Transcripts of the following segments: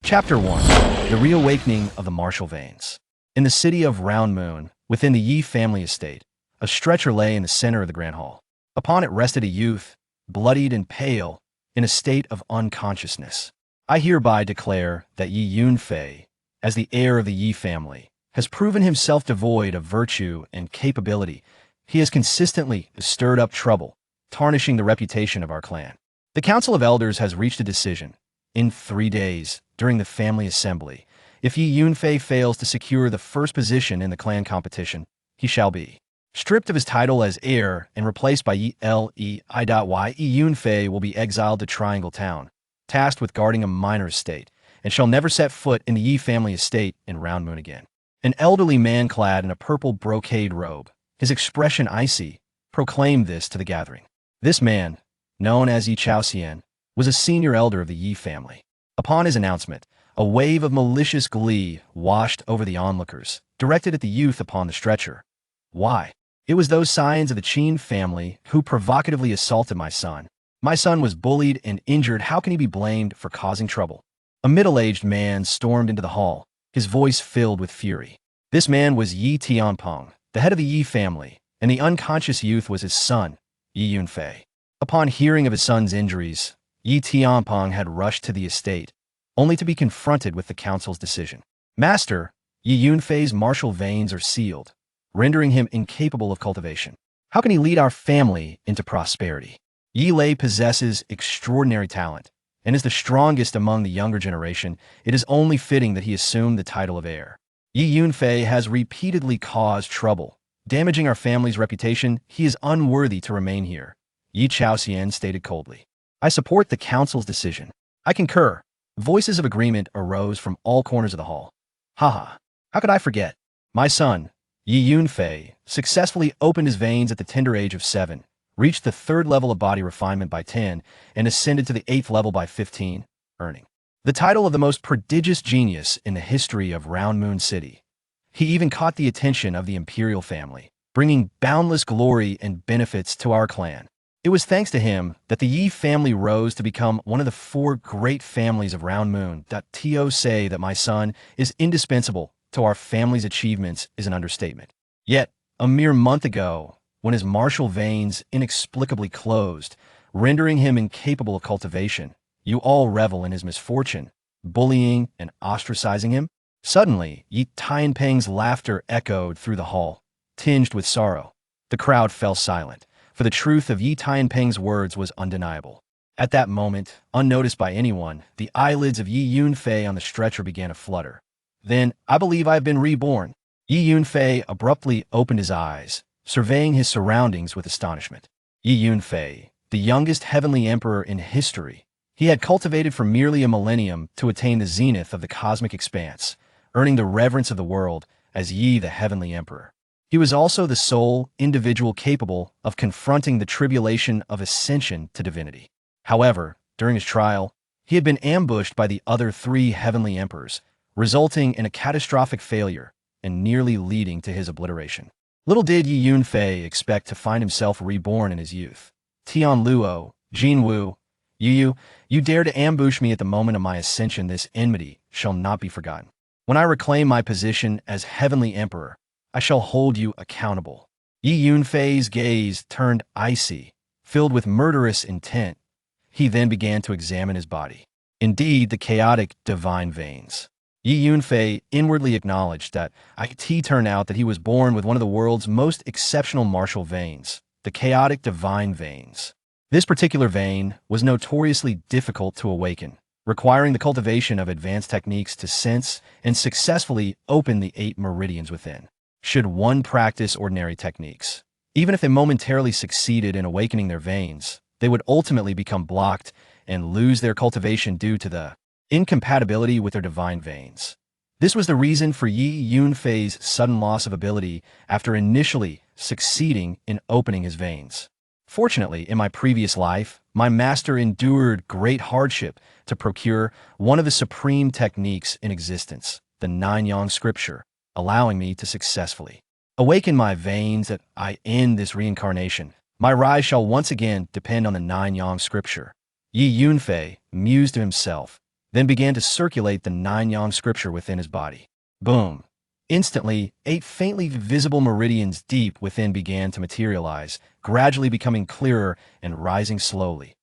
Chapter 1. The Reawakening of the Martial Veins. In the city of Round Moon, within the Yi family estate, a stretcher lay in the center of the grand hall. Upon it rested a youth, bloodied and pale, in a state of unconsciousness. I hereby declare that Yi Yunfei, as the heir of the Yi family, has proven himself devoid of virtue and capability. He has consistently stirred up trouble, tarnishing the reputation of our clan. The Council of Elders has reached a decision. In 3 days, during the family assembly, if Yi Yunfei fails to secure the first position in the clan competition, he shall be stripped of his title as heir and replaced by Yi Lei. Yi Yunfei will be exiled to Triangle Town, tasked with guarding a minor estate, and shall never set foot in the Yi family estate in Round Moon again. An elderly man clad in a purple brocade robe, his expression icy, proclaimed this to the gathering. This man, known as Yi Chaoxian, was a senior elder of the Yi family. Upon his announcement, a wave of malicious glee washed over the onlookers, directed at the youth upon the stretcher. Why? It was those scions of the Qin family who provocatively assaulted my son. My son was bullied and injured. How can he be blamed for causing trouble? A middle-aged man stormed into the hall, his voice filled with fury. This man was Yi Tianpeng, the head of the Yi family, and the unconscious youth was his son, Yi Yunfei. Upon hearing of his son's injuries, Yi Tianpeng had rushed to the estate, only to be confronted with the council's decision. Master, Yi Yunfei's martial veins are sealed, rendering him incapable of cultivation. How can he lead our family into prosperity? Yi Lei possesses extraordinary talent, and is the strongest among the younger generation. It is only fitting that he assume the title of heir. Yi Yunfei has repeatedly caused trouble, damaging our family's reputation. He is unworthy to remain here, Yi Chaoxian stated coldly. I support the council's decision. I concur. Voices of agreement arose from all corners of the hall. Haha, how could I forget? My son, Yi Yunfei, successfully opened his veins at the tender age of 7, reached the 3rd level of body refinement by 10, and ascended to the 8th level by 15, earning the title of the most prodigious genius in the history of Round Moon City. He even caught the attention of the imperial family, bringing boundless glory and benefits to our clan. It was thanks to him that the Yi family rose to become one of the 4 great families of Round Moon. To say that my son is indispensable to our family's achievements is an understatement. Yet, a mere month ago, when his martial veins inexplicably closed, rendering him incapable of cultivation, you all revel in his misfortune, bullying and ostracizing him. Suddenly, Yi Tianpeng's laughter echoed through the hall, tinged with sorrow. The crowd fell silent, for the truth of Yi Tianpeng's words was undeniable. At that moment, unnoticed by anyone, the eyelids of Yi Yunfei on the stretcher began to flutter. Then, I believe I have been reborn. Yi Yunfei abruptly opened his eyes, surveying his surroundings with astonishment. Yi Yunfei, the youngest heavenly emperor in history, he had cultivated for merely a millennium to attain the zenith of the cosmic expanse, earning the reverence of the world as Yi the heavenly emperor. He was also the sole individual capable of confronting the tribulation of ascension to divinity. However, during his trial, he had been ambushed by the other 3 heavenly emperors, resulting in a catastrophic failure and nearly leading to his obliteration. Little did Yi Yunfei expect to find himself reborn in his youth. Tian Luo, Jin Wu, you dare to ambush me at the moment of my ascension. This enmity shall not be forgotten. When I reclaim my position as heavenly emperor, I shall hold you accountable. Yi Yunfei's gaze turned icy, filled with murderous intent. He then began to examine his body. Indeed, the chaotic divine veins. Yi Yunfei inwardly acknowledged that it turned out that he was born with one of the world's most exceptional martial veins, the chaotic divine veins. This particular vein was notoriously difficult to awaken, requiring the cultivation of advanced techniques to sense and successfully open the 8 meridians within. Should one practice ordinary techniques, even if they momentarily succeeded in awakening their veins, they would ultimately become blocked and lose their cultivation due to the incompatibility with their divine veins. This was the reason for Yi Yunfei's sudden loss of ability after initially succeeding in opening his veins. Fortunately, in my previous life, my master endured great hardship to procure one of the supreme techniques in existence, the 9-yang scripture, allowing me to successfully awaken my veins that I end this reincarnation. My rise shall once again depend on the 9-yang scripture. Yi Yunfei mused to himself, then began to circulate the 9-yang scripture within his body. Boom! Instantly, 8 faintly visible meridians deep within began to materialize, gradually becoming clearer and rising slowly.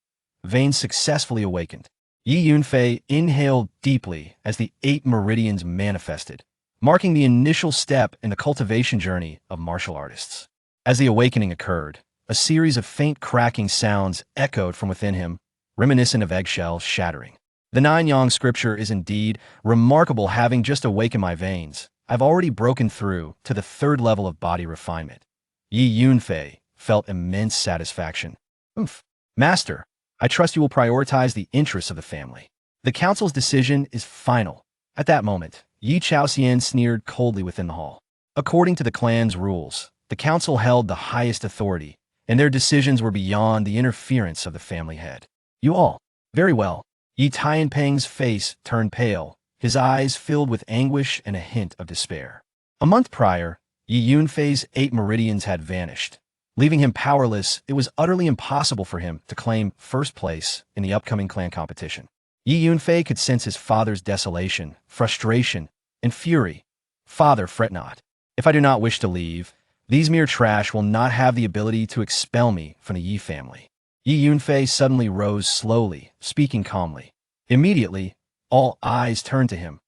Veins successfully awakened. Yi Yunfei inhaled deeply as the 8 meridians manifested, marking the initial step in the cultivation journey of martial artists. As the awakening occurred, a series of faint cracking sounds echoed from within him, reminiscent of eggshells shattering. The 9-yang scripture is indeed remarkable. Having just awakened my veins, I've already broken through to the 3rd level of body refinement. Yi Yunfei felt immense satisfaction. Oof. Master, I trust you will prioritize the interests of the family. The council's decision is final. At that moment, Yi Chaoxian sneered coldly within the hall. According to the clan's rules, the council held the highest authority, and their decisions were beyond the interference of the family head. You all. Very well. Yi Tianpeng's face turned pale, his eyes filled with anguish and a hint of despair. A month prior, Yi Yunfei's 8 meridians had vanished. Leaving him powerless, it was utterly impossible for him to claim first place in the upcoming clan competition. Yi Yunfei could sense his father's desolation, frustration, and fury. Father, fret not. If I do not wish to leave, these mere trash will not have the ability to expel me from the Yi family. Yi Yunfei suddenly rose slowly, speaking calmly. Immediately, all eyes turned to him.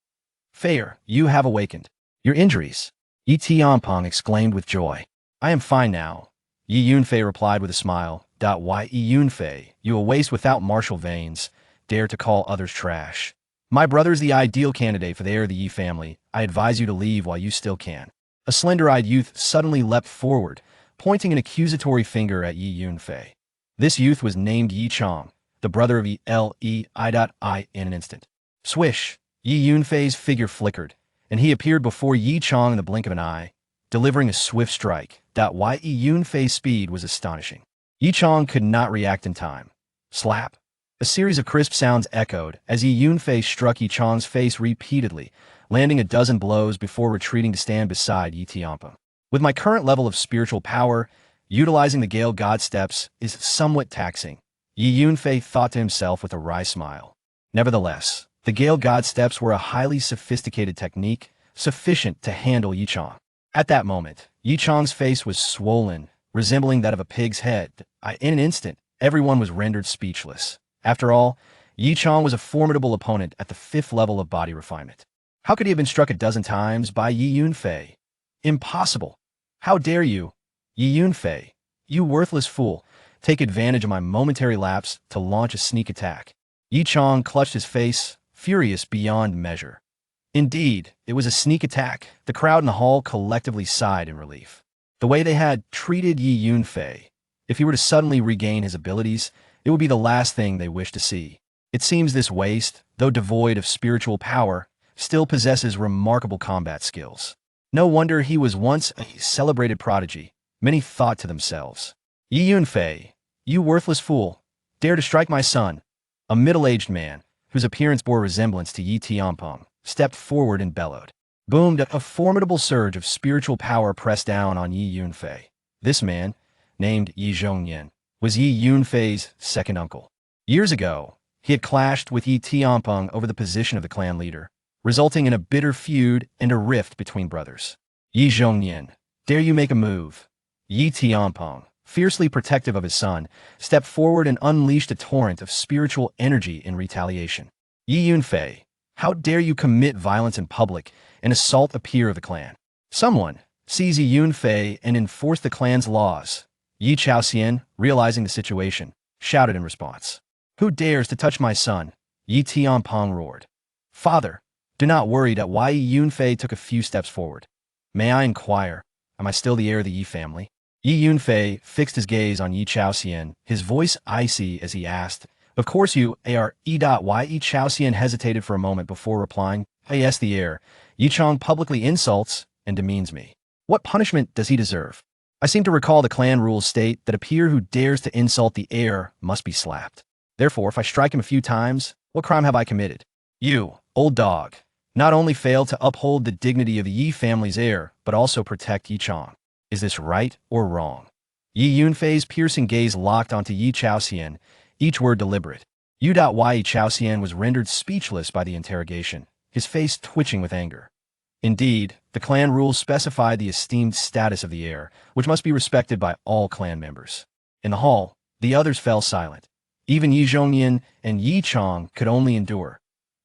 Fair, you have awakened. Your injuries. Yi Tianpeng exclaimed with joy. I am fine now. Yi Yunfei replied with a smile. Why, Yi Yunfei, you a waste without martial veins, dare to call others trash. My brother is the ideal candidate for the heir of the Yi family. I advise you to leave while you still can. A slender-eyed youth suddenly leapt forward, pointing an accusatory finger at Yi Yunfei. This youth was named Yi Chong, the brother of Eli. In an instant. Swish! Yi Yunfei's figure flickered, and he appeared before Yi Chong in the blink of an eye, delivering a swift strike. Yi Yunfei's speed was astonishing. Yi Chong could not react in time. Slap! A series of crisp sounds echoed as Yi Yunfei struck Yi Chong's face repeatedly, landing a dozen blows before retreating to stand beside Yi Tianpeng. With my current level of spiritual power, utilizing the Gale God Steps is somewhat taxing, Yi Yunfei thought to himself with a wry smile. Nevertheless, the Gale God Steps were a highly sophisticated technique, sufficient to handle Yi Chong. At that moment, Yi Chong's face was swollen, resembling that of a pig's head. In an instant, everyone was rendered speechless. After all, Yi Chong was a formidable opponent at the 5th level of body refinement. How could he have been struck a dozen times by Yi Yunfei? Impossible. How dare you? Yi Yunfei, you worthless fool, take advantage of my momentary lapse to launch a sneak attack. Yi Chong clutched his face, furious beyond measure. Indeed, it was a sneak attack. The crowd in the hall collectively sighed in relief. The way they had treated Yi Yunfei, if he were to suddenly regain his abilities, it would be the last thing they wished to see. It seems this waste, though devoid of spiritual power, still possesses remarkable combat skills. No wonder he was once a celebrated prodigy, many thought to themselves. Yi Yunfei, you worthless fool, dare to strike my son. A middle-aged man, whose appearance bore resemblance to Yi Tianpeng, stepped forward and bellowed. Boomed, a formidable surge of spiritual power pressed down on Yi Yunfei. This man, named Yi Zhongyan, was Yi Yunfei's second uncle. Years ago, he had clashed with Yi Tianpeng over the position of the clan leader, resulting in a bitter feud and a rift between brothers. Yi Zhongyan, dare you make a move? Yi Tianpeng, fiercely protective of his son, stepped forward and unleashed a torrent of spiritual energy in retaliation. Yi Yunfei, how dare you commit violence in public and assault a peer of the clan? Someone, seize Yi Yunfei and enforce the clan's laws. Yi Chaoxian, realizing the situation, shouted in response. Who dares to touch my son? Yi Tianpeng roared. Father, do not worry. Why Yi Yunfei took a few steps forward. May I inquire, am I still the heir of the Yi family? Yi Yunfei fixed his gaze on Yi Chaoxian, his voice icy as he asked, Of course you are. Yi Chaoxian hesitated for a moment before replying, Yes, the heir. Yi Chong publicly insults and demeans me. What punishment does he deserve? I seem to recall the clan rules state that a peer who dares to insult the heir must be slapped. Therefore, if I strike him a few times, what crime have I committed? You, old dog, not only failed to uphold the dignity of the Yi family's heir, but also protect Yi Chong. Is this right or wrong? Yi Yunfei's piercing gaze locked onto Yi Chaoxian, each word deliberate. Yu Yi Chaoxian was rendered speechless by the interrogation, his face twitching with anger. Indeed, the clan rules specify the esteemed status of the heir, which must be respected by all clan members. In the hall, the others fell silent. Even Yi Zhongyan and Yi Chong could only endure.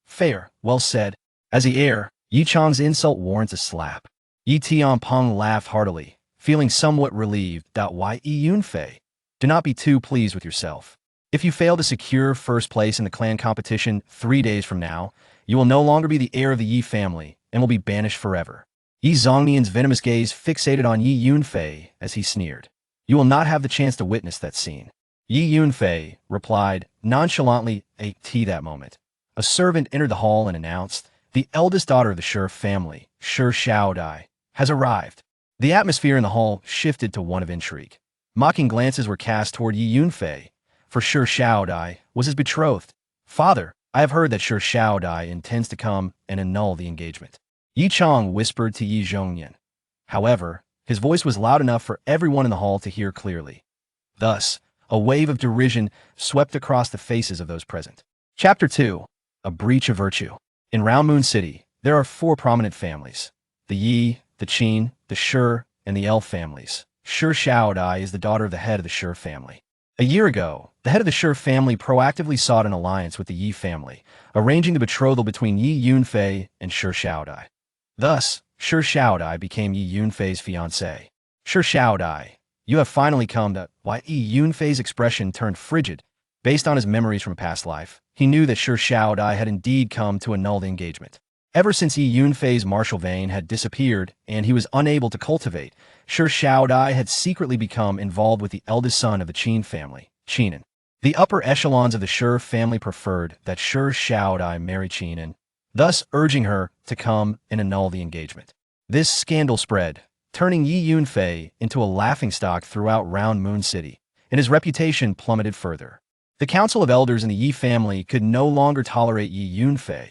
Fair, well said. As the heir, Yi Chong's insult warrants a slap. Yi Tianpeng laughed heartily, feeling somewhat relieved. Yi Yunfei, do not be too pleased with yourself. If you fail to secure first place in the clan competition 3 days from now, you will no longer be the heir of the Yi family and will be banished forever. Yi Zhongnian's venomous gaze fixated on Yi Yunfei as he sneered. You will not have the chance to witness that scene. Yi Yunfei replied nonchalantly at that moment. A servant entered the hall and announced, the eldest daughter of the Shi family, Shi Xiaodai, has arrived. The atmosphere in the hall shifted to one of intrigue. Mocking glances were cast toward Yi Yunfei, for Shi Xiaodai was his betrothed. Father, I have heard that Shi Xiaodai intends to come and annul the engagement. Yi Chong whispered to Yi Zhongyan. However, his voice was loud enough for everyone in the hall to hear clearly. Thus, a wave of derision swept across the faces of those present. Chapter 2. A Breach of Virtue. In Round Moon City, there are 4 prominent families. The Yi, the Qin, the Shi, and the Elf families. Shi Xiaodai is the daughter of the head of the Shi family. A year ago, the head of the Shi family proactively sought an alliance with the Yi family, arranging the betrothal between Yi Yunfei and Shi Xiaodai. Thus, Shi Xiaodai became Yi Yunfei's fiancé. Shi Xiaodai, you have finally come to. Yi Yunfei's expression turned frigid. Based on his memories from a past life, he knew that Shi Xiaodai had indeed come to annul the engagement. Ever since Yi Yunfei's martial vein had disappeared and he was unable to cultivate, Shi Xiaodai had secretly become involved with the eldest son of the Qin family, Qinan. The upper echelons of the Shi family preferred that Shi Xiaodai marry Qinan, thus urging her to come and annul the engagement. This scandal spread, turning Yi Yunfei into a laughingstock throughout Round Moon City, and his reputation plummeted further. The Council of Elders in the Yi family could no longer tolerate Yi Yunfei.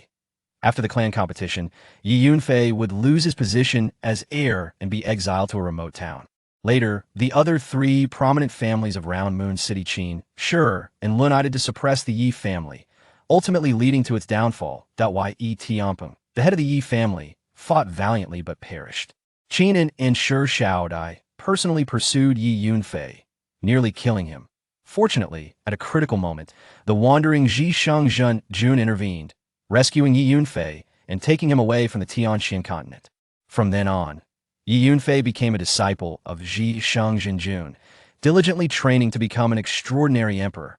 After the clan competition, Yi Yunfei would lose his position as heir and be exiled to a remote town. Later, the other 3 prominent families of Round Moon City, Qin, Shi, and Lun, united to suppress the Yi family, ultimately leading to its downfall. Yi Tianpeng, the head of the Yi family, fought valiantly but perished. Qinan and Shi Xiaodai personally pursued Yi Yunfei, nearly killing him. Fortunately, at a critical moment, the wandering Zhi Shengzhen Jun intervened, rescuing Yi Yunfei and taking him away from the Tianxian continent. From then on, Yi Yunfei became a disciple of Zhi Shengzhen Jun, diligently training to become an extraordinary emperor.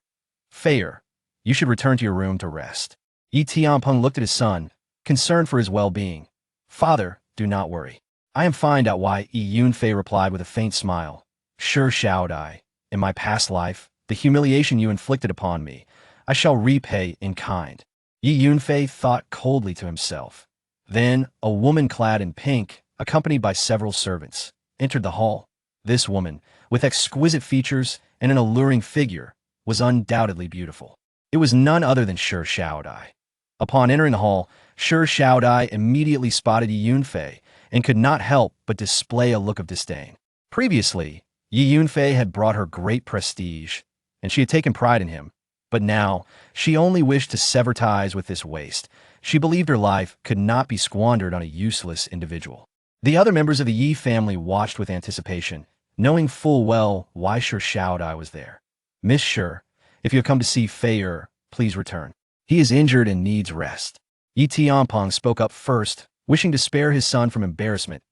Fair, you should return to your room to rest. Yi Tianpeng looked at his son, concerned for his well-being. Father, do not worry. I am fine. Yi Yunfei replied with a faint smile. Shi Xiaodai, in my past life, the humiliation you inflicted upon me, I shall repay in kind. Yi Yunfei thought coldly to himself. Then, a woman clad in pink, accompanied by several servants, entered the hall. This woman, with exquisite features and an alluring figure, was undoubtedly beautiful. It was none other than Shi Xiaodai. Upon entering the hall, Shi Xiaodai immediately spotted Yi Yunfei and could not help but display a look of disdain. Previously, Yi Yunfei had brought her great prestige, and she had taken pride in him. But now, she only wished to sever ties with this waste. She believed her life could not be squandered on a useless individual. The other members of the Yi family watched with anticipation, knowing full well why Shi Xiaodai was there. Miss Shi, if you have come to see Fei, please return. He is injured and needs rest. Yi Tianpeng spoke up first, wishing to spare his son from embarrassment.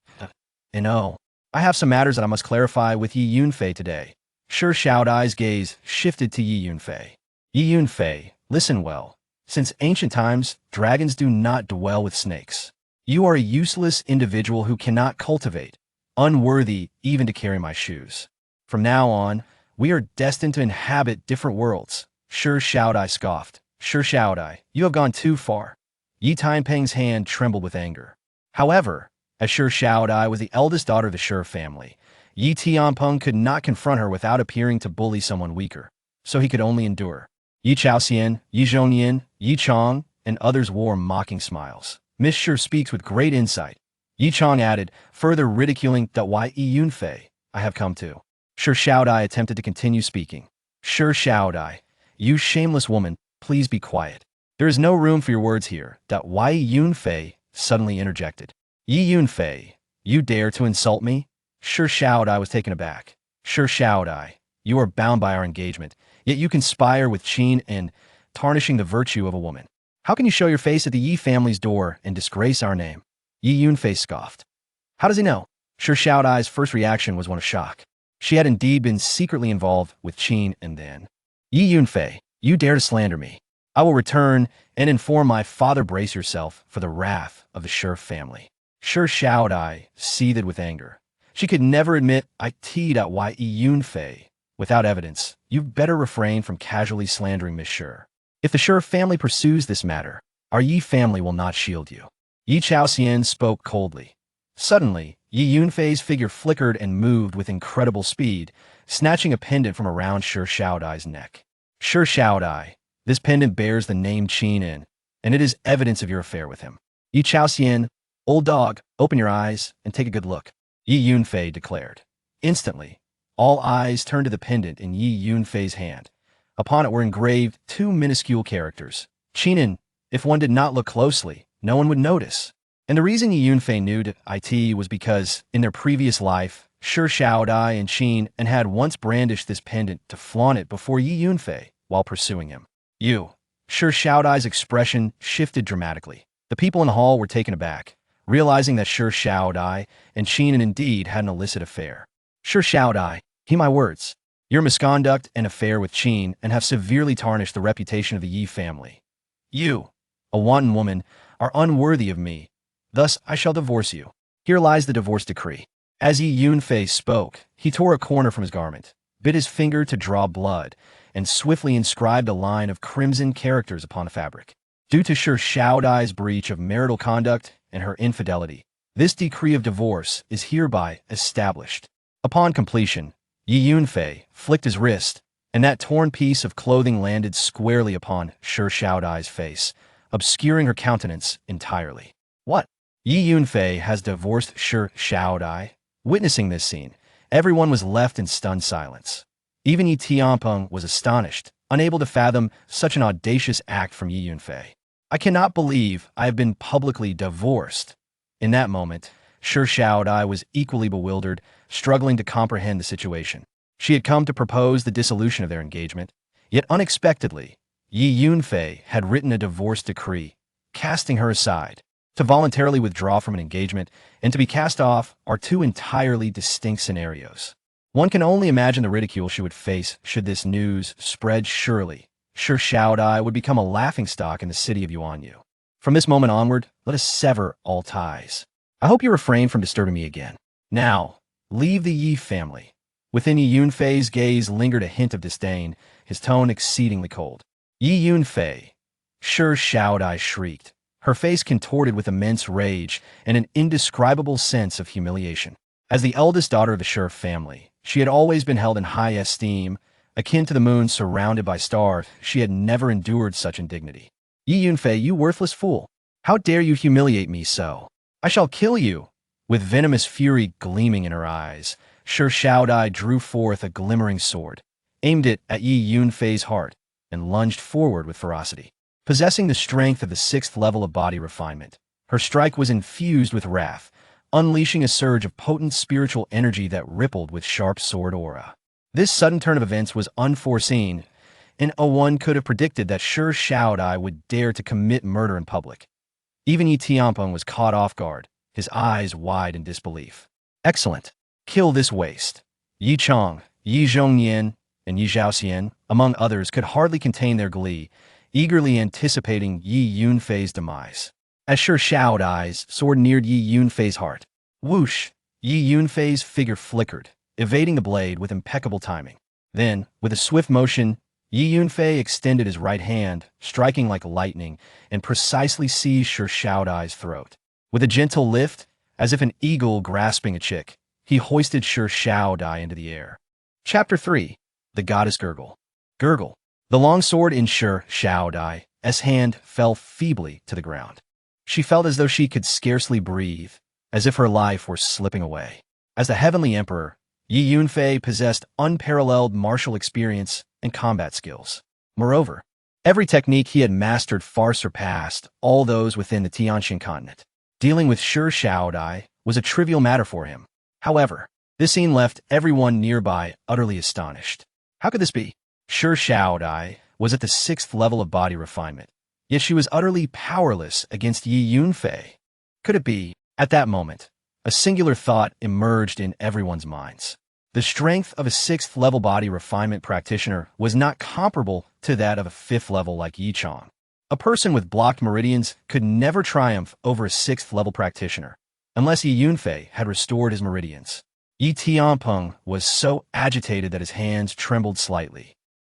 I have some matters that I must clarify with Yi Yunfei today. Shi Xiaodai's gaze shifted to Yi Yunfei. Yi Yunfei, listen well. Since ancient times, dragons do not dwell with snakes. You are a useless individual who cannot cultivate, unworthy even to carry my shoes. From now on, we are destined to inhabit different worlds. Shi Xiaodai scoffed. Shi Xiaodai, you have gone too far. Yi Tianpeng's hand trembled with anger. However, as Shi Xiaodai was the eldest daughter of the Shi family, Yi Tianpeng could not confront her without appearing to bully someone weaker, so he could only endure. Yi Chaoxian, Yi Zhongyan, Yi Chong, and others wore mocking smiles. Miss Shi speaks with great insight. Yi Chong added, further ridiculing Yi Yunfei, I have come to. Shi Xiaodai attempted to continue speaking. Shi Xiaodai, you shameless woman, please be quiet. There is no room for your words here. Yi Yunfei suddenly interjected. Yi Yunfei, you dare to insult me? Sure shouted I was taken aback. Sure shouted I, you are bound by our engagement, yet you conspire with Qin and tarnishing the virtue of a woman. How can you show your face at the Yi family's door and disgrace our name? Yi Yunfei scoffed. How does he know? Sure shouted I's first reaction was one of shock. She had indeed been secretly involved with Qin and then. Yi Yunfei, you dare to slander me. I will return and inform my father. Brace yourself for the wrath of the Sure family. Sure shouted I, seethed with anger. She could never admit Yi Yunfei. Without evidence, you'd better refrain from casually slandering Miss Sure. If the Sure family pursues this matter, our Yi family will not shield you. Yi Chaoxian spoke coldly. Suddenly, Yi Yunfei's figure flickered and moved with incredible speed, snatching a pendant from around Sure shouted I's neck. Sure shouted I, this pendant bears the name Qin in, and it is evidence of your affair with him. Yi Chaoxian, old dog, open your eyes and take a good look, Yi Yunfei declared. Instantly, all eyes turned to the pendant in Yi Yunfei's hand. Upon it were engraved two minuscule characters, Qinin. If one did not look closely, no one would notice. And the reason Yi Yunfei knew it was because, in their previous life, Sure shouted I and Qin and had once brandished this pendant to flaunt it before Yi Yunfei while pursuing him. Sure shouted I's expression shifted dramatically. The people in the hall were taken aback, realizing that Sure shouted I and Qin indeed had an illicit affair. Sure shouted I, heed my words. Your misconduct and affair with Qin and have severely tarnished the reputation of the Yi family. You, a wanton woman, are unworthy of me. Thus I shall divorce you. Here lies the divorce decree. As Yi Yunfei spoke, he tore a corner from his garment, bit his finger to draw blood, and swiftly inscribed a line of crimson characters upon the fabric. Due to Sure shouted I's breach of marital conduct and her infidelity, this decree of divorce is hereby established. Upon completion, Yi Yunfei flicked his wrist, and that torn piece of clothing landed squarely upon Sure shouted I's face, obscuring her countenance entirely. What? Yi Yunfei has divorced Sure shouted I? Witnessing this scene, everyone was left in stunned silence. Even Yi Tianpeng was astonished, unable to fathom such an audacious act from Yi Yunfei. I cannot believe I have been publicly divorced. In that moment, Sure shouted I was equally bewildered, struggling to comprehend the situation. She had come to propose the dissolution of their engagement, yet unexpectedly, Yi Yunfei had written a divorce decree, casting her aside. To voluntarily withdraw from an engagement and to be cast off are two entirely distinct scenarios. One can only imagine the ridicule she would face should this news spread. Surely, Sure shouted I would become a laughingstock in the city of Yuanyu. From this moment onward, let us sever all ties. I hope you refrain from disturbing me again. Now, leave the Yi family. Within Yi Yunfei's gaze lingered a hint of disdain, his tone exceedingly cold. Yi Yunfei, Sure shouted I shrieked, her face contorted with immense rage and an indescribable sense of humiliation. As the eldest daughter of the Sure family, she had always been held in high esteem. Akin to the moon surrounded by stars, she had never endured such indignity. Yi Yunfei, you worthless fool! How dare you humiliate me so? I shall kill you! With venomous fury gleaming in her eyes, Sure shouted I drew forth a glimmering sword, aimed it at Yi Yunfei's heart, and lunged forward with ferocity. Possessing the strength of the 6th level of body refinement, her strike was infused with wrath, unleashing a surge of potent spiritual energy that rippled with sharp sword aura. This sudden turn of events was unforeseen, and one could have predicted that Sure shouted I would dare to commit murder in public. Even Yi Tianpeng was caught off guard, his eyes wide in disbelief. Excellent. Kill this waste. Yi Chong, Yi Zhongnian, and Yi Zhaoxian, among others, could hardly contain their glee, eagerly anticipating Yi Yunfei's demise. As Sure shouted I's sword neared Yi Yunfei's heart, whoosh, Yi Yunfei's figure flickered, evading the blade with impeccable timing. Then, with a swift motion, Yi Yunfei extended his right hand, striking like lightning, and precisely seized Sure shouted I's throat. With a gentle lift, as if an eagle grasping a chick, he hoisted Sure shouted I into the air. Chapter 3. The Goddess Gurgle. Gurgle. The long sword in Sure shouted I's hand fell feebly to the ground. She felt as though she could scarcely breathe, as if her life were slipping away. As the Heavenly Emperor, Yi Yunfei possessed unparalleled martial experience and combat skills. Moreover, Every technique he had mastered far surpassed all those within the Tianxian continent. Dealing with Shi Shaodai was a trivial matter for him. However, this scene left everyone nearby utterly astonished. How could this be? Shi Shaodai was at the 6th level of body refinement, yet she was utterly powerless against Yi Yunfei. Could it be? At that moment, a singular thought emerged in everyone's minds. The strength of a 6th level body refinement practitioner was not comparable to that of a 5th level like Yi Chong. A person with blocked meridians could never triumph over a 6th level practitioner, unless Yi Yunfei had restored his meridians. Yi Tianpeng was so agitated that his hands trembled slightly.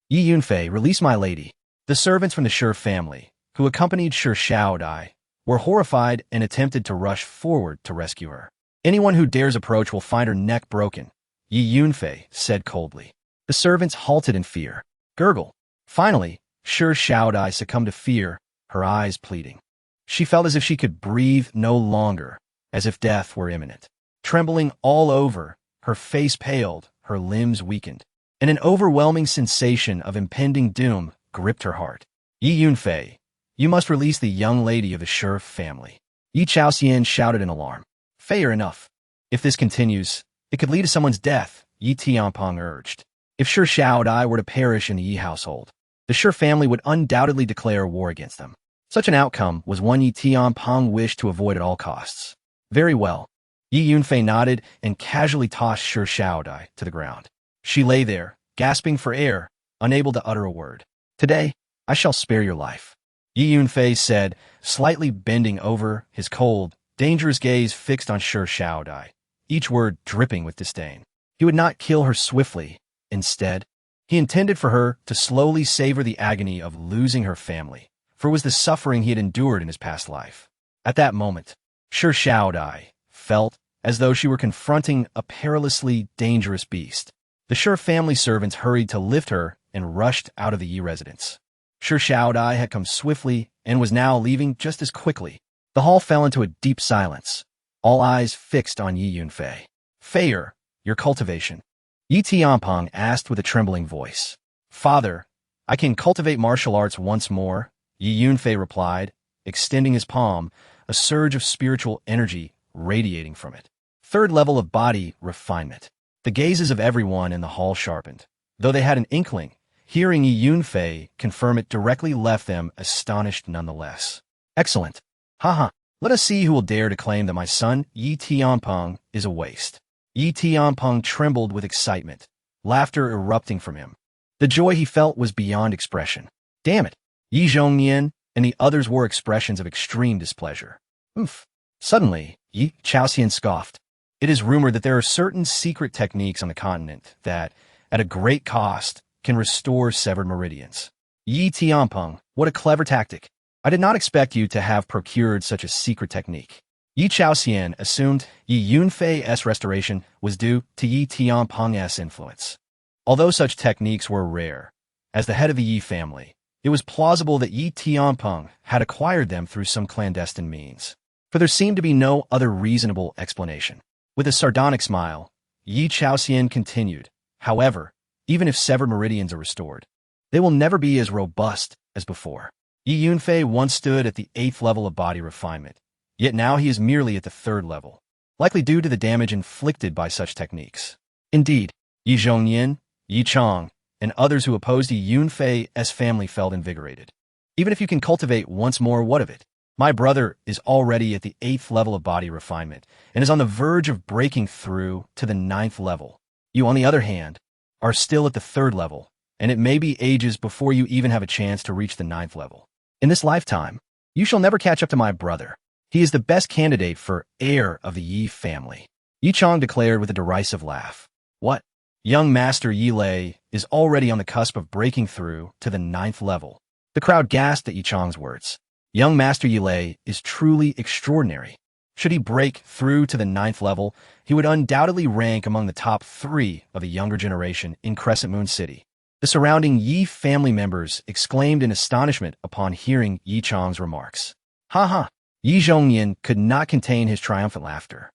Yi Yunfei, release my lady. The servants from the Shi family, who accompanied Shi Shaodai, were horrified and attempted to rush forward to rescue her. Anyone who dares approach will find her neck broken, Yi Yunfei said coldly. The servants halted in fear. Gurgle. Finally, Shi Shaodai succumbed to fear, her eyes pleading. She felt as if she could breathe no longer, as if death were imminent. Trembling all over, her face paled, her limbs weakened, and an overwhelming sensation of impending doom gripped her heart. Yi Yunfei, you must release the young lady of the Shi family. Yi Chaoxian shouted in alarm. Fair enough. If this continues, it could lead to someone's death, Yi Tianpeng urged. If Shi Shaodai were to perish in the Yi household, the Shi family would undoubtedly declare war against them. Such an outcome was one Yi Tianpeng wished to avoid at all costs. Very well. Yi Yunfei nodded and casually tossed Shi Shaodai to the ground. She lay there, gasping for air, unable to utter a word. Today, I shall spare your life, Yi Yunfei said, slightly bending over, his cold, dangerous gaze fixed on Shi Shaodai, each word dripping with disdain. He would not kill her swiftly. Instead, he intended for her to slowly savor the agony of losing her family, for it was the suffering he had endured in his past life. At that moment, Shi Shaodai felt as though she were confronting a perilously dangerous beast. The Shi family servants hurried to lift her and rushed out of the Yi residence. Shi Shaodai had come swiftly and was now leaving just as quickly. The hall fell into a deep silence, all eyes fixed on Yi Yunfei. Fair, your cultivation? Yi Tianpeng asked with a trembling voice. Father, I can cultivate martial arts once more, Yi Yunfei replied, extending his palm, a surge of spiritual energy radiating from it. 3rd level of body refinement. The gazes of everyone in the hall sharpened. Though they had an inkling, hearing Yi Yunfei confirm it directly left them astonished nonetheless. Excellent. Haha. Let us see who will dare to claim that my son, Yi Tianpeng, is a waste. Yi Tianpeng trembled with excitement, laughter erupting from him. The joy he felt was beyond expression. Damn it. Yi Zhongnian and the others wore expressions of extreme displeasure. Oof. Suddenly, Yi Chaoxian scoffed. It is rumored that there are certain secret techniques on the continent that, at a great cost, can restore severed meridians. Yi Tianpeng, what a clever tactic. I did not expect you to have procured such a secret technique. Yi Chaoxian assumed Yi Yunfei's restoration was due to Yi Tianpeng's influence. Although such techniques were rare, as the head of the Yi family, it was plausible that Yi Tianpeng had acquired them through some clandestine means, for there seemed to be no other reasonable explanation. With a sardonic smile, Yi Chaoxian continued, however, even if severed meridians are restored, they will never be as robust as before. Yi Yunfei once stood at the 8th level of body refinement, yet now he is merely at the 3rd level, likely due to the damage inflicted by such techniques. Indeed, Yi Zhongnian, Yi Chong, and others who opposed Yi Yunfei's family felt invigorated. Even if you can cultivate once more, what of it? My brother is already at the 8th level of body refinement and is on the verge of breaking through to the 9th level. You, on the other hand, are still at the 3rd level, and it may be ages before you even have a chance to reach the 9th level. In this lifetime, you shall never catch up to my brother. He is the best candidate for heir of the Yi family, Yi Chong declared with a derisive laugh. What? Young Master Yi Lei is already on the cusp of breaking through to the 9th level. The crowd gasped at Yi Chong's words. Young Master Yi Lei is truly extraordinary. Should he break through to the 9th level, he would undoubtedly rank among the top 3 of the younger generation in Crescent Moon City. The surrounding Yi family members exclaimed in astonishment upon hearing Yi Chong's remarks. Ha ha! Yi Zhongnian could not contain his triumphant laughter.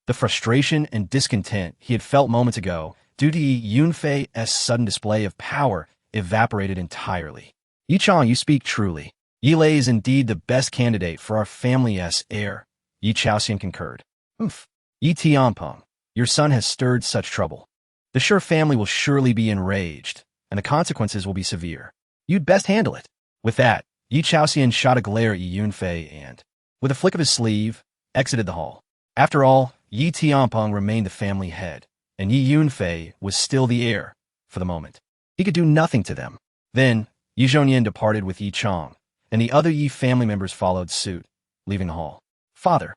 The frustration and discontent he had felt moments ago due to Yi Yunfei's sudden display of power evaporated entirely. Yi Chang, you speak truly. Yi Lei is indeed the best candidate for our family's heir. Yi Chaoxian concurred. Oof. Yi Tianpeng, your son has stirred such trouble. The Sure family will surely be enraged, and the consequences will be severe. You'd best handle it. With that, Yi Chaoxian shot a glare at Yi Yunfei and, with a flick of his sleeve, exited the hall. After all, Yi Tianpeng remained the family head, and Yi Yunfei was still the heir, for the moment. He could do nothing to them. Then, Yi Zhongyan departed with Yi Chang, and the other Yi family members followed suit, leaving the hall. Father,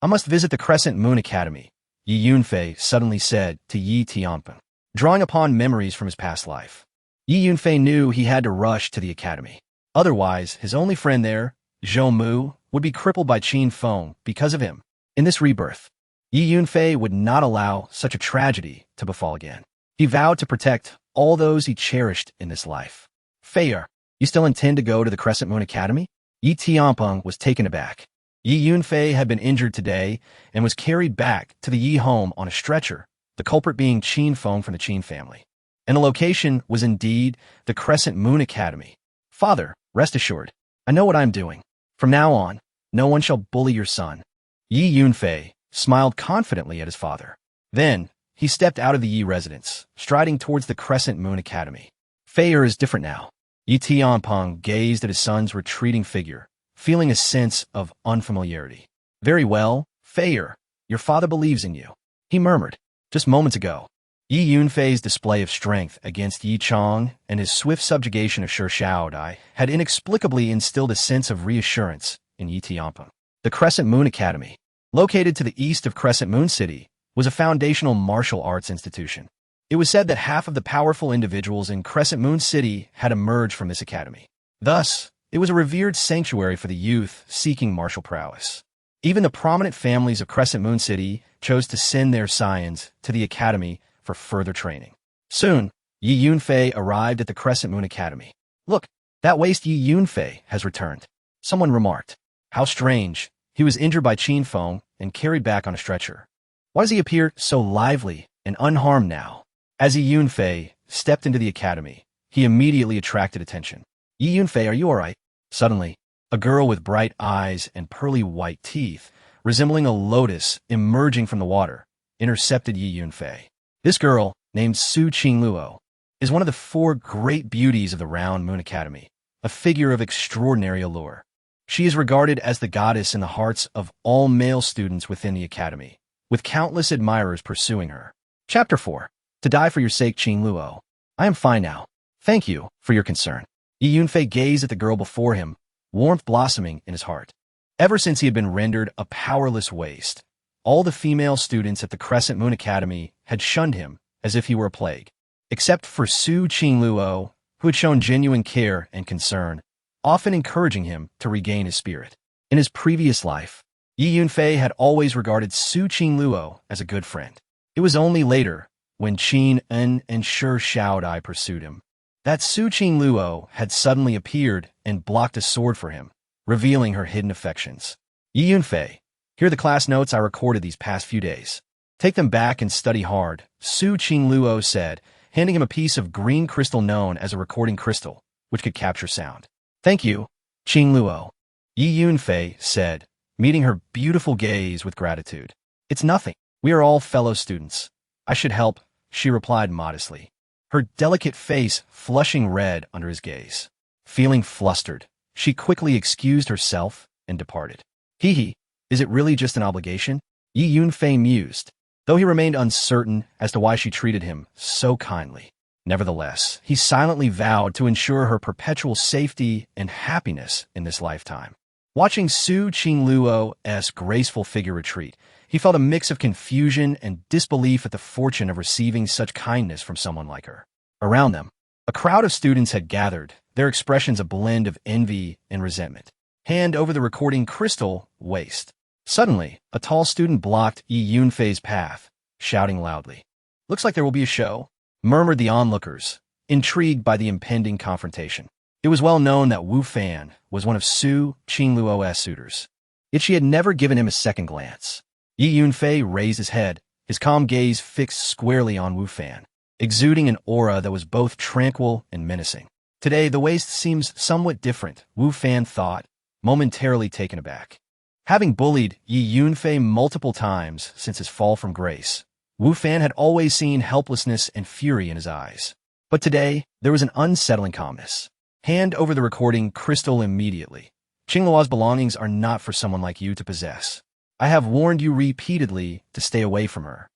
I must visit the Crescent Moon Academy, Yi Yunfei suddenly said to Yi Tianpeng, drawing upon memories from his past life. Yi Yunfei knew he had to rush to the academy. Otherwise, his only friend there, Zhou Mu, would be crippled by Qin Feng because of him. In this rebirth, Yi Yunfei would not allow such a tragedy to befall again. He vowed to protect all those he cherished in this life. Feier, you still intend to go to the Crescent Moon Academy? Yi Tianpeng was taken aback. Yi Yunfei had been injured today and was carried back to the Yi home on a stretcher, the culprit being Qin Feng from the Qin family. And the location was indeed the Crescent Moon Academy. Father, rest assured, I know what I'm doing. From now on, no one shall bully your son. Yi Yunfei smiled confidently at his father. Then, he stepped out of the Yi residence, striding towards the Crescent Moon Academy. Feier is different now. Yi Tianpeng gazed at his son's retreating figure, feeling a sense of unfamiliarity. Very well, Feier, your father believes in you, he murmured. Just moments ago, Yi Yunfei's display of strength against Yi Chang and his swift subjugation of Shi Shaodai had inexplicably instilled a sense of reassurance in Yi Tianpeng. The Crescent Moon Academy, located to the east of Crescent Moon City, was a foundational martial arts institution. It was said that half of the powerful individuals in Crescent Moon City had emerged from this academy. Thus, it was a revered sanctuary for the youth seeking martial prowess. Even the prominent families of Crescent Moon City chose to send their scions to the academy for further training. Soon, Yi Yunfei arrived at the Crescent Moon Academy. Look, that waste Yi Yunfei has returned. Someone remarked. How strange. He was injured by Qin Feng and carried back on a stretcher. Why does he appear so lively and unharmed now? As Yi Yunfei stepped into the academy, he immediately attracted attention. Yi Yunfei, are you all right? Suddenly, a girl with bright eyes and pearly white teeth, resembling a lotus emerging from the water, intercepted Yi Yunfei. This girl, named Su Qingluo, is one of the 4 great beauties of the Round Moon Academy, a figure of extraordinary allure. She is regarded as the goddess in the hearts of all male students within the academy, with countless admirers pursuing her. Chapter 4. To die for your sake, Qingluo. I am fine now. Thank you for your concern. Yi Yunfei gazed at the girl before him, warmth blossoming in his heart. Ever since he had been rendered a powerless waste, all the female students at the Crescent Moon Academy had shunned him as if he were a plague. Except for Su Qingluo, who had shown genuine care and concern, often encouraging him to regain his spirit. In his previous life, Yi Yunfei had always regarded Su Qingluo as a good friend. It was only later, when Qin En and Shi Shaodai pursued him, that Su Qingluo had suddenly appeared and blocked a sword for him, revealing her hidden affections. Yi Yunfei, here are the class notes I recorded these past few days. Take them back and study hard, Su Qingluo said, handing him a piece of green crystal known as a recording crystal, which could capture sound. Thank you, Qingluo, Yi Yunfei said, meeting her beautiful gaze with gratitude. It's nothing. We are all fellow students. I should help, she replied modestly, her delicate face flushing red under his gaze. Feeling flustered, she quickly excused herself and departed. Hee, is it really just an obligation? Yi Yunfei mused, though he remained uncertain as to why she treated him so kindly. Nevertheless, he silently vowed to ensure her perpetual safety and happiness in this lifetime. Watching Su Qingluo's graceful figure retreat, he felt a mix of confusion and disbelief at the fortune of receiving such kindness from someone like her. Around them, a crowd of students had gathered, their expressions a blend of envy and resentment. Hand over the recording crystal, waste. Suddenly, a tall student blocked Yi Yunfei's path, shouting loudly. Looks like there will be a show, murmured the onlookers, intrigued by the impending confrontation. It was well known that Wu Fan was one of Su Qingluo's suitors, yet she had never given him a second glance. Yi Yunfei raised his head, his calm gaze fixed squarely on Wu Fan, exuding an aura that was both tranquil and menacing. Today, the waist seems somewhat different, Wu Fan thought, momentarily taken aback. Having bullied Yi Yunfei multiple times since his fall from grace, Wu Fan had always seen helplessness and fury in his eyes. But today, there was an unsettling calmness. Hand over the recording crystal immediately. Qingluo's belongings are not for someone like you to possess. I have warned you repeatedly to stay away from her.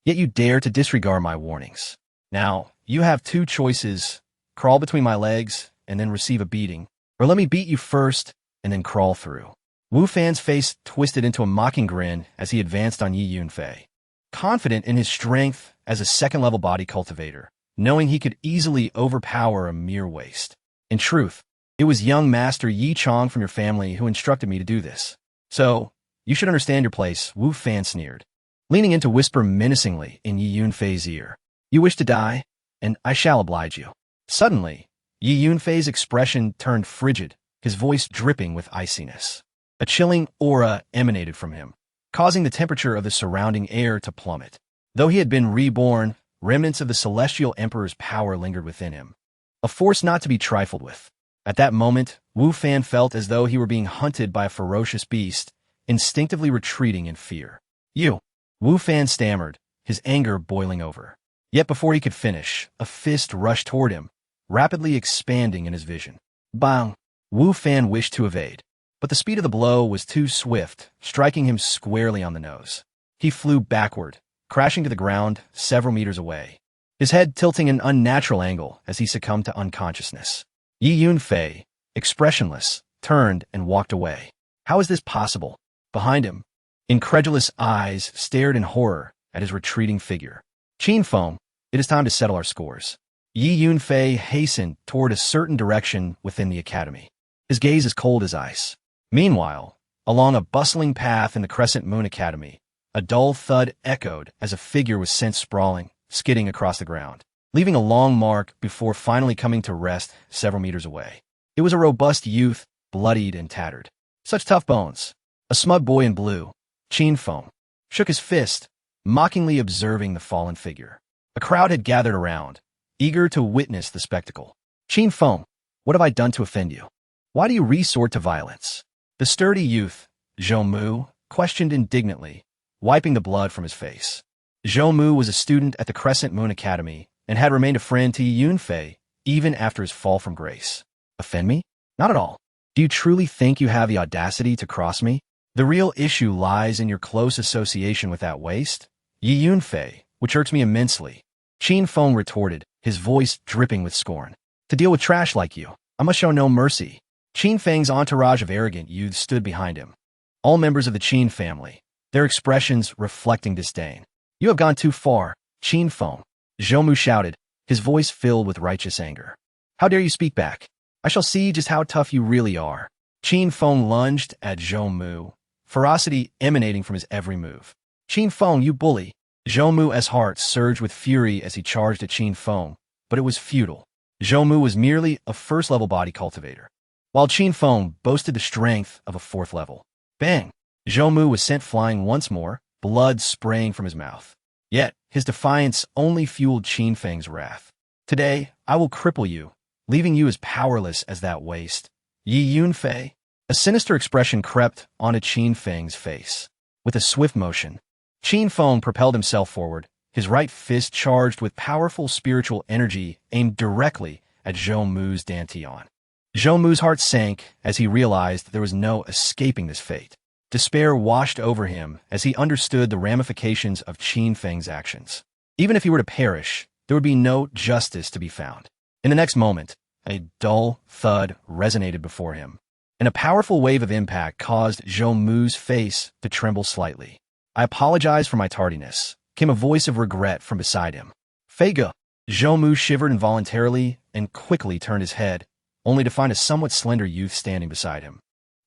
Yet you dare to disregard my warnings. Now, you have two choices: crawl between my legs and then receive a beating, or let me beat you first and then crawl through. Wu Fan's face twisted into a mocking grin as he advanced on Yi Yunfei. Confident in his strength as a second-level body cultivator, knowing he could easily overpower a mere waste. In truth, it was young Master Yi Chong from your family who instructed me to do this. So, you should understand your place, Wu Fan sneered, leaning in to whisper menacingly in Yi Yunfei's ear. You wish to die, and I shall oblige you. Suddenly, Yi Yunfei's expression turned frigid, his voice dripping with iciness. A chilling aura emanated from him, causing the temperature of the surrounding air to plummet. Though he had been reborn, remnants of the Celestial Emperor's power lingered within him, a force not to be trifled with. At that moment, Wu Fan felt as though he were being hunted by a ferocious beast, instinctively retreating in fear. You! Wu Fan stammered, his anger boiling over. Yet before he could finish, a fist rushed toward him, rapidly expanding in his vision. Bang! Wu Fan wished to evade, but the speed of the blow was too swift, striking him squarely on the nose. He flew backward, crashing to the ground several meters away, his head tilting an unnatural angle as he succumbed to unconsciousness. Yi Yunfei, expressionless, turned and walked away. How is this possible? Behind him, incredulous eyes stared in horror at his retreating figure. Qin Feng, it is time to settle our scores. Yi Yunfei hastened toward a certain direction within the academy, his gaze as cold as ice. Meanwhile, along a bustling path in the Crescent Moon Academy, a dull thud echoed as a figure was sent sprawling, skidding across the ground, leaving a long mark before finally coming to rest several meters away. It was a robust youth, bloodied and tattered. Such tough bones. A smug boy in blue, Qin Feng, shook his fist, mockingly observing the fallen figure. A crowd had gathered around, eager to witness the spectacle. Qin Feng, what have I done to offend you? Why do you resort to violence? The sturdy youth, Zhou Mu, questioned indignantly, wiping the blood from his face. Zhou Mu was a student at the Crescent Moon Academy and had remained a friend to Yi Yunfei even after his fall from grace. Offend me? Not at all. Do you truly think you have the audacity to cross me? The real issue lies in your close association with that waste, Yi Yunfei, which irks me immensely. Qin Feng retorted, his voice dripping with scorn. To deal with trash like you, I must show no mercy. Qin Feng's entourage of arrogant youths stood behind him, all members of the Qin family, their expressions reflecting disdain. You have gone too far, Qin Feng, Zhou Mu shouted, his voice filled with righteous anger. How dare you speak back? I shall see just how tough you really are. Qin Feng lunged at Zhou Mu, ferocity emanating from his every move. Qin Feng, you bully! Zhou Mu's heart surged with fury as he charged at Qin Feng, but it was futile. Zhou Mu was merely a first-level body cultivator, while Qin Feng boasted the strength of a fourth level. Bang! Zhou Mu was sent flying once more, blood spraying from his mouth. Yet, his defiance only fueled Qin Feng's wrath. Today, I will cripple you, leaving you as powerless as that waste. Yi Yunfei. A sinister expression crept onto Qin Feng's face. With a swift motion, Qin Feng propelled himself forward, his right fist charged with powerful spiritual energy aimed directly at Zhou Mu's dantian. Zhou Mu's heart sank as he realized there was no escaping this fate. Despair washed over him as he understood the ramifications of Qin Feng's actions. Even if he were to perish, there would be no justice to be found. In the next moment, a dull thud resonated before him, and a powerful wave of impact caused Zhou Mu's face to tremble slightly. I apologize for my tardiness, came a voice of regret from beside him. Feiga! Zhou Mu shivered involuntarily and quickly turned his head, only to find a somewhat slender youth standing beside him,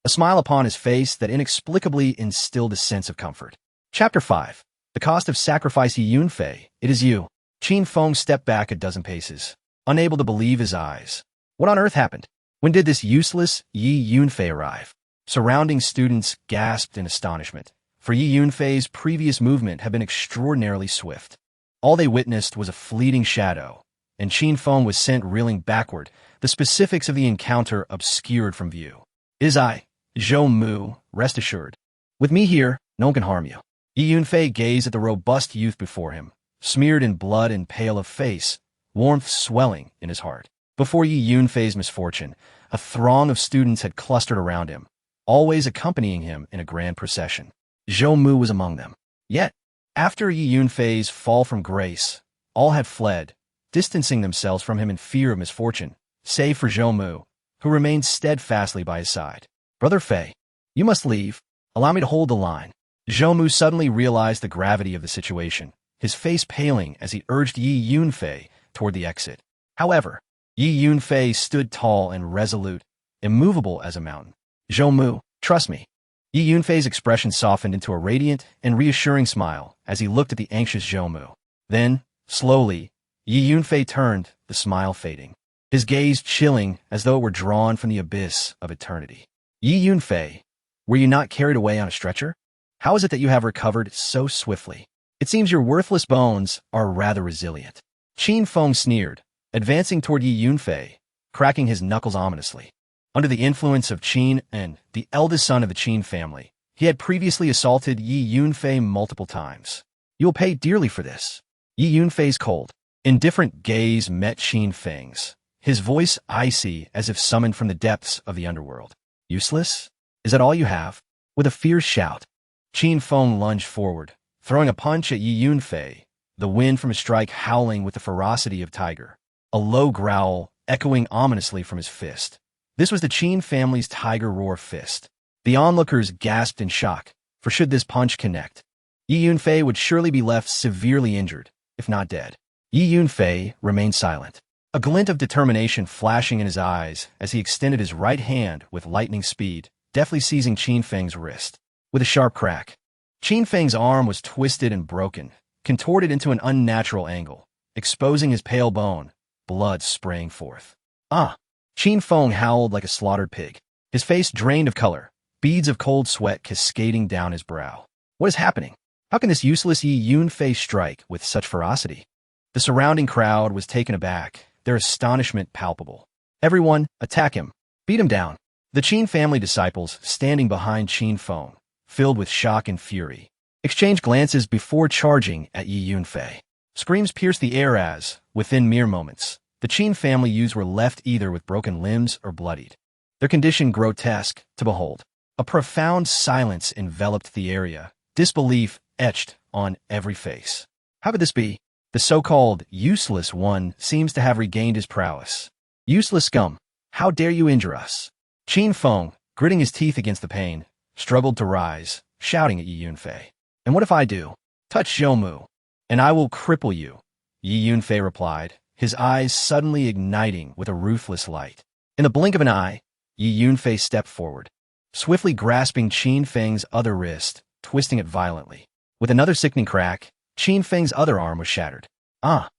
a smile upon his face that inexplicably instilled a sense of comfort. Chapter 5. The Cost of Sacrifice. Yi Yunfei, it is you. Qin Feng stepped back a dozen paces, unable to believe his eyes. What on earth happened? When did this useless Yi Yunfei arrive? Surrounding students gasped in astonishment, for Yi Yunfei's previous movement had been extraordinarily swift. All they witnessed was a fleeting shadow, and Qin Feng was sent reeling backward, the the specifics of the encounter obscured from view. "Is I, Zhou Mu, rest assured. With me here, no one can harm you." Yi Yunfei gazed at the robust youth before him, smeared in blood and pale of face, warmth swelling in his heart. Before Yi Yunfei's misfortune, a throng of students had clustered around him, always accompanying him in a grand procession. Zhou Mu was among them. Yet, after Yi Yunfei's fall from grace, all had fled, distancing themselves from him in fear of misfortune, save for Zhou Mu, who remained steadfastly by his side. "Brother Fei, you must leave. Allow me to hold the line." Zhou Mu suddenly realized the gravity of the situation, his face paling as he urged Yi Yunfei toward the exit. However, Yi Yunfei stood tall and resolute, immovable as a mountain. "Zhou Mu, trust me." Yi Yunfei's expression softened into a radiant and reassuring smile as he looked at the anxious Zhou Mu. Then, slowly, Yi Yunfei turned, the smile fading, his gaze chilling as though it were drawn from the abyss of eternity. "Yi Yunfei, were you not carried away on a stretcher? How is it that you have recovered so swiftly? It seems your worthless bones are rather resilient." Qin Feng sneered, advancing toward Yi Yunfei, cracking his knuckles ominously. Under the influence of Qin and the eldest son of the Qin family, he had previously assaulted Yi Yunfei multiple times. "You will pay dearly for this." Yi Yunfei's cold, indifferent gaze met Qin Feng's, his voice icy as if summoned from the depths of the underworld. "Useless? Is that all you have?" With a fierce shout, Qin Feng lunged forward, throwing a punch at Yi Yunfei, the wind from his strike howling with the ferocity of tiger, a low growl echoing ominously from his fist. This was the Qin family's tiger roar fist. The onlookers gasped in shock, for should this punch connect, Yi Yunfei would surely be left severely injured, if not dead. Yi Yunfei remained silent, a glint of determination flashing in his eyes as he extended his right hand with lightning speed, deftly seizing Qin Feng's wrist. With a sharp crack, Qin Feng's arm was twisted and broken, contorted into an unnatural angle, exposing his pale bone, blood spraying forth. "Ah!" Qin Feng howled like a slaughtered pig, his face drained of color, beads of cold sweat cascading down his brow. "What is happening? How can this useless Yi Yunfei strike with such ferocity?" The surrounding crowd was taken aback, their astonishment palpable. "Everyone, attack him! Beat him down!" The Qin family disciples, standing behind Qin Feng, filled with shock and fury, exchanged glances before charging at Yi Yunfei. Screams pierced the air as, within mere moments, the Qin family youths were left either with broken limbs or bloodied, their condition grotesque to behold. A profound silence enveloped the area, disbelief etched on every face. How could this be? The so-called useless one seems to have regained his prowess. "Useless scum, how dare you injure us?" Qin Feng, gritting his teeth against the pain, struggled to rise, shouting at Yi Yunfei. "And what if I do? Touch Zhou Mu, and I will cripple you," Yi Yunfei replied, his eyes suddenly igniting with a ruthless light. In the blink of an eye, Yi Yunfei stepped forward, swiftly grasping Qin Feng's other wrist, twisting it violently. With another sickening crack, Qin Feng's other arm was shattered. "Ah!"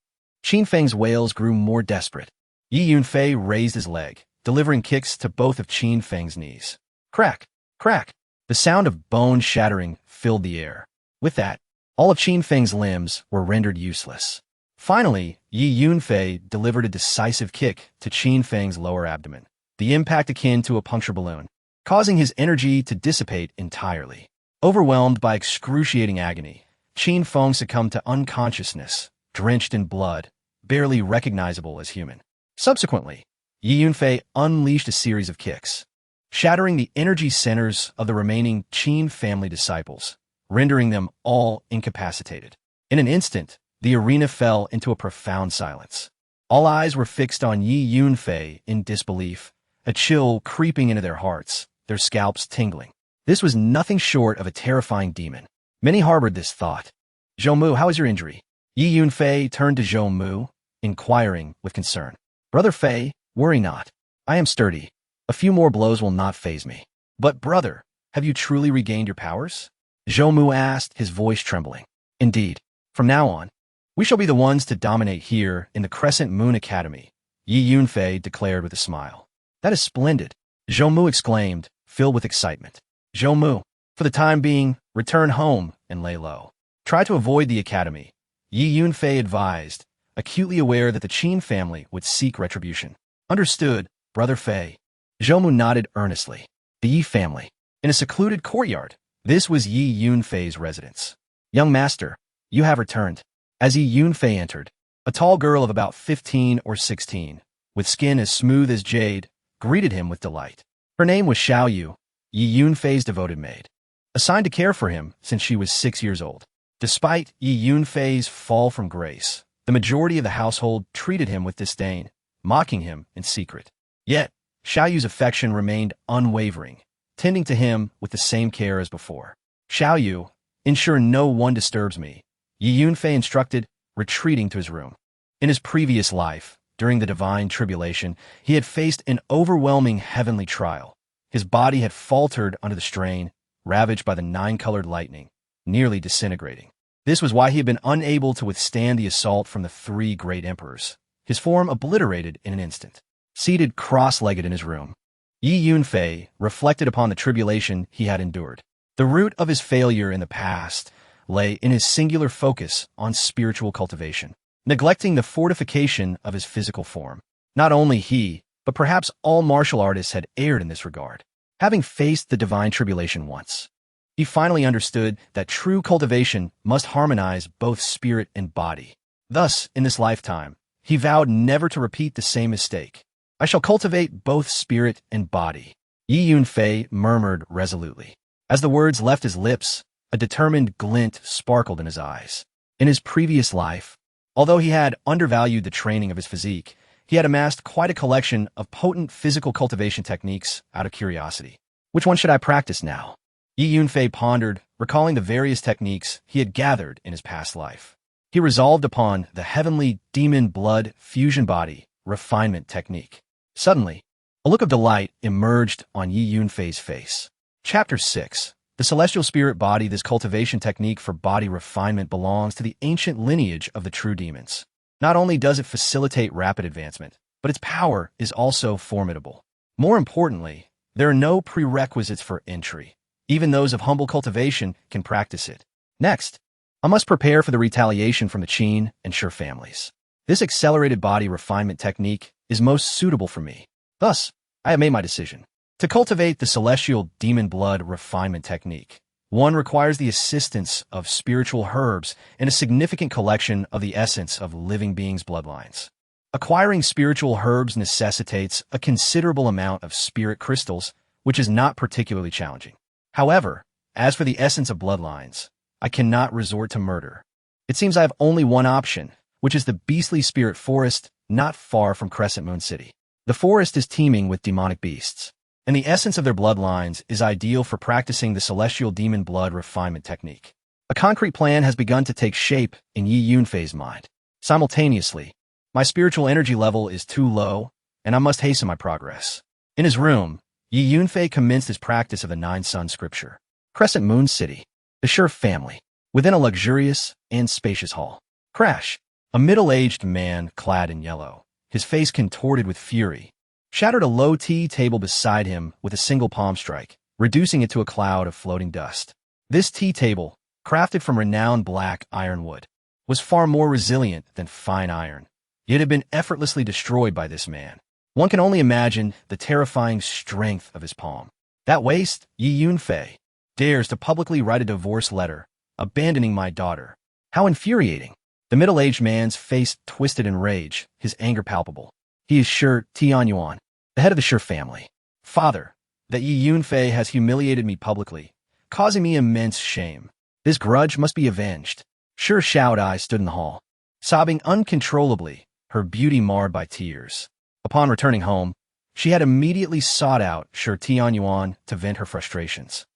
Qin Feng's wails grew more desperate. Yi Yunfei raised his leg, delivering kicks to both of Qin Feng's knees. Crack! Crack! The sound of bone shattering filled the air. With that, all of Qin Feng's limbs were rendered useless. Finally, Yi Yunfei delivered a decisive kick to Qin Feng's lower abdomen, the impact akin to a puncture balloon, causing his energy to dissipate entirely. Overwhelmed by excruciating agony, Qin Feng succumbed to unconsciousness, drenched in blood, barely recognizable as human. Subsequently, Yi Yunfei unleashed a series of kicks, shattering the energy centers of the remaining Qin family disciples, rendering them all incapacitated. In an instant, the arena fell into a profound silence. All eyes were fixed on Yi Yunfei in disbelief, a chill creeping into their hearts, their scalps tingling. This was nothing short of a terrifying demon. Many harbored this thought. "Zhou Mu, how is your injury?" Yi Yunfei turned to Zhou Mu, inquiring with concern. "Brother Fei, worry not. I am sturdy. A few more blows will not faze me." "But brother, have you truly regained your powers?" Zhou Mu asked, his voice trembling. "Indeed. From now on, we shall be the ones to dominate here in the Crescent Moon Academy," Yi Yunfei declared with a smile. "That is splendid," Zhou Mu exclaimed, filled with excitement. "Zhou Mu, for the time being, return home and lay low. Try to avoid the academy," Yi Yunfei advised, acutely aware that the Qin family would seek retribution. Understood, Brother Fei. Zhoumu nodded earnestly. The Yi family. In a secluded courtyard. This was Yi Yunfei's residence. Young master, you have returned. As Yi Yunfei entered, a tall girl of about 15 or 16, with skin as smooth as jade, greeted him with delight. Her name was Xiao Yu, Yi Yunfei's devoted maid, assigned to care for him since she was 6 years old. Despite Yi Yunfei's fall from grace, the majority of the household treated him with disdain, mocking him in secret. Yet, Xiao Yu's affection remained unwavering, tending to him with the same care as before. Xiao Yu, ensure no one disturbs me, Yi Yunfei instructed, retreating to his room. In his previous life, during the divine tribulation, he had faced an overwhelming heavenly trial. His body had faltered under the strain, ravaged by the 9-colored lightning, nearly disintegrating. This was why he had been unable to withstand the assault from the 3 great emperors, his form obliterated in an instant. Seated cross-legged in his room, Yi Yunfei reflected upon the tribulation he had endured. The root of his failure in the past lay in his singular focus on spiritual cultivation, neglecting the fortification of his physical form. Not only he, but perhaps all martial artists had erred in this regard. Having faced the divine tribulation once, he finally understood that true cultivation must harmonize both spirit and body. Thus, in this lifetime, he vowed never to repeat the same mistake. I shall cultivate both spirit and body, Yi Yunfei murmured resolutely. As the words left his lips, a determined glint sparkled in his eyes. In his previous life, although he had undervalued the training of his physique, he had amassed quite a collection of potent physical cultivation techniques out of curiosity. Which one should I practice now? Yi Yunfei pondered, recalling the various techniques he had gathered in his past life. He resolved upon the heavenly demon blood fusion body refinement technique. Suddenly, a look of delight emerged on Yi Yunfei's face. Chapter 6. The celestial spirit body. This cultivation technique for body refinement belongs to the ancient lineage of the true demons. Not only does it facilitate rapid advancement, but its power is also formidable. More importantly, there are no prerequisites for entry. Even those of humble cultivation can practice it. Next, I must prepare for the retaliation from the Qin and Shi families. This accelerated body refinement technique is most suitable for me. Thus, I have made my decision. To cultivate the celestial demon blood refinement technique, one requires the assistance of spiritual herbs and a significant collection of the essence of living beings' bloodlines. Acquiring spiritual herbs necessitates a considerable amount of spirit crystals, which is not particularly challenging. However, as for the essence of bloodlines, I cannot resort to murder. It seems I have only one option, which is the beastly spirit forest not far from Crescent Moon City. The forest is teeming with demonic beasts, and the essence of their bloodlines is ideal for practicing the celestial demon blood refinement technique. A concrete plan has begun to take shape in Yi Yunfei's mind. Simultaneously, my spiritual energy level is too low, and I must hasten my progress. In his room, Yi Yunfei commenced his practice of the 9-sun scripture. Crescent Moon City, the Shi family, within a luxurious and spacious hall. Crash! A middle-aged man clad in yellow, his face contorted with fury, shattered a low tea table beside him with a single palm strike, reducing it to a cloud of floating dust. This tea table, crafted from renowned black ironwood, was far more resilient than fine iron, yet had been effortlessly destroyed by this man. One can only imagine the terrifying strength of his palm. That waste, Yi Yunfei, dares to publicly write a divorce letter, abandoning my daughter. How infuriating! The middle-aged man's face twisted in rage, his anger palpable. He is Shi Tianyuan, the head of the Shi family. Father, that Yi Yunfei has humiliated me publicly, causing me immense shame. This grudge must be avenged. Shi Xiaodai stood in the hall, sobbing uncontrollably, her beauty marred by tears. Upon returning home, she had immediately sought out Shi Tianyuan to vent her frustrations.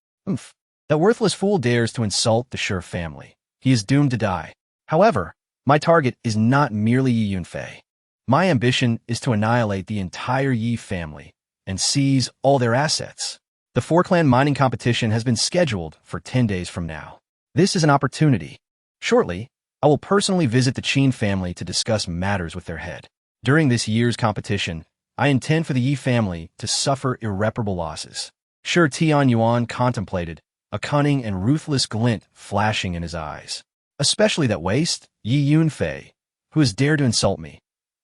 That worthless fool dares to insult the Shi family. He is doomed to die. However, my target is not merely Yi Yunfei. My ambition is to annihilate the entire Yi family and seize all their assets. The 4-clan mining competition has been scheduled for 10 days from now. This is an opportunity. Shortly, I will personally visit the Qin family to discuss matters with their head. During this year's competition, I intend for the Yi family to suffer irreparable losses. Shi Tianyuan contemplated, a cunning and ruthless glint flashing in his eyes. Especially that waste, Yi Yunfei, who has dared to insult me.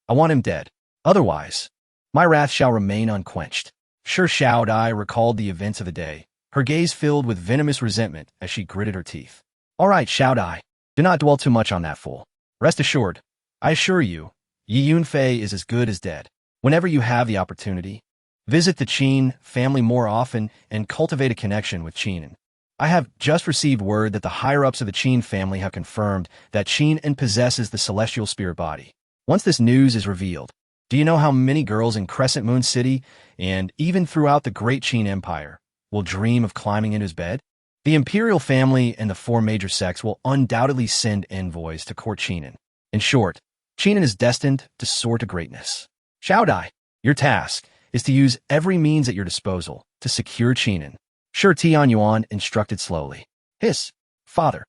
I want him dead. Otherwise, My wrath shall remain unquenched. Sure Shao Dai recalled the events of the day, her gaze filled with venomous resentment as she gritted her teeth. All right, Shao Dai, do not dwell too much on that fool. Rest assured, I assure you, Yi Yunfei is as good as dead. Whenever you have the opportunity, visit the Qin family more often and cultivate a connection with Qin. I have just received word that the higher-ups of the Qin family have confirmed that Qin possesses the celestial spirit body. Once this news is revealed, do you know how many girls in Crescent Moon City, and even throughout the great Qin Empire, will dream of climbing into his bed? The imperial family and the four major sects will undoubtedly send envoys to court Qin. In short, Qin is destined to soar to greatness. Shao Dai, your task is to use every means at your disposal to secure Qin. Sure Tian Yuan instructed slowly. Hiss, father,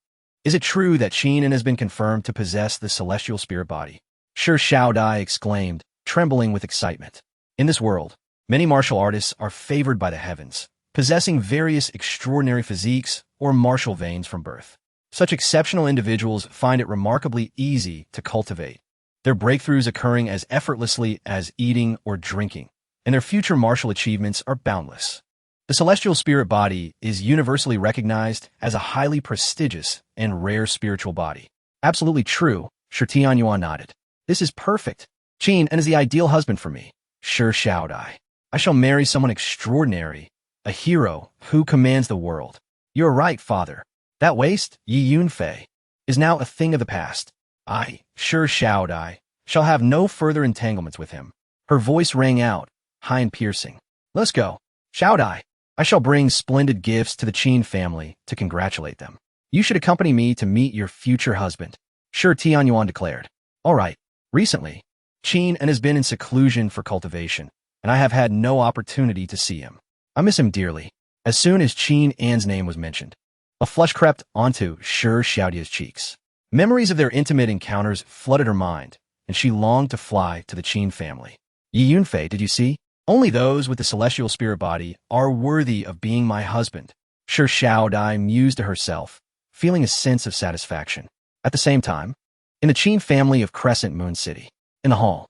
is it true that Qin has been confirmed to possess the celestial spirit body? Sure Shao Dai exclaimed, trembling with excitement. In this world, many martial artists are favored by the heavens, possessing various extraordinary physiques or martial veins from birth. Such exceptional individuals find it remarkably easy to cultivate, their breakthroughs occurring as effortlessly as eating or drinking, and their future martial achievements are boundless. The celestial spirit body is universally recognized as a highly prestigious and rare spiritual body. Absolutely true, Shi Tian Yuan nodded. This is perfect. Qin is the ideal husband for me. Sure Shao Dai. I shall marry someone extraordinary, a hero who commands the world. You're right, father. That waste, Yi Yunfei, is now a thing of the past. I, Sure Shao Dai, shall have no further entanglements with him. Her voice rang out, high and piercing. Let's go. Shao Dai. I shall bring splendid gifts to the Qin family to congratulate them. You should accompany me to meet your future husband. Sure Tian Yuan declared. All right. Recently, Qin has been in seclusion for cultivation, and I have had no opportunity to see him. I miss him dearly. As soon as Qin An's name was mentioned, a flush crept onto Sure Xiaodia's cheeks. Memories of their intimate encounters flooded her mind, and she longed to fly to the Qin family. Yi Yunfei, did you see? Only those with the celestial spirit body are worthy of being my husband. Sure Shao Dai mused to herself, feeling a sense of satisfaction. At the same time, in the Qin family of Crescent Moon City, in the hall,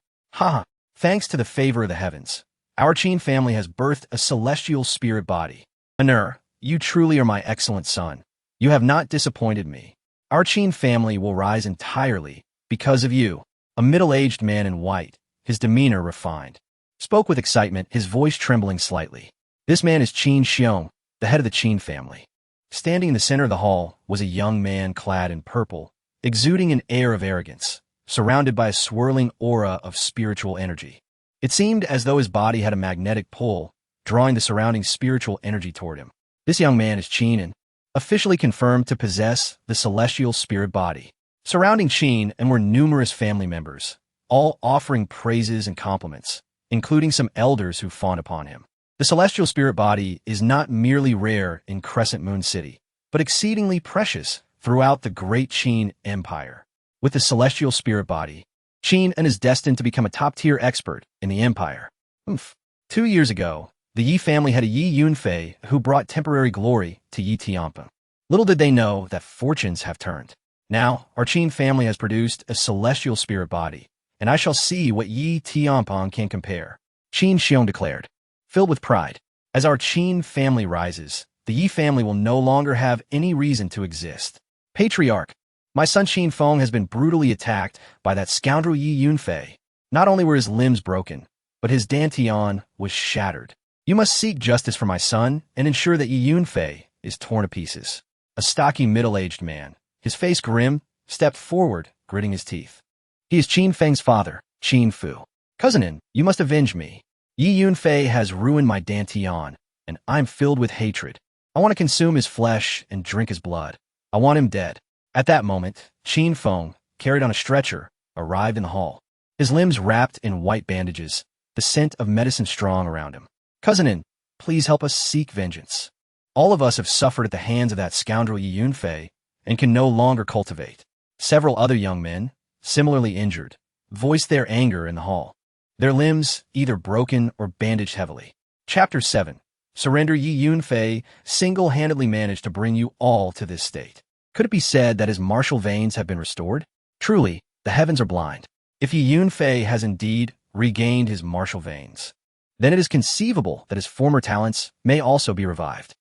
thanks to the favor of the heavens, our Qin family has birthed a celestial spirit body. Anur, you truly are my excellent son. You have not disappointed me. Our Qin family will rise entirely because of you. A middle-aged man in white, his demeanor refined, spoke with excitement, his voice trembling slightly. This man is Qin Xiong, the head of the Qin family. Standing in the center of the hall was a young man clad in purple, exuding an air of arrogance, surrounded by a swirling aura of spiritual energy. It seemed as though his body had a magnetic pull, drawing the surrounding spiritual energy toward him. This young man is Qin, officially confirmed to possess the celestial spirit body. Surrounding Qin were numerous family members, all offering praises and compliments, including some elders who fawned upon him. The celestial spirit body is not merely rare in Crescent Moon City, but exceedingly precious throughout the great Qin Empire. With the celestial spirit body, Qin is destined to become a top-tier expert in the empire. 2 years ago, the Yi family had a Yi Yunfei who brought temporary glory to Yi Tianpeng. Little did they know that fortunes have turned. Now, our Qin family has produced a celestial spirit body, and I shall see what Yi Tianpeng can compare. Qin Xiong declared, filled with pride. As our Qin family rises, the Yi family will no longer have any reason to exist. Patriarch, my son Qin Feng has been brutally attacked by that scoundrel Yi Yunfei. Not only were his limbs broken, but his dantian was shattered. You must seek justice for my son and ensure that Yi Yunfei is torn to pieces. A stocky middle-aged man, his face grim, stepped forward, gritting his teeth. He is Qin Feng's father, Qin Fu. Cousin, you must avenge me. Yi Yunfei has ruined my dantian, and I'm filled with hatred. I want to consume his flesh and drink his blood. I want him dead. At that moment, Qin Feng, carried on a stretcher, arrived in the hall. His limbs wrapped in white bandages, the scent of medicine strong around him. Cousin, please help us seek vengeance. All of us have suffered at the hands of that scoundrel Yi Yunfei and can no longer cultivate. Several other young men, similarly injured, voiced their anger in the hall. Their limbs either broken or bandaged heavily. Chapter 7. Surrender. Yi Yunfei single-handedly managed to bring you all to this state. Could it be said that his martial veins have been restored? Truly, the heavens are blind. If Yi Yunfei has indeed regained his martial veins. Then it is conceivable that his former talents may also be revived.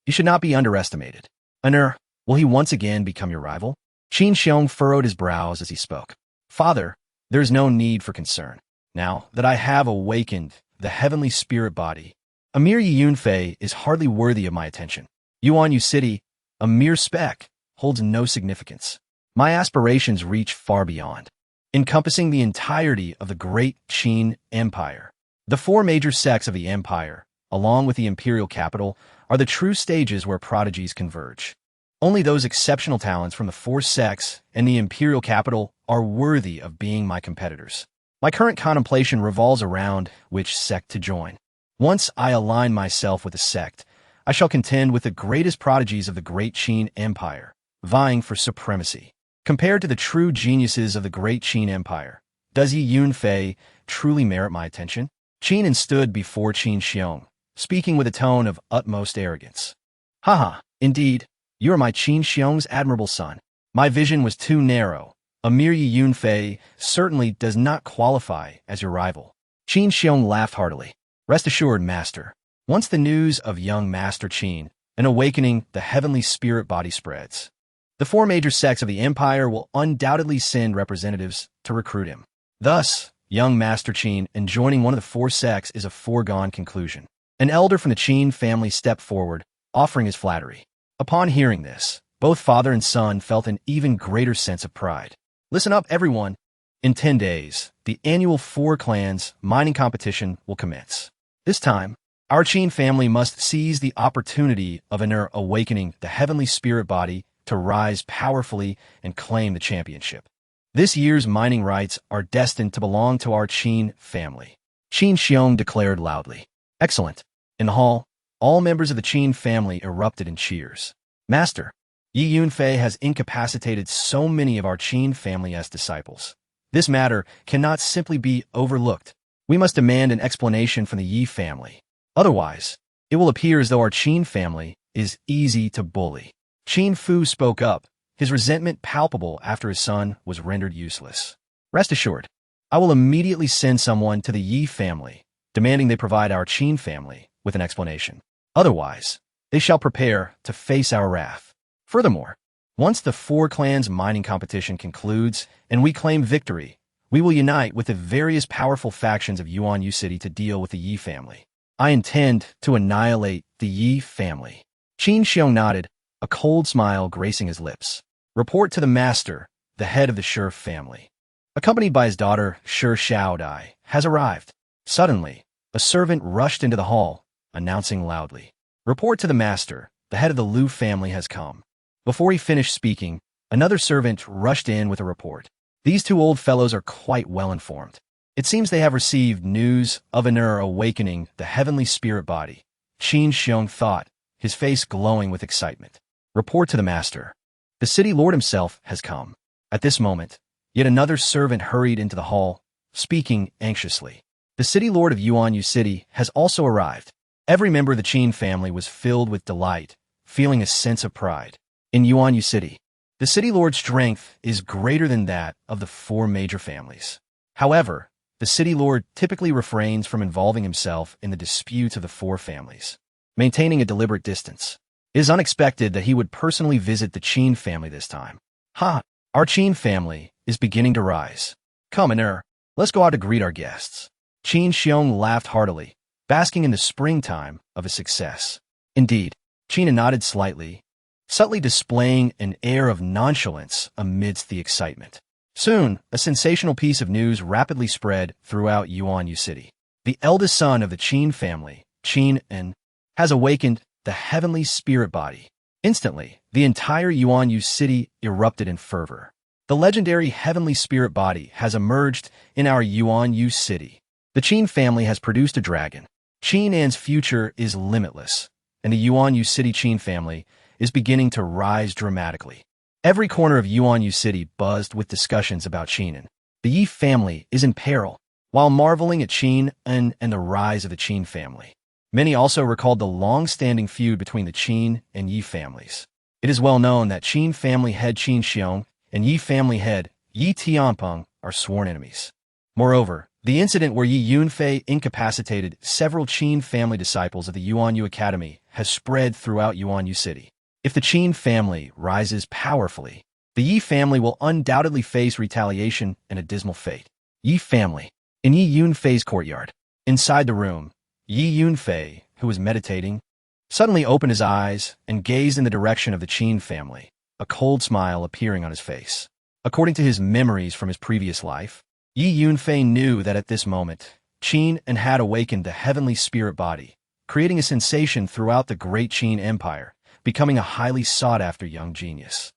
You should not be underestimated. Honor, will he once again become your rival? Qin Xiong furrowed his brows as he spoke. Father, there is no need for concern. Now that I have awakened the heavenly spirit body, a mere Yunfei is hardly worthy of my attention. Yuanyu City, a mere speck, holds no significance. My aspirations reach far beyond, encompassing the entirety of the great Qin Empire. The four major sects of the empire, along with the imperial capital, are the true stages where prodigies converge. Only those exceptional talents from the four sects and the imperial capital are worthy of being my competitors. My current contemplation revolves around which sect to join. Once I align myself with a sect, I shall contend with the greatest prodigies of the great Qin Empire, vying for supremacy. Compared to the true geniuses of the great Qin Empire, does Yi Yunfei truly merit my attention? Qin stood before Qin Xiong, speaking with a tone of utmost arrogance. Haha, indeed, you are my Qin Xiong's admirable son. My vision was too narrow. A mere Yi Yunfei certainly does not qualify as your rival. Qin Xiong laughed heartily. Rest assured, master. Once the news of young Master Qin, an awakening the heavenly spirit body spreads, the four major sects of the empire will undoubtedly send representatives to recruit him. Thus, young Master Qin and joining one of the four sects is a foregone conclusion. An elder from the Qin family stepped forward, offering his flattery. Upon hearing this, both father and son felt an even greater sense of pride. Listen up, everyone. In 10 days, the annual Four Clans mining competition will commence. This time, our Qin family must seize the opportunity of awakening the heavenly spirit body to rise powerfully and claim the championship. This year's mining rights are destined to belong to our Qin family. Qin Xiong declared loudly. Excellent. In the hall, all members of the Qin family erupted in cheers. Master, Yi Yunfei has incapacitated so many of our Qin family as disciples. This matter cannot simply be overlooked. We must demand an explanation from the Yi family. Otherwise, it will appear as though our Qin family is easy to bully. Qin Fu spoke up, his resentment palpable after his son was rendered useless. Rest assured, I will immediately send someone to the Yi family, demanding they provide our Qin family with an explanation. Otherwise, they shall prepare to face our wrath. Furthermore, once the Four Clans mining competition concludes and we claim victory, we will unite with the various powerful factions of Yuanyu City to deal with the Yi family. I intend to annihilate the Yi family. Qin Xiong nodded, a cold smile gracing his lips. Report to the master, the head of the Shi family. Accompanied by his daughter, Shi Shaodai, has arrived. Suddenly, a servant rushed into the hall, announcing loudly. Report to the master, the head of the Liu family has come. Before he finished speaking, another servant rushed in with a report. These two old fellows are quite well informed. It seems they have received news of awakening the heavenly spirit body. Qin Xiong thought, his face glowing with excitement. Report to the master. The city lord himself has come. At this moment, yet another servant hurried into the hall, speaking anxiously. The city lord of Yuanyu City has also arrived. Every member of the Qin family was filled with delight, feeling a sense of pride. In Yuanyu City, the city lord's strength is greater than that of the four major families. However, the city lord typically refrains from involving himself in the disputes of the four families, maintaining a deliberate distance. It is unexpected that he would personally visit the Qin family this time. Our Qin family is beginning to rise. Come, let's go out to greet our guests. Qin Xiong laughed heartily, basking in the springtime of his success. Indeed, Qin nodded slightly, subtly displaying an air of nonchalance amidst the excitement. Soon, a sensational piece of news rapidly spread throughout Yuanyu City. The eldest son of the Qin family, Qin En, has awakened the heavenly spirit body. Instantly, the entire Yuanyu City erupted in fervor. The legendary heavenly spirit body has emerged in our Yuanyu City. The Qin family has produced a dragon. Qin En's future is limitless, and the Yuanyu City Qin family is beginning to rise dramatically. Every corner of Yuanyu City buzzed with discussions about Qin En. The Yi family is in peril, while marveling at Qin En and the rise of the Qin family. Many also recalled the long-standing feud between the Qin and Yi families. It is well known that Qin family head Qin Xiong and Yi family head Yi Tianpeng are sworn enemies. Moreover, The incident where Yi Yunfei incapacitated several Qin family disciples of the Yuanyu Academy has spread throughout Yuanyu City. If the Qin family rises powerfully, the Yi family will undoubtedly face retaliation and a dismal fate. Yi family. In Yi Yunfei's courtyard. Inside the room, Yi Yunfei, who was meditating, suddenly opened his eyes and gazed in the direction of the Qin family, a cold smile appearing on his face. According to his memories from his previous life, Yi Yunfei knew that at this moment, Qin and had awakened the heavenly spirit body, creating a sensation throughout the great Qin Empire, becoming a highly sought-after young genius.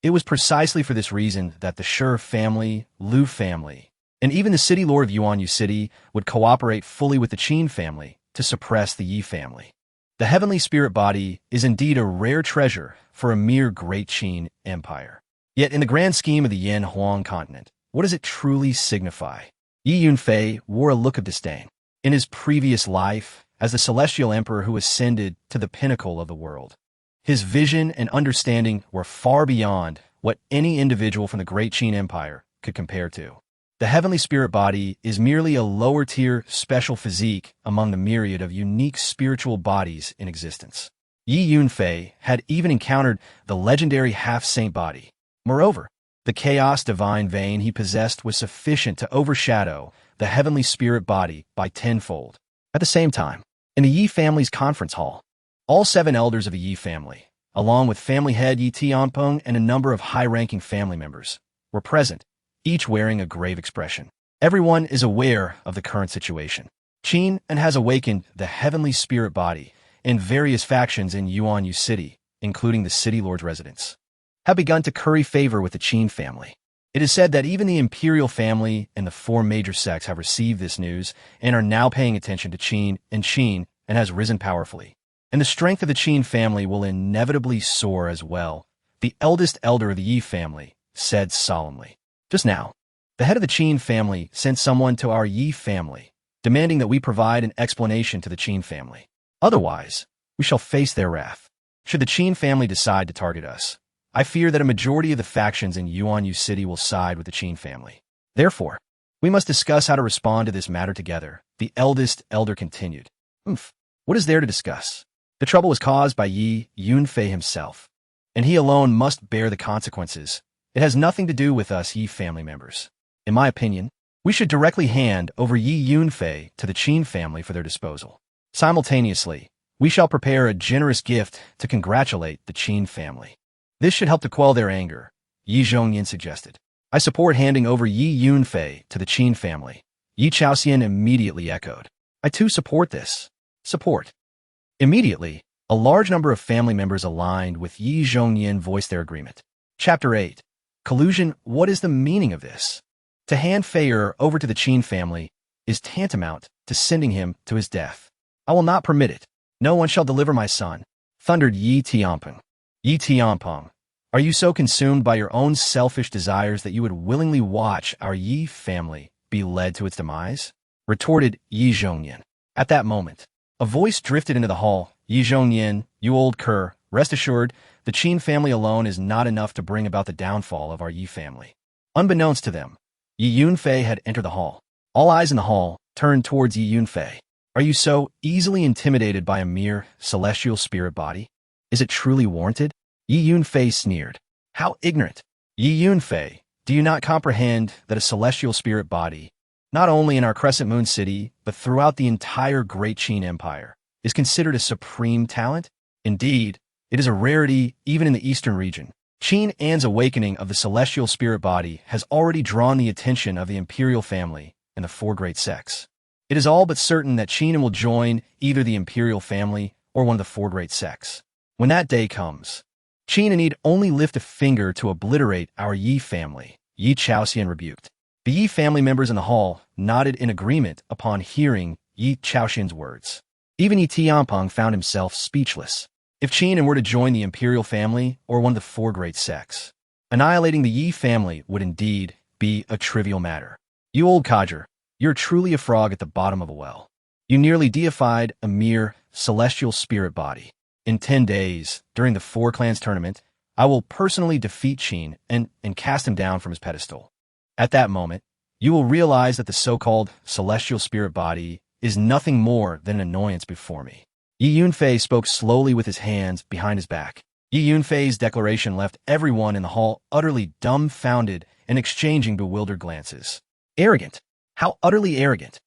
It was precisely for this reason that the Shi family, Lu family, and even the city lord of Yuanyu City would cooperate fully with the Qin family to suppress the Yi family. The heavenly spirit body is indeed a rare treasure for a mere great Qin Empire. Yet in the grand scheme of the Yan Huang continent, what does it truly signify? Yi Yunfei wore a look of disdain. In his previous life, as the celestial emperor who ascended to the pinnacle of the world, his vision and understanding were far beyond what any individual from the great Qin Empire could compare to. The heavenly spirit body is merely a lower-tier special physique among the myriad of unique spiritual bodies in existence. Yi Yunfei had even encountered the legendary half-saint body. Moreover, the chaos divine vein he possessed was sufficient to overshadow the heavenly spirit body by tenfold. At the same time, in the Yi family's conference hall, all 7 elders of the Yi family, along with family head Yi Tianpeng and a number of high-ranking family members, were present, each wearing a grave expression. Everyone is aware of the current situation. Qin and has awakened the heavenly spirit body in various factions in Yuanyu City, including the city lord's residence, have begun to curry favor with the Qin family. It is said that even the imperial family and the 4 major sects have received this news and are now paying attention to Qin and has risen powerfully. And the strength of the Qin family will inevitably soar as well, the eldest elder of the Yi family said solemnly. Just now, the head of the Qin family sent someone to our Yi family, demanding that we provide an explanation to the Qin family. Otherwise, we shall face their wrath. Should the Qin family decide to target us, I fear that a majority of the factions in Yuanyu City will side with the Qin family. Therefore, we must discuss how to respond to this matter together, the eldest elder continued. What is there to discuss? The trouble was caused by Yi Yunfei himself, and he alone must bear the consequences. It has nothing to do with us Yi family members. In my opinion, we should directly hand over Yi Yunfei to the Qin family for their disposal. Simultaneously, we shall prepare a generous gift to congratulate the Qin family. This should help to quell their anger, Yi Zhongyin suggested. I support handing over Yi Yunfei to the Qin family. Yi Chaoxian immediately echoed. I too support this. Support. Immediately, a large number of family members aligned with Yi Zhongyin voiced their agreement. Chapter 8. Collusion. What is the meaning of this? To hand Fei over to the Qin family is tantamount to sending him to his death. I will not permit it. No one shall deliver my son, thundered Yi Tianpeng. Yi Tianpeng, are you so consumed by your own selfish desires that you would willingly watch our Yi family be led to its demise? Retorted Yi Zhongyin. At that moment, a voice drifted into the hall. Yi Zhongyin, you old cur, rest assured, the Qin family alone is not enough to bring about the downfall of our Yi family. Unbeknownst to them, Yi Yunfei had entered the hall. All eyes in the hall turned towards Yi Yunfei. Are you so easily intimidated by a mere celestial spirit body? Is it truly warranted? Yi Yunfei sneered. How ignorant! Yi Yunfei, do you not comprehend that a celestial spirit body, not only in our Crescent Moon City, but throughout the entire great Qin Empire, is considered a supreme talent? Indeed, it is a rarity even in the eastern region. Qin An's awakening of the celestial spirit body has already drawn the attention of the imperial family and the 4 great sects. It is all but certain that Qin will join either the imperial family or one of the 4 great sects. When that day comes, Qin need only lift a finger to obliterate our Yi family, Yi Chaoxian rebuked. The Yi family members in the hall nodded in agreement upon hearing Yi Chaoxian's words. Even Yi Tianpeng found himself speechless. If Qin were to join the imperial family or one of the 4 great sects, annihilating the Yi family would indeed be a trivial matter. You old codger, you're truly a frog at the bottom of a well. You nearly deified a mere celestial spirit body. In 10 days, during the 4 clans tournament, I will personally defeat Qin and cast him down from his pedestal. At that moment, you will realize that the so-called celestial spirit body is nothing more than an annoyance before me. Yi Yunfei spoke slowly with his hands behind his back. Yi Yunfei's declaration left everyone in the hall utterly dumbfounded and exchanging bewildered glances. Arrogant. How utterly arrogant.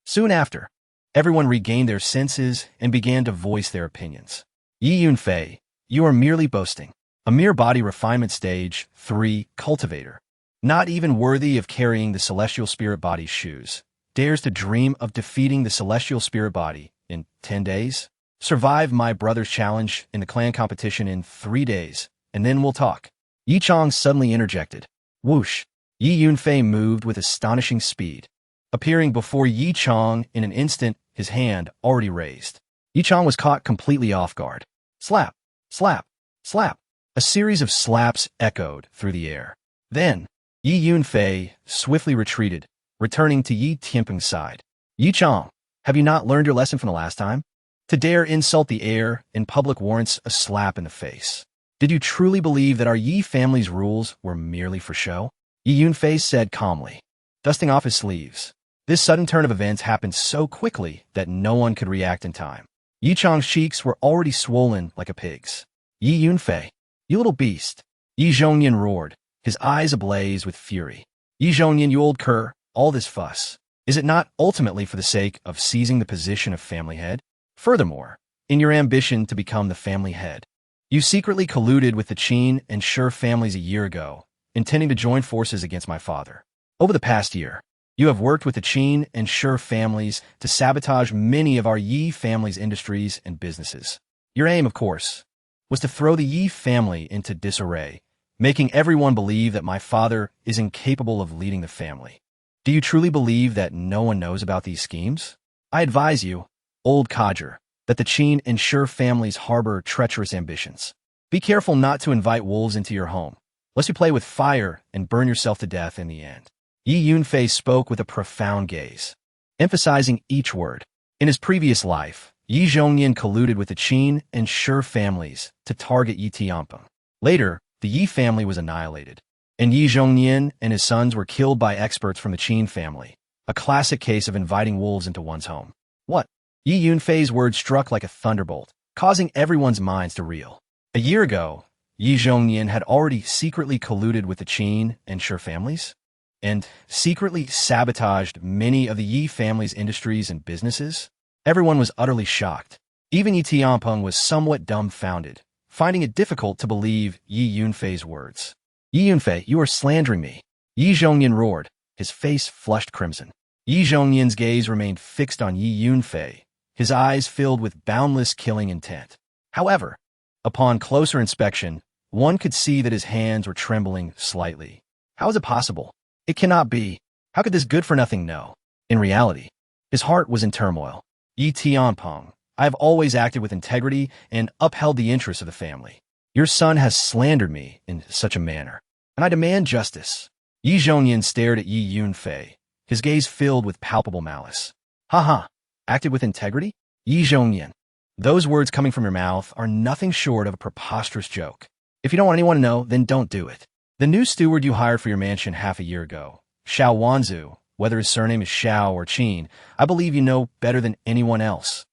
Soon after, everyone regained their senses and began to voice their opinions. Yi Yunfei, you are merely boasting. A mere body refinement stage 3 cultivator. Not even worthy of carrying the celestial spirit body's shoes. Dares to dream of defeating the celestial spirit body in 10 days? Survive my brother's challenge in the clan competition in 3 days, and then we'll talk. Yi Chong suddenly interjected. Whoosh! Yi Yunfei moved with astonishing speed, appearing before Yi Chong in an instant, his hand already raised. Yi Chong was caught completely off guard. Slap! Slap! Slap! A series of slaps echoed through the air. Then, Yi Yunfei swiftly retreated, returning to Yi Tianpeng's side. Yi Chong, have you not learned your lesson from the last time? To dare insult the air in public warrants a slap in the face. Did you truly believe that our Yi family's rules were merely for show? Yi Yunfei said calmly, dusting off his sleeves. This sudden turn of events happened so quickly that no one could react in time. Yi Chong's cheeks were already swollen like a pig's. Yi Yunfei, you little beast. Yi Zhongyan roared, his eyes ablaze with fury. Yi Zhongyan, you old cur, all this fuss. Is it not ultimately for the sake of seizing the position of family head? Furthermore, in your ambition to become the family head, you secretly colluded with the Qin and Shi families a year ago, intending to join forces against my father. Over the past year, you have worked with the Qin and Shi families to sabotage many of our Yi family's industries and businesses. Your aim, of course, was to throw the Yi family into disarray, making everyone believe that my father is incapable of leading the family. Do you truly believe that no one knows about these schemes? I advise you, old codger, that the Qin and Shi families harbor treacherous ambitions. Be careful not to invite wolves into your home, lest you play with fire and burn yourself to death in the end. Yi Yunfei spoke with a profound gaze, emphasizing each word. In his previous life, Yi Zhongyan colluded with the Qin and Shi families to target Yi Tianpeng. Later, the Yi family was annihilated, and Yi Zhongyan and his sons were killed by experts from the Qin family, a classic case of inviting wolves into one's home. What? Yi Yunfei's words struck like a thunderbolt, causing everyone's minds to reel. A year ago, Yi Zhongyan had already secretly colluded with the Qin and Shi families, and secretly sabotaged many of the Yi family's industries and businesses. Everyone was utterly shocked. Even Yi Tianpeng was somewhat dumbfounded, finding it difficult to believe Yi Yunfei's words. Yi Yunfei, you are slandering me. Yi Zhongyan roared, his face flushed crimson. Yi Zhongyan's gaze remained fixed on Yi Yunfei, his eyes filled with boundless killing intent. However, upon closer inspection, one could see that his hands were trembling slightly. How is it possible? It cannot be. How could this good-for-nothing know? In reality, his heart was in turmoil. Yi Tianpeng, I have always acted with integrity and upheld the interests of the family. Your son has slandered me in such a manner, and I demand justice. Yi Zhongyan stared at Yi Yunfei, his gaze filled with palpable malice. Ha! Acted with integrity? Yi Zhongyan, those words coming from your mouth are nothing short of a preposterous joke. If you don't want anyone to know, then don't do it. The new steward you hired for your mansion half a year ago, Xiao Wanzu, whether his surname is Xiao or Qin, I believe you know better than anyone else.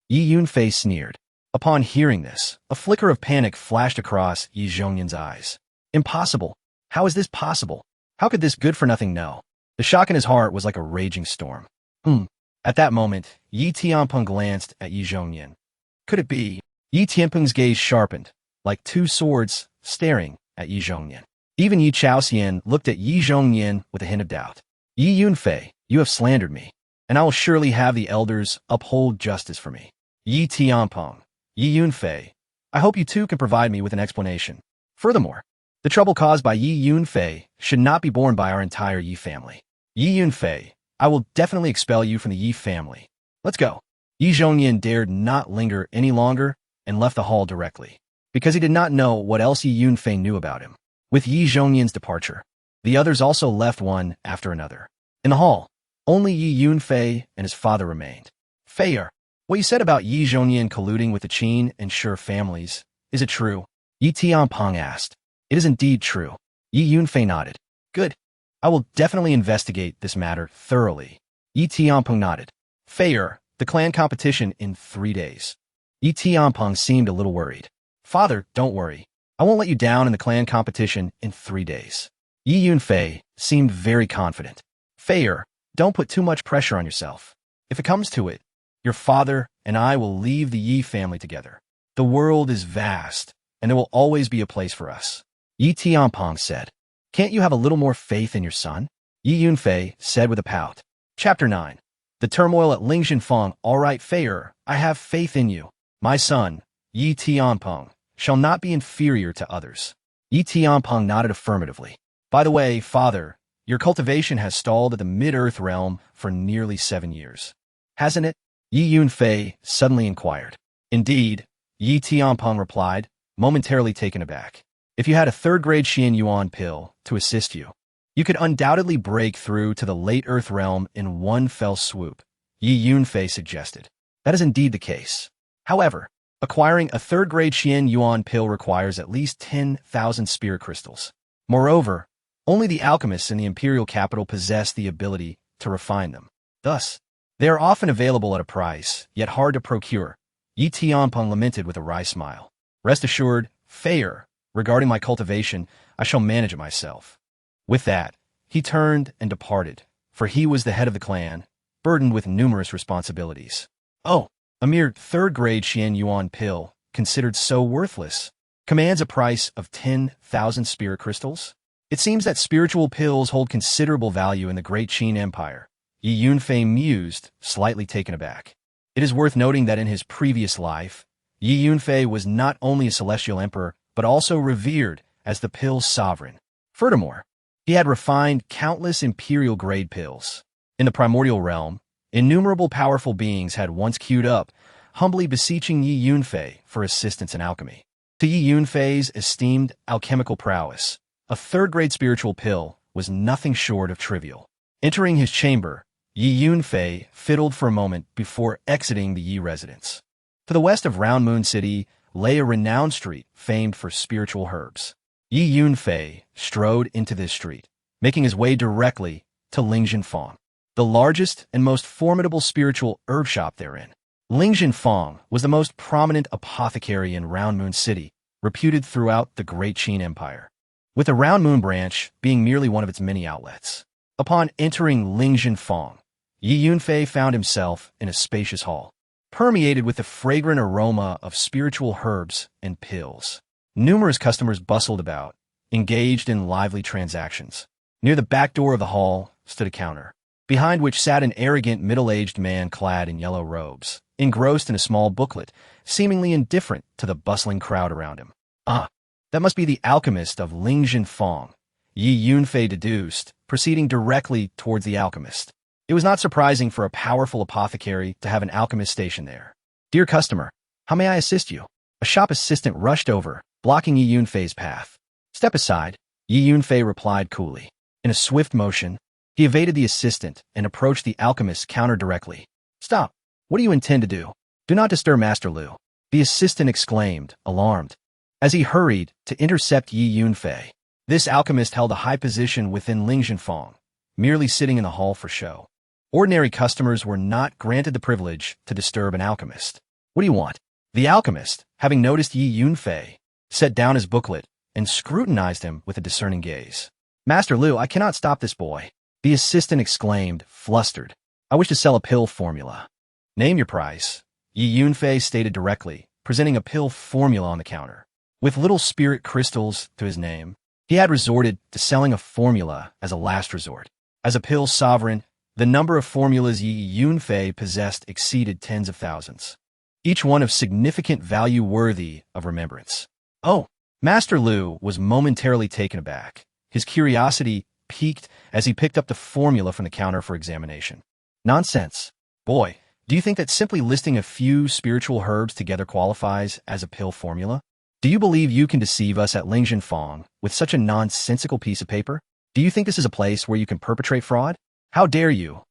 Yi Yunfei sneered. Upon hearing this, a flicker of panic flashed across Yi Zhongyan's eyes. Impossible. How is this possible? How could this good-for-nothing know? The shock in his heart was like a raging storm. At that moment, Yi Tianpeng glanced at Yi Zhongyan. Could it be? Yi Tianpeng's gaze sharpened, like two swords, staring at Yi Zhongyan. Even Yi Chaoxian looked at Yi Zhongyan with a hint of doubt. Yi Yunfei, you have slandered me, and I will surely have the elders uphold justice for me. Yi Tianpeng, Yi Yunfei, I hope you too can provide me with an explanation. Furthermore, the trouble caused by Yi Yunfei should not be borne by our entire Yi family. Yi Yunfei, I will definitely expel you from the Yi family. Let's go. Yi Zhongyan dared not linger any longer and left the hall directly, because he did not know what else Yi Yunfei knew about him. With Yi Zhongyan's departure, the others also left one after another. In the hall, only Yi Yunfei and his father remained. Feier, what you said about Yi Zhongyan colluding with the Qin and Shi families, is it true? Yi Tianpeng asked. It is indeed true. Yi Yunfei nodded. Good. I will definitely investigate this matter thoroughly. Yi Tianpeng nodded. Fair, the clan competition in 3 days. Yi Tianpeng seemed a little worried. Father, don't worry. I won't let you down in the clan competition in 3 days. Yi Yunfei seemed very confident. Fair, don't put too much pressure on yourself. If it comes to it, your father and I will leave the Yi family together. The world is vast, and there will always be a place for us. Yi Tianpeng said. Can't you have a little more faith in your son? Yi Yunfei said with a pout. Chapter 9. The turmoil at Lingxinfeng. All right, Fair, I have faith in you. My son, Yi Tianpeng, shall not be inferior to others. Yi Tianpeng nodded affirmatively. By the way, father, your cultivation has stalled at the mid-earth realm for nearly 7 years. Hasn't it? Yi Yunfei suddenly inquired. Indeed, Yi Tianpeng replied, momentarily taken aback. If you had a third-grade Xian Yuan pill to assist you, you could undoubtedly break through to the late earth realm in one fell swoop, Yi Yunfei suggested. That is indeed the case. However, acquiring a third-grade Xian Yuan pill requires at least 10,000 spirit crystals. Moreover, only the alchemists in the imperial capital possess the ability to refine them. Thus, they are often available at a price, yet hard to procure. Yi Tianpeng lamented with a wry smile. Rest assured, Fair, regarding my cultivation, I shall manage it myself. With that, he turned and departed, for he was the head of the clan, burdened with numerous responsibilities. Oh, a mere third-grade Xian Yuan pill, considered so worthless, commands a price of 10,000 spirit crystals? It seems that spiritual pills hold considerable value in the Great Qin Empire. Yi Yunfei mused, slightly taken aback. It is worth noting that in his previous life, Yi Yunfei was not only a celestial emperor, but also revered as the pill's sovereign. Furthermore, he had refined countless imperial-grade pills. In the primordial realm, innumerable powerful beings had once queued up, humbly beseeching Yi Yunfei for assistance in alchemy. To Yi Yunfei's esteemed alchemical prowess, a third-grade spiritual pill was nothing short of trivial. Entering his chamber, Yi Yunfei fiddled for a moment before exiting the Yi residence. To the west of Round Moon City lay a renowned street famed for spiritual herbs. Yi Yunfei strode into this street, making his way directly to Lingxinfeng, the largest and most formidable spiritual herb shop therein. Lingxinfeng was the most prominent apothecary in Round Moon City, reputed throughout the Great Qin Empire, with the Round Moon branch being merely one of its many outlets. Upon entering Lingxinfeng, Yi Yunfei found himself in a spacious hall, permeated with the fragrant aroma of spiritual herbs and pills. Numerous customers bustled about, engaged in lively transactions. Near the back door of the hall stood a counter, behind which sat an arrogant middle-aged man clad in yellow robes, engrossed in a small booklet, seemingly indifferent to the bustling crowd around him. Ah, that must be the alchemist of Lingxinfeng, Yi Yunfei deduced, proceeding directly towards the alchemist. It was not surprising for a powerful apothecary to have an alchemist stationed there. Dear customer, how may I assist you? A shop assistant rushed over, blocking Yi Yunfei's path. Step aside, Yi Yunfei replied coolly. In a swift motion, he evaded the assistant and approached the alchemist's counter directly. Stop! What do you intend to do? Do not disturb Master Lu, the assistant exclaimed, alarmed, as he hurried to intercept Yi Yunfei. This alchemist held a high position within Lingxinfeng, merely sitting in the hall for show. Ordinary customers were not granted the privilege to disturb an alchemist. What do you want? The alchemist, having noticed Yi Yunfei, set down his booklet and scrutinized him with a discerning gaze. Master Lu, I cannot stop this boy, the assistant exclaimed, flustered. I wish to sell a pill formula. Name your price, Yi Yunfei stated directly, presenting a pill formula on the counter. With little spirit crystals to his name, he had resorted to selling a formula as a last resort. As a pill sovereign, the number of formulas Yi Yunfei possessed exceeded tens of thousands, each one of significant value worthy of remembrance. Oh, Master Lu was momentarily taken aback. His curiosity piqued as he picked up the formula from the counter for examination. Nonsense. Boy, do you think that simply listing a few spiritual herbs together qualifies as a pill formula? Do you believe you can deceive us at Lingxinfeng with such a nonsensical piece of paper? Do you think this is a place where you can perpetrate fraud? How dare you,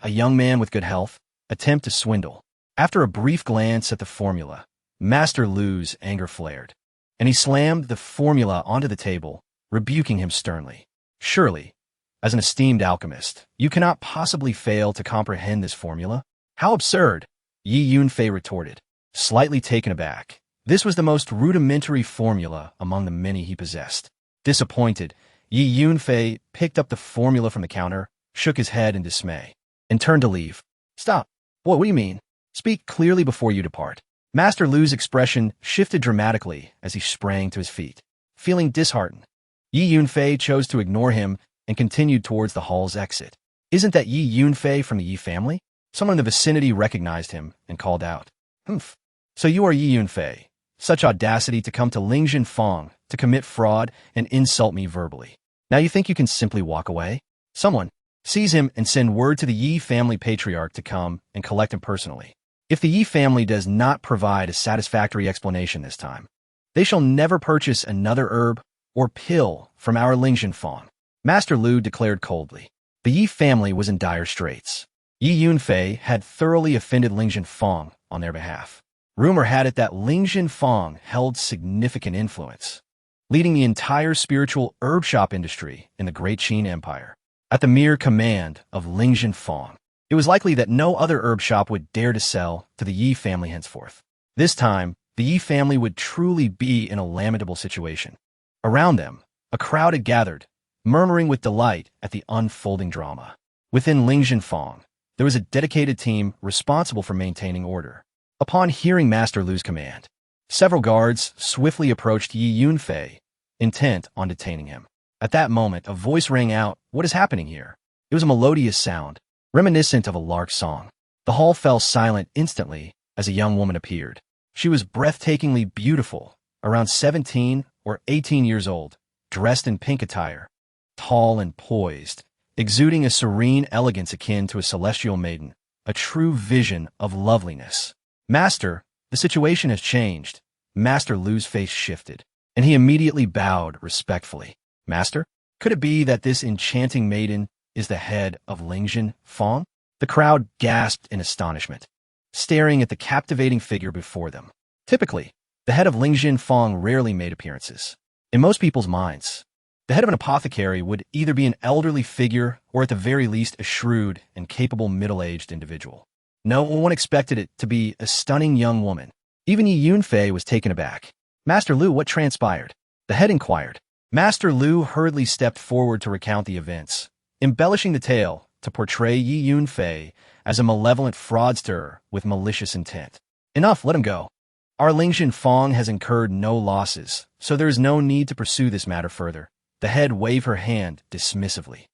a young man with good health, attempt to swindle? After a brief glance at the formula, Master Lu's anger flared, and he slammed the formula onto the table, rebuking him sternly. Surely, As an esteemed alchemist, you cannot possibly fail to comprehend this formula. How absurd! Yi Yunfei retorted, slightly taken aback. This was the most rudimentary formula among the many he possessed. Disappointed, Yi Yunfei picked up the formula from the counter, shook his head in dismay, and turned to leave. Stop. What do you mean? Speak clearly before you depart. Master Lu's expression shifted dramatically as he sprang to his feet. Feeling disheartened, Yi Yunfei chose to ignore him and continued towards the hall's exit. Isn't that Yi Yunfei from the Yi family? Someone in the vicinity recognized him and called out. Humph. So you are Yi Yunfei. Such audacity to come to Lingjin Fong to commit fraud and insult me verbally. Now you think you can simply walk away? Someone, seize him and send word to the Yi family patriarch to come and collect him personally. If the Yi family does not provide a satisfactory explanation this time, they shall never purchase another herb or pill from our Lingjin Fong. Master Lu declared coldly. The Yi family was in dire straits. Yi Yunfei had thoroughly offended Lingjin Fong on their behalf. Rumor had it that Lingjin Fong held significant influence, leading the entire spiritual herb shop industry in the Great Qin Empire. At the mere command of Lingjin Fong, it was likely that no other herb shop would dare to sell to the Yi family henceforth. This time, the Yi family would truly be in a lamentable situation. Around them, a crowd had gathered, murmuring with delight at the unfolding drama. Within Lingjin Fong, there was a dedicated team responsible for maintaining order. Upon hearing Master Lu's command, several guards swiftly approached Yi Yunfei, intent on detaining him. At that moment, a voice rang out, "What is happening here?" It was a melodious sound, reminiscent of a lark song. The hall fell silent instantly as a young woman appeared. She was breathtakingly beautiful, around 17 or 18 years old, dressed in pink attire, tall and poised, exuding a serene elegance akin to a celestial maiden, a true vision of loveliness. Master, the situation has changed. Master Lu's face shifted, and he immediately bowed respectfully. Master, could it be that this enchanting maiden is the head of Lingjin Fong? The crowd gasped in astonishment, staring at the captivating figure before them. Typically, the head of Lingjin Fong rarely made appearances. In most people's minds, the head of an apothecary would either be an elderly figure or at the very least a shrewd and capable middle-aged individual. No one expected it to be a stunning young woman. Even Yi Yunfei was taken aback. Master Lu, what transpired? The head inquired. Master Lu hurriedly stepped forward to recount the events, embellishing the tale to portray Yi Yunfei as a malevolent fraudster with malicious intent. Enough, let him go. Our Lingjin Fong has incurred no losses, so there is no need to pursue this matter further. The head waved her hand dismissively.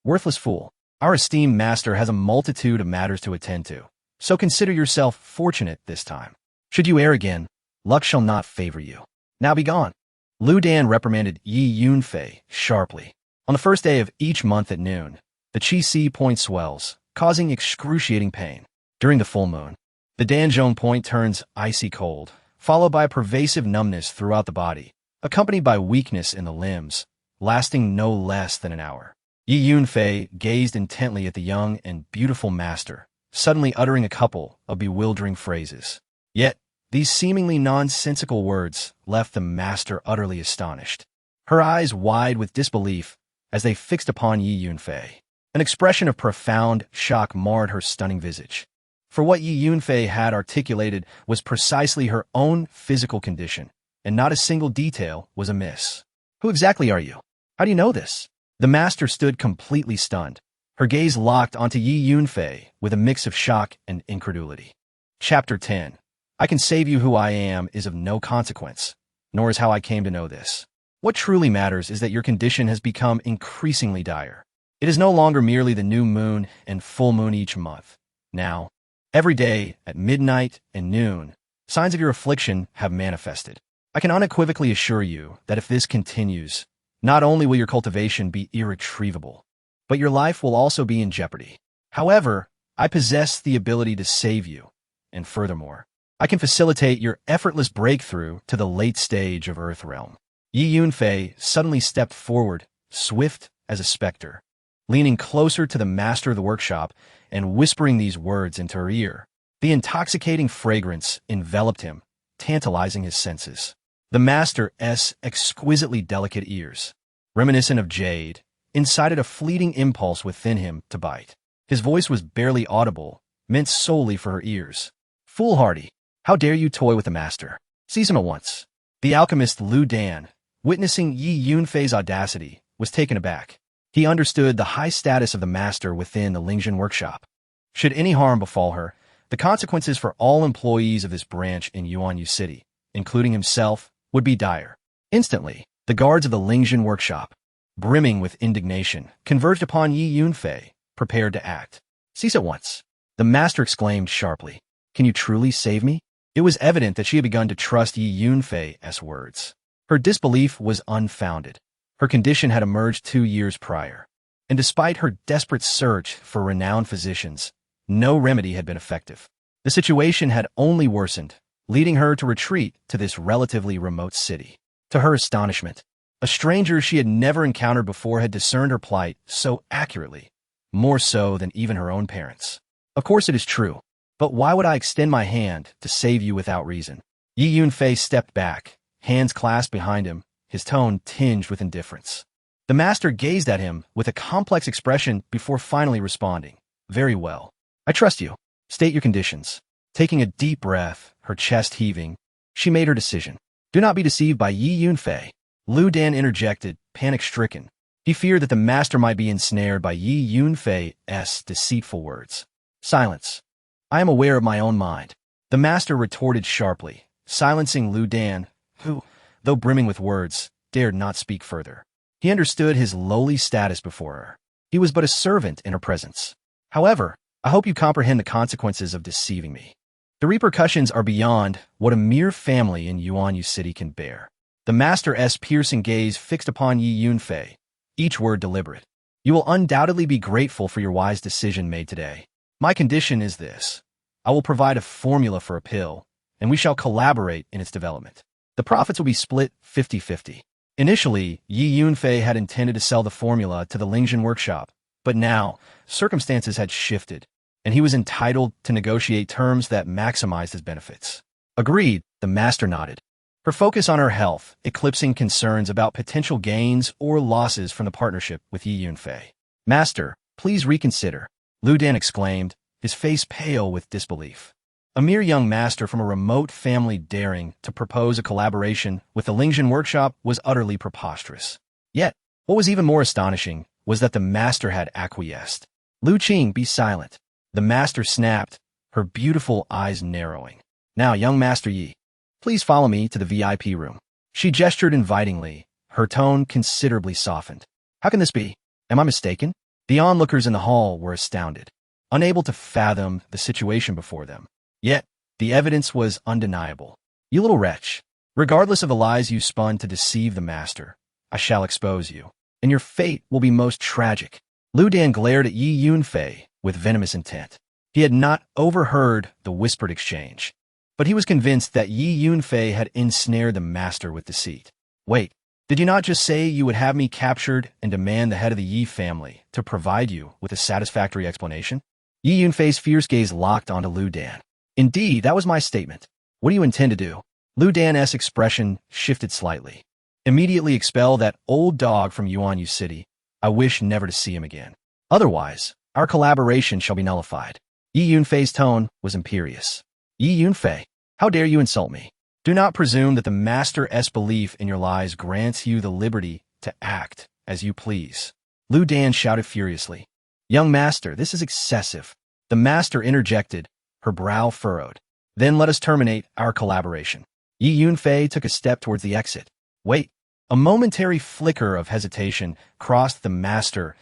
Worthless fool. Our esteemed master has a multitude of matters to attend to, so consider yourself fortunate this time. Should you err again, luck shall not favor you. Now be gone. Lu Dan reprimanded Yi Yunfei sharply. On the first day of each month at noon, the Qi point swells, causing excruciating pain. During the full moon, the Danzhong point turns icy cold, followed by a pervasive numbness throughout the body, accompanied by weakness in the limbs, lasting no less than an hour. Yi Yunfei gazed intently at the young and beautiful master, suddenly uttering a couple of bewildering phrases. Yet, these seemingly nonsensical words left the master utterly astonished, her eyes wide with disbelief as they fixed upon Yi Yunfei. An expression of profound shock marred her stunning visage. For what Yi Yunfei had articulated was precisely her own physical condition, and not a single detail was amiss. Who exactly are you? How do you know this? The master stood completely stunned, her gaze locked onto Yi Yunfei with a mix of shock and incredulity. Chapter 10. I can save you. Who I am is of no consequence, nor is how I came to know this. What truly matters is that your condition has become increasingly dire. It is no longer merely the new moon and full moon each month. Now, every day at midnight and noon, signs of your affliction have manifested. I can unequivocally assure you that if this continues, not only will your cultivation be irretrievable, but your life will also be in jeopardy. However, I possess the ability to save you, and furthermore, I can facilitate your effortless breakthrough to the late stage of Earth Realm. Yi Yunfei suddenly stepped forward, swift as a specter, leaning closer to the master of the workshop and whispering these words into her ear. The intoxicating fragrance enveloped him, tantalizing his senses. The master's exquisitely delicate ears, reminiscent of jade, incited a fleeting impulse within him to bite. His voice was barely audible, meant solely for her ears. "Foolhardy! How dare you toy with the master? Seize him at once." The alchemist Lu Dan, witnessing Yi Yunfei's audacity, was taken aback. He understood the high status of the master within the Lingjin workshop. Should any harm befall her, the consequences for all employees of this branch in Yuanyu City, including himself, would be dire. Instantly, the guards of the Lingjin workshop, brimming with indignation, converged upon Yi Yunfei, prepared to act. "Cease at once," the master exclaimed sharply. "Can you truly save me?" It was evident that she had begun to trust Yi Yunfei's words. Her disbelief was unfounded. Her condition had emerged 2 years prior, and despite her desperate search for renowned physicians, no remedy had been effective. The situation had only worsened, leading her to retreat to this relatively remote city. To her astonishment, a stranger she had never encountered before had discerned her plight so accurately, more so than even her own parents. "Of course it is true, but why would I extend my hand to save you without reason?" Yi Yunfei stepped back, hands clasped behind him, his tone tinged with indifference. The master gazed at him with a complex expression before finally responding. "Very well. I trust you. State your conditions." Taking a deep breath, her chest heaving, she made her decision. "Do not be deceived by Yi Yunfei," Lu Dan interjected, panic-stricken. He feared that the master might be ensnared by Yi Yunfei's deceitful words. "Silence. I am aware of my own mind," the master retorted sharply, silencing Lu Dan, who, though brimming with words, dared not speak further. He understood his lowly status before her. He was but a servant in her presence. "However, I hope you comprehend the consequences of deceiving me. The repercussions are beyond what a mere family in Yuanyu City can bear." The master's piercing gaze fixed upon Yi Yunfei, each word deliberate. "You will undoubtedly be grateful for your wise decision made today. My condition is this. I will provide a formula for a pill, and we shall collaborate in its development. The profits will be split 50-50. Initially, Yi Yunfei had intended to sell the formula to the Lingjin workshop, but now, circumstances had shifted, and he was entitled to negotiate terms that maximized his benefits. "Agreed," the master nodded, her focus on her health eclipsing concerns about potential gains or losses from the partnership with Yi Yunfei. "Master, please reconsider," Lu Dan exclaimed, his face pale with disbelief. A mere young master from a remote family daring to propose a collaboration with the Lingjin workshop was utterly preposterous. Yet, what was even more astonishing was that the master had acquiesced. "Lu Qing, be silent," the master snapped, her beautiful eyes narrowing. "Now, young Master Yi, please follow me to the VIP room." She gestured invitingly, her tone considerably softened. "How can this be? Am I mistaken?" The onlookers in the hall were astounded, unable to fathom the situation before them. Yet, the evidence was undeniable. "You little wretch, regardless of the lies you spun to deceive the master, I shall expose you, and your fate will be most tragic." Lu Dan glared at Yi Yunfei with venomous intent. He had not overheard the whispered exchange, but he was convinced that Yi Yunfei had ensnared the master with deceit. "Wait, did you not just say you would have me captured and demand the head of the Yi family to provide you with a satisfactory explanation?" Yi Yunfei's fierce gaze locked onto Lu Dan. "Indeed, that was my statement. What do you intend to do?" Lu Dan's expression shifted slightly. "Immediately expel that old dog from Yuanyu City. I wish never to see him again. Otherwise, our collaboration shall be nullified." Yi Yunfei's tone was imperious. "Yi Yunfei, how dare you insult me? Do not presume that the master's belief in your lies grants you the liberty to act as you please." Lu Dan shouted furiously. "Young master, this is excessive." The master interjected, her brow furrowed. "Then let us terminate our collaboration." Yi Yunfei took a step towards the exit. "Wait." A momentary flicker of hesitation crossed the master's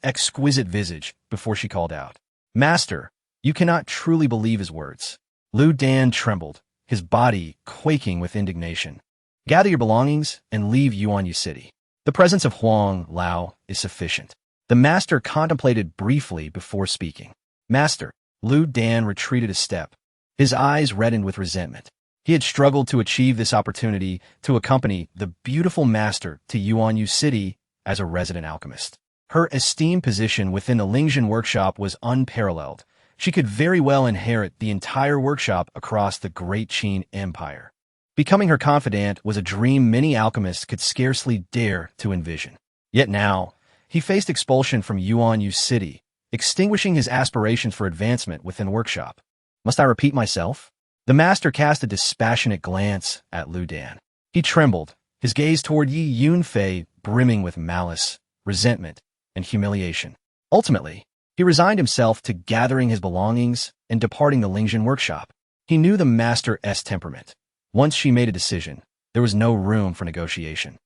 exquisite visage before she called out, "Master, you cannot truly believe his words." Lu Dan trembled, his body quaking with indignation. "Gather your belongings and leave Yuanyu City. The presence of Huang Lao is sufficient." The master contemplated briefly before speaking. "Master," Lu Dan retreated a step, his eyes reddened with resentment. He had struggled to achieve this opportunity to accompany the beautiful master to Yuanyu City as a resident alchemist. Her esteemed position within the Lingjin workshop was unparalleled. She could very well inherit the entire workshop across the Great Qin Empire. Becoming her confidant was a dream many alchemists could scarcely dare to envision. Yet now, He faced expulsion from Yuanyu City, extinguishing his aspirations for advancement within the workshop. Must I repeat myself? The master cast a dispassionate glance at Lu Dan. He trembled, his gaze toward Yi Yunfei brimming with malice, resentment, and humiliation. Ultimately, he resigned himself to gathering his belongings and departing the Lingjin workshop. He knew the master's temperament. Once she made a decision, there was no room for negotiation.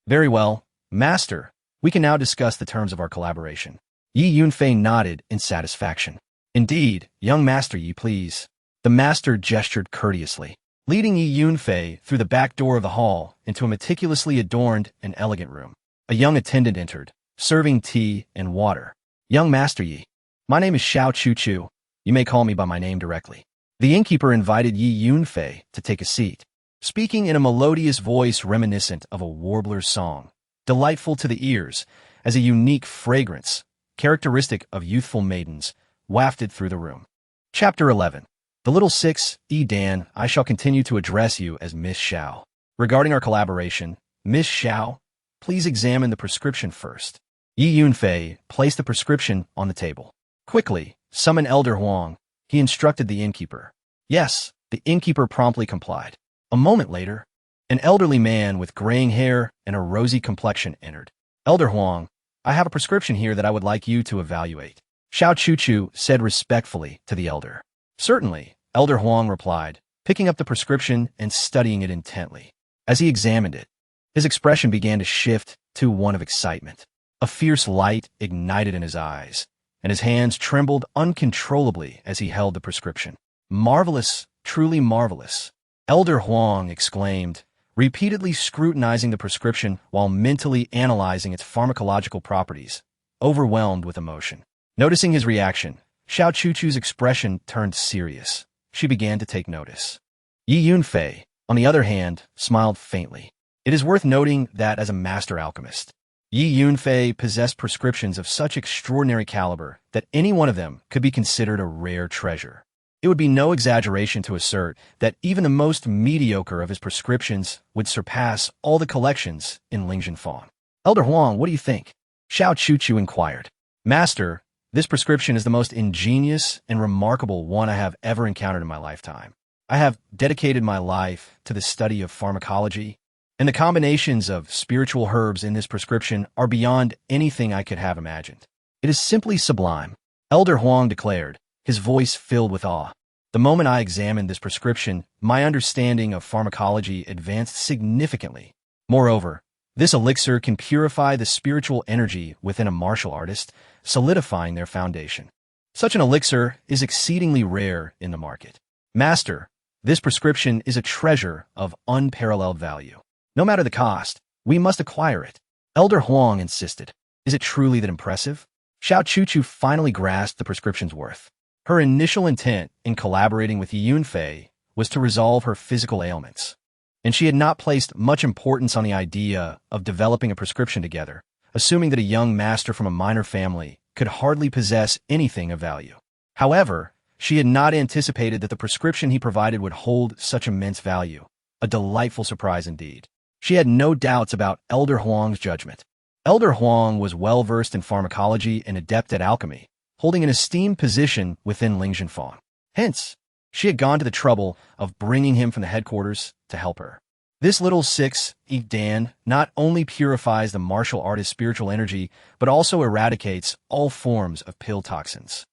Very well, master, we can now discuss the terms of our collaboration. Yi Yunfei nodded in satisfaction. Indeed, young master Yi, please. The master gestured courteously, leading Yi Yunfei through the back door of the hall into a meticulously adorned and elegant room. A young attendant entered, serving tea and water. Young master Yi, my name is Xiao Chu. You may call me by my name directly. The innkeeper invited Yi Yunfei to take a seat, speaking in a melodious voice reminiscent of a warbler's song, delightful to the ears as a unique fragrance, characteristic of youthful maidens, wafted through the room. Chapter 11. The Little Six, Dan, I shall continue to address you as Miss Xiao. Regarding our collaboration, Miss Xiao, please examine the prescription first. Yi Yunfei placed the prescription on the table. Quickly, summon Elder Huang, he instructed the innkeeper. Yes, the innkeeper promptly complied. A moment later, an elderly man with graying hair and a rosy complexion entered. Elder Huang, I have a prescription here that I would like you to evaluate. Xiao Chu said respectfully to the elder. Certainly, Elder Huang replied, picking up the prescription and studying it intently. As he examined it, his expression began to shift to one of excitement. A fierce light ignited in his eyes, and his hands trembled uncontrollably as he held the prescription. Marvelous, truly marvelous, Elder Huang exclaimed, repeatedly scrutinizing the prescription while mentally analyzing its pharmacological properties, overwhelmed with emotion. Noticing his reaction, Xiao Chu's expression turned serious. She began to take notice. Yi Yunfei, on the other hand, smiled faintly. It is worth noting that as a master alchemist, Yi Yunfei possessed prescriptions of such extraordinary caliber that any one of them could be considered a rare treasure. It would be no exaggeration to assert that even the most mediocre of his prescriptions would surpass all the collections in Lingjin Fong. Elder Huang, what do you think? Xiao Chu inquired. Master, this prescription is the most ingenious and remarkable one I have ever encountered in my lifetime. I have dedicated my life to the study of pharmacology, and the combinations of spiritual herbs in this prescription are beyond anything I could have imagined. It is simply sublime, Elder Huang declared, his voice filled with awe. The moment I examined this prescription, my understanding of pharmacology advanced significantly. Moreover, this elixir can purify the spiritual energy within a martial artist, solidifying their foundation. Such an elixir is exceedingly rare in the market. Master, this prescription is a treasure of unparalleled value. No matter the cost, we must acquire it. Elder Huang insisted. Is it truly that impressive? Xiao Chu finally grasped the prescription's worth. Her initial intent in collaborating with Yi Yunfei was to resolve her physical ailments, and she had not placed much importance on the idea of developing a prescription together, assuming that a young master from a minor family could hardly possess anything of value. However, she had not anticipated that the prescription he provided would hold such immense value. A delightful surprise indeed. She had no doubts about Elder Huang's judgment. Elder Huang was well-versed in pharmacology and adept at alchemy, holding an esteemed position within Lingjin Fong. Hence, she had gone to the trouble of bringing him from the headquarters to help her. This little six, Dan, not only purifies the martial artist's spiritual energy, but also eradicates all forms of pill toxins.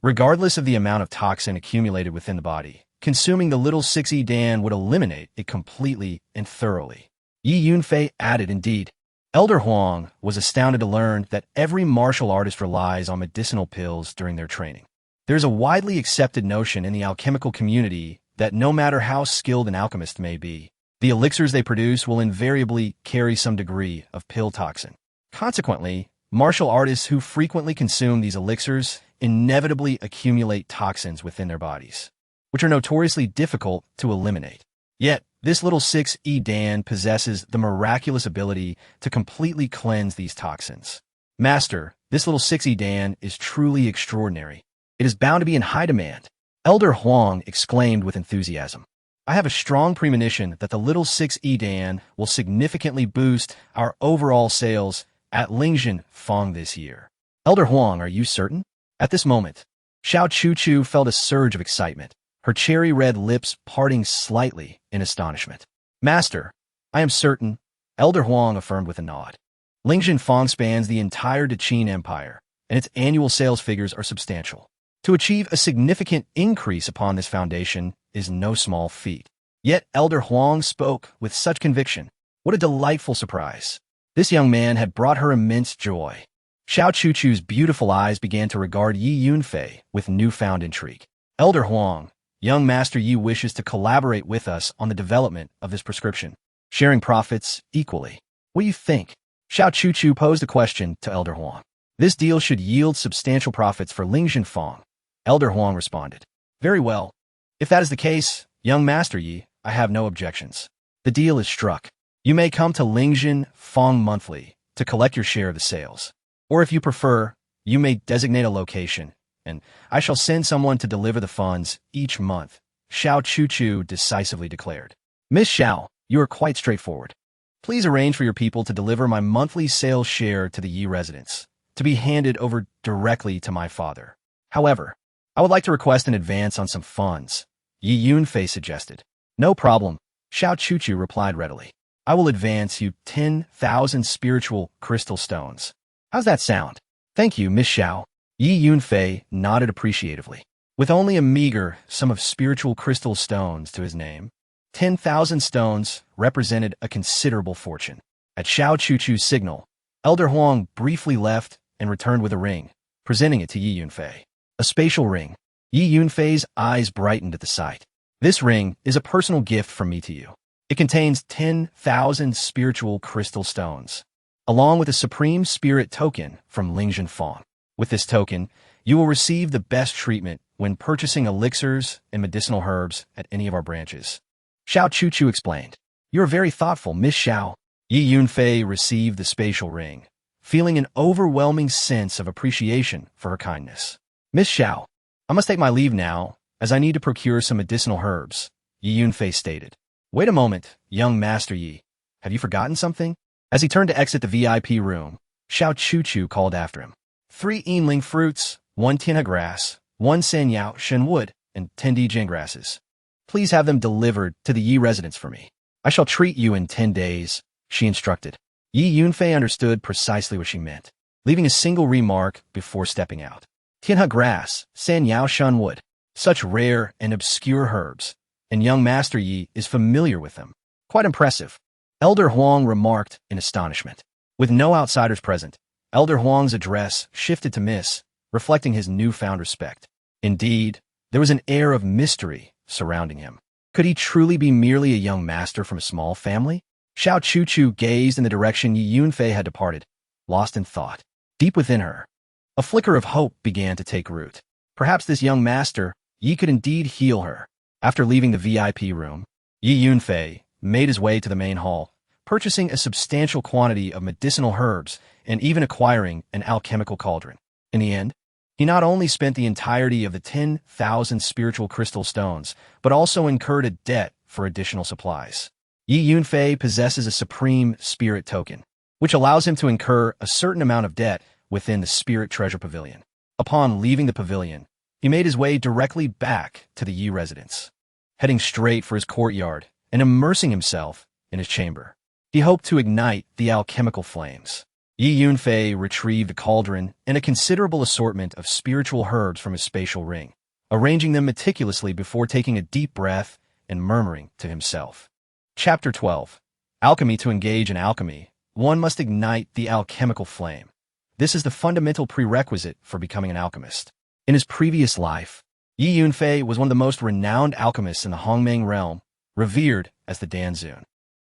Regardless of the amount of toxin accumulated within the body, consuming the little 6E Dan would eliminate it completely and thoroughly. Yi Yunfei added, indeed. Elder Huang was astounded to learn that every martial artist relies on medicinal pills during their training. There's a widely accepted notion in the alchemical community that no matter how skilled an alchemist may be, the elixirs they produce will invariably carry some degree of pill toxin. Consequently, martial artists who frequently consume these elixirs inevitably accumulate toxins within their bodies, which are notoriously difficult to eliminate. Yet, this little 6E Dan possesses the miraculous ability to completely cleanse these toxins. Master, this little 6E Dan is truly extraordinary. It is bound to be in high demand. Elder Huang exclaimed with enthusiasm. I have a strong premonition that the little 6E Dan will significantly boost our overall sales at Lingjin Fong this year. Elder Huang, are you certain? At this moment, Xiao Chu felt a surge of excitement, her cherry-red lips parting slightly in astonishment. Master, I am certain, Elder Huang affirmed with a nod. Lingjin Fong spans the entire Daqin Empire, and its annual sales figures are substantial. To achieve a significant increase upon this foundation is no small feat. Yet Elder Huang spoke with such conviction. What a delightful surprise. This young man had brought her immense joy. Xiao Chu's beautiful eyes began to regard Yi Yunfei with newfound intrigue. Elder Huang, young Master Yi wishes to collaborate with us on the development of this prescription, sharing profits equally. What do you think? Xiao Chu posed a question to Elder Huang. This deal should yield substantial profits for Lingjin Fong. Elder Huang responded. Very well. If that is the case, young Master Yi, I have no objections. The deal is struck. You may come to Lingjin Fong monthly to collect your share of the sales. Or if you prefer, you may designate a location, and I shall send someone to deliver the funds each month, Xiao Chu decisively declared. Miss Xiao, you are quite straightforward. Please arrange for your people to deliver my monthly sales share to the Yi residence, to be handed over directly to my father. However, I would like to request an advance on some funds, Yi Yunfei suggested. No problem, Xiao Chu replied readily. I will advance you 10,000 spiritual crystal stones. How's that sound? Thank you, Miss Xiao. Yi Yunfei nodded appreciatively. With only a meager sum of spiritual crystal stones to his name, 10,000 stones represented a considerable fortune. At Xiao Chu's signal, Elder Huang briefly left and returned with a ring, presenting it to Yi Yunfei. A spatial ring. Yi Yunfei's eyes brightened at the sight. This ring is a personal gift from me to you. It contains 10,000 spiritual crystal stones, along with a supreme spirit token from Lingjin Fong. With this token, you will receive the best treatment when purchasing elixirs and medicinal herbs at any of our branches. Xiao Chu explained. You are very thoughtful, Miss Xiao. Yi Yunfei received the spatial ring, feeling an overwhelming sense of appreciation for her kindness. Miss Xiao, I must take my leave now, as I need to procure some medicinal herbs, Yi Yunfei stated. Wait a moment, young Master Yi. Have you forgotten something? As he turned to exit the VIP room, Xiao Chu called after him. 3 Yinling fruits, 1 Tianhe grass, 1 Sanyao Shen wood, and 10 Dijin grasses. Please have them delivered to the Yi residence for me. I shall treat you in 10 days, she instructed. Yi Yunfei understood precisely what she meant, leaving a single remark before stepping out. Tianhe grass, Sanyao Shen wood, such rare and obscure herbs, and young Master Yi is familiar with them. Quite impressive. Elder Huang remarked in astonishment. With no outsiders present, Elder Huang's address shifted to Miss, reflecting his newfound respect. Indeed, there was an air of mystery surrounding him. Could he truly be merely a young master from a small family? Xiao Chu gazed in the direction Yi Yunfei had departed, lost in thought. Deep within her, a flicker of hope began to take root. Perhaps this young master, Yi, could indeed heal her. After leaving the VIP room, Yi Yunfei made his way to the main hall, purchasing a substantial quantity of medicinal herbs and even acquiring an alchemical cauldron. In the end, he not only spent the entirety of the 10,000 spiritual crystal stones, but also incurred a debt for additional supplies. Yi Yunfei possesses a supreme spirit token, which allows him to incur a certain amount of debt within the Spirit Treasure Pavilion. Upon leaving the pavilion, he made his way directly back to the Yi residence, heading straight for his courtyard and immersing himself in his chamber. He hoped to ignite the alchemical flames. Yi Yunfei retrieved a cauldron and a considerable assortment of spiritual herbs from his spatial ring, arranging them meticulously before taking a deep breath and murmuring to himself. Chapter 12. Alchemy. To engage in alchemy, one must ignite the alchemical flame. This is the fundamental prerequisite for becoming an alchemist. In his previous life, Yi Yunfei was one of the most renowned alchemists in the Hongmeng realm, revered as the Danzun.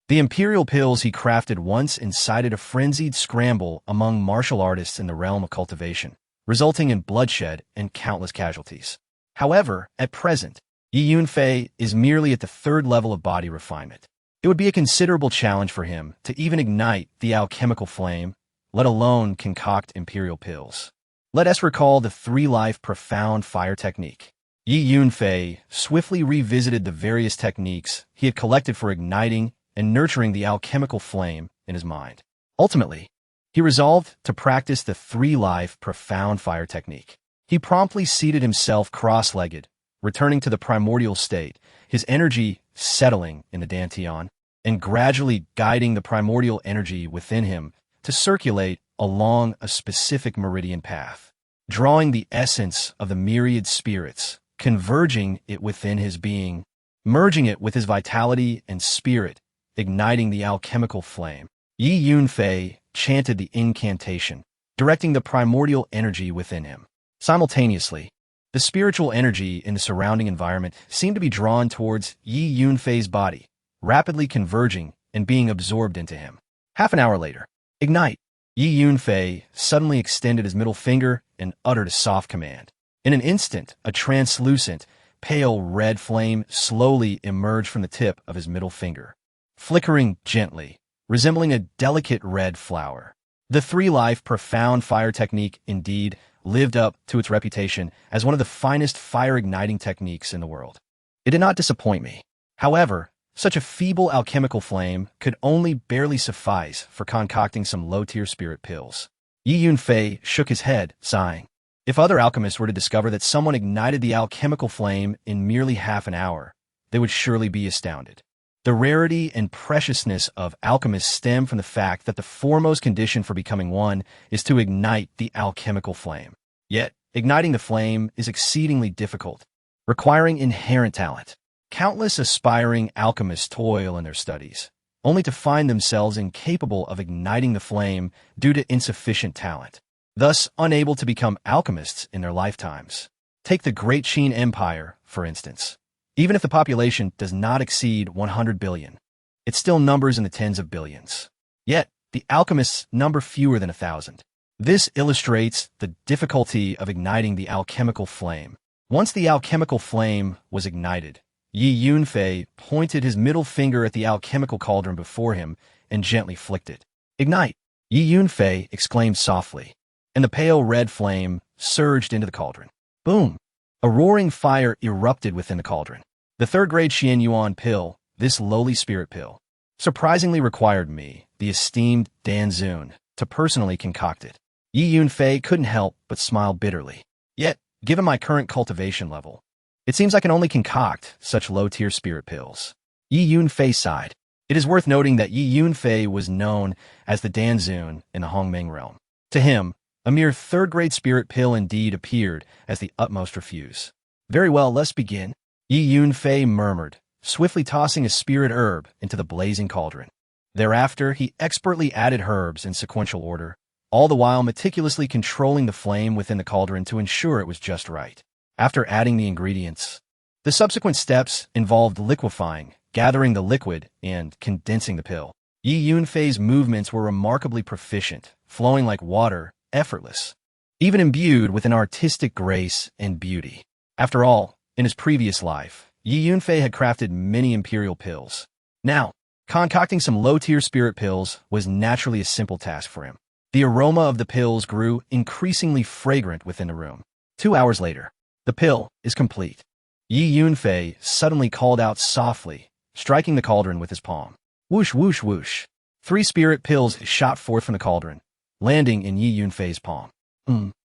The imperial pills he crafted once incited a frenzied scramble among martial artists in the realm of cultivation, resulting in bloodshed and countless casualties. However, at present, Yi Yunfei is merely at the 3rd level of body refinement. It would be a considerable challenge for him to even ignite the alchemical flame, let alone concoct imperial pills. Let us recall the 3-life profound fire technique. Yi Yunfei swiftly revisited the various techniques he had collected for igniting and nurturing the alchemical flame in his mind. Ultimately, He resolved to practice the three-life profound fire technique. He promptly seated himself cross-legged, returning to the primordial state, his energy settling in the dantian, and gradually guiding the primordial energy within him to circulate along a specific meridian path, drawing the essence of the myriad spirits, converging it within his being, merging it with his vitality and spirit, igniting the alchemical flame. Yi Yunfei chanted the incantation, directing the primordial energy within him. Simultaneously, the spiritual energy in the surrounding environment seemed to be drawn towards Yi Yunfei's body, rapidly converging and being absorbed into him. Half an hour later, ignite! Yi Yunfei suddenly extended his middle finger and uttered a soft command. In an instant, a translucent, pale red flame slowly emerged from the tip of his middle finger, flickering gently, resembling a delicate red flower. The three-life profound fire technique indeed lived up to its reputation as one of the finest fire-igniting techniques in the world. It did not disappoint me. However, such a feeble alchemical flame could only barely suffice for concocting some low-tier spirit pills. Yi Yunfei shook his head, sighing. If other alchemists were to discover that someone ignited the alchemical flame in merely half an hour, they would surely be astounded. The rarity and preciousness of alchemists stem from the fact that the foremost condition for becoming one is to ignite the alchemical flame. Yet, igniting the flame is exceedingly difficult, requiring inherent talent. Countless aspiring alchemists toil in their studies, only to find themselves incapable of igniting the flame due to insufficient talent, thus unable to become alchemists in their lifetimes. Take the Great Qin Empire, for instance. Even if the population does not exceed 100 billion, it still numbers in the tens of billions. Yet, the alchemists number fewer than 1,000. This illustrates the difficulty of igniting the alchemical flame. Once the alchemical flame was ignited, Yi Yunfei pointed his middle finger at the alchemical cauldron before him and gently flicked it. Ignite! Yi Yunfei exclaimed softly, and the pale red flame surged into the cauldron. Boom! A roaring fire erupted within the cauldron. The third-grade Xian Yuan pill, this lowly spirit pill, surprisingly required me, the esteemed Dan Zun, to personally concoct it. Yi Yunfei couldn't help but smile bitterly. Yet, given my current cultivation level, it seems I can only concoct such low-tier spirit pills. Yi Yunfei sighed. It is worth noting that Yi Yunfei was known as the Dan Zun in the Hongmeng realm. To him, a mere third-grade spirit pill indeed appeared as the utmost refuse. Very well, let's begin. Yi Yunfei murmured, swiftly tossing a spirit herb into the blazing cauldron. Thereafter, he expertly added herbs in sequential order, all the while meticulously controlling the flame within the cauldron to ensure it was just right. After adding the ingredients, the subsequent steps involved liquefying, gathering the liquid, and condensing the pill. Yi Yunfei's movements were remarkably proficient, flowing like water, effortless, even imbued with an artistic grace and beauty. After all, in his previous life, Yi Yunfei had crafted many imperial pills. Now, concocting some low-tier spirit pills was naturally a simple task for him. The aroma of the pills grew increasingly fragrant within the room. 2 hours later, the pill is complete. Yi Yunfei suddenly called out softly, striking the cauldron with his palm. Whoosh, whoosh, whoosh. 3 spirit pills shot forth from the cauldron, landing in Yi Yunfei's palm.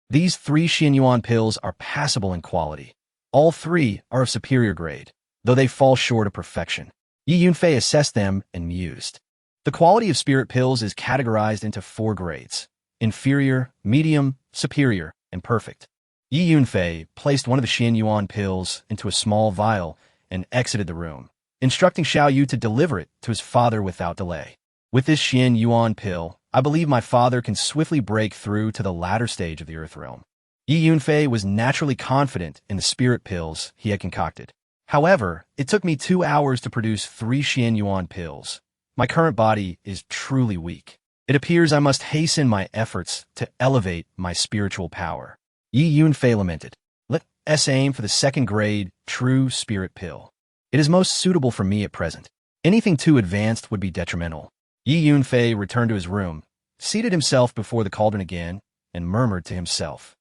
These 3 Xianyuan pills are passable in quality. All 3 are of superior grade, though they fall short of perfection. Yi Yunfei assessed them and mused. The quality of spirit pills is categorized into 4 grades: inferior, medium, superior, and perfect. Yi Yunfei placed one of the Xianyuan pills into a small vial and exited the room, instructing Xiao Yu to deliver it to his father without delay. With this Xianyuan pill, I believe my father can swiftly break through to the latter stage of the Earth realm. Yi Yunfei was naturally confident in the spirit pills he had concocted. However, it took me 2 hours to produce 3 Xianyuan pills. My current body is truly weak. It appears I must hasten my efforts to elevate my spiritual power. Yi Yunfei lamented. Let us aim for the 2nd grade true spirit pill. It is most suitable for me at present. Anything too advanced would be detrimental. Yi Yunfei returned to his room, seated himself before the cauldron again, and murmured to himself.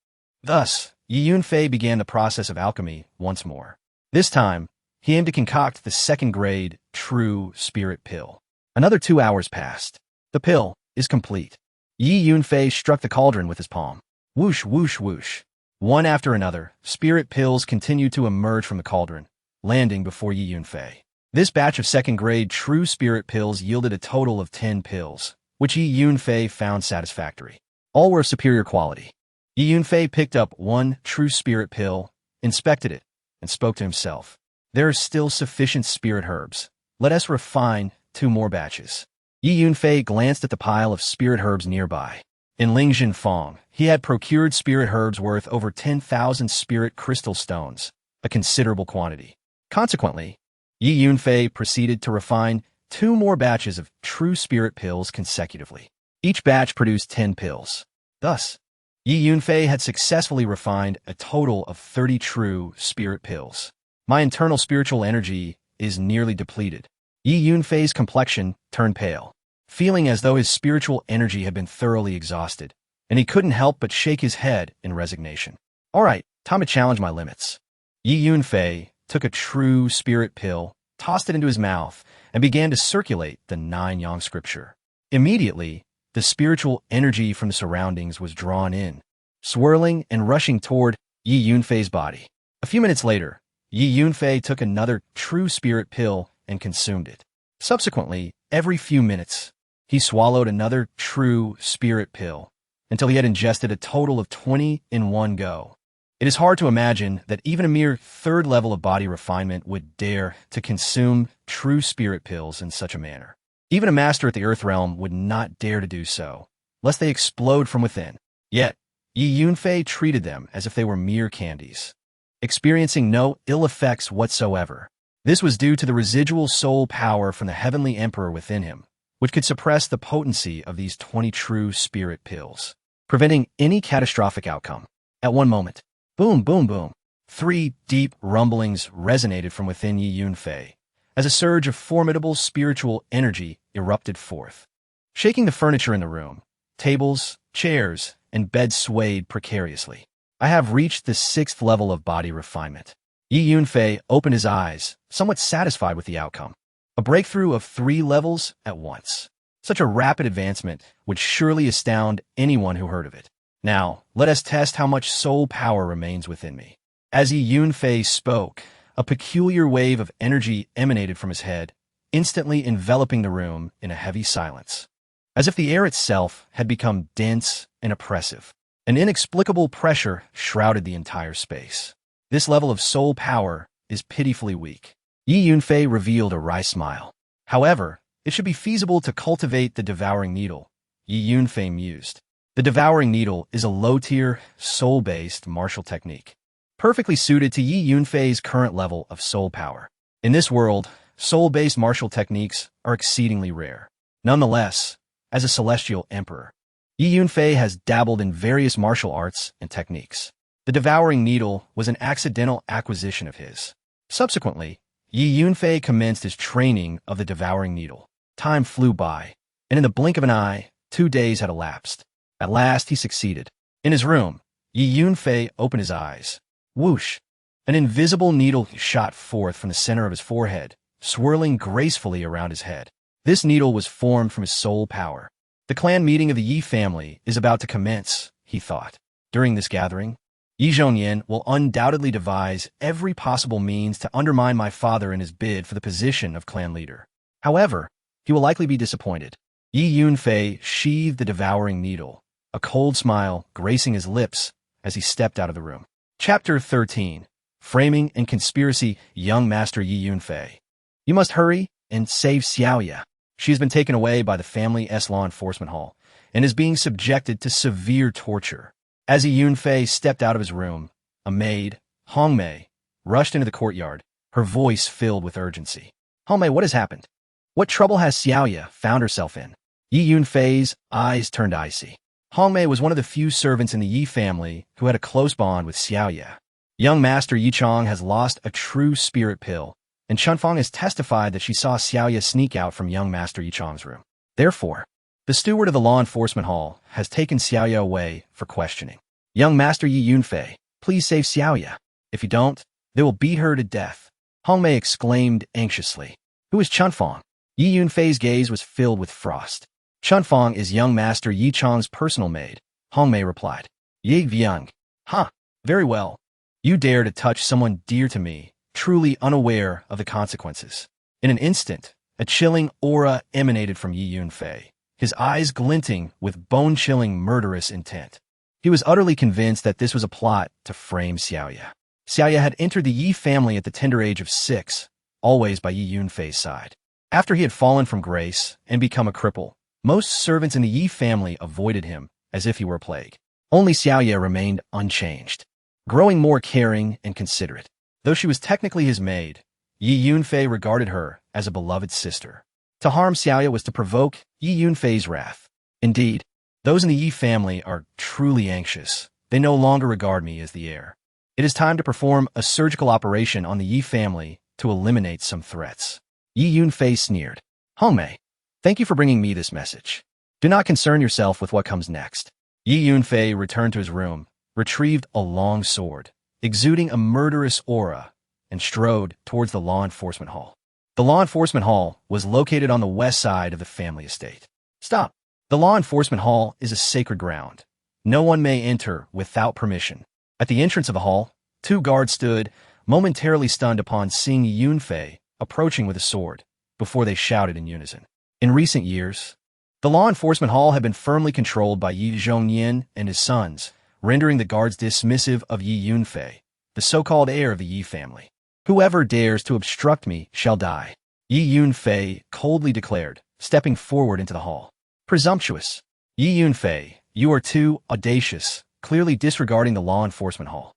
Thus, Yi Yunfei began the process of alchemy once more. This time, he aimed to concoct the 2nd grade true spirit pill. Another 2 hours passed. The pill is complete. Yi Yunfei struck the cauldron with his palm. Whoosh, whoosh, whoosh. One after another, spirit pills continued to emerge from the cauldron, landing before Yi Yunfei. This batch of second-grade true spirit pills yielded a total of 10 pills, which Yi Yunfei found satisfactory. All were of superior quality. Yi Yunfei picked up one true spirit pill, inspected it, and spoke to himself. There are still sufficient spirit herbs. Let us refine 2 more batches. Yi Yunfei glanced at the pile of spirit herbs nearby. In Lingjin Fong, he had procured spirit herbs worth over 10,000 spirit crystal stones, a considerable quantity. Consequently, Yi Yunfei proceeded to refine 2 more batches of true spirit pills consecutively. Each batch produced 10 pills. Thus, Yi Yunfei had successfully refined a total of 30 true spirit pills. My internal spiritual energy is nearly depleted. Yi Yunfei's complexion turned pale, feeling as though his spiritual energy had been thoroughly exhausted, and he couldn't help but shake his head in resignation. All right, time to challenge my limits. Yi Yunfei took a true spirit pill, tossed it into his mouth, and began to circulate the 9-yang scripture. Immediately, the spiritual energy from the surroundings was drawn in, swirling and rushing toward Yi Yunfei's body. A few minutes later, Yi Yunfei took another true spirit pill and consumed it. Subsequently, every few minutes, he swallowed another true spirit pill until he had ingested a total of 20 in one go. It is hard to imagine that even a mere 3rd level of body refinement would dare to consume true spirit pills in such a manner. Even a master at the Earth Realm would not dare to do so, lest they explode from within. Yet, Yi Yunfei treated them as if they were mere candies, experiencing no ill effects whatsoever. This was due to the residual soul power from the Heavenly Emperor within him, which could suppress the potency of these 20 true spirit pills, preventing any catastrophic outcome. At one moment, boom, boom, boom, 3 deep rumblings resonated from within Yi Yunfei, as a surge of formidable spiritual energy erupted forth. Shaking the furniture in the room, tables, chairs, and beds swayed precariously. I have reached the 6th level of body refinement. Yi Yunfei opened his eyes, somewhat satisfied with the outcome. A breakthrough of 3 levels at once. Such a rapid advancement would surely astound anyone who heard of it. Now, let us test how much soul power remains within me. As Yi Yunfei spoke, a peculiar wave of energy emanated from his head, instantly enveloping the room in a heavy silence. As if the air itself had become dense and oppressive. An inexplicable pressure shrouded the entire space. This level of soul power is pitifully weak. Yi Yunfei revealed a wry smile. However, it should be feasible to cultivate the devouring needle, Yi Yunfei mused. The devouring needle is a low-tier, soul-based martial technique, perfectly suited to Yi Yunfei's current level of soul power. In this world, soul-based martial techniques are exceedingly rare. Nonetheless, as a celestial emperor, Yi Yunfei has dabbled in various martial arts and techniques. The devouring needle was an accidental acquisition of his. Subsequently, Yi Yunfei commenced his training of the devouring needle. Time flew by, and in the blink of an eye, 2 days had elapsed. At last, he succeeded. In his room, Yi Yunfei opened his eyes. Whoosh! An invisible needle shot forth from the center of his forehead, swirling gracefully around his head. This needle was formed from his soul power. The clan meeting of the Yi family is about to commence, he thought. During this gathering, Yi Zhongyan will undoubtedly devise every possible means to undermine my father in his bid for the position of clan leader. However, he will likely be disappointed. Yi Yunfei sheathed the devouring needle, a cold smile gracing his lips as he stepped out of the room. Chapter 13. Framing and Conspiracy. Young Master Yi Yunfei. You must hurry and save Xiaoya. She has been taken away by the family's law enforcement hall and is being subjected to severe torture. As Yi Yunfei stepped out of his room, a maid, Hongmei, rushed into the courtyard, her voice filled with urgency. Hongmei, what has happened? What trouble has Xiaoya found herself in? Yi Yunfei's eyes turned icy. Hongmei was one of the few servants in the Yi family who had a close bond with Xiaoya. Young Master Yi Chong has lost a true spirit pill, and Chunfang has testified that she saw Xiaoya sneak out from young Master Yi Chong's room. Therefore, the steward of the law enforcement hall has taken Xiaoya away for questioning. Young Master Yi Yunfei, please save Xiaoya. If you don't, they will beat her to death. Hongmei exclaimed anxiously. Who is Chunfang? Yi Yunfei's gaze was filled with frost. Chunfang is young master Yi Chang's personal maid, Hongmei replied. Yi Vyung. Huh, very well. You dare to touch someone dear to me, truly unaware of the consequences. In an instant, a chilling aura emanated from Yi Yunfei, his eyes glinting with bone-chilling murderous intent. He was utterly convinced that this was a plot to frame Xiaoya. Xiaoya had entered the Yi family at the tender age of 6, always by Yi Yunfei's side. After he had fallen from grace and become a cripple, most servants in the Yi family avoided him as if he were a plague. Only Xiaoya remained unchanged, growing more caring and considerate. Though she was technically his maid, Yi Yunfei regarded her as a beloved sister. To harm Xiaoya was to provoke Yi Yunfei's wrath. Indeed, those in the Yi family are truly anxious. They no longer regard me as the heir. It is time to perform a surgical operation on the Yi family to eliminate some threats. Yi Yunfei sneered. Hongmei, thank you for bringing me this message. Do not concern yourself with what comes next. Yi Yunfei returned to his room, retrieved a long sword, exuding a murderous aura, and strode towards the law enforcement hall. The law enforcement hall was located on the west side of the family estate. Stop! The law enforcement hall is a sacred ground. No one may enter without permission. At the entrance of the hall, 2 guards stood, momentarily stunned upon seeing Yi Yunfei approaching with a sword, before they shouted in unison. In recent years, the law enforcement hall had been firmly controlled by Yi Zhongyin and his sons, rendering the guards dismissive of Yi Yunfei, the so-called heir of the Yi family. Whoever dares to obstruct me shall die, Yi Yunfei coldly declared, stepping forward into the hall. Presumptuous. Yi Yunfei, you are too audacious, clearly disregarding the law enforcement hall.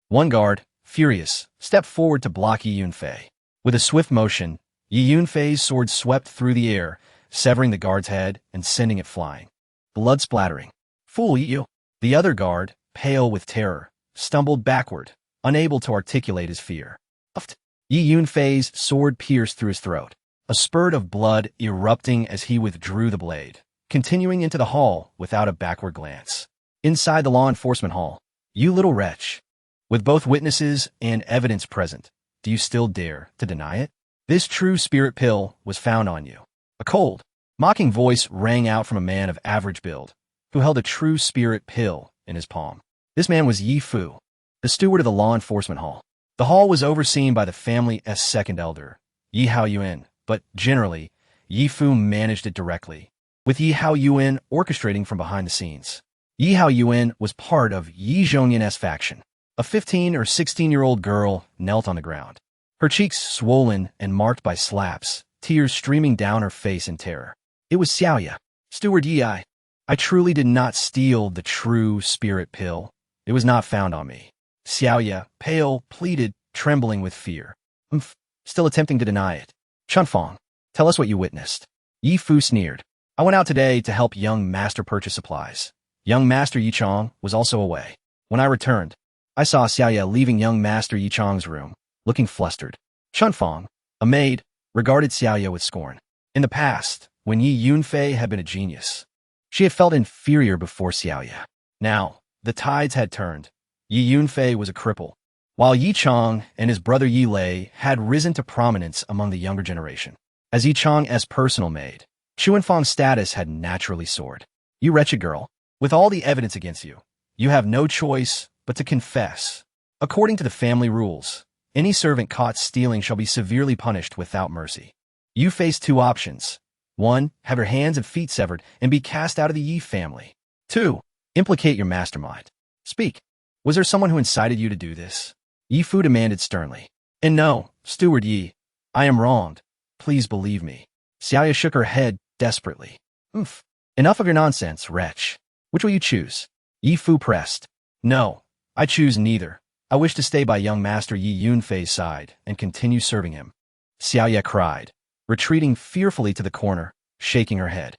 One guard, furious, stepped forward to block Yi Yunfei. With a swift motion, Yi Yunfei's sword swept through the air, severing the guard's head and sending it flying. Blood splattering. Fool you! The other guard, pale with terror, stumbled backward, unable to articulate his fear. Yi Yunfei's sword pierced through his throat, a spurt of blood erupting as he withdrew the blade, continuing into the hall without a backward glance. Inside the law enforcement hall, you little wretch. With both witnesses and evidence present, do you still dare to deny it? This true spirit pill was found on you. A cold, mocking voice rang out from a man of average build, who held a true spirit pill in his palm. This man was Yi Fu, the steward of the law enforcement hall. The hall was overseen by the family's second elder, Yi Haoyuan, but generally, Yi Fu managed it directly, with Yi Haoyuan orchestrating from behind the scenes. Yi Haoyuan was part of Yi Zhongyin's faction. A 15 or 16-year-old girl knelt on the ground, her cheeks swollen and marked by slaps, tears streaming down her face in terror. It was Xiaoya. Steward Yi, I truly did not steal the true spirit pill. It was not found on me. Xiaoya, pale, pleaded, trembling with fear. Still attempting to deny it. Chunfang, tell us what you witnessed. Yi Fu sneered. I went out today to help young master purchase supplies. Young master Yi Chang was also away. When I returned, I saw Xiaoya leaving young master Yi Chang's room, looking flustered. Chunfang, a maid, regarded Xiaoya with scorn. In the past, when Yi Yunfei had been a genius, she had felt inferior before Xiaoya. Now, the tides had turned. Yi Yunfei was a cripple, while Yi Chang and his brother Yi Lei had risen to prominence among the younger generation. As Yi Chang's personal maid, Xuanfang's status had naturally soared. You wretched girl, with all the evidence against you, you have no choice but to confess. According to the family rules, any servant caught stealing shall be severely punished without mercy. You face 2 options. 1. Have your hands and feet severed and be cast out of the Yi family. 2. Implicate your mastermind. Speak. Was there someone who incited you to do this? Yi Fu demanded sternly. And no, Steward Yi, I am wronged. Please believe me. Xiaoya shook her head desperately. Enough of your nonsense, wretch. Which will you choose? Yi Fu pressed. No, I choose neither. I wish to stay by young master Yi Yunfei's side and continue serving him. Xiaoya cried, retreating fearfully to the corner, shaking her head.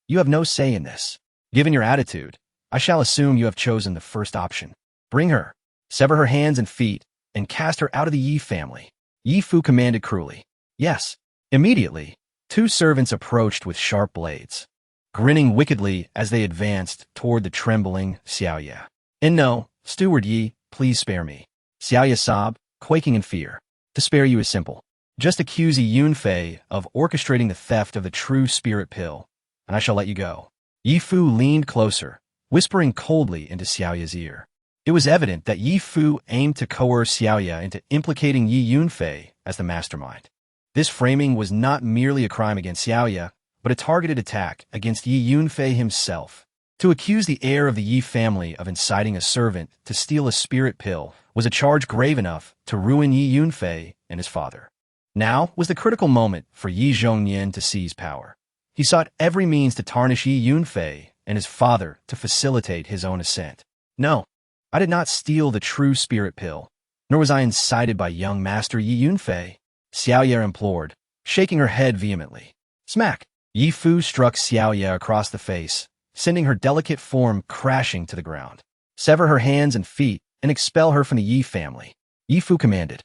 You have no say in this. Given your attitude, I shall assume you have chosen the first option. Bring her, sever her hands and feet, and cast her out of the Yi family. Yi Fu commanded cruelly. Yes. Immediately, 2 servants approached with sharp blades, grinning wickedly as they advanced toward the trembling Xiaoya. And no, Steward Yi, please spare me. Xiaoya sobbed, quaking in fear. To spare you is simple. Just accuse Yi Yunfei of orchestrating the theft of the true spirit pill, and I shall let you go. Yi Fu leaned closer, whispering coldly into Xiaoya's ear. It was evident that Yi Fu aimed to coerce Xiaoya into implicating Yi Yunfei as the mastermind. This framing was not merely a crime against Xiaoya, but a targeted attack against Yi Yunfei himself. To accuse the heir of the Yi family of inciting a servant to steal a spirit pill was a charge grave enough to ruin Yi Yunfei and his father. Now was the critical moment for Yi Zhongnian to seize power. He sought every means to tarnish Yi Yunfei and his father to facilitate his own ascent. No, I did not steal the true spirit pill, nor was I incited by young master Yi Yunfei, Xiaoya implored, shaking her head vehemently. Smack! Yi Fu struck Xiaoya across the face, sending her delicate form crashing to the ground. Sever her hands and feet and expel her from the Yi family, Yi Fu commanded.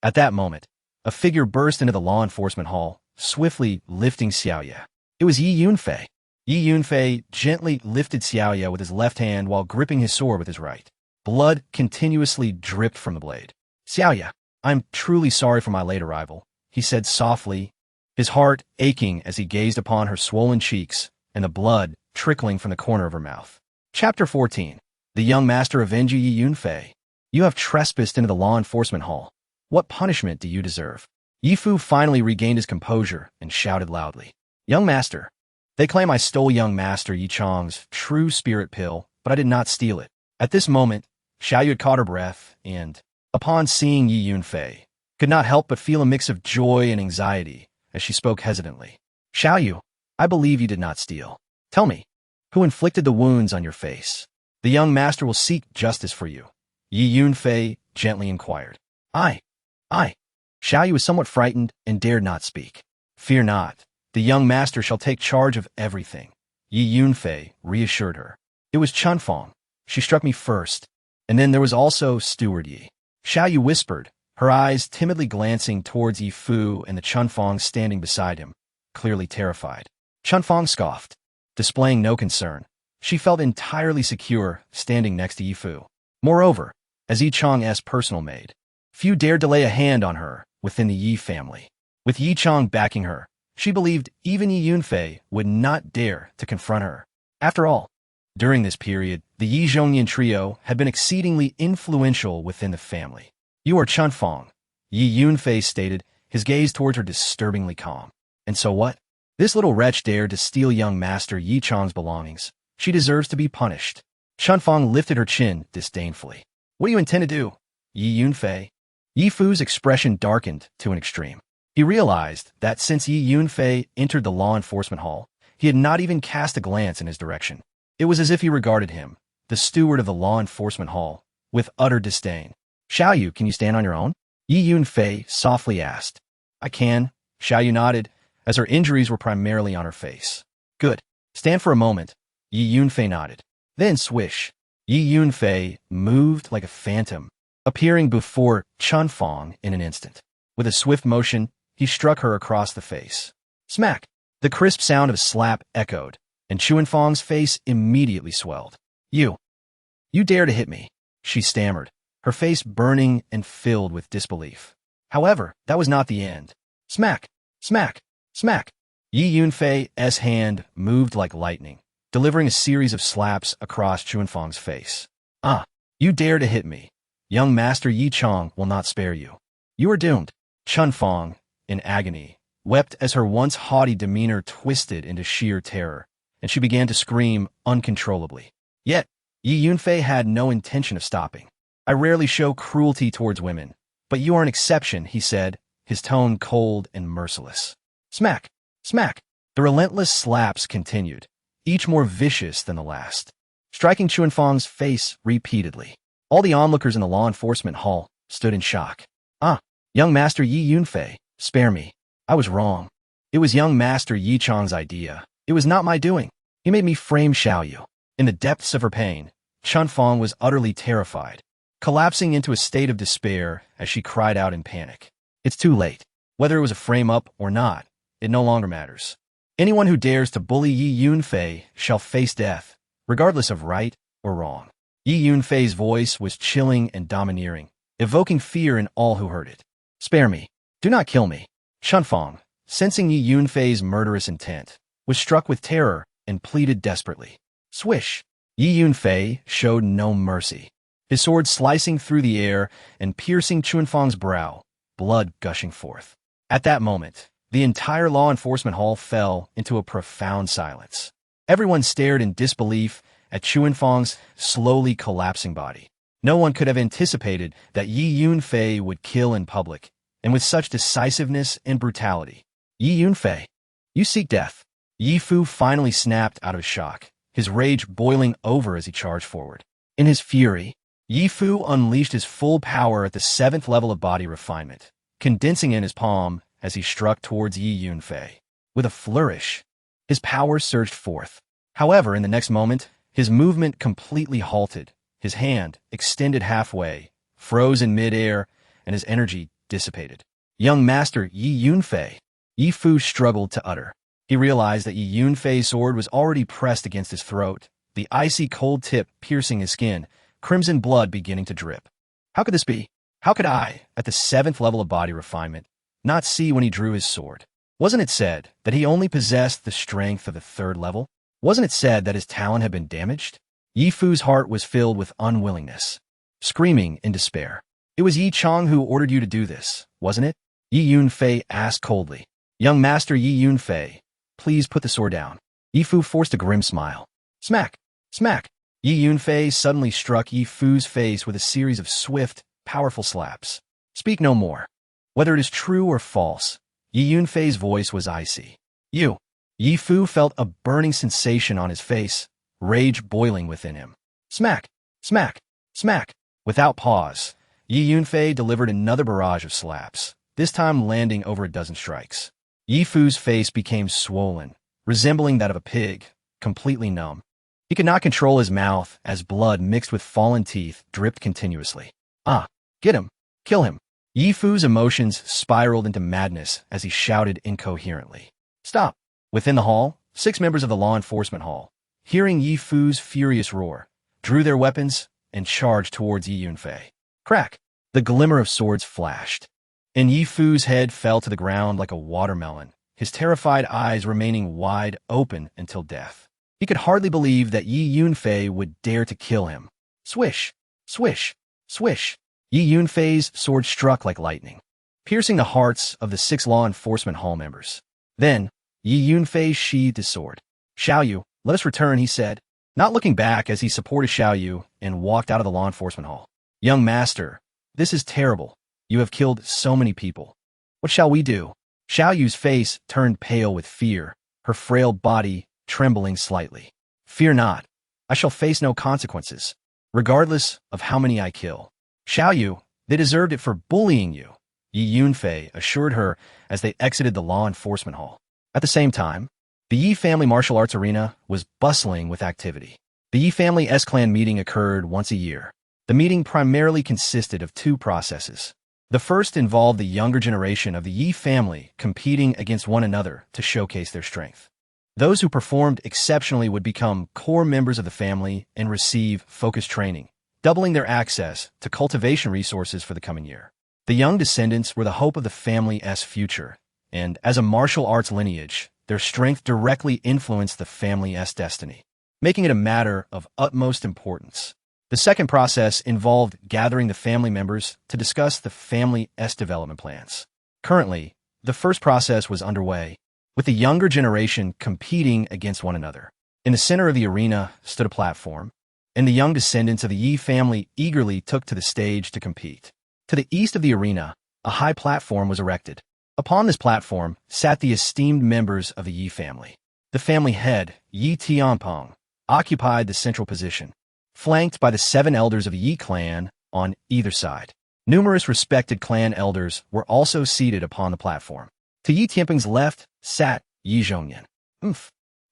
At that moment, a figure burst into the law enforcement hall, swiftly lifting Xiaoya. It was Yi Yunfei. Yi Yunfei gently lifted Xiaoya with his left hand while gripping his sword with his right. Blood continuously dripped from the blade. Xiaoya, I'm truly sorry for my late arrival, he said softly, his heart aching as he gazed upon her swollen cheeks and the blood trickling from the corner of her mouth. Chapter 14. The young master avenge Yi Yunfei. You have trespassed into the law enforcement hall. What punishment do you deserve? Yi Fu finally regained his composure and shouted loudly. Young master. They claim I stole young master Yi Chang's true spirit pill, but I did not steal it. At this moment, Xiaoyu had caught her breath and, upon seeing Yi Yunfei, could not help but feel a mix of joy and anxiety as she spoke hesitantly. Xiaoyu, I believe you did not steal. Tell me, who inflicted the wounds on your face? The young master will seek justice for you, Yi Yunfei gently inquired. I. Xiaoyu was somewhat frightened and dared not speak. Fear not, the young master shall take charge of everything, Yi Yunfei reassured her. It was Chunfang. She struck me first, and then there was also Steward Yi. Xiaoyu whispered, her eyes timidly glancing towards Yi Fu and the Chunfang standing beside him, clearly terrified. Chunfang scoffed, displaying no concern. She felt entirely secure standing next to Yi Fu. Moreover, as Yi Chang's personal maid, few dared to lay a hand on her within the Yi family. With Yi Chang backing her, she believed even Yi Yunfei would not dare to confront her. After all, during this period, the Yi Zhongnian trio had been exceedingly influential within the family. You are Chunfang, Yi Yunfei stated, his gaze towards her disturbingly calm. And so what? This little wretch dared to steal young master Yi Chang's belongings. She deserves to be punished. Chunfang lifted her chin disdainfully. What do you intend to do, Yi Yunfei? Yi Fu's expression darkened to an extreme. He realized that since Yi Yunfei entered the law enforcement hall, he had not even cast a glance in his direction. It was as if he regarded him, the steward of the law enforcement hall, with utter disdain. Xiaoyu, can you stand on your own? Yi Yunfei softly asked. I can, Xiaoyu nodded, as her injuries were primarily on her face. Good. Stand for a moment. Yi Yunfei nodded. Then swish. Yi Yunfei moved like a phantom, appearing before Chunfang in an instant. With a swift motion, he struck her across the face. Smack! The crisp sound of a slap echoed, and Chunfang's face immediately swelled. You dare to hit me, she stammered, her face burning and filled with disbelief. However, that was not the end. Smack! Smack! Smack! Yi Yunfei's hand moved like lightning, delivering a series of slaps across Chunfang's face. You dare to hit me. Young Master Yi Chang will not spare you. You are doomed. Chunfang, in agony, wept as her once haughty demeanor twisted into sheer terror, and she began to scream uncontrollably. Yet, Yi Yunfei had no intention of stopping. I rarely show cruelty towards women, but you are an exception, he said, his tone cold and merciless. Smack! Smack! The relentless slaps continued, each more vicious than the last, striking Chunfang's face repeatedly. All the onlookers in the law enforcement hall stood in shock. Young Master Yi Yunfei, spare me. I was wrong. It was young Master Yi Chang's idea. It was not my doing. He made me frame Xiaoyu. In the depths of her pain, Chunfang was utterly terrified, collapsing into a state of despair as she cried out in panic. It's too late. Whether it was a frame-up or not, it no longer matters. Anyone who dares to bully Yi Yunfei shall face death, regardless of right or wrong. Yi Yunfei's voice was chilling and domineering, evoking fear in all who heard it. Spare me. Do not kill me. Chunfang, sensing Yi Yunfei's murderous intent, was struck with terror and pleaded desperately. Swish! Yi Yunfei showed no mercy. His sword slicing through the air and piercing Chuanfang's brow, blood gushing forth. At that moment, the entire law enforcement hall fell into a profound silence. Everyone stared in disbelief at Chuanfang's slowly collapsing body. No one could have anticipated that Yi Yunfei would kill in public, and with such decisiveness and brutality. Yi Yunfei, you seek death. Yi Fu finally snapped out of shock, his rage boiling over as he charged forward. In his fury, Yi Fu unleashed his full power at the 7th level of body refinement, condensing in his palm as he struck towards Yi Yunfei. With a flourish, his power surged forth. However, in the next moment, his movement completely halted. His hand, extended halfway, froze in midair, and his energy dissipated. Young Master Yi Yunfei, Yi Fu struggled to utter. He realized that Yi Yunfei's sword was already pressed against his throat, the icy cold tip piercing his skin, crimson blood beginning to drip. How could this be? How could I, at the 7th level of body refinement, not see when he drew his sword? Wasn't it said that he only possessed the strength of the 3rd level? Wasn't it said that his talent had been damaged? Yi Fu's heart was filled with unwillingness, screaming in despair. It was Yi Chong who ordered you to do this, wasn't it? Yi Yunfei asked coldly. Young Master Yi Yunfei, please put the sword down. Yi Fu forced a grim smile. Smack! Smack! Yi Yunfei suddenly struck Yi Fu's face with a series of swift, powerful slaps. Speak no more. Whether it is true or false, Yi Yunfei's voice was icy. You! Yi Fu felt a burning sensation on his face, rage boiling within him. Smack! Smack! Smack! Without pause, Yi Yunfei delivered another barrage of slaps, this time landing over a dozen strikes. Yi Fu's face became swollen, resembling that of a pig, completely numb. He could not control his mouth as blood mixed with fallen teeth dripped continuously. Ah! Get him! Kill him! Yi Fu's emotions spiraled into madness as he shouted incoherently. Stop! Within the hall, 6 members of the law enforcement hall, hearing Yi Fu's furious roar, drew their weapons and charged towards Yi Yunfei. Crack! The glimmer of swords flashed, and Yi Fu's head fell to the ground like a watermelon, his terrified eyes remaining wide open until death. He could hardly believe that Yi Yunfei would dare to kill him. Swish! Swish! Swish! Yi Yunfei's sword struck like lightning, piercing the hearts of the 6 law enforcement hall members. Then, Yi Yunfei sheathed his sword. Xiao Yu, let us return, he said, not looking back as he supported Xiao Yu and walked out of the law enforcement hall. Young Master, this is terrible. You have killed so many people. What shall we do? Xiao Yu's face turned pale with fear, her frail body trembling slightly. Fear not. I shall face no consequences, regardless of how many I kill. Xiao Yu, they deserved it for bullying you, Yi Yunfei assured her as they exited the law enforcement hall. At the same time, the Yi family martial arts arena was bustling with activity. The Yi family S-Clan meeting occurred once a year. The meeting primarily consisted of 2 processes. The first involved the younger generation of the Yi family competing against one another to showcase their strength. Those who performed exceptionally would become core members of the family and receive focused training, doubling their access to cultivation resources for the coming year. The young descendants were the hope of the family's future, and as a martial arts lineage, their strength directly influenced the family's destiny, making it a matter of utmost importance. The second process involved gathering the family members to discuss the family's development plans. Currently, the first process was underway, with the younger generation competing against one another. In the center of the arena stood a platform, and the young descendants of the Yi family eagerly took to the stage to compete. To the east of the arena, a high platform was erected. Upon this platform sat the esteemed members of the Yi family. The family head, Yi Tianpeng, occupied the central position, flanked by the 7 elders of the Yi clan on either side. Numerous respected clan elders were also seated upon the platform. To Yi Tianpeng's left sat Yi Zhongyan.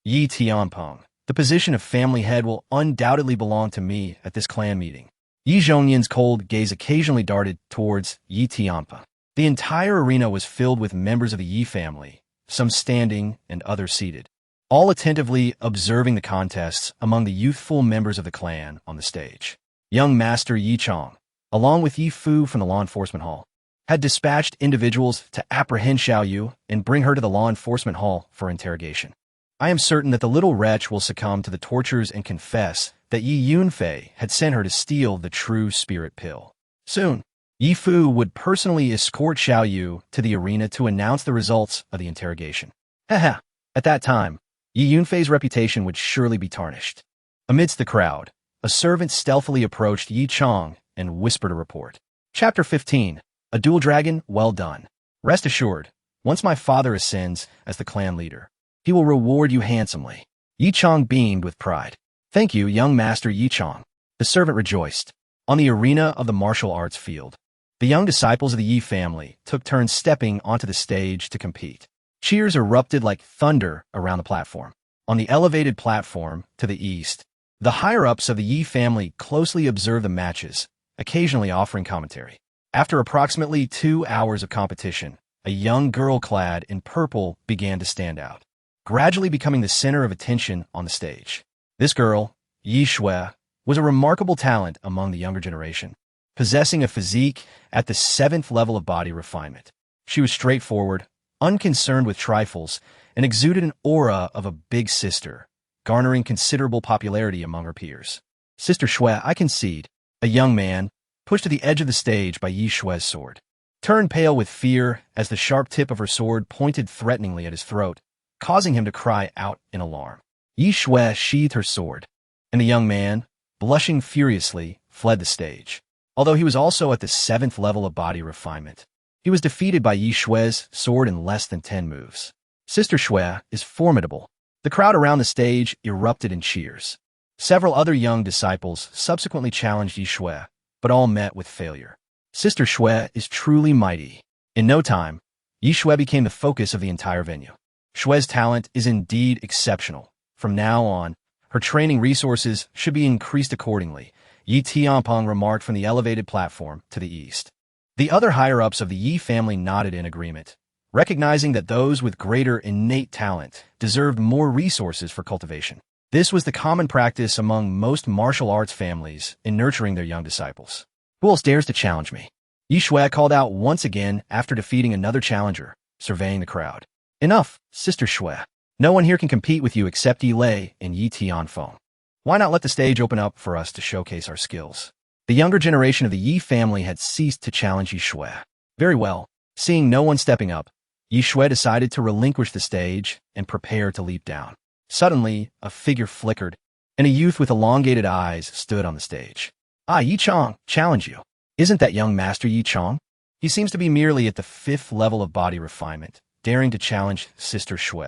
Yi Tianpeng, the position of family head will undoubtedly belong to me at this clan meeting. Yi Zhongyan's cold gaze occasionally darted towards Yi Tianpeng. The entire arena was filled with members of the Yi family, some standing and others seated, all attentively observing the contests among the youthful members of the clan on the stage. Young Master Yi Chong, along with Yi Fu from the law enforcement hall, had dispatched individuals to apprehend Xiao Yu and bring her to the law enforcement hall for interrogation. I am certain that the little wretch will succumb to the tortures and confess that Yi Yunfei had sent her to steal the true spirit pill. Soon, Yi Fu would personally escort Xiao Yu to the arena to announce the results of the interrogation. Haha, at that time, Yi Yunfei's reputation would surely be tarnished. Amidst the crowd, a servant stealthily approached Yi Chong and whispered a report. Chapter 15. A Dual Dragon, well done. Rest assured, once my father ascends as the clan leader, he will reward you handsomely. Yi Chong beamed with pride. Thank you, young master Yi Chong. The servant rejoiced. On the arena of the martial arts field, the young disciples of the Yi family took turns stepping onto the stage to compete. Cheers erupted like thunder around the platform. On the elevated platform to the east, the higher-ups of the Yi family closely observed the matches, occasionally offering commentary. After approximately 2 hours of competition, a young girl clad in purple began to stand out, gradually becoming the center of attention on the stage. This girl, Yi Shui, was a remarkable talent among the younger generation, possessing a physique at the 7th level of body refinement. She was straightforward, unconcerned with trifles, and exuded an aura of a big sister, garnering considerable popularity among her peers. Sister Shui, I concede, a young man, pushed to the edge of the stage by Yi Shui's sword, turned pale with fear as the sharp tip of her sword pointed threateningly at his throat, causing him to cry out in alarm. Yi Shui sheathed her sword, and the young man, blushing furiously, fled the stage. Although he was also at the 7th level of body refinement, he was defeated by Yi Shui's sword in less than 10 moves. Sister Shui is formidable. The crowd around the stage erupted in cheers. Several other young disciples subsequently challenged Yi Shui, but all met with failure. Sister Shui is truly mighty. In no time, Yi Shui became the focus of the entire venue. Shui's talent is indeed exceptional. From now on, her training resources should be increased accordingly, Yi Tianpeng remarked from the elevated platform to the east. The other higher-ups of the Yi family nodded in agreement, recognizing that those with greater innate talent deserved more resources for cultivation. This was the common practice among most martial arts families in nurturing their young disciples. Who else dares to challenge me? Yi Shui called out once again after defeating another challenger, surveying the crowd. Enough, Sister Shui. No one here can compete with you except Yi Lei and Yi Tianfeng. Why not let the stage open up for us to showcase our skills? The younger generation of the Yi family had ceased to challenge Yi Shui. Very well. Seeing no one stepping up, Yi Shui decided to relinquish the stage and prepare to leap down. Suddenly, a figure flickered, and a youth with elongated eyes stood on the stage. Ah, Yi Chong, challenge you. Isn't that young master Yi Chong? He seems to be merely at the 5th level of body refinement, daring to challenge Sister Shui,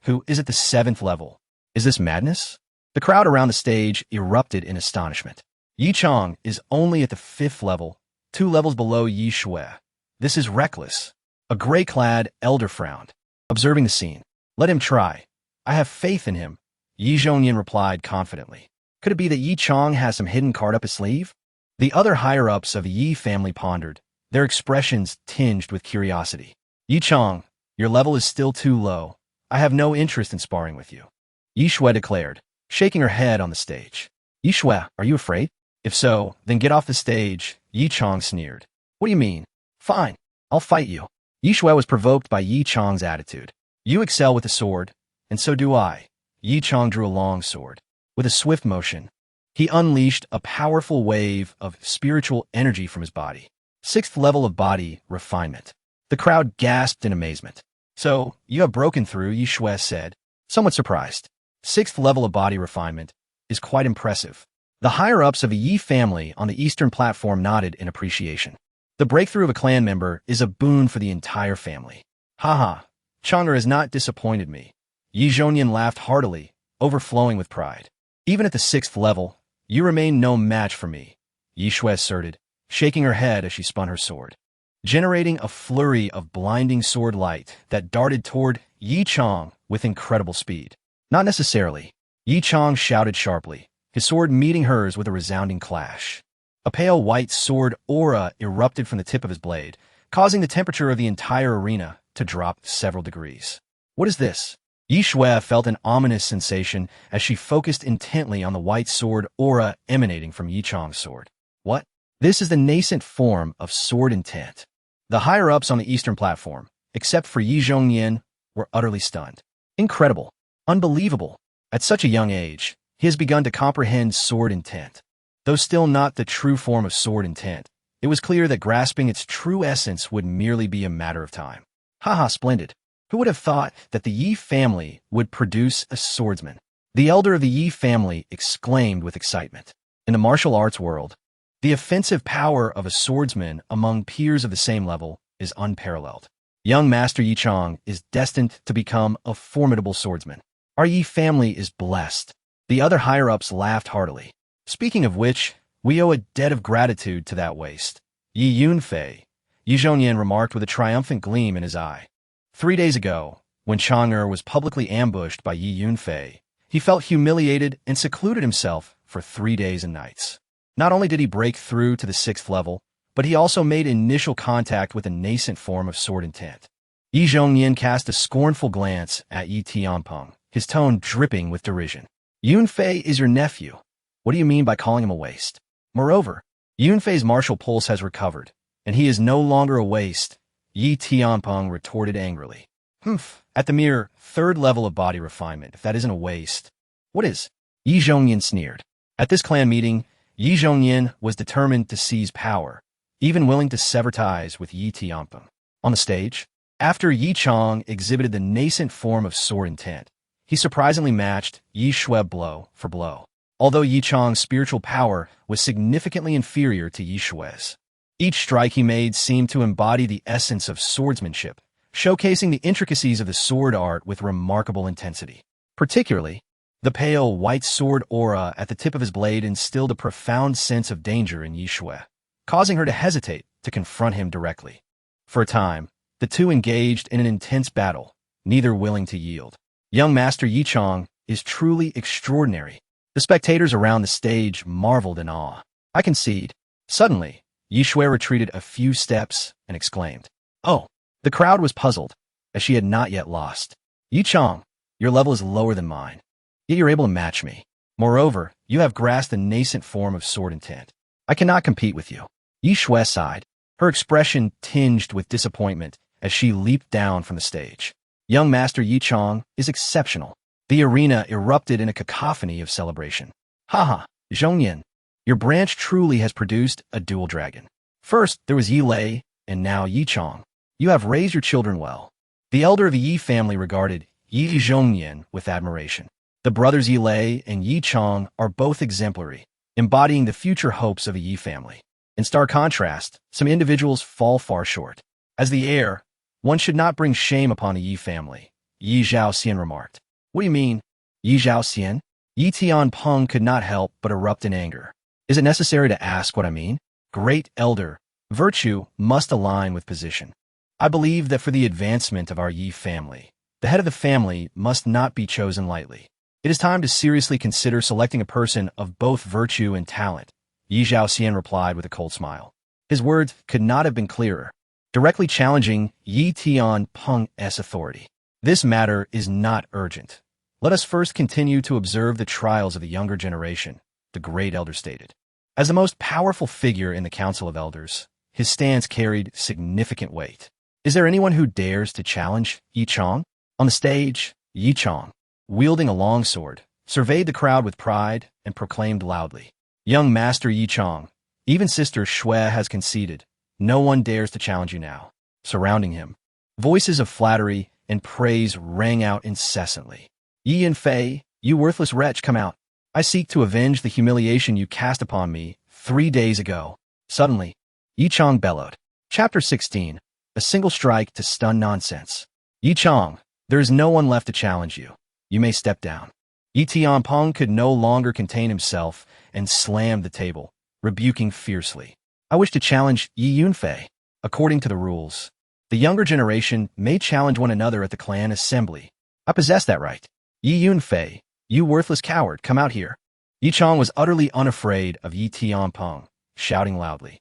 who is at the 7th level. Is this madness? The crowd around the stage erupted in astonishment. Yi Chong is only at the 5th level, 2 levels below Yi Shui. This is reckless. A gray-clad elder frowned, observing the scene. Let him try. I have faith in him, Yi Zhongyan replied confidently. Could it be that Yi Chong has some hidden card up his sleeve? The other higher-ups of the Yi family pondered, their expressions tinged with curiosity. Yi Chong, your level is still too low. I have no interest in sparring with you, Yi Shui declared, shaking her head on the stage. Yi Shui, are you afraid? If so, then get off the stage, Yi Chong sneered. What do you mean? Fine, I'll fight you. Yi Shui was provoked by Yi Chong's attitude. You excel with the sword, and so do I. Yi Chong drew a long sword. With a swift motion, he unleashed a powerful wave of spiritual energy from his body. 6th level of body refinement. The crowd gasped in amazement. So, you have broken through, Yi Shui said, somewhat surprised. 6th level of body refinement is quite impressive. The higher-ups of the Yi family on the eastern platform nodded in appreciation. The breakthrough of a clan member is a boon for the entire family. Haha, Chonger has not disappointed me. Yi Zhongyan laughed heartily, overflowing with pride. Even at the 6th level, you remain no match for me, Yi Shui asserted, shaking her head as she spun her sword, generating a flurry of blinding sword light that darted toward Yi Chong with incredible speed. Not necessarily, Yi Chong shouted sharply, his sword meeting hers with a resounding clash. A pale white sword aura erupted from the tip of his blade, causing the temperature of the entire arena to drop several degrees. What is this? Yi Shui felt an ominous sensation as she focused intently on the white sword aura emanating from Yi Chong's sword. What? This is the nascent form of sword intent. The higher-ups on the eastern platform, except for Yi Zhongyan, were utterly stunned. Incredible. Unbelievable. At such a young age, he has begun to comprehend sword intent. Though still not the true form of sword intent, it was clear that grasping its true essence would merely be a matter of time. Haha, splendid. Who would have thought that the Yi family would produce a swordsman? The elder of the Yi family exclaimed with excitement. In the martial arts world, the offensive power of a swordsman among peers of the same level is unparalleled. Young Master Yi Chong is destined to become a formidable swordsman. Our Yi family is blessed. The other higher-ups laughed heartily. Speaking of which, we owe a debt of gratitude to that waste. Yi Yunfei, Yi Zhongyan remarked with a triumphant gleam in his eye. 3 days ago, when Chang'er was publicly ambushed by Yi Yunfei, he felt humiliated and secluded himself for 3 days and nights. Not only did he break through to the 6th level, but he also made initial contact with a nascent form of sword intent. Yi Zhongyan cast a scornful glance at Yi Tianpeng, his tone dripping with derision. Yunfei is your nephew. What do you mean by calling him a waste? Moreover, Yunfei's martial pulse has recovered, and he is no longer a waste, Yi Tianpeng retorted angrily. At the mere 3rd level of body refinement, if that isn't a waste, what is? Yi Zhongyan sneered. At this clan meeting, Yi Zhongyan was determined to seize power, even willing to sever ties with Yi Tianpeng. On the stage, after Yi Chong exhibited the nascent form of sword intent, he surprisingly matched Yi Shui blow for blow, although Yi Chong's spiritual power was significantly inferior to Yi Shui's. Each strike he made seemed to embody the essence of swordsmanship, showcasing the intricacies of the sword art with remarkable intensity. Particularly, the pale white sword aura at the tip of his blade instilled a profound sense of danger in Yi Shui, causing her to hesitate to confront him directly. For a time, the two engaged in an intense battle, neither willing to yield. Young Master Yi Chong is truly extraordinary. The spectators around the stage marveled in awe. I concede. Suddenly, Yi Shui retreated a few steps and exclaimed, "Oh!" The crowd was puzzled, as she had not yet lost. Yi Chong, your level is lower than mine, yet you're able to match me. Moreover, you have grasped a nascent form of sword intent. I cannot compete with you. Yi Shui sighed, her expression tinged with disappointment as she leaped down from the stage. Young Master Yi Chong is exceptional. The arena erupted in a cacophony of celebration. Haha, Zhongyan, your branch truly has produced a dual dragon. First, there was Yi Lei, and now Yi Chong. You have raised your children well. The elder of the Yi family regarded Yi Zhongyan with admiration. The brothers Yi Lei and Yi Chong are both exemplary, embodying the future hopes of the Yi family. In stark contrast, some individuals fall far short. As the heir, one should not bring shame upon the Yi family, Yi Zhaoxian remarked. What do you mean, Yi Zhaoxian? Yi Tianpeng could not help but erupt in anger. Is it necessary to ask what I mean? Great elder, virtue must align with position. I believe that for the advancement of our Yi family, the head of the family must not be chosen lightly. It is time to seriously consider selecting a person of both virtue and talent, Yi Zhaoxian replied with a cold smile. His words could not have been clearer, directly challenging Yi Tianpeng's authority. This matter is not urgent. Let us first continue to observe the trials of the younger generation, the great elder stated. As the most powerful figure in the Council of Elders, his stance carried significant weight. Is there anyone who dares to challenge Yi Chong? On the stage, Yi Chong, wielding a long sword, surveyed the crowd with pride and proclaimed loudly, Young Master Yi Chong, even Sister Shui has conceded. No one dares to challenge you now. Surrounding him, voices of flattery and praise rang out incessantly. Yi Yunfei, you worthless wretch, come out. I seek to avenge the humiliation you cast upon me 3 days ago. Suddenly, Yi Chong bellowed. Chapter 16. A single strike to stun nonsense. Yi Chong, there is no one left to challenge you. You may step down. Yi Tianpeng could no longer contain himself and slammed the table, rebuking fiercely. I wish to challenge Yi Yunfei. According to the rules, the younger generation may challenge one another at the clan assembly. I possess that right. Yi Yunfei, you worthless coward, come out here. Yi Chong was utterly unafraid of Yi Tianpeng, shouting loudly.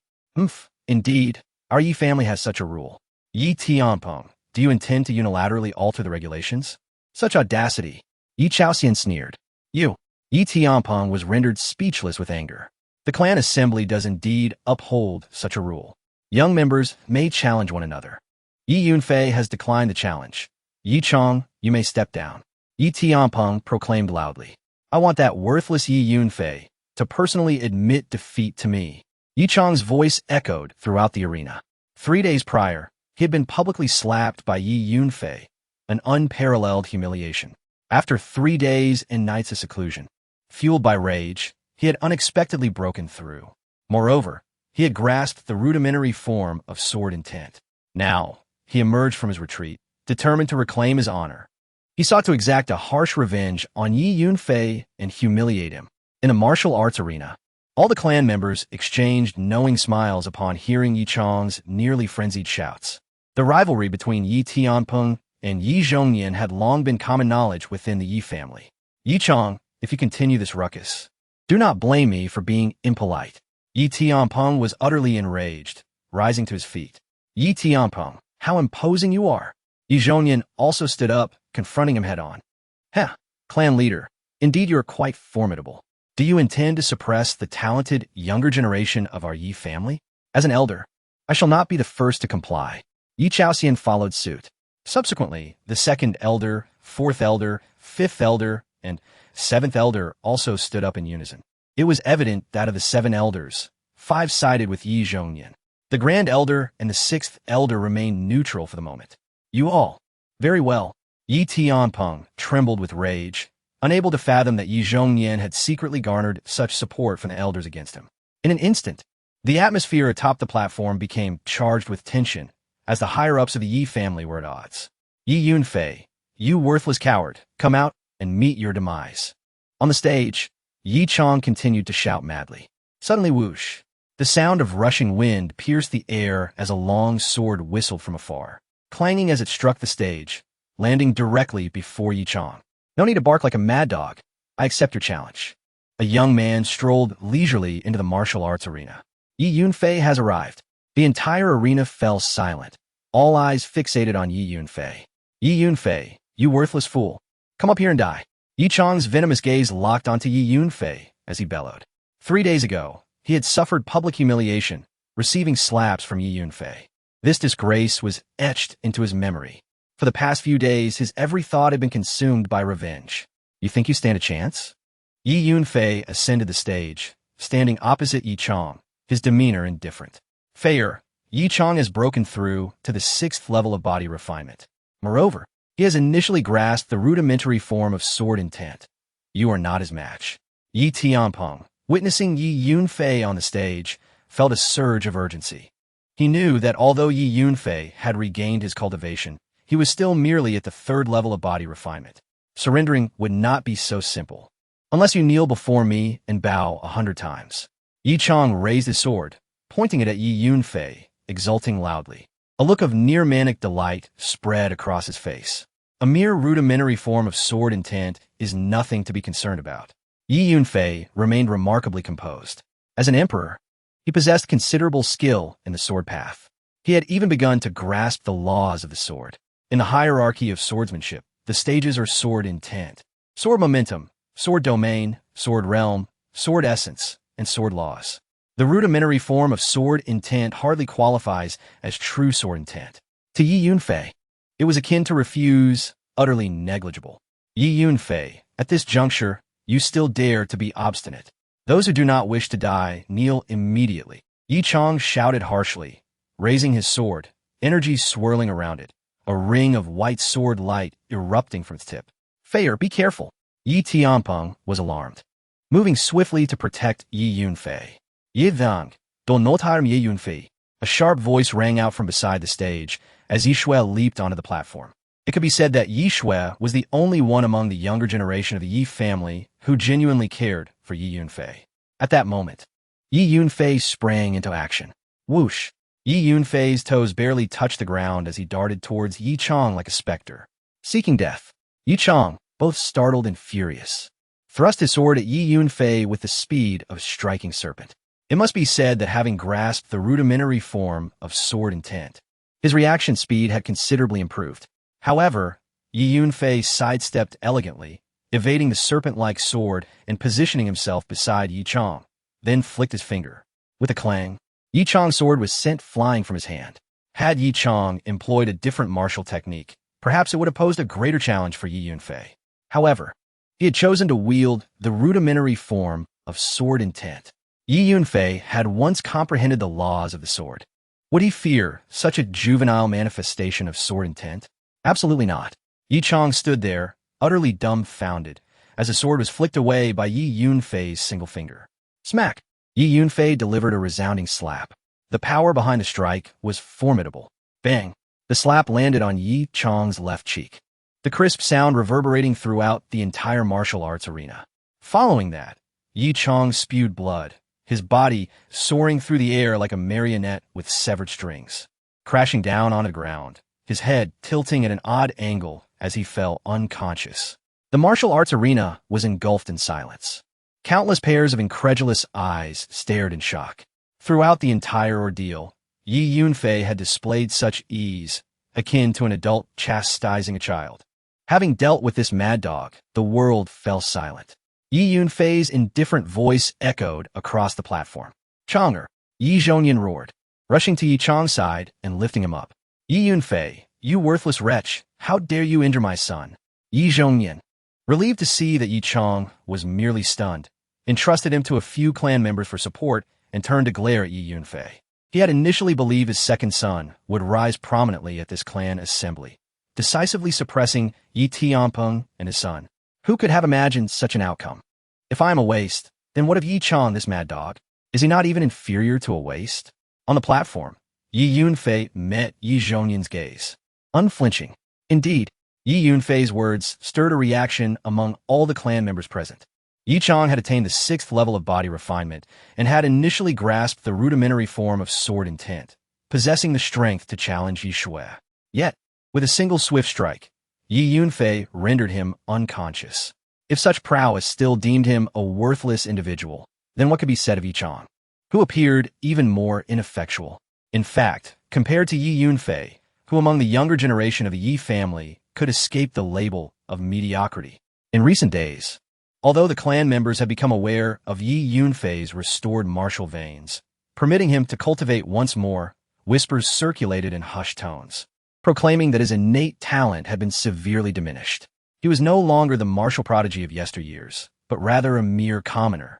Indeed, our Yi family has such a rule. Yi Tianpeng, do you intend to unilaterally alter the regulations? Such audacity. Yi Chaoxian sneered. You. Yi Tianpeng was rendered speechless with anger. The clan assembly does indeed uphold such a rule. Young members may challenge one another. Yi Yunfei has declined the challenge. Yi Chong, you may step down. Yi Tianpeng proclaimed loudly. I want that worthless Yi Yunfei to personally admit defeat to me. Yi Chang's voice echoed throughout the arena. 3 days prior, he had been publicly slapped by Yi Yunfei, an unparalleled humiliation. After 3 days and nights of seclusion, fueled by rage, he had unexpectedly broken through. Moreover, he had grasped the rudimentary form of sword intent. Now, he emerged from his retreat, determined to reclaim his honor. He sought to exact a harsh revenge on Yi Yunfei and humiliate him. In a martial arts arena, all the clan members exchanged knowing smiles upon hearing Yi Chang's nearly frenzied shouts. The rivalry between Yi Tianpeng and Yi Zhongnian had long been common knowledge within the Yi family. Yi Chang, if you continue this ruckus, do not blame me for being impolite. Yi Tianpeng was utterly enraged, rising to his feet. Yi Tianpeng, how imposing you are. Yi Zhongnian also stood up, confronting him head-on. Heh, clan leader, indeed you are quite formidable. Do you intend to suppress the talented younger generation of our Yi family? As an elder, I shall not be the first to comply. Yi Chaoxian followed suit. Subsequently, the second elder, fourth elder, fifth elder, and seventh elder also stood up in unison. It was evident that of the 7 elders, 5 sided with Yi Zhongnian. The grand elder and the 6th elder remained neutral for the moment. You all. Very well. Yi Tianpeng trembled with rage, unable to fathom that Yi Zhongnian had secretly garnered such support from the elders against him. In an instant, the atmosphere atop the platform became charged with tension, as the higher-ups of the Yi family were at odds. Yi Yunfei, you worthless coward, come out and meet your demise. On the stage, Yi Chang continued to shout madly. Suddenly whoosh, the sound of rushing wind pierced the air as a long sword whistled from afar, clanging as it struck the stage, landing directly before Yi Chang. No need to bark like a mad dog. I accept your challenge. A young man strolled leisurely into the martial arts arena. Yi Yunfei has arrived. The entire arena fell silent, all eyes fixated on Yi Yunfei. Yi Yunfei, you worthless fool. Come up here and die. Yi Chang's venomous gaze locked onto Yi Yunfei as he bellowed. 3 days ago, he had suffered public humiliation, receiving slaps from Yi Yunfei. This disgrace was etched into his memory. For the past few days, his every thought had been consumed by revenge. You think you stand a chance? Yi Yunfei ascended the stage, standing opposite Yi Chang, his demeanor indifferent. Fair, Yi Chang has broken through to the 6th level of body refinement. Moreover, he has initially grasped the rudimentary form of sword intent. You are not his match. Yi Tianpeng, witnessing Yi Yunfei on the stage, felt a surge of urgency. He knew that although Yi Yunfei had regained his cultivation, he was still merely at the 3rd level of body refinement. Surrendering would not be so simple. Unless you kneel before me and bow 100 times. Yi Chang raised his sword, pointing it at Yi Yunfei, exulting loudly. A look of near-manic delight spread across his face. A mere rudimentary form of sword intent is nothing to be concerned about. Yi Yunfei remained remarkably composed. As an emperor, he possessed considerable skill in the sword path. He had even begun to grasp the laws of the sword. In the hierarchy of swordsmanship, the stages are sword intent, sword momentum, sword domain, sword realm, sword essence, and sword laws. The rudimentary form of sword intent hardly qualifies as true sword intent. To Yi Yunfei, it was akin to refuse, utterly negligible. Yi Yunfei, at this juncture, you still dare to be obstinate. Those who do not wish to die kneel immediately. Yi Chang shouted harshly, raising his sword, energy swirling around it, a ring of white sword light erupting from its tip. Fair, be careful. Yi Tianpeng was alarmed, moving swiftly to protect Yi Yunfei. Yi Vang, do not harm Yi Yunfei. A sharp voice rang out from beside the stage as Yi Shui leaped onto the platform. It could be said that Yi Shui was the only one among the younger generation of the Yi family who genuinely cared for Yi Yunfei. At that moment, Yi Yunfei sprang into action. Whoosh! Yi Yunfei's toes barely touched the ground as he darted towards Yi Chang like a specter. Seeking death, Yi Chang, both startled and furious, thrust his sword at Yi Yunfei with the speed of a striking serpent. It must be said that having grasped the rudimentary form of sword intent, his reaction speed had considerably improved. However, Yi Yunfei sidestepped elegantly, evading the serpent-like sword and positioning himself beside Yi Chang, then flicked his finger. With a clang, Yi Chang's sword was sent flying from his hand. Had Yi Chang employed a different martial technique, perhaps it would have posed a greater challenge for Yi Yunfei. However, he had chosen to wield the rudimentary form of sword intent. Yi Yunfei had once comprehended the laws of the sword. Would he fear such a juvenile manifestation of sword intent? Absolutely not. Yi Chong stood there, utterly dumbfounded, as the sword was flicked away by Yi Yunfei's single finger. Smack! Yi Yunfei delivered a resounding slap. The power behind the strike was formidable. Bang! The slap landed on Yi Chong's left cheek, the crisp sound reverberating throughout the entire martial arts arena. Following that, Yi Chong spewed blood, his body soaring through the air like a marionette with severed strings, crashing down onto the ground, his head tilting at an odd angle as he fell unconscious. The martial arts arena was engulfed in silence. Countless pairs of incredulous eyes stared in shock. Throughout the entire ordeal, Yi Yunfei had displayed such ease, akin to an adult chastising a child. Having dealt with this mad dog, the world fell silent. Yi Yunfei's indifferent voice echoed across the platform. Chonger! Yi Zhongyan roared, rushing to Yi Chong's side and lifting him up. Yi Yunfei, you worthless wretch, how dare you injure my son? Yi Zhongyan, relieved to see that Yi Chong was merely stunned, entrusted him to a few clan members for support and turned to glare at Yi Yunfei. He had initially believed his second son would rise prominently at this clan assembly, decisively suppressing Yi Tianpeng and his son. Who could have imagined such an outcome? If I am a waste, then what of Yi Chong, this mad dog? Is he not even inferior to a waste? On the platform, Yi Yunfei met Yi Zhongyan's gaze, unflinching. Indeed, Yi Yunfei's words stirred a reaction among all the clan members present. Yi Chong had attained the 6th level of body refinement and had initially grasped the rudimentary form of sword intent, possessing the strength to challenge Yi Shui. Yet, with a single swift strike, Yi Yunfei rendered him unconscious. If such prowess still deemed him a worthless individual, then what could be said of Yi Chong, who appeared even more ineffectual? In fact, compared to Yi Yunfei, who among the younger generation of the Yi family could escape the label of mediocrity. In recent days, although the clan members had become aware of Yi Yunfei's restored martial veins, permitting him to cultivate once more, whispers circulated in hushed tones, proclaiming that his innate talent had been severely diminished. He was no longer the martial prodigy of yesteryears, but rather a mere commoner,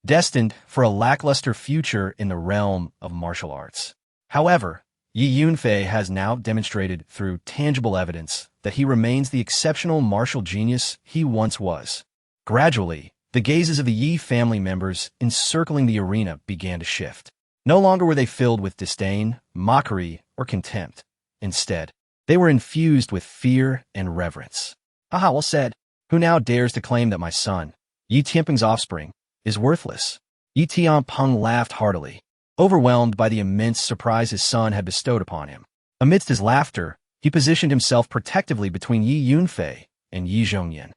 destined for a lackluster future in the realm of martial arts. However, Yi Yunfei has now demonstrated through tangible evidence that he remains the exceptional martial genius he once was. Gradually, the gazes of the Yi family members encircling the arena began to shift. No longer were they filled with disdain, mockery, or contempt. Instead, they were infused with fear and reverence. Haha, well said. Who now dares to claim that my son, Yi Tianpeng's offspring, is worthless? Yi Tianpeng laughed heartily, overwhelmed by the immense surprise his son had bestowed upon him. Amidst his laughter, he positioned himself protectively between Yi Yunfei and Yi Zhongyan,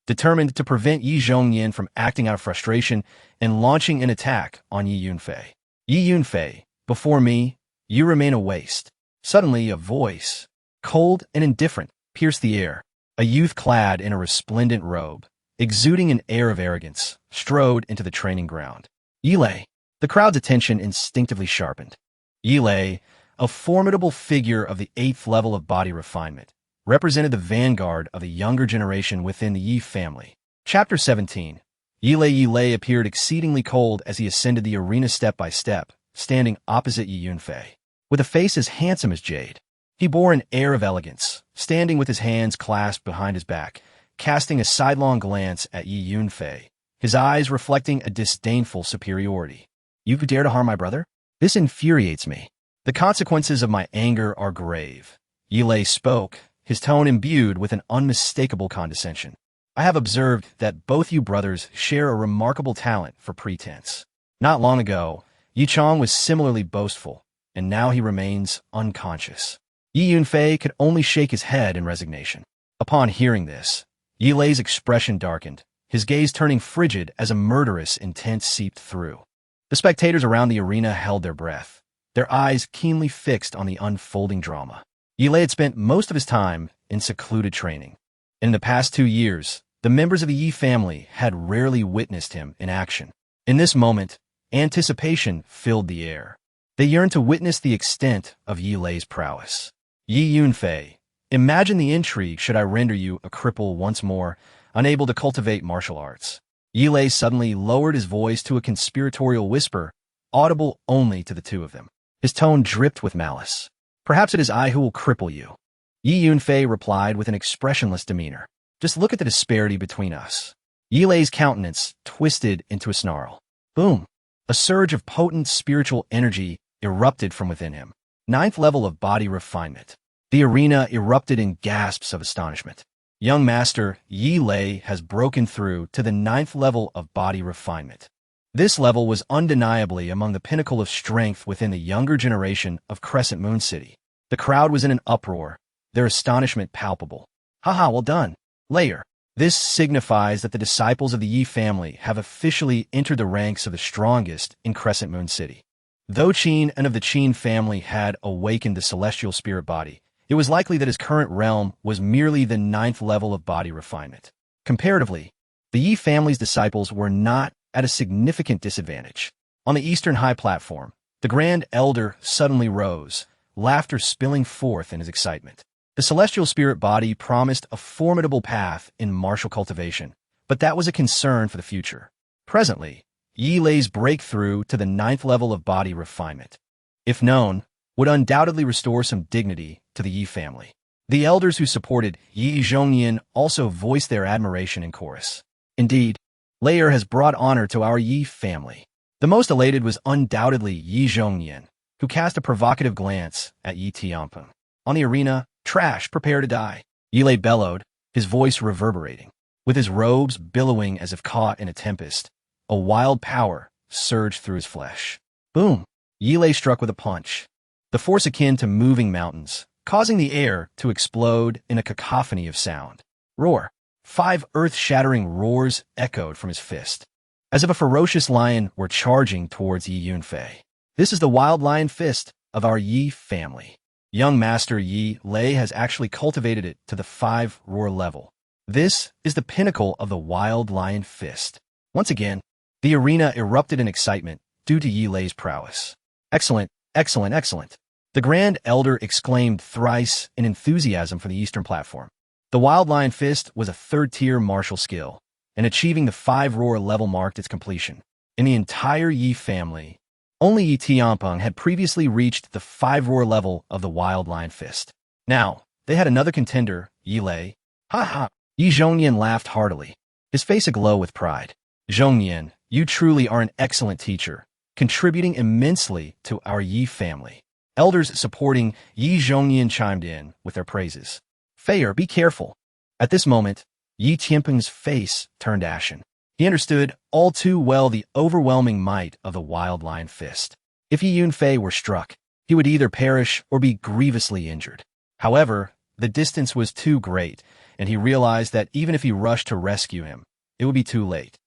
determined to prevent Yi Zhongyan from acting out of frustration and launching an attack on Yi Yunfei. Yi Yunfei, before me, you remain a waste. Suddenly, a voice, cold and indifferent, pierced the air. A youth clad in a resplendent robe, exuding an air of arrogance, strode into the training ground. Yi Lei. The crowd's attention instinctively sharpened. Yi Lei, a formidable figure of the 8th level of body refinement, represented the vanguard of the younger generation within the Yi family. Chapter 17. Yi Lei appeared exceedingly cold as he ascended the arena step by step, standing opposite Yi Yunfei. With a face as handsome as jade, he bore an air of elegance, standing with his hands clasped behind his back, casting a sidelong glance at Yi Yunfei, his eyes reflecting a disdainful superiority. You dare to harm my brother? This infuriates me. The consequences of my anger are grave. Yi Lei spoke, his tone imbued with an unmistakable condescension. I have observed that both you brothers share a remarkable talent for pretense. Not long ago, Yi Chong was similarly boastful, and now he remains unconscious. Yi Yunfei could only shake his head in resignation. Upon hearing this, Yi Lei's expression darkened, his gaze turning frigid as a murderous intent seeped through. The spectators around the arena held their breath, their eyes keenly fixed on the unfolding drama. Yi Lei had spent most of his time in secluded training. In the past 2 years, the members of the Yi family had rarely witnessed him in action. In this moment, anticipation filled the air. They yearned to witness the extent of Yi Lei's prowess. Yi Yunfei, imagine the intrigue should I render you a cripple once more, unable to cultivate martial arts. Yi Lei suddenly lowered his voice to a conspiratorial whisper, audible only to the two of them. His tone dripped with malice. Perhaps it is I who will cripple you. Yi Yunfei replied with an expressionless demeanor. Just look at the disparity between us. Yi Lei's countenance twisted into a snarl. Boom! A surge of potent spiritual energy erupted from within him. 9th level of body refinement. The arena erupted in gasps of astonishment. Young Master Yi Lei has broken through to the 9th level of body refinement. This level was undeniably among the pinnacle of strength within the younger generation of Crescent Moon City. The crowd was in an uproar, their astonishment palpable. Haha, well done, Layer. This signifies that the disciples of the Yi family have officially entered the ranks of the strongest in Crescent Moon City. Though Qin and of the Qin family had awakened the celestial spirit body, it was likely that his current realm was merely the 9th level of body refinement. Comparatively, the Yi family's disciples were not at a significant disadvantage. On the eastern high platform, the Grand Elder suddenly rose, laughter spilling forth in his excitement. The celestial spirit body promised a formidable path in martial cultivation, but that was a concern for the future. Presently, Yi Lei's breakthrough to the 9th level of body refinement, if known, would undoubtedly restore some dignity to the Yi family. The elders who supported Yi Zhongyan also voiced their admiration in chorus. Indeed, Layer has brought honor to our Yi family. The most elated was undoubtedly Yi Zhongyan, who cast a provocative glance at Yi Tianpeng. On the arena, trash, prepare to die. Yi Lei bellowed, his voice reverberating. With his robes billowing as if caught in a tempest, a wild power surged through his flesh. Boom! Yi Lei struck with a punch, the force akin to moving mountains, causing the air to explode in a cacophony of sound. Roar! 5 earth-shattering roars echoed from his fist, as if a ferocious lion were charging towards Yi Yunfei. This is the wild lion fist of our Yi family. Young Master Yi Lei has actually cultivated it to the 5-roar level. This is the pinnacle of the wild lion fist. Once again, the arena erupted in excitement due to Yi Lei's prowess. Excellent, excellent, excellent. The Grand Elder exclaimed thrice in enthusiasm for the eastern platform. The Wild Lion Fist was a 3rd-tier martial skill, and achieving the 5-roar level marked its completion. In the entire Yi family, only Yi Tianpeng had previously reached the 5-roar level of the Wild Lion Fist. Now, they had another contender, Yi Lei. Ha ha! Yi Zhongyan laughed heartily, his face aglow with pride. Zhongyan, you truly are an excellent teacher, contributing immensely to our Yi family. Elders supporting Yi Zhongyan chimed in with their praises. Feier, be careful. At this moment, Yi Tianpeng's face turned ashen. He understood all too well the overwhelming might of the Wild Lion Fist. If Yi Yunfei were struck, he would either perish or be grievously injured. However, the distance was too great, and he realized that even if he rushed to rescue him, it would be too late.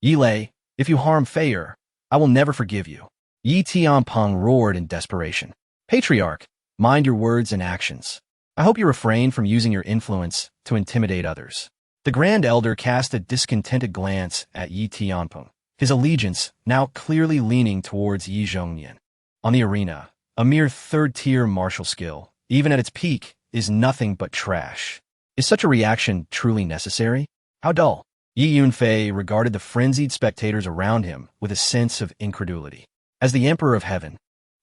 Yi Lei, if you harm Feier, I will never forgive you. Yi Tianpeng roared in desperation. Patriarch, mind your words and actions. I hope you refrain from using your influence to intimidate others. The Grand Elder cast a discontented glance at Yi Tianpeng, his allegiance now clearly leaning towards Yi Zhongyan. On the arena, a mere 3rd-tier martial skill, even at its peak, is nothing but trash. Is such a reaction truly necessary? How dull. Yi Yunfei regarded the frenzied spectators around him with a sense of incredulity. As the Emperor of Heaven,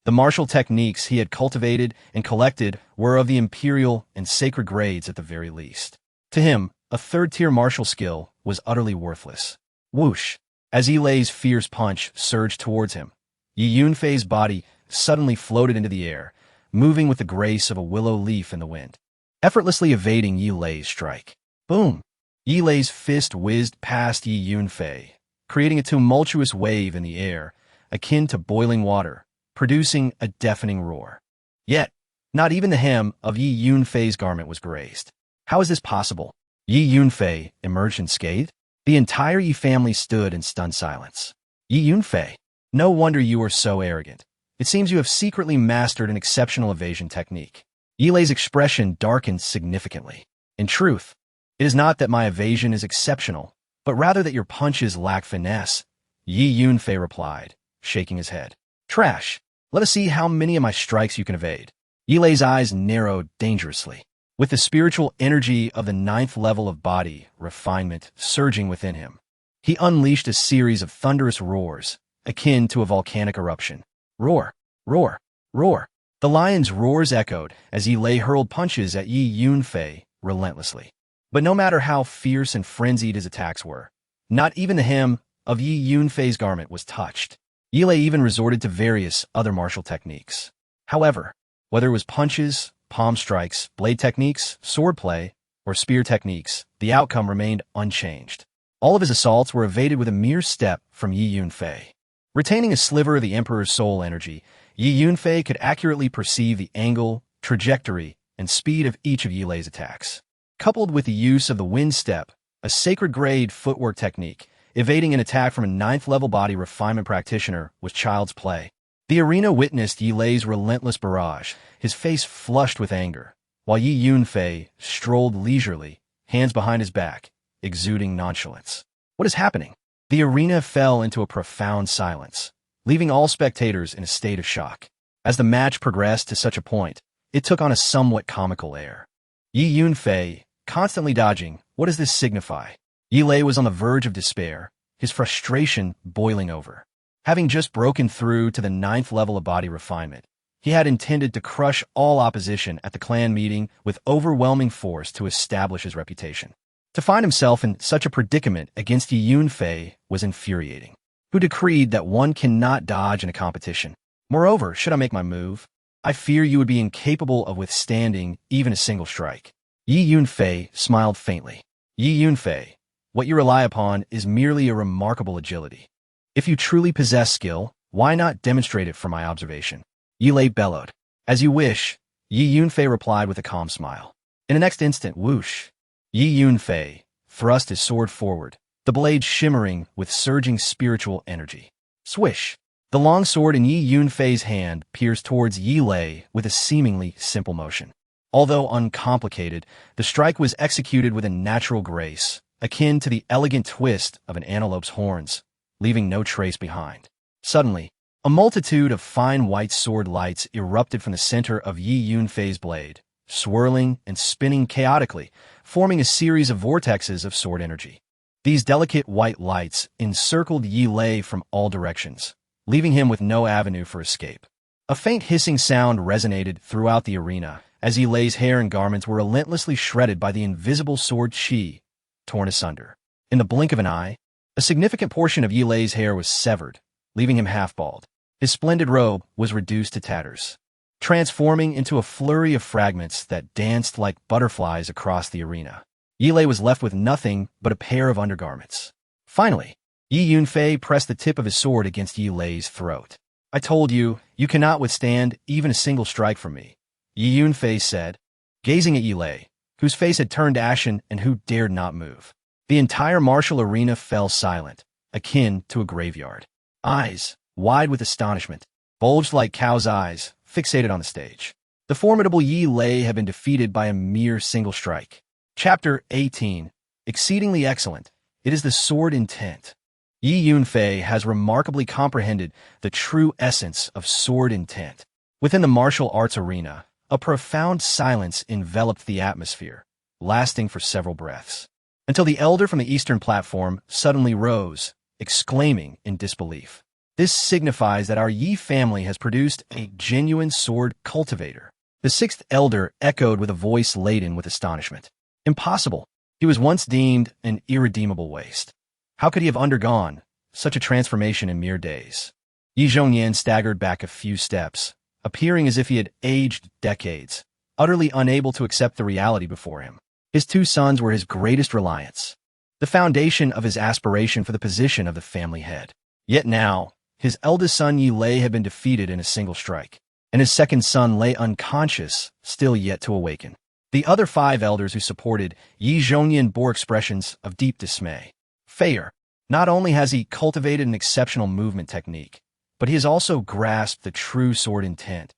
the martial techniques he had cultivated and collected were of the imperial and sacred grades at the very least. To him, a 3rd-tier martial skill was utterly worthless. Whoosh! As Yi Lei's fierce punch surged towards him, Yi Yunfei's body suddenly floated into the air, moving with the grace of a willow leaf in the wind, effortlessly evading Yi Lei's strike. Boom! Yi Lei's fist whizzed past Yi Yunfei, creating a tumultuous wave in the air, akin to boiling water, producing a deafening roar. Yet, not even the hem of Yi Yunfei's garment was grazed. How is this possible? Yi Yunfei emerged unscathed? The entire Yi family stood in stunned silence. Yi Yunfei, no wonder you are so arrogant. It seems you have secretly mastered an exceptional evasion technique. Yi Lei's expression darkened significantly. In truth, it is not that my evasion is exceptional, but rather that your punches lack finesse, Yi Yunfei replied, shaking his head. Trash. Let us see how many of my strikes you can evade. Yi Lei's eyes narrowed dangerously. with the spiritual energy of the ninth level of body refinement surging within him. He unleashed a series of thunderous roars, akin to a volcanic eruption. Roar, roar, roar. The lion's roars echoed as Yi Lei hurled punches at Yi Yunfei relentlessly. But no matter how fierce and frenzied his attacks were, not even the hem of Yi Yunfei's garment was touched. Yi Lei even resorted to various other martial techniques. However, whether it was punches, palm strikes, blade techniques, swordplay, or spear techniques, the outcome remained unchanged. All of his assaults were evaded with a mere step from Yi Yunfei. Retaining a sliver of the Emperor's soul energy, Yi Yunfei could accurately perceive the angle, trajectory, and speed of each of Yi Lei's attacks. Coupled with the use of the wind step, a sacred-grade footwork technique, evading an attack from a ninth-level body refinement practitioner was child's play. The arena witnessed Yi Lei's relentless barrage, his face flushed with anger, while Yi Yunfei strolled leisurely, hands behind his back, exuding nonchalance. What is happening? The arena fell into a profound silence, leaving all spectators in a state of shock. As the match progressed to such a point, it took on a somewhat comical air. Yi Yunfei, constantly dodging, what does this signify? Yi Lei was on the verge of despair, his frustration boiling over. Having just broken through to the ninth level of body refinement, he had intended to crush all opposition at the clan meeting with overwhelming force to establish his reputation. To find himself in such a predicament against Yi Yunfei was infuriating, who decreed that one cannot dodge in a competition. Moreover, should I make my move, I fear you would be incapable of withstanding even a single strike. Yi Yunfei smiled faintly. Yi Yunfei, what you rely upon is merely a remarkable agility. If you truly possess skill, why not demonstrate it for my observation? Yi Lei bellowed. As you wish, Yi Yunfei replied with a calm smile. In the next instant, whoosh, Yi Yunfei thrust his sword forward, the blade shimmering with surging spiritual energy. Swish! The long sword in Yi Yunfei's hand pierced towards Yi Lei with a seemingly simple motion. Although uncomplicated, the strike was executed with a natural grace, akin to the elegant twist of an antelope's horns, leaving no trace behind. Suddenly, a multitude of fine white sword lights erupted from the center of Yi Yunfei's blade, swirling and spinning chaotically, forming a series of vortexes of sword energy. These delicate white lights encircled Yi Lei from all directions, leaving him with no avenue for escape. A faint hissing sound resonated throughout the arena as Yi Lei's hair and garments were relentlessly shredded by the invisible sword Qi, torn asunder. In the blink of an eye, a significant portion of Yi Lei's hair was severed, leaving him half-bald. His splendid robe was reduced to tatters, transforming into a flurry of fragments that danced like butterflies across the arena. Yi Lei was left with nothing but a pair of undergarments. Finally, Yi Yunfei pressed the tip of his sword against Yi Lei's throat. I told you, you cannot withstand even a single strike from me, Yi Yunfei said, gazing at Yi Lei, whose face had turned ashen and who dared not move. The entire martial arena fell silent, akin to a graveyard. Eyes, wide with astonishment, bulged like cows' eyes, fixated on the stage. The formidable Yi Lei had been defeated by a mere single strike. Chapter 18. Exceedingly excellent. It is the sword intent. Yi Yunfei has remarkably comprehended the true essence of sword intent. Within the martial arts arena, a profound silence enveloped the atmosphere, lasting for several breaths, until the elder from the eastern platform suddenly rose, exclaiming in disbelief. This signifies that our Yi family has produced a genuine sword cultivator. The sixth elder echoed with a voice laden with astonishment. Impossible. He was once deemed an irredeemable waste. How could he have undergone such a transformation in mere days? Yi Zhongyan staggered back a few steps, appearing as if he had aged decades, utterly unable to accept the reality before him. His two sons were his greatest reliance, the foundation of his aspiration for the position of the family head. Yet now, his eldest son Yi Lei had been defeated in a single strike, and his second son lay unconscious, still yet to awaken. The other 5 elders who supported Yi Zhongyan bore expressions of deep dismay. Fair, not only has he cultivated an exceptional movement technique, but he has also grasped the true sword intent.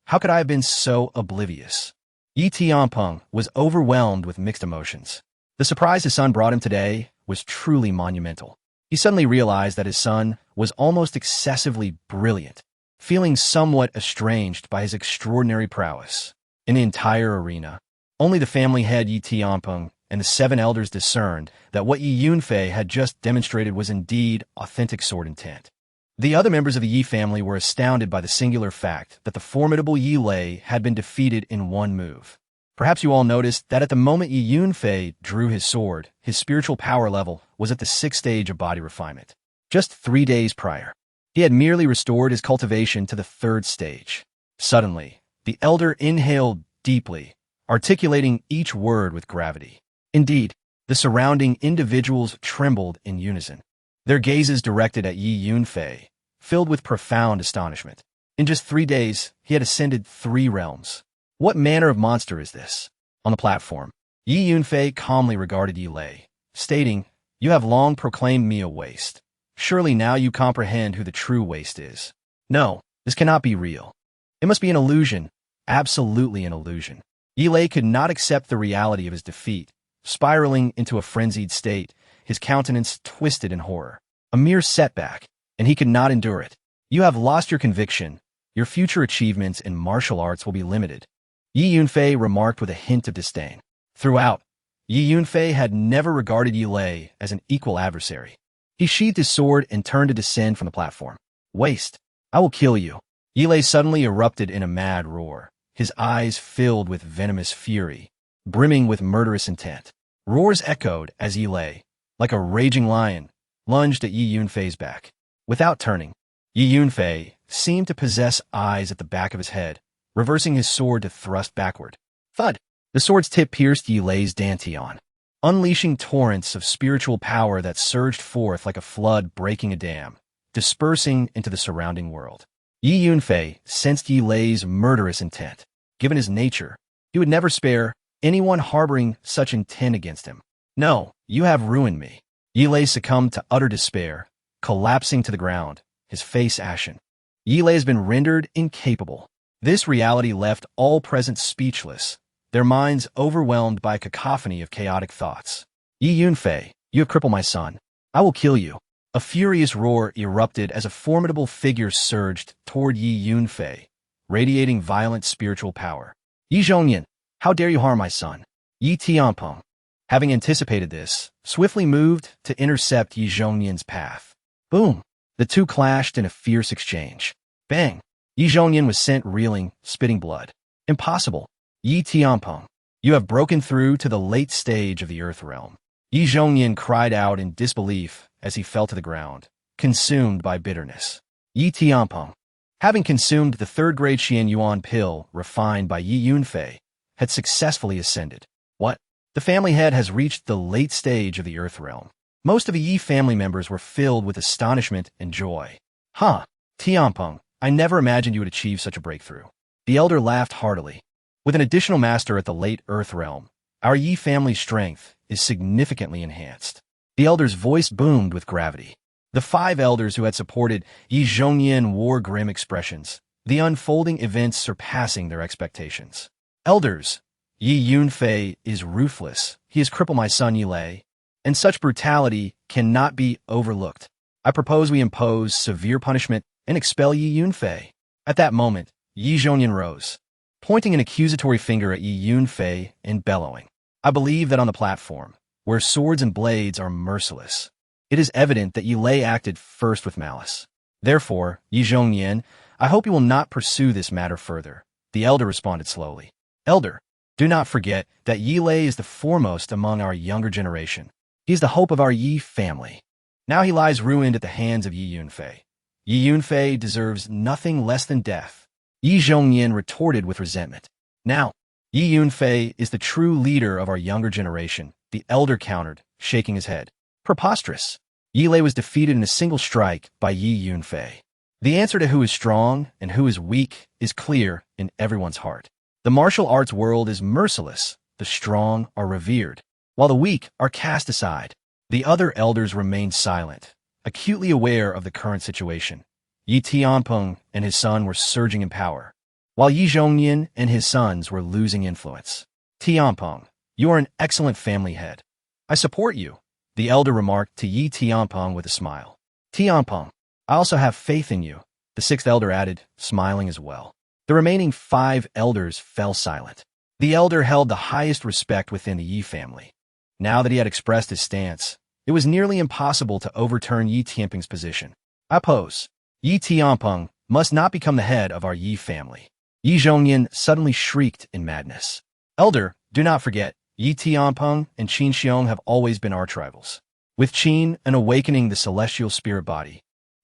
How could I have been so oblivious? Yi Tianpeng was overwhelmed with mixed emotions. The surprise his son brought him today was truly monumental. He suddenly realized that his son was almost excessively brilliant, feeling somewhat estranged by his extraordinary prowess. In the entire arena, Only the family head Yi Tianpeng and the 7 elders discerned that what Yi Yunfei had just demonstrated was indeed authentic sword intent. The other members of the Yi family were astounded by the singular fact that the formidable Yi Lei had been defeated in one move. Perhaps you all noticed that at the moment Yi Yunfei drew his sword, his spiritual power level was at the 6th stage of body refinement. Just 3 days prior, he had merely restored his cultivation to the 3rd stage. Suddenly, the elder inhaled deeply, articulating each word with gravity. Indeed, the surrounding individuals trembled in unison, their gazes directed at Yi Yunfei, filled with profound astonishment. In just 3 days, he had ascended 3 realms. What manner of monster is this? On the platform, Yi Yunfei calmly regarded Yi Lei, stating, "You have long proclaimed me a waste. Surely now you comprehend who the true waste is. No, this cannot be real. It must be an illusion, absolutely an illusion." Yi Lei could not accept the reality of his defeat, spiraling into a frenzied state, his countenance twisted in horror. A mere setback, and he could not endure it. "You have lost your conviction. Your future achievements in martial arts will be limited," Yi Yunfei remarked with a hint of disdain. Throughout, Yi Yunfei had never regarded Yi Lei as an equal adversary. He sheathed his sword and turned to descend from the platform. "Waste! I will kill you." Yi Lei suddenly erupted in a mad roar, his eyes filled with venomous fury, brimming with murderous intent. Roars echoed as Yi Lei, like a raging lion, lunged at Yi Yunfei's back. Without turning, Yi Yunfei seemed to possess eyes at the back of his head, reversing his sword to thrust backward. Thud! The sword's tip pierced Yi Lei's dantian, unleashing torrents of spiritual power that surged forth like a flood breaking a dam, dispersing into the surrounding world. Yi Yunfei sensed Yi Lei's murderous intent. Given his nature, he would never spare anyone harboring such intent against him. "No, you have ruined me." Yi Lei succumbed to utter despair, collapsing to the ground, his face ashen. Yi Lei has been rendered incapable. This reality left all present speechless, their minds overwhelmed by a cacophony of chaotic thoughts. "Yi Yunfei, you have crippled my son. I will kill you." A furious roar erupted as a formidable figure surged toward Yi Yunfei, radiating violent spiritual power. "Yi Zhongyan, how dare you harm my son?" Yi Tianpeng, having anticipated this, swiftly moved to intercept Yi Zhongyan's path. Boom! The two clashed in a fierce exchange. Bang! Yi Zhongyan was sent reeling, spitting blood. "Impossible! Yi Tianpeng, you have broken through to the late stage of the Earth Realm." Yi Zhongyan cried out in disbelief as he fell to the ground, consumed by bitterness. Yi Tianpeng, having consumed the 3rd-grade Xian Yuan pill refined by Yi Yunfei, had successfully ascended. What? The family head has reached the late stage of the Earth Realm. Most of the Yi family members were filled with astonishment and joy. "Huh, Tianpeng, I never imagined you would achieve such a breakthrough." The elder laughed heartily. "With an additional master at the late Earth Realm, our Yi family's strength is significantly enhanced." The elder's voice boomed with gravity. The 5 elders who had supported Yi Zhongyan wore grim expressions, the unfolding events surpassing their expectations. "Elders, Yi Yunfei is ruthless. He has crippled my son Yi Lei, and such brutality cannot be overlooked. I propose we impose severe punishment and expel Yi Yunfei." At that moment, Yi Zhongyan rose, pointing an accusatory finger at Yi Yunfei and bellowing, "I believe that on the platform, where swords and blades are merciless, it is evident that Yi Lei acted first with malice. Therefore, Yi Zhongyan, I hope you will not pursue this matter further." The elder responded slowly. "Elder, do not forget that Yi Lei is the foremost among our younger generation. He is the hope of our Yi family. Now he lies ruined at the hands of Yi Yunfei. Yi Yunfei deserves nothing less than death." Yi Zhongyan retorted with resentment. "Now, Yi Yunfei is the true leader of our younger generation," the elder countered, shaking his head. "Preposterous. Yi Lei was defeated in a single strike by Yi Yunfei. The answer to who is strong and who is weak is clear in everyone's heart. The martial arts world is merciless. The strong are revered, while the weak are cast aside." The other elders remained silent, acutely aware of the current situation. Yi Tianpeng and his son were surging in power, while Yi Zhongyan and his sons were losing influence. "Tianpeng, you are an excellent family head. I support you," the elder remarked to Yi Tianpeng with a smile. "Tianpeng, I also have faith in you," the 6th elder added, smiling as well. The remaining 5 elders fell silent. The elder held the highest respect within the Yi family. Now that he had expressed his stance, it was nearly impossible to overturn Yi Tianping's position. I oppose. Yi Tianping must not become the head of our Yi family. Yi Zhongyan suddenly shrieked in madness. Elder, do not forget, Yi Tianping and Qin Xiong have always been arch rivals. With Qin and awakening the celestial spirit body,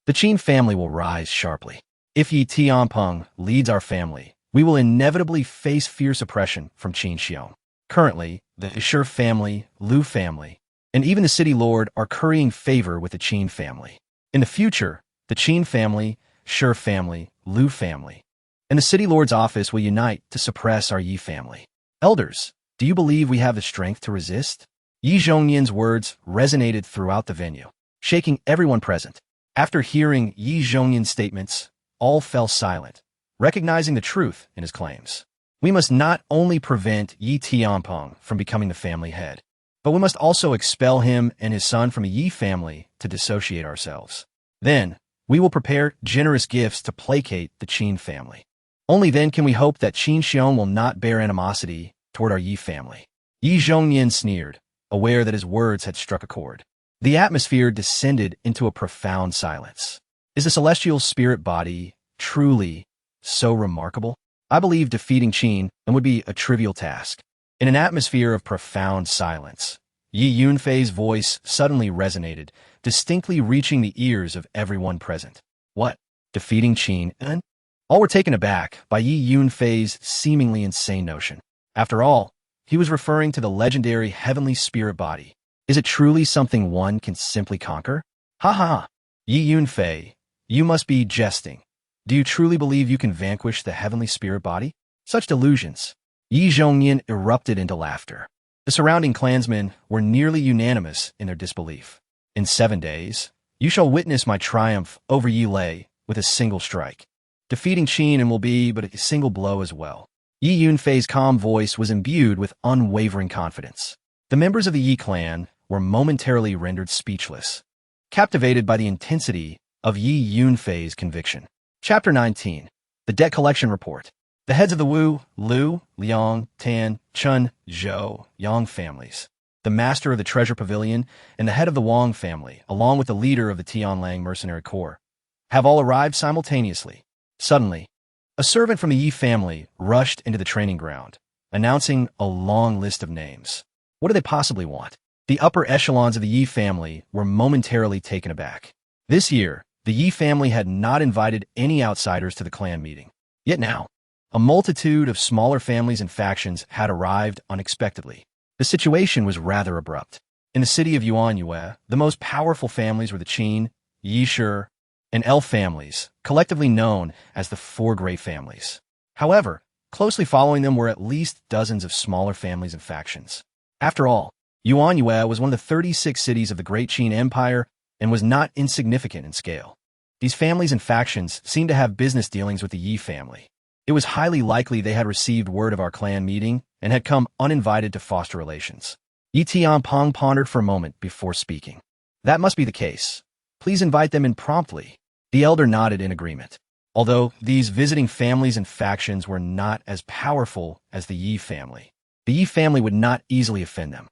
the Qin family will rise sharply. If Yi Tianping leads our family, we will inevitably face fierce oppression from Qin Xiong. Currently, the Shi family, Lu family, and even the city lord are currying favor with the Qin family. In the future, the Qin family, Shi family, Lu family, and the city lord's office will unite to suppress our Yi family. Elders, do you believe we have the strength to resist? Yi Zhongyan's words resonated throughout the venue, shaking everyone present. After hearing Yi Zhongyan's statements, all fell silent, recognizing the truth in his claims. We must not only prevent Yi Tianping from becoming the family head, but we must also expel him and his son from the Yi family to dissociate ourselves. Then, we will prepare generous gifts to placate the Qin family. Only then can we hope that Qin Xiong will not bear animosity toward our Yi family. Yi Zhongyan sneered, aware that his words had struck a chord. The atmosphere descended into a profound silence. Is the celestial spirit body truly so remarkable? I believe defeating Qin would be a trivial task. In an atmosphere of profound silence, Yi Yunfei's voice suddenly resonated, distinctly reaching the ears of everyone present. What? Defeating Qin? All were taken aback by Yi Yunfei's seemingly insane notion. After all, he was referring to the legendary heavenly spirit body. Is it truly something one can simply conquer? Ha ha! Yi Yunfei, you must be jesting. Do you truly believe you can vanquish the heavenly spirit body? Such delusions. Yi Zhongyan erupted into laughter. The surrounding clansmen were nearly unanimous in their disbelief. In 7 days, you shall witness my triumph over Yi Lei with a single strike. Defeating Qin will be but a single blow as well. Yi Yunfei's calm voice was imbued with unwavering confidence. The members of the Yi clan were momentarily rendered speechless, captivated by the intensity of Yi Yunfei's conviction. Chapter 19. The Debt Collection Report. The heads of the Wu, Lu, Liang, Tan, Chun, Zhou, Yang families, the master of the Treasure Pavilion, and the head of the Wang family, along with the leader of the Tianlang Mercenary Corps, have all arrived simultaneously. Suddenly, a servant from the Yi family rushed into the training ground, announcing a long list of names. What do they possibly want? The upper echelons of the Yi family were momentarily taken aback. This year, the Yi family had not invited any outsiders to the clan meeting. Yet now, a multitude of smaller families and factions had arrived unexpectedly. The situation was rather abrupt. In the city of Yuanyue, the most powerful families were the Qin, Yi Shi, and El families, collectively known as the Four Great Families. However, closely following them were at least dozens of smaller families and factions. After all, Yuanyue was one of the 36 cities of the Great Qin Empire and was not insignificant in scale. These families and factions seemed to have business dealings with the Yi family. It was highly likely they had received word of our clan meeting and had come uninvited to foster relations. Yi Tianping pondered for a moment before speaking. That must be the case. Please invite them in promptly. The elder nodded in agreement. Although these visiting families and factions were not as powerful as the Yi family, the Yi family would not easily offend them.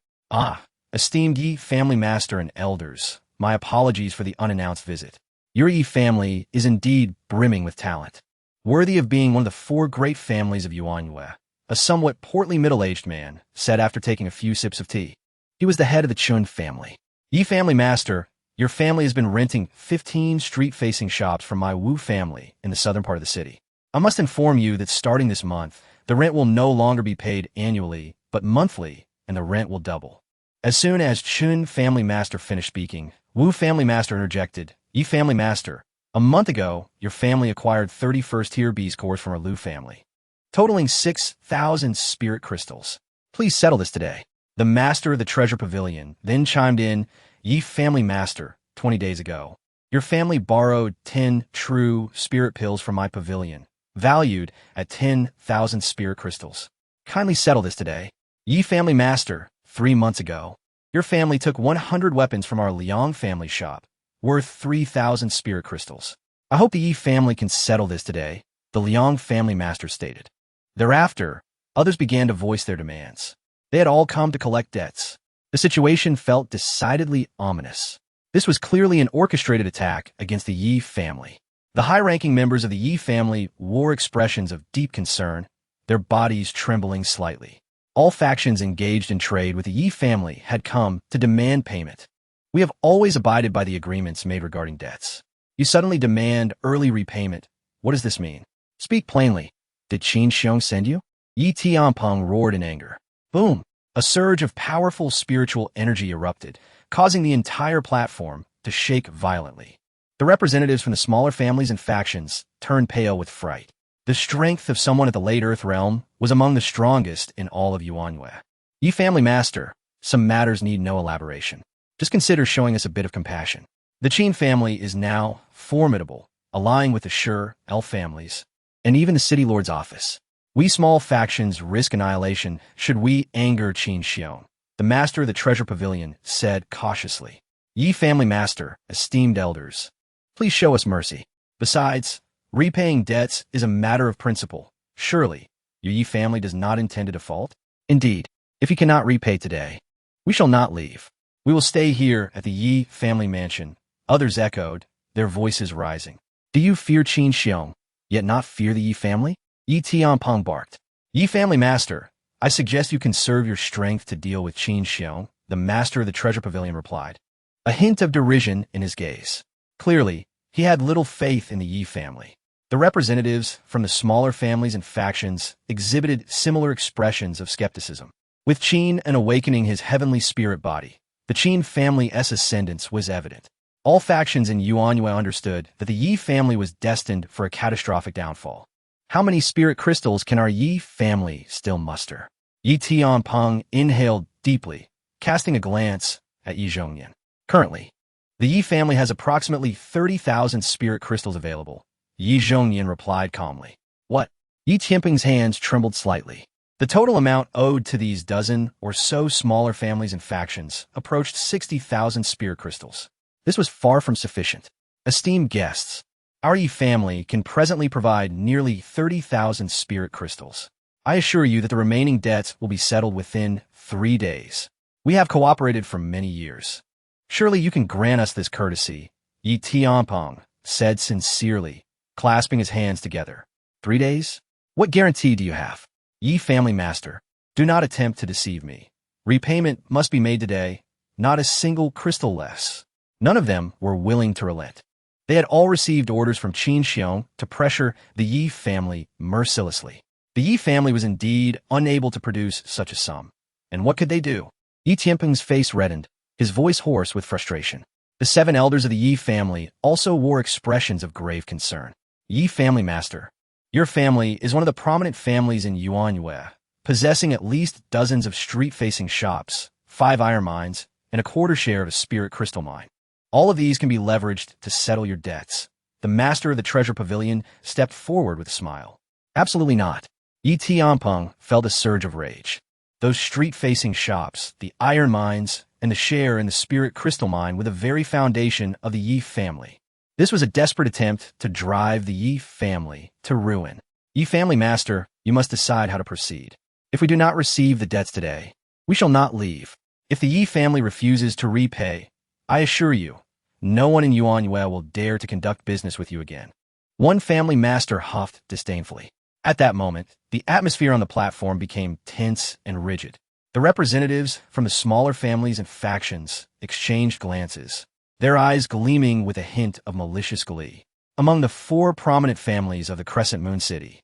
Esteemed Yi family master and elders, my apologies for the unannounced visit. Your Yi family is indeed brimming with talent, worthy of being one of the four great families of Yuanyue. A somewhat portly middle-aged man said after taking a few sips of tea. He was the head of the Chun family. Yi family master, your family has been renting 15 street-facing shops from my Wu family in the southern part of the city. I must inform you that starting this month, the rent will no longer be paid annually, but monthly, and the rent will double. As soon as Chun family master finished speaking, Wu family master interjected, Yi family master, a month ago, your family acquired 31st tier B scores from our Lu family, totaling 6,000 spirit crystals. Please settle this today. The master of the Treasure Pavilion then chimed in, Yi family master, 20 days ago, your family borrowed 10 true spirit pills from my pavilion, valued at 10,000 spirit crystals. Kindly settle this today. Yi family master, 3 months ago, your family took 100 weapons from our Liang family shop, worth 3,000 spirit crystals. I hope the Yi family can settle this today, the Liang family master stated. Thereafter, Others began to voice their demands. They had all come to collect debts. The situation felt decidedly ominous. This was clearly an orchestrated attack against the Yi family. The high-ranking members of the Yi family wore expressions of deep concern, their bodies trembling slightly. All factions engaged in trade with the Yi family had come to demand payment. We have always abided by the agreements made regarding debts. You suddenly demand early repayment. What does this mean? Speak plainly. Did Qin Xiong send you? Yi Tianpeng roared in anger. Boom! A surge of powerful spiritual energy erupted, causing the entire platform to shake violently. The representatives from the smaller families and factions turned pale with fright. The strength of someone at the late Earth realm was among the strongest in all of Yuanyue. Yi family master, some matters need no elaboration. Just consider showing us a bit of compassion. The Qin family is now formidable, allying with the Sure, elf families, and even the city lord's office. We small factions risk annihilation should we anger Qin Xiong, the master of the treasure pavilion said cautiously. Yi family master, esteemed elders, please show us mercy. Besides, repaying debts is a matter of principle. Surely, your Yi family does not intend to default? Indeed, if you cannot repay today, we shall not leave. We will stay here at the Yi family mansion. Others echoed, their voices rising. Do you fear Qin Xiong, yet not fear the Yi family? Yi Tianpeng barked. Yi family master, I suggest you conserve your strength to deal with Qin Xiong, the master of the treasure pavilion replied. A hint of derision in his gaze. Clearly, he had little faith in the Yi family. The representatives from the smaller families and factions exhibited similar expressions of skepticism. With Qin and awakening his heavenly spirit body, the Qin family's ascendance was evident. All factions in Yuanyue understood that the Yi family was destined for a catastrophic downfall. How many spirit crystals can our Yi family still muster? Yi Tianpeng inhaled deeply, casting a glance at Yi Zhongyan. Currently, the Yi family has approximately 30,000 spirit crystals available. Yi Zhongyan replied calmly. What? Yi Tianpeng's hands trembled slightly. The total amount owed to these dozen or so smaller families and factions approached 60,000 spirit crystals. This was far from sufficient. Esteemed guests, our Yi family can presently provide nearly 30,000 spirit crystals. I assure you that the remaining debts will be settled within 3 days. We have cooperated for many years. Surely you can grant us this courtesy, Yi Tianpeng said sincerely, clasping his hands together. 3 days? What guarantee do you have? Yi family master, do not attempt to deceive me. Repayment must be made today, not a single crystal less. None of them were willing to relent. They had all received orders from Qin Xiong to pressure the Yi family mercilessly. The Yi family was indeed unable to produce such a sum. And what could they do? Yi Tianpeng's face reddened, his voice hoarse with frustration. The 7 elders of the Yi family also wore expressions of grave concern. Yi family master, your family is one of the prominent families in Yuanyue, possessing at least dozens of street-facing shops, 5 iron mines, and a quarter share of a spirit crystal mine. All of these can be leveraged to settle your debts. The master of the treasure pavilion stepped forward with a smile. Absolutely not. Yi Tianpeng felt a surge of rage. Those street-facing shops, the iron mines, and the share in the spirit crystal mine were the very foundation of the Yi family. This was a desperate attempt to drive the Yi family to ruin. Yi family master, you must decide how to proceed. If we do not receive the debts today, we shall not leave. If the Yi family refuses to repay, I assure you, no one in Yuanyue will dare to conduct business with you again. One family master huffed disdainfully. At that moment, the atmosphere on the platform became tense and rigid. The representatives from the smaller families and factions exchanged glances, their eyes gleaming with a hint of malicious glee. Among the 4 prominent families of the Crescent Moon City,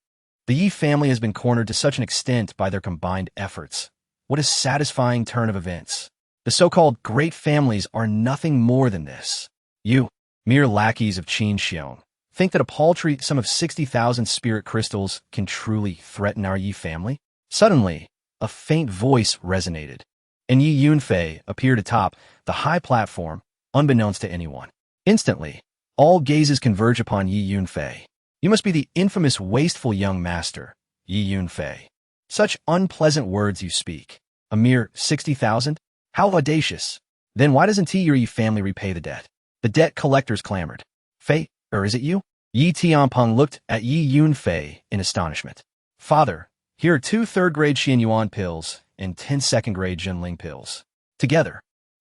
the Yi family has been cornered to such an extent by their combined efforts. What a satisfying turn of events. The so-called great families are nothing more than this. You, mere lackeys of Qin Xiong, think that a paltry sum of 60,000 spirit crystals can truly threaten our Yi family? Suddenly, a faint voice resonated, and Yi Yunfei appeared atop the high platform, unbeknownst to anyone. Instantly, all gazes converge upon Yi Yunfei. You must be the infamous wasteful young master, Yi Yunfei. Such unpleasant words you speak. A mere 60,000? How audacious. Then why doesn't your Yi family repay the debt? The debt collectors clamored. Fei, or is it you? Yi Tianpeng looked at Yi Yunfei in astonishment. Father, Here are 2 third-grade Xianyuan pills and 10 second-grade Jinling pills. Together,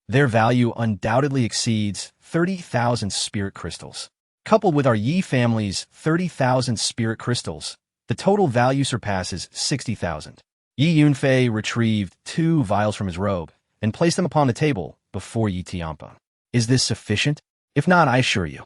their value undoubtedly exceeds 30,000 spirit crystals. Coupled with our Yi family's 30,000 spirit crystals, the total value surpasses 60,000. Yi Yunfei retrieved 2 vials from his robe and placed them upon the table before Yi Tianpeng. Is this sufficient? If not, I assure you,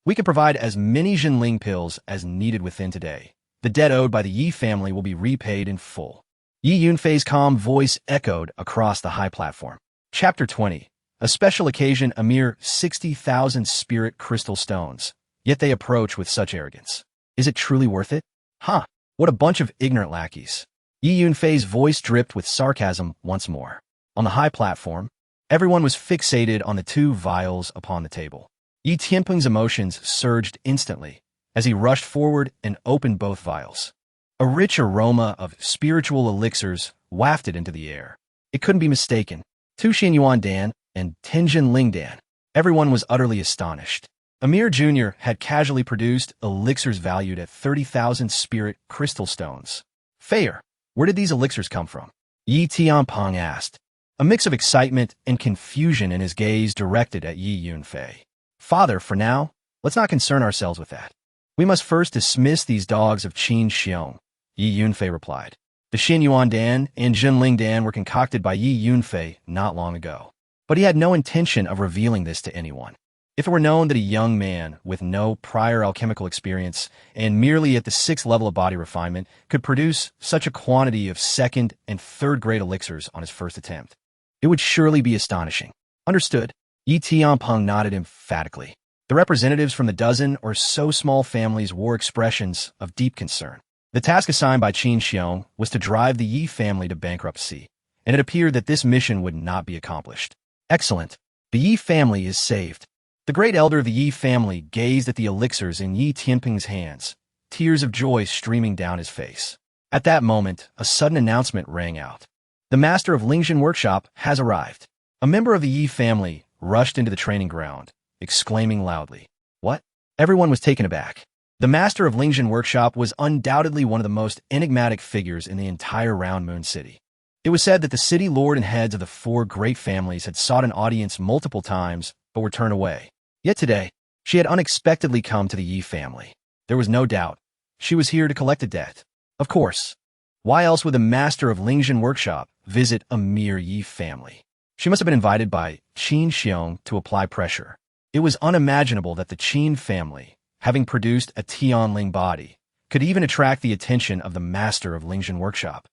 we can provide as many Jinling pills as needed within today. The debt owed by the Yi family will be repaid in full. Yi Yunfei's calm voice echoed across the high platform. Chapter 20. A special occasion, a mere 60,000 spirit crystal stones. Yet they approach with such arrogance. Is it truly worth it? Huh, what a bunch of ignorant lackeys. Yi Yunfei's voice dripped with sarcasm once more. On the high platform, everyone was fixated on the 2 vials upon the table. Yi Tianpeng's emotions surged instantly as he rushed forward and opened both vials. A rich aroma of spiritual elixirs wafted into the air. It couldn't be mistaken. 2 Xianyuan Dan and 10 Jinling Dan. Everyone was utterly astonished. Amir Jr. had casually produced elixirs valued at 30,000 spirit crystal stones. Fair, where did these elixirs come from? Yi Tianpeng asked, a mix of excitement and confusion in his gaze directed at Yi Yunfei. Father, for now, let's not concern ourselves with that. We must first dismiss these dogs of Qin Xiong, Yi Yunfei replied. The Xianyuan Dan and Jinling Dan were concocted by Yi Yunfei not long ago, but he had no intention of revealing this to anyone. If it were known that a young man with no prior alchemical experience and merely at the 6th level of body refinement could produce such a quantity of 2nd and 3rd grade elixirs on his first attempt, it would surely be astonishing. Understood. Yi Tianpeng nodded emphatically. The representatives from the dozen or so small families wore expressions of deep concern. The task assigned by Qin Xiong was to drive the Yi family to bankruptcy, and it appeared that this mission would not be accomplished. Excellent. The Yi family is saved. The great elder of the Yi family gazed at the elixirs in Yi Tianpeng's hands, tears of joy streaming down his face. At that moment, a sudden announcement rang out. The master of Lingjin Workshop has arrived. A member of the Yi family rushed into the training ground, exclaiming loudly. What? Everyone was taken aback. The master of Lingjin Workshop was undoubtedly one of the most enigmatic figures in the entire Round Moon City. It was said that the city lord and heads of the 4 great families had sought an audience multiple times, but were turned away. Yet today, she had unexpectedly come to the Yi family. There was no doubt. She was here to collect a debt. Of course. Why else would the master of Lingjin Workshop visit a mere Yi family? She must have been invited by Qin Xiong to apply pressure. It was unimaginable that the Qin family, having produced a Tianling body, could even attract the attention of the master of Lingjin Workshop,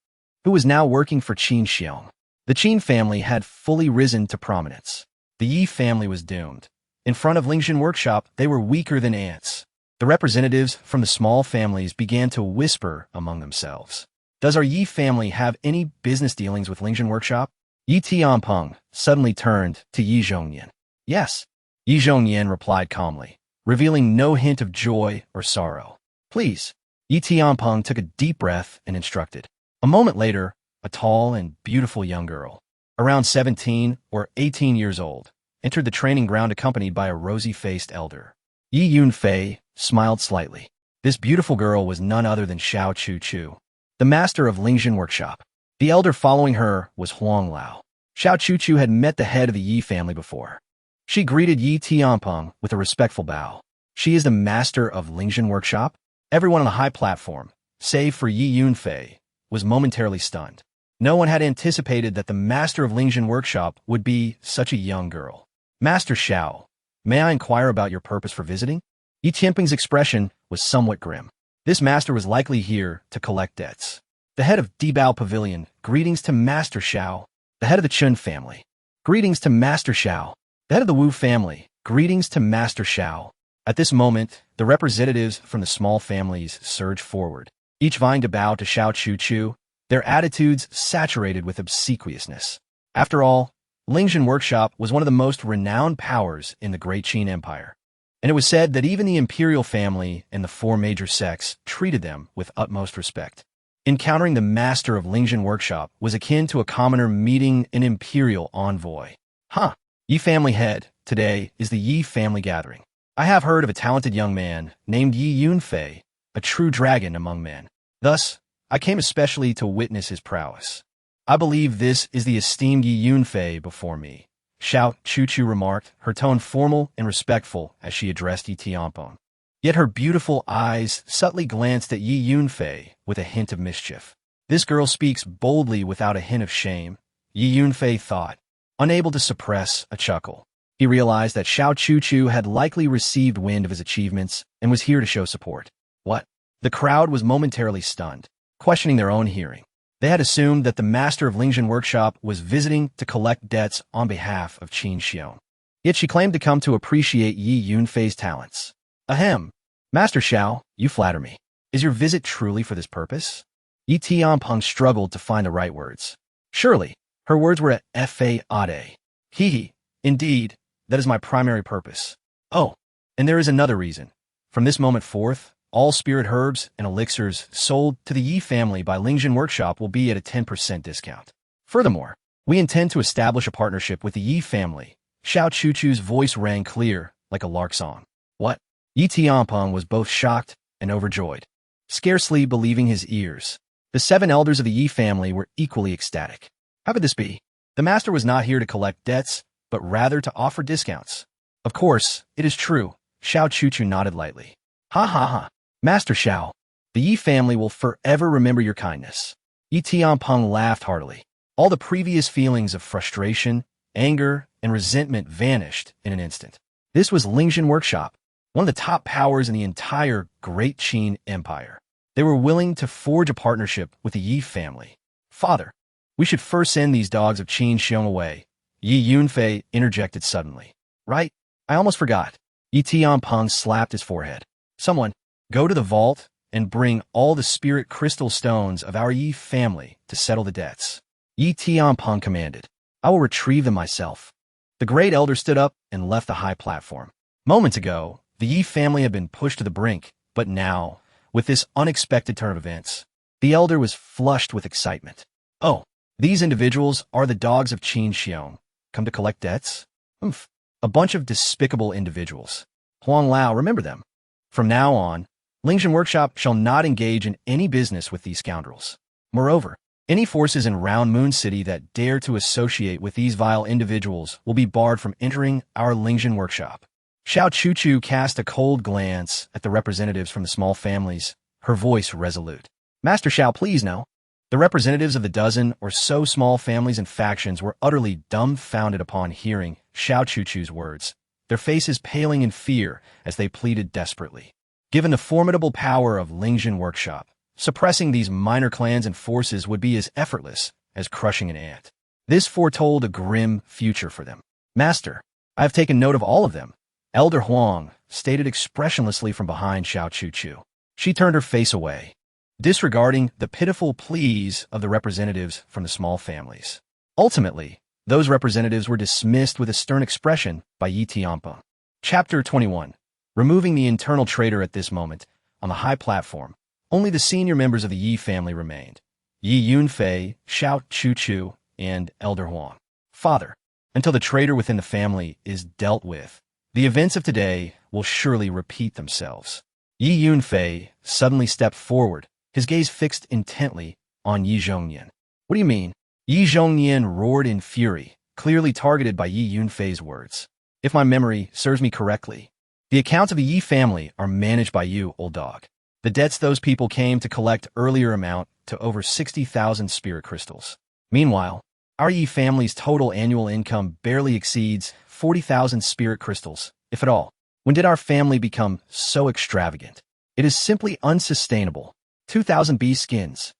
who was now working for Qin Xiong. The Qin family had fully risen to prominence. The Yi family was doomed. In front of Lingjin Workshop, they were weaker than ants. The representatives from the small families began to whisper among themselves. Does our Yi family have any business dealings with Lingjin Workshop? Yi Tianpeng suddenly turned to Yi Zhongyan. Yes, Yi Zhongyan replied calmly, revealing no hint of joy or sorrow. Please. Yi Tianpeng took a deep breath and instructed. A moment later, a tall and beautiful young girl, around 17 or 18 years old, entered the training ground accompanied by a rosy-faced elder. Yi Yunfei smiled slightly. This beautiful girl was none other than Xiao Chu-Chu, the master of Lingjin Workshop. The elder following her was Huang Lao. Xiao Chu-Chu had met the head of the Yi family before. She greeted Yi Tianpeng with a respectful bow. She is the master of Lingjin Workshop? Everyone on the high platform, save for Yi Yunfei, was momentarily stunned. No one had anticipated that the master of Lingjin Workshop would be such a young girl. Master Xiao, may I inquire about your purpose for visiting? Yi Tianpeng's expression was somewhat grim. This master was likely here to collect debts. The head of Dibao Pavilion, greetings to Master Xiao. The head of the Chun family, greetings to Master Xiao. The head of the Wu family, greetings to Master Xiao. At this moment, the representatives from the small families surged forward, each vying to bow to Xiao Chu-Chu, their attitudes saturated with obsequiousness. After all, Lingjin Workshop was one of the most renowned powers in the Great Qin Empire, and it was said that even the imperial family and the 4 major sects treated them with utmost respect. Encountering the master of Lingjin Workshop was akin to a commoner meeting an imperial envoy. Huh, Yi family head, today is the Yi family gathering. I have heard of a talented young man named Yi Yunfei, a true dragon among men. Thus, I came especially to witness his prowess. I believe this is the esteemed Yi Yunfei before me, Xiao Chuchu remarked, her tone formal and respectful as she addressed Yi Tianpeng. Yet her beautiful eyes subtly glanced at Yi Yunfei with a hint of mischief. This girl speaks boldly without a hint of shame, Yi Yunfei thought, unable to suppress a chuckle. He realized that Xiao Chuchu had likely received wind of his achievements and was here to show support. What? The crowd was momentarily stunned, questioning their own hearing. They had assumed that the master of Lingjin Workshop was visiting to collect debts on behalf of Qin Xiong. Yet she claimed to come to appreciate Yi Yunfei's talents. Ahem. Master Xiao, you flatter me. Is your visit truly for this purpose? Yi Tianpeng struggled to find the right words. Surely, her words were at fa ade. Hee. Indeed, that is my primary purpose. Oh, and there is another reason. From this moment forth, all spirit herbs and elixirs sold to the Yi family by Lingjin Workshop will be at a 10% discount. Furthermore, we intend to establish a partnership with the Yi family. Xiao Chuchu's voice rang clear, like a lark song. What? Yi Tianpeng was both shocked and overjoyed, scarcely believing his ears. The 7 elders of the Yi family were equally ecstatic. How could this be? The master was not here to collect debts, but rather to offer discounts. Of course, it is true, Xiao Chuchu nodded lightly. Ha ha ha. Master Xiao, the Yi family will forever remember your kindness. Yi Tianpeng laughed heartily. All the previous feelings of frustration, anger, and resentment vanished in an instant. This was Lingjin Workshop, one of the top powers in the entire Great Qin Empire. They were willing to forge a partnership with the Yi family. Father, we should first send these dogs of Qin Xiong away, Yi Yunfei interjected suddenly. Right? I almost forgot. Yi Tianpeng slapped his forehead. Someone, go to the vault and bring all the spirit crystal stones of our Yi family to settle the debts. Yi Tianpeng commanded. I will retrieve them myself. The great elder stood up and left the high platform. Moments ago, the Yi family had been pushed to the brink, but now, with this unexpected turn of events, the elder was flushed with excitement. Oh, these individuals are the dogs of Qin Xiong, come to collect debts? Oomph, a bunch of despicable individuals. Huang Lao, remember them. From now on, Lingjin Workshop shall not engage in any business with these scoundrels. Moreover, any forces in Round Moon City that dare to associate with these vile individuals will be barred from entering our Lingjin Workshop. Xiao Chuchu cast a cold glance at the representatives from the small families, her voice resolute. Master Xiao, please no. The representatives of the dozen or so small families and factions were utterly dumbfounded upon hearing Xiao Chuchu's words, their faces paling in fear as they pleaded desperately. Given the formidable power of Lingjin Workshop, suppressing these minor clans and forces would be as effortless as crushing an ant. This foretold a grim future for them. Master, I have taken note of all of them, Elder Huang stated expressionlessly from behind Xiao Chuchu. She turned her face away, disregarding the pitiful pleas of the representatives from the small families. Ultimately, those representatives were dismissed with a stern expression by Yi Tianpeng. Chapter 21. Removing the internal traitor at this moment, on the high platform, only the senior members of the Yi family remained. Yi Yunfei, Xiao Chuchu, and Elder Huang. Father, until the traitor within the family is dealt with, the events of today will surely repeat themselves. Yi Yunfei suddenly stepped forward, his gaze fixed intently on Yi Zhongnian. What do you mean? Yi Zhongnian roared in fury, clearly targeted by Yi Yunfei's words. If my memory serves me correctly, the accounts of the Yi family are managed by you, old dog. The debts those people came to collect earlier amount to over 60,000 spirit crystals. Meanwhile, our Yi family's total annual income barely exceeds 40,000 spirit crystals, if at all. When did our family become so extravagant? It is simply unsustainable. 2,000 beast skins.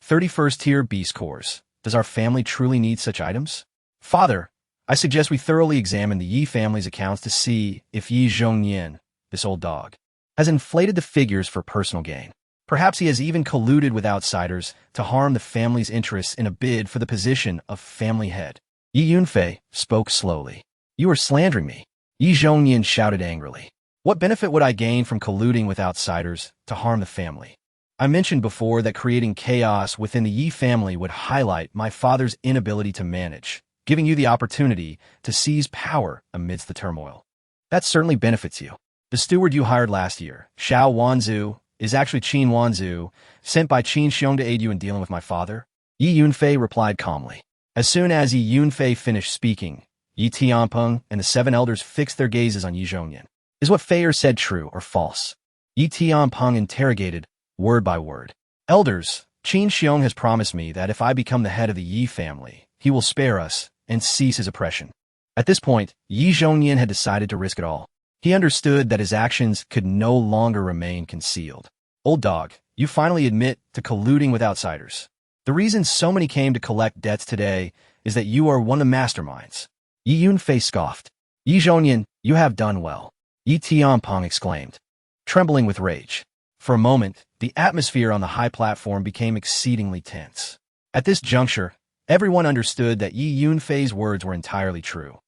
31st tier beast cores. Does our family truly need such items? Father, I suggest we thoroughly examine the Yi family's accounts to see if Yi Zhongnian, this old dog, has inflated the figures for personal gain. Perhaps he has even colluded with outsiders to harm the family's interests in a bid for the position of family head. Yi Yunfei spoke slowly. You are slandering me. Yi Zhongnian shouted angrily. What benefit would I gain from colluding with outsiders to harm the family? I mentioned before that creating chaos within the Yi family would highlight my father's inability to manage, giving you the opportunity to seize power amidst the turmoil. That certainly benefits you. The steward you hired last year, Xiao Wanzhu, is actually Qin Wanzu, sent by Qin Xiong to aid you in dealing with my father? Yi Yunfei replied calmly. As soon as Yi Yunfei finished speaking, Yi Tianpeng and the seven elders fixed their gazes on Yi Zhongyan. Is what Feier said true or false? Yi Tianpeng interrogated, word by word. Elders, Qin Xiong has promised me that if I become the head of the Yi family, he will spare us and cease his oppression. At this point, Yi Zhongyan had decided to risk it all. He understood that his actions could no longer remain concealed. Old dog, you finally admit to colluding with outsiders. The reason so many came to collect debts today is that you are one of the masterminds. Yi Yunfei scoffed. Yi Zhongyan, you have done well. Yi Tianpeng exclaimed, trembling with rage. For a moment, the atmosphere on the high platform became exceedingly tense. At this juncture, everyone understood that Yi Yunfei's words were entirely true.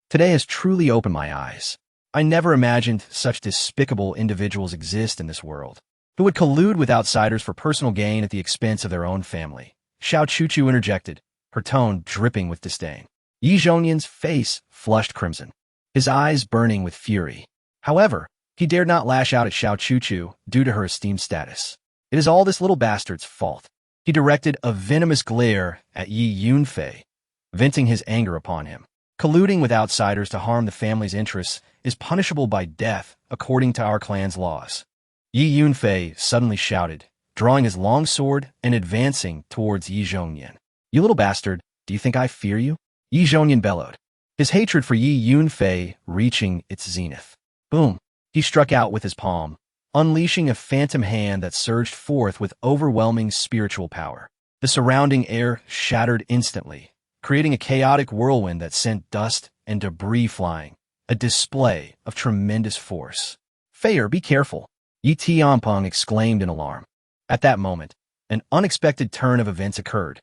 Today has truly opened my eyes. I never imagined such despicable individuals exist in this world, who would collude with outsiders for personal gain at the expense of their own family. Xiao Chuchu interjected, her tone dripping with disdain. Yi Zhongyan's face flushed crimson, his eyes burning with fury. However, he dared not lash out at Xiao Chuchu due to her esteemed status. It is all this little bastard's fault. He directed a venomous glare at Yi Yunfei, venting his anger upon him. Colluding with outsiders to harm the family's interests is punishable by death according to our clan's laws. Yi Yunfei suddenly shouted, drawing his long sword and advancing towards Yi Zhongyan. You little bastard, do you think I fear you? Yi Zhongyan bellowed, his hatred for Yi Yunfei reaching its zenith. Boom! He struck out with his palm, unleashing a phantom hand that surged forth with overwhelming spiritual power. The surrounding air shattered instantly, creating a chaotic whirlwind that sent dust and debris flying, a display of tremendous force. Feier, be careful, Yi Tianpeng exclaimed in alarm. At that moment, an unexpected turn of events occurred.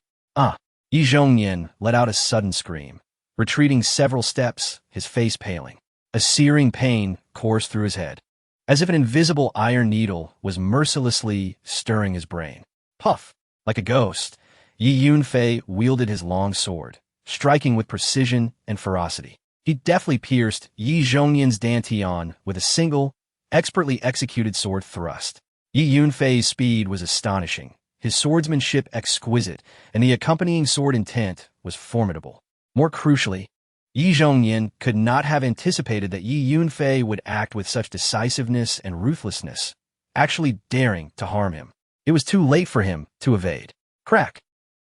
Yi Zhongyan let out a sudden scream, retreating several steps, his face paling. A searing pain coursed through his head, as if an invisible iron needle was mercilessly stirring his brain. Puff! Like a ghost, Yi Yunfei wielded his long sword, striking with precision and ferocity. He deftly pierced Yi Zhongyan's dantian with a single, expertly executed sword thrust. Yi Yunfei's speed was astonishing, his swordsmanship exquisite, and the accompanying sword intent was formidable. More crucially, Yi Zhongyan could not have anticipated that Yi Yunfei would act with such decisiveness and ruthlessness, actually daring to harm him. It was too late for him to evade. Crack!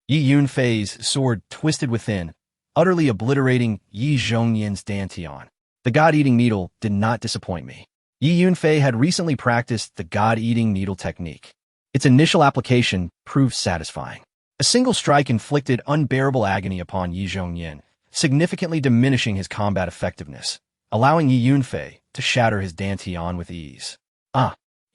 Yi Yunfei's sword twisted within, utterly obliterating Yi Zhongyan's dantian. The God-eating needle did not disappoint me. Yi Yunfei had recently practiced the God-eating needle technique. Its initial application proved satisfying. A single strike inflicted unbearable agony upon Yi Zhongyan, significantly diminishing his combat effectiveness, allowing Yi Yunfei to shatter his dantian with ease.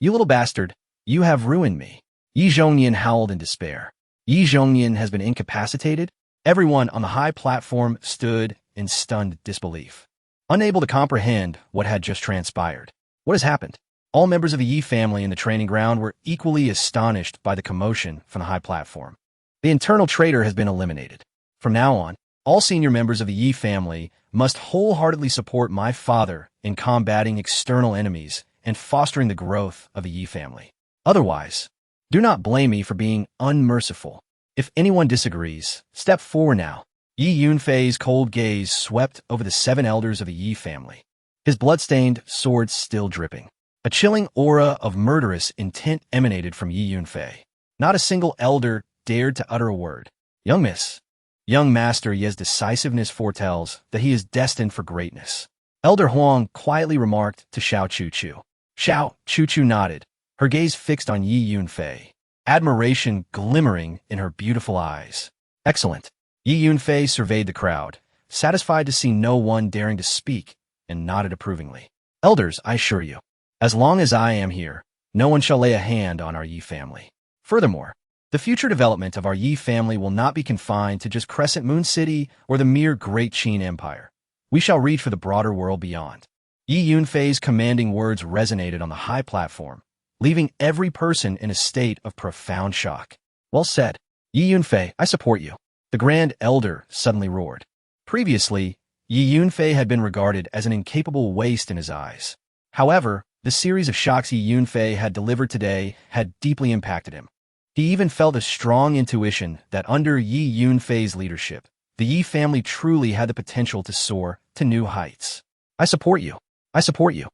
You little bastard, you have ruined me. Yi Zhongyan howled in despair. Yi Zhongyan has been incapacitated? Everyone on the high platform stood in stunned disbelief, unable to comprehend what had just transpired. What has happened? All members of the Yi family in the training ground were equally astonished by the commotion from the high platform. The internal traitor has been eliminated. From now on, all senior members of the Yi family must wholeheartedly support my father in combating external enemies and fostering the growth of the Yi family. Otherwise, do not blame me for being unmerciful. If anyone disagrees, step forward now. Yi Yunfei's cold gaze swept over the seven elders of the Yi family, his blood-stained sword still dripping. A chilling aura of murderous intent emanated from Yi Yunfei. Not a single elder dared to utter a word. Young Master Ye's decisiveness foretells that he is destined for greatness. Elder Huang quietly remarked to Xiao Chuchu. Xiao Chuchu nodded, her gaze fixed on Yi Yunfei, admiration glimmering in her beautiful eyes. Excellent. Yi Yunfei surveyed the crowd, satisfied to see no one daring to speak, and nodded approvingly. Elders, I assure you, as long as I am here, no one shall lay a hand on our Yi family. Furthermore, the future development of our Yi family will not be confined to just Crescent Moon City or the mere Great Qin Empire. We shall reach for the broader world beyond. Yi Yunfei's commanding words resonated on the high platform, leaving every person in a state of profound shock. Well said. Yi Yunfei, I support you. The Grand Elder suddenly roared. Previously, Yi Yunfei had been regarded as an incapable waste in his eyes. However, The series of shocks Yi Yunfei had delivered today had deeply impacted him. He even felt a strong intuition that under Yi Yunfei's leadership, the Yi family truly had the potential to soar to new heights. I support you. I support you.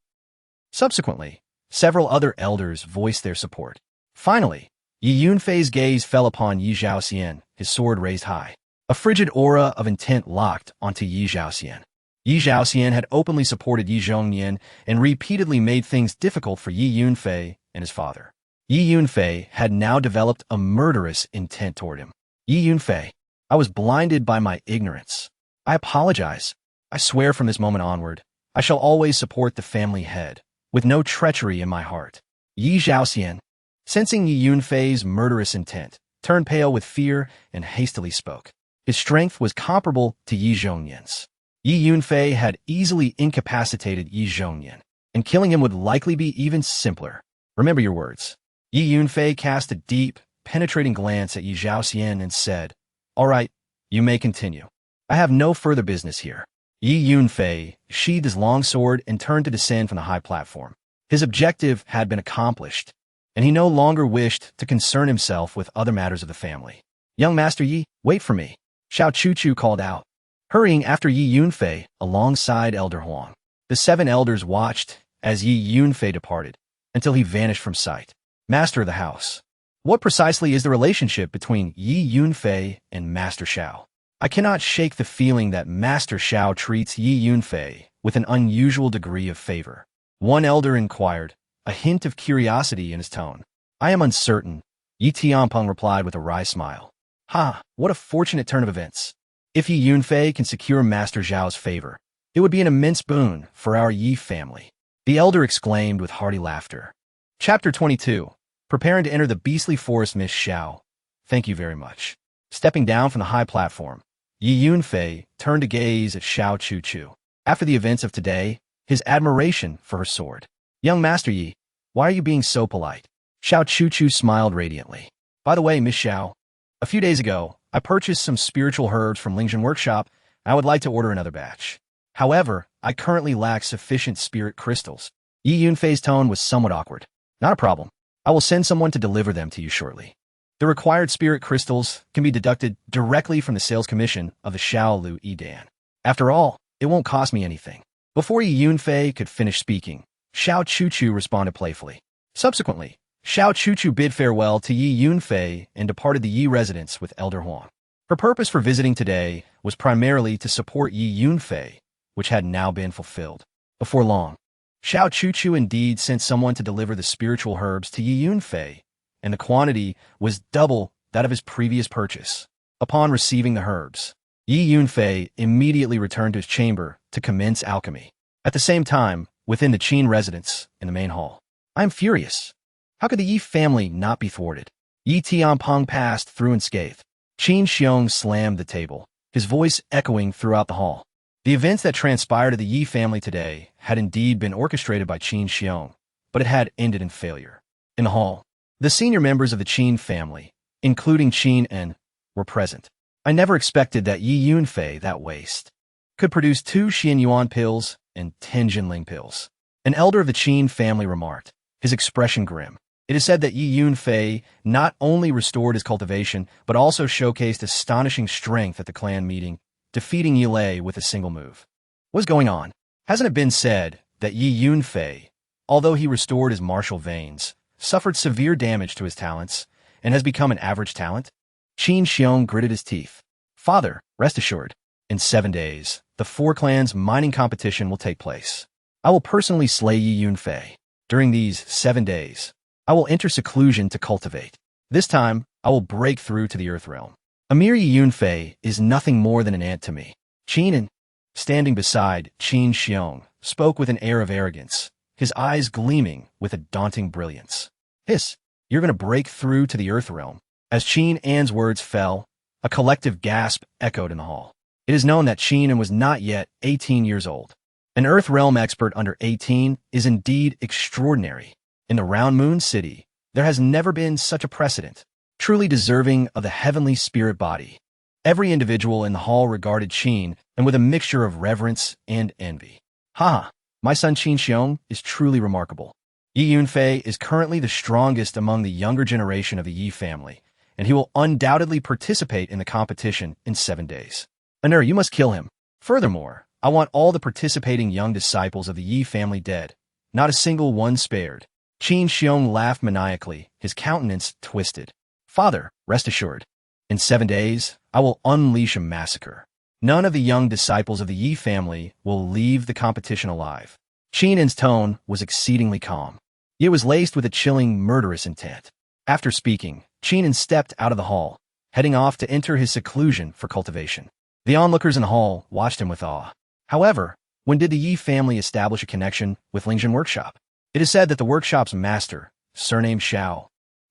Subsequently, several other elders voiced their support. Finally, Yi Yunfei's gaze fell upon Yi Zhaoxian, his sword raised high. A frigid aura of intent locked onto Yi Zhaoxian. Yi Zhaoxian had openly supported Yi Zhongnian and repeatedly made things difficult for Yi Yunfei and his father. Yi Yunfei had now developed a murderous intent toward him. Yi Yunfei, I was blinded by my ignorance. I apologize. I swear from this moment onward, I shall always support the family head, with no treachery in my heart. Yi Zhaoxian, sensing Yi Yunfei's murderous intent, turned pale with fear and hastily spoke. His strength was comparable to Yi Zhongnian's. Yi Yunfei had easily incapacitated Yi Zhongnian, and killing him would likely be even simpler. Remember your words. Yi Yunfei cast a deep, penetrating glance at Yi Zhaoxian and said, All right, you may continue. I have no further business here. Yi Yunfei sheathed his long sword and turned to descend from the high platform. His objective had been accomplished, and he no longer wished to concern himself with other matters of the family. Young Master Yi, wait for me, Xiao Chuchu called out, hurrying after Yi Yunfei alongside Elder Huang. The 7 elders watched as Yi Yunfei departed until he vanished from sight. Master of the house, what precisely is the relationship between Yi Yunfei and Master Xiao? I cannot shake the feeling that Master Xiao treats Yi Yunfei with an unusual degree of favor. One elder inquired, a hint of curiosity in his tone. I am uncertain, Yi Tianpeng replied with a wry smile. Ha, what a fortunate turn of events. If Yi Yunfei can secure Master Zhao's favor, it would be an immense boon for our Yi family. The elder exclaimed with hearty laughter. Chapter 22. Preparing to enter the beastly forest, Miss Xiao. Thank you very much. Stepping down from the high platform, Yi Yunfei turned to gaze at Xiao Chuchu. After the events of today, his admiration for her sword. Young Master Yi, why are you being so polite? Xiao Chuchu smiled radiantly. By the way, Miss Xiao, a few days ago, I purchased some spiritual herbs from Lingjun Workshop, and I would like to order another batch. However, I currently lack sufficient spirit crystals. Yi Yunfei's tone was somewhat awkward. Not a problem. I will send someone to deliver them to you shortly. The required spirit crystals can be deducted directly from the sales commission of the Shaolu Yidan. After all, it won't cost me anything. Before Yi Yunfei could finish speaking, Xiao Chuchu responded playfully. Subsequently, Xiao Chuchu bid farewell to Yi Yunfei and departed the Yi residence with Elder Huang. Her purpose for visiting today was primarily to support Yi Yunfei, which had now been fulfilled. Before long, Xiao Chuchu indeed sent someone to deliver the spiritual herbs to Yi Yunfei, and the quantity was double that of his previous purchase. Upon receiving the herbs, Yi Yunfei immediately returned to his chamber to commence alchemy. At the same time, within the Qin residence in the main hall, I am furious. How could the Yi family not be thwarted? Yi Tianpeng passed through unscathed. Qin Xiong slammed the table, his voice echoing throughout the hall. The events that transpired to the Yi family today had indeed been orchestrated by Qin Xiong, but it had ended in failure. In the hall, the senior members of the Qin family, including Qin En, were present. I never expected that Yi Yunfei, that waste, could produce 2 Xian Yuan pills and 10 Jinling pills. An elder of the Qin family remarked, his expression grim. It is said that Yi Yunfei not only restored his cultivation, but also showcased astonishing strength at the clan meeting, defeating Yi Lei with a single move. What's going on? Hasn't it been said that Yi Yunfei, although he restored his martial veins, suffered severe damage to his talents, and has become an average talent? Qin Xiong gritted his teeth. Father, rest assured, in 7 days, the 4 clans' mining competition will take place. I will personally slay Yi Yunfei. During these 7 days, I will enter seclusion to cultivate. This time, I will break through to the Earth Realm. A mere Yi Yunfei is nothing more than an ant to me. Qin En, standing beside Qin Xiong, spoke with an air of arrogance, his eyes gleaming with a daunting brilliance. Hiss, you're going to break through to the Earth Realm. As Qin An's words fell, a collective gasp echoed in the hall. It is known that Qin An was not yet 18 years old. An Earth Realm expert under 18 is indeed extraordinary. In the Round Moon City, there has never been such a precedent, truly deserving of the heavenly spirit body. Every individual in the hall regarded Qin and with a mixture of reverence and envy. Ha! My son Qin Xiong is truly remarkable. Yi Yunfei is currently the strongest among the younger generation of the Yi family, and he will undoubtedly participate in the competition in 7 days. Anur, you must kill him. Furthermore, I want all the participating young disciples of the Yi family dead, not a single one spared. Qin Xiong laughed maniacally, his countenance twisted. Father, rest assured. In 7 days, I will unleash a massacre. None of the young disciples of the Yi family will leave the competition alive. Qinin's tone was exceedingly calm. It was laced with a chilling, murderous intent. After speaking, Qinin stepped out of the hall, heading off to enter his seclusion for cultivation. The onlookers in the hall watched him with awe. However, when did the Yi family establish a connection with Lingjin Workshop? It is said that the workshop's master, surnamed Xiao,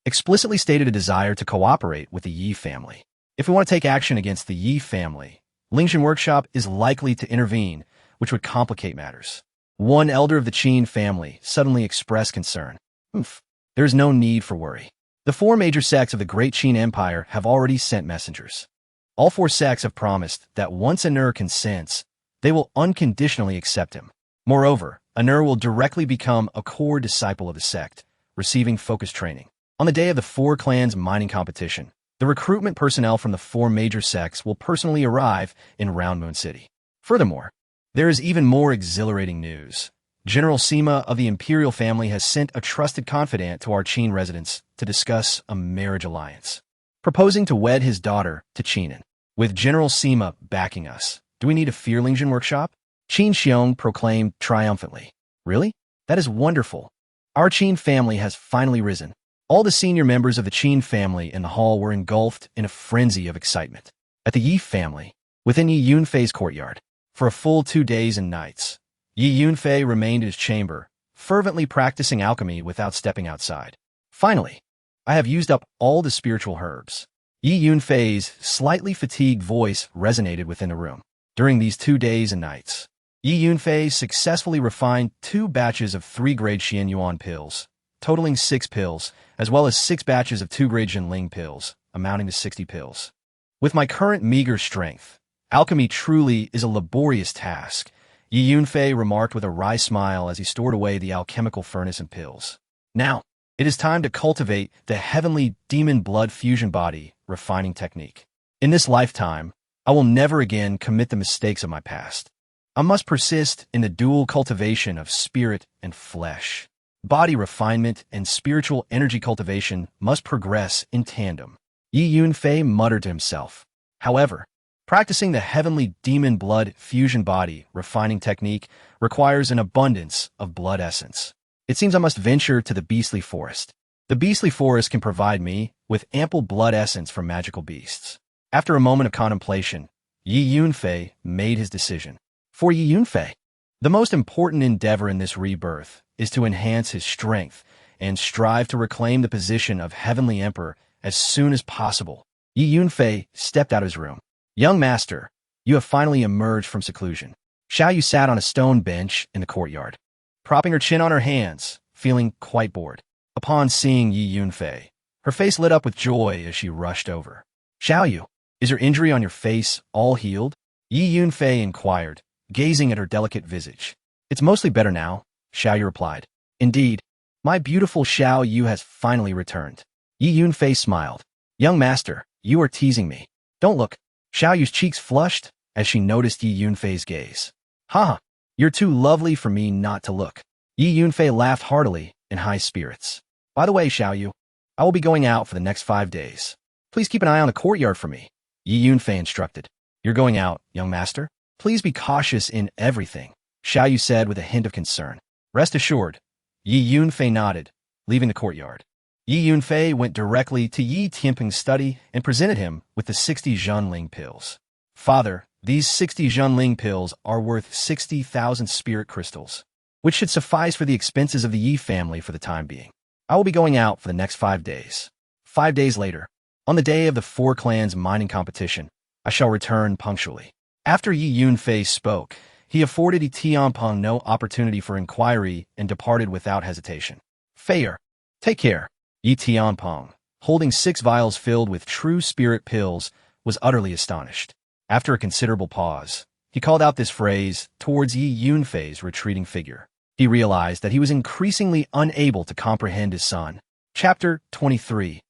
explicitly stated a desire to cooperate with the Yi family. If we want to take action against the Yi family, Lingjin Workshop is likely to intervene, which would complicate matters. One elder of the Qin family suddenly expressed concern. There is no need for worry. The 4 major sects of the Great Qin Empire have already sent messengers. All 4 sects have promised that once Anur consents, they will unconditionally accept him. Moreover, Anur will directly become a core disciple of the sect, receiving focused training. On the day of the 4 clans mining competition, the recruitment personnel from the 4 major sects will personally arrive in Round Moon City. Furthermore, there is even more exhilarating news. General Sima of the Imperial family has sent a trusted confidant to our Qin residence to discuss a marriage alliance, proposing to wed his daughter to Qinin. With General Sima backing us, do we need to fear Lingjin Workshop? Qin Xiong proclaimed triumphantly. Really? That is wonderful. Our Qin family has finally risen. All the senior members of the Qin family in the hall were engulfed in a frenzy of excitement. At the Yi family, within Yi Yunfei's courtyard, for a full 2 days and nights, Yi Yunfei remained in his chamber, fervently practicing alchemy without stepping outside. Finally, I have used up all the spiritual herbs. Yi Yunfei's slightly fatigued voice resonated within the room. During these 2 days and nights, Yi Yunfei successfully refined 2 batches of 3-grade Xian Yuan pills, totaling 6 pills, as well as 6 batches of 2-grade Jinling pills, amounting to 60 pills. With my current meager strength, alchemy truly is a laborious task, Yi Yunfei remarked with a wry smile as he stored away the alchemical furnace and pills. Now, it is time to cultivate the heavenly demon blood fusion body refining technique. In this lifetime, I will never again commit the mistakes of my past. I must persist in the dual cultivation of spirit and flesh. Body refinement and spiritual energy cultivation must progress in tandem. Yi Yunfei muttered to himself. However, practicing the heavenly demon blood fusion body refining technique requires an abundance of blood essence. It seems I must venture to the beastly forest. The beastly forest can provide me with ample blood essence from magical beasts. After a moment of contemplation, Yi Yunfei made his decision. For Yi Yunfei, the most important endeavor in this rebirth is to enhance his strength and strive to reclaim the position of Heavenly Emperor as soon as possible. Yi Yunfei stepped out of his room. Young master, you have finally emerged from seclusion. Xiao Yu sat on a stone bench in the courtyard, propping her chin on her hands, feeling quite bored. Upon seeing Yi Yunfei, her face lit up with joy as she rushed over. Xiao Yu, is your injury on your face all healed? Yi Yunfei inquired, gazing at her delicate visage. It's mostly better now, Xiao Yu replied. Indeed, my beautiful Xiao Yu has finally returned. Yi Yunfei smiled. Young master, you are teasing me. Don't look. Xiao Yu's cheeks flushed as she noticed Yi Yunfei's gaze. Haha, you're too lovely for me not to look. Yi Yunfei laughed heartily in high spirits. By the way, Xiao Yu, I will be going out for the next 5 days. Please keep an eye on the courtyard for me, Yi Yunfei instructed. You're going out, young master? Please be cautious in everything, Xiao Yu said with a hint of concern. Rest assured, Yi Yunfei nodded, leaving the courtyard. Yi Yunfei went directly to Yi Tianping's study and presented him with the 60 Zhenling pills. Father, these 60 Zhenling pills are worth 60,000 spirit crystals, which should suffice for the expenses of the Yi family for the time being. I will be going out for the next 5 days. 5 days later, on the day of the 4 clans mining competition, I shall return punctually. After Yi Yunfei spoke, he afforded Yi Tianping no opportunity for inquiry and departed without hesitation. Fair, take care. Yi Tianping, holding 6 vials filled with true spirit pills, was utterly astonished. After a considerable pause, he called out this phrase towards Yi Yunfei's retreating figure. He realized that he was increasingly unable to comprehend his son. Chapter 23.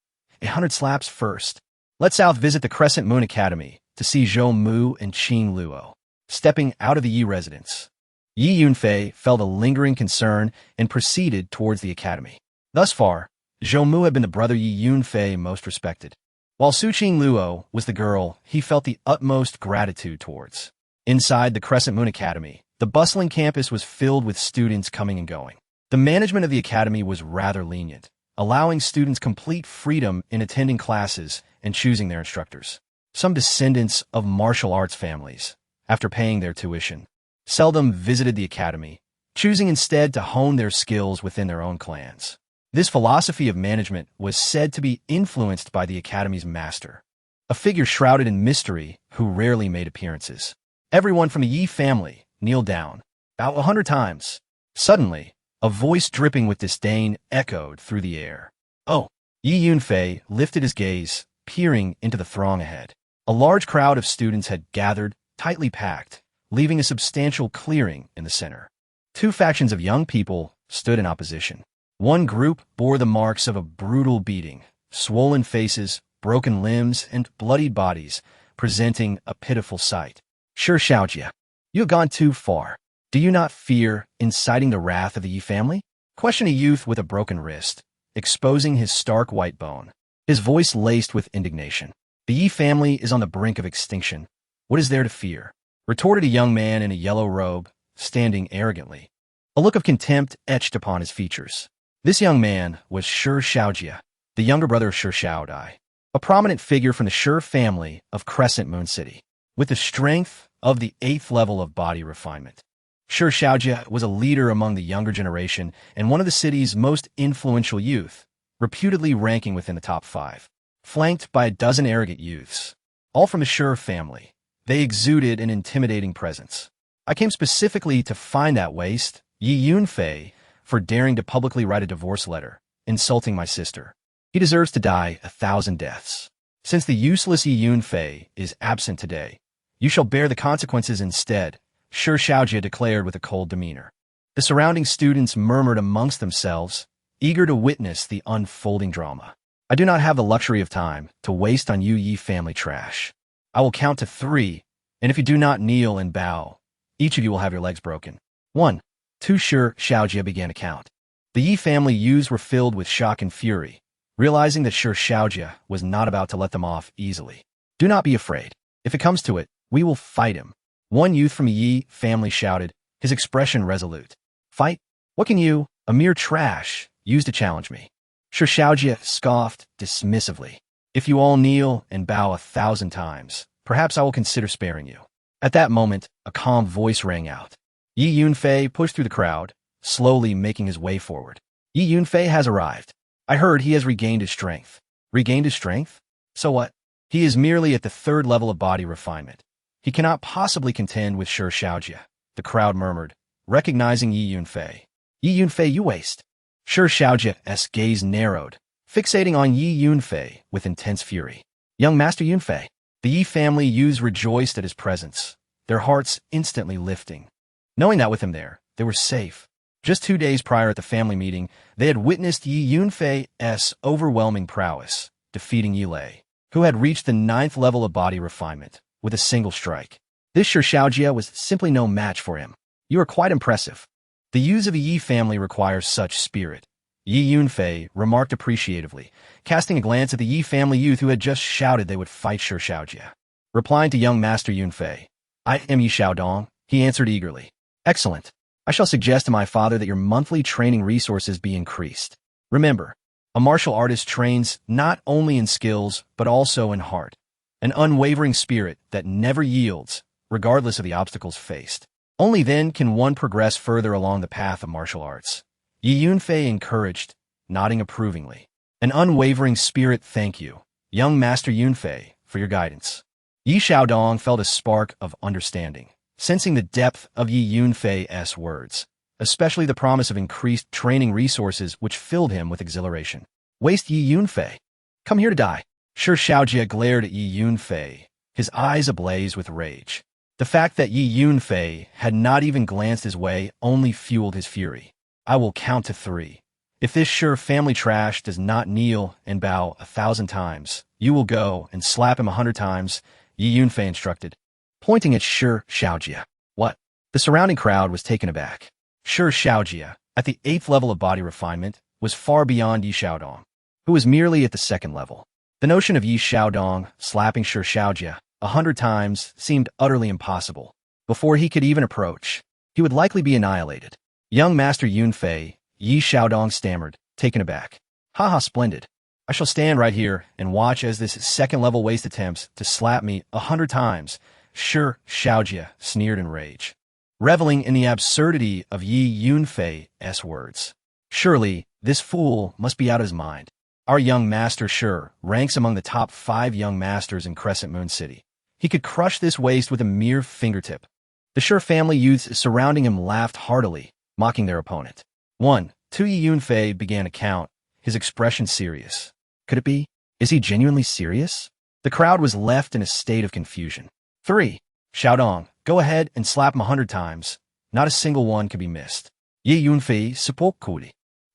100 slaps first. Let's south visit the Crescent Moon Academy to see Zhou Mu and Qing Luo. Stepping out of the Yi residence, Yi Yunfei felt a lingering concern and proceeded towards the academy. Thus far, Zhou Mu had been the brother Yi Yunfei most respected, while Su Qing Luo was the girl he felt the utmost gratitude towards. Inside the Crescent Moon Academy, the bustling campus was filled with students coming and going. The management of the academy was rather lenient, allowing students complete freedom in attending classes and choosing their instructors. Some descendants of martial arts families, after paying their tuition, seldom visited the academy, choosing instead to hone their skills within their own clans. This philosophy of management was said to be influenced by the academy's master, a figure shrouded in mystery who rarely made appearances. Everyone from the Yi family kneeled down, about 100 times. Suddenly, a voice dripping with disdain echoed through the air. "Oh!" Yi Yunfei lifted his gaze, peering into the throng ahead. A large crowd of students had gathered, tightly packed, leaving a substantial clearing in the center. Two factions of young people stood in opposition. One group bore the marks of a brutal beating, swollen faces, broken limbs, and bloodied bodies, presenting a pitiful sight. "Shi Shaojia, you have gone too far. Do you not fear inciting the wrath of the Yi family?" questioned a youth with a broken wrist, exposing his stark white bone, his voice laced with indignation. "The Yi family is on the brink of extinction. What is there to fear?" retorted a young man in a yellow robe, standing arrogantly, a look of contempt etched upon his features. This young man was Shi Shaojia, the younger brother of Shi Shaodai, a prominent figure from the Shi family of Crescent Moon City, with the strength of the 8th level of body refinement. Shi Shaojia was a leader among the younger generation and one of the city's most influential youth, reputedly ranking within the top 5. Flanked by a dozen arrogant youths, all from the Shi family, they exuded an intimidating presence. "I came specifically to find that waste, Yi Yunfei, for daring to publicly write a divorce letter, insulting my sister. He deserves to die 1,000 deaths. Since the useless Yi Yunfei is absent today, you shall bear the consequences instead," Shi Shaojia declared with a cold demeanor. The surrounding students murmured amongst themselves, eager to witness the unfolding drama. "I do not have the luxury of time to waste on you Yi family trash. I will count to 3, and if you do not kneel and bow, each of you will have your legs broken." 1. 2. Shi Shaojia began to count. The Yi family youths were filled with shock and fury, realizing that Shi Shaojia was not about to let them off easily. "Do not be afraid. If it comes to it, we will fight him," one youth from the Yi family shouted, his expression resolute. "Fight? What can you, a mere trash, use to challenge me?" Shi Shaojia scoffed dismissively. "If you all kneel and bow 1,000 times, perhaps I will consider sparing you." At that moment, a calm voice rang out. Yi Yunfei pushed through the crowd, slowly making his way forward. "Yi Yunfei has arrived. I heard he has regained his strength." "Regained his strength? So what? He is merely at the 3rd level of body refinement. He cannot possibly contend with Shi Shaojia," the crowd murmured, recognizing Yi Yunfei. "Yi Yunfei, you waste." Shi Shaojia's gaze narrowed, fixating on Yi Yunfei with intense fury. "Young Master Yunfei." The Yi family youths rejoiced at his presence, their hearts instantly lifting, knowing that with him there, they were safe. Just 2 days prior at the family meeting, they had witnessed Yi Yunfei's overwhelming prowess, defeating Yi Lei, who had reached the 9th level of body refinement, with a single strike. This Shi Shaojia was simply no match for him. "You are quite impressive. The youths of the Yi family require such spirit," Yi Yunfei remarked appreciatively, casting a glance at the Yi family youth who had just shouted they would fight Shi Shaojia. Replying to young Master Yunfei, "I am Yi Xiaodong," he answered eagerly. "Excellent. I shall suggest to my father that your monthly training resources be increased. Remember, a martial artist trains not only in skills, but also in heart, an unwavering spirit that never yields, regardless of the obstacles faced. Only then can one progress further along the path of martial arts." Yi Yunfei encouraged, nodding approvingly. "An unwavering spirit, thank you, young Master Yunfei, for your guidance." Yi Xiaodong felt a spark of understanding, sensing the depth of Yi Yunfei's words, especially the promise of increased training resources which filled him with exhilaration. "Waste Yi Yunfei. Come here to die." Shi Shaojia glared at Yi Yunfei, his eyes ablaze with rage. The fact that Yi Yunfei had not even glanced his way only fueled his fury. I will count to 3. If this Shi family trash does not kneel and bow 1,000 times, you will go and slap him 100 times, Yi Yunfei instructed, pointing at Shi Xiaojia. What? The surrounding crowd was taken aback. Shi Xiaojia, at the 8th level of body refinement, was far beyond Yi Xiaodong, who was merely at the 2nd level. The notion of Yi Xiaodong slapping Shi Xiaojia 100 times seemed utterly impossible. Before he could even approach, he would likely be annihilated. Young Master Yunfei, Yi Xiaodong stammered, taken aback. Haha, splendid. I shall stand right here and watch as this 2nd-level waste attempts to slap me 100 times, Shi Xiaojia sneered in rage, reveling in the absurdity of Yi Yunfei's words. Surely, this fool must be out of his mind. Our young Master Shi ranks among the top 5 young masters in Crescent Moon City. He could crush this waste with a mere fingertip. The Shi family youths surrounding him laughed heartily, mocking their opponent. 1. 2. Yi Yunfei began to count, his expression serious. Could it be? Is he genuinely serious? The crowd was left in a state of confusion. 3. Xiaodong, go ahead and slap him 100 times. Not a single one could be missed. Yi Yunfei sepulchre.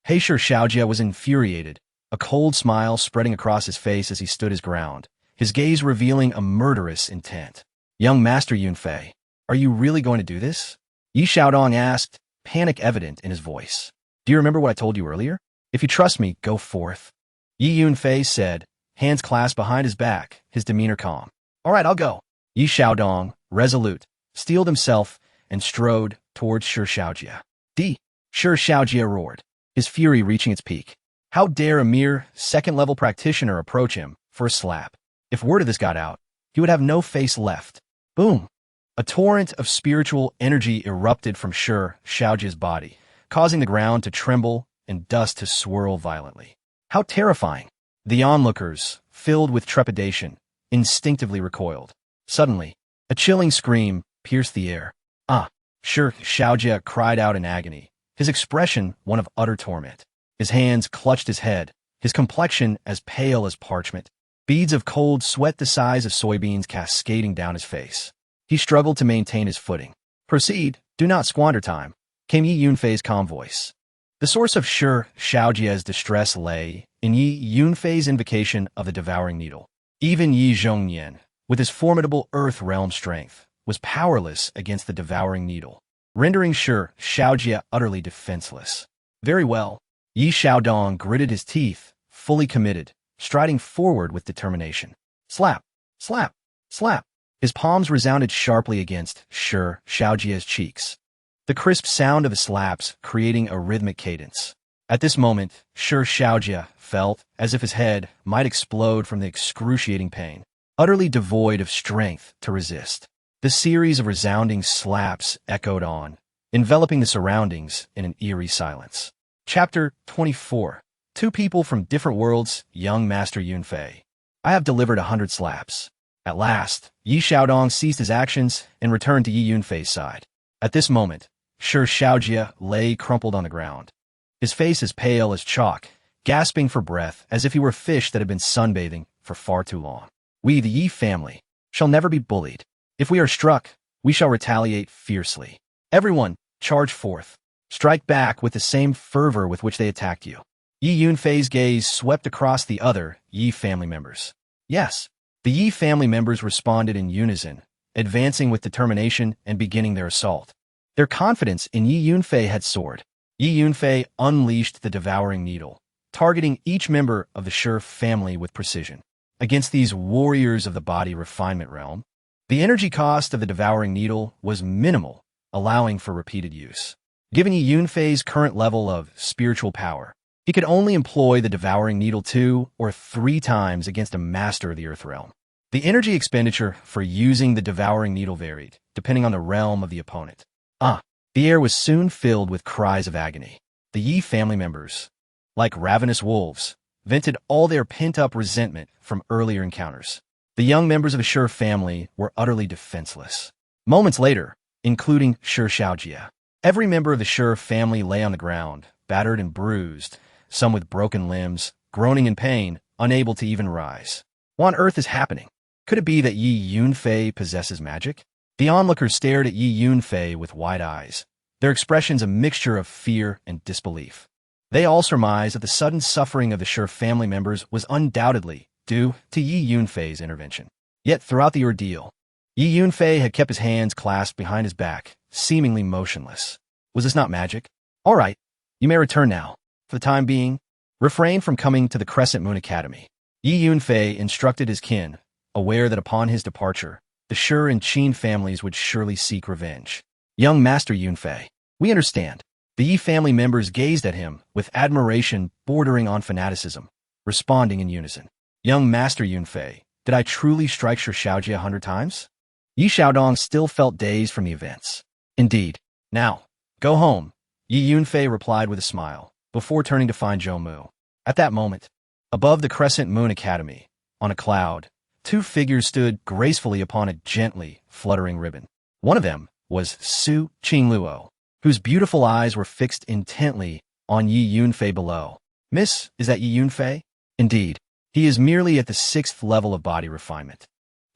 He Shi Xiaojia was infuriated, a cold smile spreading across his face as he stood his ground, his gaze revealing a murderous intent. Young Master Yunfei, are you really going to do this? Yi Xiaodong asked, panic evident in his voice. Do you remember what I told you earlier? If you trust me, go forth. Yi Yunfei said, hands clasped behind his back, his demeanor calm. All right, I'll go. Yi Xiaodong, resolute, steeled himself and strode towards Shi Xiaojia. Shi Xiaojia roared, his fury reaching its peak. How dare a mere 2nd-level practitioner approach him for a slap? If word of this got out, he would have no face left. Boom! A torrent of spiritual energy erupted from Shi Xiaojia's body, causing the ground to tremble and dust to swirl violently. How terrifying! The onlookers, filled with trepidation, instinctively recoiled. Suddenly, a chilling scream pierced the air. Ah! Shi Xiaojia cried out in agony, his expression one of utter torment. His hands clutched his head, his complexion as pale as parchment, beads of cold sweat the size of soybeans cascading down his face. He struggled to maintain his footing. Proceed, do not squander time, came Yi Yunfei's calm voice. The source of Shi Xiaojia's distress lay in Yi Yunfei's invocation of the devouring needle. Even Yi Zhongnian, with his formidable earth realm strength, was powerless against the devouring needle, rendering Shi Xiaojia utterly defenseless. Very well. Yi Xiaodong gritted his teeth, fully committed, striding forward with determination. Slap! Slap! Slap! His palms resounded sharply against Shi Xiaojia's cheeks, the crisp sound of his slaps creating a rhythmic cadence. At this moment, Shi Xiaojia felt as if his head might explode from the excruciating pain, utterly devoid of strength to resist. The series of resounding slaps echoed on, enveloping the surroundings in an eerie silence. Chapter 24. 2 people from different worlds, young Master Yunfei. I have delivered 100 slaps. At last, Yi Xiaodong ceased his actions and returned to Yi Yunfei's side. At this moment, Shi Xiaojia lay crumpled on the ground, his face as pale as chalk, gasping for breath as if he were a fish that had been sunbathing for far too long. We, the Yi family, shall never be bullied. If we are struck, we shall retaliate fiercely. Everyone, charge forth. Strike back with the same fervor with which they attacked you. Yi Yunfei's gaze swept across the other Yi family members. Yes, the Yi family members responded in unison, advancing with determination and beginning their assault. Their confidence in Yi Yunfei had soared. Yi Yunfei unleashed the devouring needle, targeting each member of the Shi family with precision. Against these warriors of the body refinement realm, the energy cost of the devouring needle was minimal, allowing for repeated use. Given Yi Yunfei's current level of spiritual power, he could only employ the devouring needle 2 or 3 times against a master of the earth realm. The energy expenditure for using the devouring needle varied, depending on the realm of the opponent. The air was soon filled with cries of agony. The Yi family members, like ravenous wolves, vented all their pent-up resentment from earlier encounters. The young members of the Shi family were utterly defenseless. Moments later, including Shi Xiaojia, every member of the Shi family lay on the ground, battered and bruised, some with broken limbs, groaning in pain, unable to even rise. What on earth is happening? Could it be that Yi Yunfei possesses magic? The onlookers stared at Yi Yunfei with wide eyes, their expressions a mixture of fear and disbelief. They all surmised that the sudden suffering of the Sher family members was undoubtedly due to Yi Yunfei's intervention. Yet throughout the ordeal, Yi Yunfei had kept his hands clasped behind his back, seemingly motionless. Was this not magic? All right, you may return now. For the time being, refrain from coming to the Crescent Moon Academy. Yi Yunfei instructed his kin, aware that upon his departure, the Sher and Qin families would surely seek revenge. Young Master Yunfei, we understand. The Yi family members gazed at him with admiration bordering on fanaticism, responding in unison. Young Master Yunfei, did I truly strike Shi Shaoji 100 times? Yi Xiaodong still felt dazed from the events. Indeed. Now, go home, Yi Yunfei replied with a smile, before turning to find Zhou Mu. At that moment, above the Crescent Moon Academy, on a cloud, two figures stood gracefully upon a gently fluttering ribbon. One of them was Su Qingluo, whose beautiful eyes were fixed intently on Yi Yunfei below. Miss, is that Yi Yunfei? Indeed, he is merely at the 6th level of body refinement.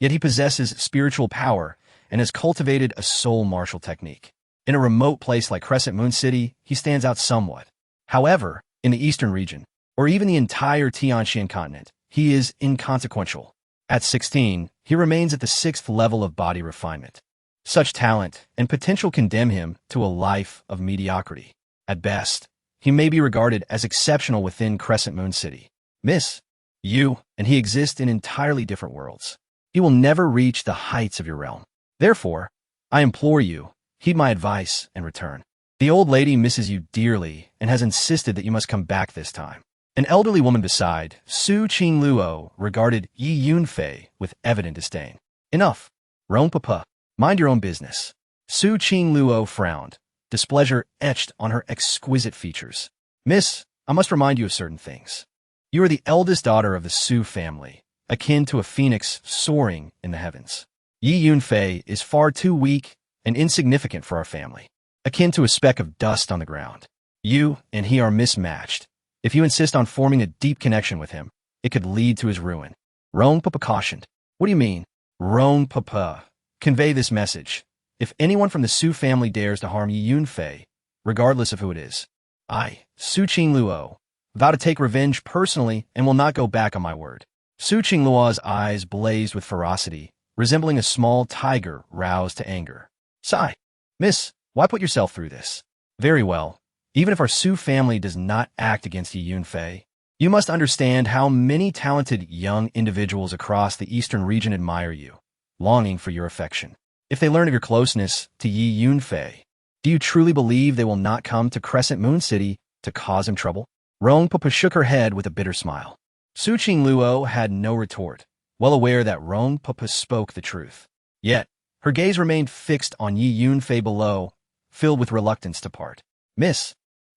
Yet he possesses spiritual power and has cultivated a soul martial technique. In a remote place like Crescent Moon City, he stands out somewhat. However, in the eastern region, or even the entire Tianxian continent, he is inconsequential. At 16, he remains at the 6th level of body refinement. Such talent and potential condemn him to a life of mediocrity. At best, he may be regarded as exceptional within Crescent Moon City. Miss, you and he exist in entirely different worlds. He will never reach the heights of your realm. Therefore, I implore you, heed my advice and return. The old lady misses you dearly and has insisted that you must come back this time. An elderly woman beside, Su Qingluo, regarded Yi Yunfei with evident disdain. Enough. Roan Papa, mind your own business. Su Qingluo frowned, displeasure etched on her exquisite features. Miss, I must remind you of certain things. You are the eldest daughter of the Su family, akin to a phoenix soaring in the heavens. Yi Yunfei is far too weak and insignificant for our family, akin to a speck of dust on the ground. You and he are mismatched. If you insist on forming a deep connection with him, it could lead to his ruin. Roan Papa cautioned. What do you mean? Roan Papa. Convey this message. If anyone from the Su family dares to harm Yi Yunfei, regardless of who it is, I, Su Qingluo, vow to take revenge personally and will not go back on my word. Su Qingluo's eyes blazed with ferocity, resembling a small tiger roused to anger. Sigh. Miss, why put yourself through this? Very well. Even if our Su family does not act against Yi Yunfei, you must understand how many talented young individuals across the eastern region admire you, longing for your affection. If they learn of your closeness to Yi Yunfei, do you truly believe they will not come to Crescent Moon City to cause him trouble? Roan Papa shook her head with a bitter smile. Su Qingluo had no retort, well aware that Roan Papa spoke the truth. Yet, her gaze remained fixed on Yi Yunfei below, filled with reluctance to part. Miss,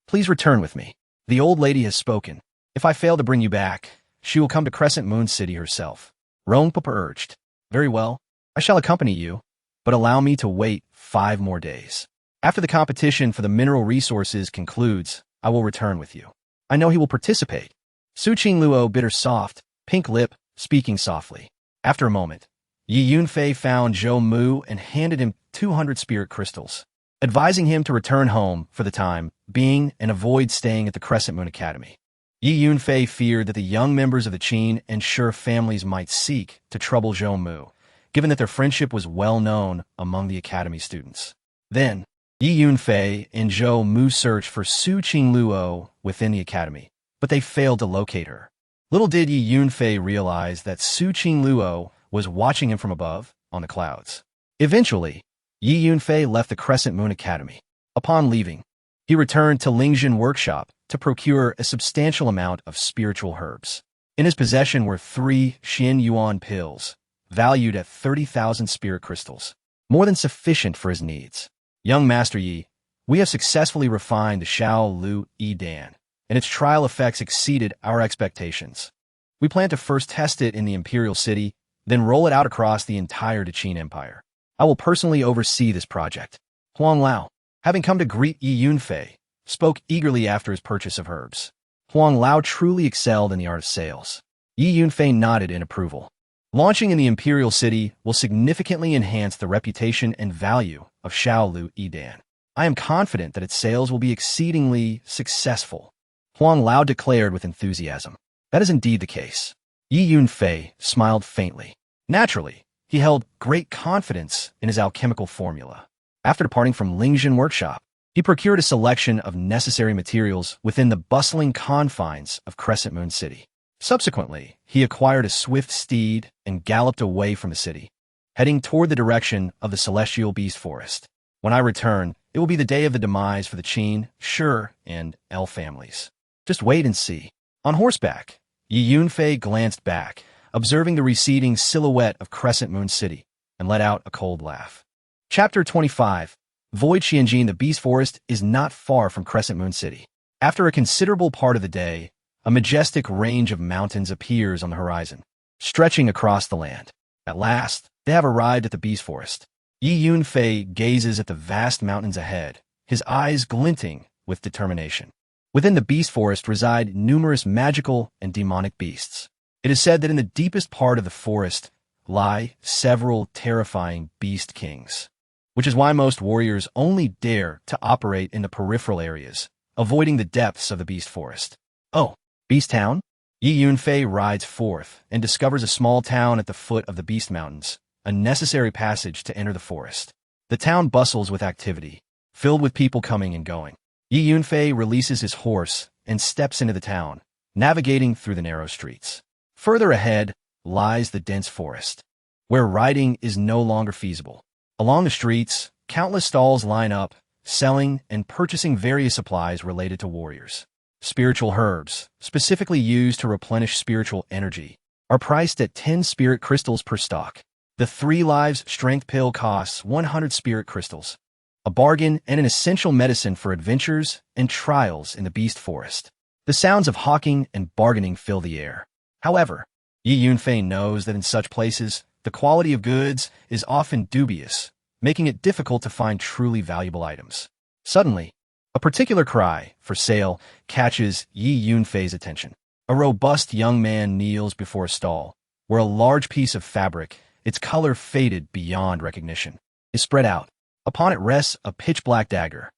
please return with me. The old lady has spoken. If I fail to bring you back, she will come to Crescent Moon City herself. Roan Papa urged. Very well, I shall accompany you, but allow me to wait 5 more days. After the competition for the mineral resources concludes, I will return with you. I know he will participate. Su Qingluo bit her soft, pink lip, speaking softly. After a moment, Yi Yunfei found Zhou Mu and handed him 200 spirit crystals, advising him to return home for the time being and avoid staying at the Crescent Moon Academy. Yi Yunfei feared that the young members of the Qin and Shi families might seek to trouble Zhou Mu, given that their friendship was well known among the academy students. Then, Yi Yunfei and Zhou Mu searched for Su Qingluo within the academy, but they failed to locate her. Little did Yi Yunfei realize that Su Qingluo was watching him from above, on the clouds. Eventually, Yi Yunfei left the Crescent Moon Academy. Upon leaving, he returned to Lingjin Workshop to procure a substantial amount of spiritual herbs. In his possession were 3 Xin Yuan pills, valued at 30,000 spirit crystals, more than sufficient for his needs. Young Master Yi, we have successfully refined the Xiao Lu Yi Dan, and its trial effects exceeded our expectations. We plan to first test it in the Imperial City, then roll it out across the entire Qin Empire. I will personally oversee this project. Huang Lao, having come to greet Yi Yunfei, spoke eagerly after his purchase of herbs. Huang Lao truly excelled in the art of sales. Yi Yunfei nodded in approval. Launching in the Imperial City will significantly enhance the reputation and value of Xiaolu Yidan. I am confident that its sales will be exceedingly successful. Huang Lao declared with enthusiasm. That is indeed the case. Yi Yunfei smiled faintly. Naturally, he held great confidence in his alchemical formula. After departing from Lingjin Workshop, he procured a selection of necessary materials within the bustling confines of Crescent Moon City. Subsequently, he acquired a swift steed and galloped away from the city, heading toward the direction of the Celestial Beast Forest. When I return, it will be the day of the demise for the Qin, Shi, and El families. Just wait and see. On horseback, Yi Yunfei glanced back, observing the receding silhouette of Crescent Moon City, and let out a cold laugh. Chapter 25. Void Xianjin. The Beast Forest is not far from Crescent Moon City. After a considerable part of the day, a majestic range of mountains appears on the horizon, stretching across the land. At last, they have arrived at the Beast Forest. Yi Yunfei gazes at the vast mountains ahead, his eyes glinting with determination. Within the Beast Forest reside numerous magical and demonic beasts. It is said that in the deepest part of the forest lie several terrifying beast kings, which is why most warriors only dare to operate in the peripheral areas, avoiding the depths of the Beast Forest. Oh, Beast Town? Yi Yunfei rides forth and discovers a small town at the foot of the Beast Mountains, a necessary passage to enter the forest. The town bustles with activity, filled with people coming and going. Yi Yunfei releases his horse and steps into the town, navigating through the narrow streets. Further ahead lies the dense forest, where riding is no longer feasible. Along the streets, countless stalls line up, selling and purchasing various supplies related to warriors. Spiritual herbs, specifically used to replenish spiritual energy, are priced at 10 spirit crystals per stock. The 3 Lives Strength Pill costs 100 spirit crystals, a bargain and an essential medicine for adventures and trials in the Beast Forest. The sounds of hawking and bargaining fill the air. However, Yi Yunfei knows that in such places, the quality of goods is often dubious, making it difficult to find truly valuable items. Suddenly, a particular cry for sale catches Yi Yunfei's attention. A robust young man kneels before a stall, where a large piece of fabric, its color faded beyond recognition, is spread out. Upon it rests a pitch-black dagger.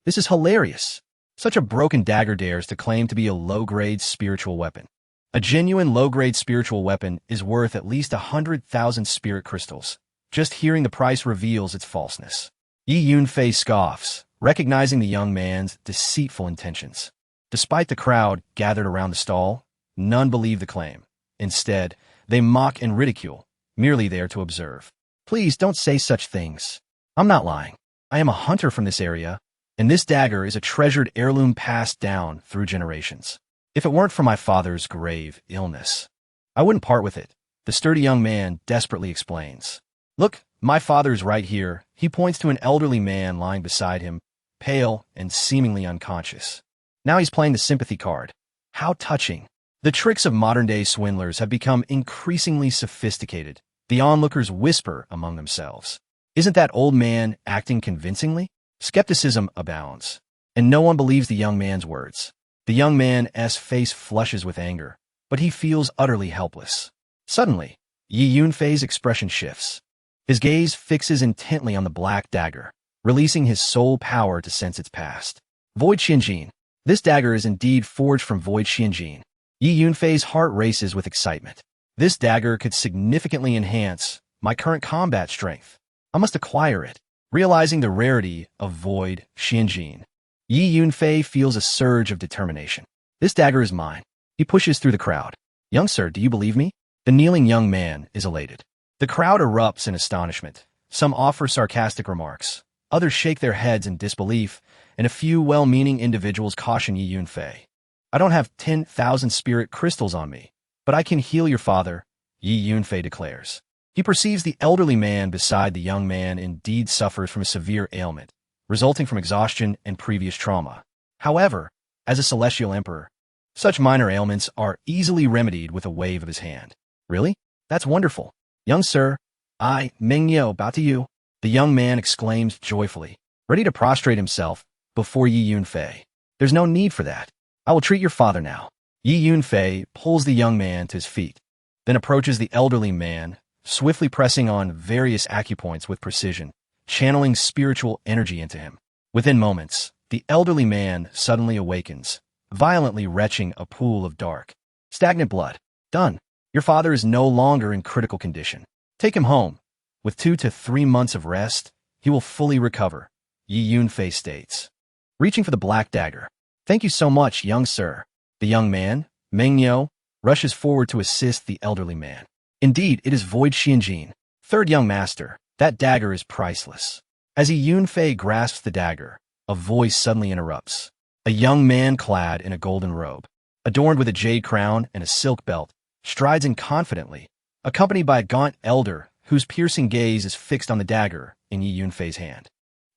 This is hilarious. Such a broken dagger dares to claim to be a low-grade spiritual weapon. A genuine low-grade spiritual weapon is worth at least 100,000 spirit crystals. Just hearing the price reveals its falseness. Yi Yunfei scoffs, recognizing the young man's deceitful intentions. Despite the crowd gathered around the stall, none believe the claim. Instead, they mock and ridicule, merely there to observe. Please don't say such things. I'm not lying. I am a hunter from this area, and this dagger is a treasured heirloom passed down through generations. If it weren't for my father's grave illness, I wouldn't part with it, the sturdy young man desperately explains. Look, my father's right here. He points to an elderly man lying beside him, pale and seemingly unconscious. Now he's playing the sympathy card. How touching. The tricks of modern-day swindlers have become increasingly sophisticated. The onlookers whisper among themselves. Isn't that old man acting convincingly? Skepticism abounds, and no one believes the young man's words. The young man's face flushes with anger, but he feels utterly helpless. Suddenly, Yi Yunfei's expression shifts. His gaze fixes intently on the black dagger, releasing his soul power to sense its past. Void Xianjin. This dagger is indeed forged from Void Xianjin. Yi Yunfei's heart races with excitement. This dagger could significantly enhance my current combat strength. I must acquire it. Realizing the rarity of Void Xianjin, Yi Yunfei feels a surge of determination. This dagger is mine. He pushes through the crowd. Young sir, do you believe me? The kneeling young man is elated. The crowd erupts in astonishment. Some offer sarcastic remarks. Others shake their heads in disbelief, and a few well-meaning individuals caution Yi Yunfei. I don't have 10,000 spirit crystals on me, but I can heal your father, Yi Yunfei declares. He perceives the elderly man beside the young man indeed suffers from a severe ailment, resulting from exhaustion and previous trauma. However, as a celestial emperor, such minor ailments are easily remedied with a wave of his hand. Really? That's wonderful. Young sir, I, Mengyo, bow to you, the young man exclaims joyfully, ready to prostrate himself before Yi Yunfei. There's no need for that. I will treat your father now. Yi Yunfei pulls the young man to his feet. then approaches the elderly man, swiftly pressing on various acupoints with precision, channeling spiritual energy into him. Within moments, the elderly man suddenly awakens, violently retching a pool of dark, stagnant blood. Done. Your father is no longer in critical condition. Take him home. With 2 to 3 months of rest, he will fully recover, Yi Yunfei states. Reaching for the black dagger. Thank you so much, young sir. The young man, Mengnyo, rushes forward to assist the elderly man. Indeed, it is Void Xianjin. Third young master, that dagger is priceless. As Yi Yunfei grasps the dagger, a voice suddenly interrupts. A young man clad in a golden robe, adorned with a jade crown and a silk belt, strides in confidently, accompanied by a gaunt elder whose piercing gaze is fixed on the dagger in Yi Yunfei's hand.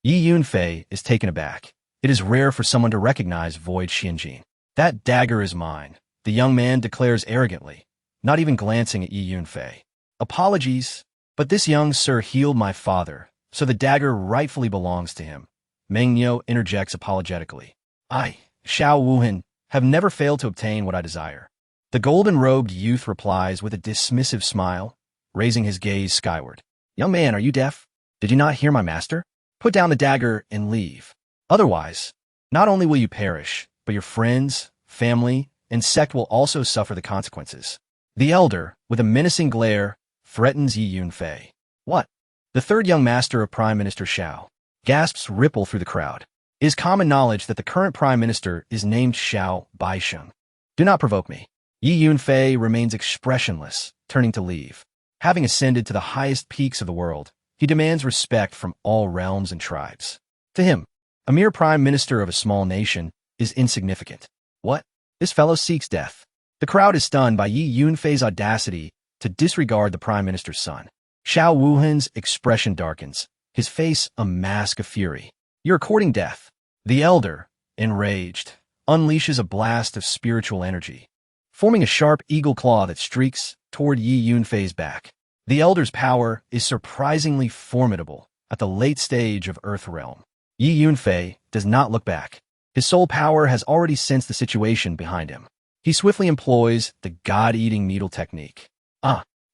Yi Yunfei is taken aback. It is rare for someone to recognize Void Xianjin. That dagger is mine, the young man declares arrogantly, not even glancing at Yi Yunfei. Apologies, but this young sir healed my father, so the dagger rightfully belongs to him. Mengnyo interjects apologetically. I, Xiao Wuhan, have never failed to obtain what I desire. The golden-robed youth replies with a dismissive smile, raising his gaze skyward. Young man, are you deaf? Did you not hear my master? Put down the dagger and leave. Otherwise, not only will you perish, but your friends, family, and sect will also suffer the consequences. The elder, with a menacing glare, threatens Yi Yunfei. What? The third young master of Prime Minister Xiao. Gasps ripple through the crowd. It is common knowledge that the current prime minister is named Xiao Baisheng. Do not provoke me. Yi Yunfei remains expressionless, turning to leave. Having ascended to the highest peaks of the world, he demands respect from all realms and tribes. To him, a mere prime minister of a small nation is insignificant. What? This fellow seeks death. The crowd is stunned by Yi Yunfei's audacity to disregard the prime minister's son. Xiao Wuhan's expression darkens, his face a mask of fury. You're courting death. The elder, enraged, unleashes a blast of spiritual energy, forming a sharp eagle claw that streaks toward Yi Yunfei's back. The elder's power is surprisingly formidable at the late stage of Earth Realm. Yi Yunfei does not look back. His soul power has already sensed the situation behind him. He swiftly employs the God-eating needle technique.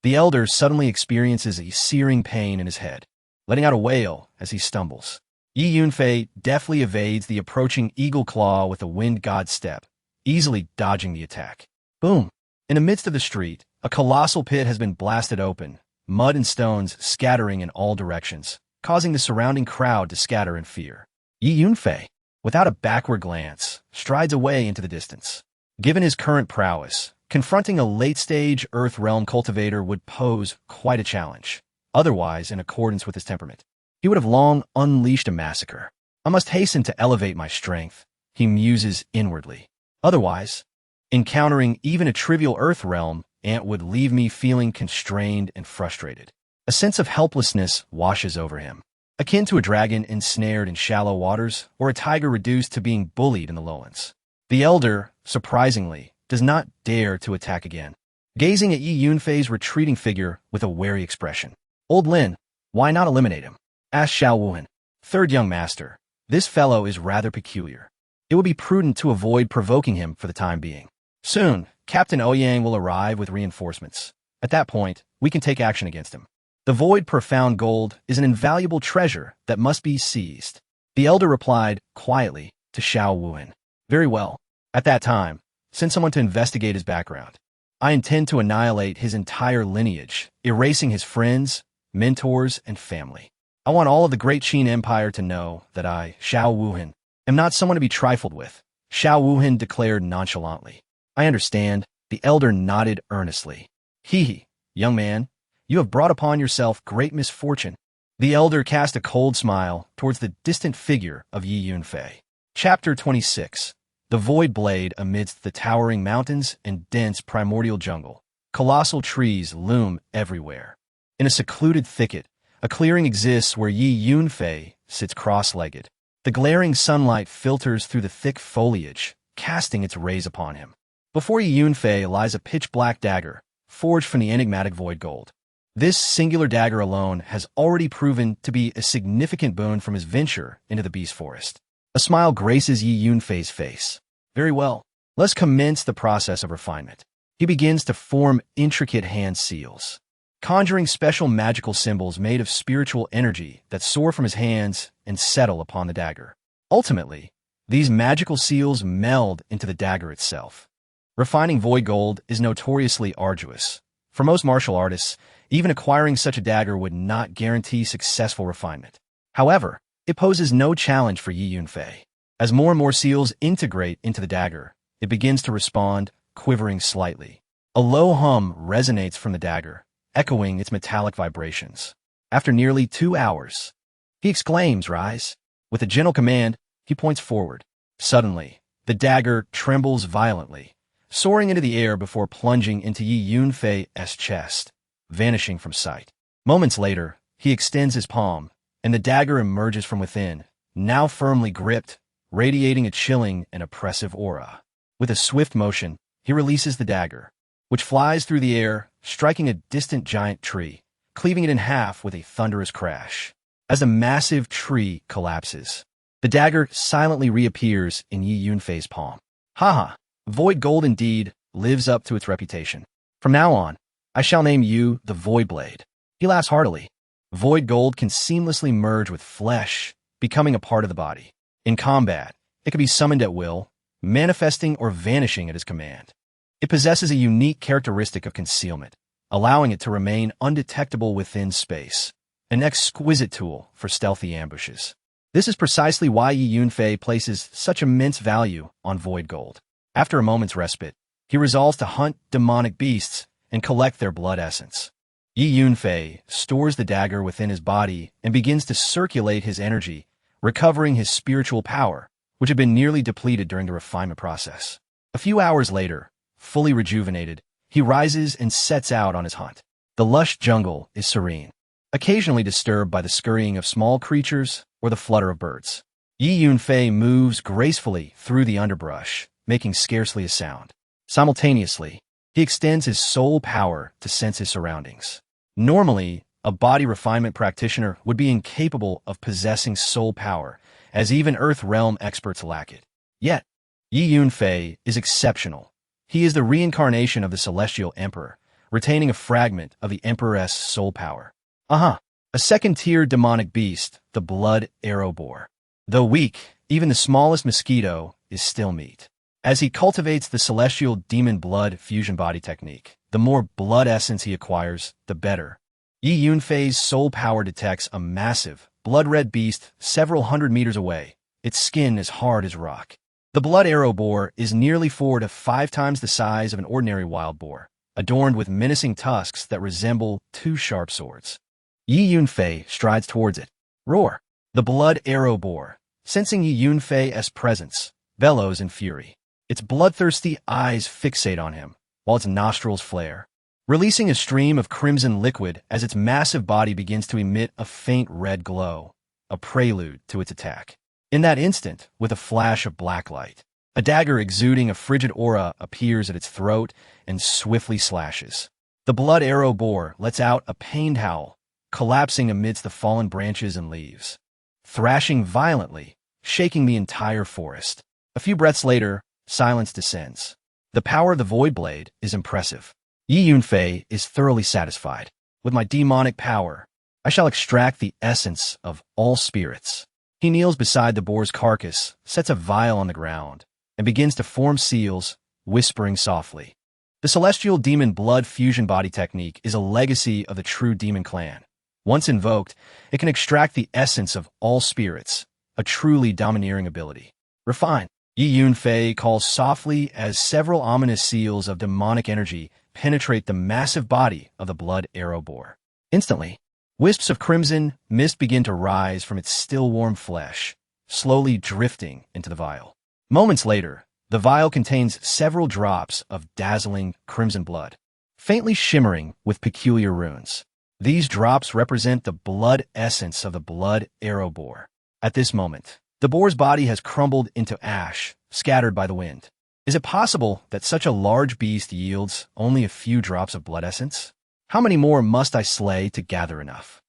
The elder suddenly experiences a searing pain in his head, letting out a wail as he stumbles. Yi Yunfei deftly evades the approaching eagle claw with a wind god step, easily dodging the attack. Boom! In the midst of the street, a colossal pit has been blasted open, mud and stones scattering in all directions, causing the surrounding crowd to scatter in fear. Yi Yunfei, without a backward glance, strides away into the distance. Given his current prowess, confronting a late-stage Earth Realm cultivator would pose quite a challenge. Otherwise, in accordance with his temperament, he would have long unleashed a massacre. I must hasten to elevate my strength, he muses inwardly. Otherwise, encountering even a trivial Earth Realm ant would leave me feeling constrained and frustrated. A sense of helplessness washes over him, akin to a dragon ensnared in shallow waters or a tiger reduced to being bullied in the lowlands. The elder, surprisingly, does not dare to attack again, gazing at Yi Yunfei's retreating figure with a wary expression. Old Lin, why not eliminate him? Asked Xiao Wuhan. Third young master, this fellow is rather peculiar. It would be prudent to avoid provoking him for the time being. Soon, Captain Ouyang will arrive with reinforcements. At that point, we can take action against him. The void profound gold is an invaluable treasure that must be seized. The elder replied quietly to Xiao Wuhan. Very well. At that time, send someone to investigate his background. I intend to annihilate his entire lineage, erasing his friends, mentors, and family. I want all of the Great Qin Empire to know that I, Xiao Wuhan, am not someone to be trifled with, Xiao Wuhan declared nonchalantly. I understand, the elder nodded earnestly. Hee, young man, you have brought upon yourself great misfortune. The elder cast a cold smile towards the distant figure of Yi Yunfei. Chapter 26. The Void Blade amidst the towering mountains and dense primordial jungle. Colossal trees loom everywhere. In a secluded thicket, a clearing exists where Yi Yunfei sits cross-legged. The glaring sunlight filters through the thick foliage, casting its rays upon him. Before Yi Yunfei lies a pitch-black dagger, forged from the enigmatic void gold. This singular dagger alone has already proven to be a significant boon from his venture into the beast forest. A smile graces Yi Yunfei's face. Very well. Let's commence the process of refinement. he begins to form intricate hand seals, conjuring special magical symbols made of spiritual energy that soar from his hands and settle upon the dagger. Ultimately, these magical seals meld into the dagger itself. Refining void gold is notoriously arduous. For most martial artists, even acquiring such a dagger would not guarantee successful refinement. However, it poses no challenge for Yi Yunfei. As more and more seals integrate into the dagger, it begins to respond, quivering slightly. A low hum resonates from the dagger, echoing its metallic vibrations. After nearly 2 hours, he exclaims, "Rise!" With a gentle command, he points forward. Suddenly, the dagger trembles violently, soaring into the air before plunging into Yi Yunfei's chest, vanishing from sight. Moments later, he extends his palm, and the dagger emerges from within, now firmly gripped, radiating a chilling and oppressive aura. With a swift motion, he releases the dagger, which flies through the air, striking a distant giant tree, cleaving it in half with a thunderous crash. As the massive tree collapses, the dagger silently reappears in Yi Yunfei's palm. Haha, Void Gold indeed lives up to its reputation. From now on, I shall name you the Void Blade. He laughs heartily. Void Gold can seamlessly merge with flesh, becoming a part of the body. In combat, it can be summoned at will, manifesting or vanishing at his command. It possesses a unique characteristic of concealment, allowing it to remain undetectable within space, an exquisite tool for stealthy ambushes. This is precisely why Yi Yunfei places such immense value on Void Gold. After a moment's respite, he resolves to hunt demonic beasts and collect their blood essence. Yi Yunfei stores the dagger within his body and begins to circulate his energy, recovering his spiritual power, which had been nearly depleted during the refinement process. A few hours later, fully rejuvenated, he rises and sets out on his hunt. The lush jungle is serene, occasionally disturbed by the scurrying of small creatures or the flutter of birds. Yi Yunfei moves gracefully through the underbrush, making scarcely a sound. Simultaneously, he extends his soul power to sense his surroundings. Normally, a body refinement practitioner would be incapable of possessing soul power, as even Earth Realm experts lack it. Yet, Yi Yunfei is exceptional. He is the reincarnation of the Celestial Emperor, retaining a fragment of the Emperor's soul power. A second-tier demonic beast, the blood arrow boar. Though weak, even the smallest mosquito is still meat. As he cultivates the celestial demon blood fusion body technique, the more blood essence he acquires, the better. Yi Yunfei's soul power detects a massive, blood-red beast several hundred meters away, its skin as hard as rock. The blood arrow boar is nearly 4 to 5 times the size of an ordinary wild boar, adorned with menacing tusks that resemble 2 sharp swords. Yi Yunfei strides towards it. Roar! The blood arrow boar, sensing Yi Yunfei's presence, bellows in fury. Its bloodthirsty eyes fixate on him, while its nostrils flare, releasing a stream of crimson liquid as its massive body begins to emit a faint red glow, a prelude to its attack. In that instant, with a flash of black light, a dagger exuding a frigid aura appears at its throat and swiftly slashes. The blood arrow boar lets out a pained howl, collapsing amidst the fallen branches and leaves, thrashing violently, shaking the entire forest. A few breaths later, silence descends. The power of the Void Blade is impressive. Yi Yunfei is thoroughly satisfied. With my demonic power, I shall extract the essence of all spirits. He kneels beside the boar's carcass, sets a vial on the ground, and begins to form seals, whispering softly. The celestial demon blood fusion body technique is a legacy of the true demon clan. Once invoked, it can extract the essence of all spirits, a truly domineering ability. Refine. Yi Yunfei calls softly as several ominous seals of demonic energy penetrate the massive body of the blood arrow boar. Instantly, wisps of crimson mist begin to rise from its still warm flesh, slowly drifting into the vial. Moments later, the vial contains several drops of dazzling crimson blood, faintly shimmering with peculiar runes. These drops represent the blood essence of the blood arrow boar. At this moment, the boar's body has crumbled into ash, scattered by the wind. Is it possible that such a large beast yields only a few drops of blood essence? How many more must I slay to gather enough?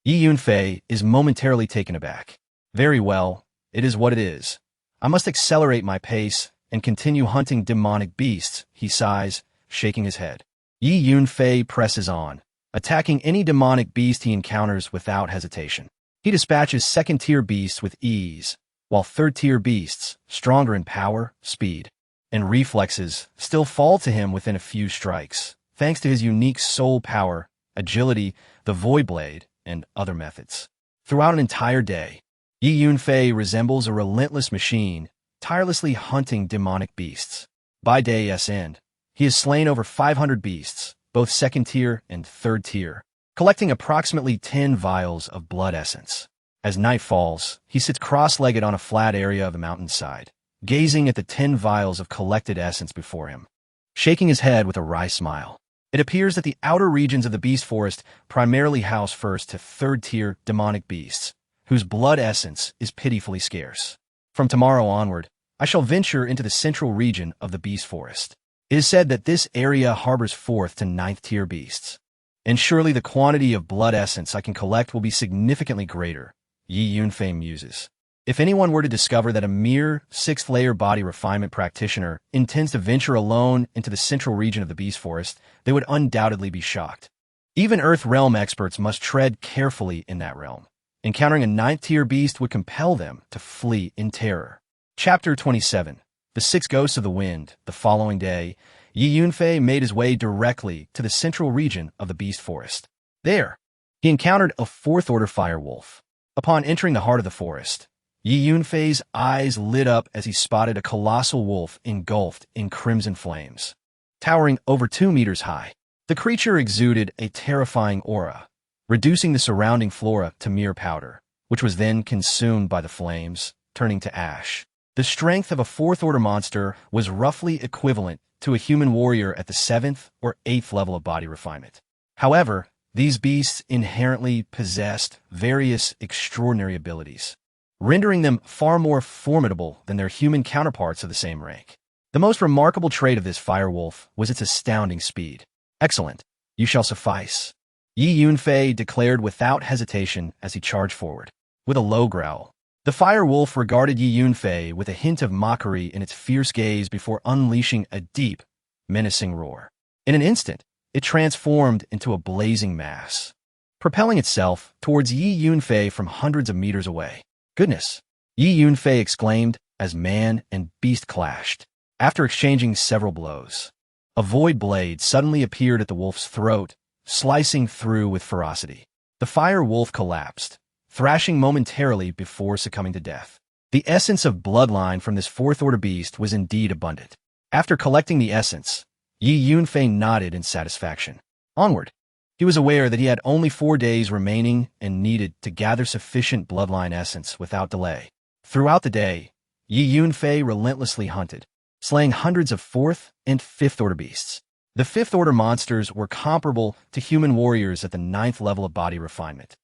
Yi Yunfei is momentarily taken aback. Very well, it is what it is. I must accelerate my pace and continue hunting demonic beasts, he sighs, shaking his head. Yi Yunfei presses on, attacking any demonic beast he encounters without hesitation. He dispatches second-tier beasts with ease, while third-tier beasts, stronger in power, speed, and reflexes, still fall to him within a few strikes, thanks to his unique soul power, agility, the Void Blade, and other methods. Throughout an entire day, Yi Yunfei resembles a relentless machine, tirelessly hunting demonic beasts. By day's end, he has slain over 500 beasts, both second-tier and third-tier, collecting approximately 10 vials of blood essence. As night falls, he sits cross-legged on a flat area of the mountainside, gazing at the 10 vials of collected essence before him, shaking his head with a wry smile. It appears that the outer regions of the beast forest primarily house first to third-tier demonic beasts, whose blood essence is pitifully scarce. From tomorrow onward, I shall venture into the central region of the beast forest. It is said that this area harbors fourth to ninth-tier beasts, and surely the quantity of blood essence I can collect will be significantly greater, Yi Yunfei muses. If anyone were to discover that a mere sixth-layer body refinement practitioner intends to venture alone into the central region of the beast forest, they would undoubtedly be shocked. Even Earth realm experts must tread carefully in that realm. Encountering a ninth-tier beast would compel them to flee in terror. Chapter 27. The Six Ghosts of the Wind. The following day, Yi Yunfei made his way directly to the central region of the beast forest. There, he encountered a fourth-order firewolf. Upon entering the heart of the forest, Yi Yunfei's eyes lit up as he spotted a colossal wolf engulfed in crimson flames. Towering over 2 meters high, the creature exuded a terrifying aura, reducing the surrounding flora to mere powder, which was then consumed by the flames, turning to ash. The strength of a fourth-order monster was roughly equivalent to a human warrior at the 7th or 8th level of body refinement. However, these beasts inherently possessed various extraordinary abilities, rendering them far more formidable than their human counterparts of the same rank. The most remarkable trait of this firewolf was its astounding speed. Excellent. You shall suffice, Yi Yunfei declared without hesitation as he charged forward. With a low growl, the firewolf regarded Yi Yunfei with a hint of mockery in its fierce gaze before unleashing a deep, menacing roar. In an instant, it transformed into a blazing mass, propelling itself towards Yi Yunfei from hundreds of meters away. Goodness! Yi Yunfei exclaimed as man and beast clashed. After exchanging several blows, a void blade suddenly appeared at the wolf's throat, slicing through with ferocity. The fire wolf collapsed, thrashing momentarily before succumbing to death. The essence of bloodline from this fourth-order beast was indeed abundant. After collecting the essence, Yi Yunfei nodded in satisfaction. Onward. He was aware that he had only 4 days remaining and needed to gather sufficient bloodline essence without delay. Throughout the day, Yi Yunfei relentlessly hunted, slaying hundreds of 4th and 5th-order beasts. The 5th-order monsters were comparable to human warriors at the 9th level of body refinement.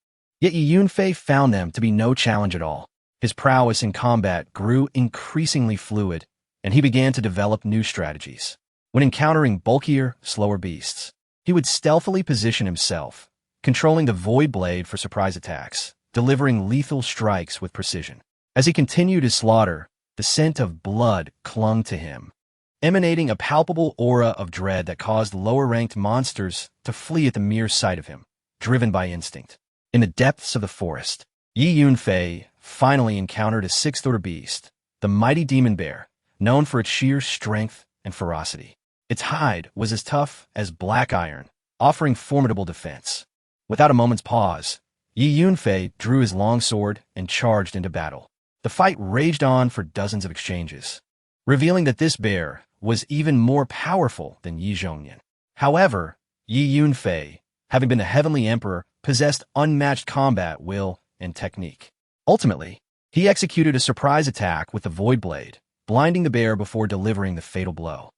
Yet Yi Yunfei found them to be no challenge at all. His prowess in combat grew increasingly fluid, and he began to develop new strategies. When encountering bulkier, slower beasts, he would stealthily position himself, controlling the Void Blade for surprise attacks, delivering lethal strikes with precision. As he continued his slaughter, the scent of blood clung to him, emanating a palpable aura of dread that caused lower-ranked monsters to flee at the mere sight of him, driven by instinct. In the depths of the forest, Yi Yunfei finally encountered a 6th-order beast, the mighty demon bear, known for its sheer strength and ferocity. Its hide was as tough as black iron, offering formidable defense. Without a moment's pause, Yi Yunfei drew his long sword and charged into battle. The fight raged on for dozens of exchanges, revealing that this bear was even more powerful than Yi Zhongnian. However, Yi Yunfei, having been a heavenly emperor, possessed unmatched combat will and technique. Ultimately, he executed a surprise attack with the Void Blade, blinding the bear before delivering the fatal blow.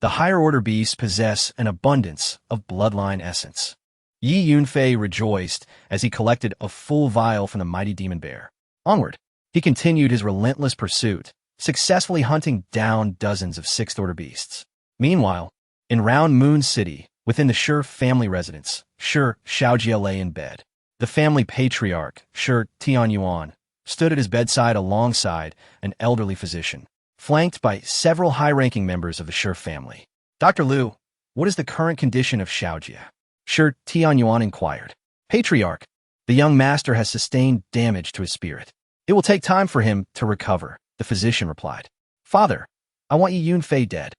The higher-order beasts possess an abundance of bloodline essence. Yi Yunfei rejoiced as he collected a full vial from the mighty demon bear. Onward, he continued his relentless pursuit, successfully hunting down dozens of 6th-order beasts. Meanwhile, in Round Moon City, within the Shi family residence, Shi Shaojie lay in bed. The family patriarch, Shi Tianyuan, stood at his bedside alongside an elderly physician, flanked by several high-ranking members of the Shi family. Dr. Liu, what is the current condition of Xiaojia? Shi Tianyuan inquired. Patriarch, the young master has sustained damage to his spirit. It will take time for him to recover, the physician replied. Father, I want Yi Yunfei dead.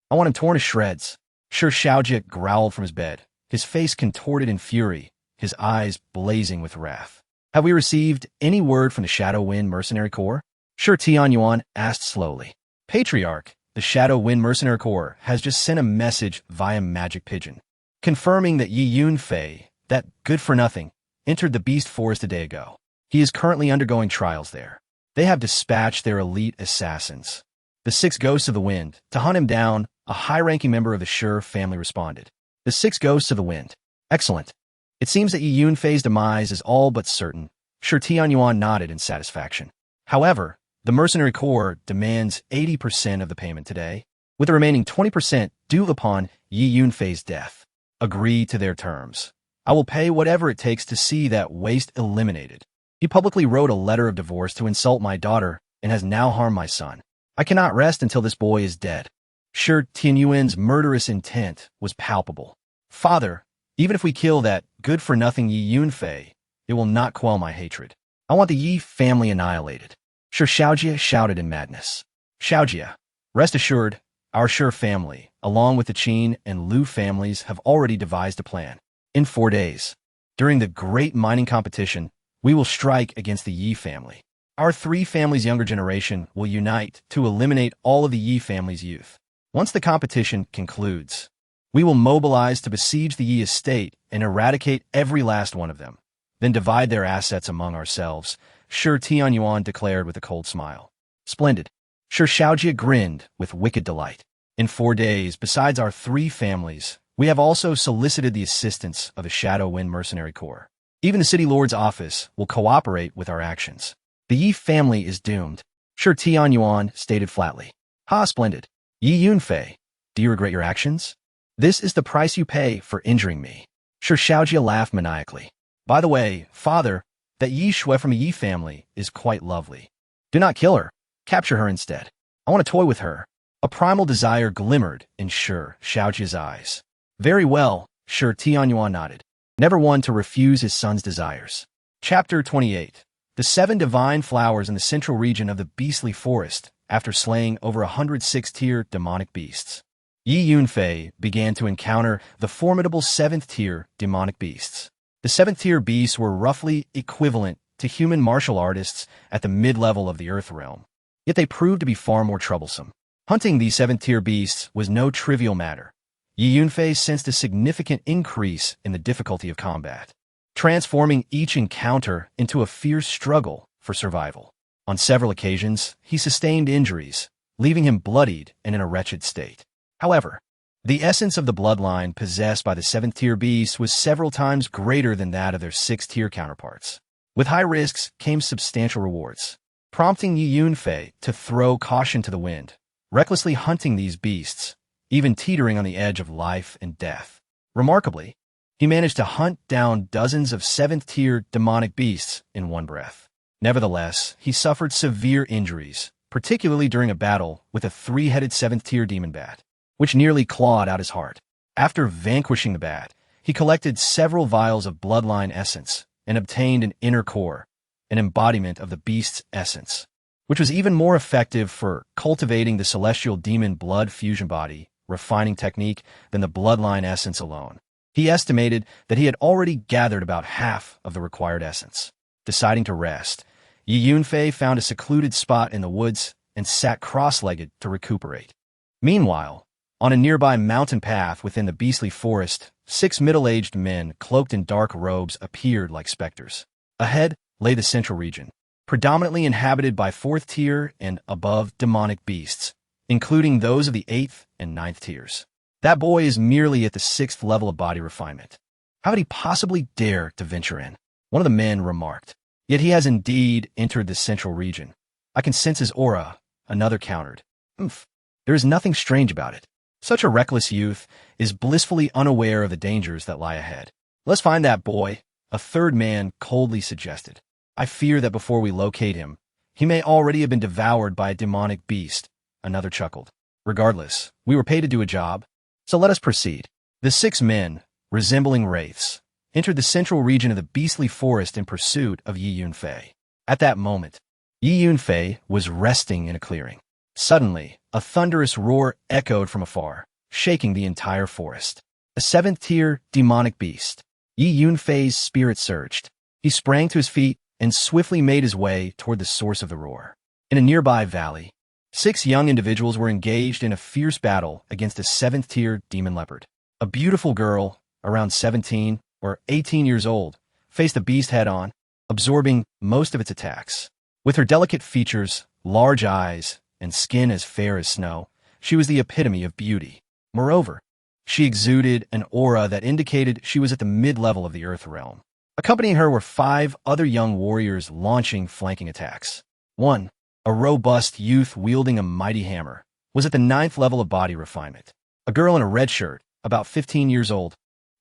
I want him torn to shreds. Shi Xiaojia growled from his bed, his face contorted in fury, his eyes blazing with wrath. Have we received any word from the Shadow Wind Mercenary Corps? Shi Tianyuan asked slowly. Patriarch, the Shadow Wind Mercenary Corps has just sent a message via magic pigeon, confirming that Yi Yunfei, that good-for-nothing, entered the Beast Forest a day ago. He is currently undergoing trials there. They have dispatched their elite assassins, the 6 Ghosts of the Wind, to hunt him down, a high-ranking member of the Shi family responded. The 6 Ghosts of the Wind. Excellent. It seems that Yi Yunfei's demise is all but certain. Shi Tianyuan nodded in satisfaction. However, the Mercenary Corps demands 80% of the payment today, with the remaining 20% due upon Yi Yunfei's death. Agree to their terms. I will pay whatever it takes to see that waste eliminated. He publicly wrote a letter of divorce to insult my daughter and has now harmed my son. I cannot rest until this boy is dead. Shi Tianyuan's murderous intent was palpable. Father, even if we kill that good-for-nothing Yi Yunfei, it will not quell my hatred. I want the Yi family annihilated. Shi Xiaojia shouted in madness. Xiaojia, rest assured, our Shi family, along with the Qin and Lu families, have already devised a plan. In 4 days, during the great mining competition, we will strike against the Yi family. Our 3 families' younger generation will unite to eliminate all of the Yi family's youth. Once the competition concludes, we will mobilize to besiege the Yi estate and eradicate every last one of them, then divide their assets among ourselves, Shi Tianyuan declared with a cold smile. Splendid. Shi Xiaojia grinned with wicked delight. In 4 days, besides our 3 families, we have also solicited the assistance of the Shadow Wind Mercenary Corps. Even the City Lord's office will cooperate with our actions. The Yi family is doomed, Shi Tianyuan stated flatly. Ha, splendid. Yi Yunfei, do you regret your actions? This is the price you pay for injuring me. Shi Xiaojia laughed maniacally. By the way, father, that Yi Shui from the Yi family is quite lovely. Do not kill her. Capture her instead. I want to toy with her. A primal desire glimmered in Shi Xiaojia's eyes. Very well, Shi Tianyuan nodded. Never one to refuse his son's desires. Chapter 28. The 7 divine flowers in the central region of the beastly forest after slaying over 106-tier demonic beasts. Yi Yunfei began to encounter the formidable 7th-tier demonic beasts. The 7th-tier beasts were roughly equivalent to human martial artists at the mid-level of the Earth realm, yet they proved to be far more troublesome. Hunting these 7th-tier beasts was no trivial matter. Yi Yunfei sensed a significant increase in the difficulty of combat, transforming each encounter into a fierce struggle for survival. On several occasions, he sustained injuries, leaving him bloodied and in a wretched state. However, the essence of the bloodline possessed by the 7th-tier beasts was several times greater than that of their 6th-tier counterparts. With high risks came substantial rewards, prompting Yi Yunfei to throw caution to the wind, recklessly hunting these beasts, even teetering on the edge of life and death. Remarkably, he managed to hunt down dozens of 7th-tier demonic beasts in one breath. Nevertheless, he suffered severe injuries, particularly during a battle with a 3-headed 7th-tier demon bat, which nearly clawed out his heart. After vanquishing the bat, he collected several vials of bloodline essence and obtained an inner core, an embodiment of the beast's essence, which was even more effective for cultivating the celestial demon blood fusion body refining technique than the bloodline essence alone. He estimated that he had already gathered about half of the required essence. Deciding to rest, Yi Yunfei found a secluded spot in the woods and sat cross-legged to recuperate. Meanwhile, on a nearby mountain path within the beastly forest, 6 middle-aged men cloaked in dark robes appeared like specters. Ahead lay the central region, predominantly inhabited by 4th-tier and above demonic beasts, including those of the 8th and 9th tiers. That boy is merely at the 6th level of body refinement. How could he possibly dare to venture in? One of the men remarked. Yet he has indeed entered the central region. I can sense his aura, another countered. There is nothing strange about it. Such a reckless youth is blissfully unaware of the dangers that lie ahead. Let's find that boy, a third man coldly suggested. I fear that before we locate him, he may already have been devoured by a demonic beast, another chuckled. Regardless, we were paid to do a job, So let us proceed. The 6 men, resembling wraiths, entered the central region of the beastly forest in pursuit of Yi Yunfei. At that moment, Yi Yunfei was resting in a clearing. Suddenly, a thunderous roar echoed from afar, shaking the entire forest. A 7th-tier demonic beast. Yi Yunfei's spirit surged. He sprang to his feet and swiftly made his way toward the source of the roar. In a nearby valley, 6 young individuals were engaged in a fierce battle against a 7th-tier demon leopard. A beautiful girl, around 17 or 18 years old, faced the beast head-on, absorbing most of its attacks. With her delicate features, large eyes, and skin as fair as snow, she was the epitome of beauty. Moreover, she exuded an aura that indicated she was at the mid-level of the Earth realm. Accompanying her were 5 other young warriors launching flanking attacks. 1. A robust youth wielding a mighty hammer was at the 9th level of body refinement. A girl in a red shirt, about 15 years old,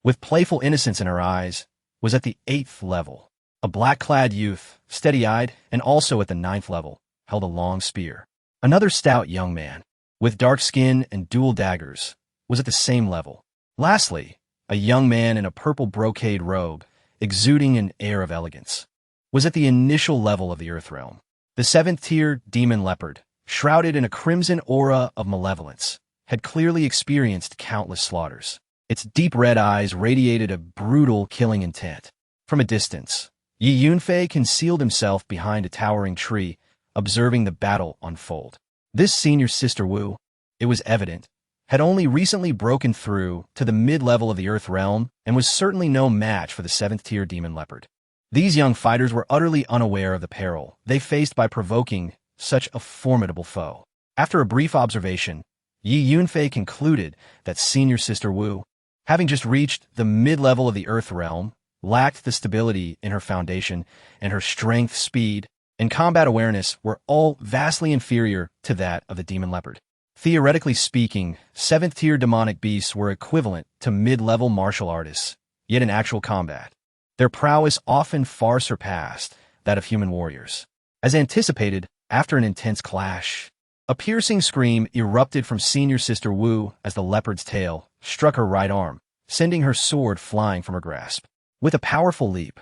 with playful innocence in her eyes, was at the 8th level. A black-clad youth, steady-eyed and also at the 9th level, held a long spear. Another stout young man, with dark skin and dual daggers, was at the same level. Lastly, a young man in a purple brocade robe, exuding an air of elegance, was at the initial level of the Earth realm. The 7th-tier demon leopard, shrouded in a crimson aura of malevolence, had clearly experienced countless slaughters. Its deep red eyes radiated a brutal killing intent. From a distance, Yi Yunfei concealed himself behind a towering tree, observing the battle unfold. This senior Sister Wu, it was evident, had only recently broken through to the mid-level of the Earth realm and was certainly no match for the 7th-tier demon leopard. These young fighters were utterly unaware of the peril they faced by provoking such a formidable foe. After a brief observation, Yi Yunfei concluded that senior Sister Wu, having just reached the mid-level of the Earth realm, lacked the stability in her foundation, and her strength, speed, and combat awareness were all vastly inferior to that of the demon leopard. Theoretically speaking, 7th-tier demonic beasts were equivalent to mid-level martial artists, yet in actual combat, their prowess often far surpassed that of human warriors. As anticipated, after an intense clash, a piercing scream erupted from senior Sister Wu as the leopard's tail struck her right arm, sending her sword flying from her grasp. With a powerful leap,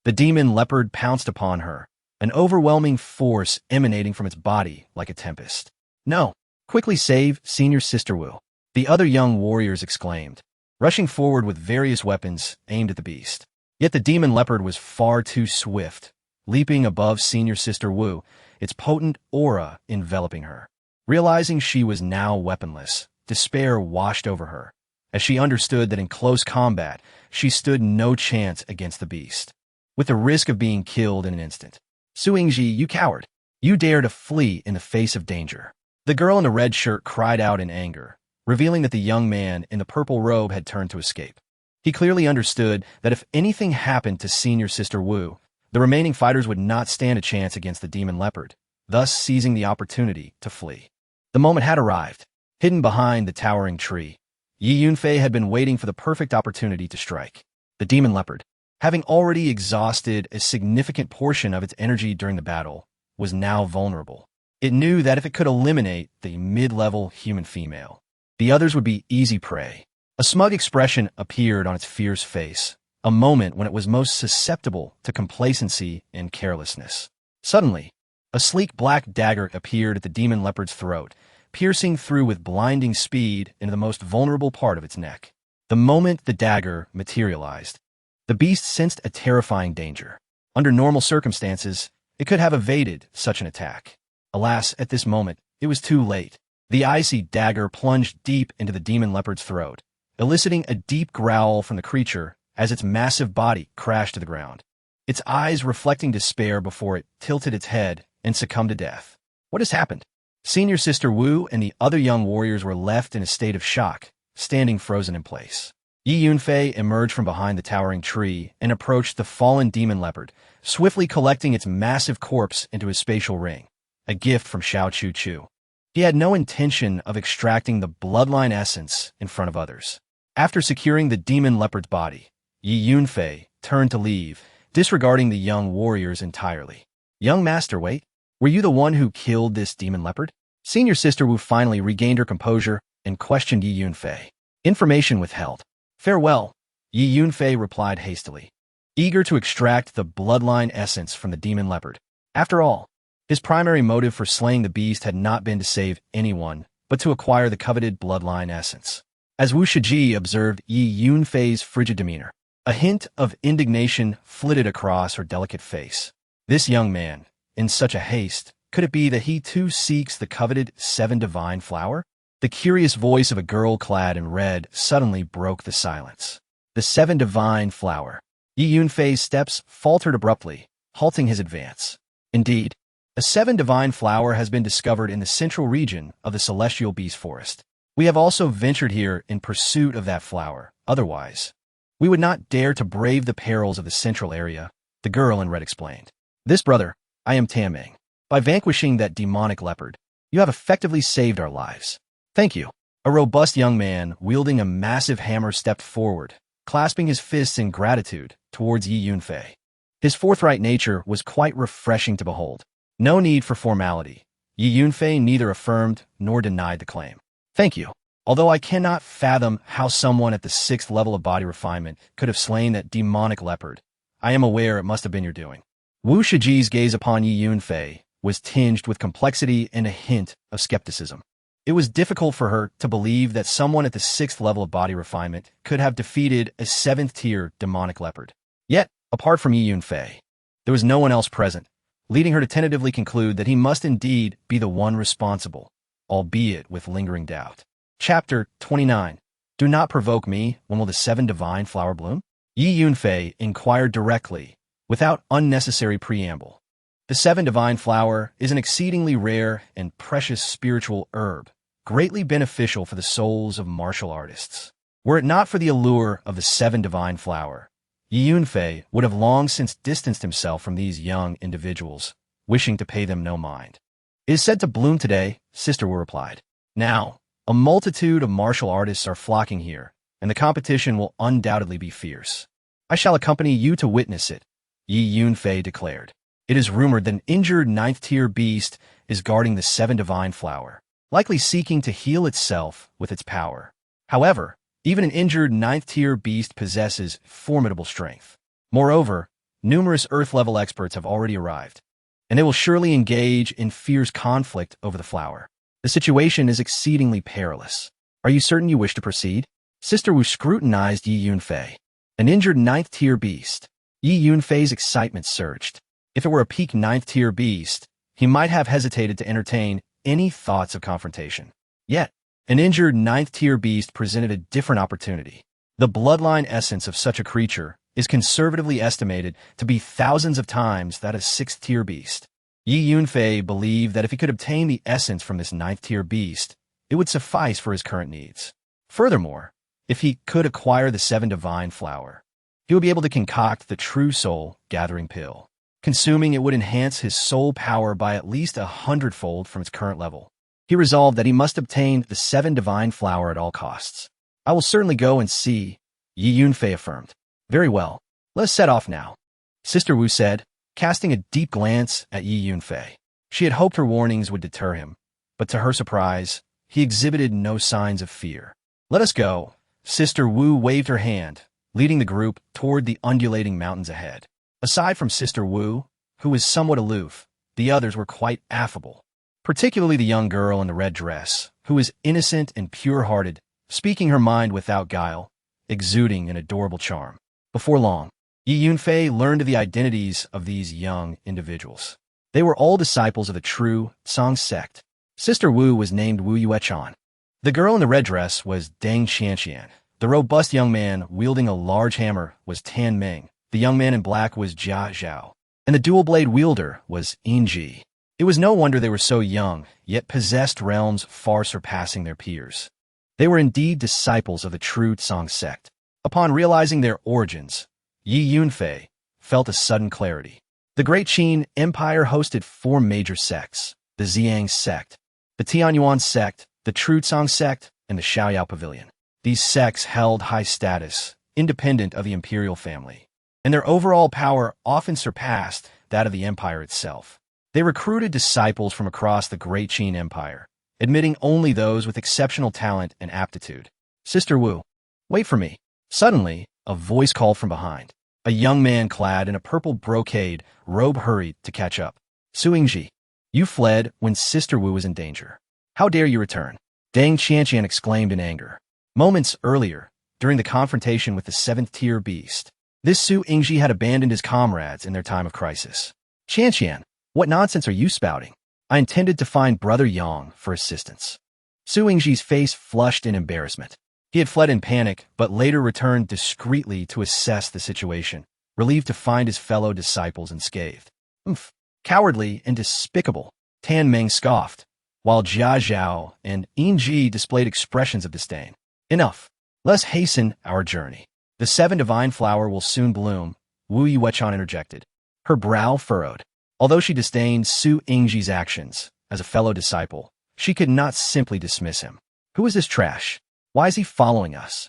the demon leopard pounced upon her, an overwhelming force emanating from its body like a tempest. "No! Quickly save senior Sister Wu!" the other young warriors exclaimed, rushing forward with various weapons aimed at the beast. Yet the demon leopard was far too swift, leaping above senior Sister Wu, its potent aura enveloping her. Realizing she was now weaponless, despair washed over her, as she understood that in close combat, she stood no chance against the beast, with the risk of being killed in an instant. "Suingji, you coward! You dare to flee in the face of danger!" The girl in the red shirt cried out in anger, revealing that the young man in the purple robe had turned to escape. He clearly understood that if anything happened to senior Sister Wu, the remaining fighters would not stand a chance against the demon leopard, thus seizing the opportunity to flee. The moment had arrived. Hidden behind the towering tree, Yi Yunfei had been waiting for the perfect opportunity to strike. The demon leopard, having already exhausted a significant portion of its energy during the battle, was now vulnerable. It knew that if it could eliminate the mid-level human female, the others would be easy prey. A smug expression appeared on its fierce face, a moment when it was most susceptible to complacency and carelessness. Suddenly, a sleek black dagger appeared at the demon leopard's throat, piercing through with blinding speed into the most vulnerable part of its neck. The moment the dagger materialized, the beast sensed a terrifying danger. Under normal circumstances, it could have evaded such an attack. Alas, at this moment, it was too late. The icy dagger plunged deep into the demon leopard's throat, eliciting a deep growl from the creature as its massive body crashed to the ground, its eyes reflecting despair before it tilted its head and succumbed to death. What has happened? Senior Sister Wu and the other young warriors were left in a state of shock, standing frozen in place. Yi Yunfei emerged from behind the towering tree and approached the fallen demon leopard, swiftly collecting its massive corpse into his spatial ring, a gift from Xiao Chu Chu. He had no intention of extracting the bloodline essence in front of others. After securing the demon leopard's body, Yi Yunfei turned to leave, disregarding the young warriors entirely. "Young master, wait. Were you the one who killed this demon leopard?" Senior Sister Wu finally regained her composure and questioned Yi Yunfei. Information withheld. Farewell, Yi Yunfei replied hastily, eager to extract the bloodline essence from the demon leopard. After all, his primary motive for slaying the beast had not been to save anyone, but to acquire the coveted bloodline essence. As Wu Shiji observed Yi Yunfei's frigid demeanor, a hint of indignation flitted across her delicate face. This young man, in such a haste, could it be that he too seeks the coveted 7 divine flower? The curious voice of a girl clad in red suddenly broke the silence. The 7 divine flower. Yi Yunfei's steps faltered abruptly, halting his advance. Indeed, a 7 divine flower has been discovered in the central region of the celestial beast forest. We have also ventured here in pursuit of that flower. Otherwise, we would not dare to brave the perils of the central area, the girl in red explained. This brother, I am Taming. By vanquishing that demonic leopard, you have effectively saved our lives. Thank you. A robust young man wielding a massive hammer stepped forward, clasping his fists in gratitude towards Yi Yunfei. His forthright nature was quite refreshing to behold. No need for formality. Yi Yunfei neither affirmed nor denied the claim. Thank you. Although I cannot fathom how someone at the 6th level of body refinement could have slain that demonic leopard, I am aware it must have been your doing. Wu Shiji's gaze upon Yi Yunfei was tinged with complexity and a hint of skepticism. It was difficult for her to believe that someone at the 6th level of body refinement could have defeated a 7th-tier demonic leopard. Yet, apart from Yi Yunfei, there was no one else present, leading her to tentatively conclude that he must indeed be the one responsible, albeit with lingering doubt. Chapter 29. Do not provoke me. When will the 7 divine flower bloom? Yi Yunfei inquired directly, without unnecessary preamble. The 7 divine flower is an exceedingly rare and precious spiritual herb, greatly beneficial for the souls of martial artists. Were it not for the allure of the 7 divine flower, Yi Yunfei would have long since distanced himself from these young individuals, wishing to pay them no mind. It is said to bloom today, Sister Wu replied. Now, a multitude of martial artists are flocking here, and the competition will undoubtedly be fierce. I shall accompany you to witness it, Yi Yunfei declared. It is rumored that an injured 9th-tier beast is guarding the 7 divine flower, likely seeking to heal itself with its power. However, even an injured 9th-tier beast possesses formidable strength. Moreover, numerous Earth-level experts have already arrived, and they will surely engage in fierce conflict over the flower. The situation is exceedingly perilous. Are you certain you wish to proceed? Sister Wu scrutinized Yi Yunfei. An injured 9th-tier beast. Yi Yunfei's excitement surged. If it were a peak 9th-tier beast, he might have hesitated to entertain any thoughts of confrontation. Yet, an injured 9th-tier beast presented a different opportunity. The bloodline essence of such a creature is conservatively estimated to be thousands of times that of 6th-tier beast. Yi Yunfei believed that if he could obtain the essence from this 9th-tier beast, it would suffice for his current needs. Furthermore, if he could acquire the 7 divine flower, he would be able to concoct the true soul gathering pill. Consuming it would enhance his soul power by at least 100-fold from its current level. He resolved that he must obtain the 7 divine flower at all costs. I will certainly go and see, Yi Yunfei affirmed. Very well. Let us set off now, Sister Wu said, casting a deep glance at Yi Yunfei. She had hoped her warnings would deter him, but to her surprise, he exhibited no signs of fear. Let us go. Sister Wu waved her hand, leading the group toward the undulating mountains ahead. Aside from Sister Wu, who was somewhat aloof, the others were quite affable, particularly the young girl in the red dress, who was innocent and pure-hearted, speaking her mind without guile, exuding an adorable charm. Before long, Yi Yunfei learned the identities of these young individuals. They were all disciples of the true SUNS sect. Sister Wu was named Wu Yuechan. The girl in the red dress was Deng Xianxian. The robust young man wielding a large hammer was Tan Ming. The young man in black was Jia Zhao, and the dual-blade wielder was Yinji. It was no wonder they were so young, yet possessed realms far surpassing their peers. They were indeed disciples of the true SUNS sect. Upon realizing their origins, Yi Yunfei felt a sudden clarity. The Great Qin Empire hosted 4 major sects: the Xiang sect, the Tianyuan sect, the True SUNS sect, and the Xiaoyao Pavilion. These sects held high status, independent of the imperial family, and their overall power often surpassed that of the empire itself. They recruited disciples from across the Great Qin Empire, admitting only those with exceptional talent and aptitude. Sister Wu, wait for me. Suddenly, a voice called from behind. A young man clad in a purple brocade robe hurried to catch up. Suingji, you fled when Sister Wu was in danger. How dare you return? Deng Qianqian exclaimed in anger. Moments earlier, during the confrontation with the seventh-tier beast, this Su Ingji had abandoned his comrades in their time of crisis. Qianqian, what nonsense are you spouting? I intended to find Brother Yang for assistance. Su Ingji's face flushed in embarrassment. He had fled in panic, but later returned discreetly to assess the situation, relieved to find his fellow disciples unscathed. Oomph! Cowardly and despicable, Tan Meng scoffed, while Jia Zhao and Yin Ji displayed expressions of disdain. Enough. Let's hasten our journey. The 7 divine flower will soon bloom, Wu Yuechan interjected. Her brow furrowed. Although she disdained Su Ingji's actions, as a fellow disciple, she could not simply dismiss him. Who is this trash? Why is he following us?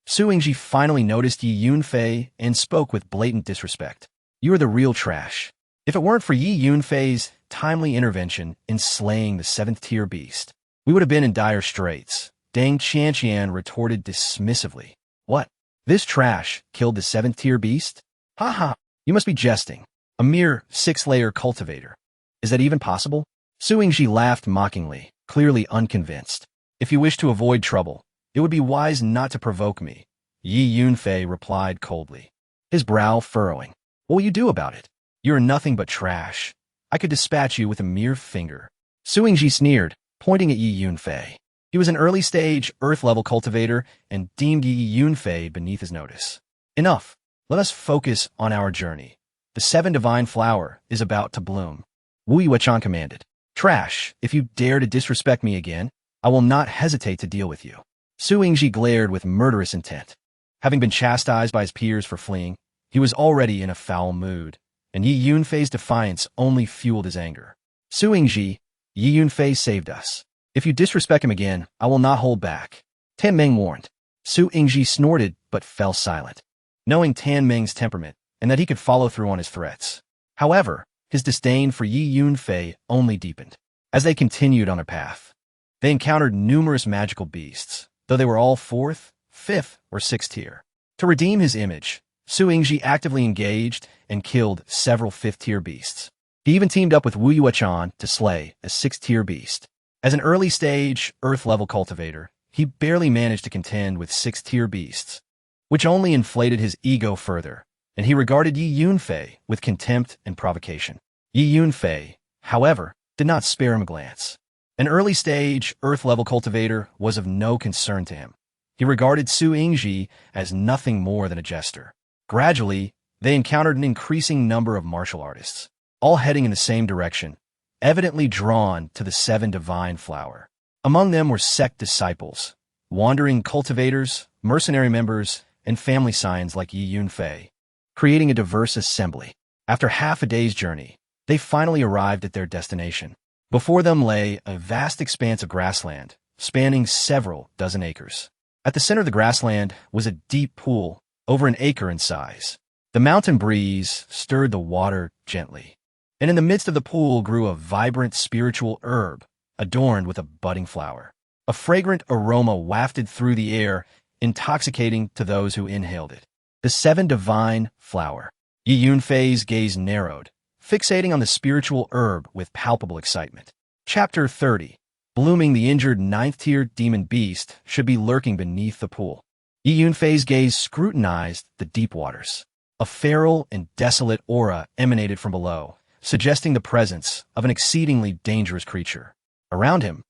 Su Ingji finally noticed Yi Yunfei and spoke with blatant disrespect. You are the real trash. If it weren't for Yi Yunfei's timely intervention in slaying the 7th-tier beast, we would have been in dire straits, Deng Qianqian retorted dismissively. What? This trash killed the 7th-tier beast? Ha ha, you must be jesting. A mere 6-layer cultivator. Is that even possible? Su Ingji laughed mockingly, clearly unconvinced. If you wish to avoid trouble, it would be wise not to provoke me, Yi Yunfei replied coldly, his brow furrowing. What will you do about it? You are nothing but trash. I could dispatch you with a mere finger. Su Ingji sneered, pointing at Yi Yunfei. He was an early-stage, Earth-level cultivator and deemed Yi Yunfei beneath his notice. Enough. Let us focus on our journey. The 7 divine flower is about to bloom. Wu Yuechan commanded. Trash, if you dare to disrespect me again, I will not hesitate to deal with you. Su Ingji glared with murderous intent. Having been chastised by his peers for fleeing, he was already in a foul mood, and Yi Yunfei's defiance only fueled his anger. Su Ingji, Yi Yunfei saved us. If you disrespect him again, I will not hold back. Tan Meng warned. Su Ingji snorted but fell silent, knowing Tan Meng's temperament and that he could follow through on his threats. However, his disdain for Yi Yunfei only deepened. As they continued on their path, they encountered numerous magical beasts, though they were all 4th, 5th, or 6th tier. To redeem his image, Su Ingji actively engaged and killed several 5th-tier beasts. He even teamed up with Wu Yuechan to slay a 6th-tier beast. As an early-stage, Earth-level cultivator, he barely managed to contend with 6th-tier beasts, which only inflated his ego further, and he regarded Yi Yunfei with contempt and provocation. Yi Yunfei, however, did not spare him a glance. An early-stage, Earth-level cultivator was of no concern to him. He regarded Su Ingji as nothing more than a jester. Gradually, they encountered an increasing number of martial artists, all heading in the same direction, evidently drawn to the 7 divine flower. Among them were sect disciples, wandering cultivators, mercenary members, and family signs like Yi Yunfei, creating a diverse assembly. After half a day's journey, they finally arrived at their destination. Before them lay a vast expanse of grassland, spanning several dozen acres. At the center of the grassland was a deep pool, over an acre in size. The mountain breeze stirred the water gently, and in the midst of the pool grew a vibrant spiritual herb, adorned with a budding flower. A fragrant aroma wafted through the air, intoxicating to those who inhaled it. The 7 divine flower. Yi Yunfei's gaze narrowed, fixating on the spiritual herb with palpable excitement. Chapter 30. Blooming the injured 9th-tier demon beast should be lurking beneath the pool. Yi Yunfei's gaze scrutinized the deep waters. A feral and desolate aura emanated from below, suggesting the presence of an exceedingly dangerous creature. Around him,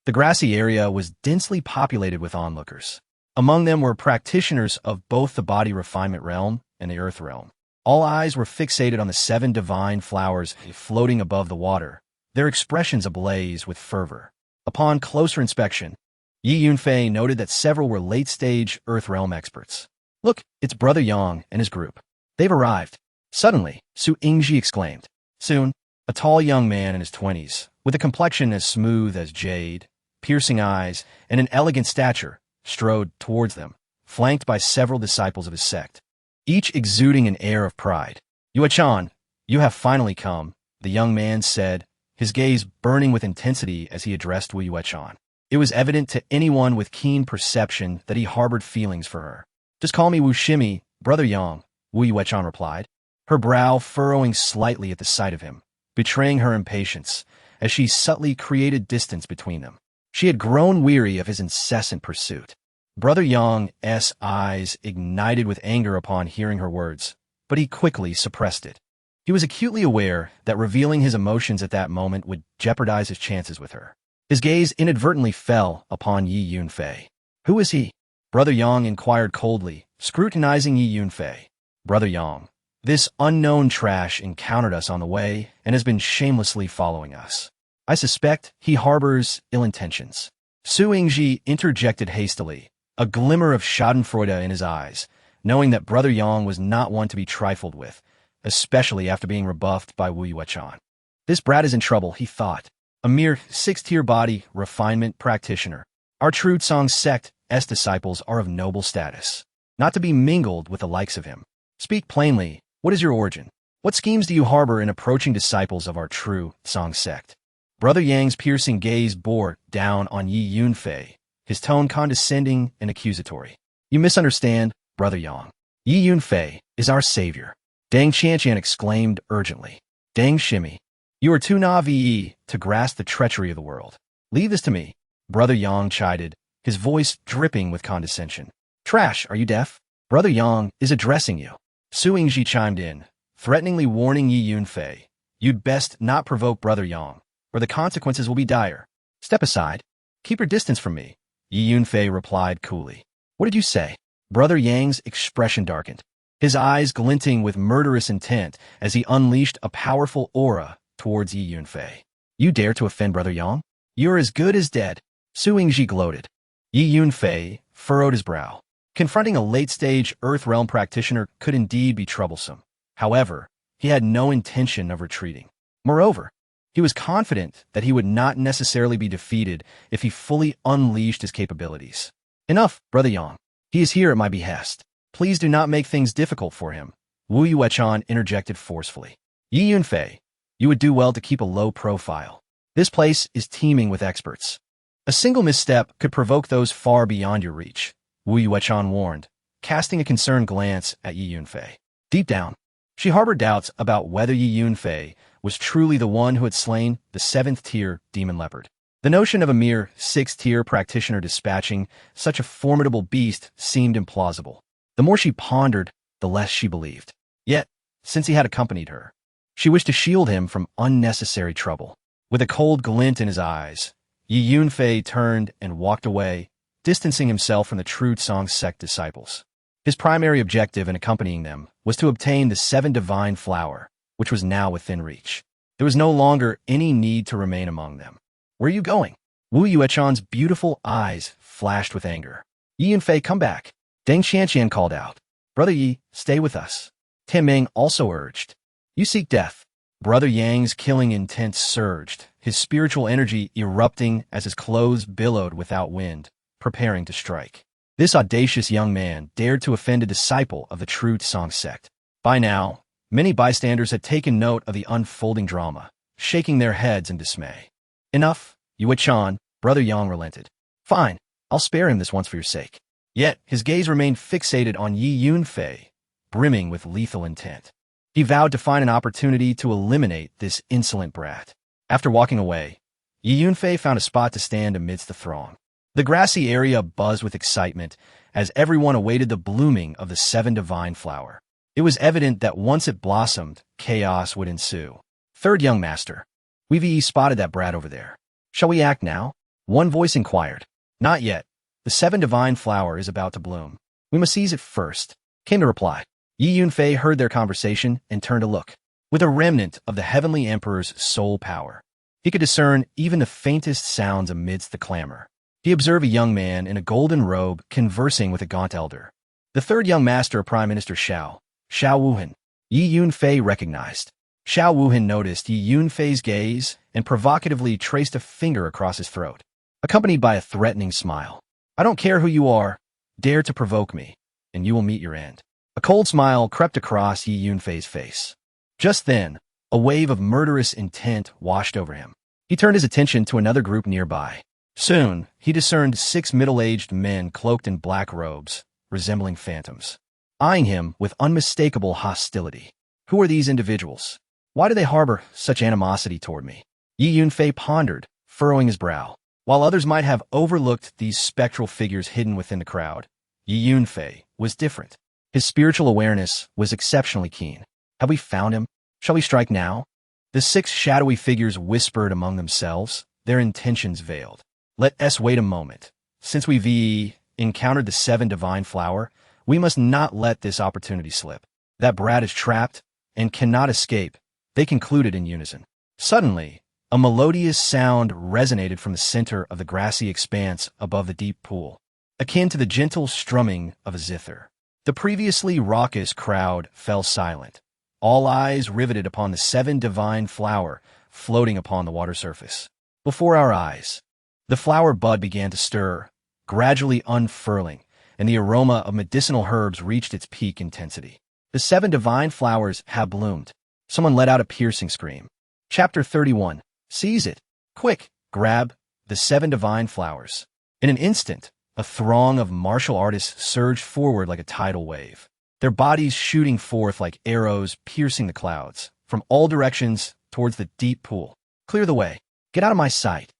the grassy area was densely populated with onlookers. Among them were practitioners of both the body refinement realm and the earth realm. All eyes were fixated on the 7 divine flowers floating above the water, their expressions ablaze with fervor. Upon closer inspection, Yi Yunfei noted that several were late-stage Earth Realm experts. Look, it's Brother Yang and his group. They've arrived. Suddenly, Su Ingji exclaimed. Soon, a tall young man in his 20s, with a complexion as smooth as jade, piercing eyes, and an elegant stature, strode towards them, flanked by several disciples of his sect, each exuding an air of pride. Yuechan, you have finally come, the young man said, his gaze burning with intensity as he addressed Wu Yuechan. It was evident to anyone with keen perception that he harbored feelings for her. "Just call me Wu Shimi, Brother Yang," Wu Yuechan replied, her brow furrowing slightly at the sight of him, betraying her impatience as she subtly created distance between them. She had grown weary of his incessant pursuit. Brother Yang's eyes ignited with anger upon hearing her words, but he quickly suppressed it. He was acutely aware that revealing his emotions at that moment would jeopardize his chances with her. His gaze inadvertently fell upon Yi Yunfei. "Who is he?" Brother Yang inquired coldly, scrutinizing Yi Yunfei. "Brother Yang, this unknown trash encountered us on the way and has been shamelessly following us. I suspect he harbors ill intentions." Su Yingji interjected hastily, a glimmer of schadenfreude in his eyes, knowing that Brother Yang was not one to be trifled with, especially after being rebuffed by Wu Yuechan. "This brat is in trouble," he thought. "A mere six-tier body refinement practitioner. Our true Tsang sect's disciples are of noble status, not to be mingled with the likes of him. Speak plainly, what is your origin? What schemes do you harbor in approaching disciples of our true Tsang sect?" Brother Yang's piercing gaze bore down on Yi Yunfei, his tone condescending and accusatory. "You misunderstand, Brother Yang. Yi Yunfei is our savior," Deng Qianqian exclaimed urgently. "Deng Shimi, you are too naive to grasp the treachery of the world. Leave this to me," Brother Yang chided, his voice dripping with condescension. "Trash, are you deaf? Brother Yang is addressing you." Su Yingji chimed in, threateningly warning Yi Yunfei, "You'd best not provoke Brother Yang, or the consequences will be dire. Step aside. Keep your distance from me," Yi Yunfei replied coolly. "What did you say?" Brother Yang's expression darkened, his eyes glinting with murderous intent as he unleashed a powerful aura towards Yi Yunfei. "You dare to offend Brother Yang? You're as good as dead," Su Yingji gloated. Yi Yunfei furrowed his brow. Confronting a late-stage Earth Realm practitioner could indeed be troublesome. However, he had no intention of retreating. Moreover, he was confident that he would not necessarily be defeated if he fully unleashed his capabilities. "Enough, Brother Yang. He is here at my behest. Please do not make things difficult for him," Wu Yuechan interjected forcefully. "Yi Yunfei, you would do well to keep a low profile. This place is teeming with experts. A single misstep could provoke those far beyond your reach," Wu Yuechan warned, casting a concerned glance at Yi Yunfei. Deep down, she harbored doubts about whether Yi Yunfei was truly the one who had slain the 7th-tier demon leopard. The notion of a mere 6th-tier practitioner dispatching such a formidable beast seemed implausible. The more she pondered, the less she believed. Yet, since he had accompanied her, she wished to shield him from unnecessary trouble. With a cold glint in his eyes, Yi Yunfei turned and walked away, distancing himself from the true Tsang sect disciples. His primary objective in accompanying them was to obtain the 7 divine flower, which was now within reach. There was no longer any need to remain among them. "Where are you going?" Wu Yuechan's beautiful eyes flashed with anger. "Yi Yunfei, come back," Deng Qianqian called out. "Brother Yi, stay with us," Tim Ming also urged. "You seek death." Brother Yang's killing intent surged, his spiritual energy erupting as his clothes billowed without wind, preparing to strike. This audacious young man dared to offend a disciple of the true Tsang sect. By now, many bystanders had taken note of the unfolding drama, shaking their heads in dismay. "Enough, Yuechan," Brother Yang relented. "Fine, I'll spare him this once for your sake." Yet his gaze remained fixated on Yi Yunfei, brimming with lethal intent. He vowed to find an opportunity to eliminate this insolent brat. After walking away, Yi Yunfei found a spot to stand amidst the throng. The grassy area buzzed with excitement as everyone awaited the blooming of the 7 divine flower. It was evident that once it blossomed, chaos would ensue. "Third young master, we've spotted that brat over there. Shall we act now?" One voice inquired. "Not yet. The 7 divine flower is about to bloom. We must seize it first," came the reply. Yi Yunfei heard their conversation and turned to look. With a remnant of the Heavenly Emperor's soul power, he could discern even the faintest sounds amidst the clamor. He observed a young man in a golden robe conversing with a gaunt elder. The 3rd young master of Prime Minister Xiao Wuhan, Yi Yunfei recognized. Xiao Wuhan noticed Yi Yunfei's gaze and provocatively traced a finger across his throat, accompanied by a threatening smile. "I don't care who you are. Dare to provoke me, and you will meet your end." A cold smile crept across Yi Yunfei's face. Just then, a wave of murderous intent washed over him. He turned his attention to another group nearby. Soon, he discerned 6 middle-aged men cloaked in black robes, resembling phantoms, eyeing him with unmistakable hostility. Who are these individuals? Why do they harbor such animosity toward me? Yi Yunfei pondered, furrowing his brow. While others might have overlooked these spectral figures hidden within the crowd, Yi Yunfei was different. His spiritual awareness was exceptionally keen. Have we found him? Shall we strike now? The 6 shadowy figures whispered among themselves, their intentions veiled. Let us wait a moment. Since we've encountered the 7 divine flower, we must not let this opportunity slip. That brat is trapped and cannot escape, they concluded in unison. Suddenly, a melodious sound resonated from the center of the grassy expanse above the deep pool, akin to the gentle strumming of a zither. The previously raucous crowd fell silent, all eyes riveted upon the 7 divine flower floating upon the water surface. Before our eyes, the flower bud began to stir, gradually unfurling, and the aroma of medicinal herbs reached its peak intensity. The 7 divine flowers have bloomed. Someone let out a piercing scream. Chapter 31. Seize it. Quick, grab the 7 divine flowers. In an instant, a throng of martial artists surged forward like a tidal wave, their bodies shooting forth like arrows piercing the clouds, from all directions towards the deep pool. Clear the way. Get out of my sight.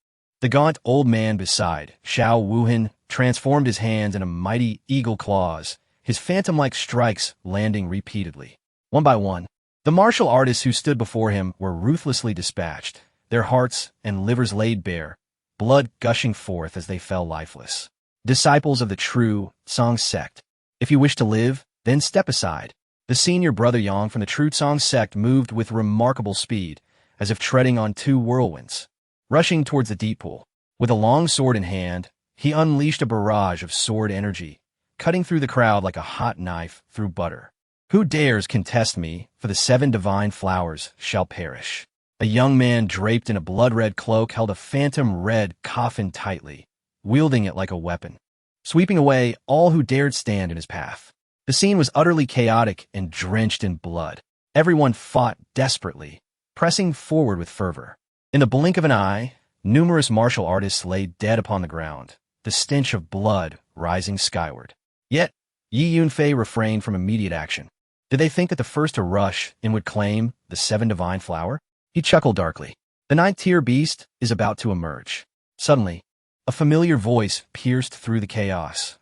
The gaunt old man beside, Xiao Wuhan, transformed his hands into mighty eagle claws, his phantom-like strikes landing repeatedly. One by one, the martial artists who stood before him were ruthlessly dispatched, their hearts and livers laid bare, blood gushing forth as they fell lifeless. Disciples of the true Song sect, if you wish to live, then step aside. The senior brother Yang from the true Song sect moved with remarkable speed, as if treading on 2 whirlwinds. Rushing towards the deep pool, with a long sword in hand, he unleashed a barrage of sword energy, cutting through the crowd like a hot knife through butter. Who dares contest me for the 7 divine flowers shall perish. A young man draped in a blood-red cloak held a phantom red coffin tightly, wielding it like a weapon, sweeping away all who dared stand in his path. The scene was utterly chaotic and drenched in blood. Everyone fought desperately, pressing forward with fervor. In the blink of an eye, numerous martial artists lay dead upon the ground, the stench of blood rising skyward. Yet, Yi Yunfei refrained from immediate action. Did they think that the first to rush in would claim the 7 divine flower? He chuckled darkly. The 9th-tier beast is about to emerge. Suddenly, a familiar voice pierced through the chaos.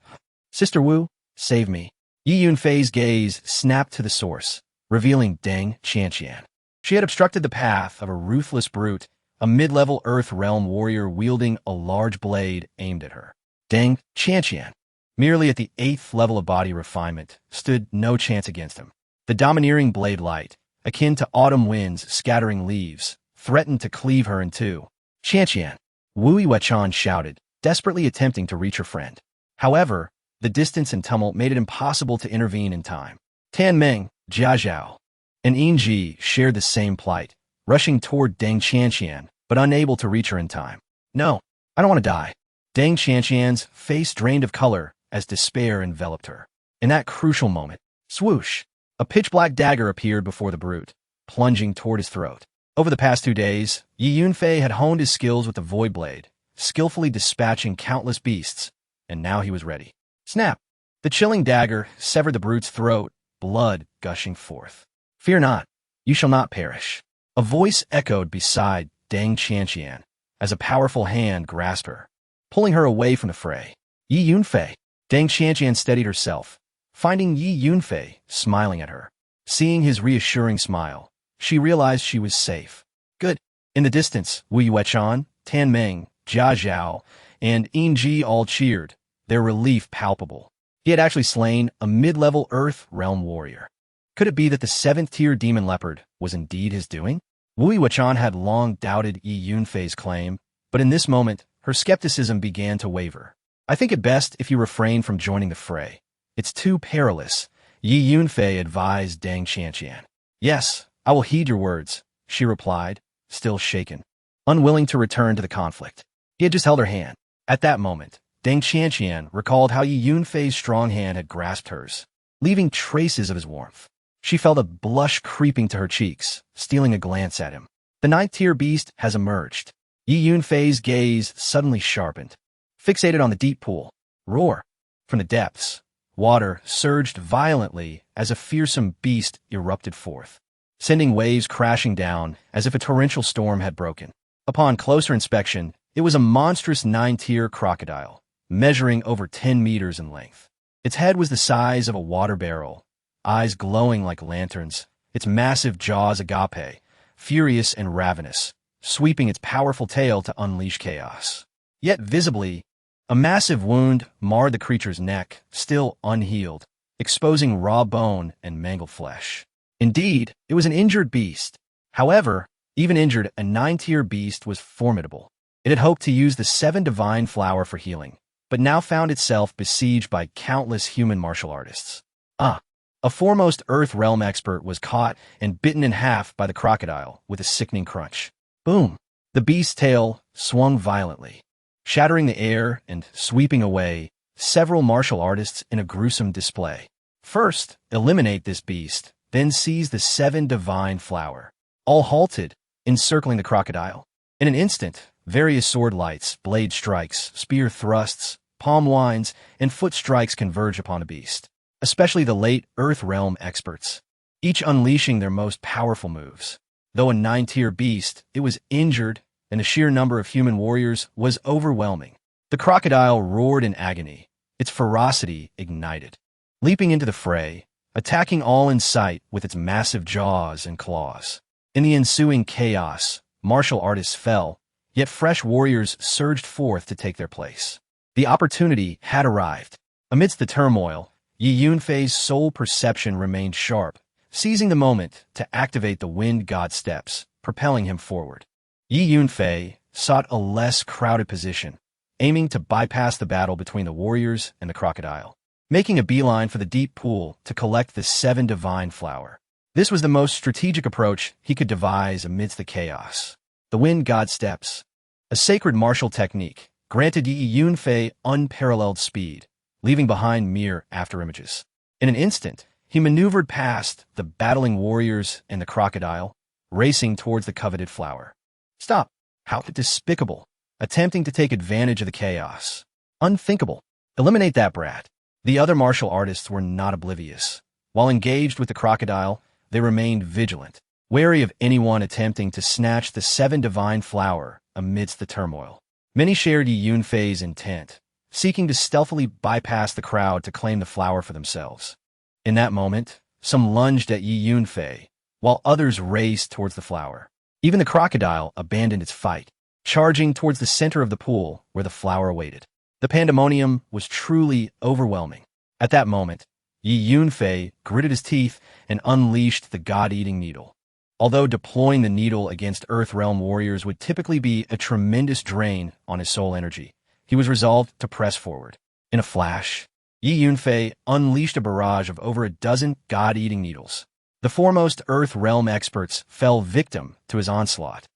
Sister Wu, save me. Yi Yunfei's gaze snapped to the source, revealing Deng Qianqian. She had obstructed the path of a ruthless brute, a mid-level Earth Realm warrior wielding a large blade aimed at her. Deng Qianqian, merely at the 8th level of body refinement, stood no chance against him. The domineering blade light, akin to autumn winds scattering leaves, threatened to cleave her in two. Qianqian, Wu Yuechan shouted, desperately attempting to reach her friend. However, the distance and tumult made it impossible to intervene in time. Tan Meng, Jia Zhao, and Yin Ji shared the same plight, rushing toward Deng Qianqian, but unable to reach her in time. No, I don't want to die. Deng Qianqian's face drained of color as despair enveloped her. In that crucial moment, swoosh, a pitch-black dagger appeared before the brute, plunging toward his throat. Over the past 2 days, Yi Yunfei had honed his skills with the Void Blade, skillfully dispatching countless beasts, and now he was ready. Snap! The chilling dagger severed the brute's throat, blood gushing forth. Fear not, you shall not perish. A voice echoed beside Deng Qianqian as a powerful hand grasped her, pulling her away from the fray. Yi Yunfei. Deng Qianqian steadied herself, finding Yi Yunfei smiling at her. Seeing his reassuring smile, she realized she was safe. Good. In the distance, Wu Yuechan, Tan Meng, Jia Zhao, and Yin Ji all cheered, their relief palpable. He had actually slain a mid-level Earth Realm warrior. Could it be that the 7th-tier demon leopard was indeed his doing? Wu Yuechan had long doubted Yi Yunfei's claim, but in this moment, her skepticism began to waver. I think it best if you refrain from joining the fray. It's too perilous, Yi Yunfei advised Deng Qianqian. Yes, I will heed your words, she replied, still shaken, unwilling to return to the conflict. He had just held her hand. At that moment, Deng Qianqian recalled how Yi Yunfei's strong hand had grasped hers, leaving traces of his warmth. She felt a blush creeping to her cheeks, stealing a glance at him. The 9th-tier beast has emerged. Yi Yunfei's gaze suddenly sharpened, fixated on the deep pool. Roar! From the depths, water surged violently as a fearsome beast erupted forth, sending waves crashing down as if a torrential storm had broken. Upon closer inspection, it was a monstrous 9-tier crocodile, measuring over 10 meters in length. Its head was the size of a water barrel, eyes glowing like lanterns, its massive jaws agape, furious and ravenous, sweeping its powerful tail to unleash chaos. Yet visibly, a massive wound marred the creature's neck, still unhealed, exposing raw bone and mangled flesh. Indeed, it was an injured beast. However, even injured, a 9-tier beast was formidable. It had hoped to use the 7 divine flower for healing, but now found itself besieged by countless human martial artists. A foremost Earth Realm expert was caught and bitten in half by the crocodile with a sickening crunch. Boom! The beast's tail swung violently, shattering the air and sweeping away several martial artists in a gruesome display. First, eliminate this beast, then seize the 7 divine flower. All halted, encircling the crocodile. In an instant, various sword lights, blade strikes, spear thrusts, palm winds, and foot strikes converge upon the beast, especially the late Earth Realm experts, each unleashing their most powerful moves. Though a 9-tier beast, it was injured, and the sheer number of human warriors was overwhelming. The crocodile roared in agony, its ferocity ignited, leaping into the fray, attacking all in sight with its massive jaws and claws. In the ensuing chaos, martial artists fell, yet fresh warriors surged forth to take their place. The opportunity had arrived. Amidst the turmoil, Yi Yunfei's sole perception remained sharp, seizing the moment to activate the wind god steps, propelling him forward. Yi Yunfei sought a less crowded position, aiming to bypass the battle between the warriors and the crocodile, making a beeline for the deep pool to collect the 7 divine flower. This was the most strategic approach he could devise amidst the chaos. The wind god steps, a sacred martial technique, granted Yi Yunfei unparalleled speed, leaving behind mere afterimages. In an instant, he maneuvered past the battling warriors and the crocodile, racing towards the coveted flower. Stop! How despicable! Attempting to take advantage of the chaos. Unthinkable! Eliminate that brat. The other martial artists were not oblivious. While engaged with the crocodile, they remained vigilant, wary of anyone attempting to snatch the 7 divine flower amidst the turmoil. Many shared Yi Yunfei's intent, seeking to stealthily bypass the crowd to claim the flower for themselves. In that moment, some lunged at Yi Yunfei, while others raced towards the flower. Even the crocodile abandoned its fight, charging towards the center of the pool where the flower awaited. The pandemonium was truly overwhelming. At that moment, Yi Yunfei gritted his teeth and unleashed the god-eating needle. Although deploying the needle against Earth Realm warriors would typically be a tremendous drain on his soul energy, he was resolved to press forward. In a flash, Yi Yunfei unleashed a barrage of over a dozen god-eating needles. The foremost Earth Realm experts fell victim to his onslaught,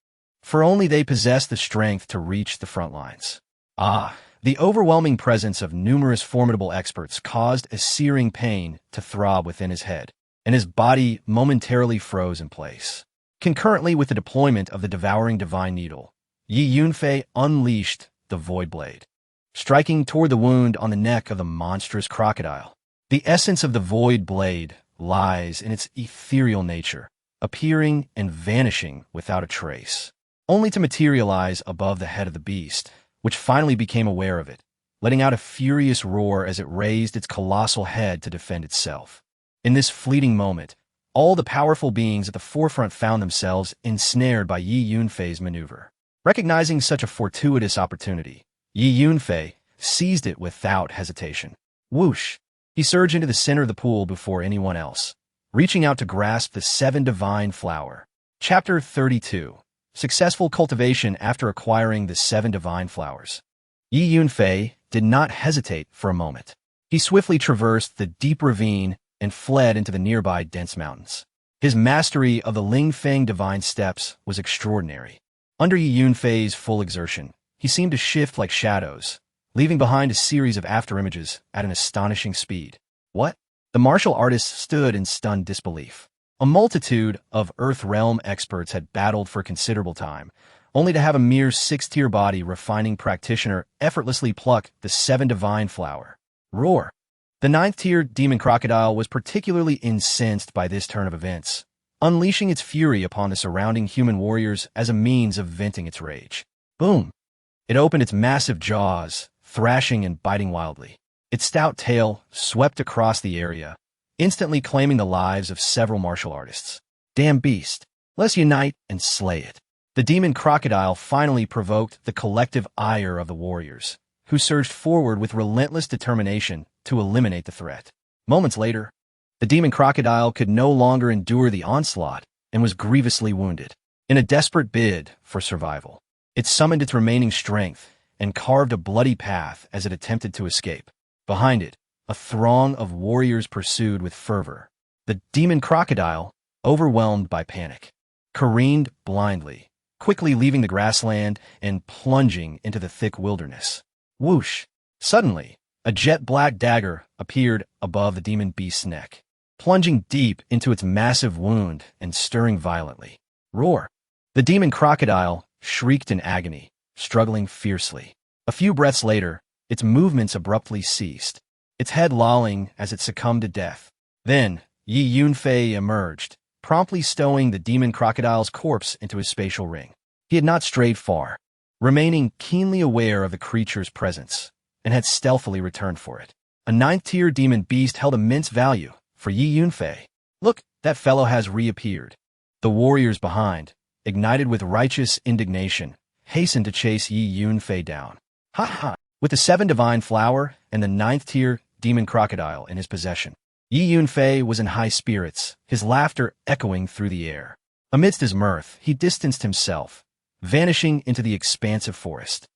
for only they possessed the strength to reach the front lines. The overwhelming presence of numerous formidable experts caused a searing pain to throb within his head, and his body momentarily froze in place. Concurrently with the deployment of the devouring divine needle, Yi Yunfei unleashed the Void Blade, striking toward the wound on the neck of the monstrous crocodile. The essence of the Void Blade lies in its ethereal nature, appearing and vanishing without a trace, only to materialize above the head of the beast, which finally became aware of it, letting out a furious roar as it raised its colossal head to defend itself. In this fleeting moment, all the powerful beings at the forefront found themselves ensnared by Yi Yunfei's maneuver. Recognizing such a fortuitous opportunity, Yi Yunfei seized it without hesitation. Whoosh! He surged into the center of the pool before anyone else, reaching out to grasp the 7 divine flower. Chapter 32. Successful cultivation after acquiring the 7 divine flowers. Yi Yunfei did not hesitate for a moment. He swiftly traversed the deep ravine and fled into the nearby dense mountains. His mastery of the Lingfeng divine steps was extraordinary. Under Yi Yunfei's full exertion, he seemed to shift like shadows, leaving behind a series of afterimages at an astonishing speed. What? The martial artists stood in stunned disbelief. A multitude of Earth Realm experts had battled for considerable time, only to have a mere 6-tier body refining practitioner effortlessly pluck the 7 divine flower. Roar. The 9th-tier demon crocodile was particularly incensed by this turn of events, unleashing its fury upon the surrounding human warriors as a means of venting its rage. Boom! It opened its massive jaws, thrashing and biting wildly. Its stout tail swept across the area, instantly claiming the lives of several martial artists. Damn beast! Let's unite and slay it. The demon crocodile finally provoked the collective ire of the warriors, who surged forward with relentless determination to eliminate the threat. Moments later, the demon crocodile could no longer endure the onslaught and was grievously wounded. In a desperate bid for survival, it summoned its remaining strength and carved a bloody path as it attempted to escape. Behind it, a throng of warriors pursued with fervor. The demon crocodile, overwhelmed by panic, careened blindly, quickly leaving the grassland and plunging into the thick wilderness. Whoosh! Suddenly, a jet-black dagger appeared above the demon beast's neck, plunging deep into its massive wound and stirring violently. Roar! The demon crocodile shrieked in agony, struggling fiercely. A few breaths later, its movements abruptly ceased, its head lolling as it succumbed to death. Then, Yi Yunfei emerged, promptly stowing the demon crocodile's corpse into his spatial ring. He had not strayed far, remaining keenly aware of the creature's presence, and had stealthily returned for it. A 9th-tier demon beast held immense value for Yi Yunfei. Look, that fellow has reappeared. The warriors behind, ignited with righteous indignation, hastened to chase Yi Yunfei down. Ha ha! With the 7 divine flower and the 9th-tier demon crocodile in his possession, Yi Yunfei was in high spirits, his laughter echoing through the air. Amidst his mirth, he distanced himself, vanishing into the expansive forest.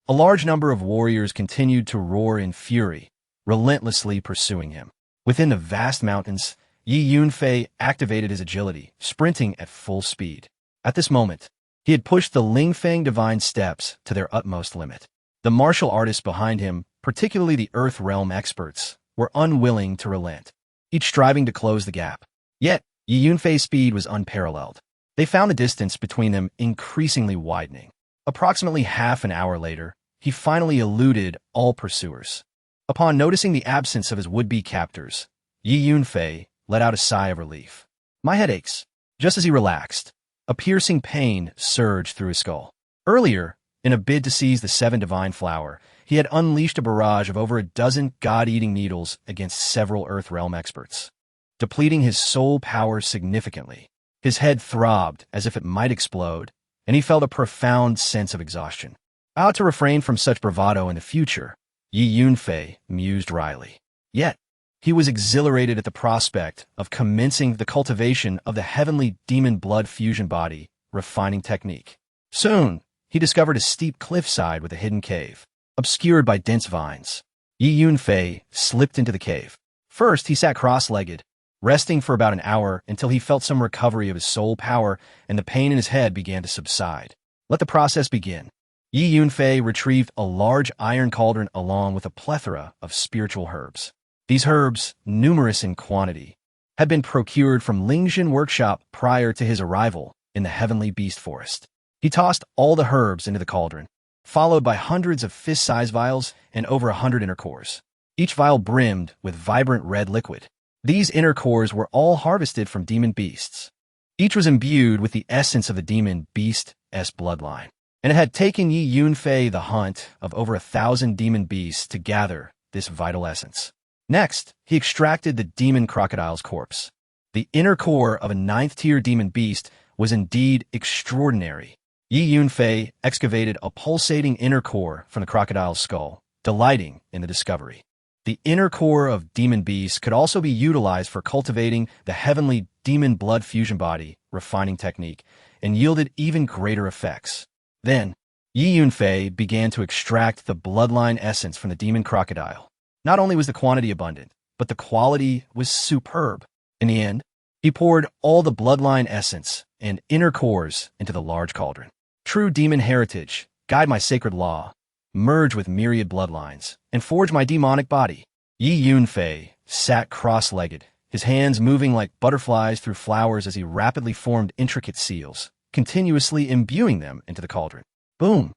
A large number of warriors continued to roar in fury, relentlessly pursuing him. Within the vast mountains, Yi Yunfei activated his agility, sprinting at full speed. At this moment, he had pushed the Lingfang divine steps to their utmost limit. The martial artists behind him, particularly the Earth Realm experts, were unwilling to relent, each striving to close the gap. Yet, Yi Yunfei's speed was unparalleled. They found the distance between them increasingly widening. Approximately half an hour later, he finally eluded all pursuers. Upon noticing the absence of his would-be captors, Yi Yunfei let out a sigh of relief. My head aches. Just as he relaxed, a piercing pain surged through his skull. Earlier, in a bid to seize the 7 divine flower, he had unleashed a barrage of over a dozen god-eating needles against several Earth Realm experts, depleting his soul power significantly. His head throbbed as if it might explode, and he felt a profound sense of exhaustion. I ought to refrain from such bravado in the future, Yi Yunfei mused wryly. Yet, he was exhilarated at the prospect of commencing the cultivation of the heavenly demon blood fusion body refining technique. Soon, he discovered a steep cliffside with a hidden cave, obscured by dense vines. Yi Yunfei slipped into the cave. First, he sat cross-legged, resting for about an hour until he felt some recovery of his soul power and the pain in his head began to subside. Let the process begin. Yi Yunfei retrieved a large iron cauldron along with a plethora of spiritual herbs. These herbs, numerous in quantity, had been procured from Lingjin workshop prior to his arrival in the heavenly beast forest. He tossed all the herbs into the cauldron, followed by hundreds of fist-sized vials and over 100 inner cores. Each vial brimmed with vibrant red liquid. These inner cores were all harvested from demon beasts. Each was imbued with the essence of the demon beast's bloodline, and it had taken Yi Yunfei the hunt of over 1,000 demon beasts to gather this vital essence. Next, he extracted the demon crocodile's corpse. The inner core of a 9th-tier demon beast was indeed extraordinary. Yi Yunfei excavated a pulsating inner core from the crocodile's skull, delighting in the discovery. The inner core of demon beasts could also be utilized for cultivating the heavenly demon blood fusion body refining technique and yielded even greater effects. Then, Yi Yunfei began to extract the bloodline essence from the demon crocodile. Not only was the quantity abundant, but the quality was superb. In the end, he poured all the bloodline essence and inner cores into the large cauldron. True demon heritage, guide my sacred law, merge with myriad bloodlines, and forge my demonic body. Yi Yunfei sat cross-legged, his hands moving like butterflies through flowers as he rapidly formed intricate seals, continuously imbuing them into the cauldron. Boom!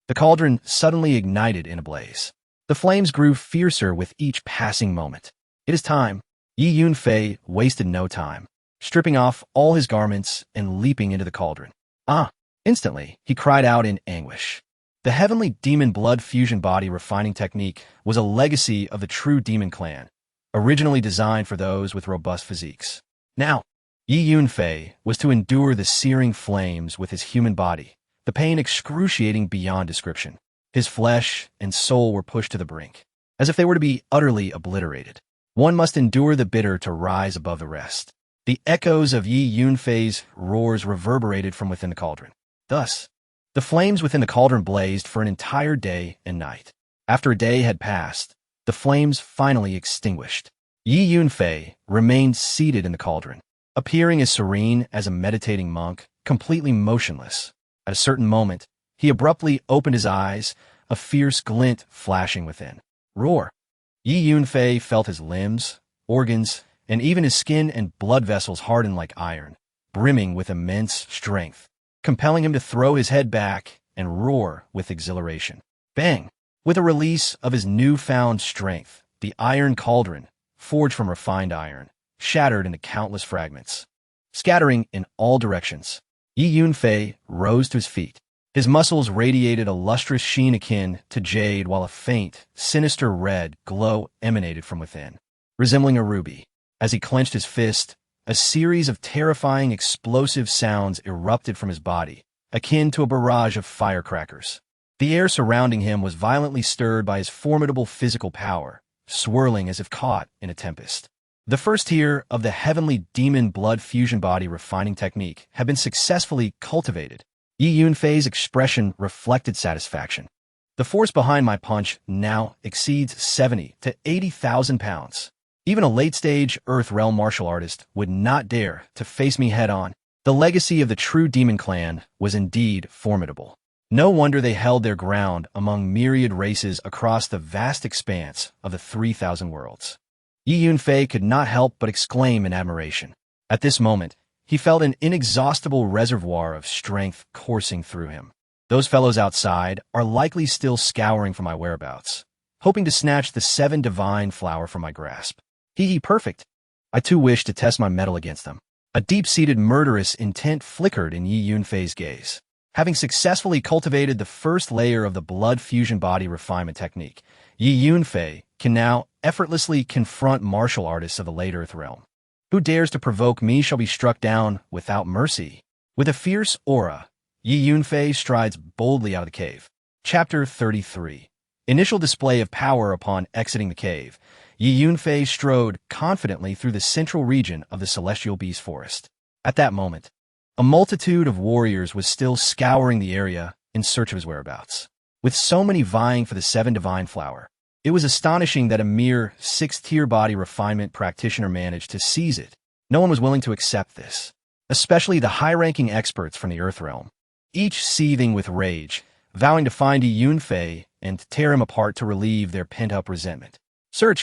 The cauldron suddenly ignited in a blaze. The flames grew fiercer with each passing moment. It is time. Yi Yunfei wasted no time, stripping off all his garments and leaping into the cauldron. Ah! Instantly, he cried out in anguish. The heavenly demon blood fusion body refining technique was a legacy of the true demon clan, originally designed for those with robust physiques. Now, Yi Yunfei was to endure the searing flames with his human body, the pain excruciating beyond description. His flesh and soul were pushed to the brink, as if they were to be utterly obliterated. One must endure the bitter to rise above the rest. The echoes of Yi Yunfei's roars reverberated from within the cauldron. Thus, the flames within the cauldron blazed for an entire day and night. After a day had passed, the flames finally extinguished. Yi Yunfei remained seated in the cauldron, appearing as serene as a meditating monk, completely motionless. At a certain moment, he abruptly opened his eyes, a fierce glint flashing within. Roar! Yi Yunfei felt his limbs, organs, and even his skin and blood vessels harden like iron, brimming with immense strength, compelling him to throw his head back and roar with exhilaration. Bang! With a release of his newfound strength, the iron cauldron, forged from refined iron, shattered into countless fragments. Scattering in all directions, Yi Yunfei rose to his feet. His muscles radiated a lustrous sheen akin to jade while a faint, sinister red glow emanated from within, resembling a ruby. As he clenched his fist, a series of terrifying explosive sounds erupted from his body, akin to a barrage of firecrackers. The air surrounding him was violently stirred by his formidable physical power, swirling as if caught in a tempest. The first tier of the heavenly demon blood fusion body refining technique had been successfully cultivated. Yi Yunfei's expression reflected satisfaction. The force behind my punch now exceeds 70 to 80,000 pounds. Even a late-stage Earth Realm martial artist would not dare to face me head-on. The legacy of the true demon clan was indeed formidable. No wonder they held their ground among myriad races across the vast expanse of the 3,000 worlds. Yi Yunfei could not help but exclaim in admiration. At this moment, he felt an inexhaustible reservoir of strength coursing through him. Those fellows outside are likely still scouring for my whereabouts, hoping to snatch the 7 divine flower from my grasp. Hee perfect. I too wished to test my mettle against them. A deep-seated murderous intent flickered in Yi Yunfei's gaze. Having successfully cultivated the first layer of the blood fusion body refinement technique, Yi Yunfei can now effortlessly confront martial artists of the late Earth Realm. Who dares to provoke me shall be struck down without mercy. With a fierce aura, Yi Yunfei strides boldly out of the cave. Chapter 33. Initial display of power upon exiting the cave. Yi Yunfei strode confidently through the central region of the celestial beast forest. At that moment, a multitude of warriors was still scouring the area in search of his whereabouts. With so many vying for the 7 divine flower, it was astonishing that a mere 6-tier body refinement practitioner managed to seize it. No one was willing to accept this, especially the high-ranking experts from the Earth Realm, each seething with rage, vowing to find Yi Yunfei and tear him apart to relieve their pent-up resentment.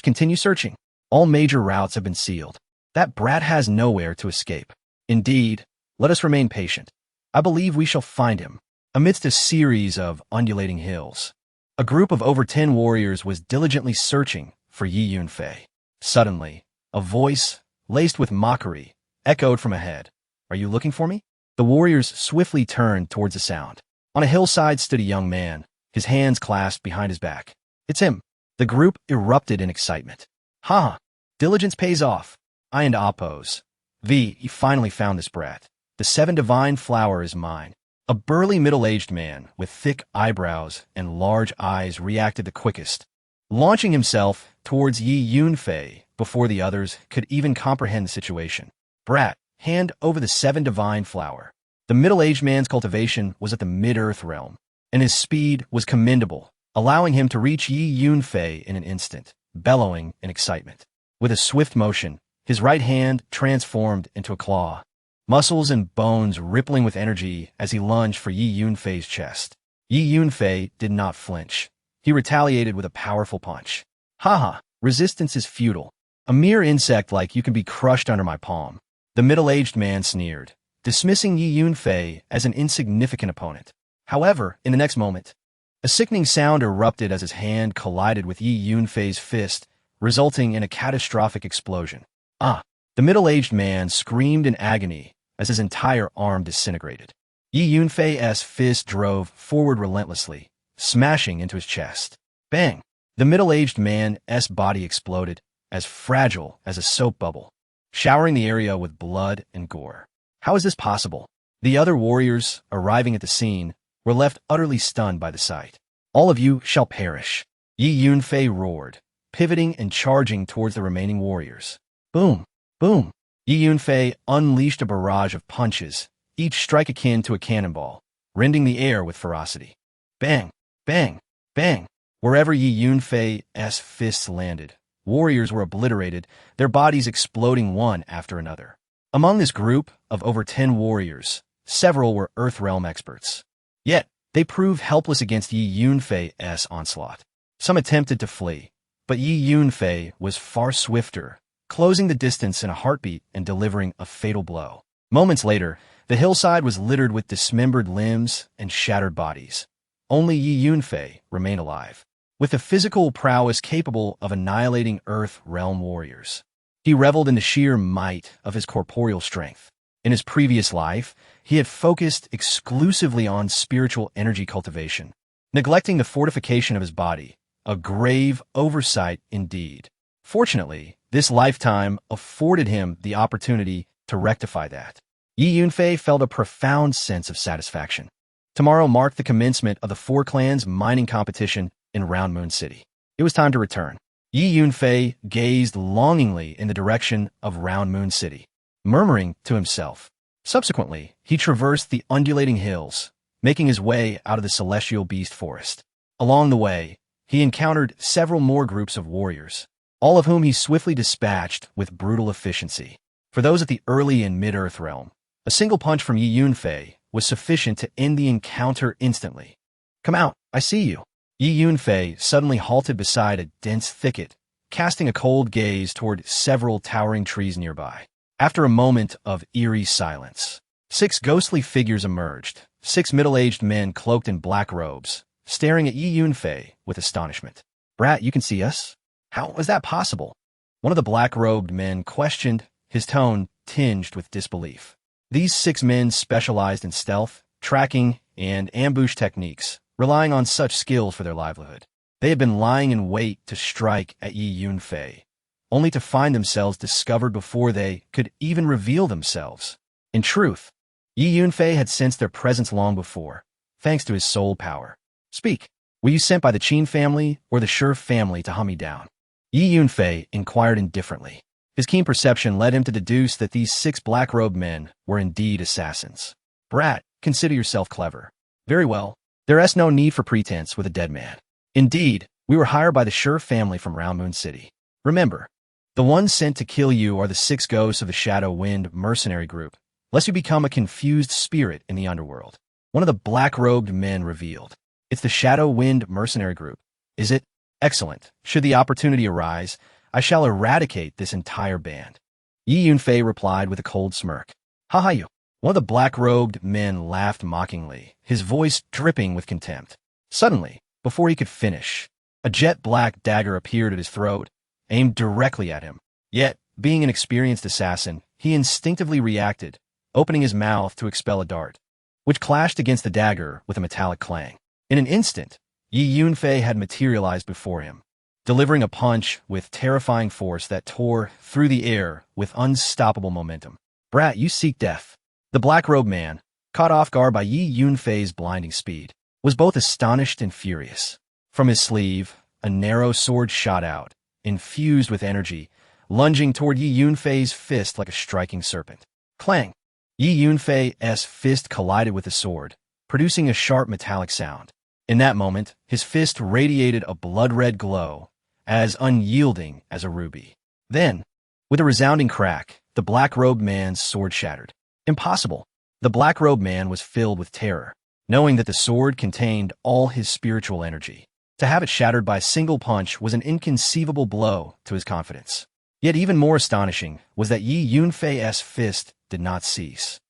Continue searching. All major routes have been sealed. That brat has nowhere to escape. Indeed, let us remain patient. I believe we shall find him. Amidst a series of undulating hills, a group of over 10 warriors was diligently searching for Yi Yunfei. Suddenly, a voice, laced with mockery, echoed from ahead. Are you looking for me? The warriors swiftly turned towards the sound. On a hillside stood a young man, his hands clasped behind his back. It's him. The group erupted in excitement. Ha! Diligence pays off. I and Oppose. You finally found this brat. The 7 divine flower is mine. A burly middle-aged man with thick eyebrows and large eyes reacted the quickest, launching himself towards Yi Yunfei before the others could even comprehend the situation. Brat, hand over the 7 divine flower. The middle-aged man's cultivation was at the mid-earth realm, and his speed was commendable, allowing him to reach Yi Yunfei in an instant, bellowing in excitement. With a swift motion, his right hand transformed into a claw, muscles and bones rippling with energy as he lunged for Yi Yunfei's chest. Yi Yunfei did not flinch. He retaliated with a powerful punch. Haha, resistance is futile. A mere insect like you can be crushed under my palm. The middle-aged man sneered, dismissing Yi Yunfei as an insignificant opponent. However, in the next moment, a sickening sound erupted as his hand collided with Yi Yunfei's fist, resulting in a catastrophic explosion. Ah! The middle-aged man screamed in agony as his entire arm disintegrated. Yi Yunfei's fist drove forward relentlessly, smashing into his chest. Bang! The middle-aged man's body exploded, as fragile as a soap bubble, showering the area with blood and gore. How is this possible? The other warriors, arriving at the scene, were left utterly stunned by the sight. All of you shall perish. Yi Yunfei roared, pivoting and charging towards the remaining warriors. Boom! Boom! Yi Yunfei unleashed a barrage of punches, each strike akin to a cannonball, rending the air with ferocity. Bang! Bang! Bang! Wherever Yi Yunfei's fists landed, warriors were obliterated, their bodies exploding one after another. Among this group of over 10 warriors, several were Earthrealm experts. Yet, they proved helpless against Yi Yunfei's onslaught. Some attempted to flee, but Yi Yunfei was far swifter, closing the distance in a heartbeat and delivering a fatal blow. Moments later, the hillside was littered with dismembered limbs and shattered bodies. Only Yi Yunfei remained alive, with a physical prowess capable of annihilating Earth Realm warriors. He reveled in the sheer might of his corporeal strength. In his previous life, he had focused exclusively on spiritual energy cultivation, neglecting the fortification of his body, a grave oversight indeed. Fortunately, this lifetime afforded him the opportunity to rectify that. Yi Yunfei felt a profound sense of satisfaction. Tomorrow marked the commencement of the Four Clans mining competition in Round Moon City. It was time to return. Yi Yunfei gazed longingly in the direction of Round Moon City, murmuring to himself. Subsequently, he traversed the undulating hills, making his way out of the celestial beast forest. Along the way, he encountered several more groups of warriors, all of whom he swiftly dispatched with brutal efficiency. For those at the early and mid-Earth realm, a single punch from Yi Yunfei was sufficient to end the encounter instantly. Come out, I see you. Yi Yunfei suddenly halted beside a dense thicket, casting a cold gaze toward several towering trees nearby. After a moment of eerie silence, 6 ghostly figures emerged, 6 middle-aged men cloaked in black robes, staring at Yi Yunfei with astonishment. Brat, you can see us? How was that possible? One of the black-robed men questioned, his tone tinged with disbelief. These 6 men specialized in stealth, tracking, and ambush techniques, relying on such skills for their livelihood. They had been lying in wait to strike at Yi Yunfei, only to find themselves discovered before they could even reveal themselves. In truth, Yi Yunfei had sensed their presence long before, thanks to his soul power. Speak, were you sent by the Qin family or the Shi family to hunt me down? Yi Yunfei inquired indifferently. His keen perception led him to deduce that these 6 black-robed men were indeed assassins. Brat, consider yourself clever. Very well. There is no need for pretense with a dead man. Indeed, we were hired by the Shi family from Round Moon City. Remember, the ones sent to kill you are the 6 ghosts of the Shadow Wind mercenary group, lest you become a confused spirit in the underworld. One of the black-robed men revealed. It's the Shadow Wind mercenary group. Is it? Excellent. Should the opportunity arise, I shall eradicate this entire band. Yi Yunfei replied with a cold smirk. Ha ha you. One of the black-robed men laughed mockingly, his voice dripping with contempt. Suddenly, before he could finish, a jet-black dagger appeared at his throat, aimed directly at him. Yet, being an experienced assassin, he instinctively reacted, opening his mouth to expel a dart, which clashed against the dagger with a metallic clang. In an instant, Yi Yunfei had materialized before him, delivering a punch with terrifying force that tore through the air with unstoppable momentum. Brat, you seek death. The black-robed man, caught off guard by Yi Yunfei's blinding speed, was both astonished and furious. From his sleeve, a narrow sword shot out, infused with energy, lunging toward Yi Yunfei's fist like a striking serpent. Clang! Yi Yunfei's fist collided with the sword, producing a sharp metallic sound. In that moment, his fist radiated a blood-red glow, as unyielding as a ruby. Then, with a resounding crack, the black-robed man's sword shattered. Impossible! The black-robed man was filled with terror, knowing that the sword contained all his spiritual energy. To have it shattered by a single punch was an inconceivable blow to his confidence. Yet even more astonishing was that Yi Yunfei's fist did not cease.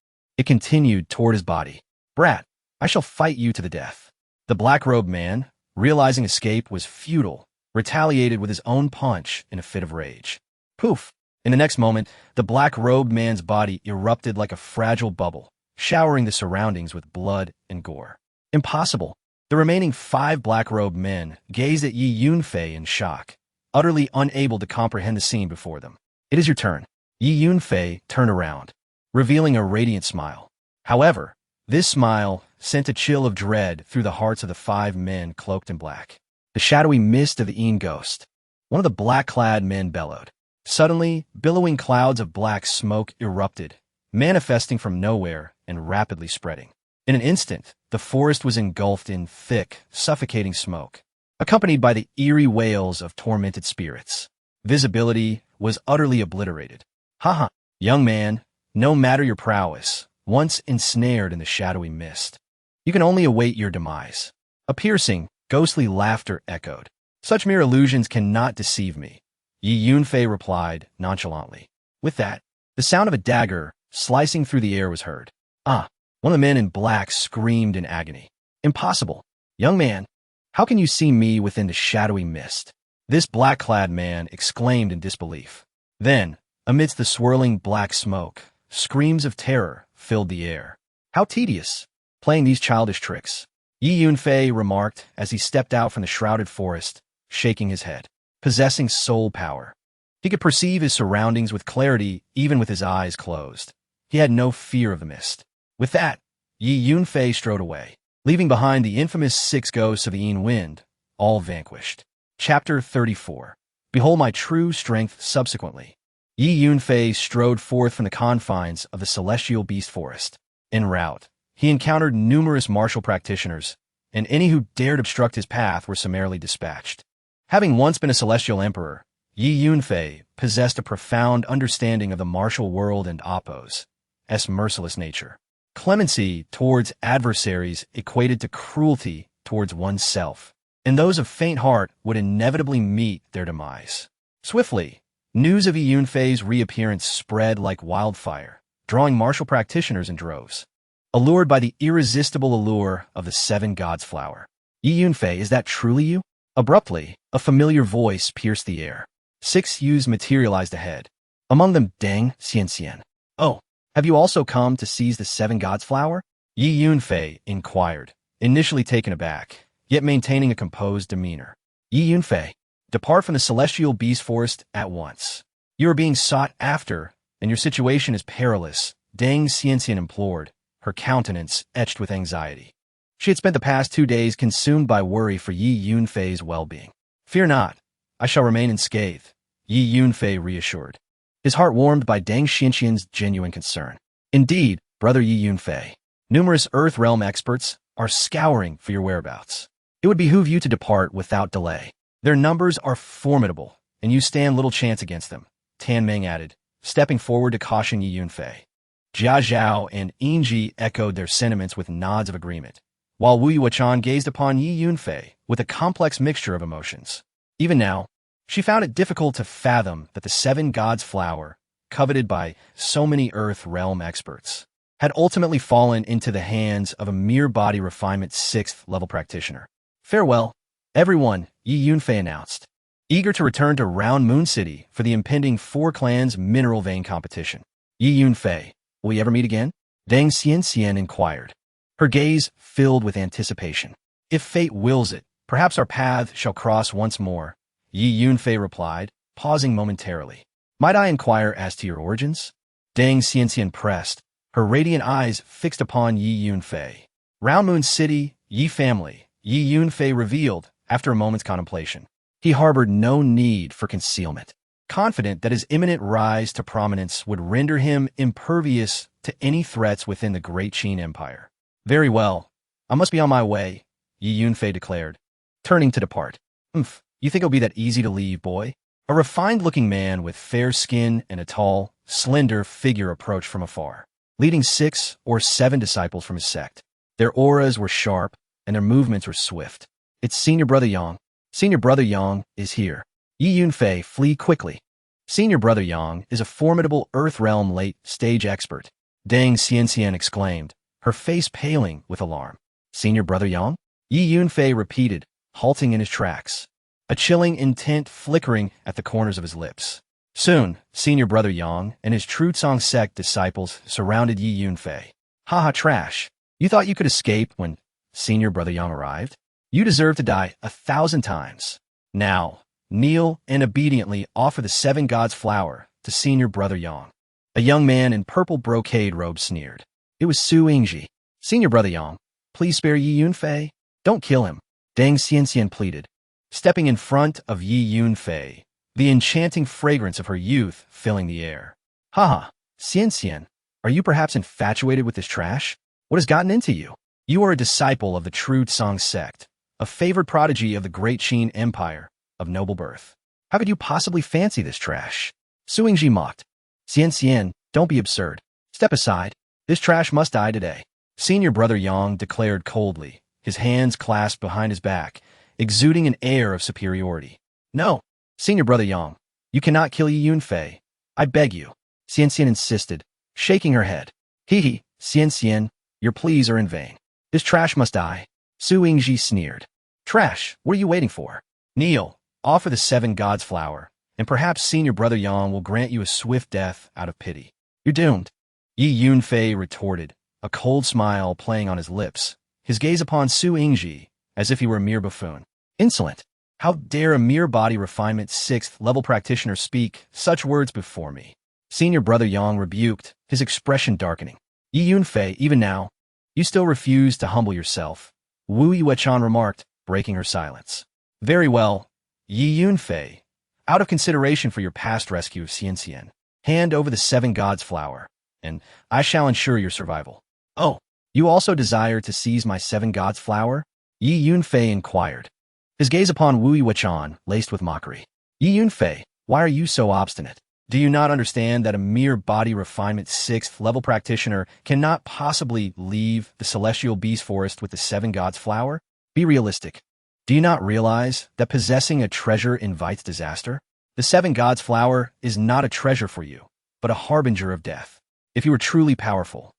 It continued toward his body. Brat, I shall fight you to the death. The black-robed man, realizing escape was futile, retaliated with his own punch in a fit of rage. Poof! In the next moment, the black-robed man's body erupted like a fragile bubble, showering the surroundings with blood and gore. Impossible! The remaining 5 black-robed men gazed at Yi Yunfei in shock, utterly unable to comprehend the scene before them. It is your turn. Yi Yunfei turned around, revealing a radiant smile. However, this smile sent a chill of dread through the hearts of the 5 men cloaked in black. The shadowy mist of the Yin ghost. One of the black-clad men bellowed. Suddenly, billowing clouds of black smoke erupted, manifesting from nowhere and rapidly spreading. In an instant, the forest was engulfed in thick, suffocating smoke, accompanied by the eerie wails of tormented spirits. Visibility was utterly obliterated. Haha, young man, no matter your prowess, once ensnared in the shadowy mist, you can only await your demise. A piercing, ghostly laughter echoed. Such mere illusions cannot deceive me, Yi Yunfei replied nonchalantly. With that, the sound of a dagger slicing through the air was heard. Ah! One of the men in black screamed in agony. Impossible! Young man, how can you see me within the shadowy mist? This black-clad man exclaimed in disbelief. Then, amidst the swirling black smoke, screams of terror filled the air. How tedious, playing these childish tricks, Yi Yunfei remarked as he stepped out from the shrouded forest, shaking his head. Possessing soul power, he could perceive his surroundings with clarity even with his eyes closed. He had no fear of the mist. With that, Yi Yunfei strode away, leaving behind the infamous 6 ghosts of the Yin Wind, all vanquished. Chapter 34. Behold my true strength subsequently. Yi Yunfei strode forth from the confines of the celestial beast forest. En route, he encountered numerous martial practitioners, and any who dared obstruct his path were summarily dispatched. Having once been a celestial emperor, Yi Yunfei possessed a profound understanding of the martial world and Appo's merciless nature. Clemency towards adversaries equated to cruelty towards oneself, and those of faint heart would inevitably meet their demise. Swiftly, news of Yi Yunfei's reappearance spread like wildfire, drawing martial practitioners in droves. Allured by the irresistible allure of the 7 gods' flower. Yi Yunfei, is that truly you? Abruptly, a familiar voice pierced the air. 6 youths materialized ahead, among them Deng Xianxian. Oh, have you also come to seize the 7 gods' flower? Yi Yunfei inquired, initially taken aback, yet maintaining a composed demeanor. Yi Yunfei, depart from the celestial beast forest at once. You are being sought after, and your situation is perilous, Deng Xianxian implored, her countenance etched with anxiety. She had spent the past 2 days consumed by worry for Yi Yunfei's well-being. Fear not, I shall remain unscathed, Yi Yunfei reassured, his heart warmed by Deng Xianxian's genuine concern. Indeed, brother Yi Yunfei, numerous Earth Realm experts are scouring for your whereabouts. It would behoove you to depart without delay. Their numbers are formidable, and you stand little chance against them, Tan Meng added, stepping forward to caution Yi Yunfei. Jia Zhao and Yinji echoed their sentiments with nods of agreement, while Wu Yuechan gazed upon Yi Yunfei with a complex mixture of emotions. Even now, she found it difficult to fathom that the 7 gods' flower, coveted by so many Earth Realm experts, had ultimately fallen into the hands of a mere body refinement 6th-level practitioner. Farewell, everyone, Yi Yunfei announced, eager to return to Round Moon City for the impending 4 clans mineral vein competition. Yi Yunfei, will we ever meet again? Deng Xianxian inquired, her gaze filled with anticipation. If fate wills it, perhaps our paths shall cross once more, Yi Yunfei replied, pausing momentarily. Might I inquire as to your origins? Deng Xianxian pressed, her radiant eyes fixed upon Yi Yunfei. Round Moon City, Yi family, Yi Yunfei revealed after a moment's contemplation. He harbored no need for concealment, confident that his imminent rise to prominence would render him impervious to any threats within the Great Qin Empire. Very well, I must be on my way, Yi Yunfei declared, turning to depart. You think it'll be that easy to leave, boy? A refined-looking man with fair skin and a tall, slender figure approached from afar, leading 6 or 7 disciples from his sect. Their auras were sharp, and their movements were swift. It's Senior Brother Yang. Senior Brother Yang is here. Yi Yunfei, flee quickly. Senior Brother Yang is a formidable Earth Realm late-stage expert. Deng Xianxian exclaimed, her face paling with alarm. Senior Brother Yang? Yi Yunfei repeated, halting in his tracks, a chilling intent flickering at the corners of his lips. Soon, Senior Brother Yang and his Trutsong sect disciples surrounded Yi Yunfei. Haha, trash. You thought you could escape when Senior Brother Yang arrived? You deserve to die 1,000 times. Now, kneel and obediently offer the 7 gods' flower to Senior Brother Yang. A young man in purple brocade robe sneered. It was Su Yingji. Senior Brother Yang, please spare Yi Yunfei. Don't kill him, Deng Xianxian pleaded. Stepping in front of Yi Yunfei, the enchanting fragrance of her youth filling the air. Haha, Xianxian, are you perhaps infatuated with this trash? What has gotten into you? You are a disciple of the Trutsong sect, a favored prodigy of the great Qin Empire, of noble birth. How could you possibly fancy this trash? Su Yingji mocked. Xianxian, don't be absurd. Step aside. This trash must die today. Senior Brother Yang declared coldly, his hands clasped behind his back, exuding an air of superiority. No, Senior Brother Yang, you cannot kill Yi Yunfei. I beg you, Xianxian insisted, shaking her head. Hee, Xianxian, your pleas are in vain. This trash must die. Su Yingji sneered. Trash, what are you waiting for? Kneel, offer the 7 gods' flower, and perhaps Senior Brother Yang will grant you a swift death out of pity. You're doomed. Yi Yunfei retorted, a cold smile playing on his lips, his gaze upon Su Yingji, as if he were a mere buffoon. Insolent! How dare a mere body refinement 6th level practitioner speak such words before me? Senior Brother Yang rebuked, his expression darkening. Yi Yunfei, even now, you still refuse to humble yourself, Wu Yuechan remarked, breaking her silence. Very well, Yi Yunfei, out of consideration for your past rescue of Xianxian, hand over the 7 gods' flower, and I shall ensure your survival. Oh, you also desire to seize my 7 gods' flower? Yi Yunfei inquired, his gaze upon Wu Yuechan laced with mockery. Yi Yunfei, why are you so obstinate? Do you not understand that a mere body refinement 6th level practitioner cannot possibly leave the celestial beast forest with the 7 gods' flower? Be realistic. Do you not realize that possessing a treasure invites disaster? The 7 gods' flower is not a treasure for you, but a harbinger of death. If you were truly powerful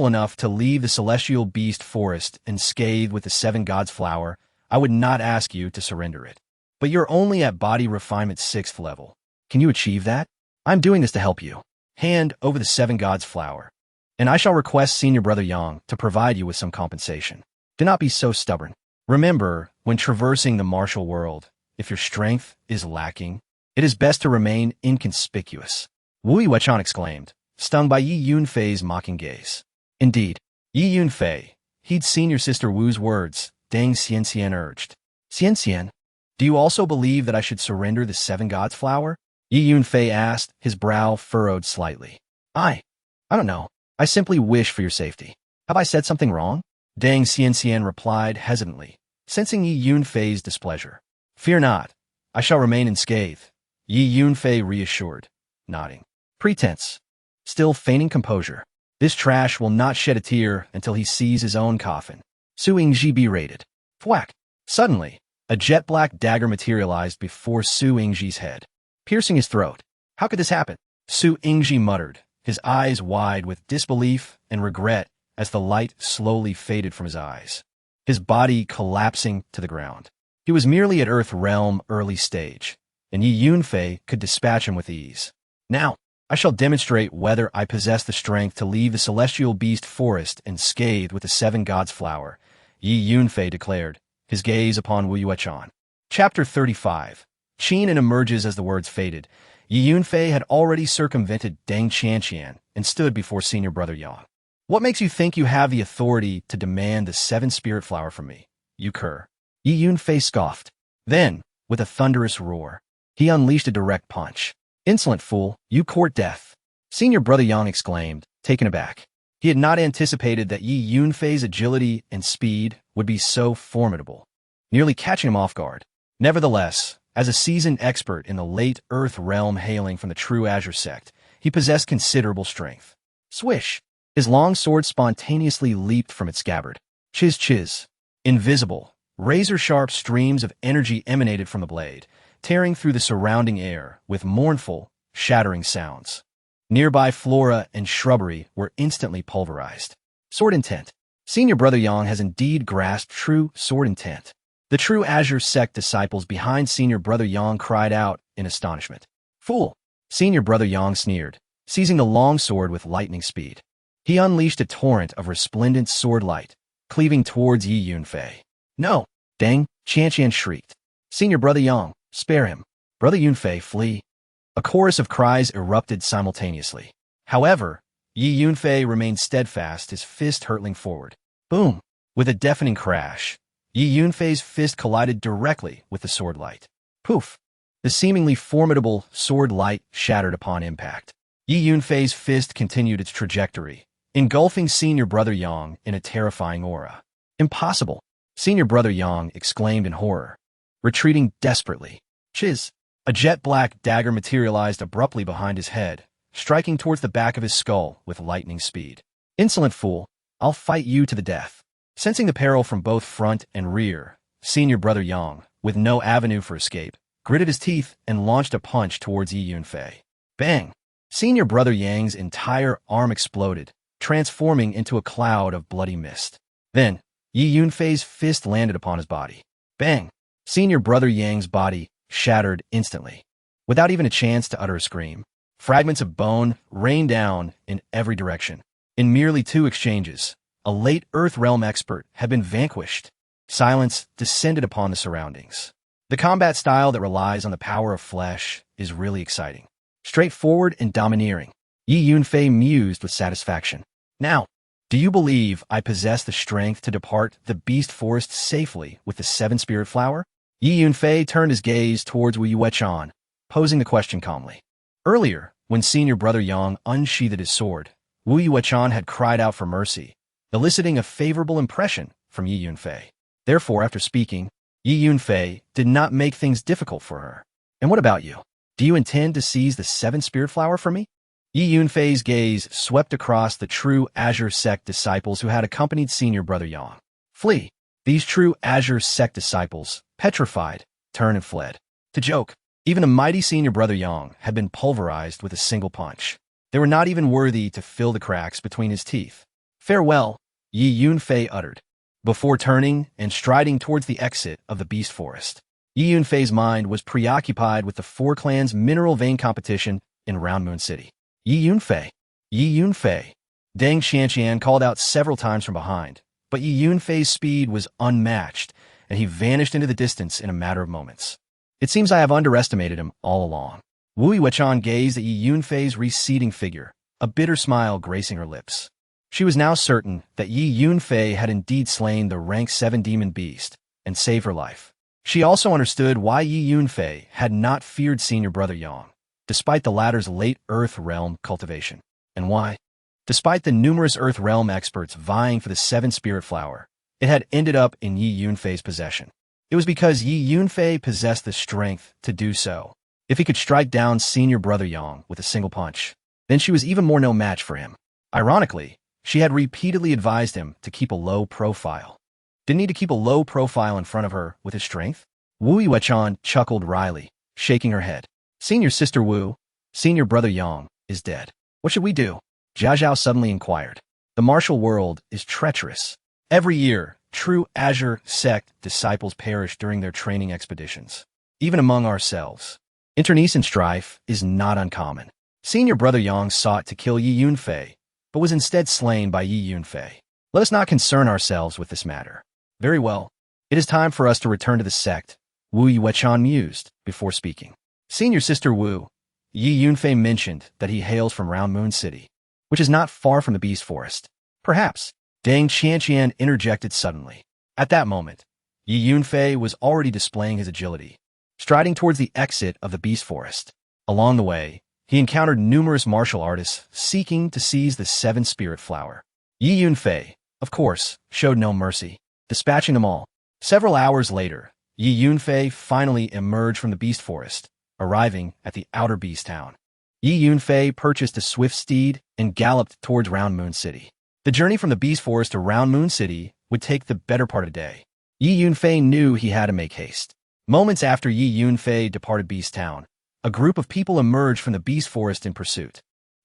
enough to leave the celestial beast forest unscathed with the 7 gods' flower, I would not ask you to surrender it. But you're only at body refinement 6th level. Can you achieve that? I'm doing this to help you. Hand over the 7 gods' flower, and I shall request Senior Brother Yang to provide you with some compensation. Do not be so stubborn. Remember, when traversing the martial world, if your strength is lacking, it is best to remain inconspicuous. Wu Yuechan exclaimed, stung by Yi Yunfei's mocking gaze. Indeed, Yi Yunfei, heed Senior Sister Wu's words, Deng Xianxian urged. Xianxian, do you also believe that I should surrender the 7 gods' flower? Yi Yunfei asked, his brow furrowed slightly. I don't know. I simply wish for your safety. Have I said something wrong? Deng Xianxian replied hesitantly, sensing Yi Yunfei's displeasure. Fear not. I shall remain unscathed, Yi Yunfei reassured, nodding. Pretense. Still feigning composure. This trash will not shed a tear until he sees his own coffin. Su Yingji berated. Thwack. Suddenly, a jet-black dagger materialized before Su Yingji's head, piercing his throat. How could this happen? Su Yingji muttered, his eyes wide with disbelief and regret as the light slowly faded from his eyes, his body collapsing to the ground. He was merely at Earth Realm early stage, and Yi Yunfei could dispatch him with ease. Now, I shall demonstrate whether I possess the strength to leave the celestial beast forest unscathed with the 7 gods' flower, Yi Yunfei declared, his gaze upon Wu Yuechan. Chapter 35. Qin and emerges as the words faded. Yi Yunfei had already circumvented Deng Xianxian and stood before Senior Brother Yang. What makes you think you have the authority to demand the 7 spirit flower from me, you cur? Yi Yunfei scoffed. Then, with a thunderous roar, he unleashed a direct punch. Insolent fool, you court death. Senior Brother Yang exclaimed, taken aback. He had not anticipated that Yi Yunfei's agility and speed would be so formidable, nearly catching him off guard. Nevertheless, as a seasoned expert in the late Earth realm hailing from the True Azure sect, he possessed considerable strength. Swish! His long sword spontaneously leaped from its scabbard. Chiz. Invisible, razor-sharp streams of energy emanated from the blade, tearing through the surrounding air with mournful, shattering sounds. Nearby flora and shrubbery were instantly pulverized. Sword intent. Senior Brother Yang has indeed grasped true sword intent. The true Azure sect disciples behind Senior Brother Yang cried out in astonishment. Fool! Senior Brother Yang sneered, seizing the long sword with lightning speed. He unleashed a torrent of resplendent sword light, cleaving towards Yi Yunfei. No! Deng, Qianqian shrieked. Senior Brother Yang, spare him. Brother Yunfei, flee. A chorus of cries erupted simultaneously. However, Yi Yunfei remained steadfast, his fist hurtling forward. Boom! With a deafening crash, Yi Yunfei's fist collided directly with the sword light. Poof! The seemingly formidable sword light shattered upon impact. Yi Yunfei's fist continued its trajectory, engulfing Senior Brother Yang in a terrifying aura. Impossible! Senior Brother Yang exclaimed in horror, retreating desperately. Chiz! A jet-black dagger materialized abruptly behind his head, striking towards the back of his skull with lightning speed. Insolent fool! I'll fight you to the death. Sensing the peril from both front and rear, Senior Brother Yang, with no avenue for escape, gritted his teeth and launched a punch towards Yi Yunfei. Bang! Senior Brother Yang's entire arm exploded, transforming into a cloud of bloody mist. Then, Yi Yunfei's fist landed upon his body. Bang! Senior Brother Yang's body shattered instantly. Without even a chance to utter a scream, fragments of bone rained down in every direction. In merely 2 exchanges, a late Earth Realm expert had been vanquished. Silence descended upon the surroundings. The combat style that relies on the power of flesh is really exciting. Straightforward and domineering. Yi Yunfei mused with satisfaction. Now, do you believe I possess the strength to depart the beast forest safely with the 7 spirit flower? Yi Yunfei turned his gaze towards Wu Yuechan, posing the question calmly. Earlier, when Senior Brother Yang unsheathed his sword, Wu Yuechan had cried out for mercy, eliciting a favorable impression from Yi Yunfei. Therefore, after speaking, Yi Yunfei did not make things difficult for her. And what about you? Do you intend to seize the 7 spirit flower from me? Yi Yunfei's gaze swept across the true Azure sect disciples who had accompanied Senior Brother Yang. Flee! These true Azure sect disciples, petrified, turned and fled. To joke, even the mighty Senior Brother Yang had been pulverized with a single punch. They were not even worthy to fill the cracks between his teeth. Farewell, Yi Yunfei uttered, before turning and striding towards the exit of the beast forest. Yi Yunfei's mind was preoccupied with the 4 clans' mineral vein competition in Round Moon City. Yi Yunfei! Yi Yunfei! Deng Qianqian called out several times from behind, but Yi Yunfei's speed was unmatched, and he vanished into the distance in a matter of moments. It seems I have underestimated him all along. Wu Yuechan gazed at Yi Yunfei's receding figure, a bitter smile gracing her lips. She was now certain that Yi Yunfei had indeed slain the rank 7 demon beast and saved her life. She also understood why Yi Yunfei had not feared Senior Brother Yang, despite the latter's late Earth Realm cultivation. And why? Despite the numerous Earth Realm experts vying for the 7 spirit flower, it had ended up in Yi Yunfei's possession. It was because Yi Yunfei possessed the strength to do so. If he could strike down Senior Brother Yang with a single punch, then she was even more no match for him. Ironically, she had repeatedly advised him to keep a low profile. Didn't need to keep a low profile in front of her with his strength? Wu Yuechan chuckled wryly, shaking her head. Senior Sister Wu, Senior Brother Yang, is dead. What should we do? Jia Zhao suddenly inquired. The martial world is treacherous. Every year, true Azure sect disciples perish during their training expeditions. Even among ourselves, internecine strife is not uncommon. Senior Brother Yang sought to kill Yi Yunfei, but was instead slain by Yi Yunfei. Let us not concern ourselves with this matter. Very well. It is time for us to return to the sect, Wu Yuechan mused before speaking. Senior Sister Wu, Yi Yunfei mentioned that he hails from Round Moon City, which is not far from the beast forest. Perhaps. Deng Qianqian interjected suddenly. At that moment, Yi Yunfei was already displaying his agility, striding towards the exit of the beast forest. Along the way, he encountered numerous martial artists seeking to seize the 7 spirit flower. Yi Yunfei, of course, showed no mercy, dispatching them all. Several hours later, Yi Yunfei finally emerged from the beast forest, arriving at the outer beast town. Yi Yunfei purchased a swift steed and galloped towards Round Moon City. The journey from the beast forest to Round Moon City would take the better part of the day. Yi Yunfei knew he had to make haste. Moments after Yi Yunfei departed Beast Town, a group of people emerged from the beast forest in pursuit.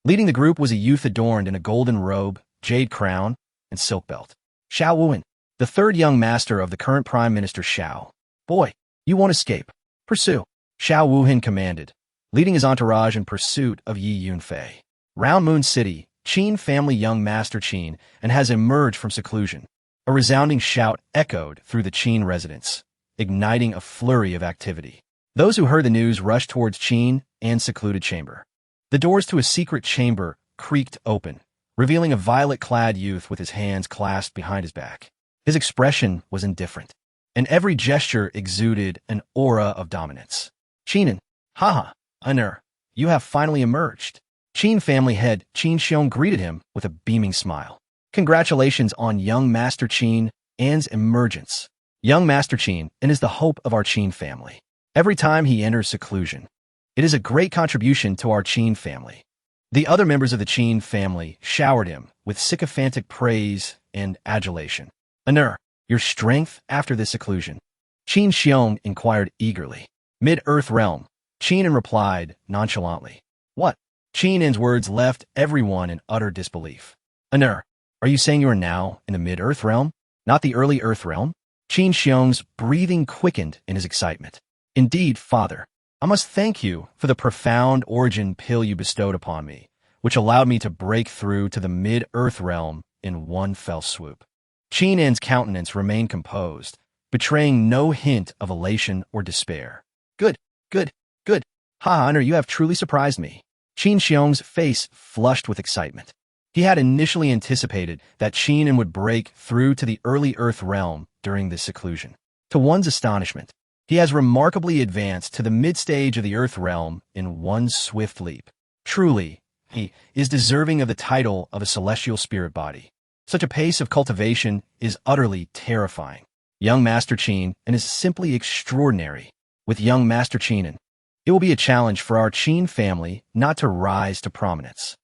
Leading the group was a youth adorned in a golden robe, jade crown, and silk belt. Xiao Wuhan, the third young master of the current Prime Minister Xiao. Boy, you won't escape. Pursue. Xiao Wuhan commanded, leading his entourage in pursuit of Yi Yunfei. Round Moon City, Qin family young master Qin, and has emerged from seclusion. A resounding shout echoed through the Qin residence, igniting a flurry of activity. Those who heard the news rushed towards Qin and secluded chamber. The doors to a secret chamber creaked open, revealing a violet-clad youth with his hands clasped behind his back. His expression was indifferent, and every gesture exuded an aura of dominance. Qinin, haha, honor, you have finally emerged. Qin family head Qin Xiong greeted him with a beaming smile. Congratulations on young Master Qin An's emergence. Young Master Qin An is the hope of our Qin family. Every time he enters seclusion, it is a great contribution to our Qin family. The other members of the Qin family showered him with sycophantic praise and adulation. Honor, your strength after this seclusion? Qin Xiong inquired eagerly. Mid-Earth realm, Qin An replied nonchalantly. What? Qin An's words left everyone in utter disbelief. Honor, are you saying you are now in the Mid-Earth realm, not the early Earth realm? Qin Xiong's breathing quickened in his excitement. Indeed, father, I must thank you for the profound origin pill you bestowed upon me, which allowed me to break through to the Mid-Earth realm in one fell swoop. Qin An's countenance remained composed, betraying no hint of elation or despair. Good, good, good. Ha, Honor, you have truly surprised me. Qin Xiong's face flushed with excitement. He had initially anticipated that Qin An would break through to the early Earth realm during this seclusion. To one's astonishment, he has remarkably advanced to the mid-stage of the Earth realm in one swift leap. Truly, he is deserving of the title of a celestial spirit body. Such a pace of cultivation is utterly terrifying. Young Master Qin An is simply extraordinary. With young Master Qin An, it will be a challenge for our Qin family not to rise to prominence.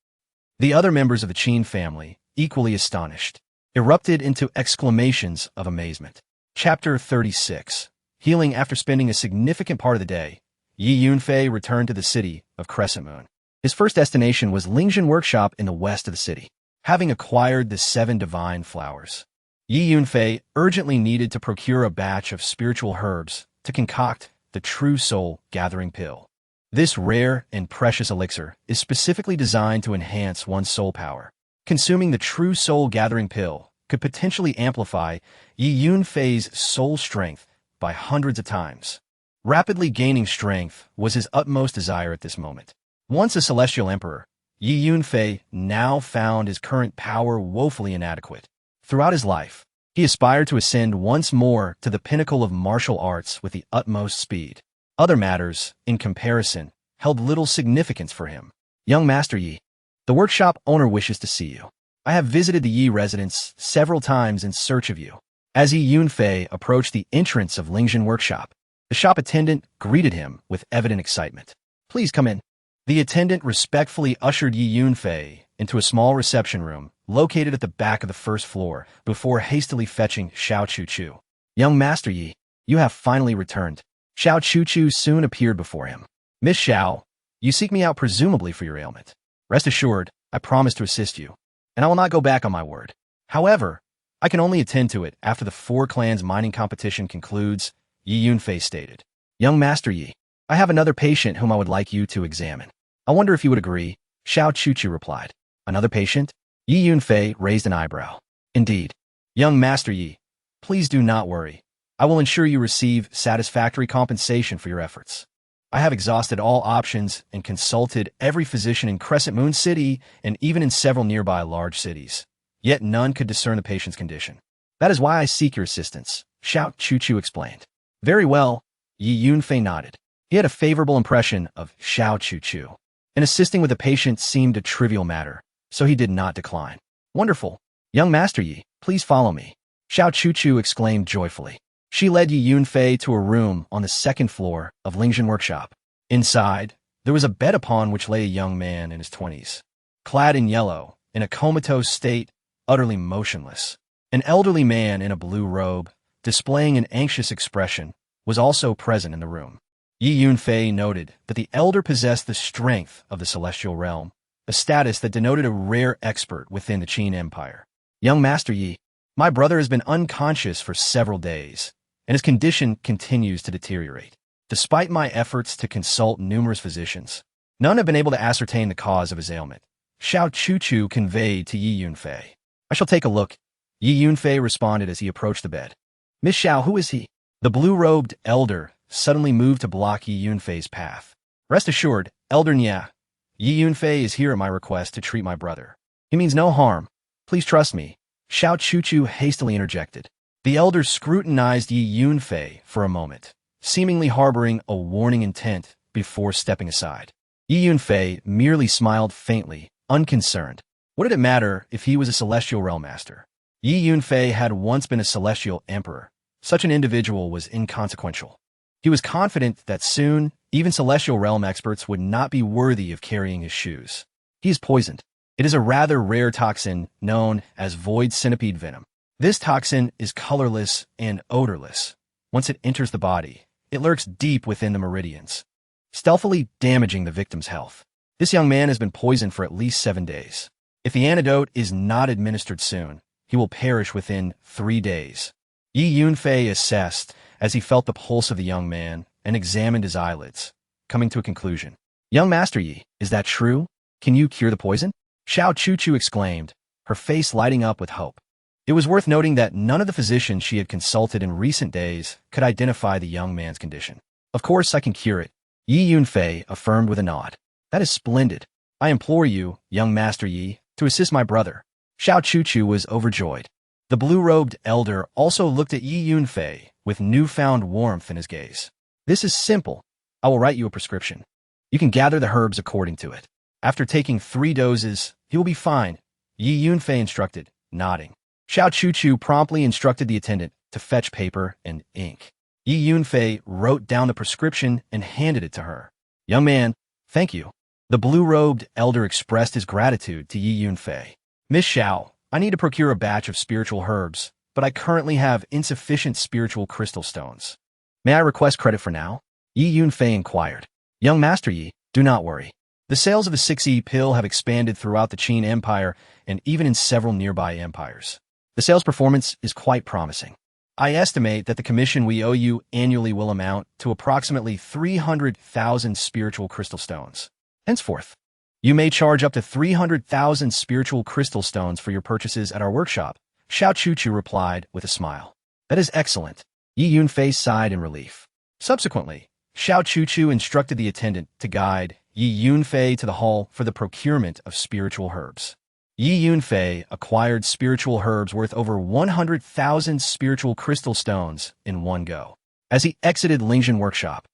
The other members of the Qin family, equally astonished, erupted into exclamations of amazement. Chapter 36. Healing after spending a significant part of the day, Yi Yunfei returned to the city of Crescent Moon. His first destination was Lingjin Workshop in the west of the city. Having acquired the 7 divine flowers, Yi Yunfei urgently needed to procure a batch of spiritual herbs to concoct the True Soul Gathering Pill. This rare and precious elixir is specifically designed to enhance one's soul power. Consuming the True Soul Gathering Pill could potentially amplify Yi Yunfei's soul strength by hundreds of times. Rapidly gaining strength was his utmost desire at this moment. Once a celestial emperor, Yi Yunfei now found his current power woefully inadequate. Throughout his life, he aspired to ascend once more to the pinnacle of martial arts with the utmost speed. Other matters, in comparison, held little significance for him. Young Master Yi, the workshop owner wishes to see you. I have visited the Yi residence several times in search of you. As Yi Yunfei approached the entrance of Lingjin Workshop, the shop attendant greeted him with evident excitement. Please come in. The attendant respectfully ushered Yi Yunfei into a small reception room located at the back of the first floor before hastily fetching Xiao Chu-Chu. Young Master Yi, you have finally returned. Xiao Chu-Chu soon appeared before him. Miss Xiao, you seek me out presumably for your ailment. Rest assured, I promise to assist you, and I will not go back on my word. However, I can only attend to it after the 4 clans mining competition concludes, Yi Yunfei stated. Young Master Yi, I have another patient whom I would like you to examine. I wonder if you would agree, Xiao Chu-Chu replied. Another patient? Yi Yunfei raised an eyebrow. Indeed. Young Master Yi, please do not worry. I will ensure you receive satisfactory compensation for your efforts. I have exhausted all options and consulted every physician in Crescent Moon City and even in several nearby large cities. Yet none could discern the patient's condition. That is why I seek your assistance, Xiao Chu-Chu explained. Very well, Yi Yunfei nodded. He had a favorable impression of Xiao Chu-Chu, and assisting with the patient seemed a trivial matter, so he did not decline. Wonderful. Young Master Yi, please follow me, Xiao Chu-Chu exclaimed joyfully. She led Yi Yunfei to a room on the 2nd floor of Lingjin Workshop. Inside, there was a bed upon which lay a young man in his 20s, clad in yellow, in a comatose state, utterly motionless. An elderly man in a blue robe, displaying an anxious expression, was also present in the room. Yi Yunfei noted that the elder possessed the strength of the celestial realm, a status that denoted a rare expert within the Qin Empire. Young Master Yi, my brother has been unconscious for several days, and his condition continues to deteriorate. Despite my efforts to consult numerous physicians, none have been able to ascertain the cause of his ailment. Xiao Chu conveyed to Yi Yunfei. I shall take a look. Yi Yunfei responded as he approached the bed. Miss Xiao, who is he? The blue-robed elder suddenly moved to block Yi Yunfei's path. Rest assured, Elder Nya, Yi Yunfei is here at my request to treat my brother. He means no harm. Please trust me. Xiao Chu hastily interjected. The elder scrutinized Yi Yunfei for a moment, seemingly harboring a warning intent before stepping aside. Yi Yunfei merely smiled faintly, unconcerned. What did it matter if he was a celestial realm master? Yi Yunfei had once been a celestial emperor. Such an individual was inconsequential. He was confident that soon, even celestial realm experts would not be worthy of carrying his shoes. He is poisoned. It is a rather rare toxin known as void centipede venom. This toxin is colorless and odorless. Once it enters the body, it lurks deep within the meridians, stealthily damaging the victim's health. This young man has been poisoned for at least 7 days. If the antidote is not administered soon, he will perish within 3 days. Yi Yunfei assessed as he felt the pulse of the young man and examined his eyelids, coming to a conclusion. Young Master Yi, is that true? Can you cure the poison? Xiao Chu exclaimed, her face lighting up with hope. It was worth noting that none of the physicians she had consulted in recent days could identify the young man's condition. Of course I can cure it, Yi Yunfei affirmed with a nod. That is splendid. I implore you, young Master Yi, to assist my brother. Xiao Chu was overjoyed. The blue-robed elder also looked at Yi Yunfei with newfound warmth in his gaze. This is simple. I will write you a prescription. You can gather the herbs according to it. After taking 3 doses, he will be fine, Yi Yunfei instructed, nodding. Xiao Chu promptly instructed the attendant to fetch paper and ink. Yi Yunfei wrote down the prescription and handed it to her. Young man, thank you. The blue-robed elder expressed his gratitude to Yi Yunfei. Miss Xiao, I need to procure a batch of spiritual herbs, but I currently have insufficient spiritual crystal stones. May I request credit for now? Yi Yunfei inquired. Young Master Yi, do not worry. The sales of the 6E pill have expanded throughout the Qin Empire and even in several nearby empires. The sales performance is quite promising. I estimate that the commission we owe you annually will amount to approximately 300,000 spiritual crystal stones. Henceforth, you may charge up to 300,000 spiritual crystal stones for your purchases at our workshop, Xiao Chu replied with a smile. That is excellent. Yi Yunfei sighed in relief. Subsequently, Xiao Chu instructed the attendant to guide Yi Yunfei to the hall for the procurement of spiritual herbs. Yi Yunfei acquired spiritual herbs worth over 100,000 spiritual crystal stones in one go. As he exited Lingjin Workshop,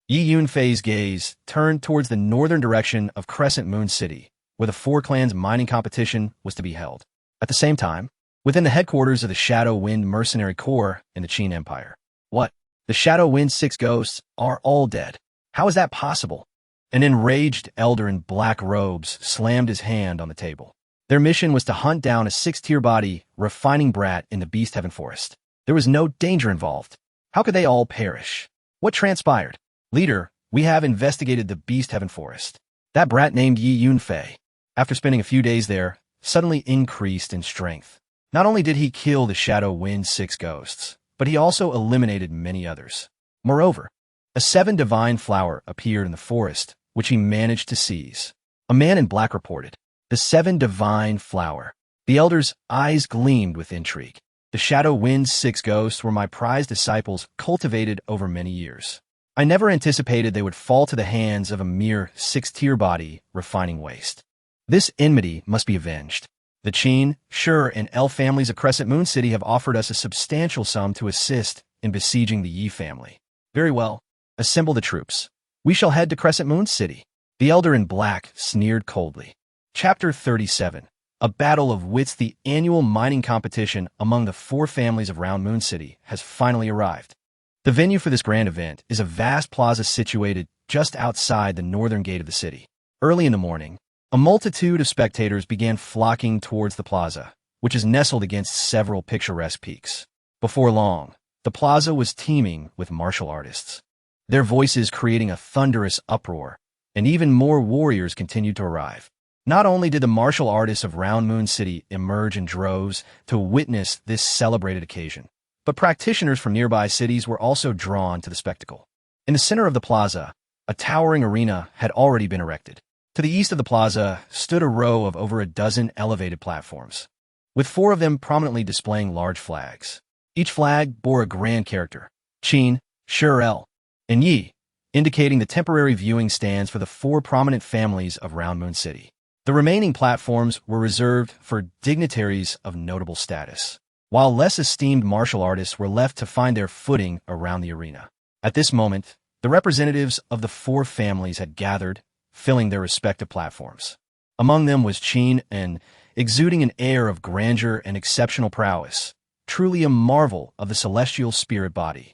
Yi Yunfei's gaze turned towards the northern direction of Crescent Moon City, where the Four Clans mining competition was to be held. At the same time, within the headquarters of the Shadow Wind Mercenary Corps in the Qin Empire. What? The Shadow Wind 6 ghosts are all dead. How is that possible? An enraged elder in black robes slammed his hand on the table. Their mission was to hunt down a 6-tier body refining brat in the Beast Heaven Forest. There was no danger involved. How could they all perish? What transpired? Leader, we have investigated the Beast Heaven Forest. That brat named Yi Yunfei, after spending a few days there, suddenly increased in strength. Not only did he kill the Shadow Wind 6 ghosts, but he also eliminated many others. Moreover, a 7 divine flower appeared in the forest, which he managed to seize. A man in black reported. The 7 divine flower. The elder's eyes gleamed with intrigue. The Shadow Wind 6 ghosts were my prized disciples cultivated over many years. I never anticipated they would fall to the hands of a mere 6-tier body refining waste. This enmity must be avenged. The Qin, Shur, and El families of Crescent Moon City have offered us a substantial sum to assist in besieging the Yi family. Very well. Assemble the troops. We shall head to Crescent Moon City. The elder in black sneered coldly. Chapter 37. A battle of wits. The annual mining competition among the 4 families of Round Moon City has finally arrived. The venue for this grand event is a vast plaza situated just outside the northern gate of the city. Early in the morning, a multitude of spectators began flocking towards the plaza, which is nestled against several picturesque peaks. Before long, the plaza was teeming with martial artists, their voices creating a thunderous uproar, and even more warriors continued to arrive. Not only did the martial artists of Round Moon City emerge in droves to witness this celebrated occasion, but practitioners from nearby cities were also drawn to the spectacle. In the center of the plaza, a towering arena had already been erected. To the east of the plaza stood a row of over a dozen elevated platforms, with 4 of them prominently displaying large flags. Each flag bore a grand character, Qin, Shurel, and Yi, indicating the temporary viewing stands for the 4 prominent families of Round Moon City. The remaining platforms were reserved for dignitaries of notable status, while less esteemed martial artists were left to find their footing around the arena. At this moment, the representatives of the 4 families had gathered, filling their respective platforms. Among them was Qin, and exuding an air of grandeur and exceptional prowess, truly a marvel of the celestial spirit body.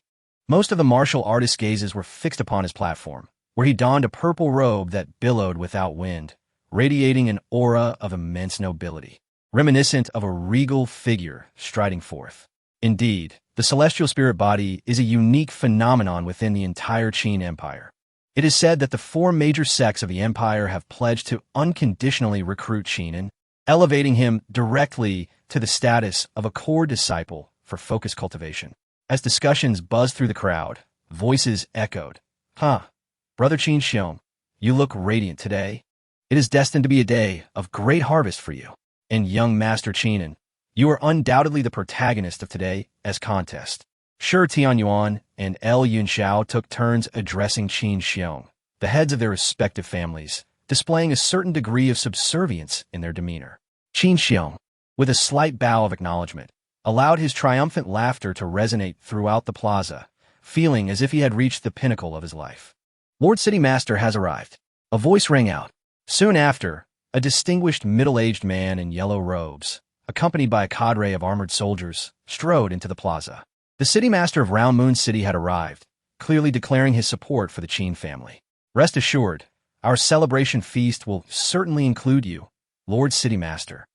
Most of the martial artist's gazes were fixed upon his platform, where he donned a purple robe that billowed without wind, radiating an aura of immense nobility, reminiscent of a regal figure striding forth. Indeed, the celestial spirit body is a unique phenomenon within the entire Qin Empire. It is said that the 4 major sects of the empire have pledged to unconditionally recruit Qin, elevating him directly to the status of a core disciple for focused cultivation. As discussions buzzed through the crowd, voices echoed. Brother Qin Xiong, you look radiant today. It is destined to be a day of great harvest for you. And young Master Qin, you are undoubtedly the protagonist of today's contest. Shi Tianyuan and El Yunxiao took turns addressing Qin Xiong, the heads of their respective families, displaying a certain degree of subservience in their demeanor. Qin Xiong, with a slight bow of acknowledgement, allowed his triumphant laughter to resonate throughout the plaza, feeling as if he had reached the pinnacle of his life. Lord City Master has arrived. A voice rang out. Soon after, a distinguished middle-aged man in yellow robes, accompanied by a cadre of armored soldiers, strode into the plaza. The City Master of Round Moon City had arrived, clearly declaring his support for the Qin family. Rest assured, our celebration feast will certainly include you, Lord City Master.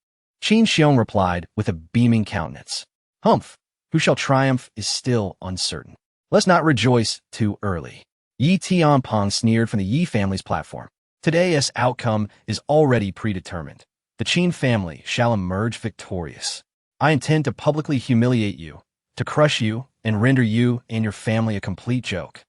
Qin Xiong replied with a beaming countenance. Humph, who shall triumph is still uncertain. Let's not rejoice too early. Yi Tianpeng sneered from the Yi family's platform. Today's outcome is already predetermined. The Qin family shall emerge victorious. I intend to publicly humiliate you, to crush you, and render you and your family a complete joke.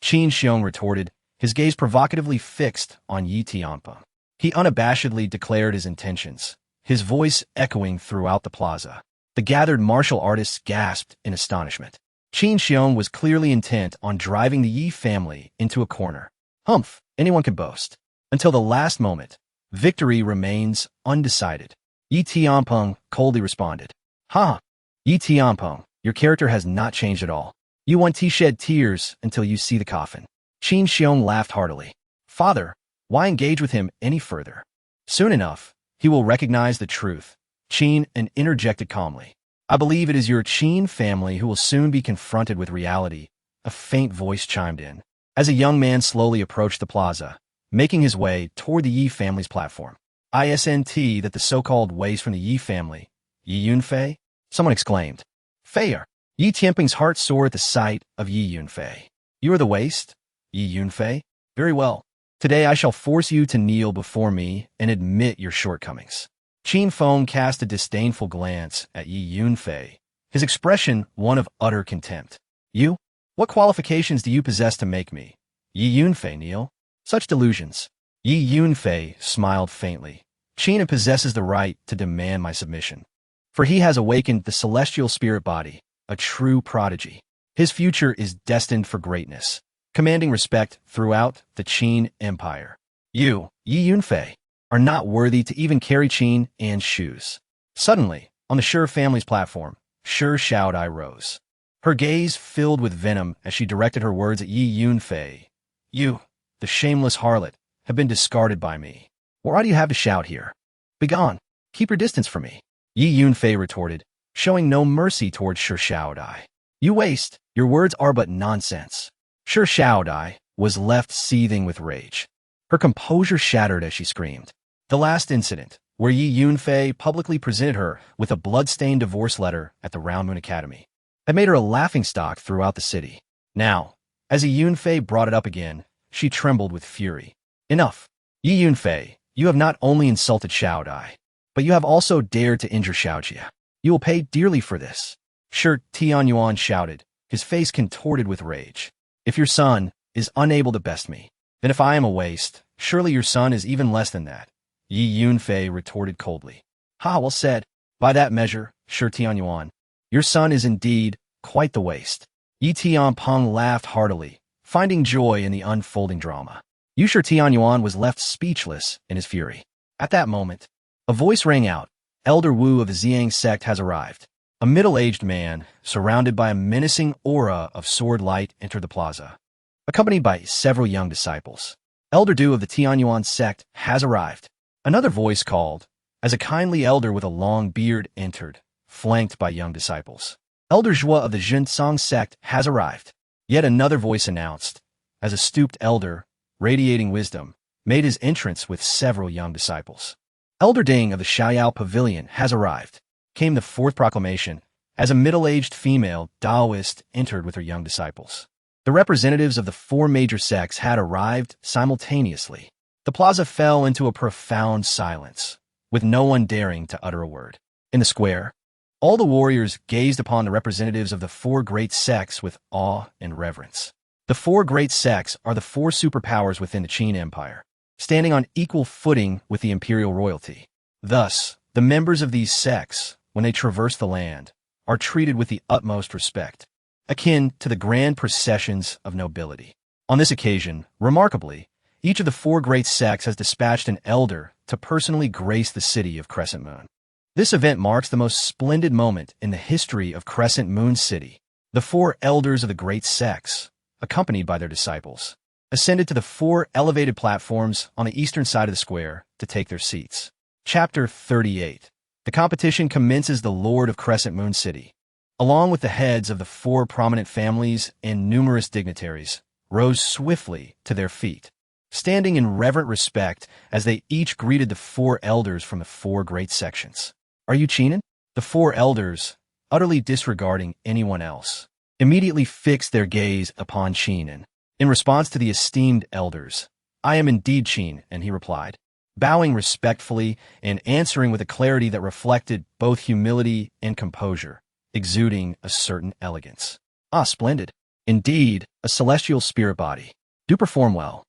Qin Xiong retorted, his gaze provocatively fixed on Yi Tianpeng. He unabashedly declared his intentions, his voice echoing throughout the plaza. The gathered martial artists gasped in astonishment. Qin Xiong was clearly intent on driving the Yi family into a corner. Humph, anyone can boast. Until the last moment, victory remains undecided. Yi Tianpeng coldly responded. Yi Tianpeng, your character has not changed at all. You want to shed tears until you see the coffin. Qin Xiong laughed heartily. Father, why engage with him any further? Soon enough, he will recognize the truth. Qin interjected calmly. I believe it is your Qin family who will soon be confronted with reality. A faint voice chimed in. As a young man slowly approached the plaza, making his way toward the Yi family's platform. Isn't that the so-called waste from the Yi family, Yi Yunfei? Someone exclaimed. Fair. Yi Tianpeng's heart soared at the sight of Yi Yunfei. You are the waste, Yi Yunfei? Very well. Today I shall force you to kneel before me and admit your shortcomings. Qin Feng cast a disdainful glance at Yi Yunfei, his expression one of utter contempt. You? What qualifications do you possess to make me, Yi Yunfei, kneel? Such delusions. Yi Yunfei smiled faintly. Qin possesses the right to demand my submission, for he has awakened the celestial spirit body, a true prodigy. His future is destined for greatness, commanding respect throughout the Qin Empire. You, Yi Yunfei, are not worthy to even carry Qin and shoes. Suddenly, on the Shi family's platform, Shi Shaodai rose. Her gaze filled with venom as she directed her words at Yi Yunfei. You, the shameless harlot, have been discarded by me. Why do you have to shout here? Begone. Keep your distance from me. Yi Yunfei retorted, showing no mercy towards Shi Shaodai. You waste. Your words are but nonsense. Shi Shaodai was left seething with rage. Her composure shattered as she screamed. The last incident, where Yi Yunfei publicly presented her with a blood-stained divorce letter at the Round Moon Academy, had made her a laughingstock throughout the city. Now, as Yi Yunfei brought it up again, she trembled with fury. Enough. Yi Yunfei, You have not only insulted Xiao Dai, but you have also dared to injure Xiao Jia. You will pay dearly for this. Shi Tianyuan shouted, his face contorted with rage. If your son is unable to best me, then if I am a waste, surely your son is even less than that. Yi Yunfei retorted coldly. Ha, well said. By that measure, Shi Tianyuan, your son is indeed quite the waste. Yi Tianpeng laughed heartily, finding joy in the unfolding drama. Yu Shi Tianyuan was left speechless in his fury. At that moment, a voice rang out. Elder Wu of the Ziyang sect has arrived. A middle-aged man, surrounded by a menacing aura of sword light, entered the plaza, accompanied by several young disciples. Elder Du of the Tianyuan sect has arrived. Another voice called, as a kindly elder with a long beard entered, flanked by young disciples. Elder Zhua of the Zhensong sect has arrived. Yet another voice announced, as a stooped elder, radiating wisdom, made his entrance with several young disciples. Elder Ding of the Xiaoyao Pavilion has arrived. Came the fourth proclamation, as a middle-aged female Taoist entered with her young disciples. The representatives of the four major sects had arrived simultaneously. The plaza fell into a profound silence, with no one daring to utter a word. In the square, all the warriors gazed upon the representatives of the four great sects with awe and reverence. The four great sects are the four superpowers within the Qin Empire, standing on equal footing with the imperial royalty. Thus, the members of these sects, when they traverse the land, are treated with the utmost respect, akin to the grand processions of nobility. On this occasion, remarkably, each of the four great sects has dispatched an elder to personally grace the city of Crescent Moon. This event marks the most splendid moment in the history of Crescent Moon City. The four elders of the great sects, accompanied by their disciples, ascended to the four elevated platforms on the eastern side of the square to take their seats. Chapter 38. The competition commences. The Lord of Crescent Moon City, along with the heads of the four prominent families and numerous dignitaries, rose swiftly to their feet, standing in reverent respect as they each greeted the four elders from the four great sections. Are you Qinin? The four elders, utterly disregarding anyone else, immediately fixed their gaze upon Qinin. In response to the esteemed elders, I am indeed Qin, and he replied, bowing respectfully and answering with a clarity that reflected both humility and composure, exuding a certain elegance. Ah, splendid. Indeed, a celestial spirit body. Do perform well.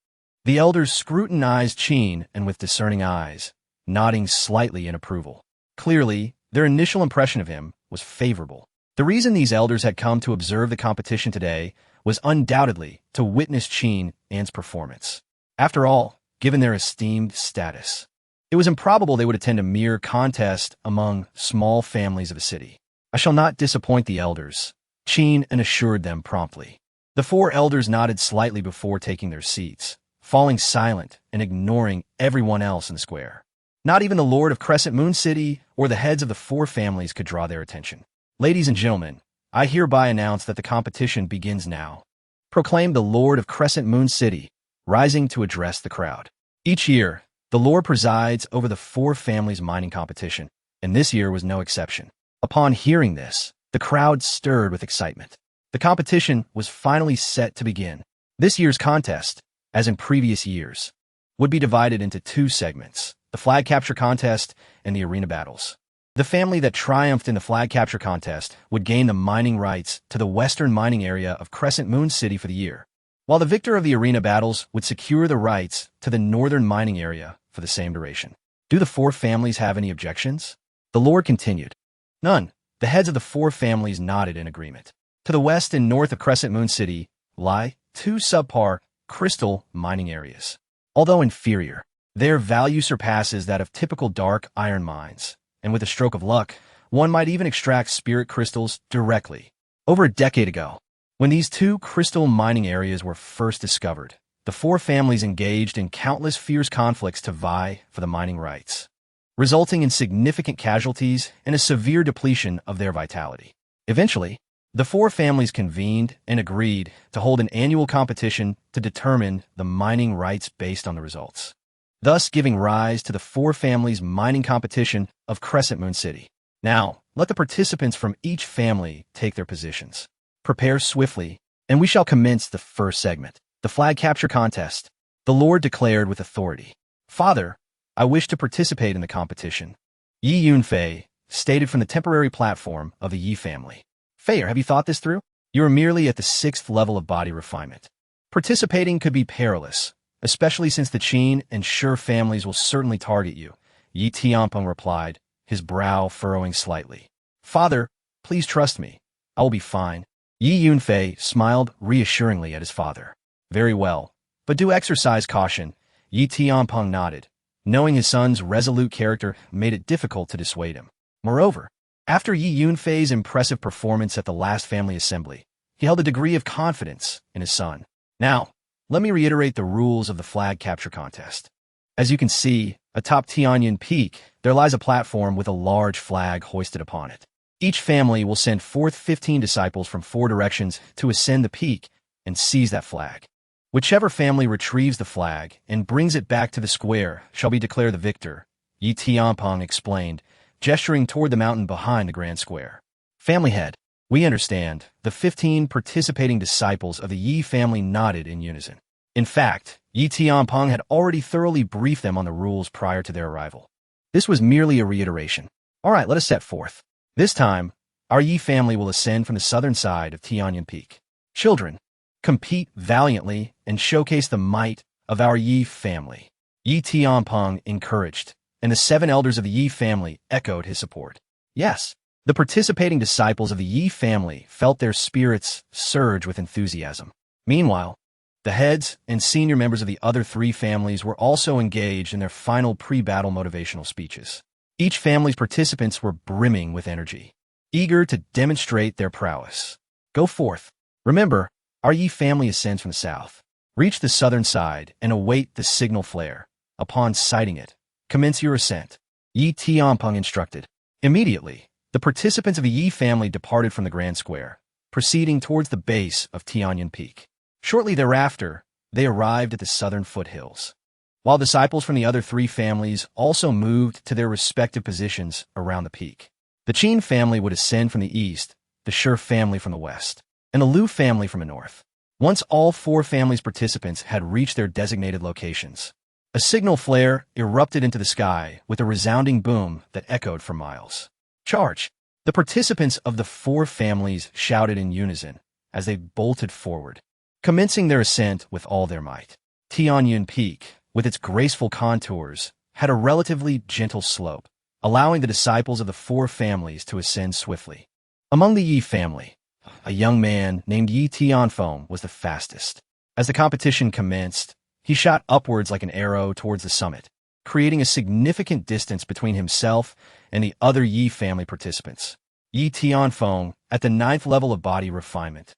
The elders scrutinized Qin and with discerning eyes, nodding slightly in approval. Clearly, their initial impression of him was favorable. The reason these elders had come to observe the competition today was undoubtedly to witness Qin and's performance. After all, given their esteemed status, it was improbable they would attend a mere contest among small families of a city. I shall not disappoint the elders, Qin assured them promptly. The four elders nodded slightly before taking their seats, falling silent and ignoring everyone else in the square. Not even the Lord of Crescent Moon City or the heads of the four families could draw their attention. Ladies and gentlemen, I hereby announce that the competition begins now, proclaimed the Lord of Crescent Moon City, rising to address the crowd. Each year, the Lord presides over the four families' mining competition, and this year was no exception. Upon hearing this, the crowd stirred with excitement. The competition was finally set to begin. This year's contest, as in previous years, would be divided into two segments, the flag capture contest and the arena battles. The family that triumphed in the flag capture contest would gain the mining rights to the western mining area of Crescent Moon City for the year, while the victor of the arena battles would secure the rights to the northern mining area for the same duration. Do the four families have any objections? The Lord continued. None. The heads of the four families nodded in agreement. To the west and north of Crescent Moon City lie two subpar crystal mining areas. Although inferior, their value surpasses that of typical dark iron mines, and with a stroke of luck, one might even extract spirit crystals directly. Over a decade ago, when these two crystal mining areas were first discovered, the four families engaged in countless fierce conflicts to vie for the mining rights, resulting in significant casualties and a severe depletion of their vitality. Eventually, the four families convened and agreed to hold an annual competition to determine the mining rights based on the results, thus giving rise to the four families mining competition of Crescent Moon City. Now, let the participants from each family take their positions. Prepare swiftly, and we shall commence the first segment, the flag capture contest. The Lord declared with authority. Father, I wish to participate in the competition. Yi Yunfei stated from the temporary platform of the Yi family. Fei, have you thought this through? You are merely at the 6th level of body refinement. Participating could be perilous, especially since the Qin and Shi families will certainly target you, Yi Tianpeng replied, his brow furrowing slightly. Father, please trust me. I will be fine. Yi Yunfei smiled reassuringly at his father. Very well, but do exercise caution. Yi Tianpeng nodded, knowing his son's resolute character made it difficult to dissuade him. Moreover, after Yi Yunfei's impressive performance at the last family assembly, he held a degree of confidence in his son. Now, let me reiterate the rules of the flag capture contest. As you can see, atop Tianyan Peak, there lies a platform with a large flag hoisted upon it. Each family will send forth 15 disciples from 4 directions to ascend the peak and seize that flag. Whichever family retrieves the flag and brings it back to the square shall be declared the victor, Yi Tianpeng explained, gesturing toward the mountain behind the grand square. Family head, we understand. The 15 participating disciples of the Yi family nodded in unison. In fact, Yi Tianpeng had already thoroughly briefed them on the rules prior to their arrival. This was merely a reiteration. All right, let us set forth. This time, our Yi family will ascend from the southern side of Tianyan Peak. Children, compete valiantly and showcase the might of our Yi family. Yi Tianpeng encouraged, and the 7 elders of the Yi family echoed his support. Yes, the participating disciples of the Yi family felt their spirits surge with enthusiasm. Meanwhile, the heads and senior members of the other 3 families were also engaged in their final pre-battle motivational speeches. Each family's participants were brimming with energy, eager to demonstrate their prowess. Go forth. Remember, our Yi family ascends from the south. Reach the southern side and await the signal flare. Upon sighting it, commence your ascent, Yi Tianpeng instructed. Immediately, the participants of the Yi family departed from the grand square, proceeding towards the base of Tianyan Peak. Shortly thereafter, they arrived at the southern foothills, while disciples from the other 3 families also moved to their respective positions around the peak. The Qin family would ascend from the east, the Shi family from the west, and the Lu family from the north. Once all 4 families' participants had reached their designated locations, a signal flare erupted into the sky with a resounding boom that echoed for miles. Charge! The participants of the 4 families shouted in unison as they bolted forward, commencing their ascent with all their might. Tianyan Peak, with its graceful contours, had a relatively gentle slope, allowing the disciples of the 4 families to ascend swiftly. Among the Yi family, a young man named Yi Tianfeng was the fastest. As the competition commenced, he shot upwards like an arrow towards the summit, creating a significant distance between himself and the other Yi family participants. Yi Tianfeng, at the 9th level of body refinement,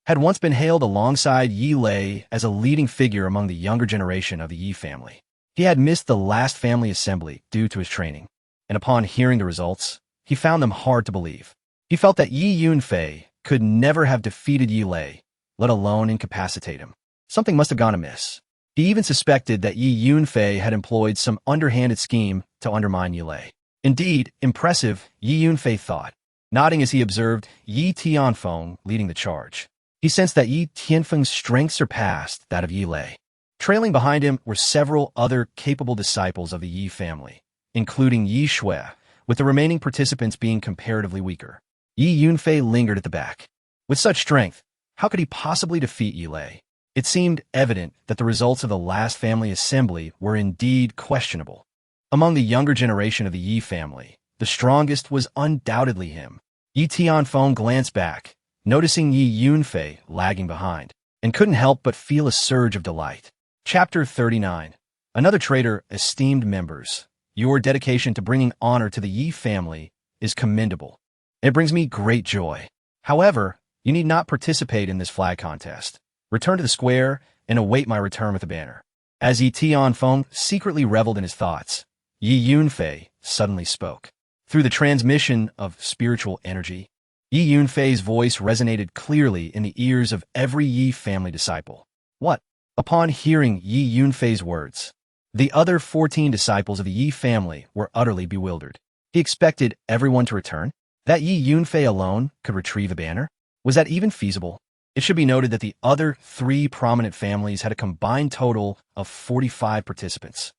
had once been hailed alongside Yi Lei as a leading figure among the younger generation of the Yi family. He had missed the last family assembly due to his training, and upon hearing the results, he found them hard to believe. He felt that Yi Yunfei could never have defeated Yi Lei, let alone incapacitate him. Something must have gone amiss. He even suspected that Yi Yunfei had employed some underhanded scheme to undermine Yi Lei. Indeed, impressive, Yi Yunfei thought, nodding as he observed Yi Tianfeng leading the charge. He sensed that Yi Tianfeng's strength surpassed that of Yi Lei. Trailing behind him were several other capable disciples of the Yi family, including Yi Shui, with the remaining participants being comparatively weaker. Yi Yunfei lingered at the back. With such strength, how could he possibly defeat Yi Lei? It seemed evident that the results of the last family assembly were indeed questionable. Among the younger generation of the Yi family, the strongest was undoubtedly him. Yi Tianfeng glanced back, noticing Yi Yunfei lagging behind, and couldn't help but feel a surge of delight. Chapter 39. Another traitor, esteemed members. Your dedication to bringing honor to the Yi family is commendable. It brings me great joy. However, you need not participate in this flag contest. Return to the square and await my return with the banner. As Yi Tianfeng secretly reveled in his thoughts, Yi Yunfei suddenly spoke. Through the transmission of spiritual energy, Yi Yunfei's voice resonated clearly in the ears of every Yi family disciple. What? Upon hearing Yi Yunfei's words, the other 14 disciples of the Yi family were utterly bewildered. He expected everyone to return? That Yi Yunfei alone could retrieve a banner? Was that even feasible? It should be noted that the other 3 prominent families had a combined total of 45 participants.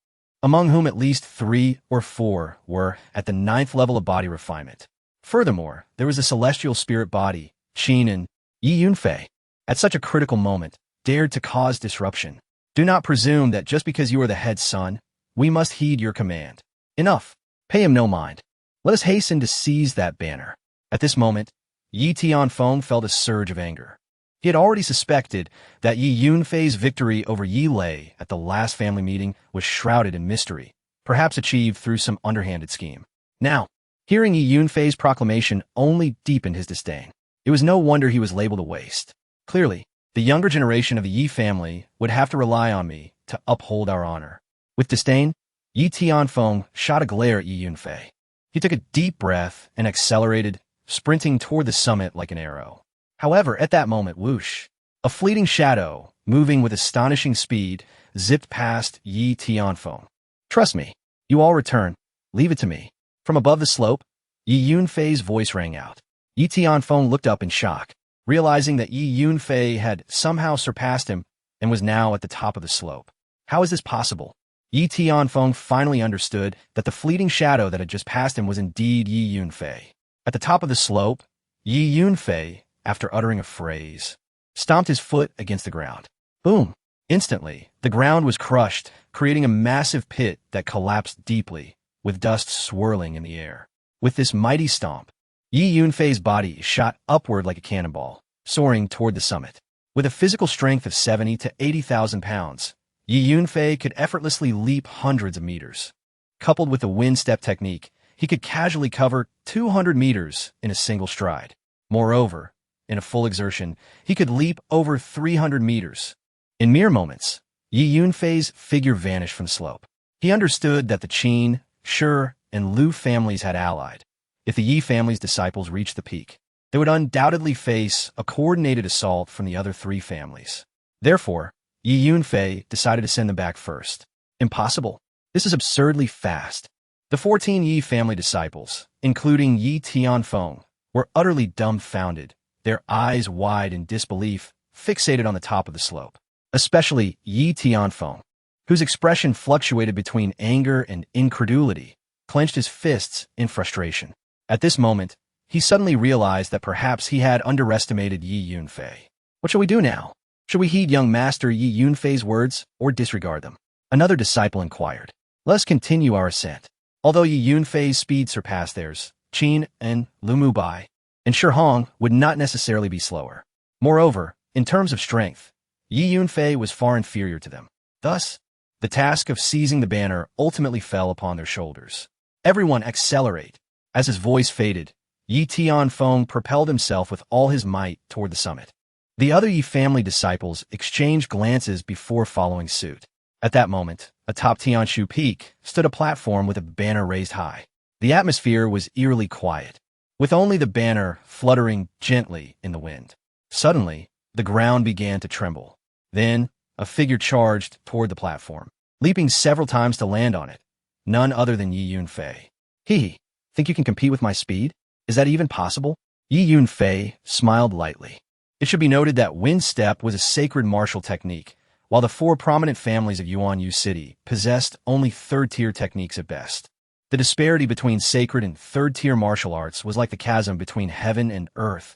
among whom at least 3 or 4 were at the 9th level of body refinement. Furthermore, there was a celestial spirit body, Qin and Yi Yunfei, at such a critical moment, dared to cause disruption. Do not presume that just because you are the head son, we must heed your command. Enough. Pay him no mind. Let us hasten to seize that banner. At this moment, Yi Tianfeng felt a surge of anger. He had already suspected that Yi Yunfei's victory over Yi Lei at the last family meeting was shrouded in mystery, perhaps achieved through some underhanded scheme. Now, hearing Yi Yunfei's proclamation only deepened his disdain. It was no wonder he was labeled a waste. Clearly, the younger generation of the Yi family would have to rely on me to uphold our honor. With disdain, Yi Tianfeng shot a glare at Yi Yunfei. He took a deep breath and accelerated, sprinting toward the summit like an arrow. However, at that moment, whoosh, a fleeting shadow, moving with astonishing speed, zipped past Yi Tianfeng. Trust me, you all return. Leave it to me. From above the slope, Yi Yunfei's voice rang out. Yi Tianfeng looked up in shock, realizing that Yi Yunfei had somehow surpassed him and was now at the top of the slope. How is this possible? Yi Tianfeng finally understood that the fleeting shadow that had just passed him was indeed Yi Yunfei. At the top of the slope, Yi Yunfei, after uttering a phrase, stomped his foot against the ground. Boom! Instantly, the ground was crushed, creating a massive pit that collapsed deeply, with dust swirling in the air. With this mighty stomp, Yi Yunfei's body shot upward like a cannonball, soaring toward the summit. With a physical strength of 70 to 80,000 pounds, Yi Yunfei could effortlessly leap hundreds of meters. Coupled with the wind step technique, he could casually cover 200 meters in a single stride. Moreover, in a full exertion, he could leap over 300 meters. In mere moments, Yi Yunfei's figure vanished from the slope. He understood that the Qin, Shi, and Lu families had allied. If the Yi family's disciples reached the peak, they would undoubtedly face a coordinated assault from the other 3 families. Therefore, Yi Yunfei decided to send them back first. Impossible. This is absurdly fast. The 14 Yi family disciples, including Yi Tianfeng, were utterly dumbfounded, their eyes wide in disbelief, fixated on the top of the slope. Especially Yi Tianfeng, whose expression fluctuated between anger and incredulity, clenched his fists in frustration. At this moment, he suddenly realized that perhaps he had underestimated Yi Yunfei. What shall we do now? Should we heed young master Yi Yunfei's words or disregard them? Another disciple inquired. Let us continue our ascent. Although Yi Yunfei's speed surpassed theirs, Qin and Lu Mubai and Shi Hong would not necessarily be slower. Moreover, in terms of strength, Yi Yunfei was far inferior to them. Thus, the task of seizing the banner ultimately fell upon their shoulders. Everyone accelerate. As his voice faded, Yi Tianfeng propelled himself with all his might toward the summit. The other Yi family disciples exchanged glances before following suit. At that moment, atop Tianshu Peak stood a platform with a banner raised high. The atmosphere was eerily quiet, with only the banner fluttering gently in the wind. Suddenly, the ground began to tremble. Then, a figure charged toward the platform, leaping several times to land on it. None other than Yi Yunfei. He, think you can compete with my speed? Is that even possible? Yi Yunfei smiled lightly. It should be noted that wind step was a sacred martial technique, while the 4 prominent families of Yuanyu City possessed only 3rd-tier techniques at best. The disparity between sacred and 3rd-tier martial arts was like the chasm between heaven and earth,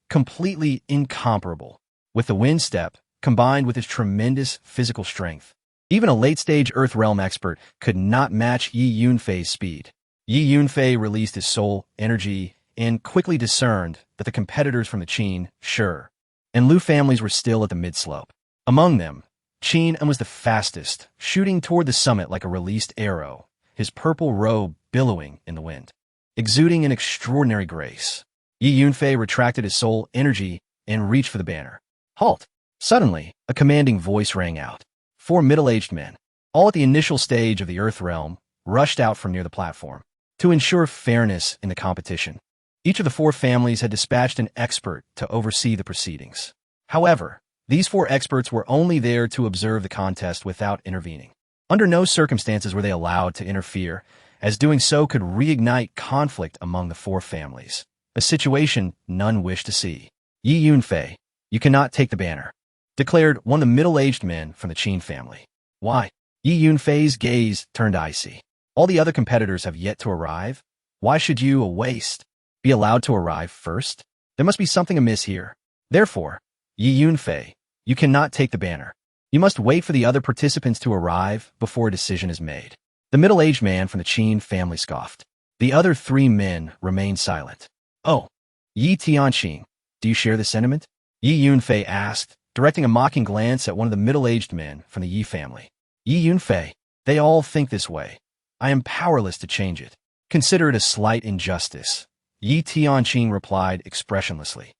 completely incomparable. With the wind step, combined with his tremendous physical strength, even a late-stage Earth Realm expert could not match Yi Yunfei's speed. Yi Yunfei released his soul energy and quickly discerned that the competitors from the Qin, Shi, and Lu families were still at the mid-slope. Among them, Qin was the fastest, shooting toward the summit like a released arrow, his purple robe billowing in the wind. Exuding an extraordinary grace, Yi Yunfei retracted his soul energy and reached for the banner. Halt! Suddenly, a commanding voice rang out. 4 middle-aged men, all at the initial stage of the Earth Realm, rushed out from near the platform. To ensure fairness in the competition, each of the 4 families had dispatched an expert to oversee the proceedings. However, these 4 experts were only there to observe the contest without intervening. Under no circumstances were they allowed to interfere, as doing so could reignite conflict among the 4 families, a situation none wished to see. Yi Yunfei, you cannot take the banner, declared one of the middle-aged men from the Qin family. Why? Yi Yunfei's gaze turned icy. All the other competitors have yet to arrive. Why should you, a waste, be allowed to arrive first? There must be something amiss here. Therefore, Yi Yunfei, you cannot take the banner. You must wait for the other participants to arrive before a decision is made. The middle-aged man from the Qin family scoffed. The other three men remained silent. Oh, Yi Tianqing, do you share the sentiment? Yi Yunfei asked, directing a mocking glance at one of the middle-aged men from the Yi family. Yi Yunfei, they all think this way. I am powerless to change it. Consider it a slight injustice. Yi Tianqing replied expressionlessly.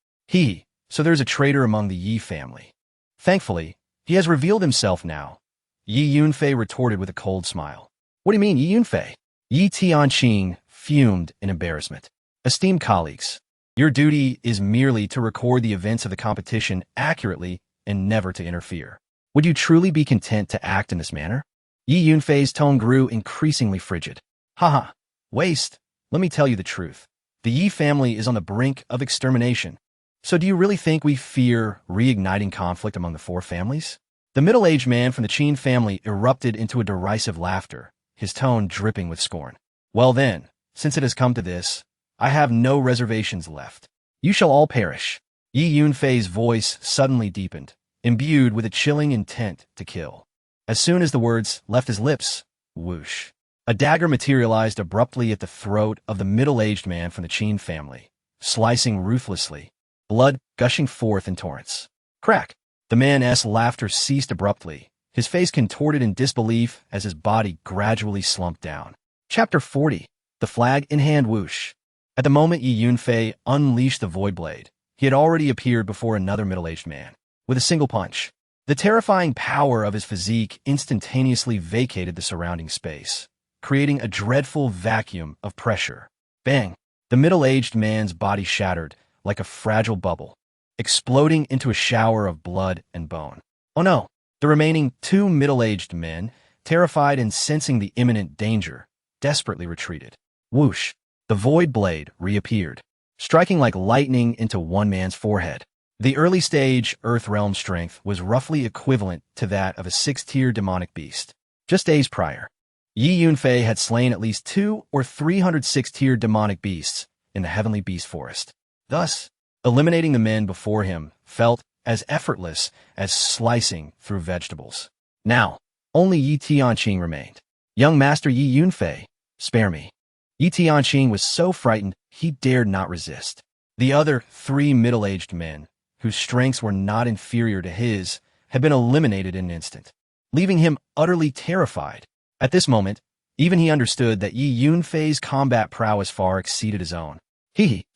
So there's a traitor among the Yi family. Thankfully, he has revealed himself now. Yi Yunfei retorted with a cold smile. What do you mean, Yi Yunfei? Yi Tianqing fumed in embarrassment. Esteemed colleagues, your duty is merely to record the events of the competition accurately and never to interfere. Would you truly be content to act in this manner? Yi Yunfei's tone grew increasingly frigid. Haha, waste. Let me tell you the truth. The Yi family is on the brink of extermination. So do you really think we fear reigniting conflict among the four families? The middle-aged man from the Qin family erupted into a derisive laughter, his tone dripping with scorn. Well then, since it has come to this, I have no reservations left. You shall all perish. Yi Yunfei's voice suddenly deepened, imbued with a chilling intent to kill. As soon as the words left his lips, whoosh, a dagger materialized abruptly at the throat of the middle-aged man from the Qin family, slicing ruthlessly, blood gushing forth in torrents. Crack! The man's laughter ceased abruptly, his face contorted in disbelief as his body gradually slumped down. Chapter 40. The flag in hand whoosh. At the moment Yi Yunfei unleashed the void blade, he had already appeared before another middle-aged man. With a single punch, the terrifying power of his physique instantaneously vacated the surrounding space, creating a dreadful vacuum of pressure. Bang! The middle-aged man's body shattered like a fragile bubble, exploding into a shower of blood and bone. Oh no! The remaining two middle-aged men, terrified and sensing the imminent danger, desperately retreated. Whoosh! The void blade reappeared, striking like lightning into one man's forehead. The early-stage Earth Realm strength was roughly equivalent to that of a six-tier demonic beast. Just days prior, Yi Yunfei had slain at least 200 or 300 six-tier demonic beasts in the Heavenly Beast Forest. Thus, eliminating the men before him felt as effortless as slicing through vegetables. Now, only Yi Tianqing remained. Young Master Yi Yunfei, spare me. Yi Tianqing was so frightened he dared not resist. The other three middle-aged men, whose strengths were not inferior to his, had been eliminated in an instant, leaving him utterly terrified. At this moment, even he understood that Yi Yunfei's combat prowess far exceeded his own.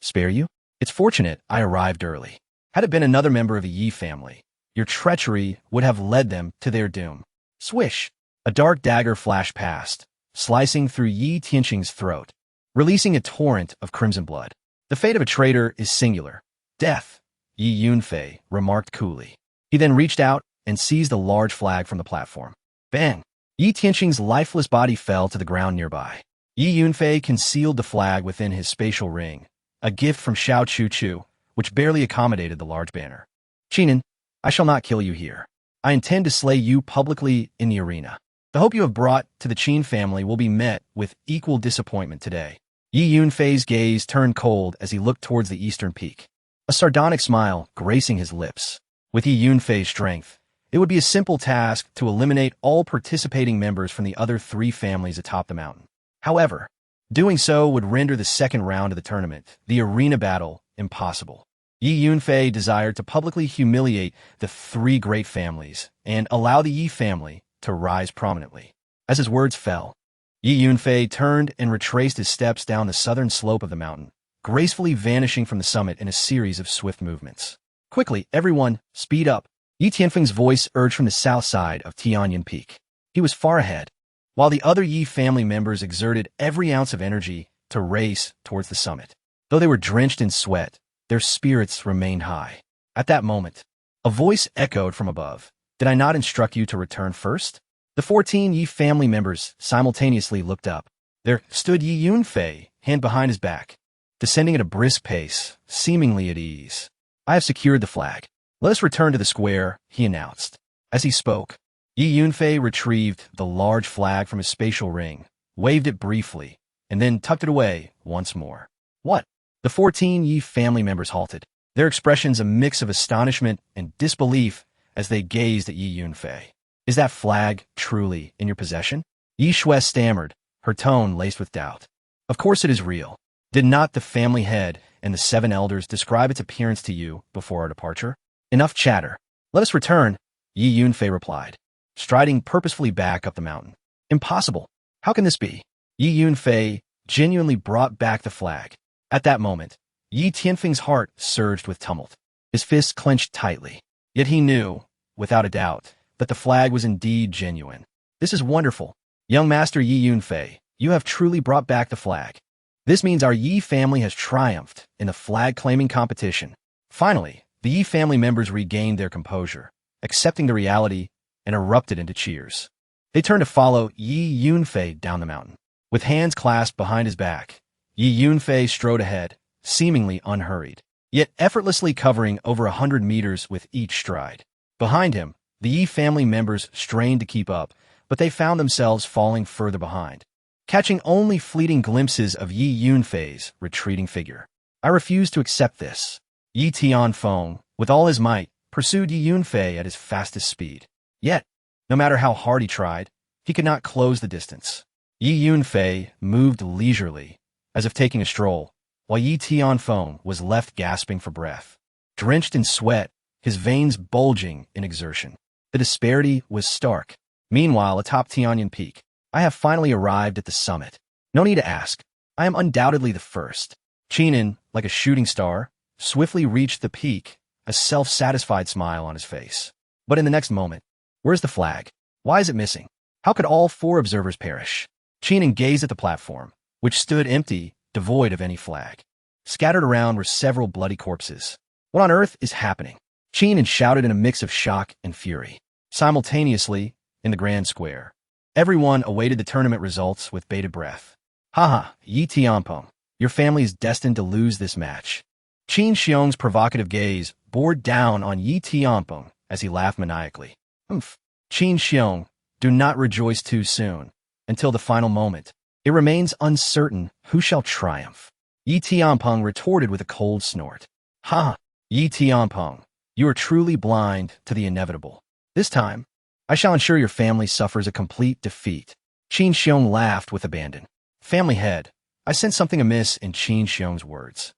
Spare you? It's fortunate I arrived early. Had it been another member of the Yi family, your treachery would have led them to their doom. Swish! A dark dagger flashed past, slicing through Yi Tianqing's throat, releasing a torrent of crimson blood. The fate of a traitor is singular. Death, Yi Yunfei remarked coolly. He then reached out and seized a large flag from the platform. Bang! Yi Tianqing's lifeless body fell to the ground nearby. Yi Yunfei concealed the flag within his spatial ring, a gift from Xiao Chu, which barely accommodated the large banner. Qinin, I shall not kill you here. I intend to slay you publicly in the arena. The hope you have brought to the Qin family will be met with equal disappointment today. Yi Yunfei's gaze turned cold as he looked towards the eastern peak, a sardonic smile gracing his lips. With Yi Yunfei's strength, it would be a simple task to eliminate all participating members from the other three families atop the mountain. However, doing so would render the second round of the tournament, the arena battle, impossible. Yi Yunfei desired to publicly humiliate the three great families and allow the Yi family to rise prominently. As his words fell, Yi Yunfei turned and retraced his steps down the southern slope of the mountain, gracefully vanishing from the summit in a series of swift movements. Quickly, everyone, speed up! Yi Tianfeng's voice urged from the south side of Tianyan Peak. He was far ahead, while the other Yi family members exerted every ounce of energy to race towards the summit. Though they were drenched in sweat, their spirits remained high. At that moment, a voice echoed from above. Did I not instruct you to return first? The 14 Yi family members simultaneously looked up. There stood Yi Yunfei, hand behind his back, descending at a brisk pace, seemingly at ease. I have secured the flag. Let us return to the square, he announced. As he spoke, Yi Yunfei retrieved the large flag from his spatial ring, waved it briefly, and then tucked it away once more. What? The 14 Yi family members halted, their expressions a mix of astonishment and disbelief as they gazed at Yi Yunfei. Is that flag truly in your possession? Yi Shui stammered, her tone laced with doubt. Of course it is real. Did not the family head and the 7 elders describe its appearance to you before our departure? Enough chatter. Let us return, Yi Yunfei replied, striding purposefully back up the mountain. Impossible. How can this be? Yi Yunfei genuinely brought back the flag. At that moment, Yi Tianfeng's heart surged with tumult. His fists clenched tightly. Yet he knew, without a doubt, that the flag was indeed genuine. This is wonderful. Young Master Yi Yunfei, you have truly brought back the flag. This means our Yi family has triumphed in the flag-claiming competition. Finally, the Yi family members regained their composure, accepting the reality, and erupted into cheers. They turned to follow Yi Yunfei down the mountain. With hands clasped behind his back, Yi Yunfei strode ahead, seemingly unhurried, yet effortlessly covering over 100 meters with each stride. Behind him, the Yi family members strained to keep up, but they found themselves falling further behind, catching only fleeting glimpses of Yi Yunfei's retreating figure. I refuse to accept this. Yi Tianfeng, with all his might, pursued Yi Yunfei at his fastest speed. Yet, no matter how hard he tried, he could not close the distance. Yi Yunfei moved leisurely, as if taking a stroll, while Yi Tianfeng was left gasping for breath. Drenched in sweat, his veins bulging in exertion. The disparity was stark. Meanwhile, atop Tianyan Peak, I have finally arrived at the summit. No need to ask. I am undoubtedly the first. Qinan, like a shooting star, swiftly reached the peak, a self-satisfied smile on his face. But in the next moment, where's the flag? Why is it missing? How could all 4 observers perish? Qinan gazed at the platform, which stood empty, devoid of any flag. Scattered around were several bloody corpses. What on earth is happening? Qinan shouted in a mix of shock and fury. Simultaneously, in the grand square, everyone awaited the tournament results with bated breath. Haha, Yi Tianpeng, your family is destined to lose this match. Qin Xiong's provocative gaze bore down on Yi Tianpeng as he laughed maniacally. Humph. Qin Xiong, do not rejoice too soon. Until the final moment, it remains uncertain who shall triumph. Yi Tianpeng retorted with a cold snort. Ha! Yi Tianpeng, you are truly blind to the inevitable. This time, I shall ensure your family suffers a complete defeat. Qin Xiong laughed with abandon. Family head, I sense something amiss in Qin Xiong's words.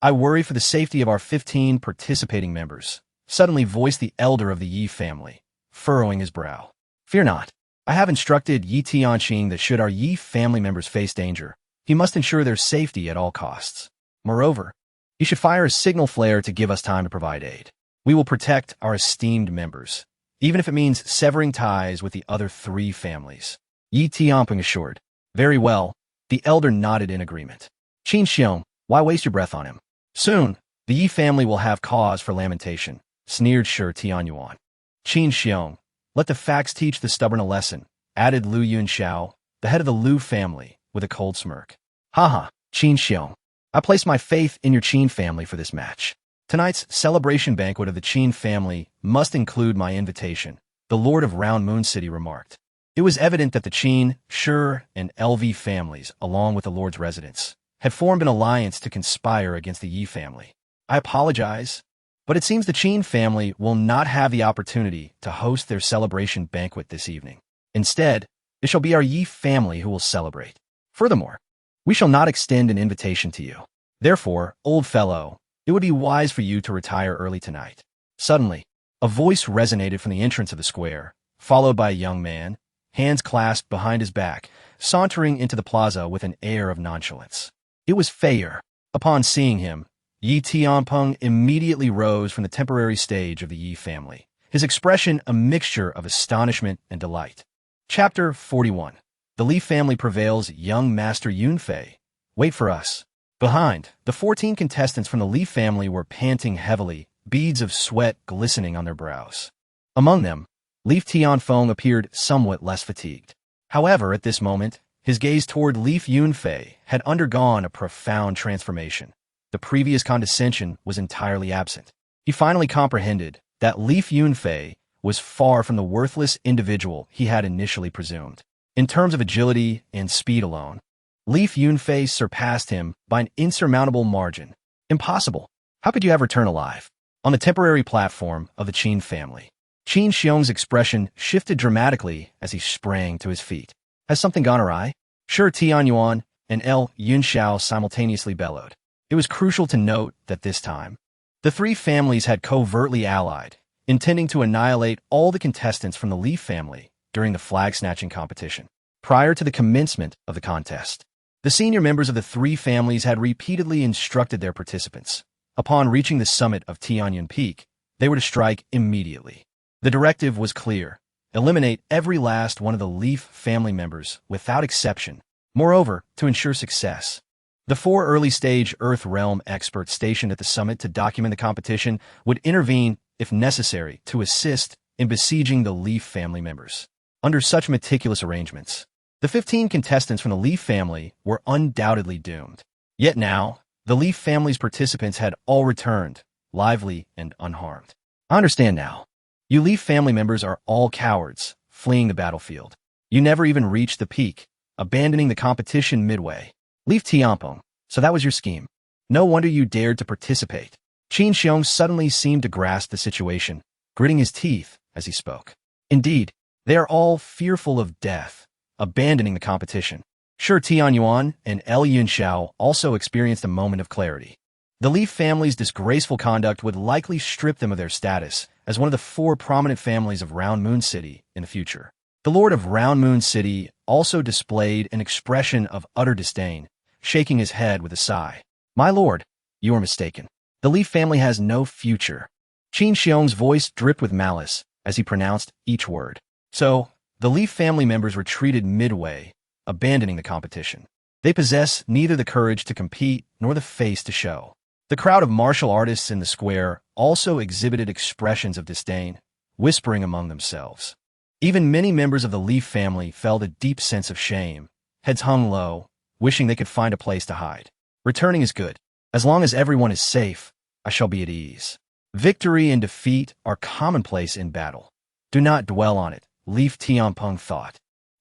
I worry for the safety of our 15 participating members, suddenly voiced the elder of the Yi family, furrowing his brow. Fear not. I have instructed Yi Tianqing that should our Yi family members face danger, he must ensure their safety at all costs. Moreover, he should fire a signal flare to give us time to provide aid. We will protect our esteemed members, even if it means severing ties with the other 3 families. Yi Tianpeng assured. Very well. The elder nodded in agreement. Qin Xiong, why waste your breath on him? Soon, the Yi family will have cause for lamentation, sneered Shi Tianyuan. Qin Xiong, let the facts teach the stubborn a lesson, added Lu Yunxiao, the head of the Lu family, with a cold smirk. Haha, Qin Xiong, I place my faith in your Qin family for this match. Tonight's celebration banquet of the Qin family must include my invitation, the Lord of Round Moon City remarked. It was evident that the Qin, Shi, and LV families, along with the Lord's residents, had formed an alliance to conspire against the Yi family. I apologize, but it seems the Qin family will not have the opportunity to host their celebration banquet this evening. Instead, it shall be our Yi family who will celebrate. Furthermore, we shall not extend an invitation to you. Therefore, old fellow, it would be wise for you to retire early tonight. Suddenly, a voice resonated from the entrance of the square, followed by a young man, hands clasped behind his back, sauntering into the plaza with an air of nonchalance. It was Feier. Upon seeing him, Yi Tianpeng immediately rose from the temporary stage of the Yi family, his expression a mixture of astonishment and delight. Chapter 41. The Li family prevails young Master Yunfei. Wait for us. Behind, the 14 contestants from the Li family were panting heavily, beads of sweat glistening on their brows. Among them, Li Tianfeng appeared somewhat less fatigued. However, at this moment, his gaze toward Li Yunfei had undergone a profound transformation. The previous condescension was entirely absent. He finally comprehended that Li Yunfei was far from the worthless individual he had initially presumed. In terms of agility and speed alone, Leaf Yunfei surpassed him by an insurmountable margin. Impossible. How could you have returned alive? On the temporary platform of the Qin family, Qin Xiong's expression shifted dramatically as he sprang to his feet. Has something gone awry? Sure, Tianyuan and El Yunxiao simultaneously bellowed. It was crucial to note that this time, the three families had covertly allied, intending to annihilate all the contestants from the Leaf family during the flag-snatching competition. Prior to the commencement of the contest, the senior members of the three families had repeatedly instructed their participants. Upon reaching the summit of Tianyuan Peak, they were to strike immediately. The directive was clear. Eliminate every last one of the Leaf family members without exception. Moreover, to ensure success, the 4 early-stage Earth Realm experts stationed at the summit to document the competition would intervene, if necessary, to assist in besieging the Leaf family members. Under such meticulous arrangements, the 15 contestants from the Leaf family were undoubtedly doomed. Yet now, the Leaf family's participants had all returned, lively and unharmed. I understand now. You Leaf family members are all cowards, fleeing the battlefield. You never even reached the peak, abandoning the competition midway. Leaf Tiampong, so that was your scheme. No wonder you dared to participate. Qin Xiong suddenly seemed to grasp the situation, gritting his teeth as he spoke. Indeed, they are all fearful of death, abandoning the competition. Sure, Tianyuan and El Yunxiao also experienced a moment of clarity. The Leaf family's disgraceful conduct would likely strip them of their status as one of the 4 prominent families of Round Moon City in the future. The Lord of Round Moon City also displayed an expression of utter disdain, shaking his head with a sigh. My lord, you are mistaken. The Leaf family has no future. Qin Xiong's voice dripped with malice as he pronounced each word. So, the Leaf family members retreated midway, abandoning the competition. They possess neither the courage to compete nor the face to show. The crowd of martial artists in the square also exhibited expressions of disdain, whispering among themselves. Even many members of the Leaf family felt a deep sense of shame, heads hung low, wishing they could find a place to hide. Returning is good. As long as everyone is safe, I shall be at ease. Victory and defeat are commonplace in battle. Do not dwell on it, Leaf Tiampong thought.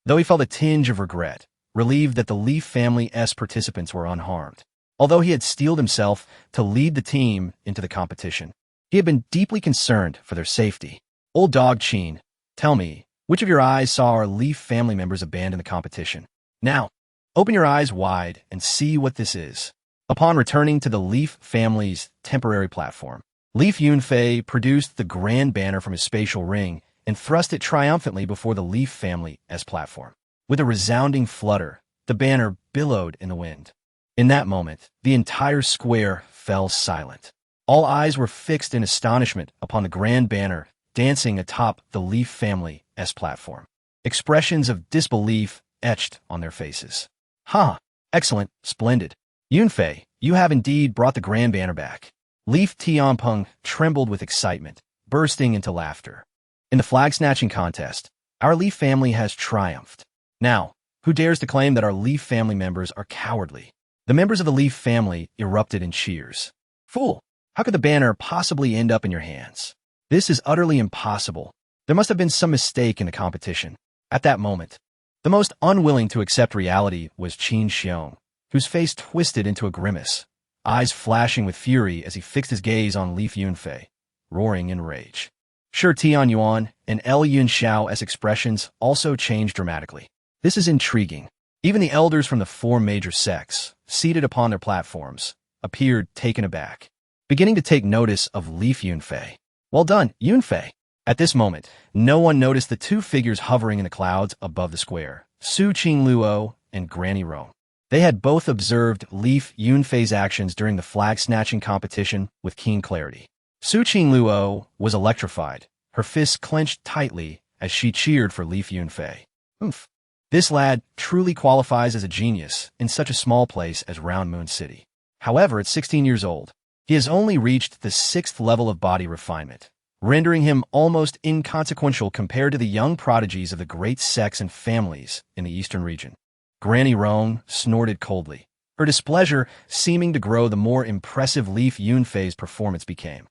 Though he felt a tinge of regret, relieved that the Leaf family's participants were unharmed. Although he had steeled himself to lead the team into the competition, he had been deeply concerned for their safety. Old dog Qin, tell me, which of your eyes saw our Leaf family members abandon the competition? Now, open your eyes wide and see what this is. Upon returning to the Leaf family's temporary platform, Leaf Yunfei produced the grand banner from his spatial ring and thrust it triumphantly before the Leaf family's platform. With a resounding flutter, the banner billowed in the wind. In that moment, the entire square fell silent. All eyes were fixed in astonishment upon the grand banner dancing atop the Leaf family's platform. Expressions of disbelief etched on their faces. Ha! Excellent, splendid. Yunfei, you have indeed brought the grand banner back. Leaf Tiampong trembled with excitement, bursting into laughter. In the flag-snatching contest, our Leaf family has triumphed. Now, who dares to claim that our Leaf family members are cowardly? The members of the Leaf family erupted in cheers. Fool! How could the banner possibly end up in your hands? This is utterly impossible. There must have been some mistake in the competition. At that moment, the most unwilling to accept reality was Qin Xiong, whose face twisted into a grimace, eyes flashing with fury as he fixed his gaze on Leaf Yunfei, roaring in rage. Sure, Tianyuan and El Yunxiao's expressions also changed dramatically. This is intriguing. Even the elders from the 4 major sects, seated upon their platforms, appeared taken aback, beginning to take notice of Leaf Yunfei. Well done, Yunfei! At this moment, no one noticed the 2 figures hovering in the clouds above the square, Su Qingluo and Granny Rome. They had both observed Leaf Yunfei's actions during the flag-snatching competition with keen clarity. Su Qingluo was electrified, her fists clenched tightly as she cheered for Leaf Yunfei. Oomph! This lad truly qualifies as a genius in such a small place as Round Moon City. However, at 16 years old, he has only reached the 6th level of body refinement, rendering him almost inconsequential compared to the young prodigies of the great sects and families in the eastern region. Granny Roan snorted coldly, her displeasure seeming to grow the more impressive Leaf Yunfei's performance became.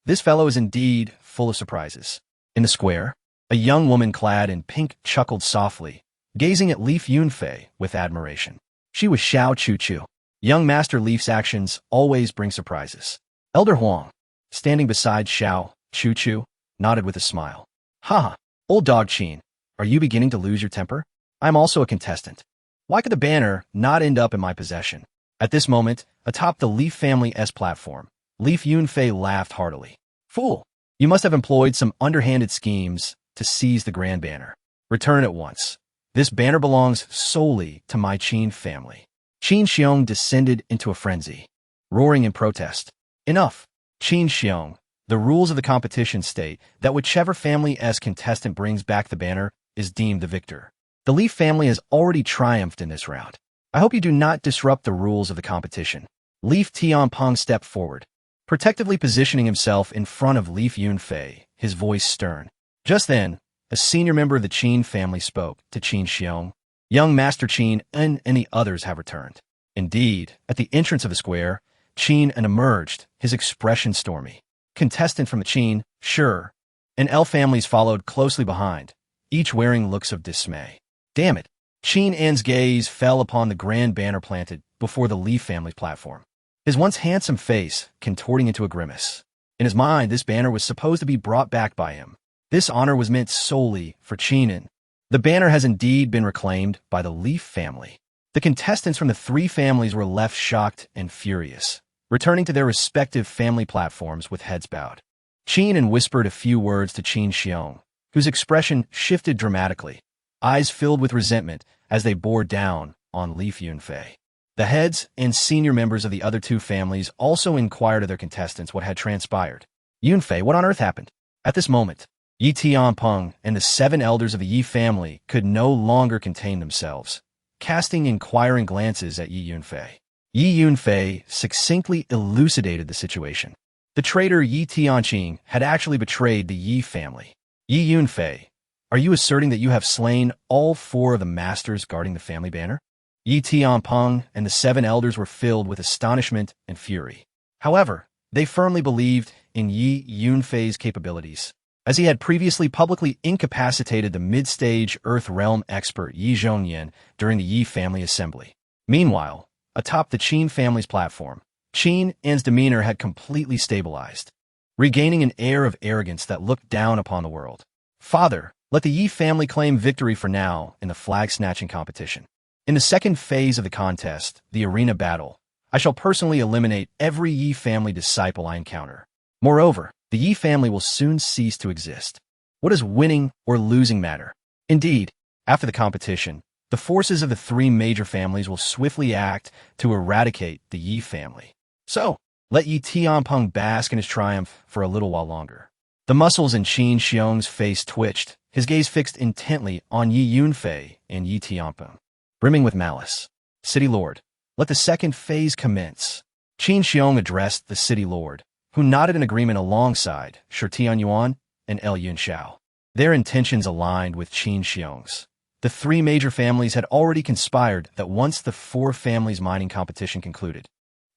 This fellow is indeed full of surprises. In the square, a young woman clad in pink chuckled softly, gazing at Leaf Yunfei with admiration. She was Xiao Chu-Chu. Young Master Leaf's actions always bring surprises. Elder Huang, standing beside Xiao Chu-Chu, nodded with a smile. Haha, old dog Qin, are you beginning to lose your temper? I'm also a contestant. Why could the banner not end up in my possession? At this moment, atop the Leaf family's platform, Leaf Yunfei laughed heartily. Fool, you must have employed some underhanded schemes to seize the grand banner. Return at once. This banner belongs solely to my Qin family. Qin Xiong descended into a frenzy, roaring in protest. Enough. Qin Xiong, the rules of the competition state that whichever family's contestant brings back the banner is deemed the victor. The Leaf family has already triumphed in this round. I hope you do not disrupt the rules of the competition. Leaf Tianpeng stepped forward, protectively positioning himself in front of Leaf Yunfei, his voice stern. Just then, a senior member of the Qin family spoke to Qin Xiong. Young Master Qin and the others have returned. Indeed, at the entrance of the square, Qin emerged, his expression stormy. Contestant from the Qin, sure, and L families followed closely behind, each wearing looks of dismay. Damn it! Qin En's gaze fell upon the grand banner planted before the Leaf family's platform, his once handsome face contorting into a grimace. In his mind, this banner was supposed to be brought back by him. This honor was meant solely for Qin. The banner has indeed been reclaimed by the Leaf family. The contestants from the three families were left shocked and furious, returning to their respective family platforms with heads bowed. Qin whispered a few words to Qin Xiong, whose expression shifted dramatically, eyes filled with resentment as they bore down on Leaf Yunfei. The heads and senior members of the other two families also inquired of their contestants what had transpired. Yunfei, what on earth happened? At this moment, Yi Tianpeng and the 7 elders of the Yi family could no longer contain themselves, casting inquiring glances at Yi Yunfei. Yi Yunfei succinctly elucidated the situation. The traitor Yi Tianqing had actually betrayed the Yi family. Yi Yunfei, are you asserting that you have slain all 4 of the masters guarding the family banner? Yi Tianpeng and the 7 elders were filled with astonishment and fury. However, they firmly believed in Yi Yunfei's capabilities, as he had previously publicly incapacitated the mid-stage Earth Realm expert Yi Zhongyan during the Yi family assembly. Meanwhile, atop the Qin family's platform, Qin En's demeanor had completely stabilized, regaining an air of arrogance that looked down upon the world. Father, let the Yi family claim victory for now in the flag-snatching competition. In the second phase of the contest, the arena battle, I shall personally eliminate every Yi family disciple I encounter. Moreover, the Yi family will soon cease to exist. What does winning or losing matter? Indeed, after the competition, the forces of the 3 major families will swiftly act to eradicate the Yi family. So, let Yi Tianpeng bask in his triumph for a little while longer. The muscles in Qin Xiong's face twitched, his gaze fixed intently on Yi Yunfei and Yi Tianpeng, brimming with malice. City Lord, let the second phase commence. Qin Xiong addressed the City Lord, who nodded in agreement alongside Shi Tianyuan and El Yunxiao. Their intentions aligned with Qin Xiong's. The 3 major families had already conspired that once the 4 families' mining competition concluded,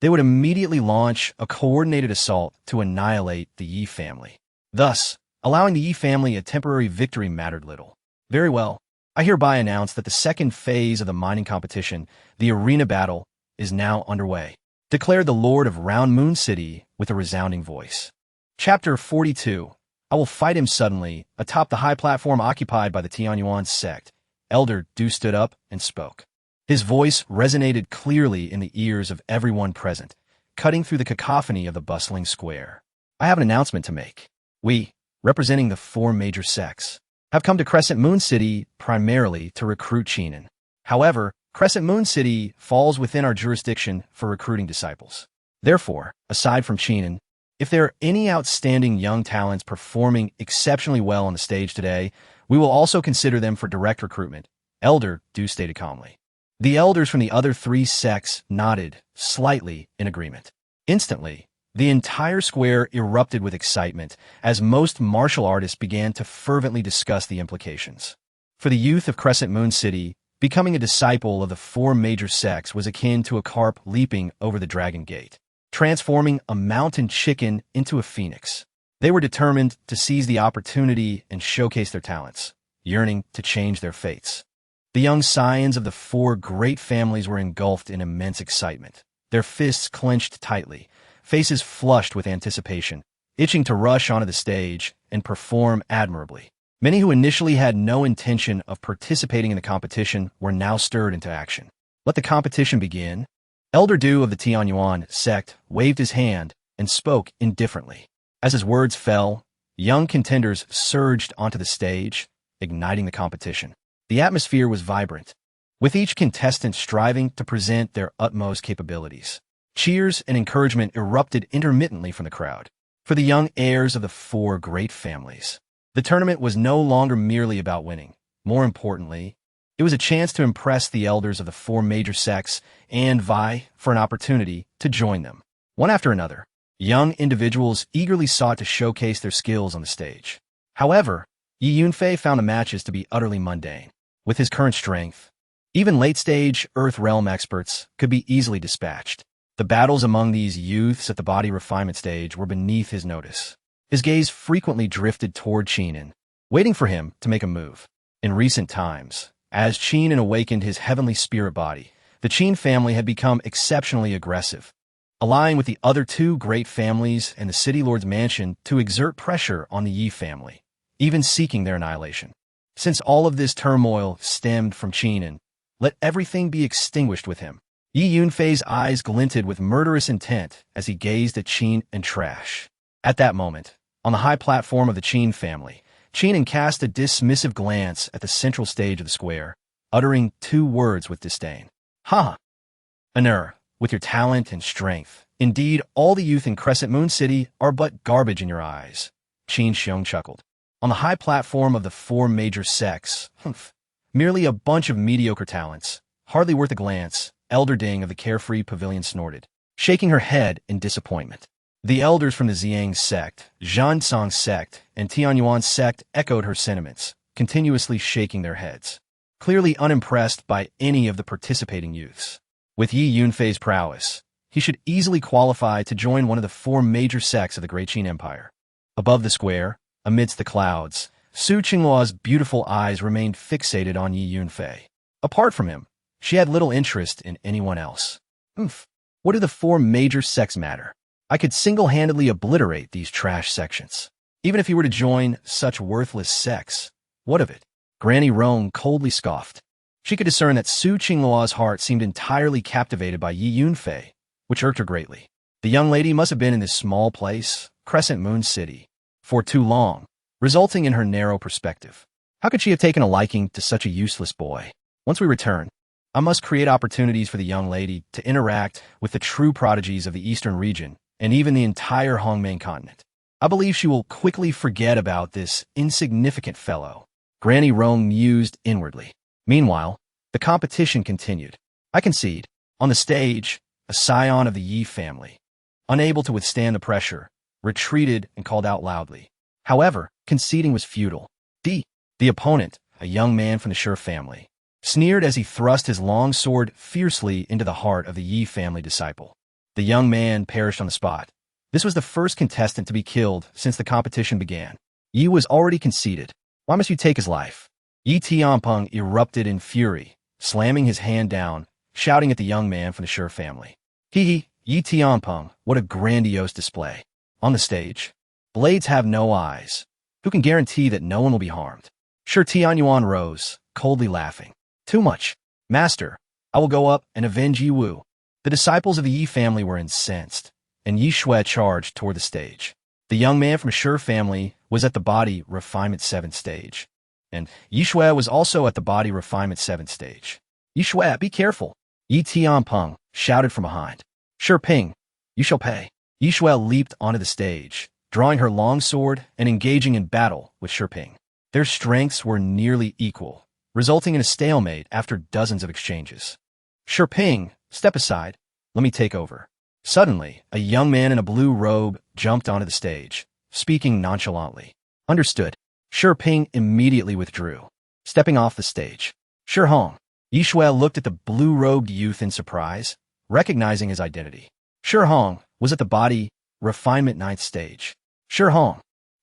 they would immediately launch a coordinated assault to annihilate the Yi family. Thus, allowing the Yi family a temporary victory mattered little. Very well, I hereby announce that the second phase of the mining competition, the arena battle, is now underway, declared the Lord of Round Moon City with a resounding voice. Chapter 42. I will fight him suddenly. Atop the high platform occupied by the Tianyuan sect, Elder Du stood up and spoke. His voice resonated clearly in the ears of everyone present, cutting through the cacophony of the bustling square. I have an announcement to make. We, representing the 4 major sects, have come to Crescent Moon City primarily to recruit Qinin. However, Crescent Moon City falls within our jurisdiction for recruiting disciples. Therefore, aside from Qinin, if there are any outstanding young talents performing exceptionally well on the stage today, we will also consider them for direct recruitment, Elder Du stated calmly. The elders from the other 3 sects nodded, slightly in agreement. Instantly, the entire square erupted with excitement as most martial artists began to fervently discuss the implications. For the youth of Crescent Moon City, becoming a disciple of the 4 major sects was akin to a carp leaping over the dragon gate, transforming a mountain chicken into a phoenix. They were determined to seize the opportunity and showcase their talents, yearning to change their fates. The young scions of the four great families were engulfed in immense excitement, their fists clenched tightly, faces flushed with anticipation, itching to rush onto the stage and perform admirably. Many who initially had no intention of participating in the competition were now stirred into action. Let the competition begin. Elder Du of the Tianyuan sect waved his hand and spoke indifferently. As his words fell, young contenders surged onto the stage, igniting the competition. The atmosphere was vibrant, with each contestant striving to present their utmost capabilities. Cheers and encouragement erupted intermittently from the crowd. For the young heirs of the four great families, the tournament was no longer merely about winning. More importantly, it was a chance to impress the elders of the four major sects and vie for an opportunity to join them. One after another, young individuals eagerly sought to showcase their skills on the stage. However, Yi Yunfei found the matches to be utterly mundane. With his current strength, even late-stage Earth Realm experts could be easily dispatched. The battles among these youths at the body refinement stage were beneath his notice. His gaze frequently drifted toward Qinin, waiting for him to make a move. In recent times, as Qinin awakened his heavenly spirit body, the Qin family had become exceptionally aggressive, allying with the other two great families and the City Lord's mansion to exert pressure on the Yi family, even seeking their annihilation. Since all of this turmoil stemmed from Qinin, let everything be extinguished with him. Yi Yunfei's eyes glinted with murderous intent as he gazed at Qin and Trash. At that moment, on the high platform of the Qin family, Qinin cast a dismissive glance at the central stage of the square, uttering two words with disdain. Ha! Anur, with your talent and strength, indeed all the youth in Crescent Moon City are but garbage in your eyes. Qin Xiong chuckled. On the high platform of the four major sects, merely a bunch of mediocre talents, hardly worth a glance, Elder Ding of the Carefree Pavilion snorted, shaking her head in disappointment. The elders from the Ziyang sect, Zhansong sect, and Tianyuan sect echoed her sentiments, continuously shaking their heads, clearly unimpressed by any of the participating youths. With Yi Yunfei's prowess, he should easily qualify to join one of the four major sects of the Great Qin Empire. Above the square, amidst the clouds, Su Qingluo's beautiful eyes remained fixated on Yi Yunfei. Apart from him, she had little interest in anyone else. What do the four major sects matter? I could single-handedly obliterate these trash sections. Even if he were to join such worthless sects, what of it? Granny Rong coldly scoffed. She could discern that Su Qingluo's heart seemed entirely captivated by Yi Yunfei, which irked her greatly. The young lady must have been in this small place, Crescent Moon City, for too long, resulting in her narrow perspective. How could she have taken a liking to such a useless boy? Once we return, I must create opportunities for the young lady to interact with the true prodigies of the eastern region and even the entire Hongmeng continent. I believe she will quickly forget about this insignificant fellow. Granny Rong mused inwardly. Meanwhile, the competition continued. I concede. On the stage, a scion of the Yi family, unable to withstand the pressure, retreated and called out loudly. However, conceding was futile. The opponent, a young man from the Shi family, sneered as he thrust his long sword fiercely into the heart of the Yi family disciple. The young man perished on the spot. This was the first contestant to be killed since the competition began. Yi was already conceded. Why must you take his life? Yi Tianpeng erupted in fury, slamming his hand down, shouting at the young man from the Shi family. Yi Tianpeng, what a grandiose display. On the stage, blades have no eyes. Who can guarantee that no one will be harmed? Shi Tianyuan rose, coldly laughing. Too much. Master, I will go up and avenge Yi Wu. The disciples of the Yi family were incensed, and Yi Shui charged toward the stage. The young man from Shi family was at the body refinement 7th stage, and Yi Shui was also at the body refinement 7th stage. Yi Shui, be careful. Yi Tianpeng shouted from behind. Shi Ping, you shall pay. Yi Shui leaped onto the stage, drawing her long sword and engaging in battle with Shi Ping. Their strengths were nearly equal, resulting in a stalemate after dozens of exchanges. Shi Ping, step aside. Let me take over. Suddenly, a young man in a blue robe jumped onto the stage, speaking nonchalantly. Understood. Shi Ping immediately withdrew, stepping off the stage. Shi Hong. Yi Shui looked at the blue-robed youth in surprise, recognizing his identity. Shi Hong was at the body refinement 9th stage. Shi Hong,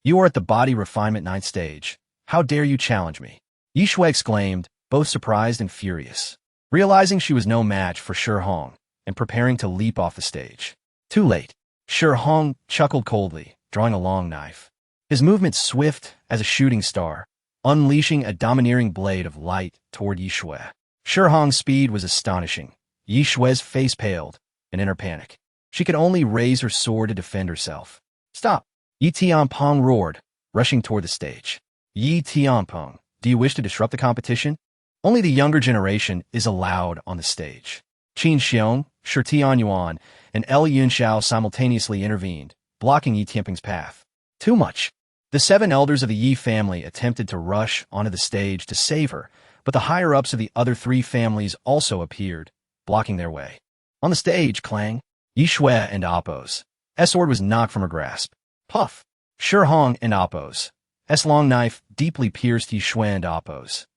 You are at the body refinement 9th stage. How dare you challenge me? Yi Shui exclaimed, both surprised and furious, realizing she was no match for Shi Hong and preparing to leap off the stage. Too late. Shi Hong chuckled coldly, drawing a long knife. His movement swift as a shooting star, unleashing a domineering blade of light toward Yi Shui. Shi Hong's speed was astonishing. Yi Shui's face paled, and in her panic, she could only raise her sword to defend herself. Stop! Yi Tianpeng roared, rushing toward the stage. Yi Tianpeng, do you wish to disrupt the competition? Only the younger generation is allowed on the stage. Qin Xiong, Shi Tianyuan, and El Yunxiao simultaneously intervened, blocking Yi Tianpeng's path. Too much. The 7 elders of the Yi family attempted to rush onto the stage to save her, but the higher-ups of the other 3 families also appeared, blocking their way. On the stage, clang, Yi Shui and Appo's sword was knocked from her grasp. Puff! Shi Hong and Appo's long knife deeply pierced Yi Shui and Appo's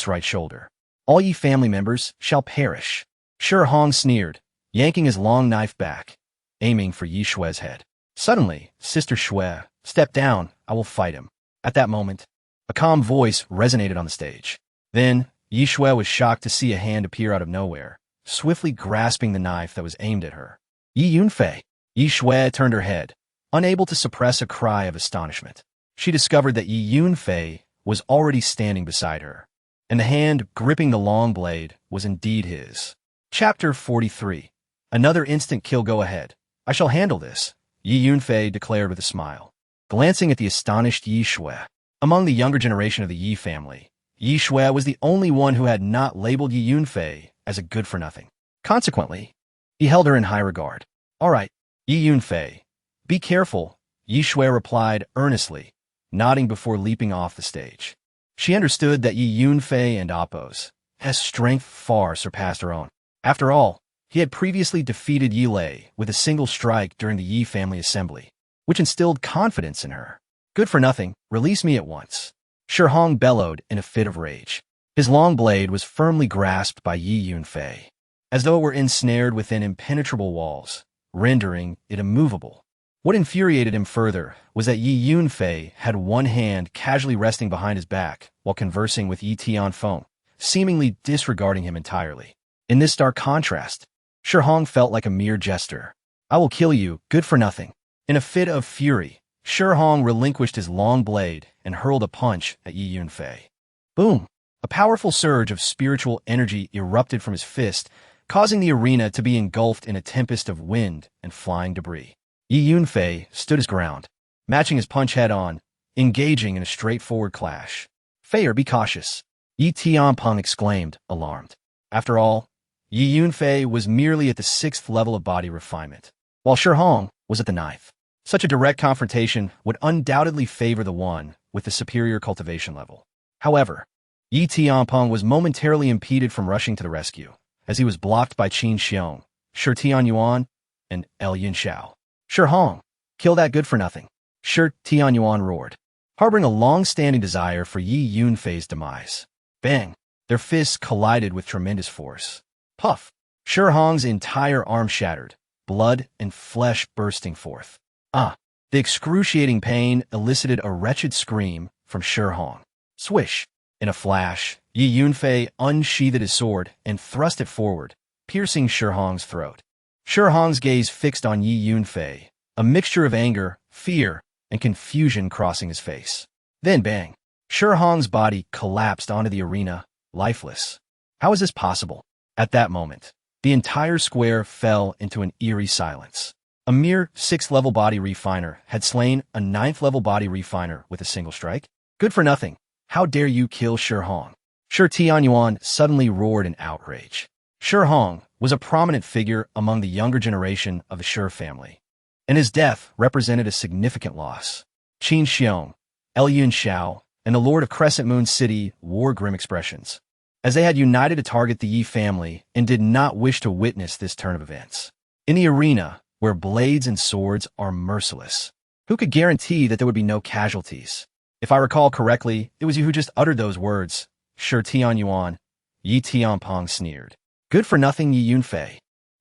right shoulder. All Yi family members shall perish. Shi Hong sneered, yanking his long knife back, aiming for Yi Shui's head. Suddenly, Sister Shui, step down, I will fight him. At that moment, a calm voice resonated on the stage. Then, Yi Shui was shocked to see a hand appear out of nowhere, swiftly grasping the knife that was aimed at her. Yi Yunfei. Yi Shui turned her head, unable to suppress a cry of astonishment. She discovered that Yi Yunfei was already standing beside her, and the hand gripping the long blade was indeed his. Chapter 43. Another instant kill. Go ahead. I shall handle this, Yi Yunfei declared with a smile, glancing at the astonished Yi Shui. Among the younger generation of the Yi family, Yi Shui was the only one who had not labeled Yi Yunfei as a good-for-nothing. Consequently, he held her in high regard. All right, Yi Yunfei, be careful, Yi Shui replied earnestly, nodding before leaping off the stage. She understood that Yi Yunfei and Appo's strength far surpassed her own. After all, he had previously defeated Yi Lei with a single strike during the Yi family assembly, which instilled confidence in her. Good for nothing, release me at once. Shi Hong bellowed in a fit of rage. His long blade was firmly grasped by Yi Yunfei, as though it were ensnared within impenetrable walls, rendering it immovable. What infuriated him further was that Yi Yunfei had one hand casually resting behind his back while conversing with Yi Tianfeng, seemingly disregarding him entirely. In this stark contrast, Shi Hong felt like a mere jester. I will kill you, good for nothing. In a fit of fury, Shi Hong relinquished his long blade and hurled a punch at Yi Yunfei. Boom! A powerful surge of spiritual energy erupted from his fist, causing the arena to be engulfed in a tempest of wind and flying debris. Yi Yunfei stood his ground, matching his punch head-on, engaging in a straightforward clash. Fei, be cautious, Yi Tianpeng exclaimed, alarmed. After all, Yi Yunfei was merely at the 6th level of body refinement, while Shi Hong was at the 9th. Such a direct confrontation would undoubtedly favor the one with the superior cultivation level. However, Yi Tianpeng was momentarily impeded from rushing to the rescue, as he was blocked by Qin Xiong, Shi Tianyuan, and El Yunxiao. Shi Hong, kill that good for nothing, Shi Tianyuan roared, harboring a long-standing desire for Yi Yunfei's demise. Bang! Their fists collided with tremendous force. Puff! Shi Hong's entire arm shattered, blood and flesh bursting forth. Ah! The excruciating pain elicited a wretched scream from Shi Hong. Swish! In a flash, Yi Yunfei unsheathed his sword and thrust it forward, piercing Shi Hong's throat. Shi Hong's gaze fixed on Yi Yunfei, a mixture of anger, fear, and confusion crossing his face. Then bang! Shi Hong's body collapsed onto the arena, lifeless. How is this possible? At that moment, the entire square fell into an eerie silence. A mere 6th-level body refiner had slain a 9th-level body refiner with a single strike? Good for nothing. How dare you kill Shi Hong? Shi Tianyuan suddenly roared in outrage. Shi Hong was a prominent figure among the younger generation of the Shi family, and his death represented a significant loss. Qin Xiong, El Yunxiao, and the Lord of Crescent Moon City wore grim expressions, as they had united to target the Yi family and did not wish to witness this turn of events. In the arena, where blades and swords are merciless, who could guarantee that there would be no casualties? If I recall correctly, it was you who just uttered those words, Shi Tianyuan. Yi Tianpeng sneered. Good for nothing, Yi Yunfei.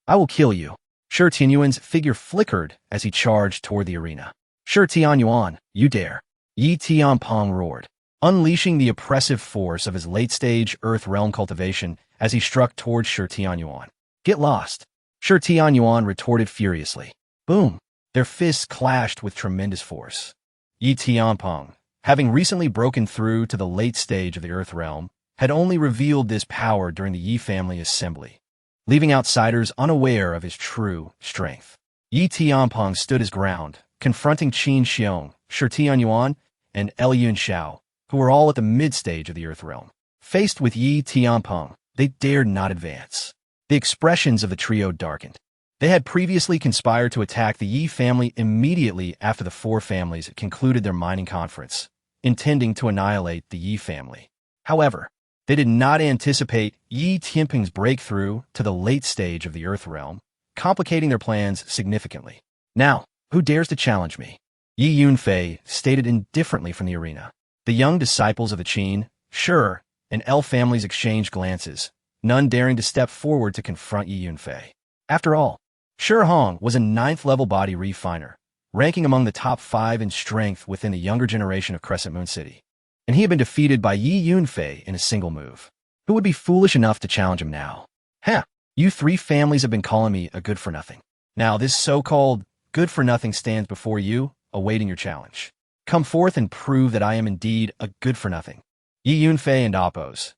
I will kill you. Shi Tianyuan's figure flickered as he charged toward the arena. Shi Tianyuan, you dare. Yi Tianpeng roared, unleashing the oppressive force of his late-stage Earth Realm cultivation as he struck towards Shi Tianyuan. Get lost! Shi Tianyuan retorted furiously. Boom! Their fists clashed with tremendous force. Yi Tianpeng, having recently broken through to the late stage of the Earth Realm, had only revealed this power during the Yi family assembly, leaving outsiders unaware of his true strength. Yi Tianpeng stood his ground, confronting Qin Xiong, Shi Tianyuan, and Yun Xiao, who were all at the mid-stage of the Earth Realm. Faced with Yi Tianpeng, they dared not advance. The expressions of the trio darkened. They had previously conspired to attack the Yi family immediately after the four families had concluded their mining conference, intending to annihilate the Yi family. However, they did not anticipate Yi Tianpeng's breakthrough to the late stage of the Earth Realm, complicating their plans significantly. Now, who dares to challenge me? Yi Yunfei stated indifferently from the arena. The young disciples of the Qin, Shi, and L families exchanged glances, none daring to step forward to confront Yi Yunfei. After all, Shi Hong was a 9th-level body refiner, ranking among the top 5 in strength within the younger generation of Crescent Moon City. And he had been defeated by Yi Yunfei in a single move. Who would be foolish enough to challenge him now? You 3 families have been calling me a good-for-nothing. Now this so-called good-for-nothing stands before you, awaiting your challenge. Come forth and prove that I am indeed a good-for-nothing. Yi Yunfei and Oppos.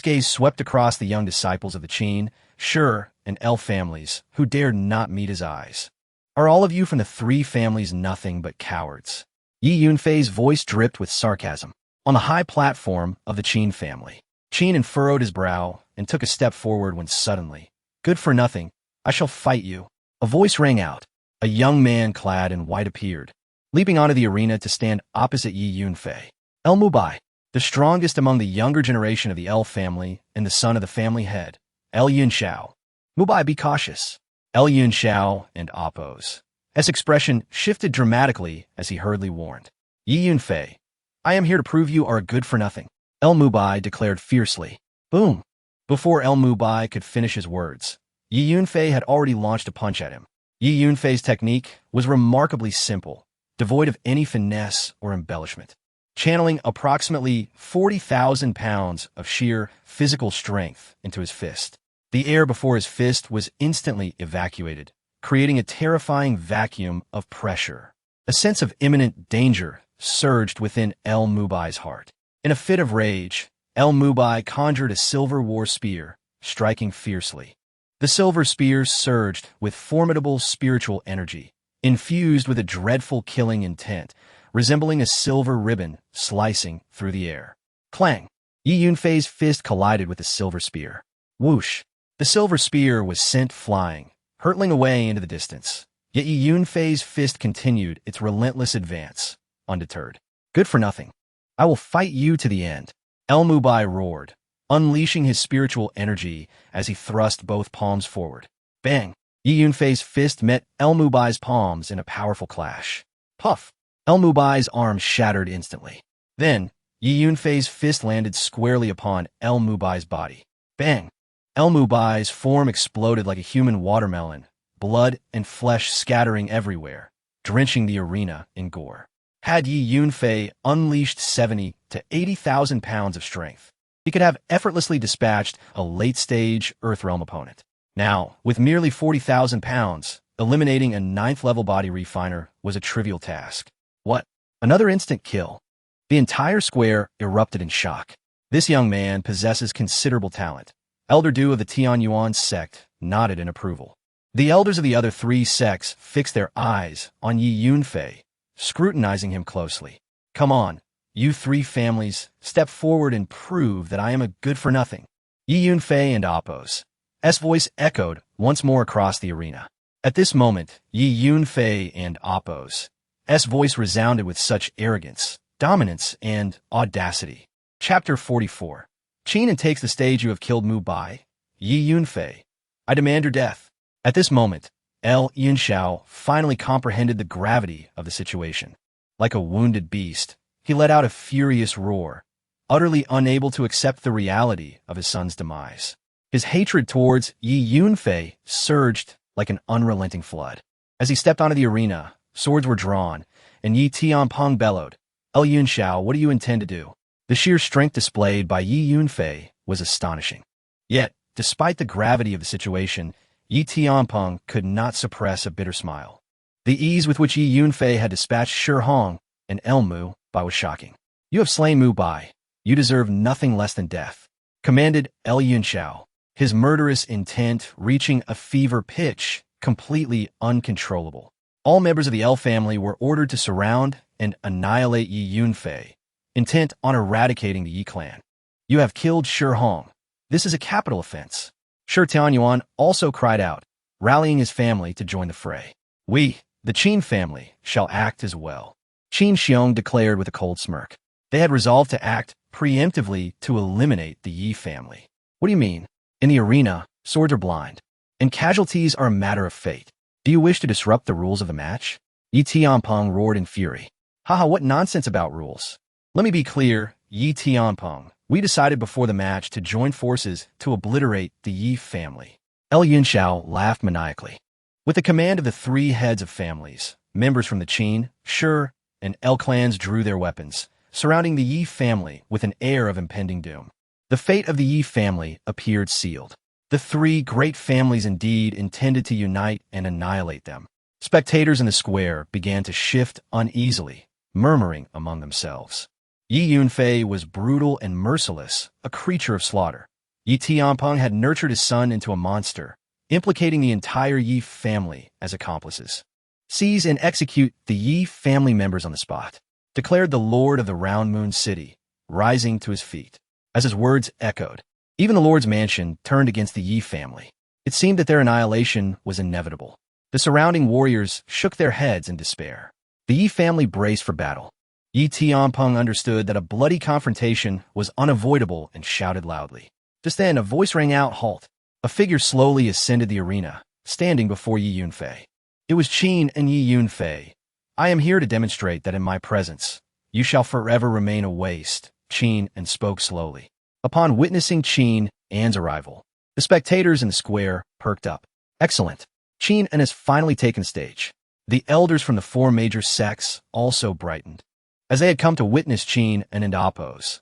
Gaze swept across the young disciples of the Qin, Shi, and L families, who dared not meet his eyes. Are all of you from the 3 families nothing but cowards? Yi Yunfei's voice dripped with sarcasm. On the high platform of the Qin family, Qin furrowed his brow and took a step forward when suddenly, good for nothing, I shall fight you. A voice rang out. A young man clad in white appeared, leaping onto the arena to stand opposite Yi Yunfei. El Mubai, the strongest among the younger generation of the L family and the son of the family head, Yun Xiao. Mubai, be cautious. Yun Xiao and Oppos. His expression shifted dramatically as he hurriedly warned. Yi Yunfei, I am here to prove you are a good-for-nothing. El Mubai declared fiercely. Boom! Before El Mubai could finish his words, Yi Yunfei had already launched a punch at him. Yi Yunfei's technique was remarkably simple, devoid of any finesse or embellishment. Channeling approximately 40,000 pounds of sheer physical strength into his fist. The air before his fist was instantly evacuated, creating a terrifying vacuum of pressure. A sense of imminent danger surged within El Mubai's heart. In a fit of rage, El Mubai conjured a silver war spear, striking fiercely. The silver spear surged with formidable spiritual energy, infused with a dreadful killing intent, resembling a silver ribbon slicing through the air. Clang! Yi Yunfei's fist collided with the silver spear. Whoosh! The silver spear was sent flying, hurtling away into the distance. Yet Yi Yunfei's fist continued its relentless advance, undeterred. Good for nothing. I will fight you to the end. El Mubai roared, unleashing his spiritual energy as he thrust both palms forward. Bang! Yi Yunfei's fist met El Mubai's palms in a powerful clash. Puff! El Mubai's arm shattered instantly. Then, Yi Yunfei's fist landed squarely upon El Mubai's body. Bang! El Mubai's form exploded like a human watermelon, blood and flesh scattering everywhere, drenching the arena in gore. Had Yi Yunfei unleashed 70 to 80,000 pounds of strength, he could have effortlessly dispatched a late-stage Earthrealm opponent. Now, with merely 40,000 pounds, eliminating a 9th-level body refiner was a trivial task. What? Another instant kill? The entire square erupted in shock. This young man possesses considerable talent. Elder Du of the Tianyuan sect nodded in approval. The elders of the other 3 sects fixed their eyes on Yi Yunfei, scrutinizing him closely. Come on, you 3 families, step forward and prove that I am a good-for-nothing. Yi Yunfei and Oppos. S voice echoed once more across the arena. At this moment, Yi Yunfei and Oppos. S voice resounded with such arrogance, dominance, and audacity. Chapter 44. Qin takes the stage. You have killed Mubai. Yi Yunfei. I demand your death. At this moment, Yun Xiao finally comprehended the gravity of the situation. Like a wounded beast, he let out a furious roar, utterly unable to accept the reality of his son's demise. His hatred towards Yi Yunfei surged like an unrelenting flood. As he stepped onto the arena, swords were drawn, and Yi Tianpeng bellowed, Yun Xiao, what do you intend to do? The sheer strength displayed by Yi Yunfei was astonishing. Yet, despite the gravity of the situation, Yi Tianpeng could not suppress a bitter smile. The ease with which Yi Yunfei had dispatched Shi Hong and El Mu Bai was shocking. You have slain Mu Bai. You deserve nothing less than death, commanded Yun Xiao, his murderous intent reaching a fever pitch, completely uncontrollable. All members of the L family were ordered to surround and annihilate Yi Yunfei, intent on eradicating the Yi clan. You have killed Shi Hong. This is a capital offense. Shi Tianyuan also cried out, rallying his family to join the fray. We, the Qin family, shall act as well, Qin Xiong declared with a cold smirk. They had resolved to act preemptively to eliminate the Yi family. What do you mean? In the arena, swords are blind, and casualties are a matter of fate. Do you wish to disrupt the rules of the match? Yi Tianpeng roared in fury. Haha, what nonsense about rules. Let me be clear, Yi Tianpeng. We decided before the match to join forces to obliterate the Yi family. Yun Xiao laughed maniacally. With the command of the three heads of families, members from the Qin, Shi, and El clans drew their weapons, surrounding the Yi family with an air of impending doom. The fate of the Yi family appeared sealed. The three great families indeed intended to unite and annihilate them. Spectators in the square began to shift uneasily, murmuring among themselves. Yi Yunfei was brutal and merciless, a creature of slaughter. Yi Tianpeng had nurtured his son into a monster, implicating the entire Yi family as accomplices. Seize and execute the Yi family members on the spot, declared the Lord of the Round Moon City, rising to his feet. As his words echoed, even the Lord's mansion turned against the Yi family. It seemed that their annihilation was inevitable. The surrounding warriors shook their heads in despair. The Yi family braced for battle. Yi Tianpeng understood that a bloody confrontation was unavoidable and shouted loudly. Just then, a voice rang out, "Halt!" A figure slowly ascended the arena, standing before Yi Yunfei. It was Qin and Yi Yunfei. I am here to demonstrate that in my presence, you shall forever remain a waste, Qin and spoke slowly. Upon witnessing Qin An's arrival, the spectators in the square perked up. Excellent. Qin An has finally taken stage. The elders from the four major sects also brightened, as they had come to witness Qin and Apos'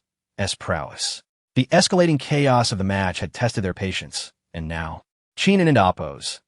prowess. The escalating chaos of the match had tested their patience, and now, Qin and Apos'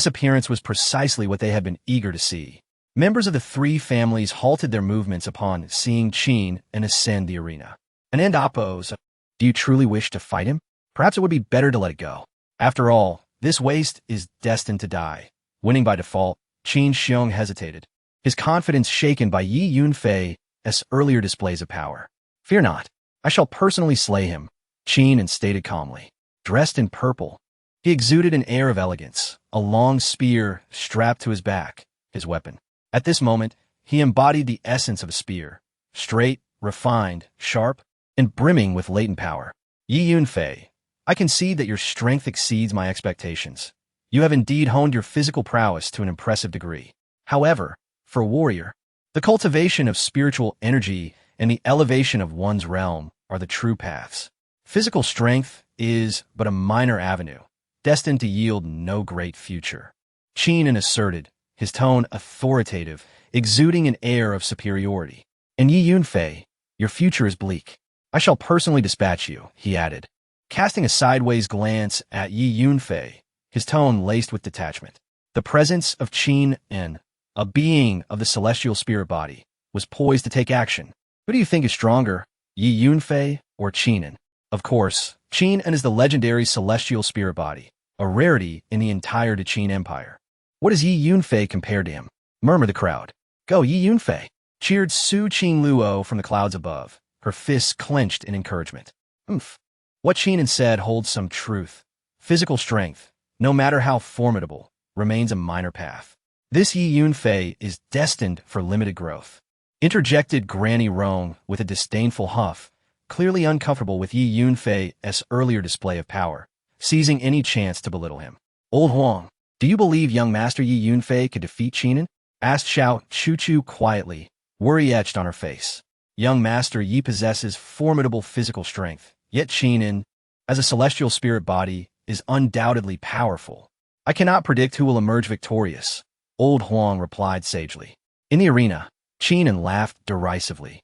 appearance was precisely what they had been eager to see. Members of the three families halted their movements upon seeing Qin and ascend the arena. And Apos, do you truly wish to fight him? Perhaps it would be better to let it go. After all, this waste is destined to die. Winning by default, Qin Xiong hesitated, his confidence shaken by Yi Yunfei's earlier displays of power. Fear not, I shall personally slay him, Qin An stated calmly. Dressed in purple, he exuded an air of elegance, a long spear strapped to his back, his weapon. At this moment, he embodied the essence of a spear, straight, refined, sharp, and brimming with latent power. Yi Yunfei, I concede that your strength exceeds my expectations. You have indeed honed your physical prowess to an impressive degree. However, for a warrior, the cultivation of spiritual energy and the elevation of one's realm are the true paths. Physical strength is but a minor avenue, destined to yield no great future. Qin An asserted, his tone authoritative, exuding an air of superiority. And Yi Yunfei, your future is bleak. I shall personally dispatch you, he added, casting a sideways glance at Yi Yunfei, his tone laced with detachment. The presence of Qin An, a being of the celestial spirit body, was poised to take action. Who do you think is stronger, Yi Yunfei or Qin An? Of course, Qin An is the legendary celestial spirit body, a rarity in the entire Qin Empire. What is Yi Yunfei compared to him? Murmured the crowd. Go, Yi Yunfei! Cheered Su Qing Luo from the clouds above, her fists clenched in encouragement. What Qin An said holds some truth. Physical strength, no matter how formidable, remains a minor path. This Yi Yunfei is destined for limited growth. Interjected Granny Rong with a disdainful huff, clearly uncomfortable with Yi Yunfei's earlier display of power, seizing any chance to belittle him. Old Huang, do you believe young Master Yi Yunfei could defeat Qin An? Asked Xiao Chu quietly, worry etched on her face. Young Master Yi possesses formidable physical strength, yet Qin An, as a celestial spirit body, is undoubtedly powerful. I cannot predict who will emerge victorious, Old Huang replied sagely. In the arena, Qin An laughed derisively.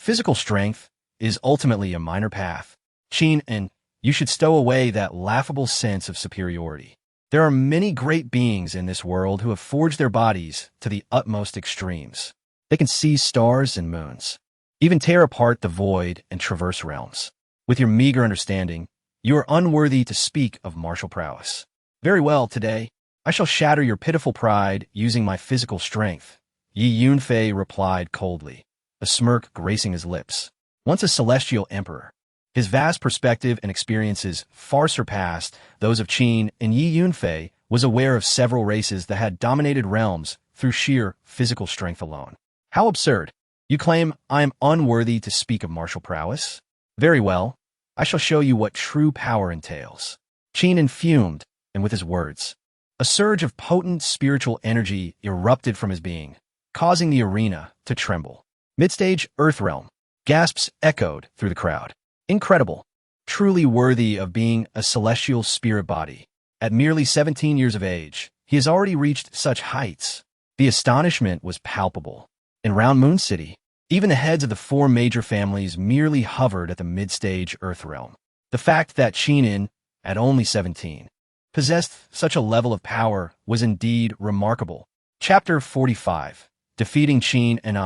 Physical strength is ultimately a minor path. Qin, and you should stow away that laughable sense of superiority. There are many great beings in this world who have forged their bodies to the utmost extremes. They can seize stars and moons, even tear apart the void and traverse realms. With your meager understanding, you are unworthy to speak of martial prowess. Very well, today, I shall shatter your pitiful pride using my physical strength, Yi Yunfei replied coldly, a smirk gracing his lips. Once a celestial emperor, his vast perspective and experiences far surpassed those of Qin, and Yi Yunfei was aware of several races that had dominated realms through sheer physical strength alone. How absurd! You claim I am unworthy to speak of martial prowess? Very well, I shall show you what true power entails. Qin fumed, and with his words, a surge of potent spiritual energy erupted from his being, causing the arena to tremble. Midstage Earthrealm. Gasps echoed through the crowd. Incredible. Truly worthy of being a celestial spirit body. At merely 17 years of age, he has already reached such heights. The astonishment was palpable. In Round Moon City, even the heads of the 4 major families merely hovered at the mid-stage Earthrealm. The fact that Qin, at only 17, possessed such a level of power was indeed remarkable. Chapter 45. Defeating Qin and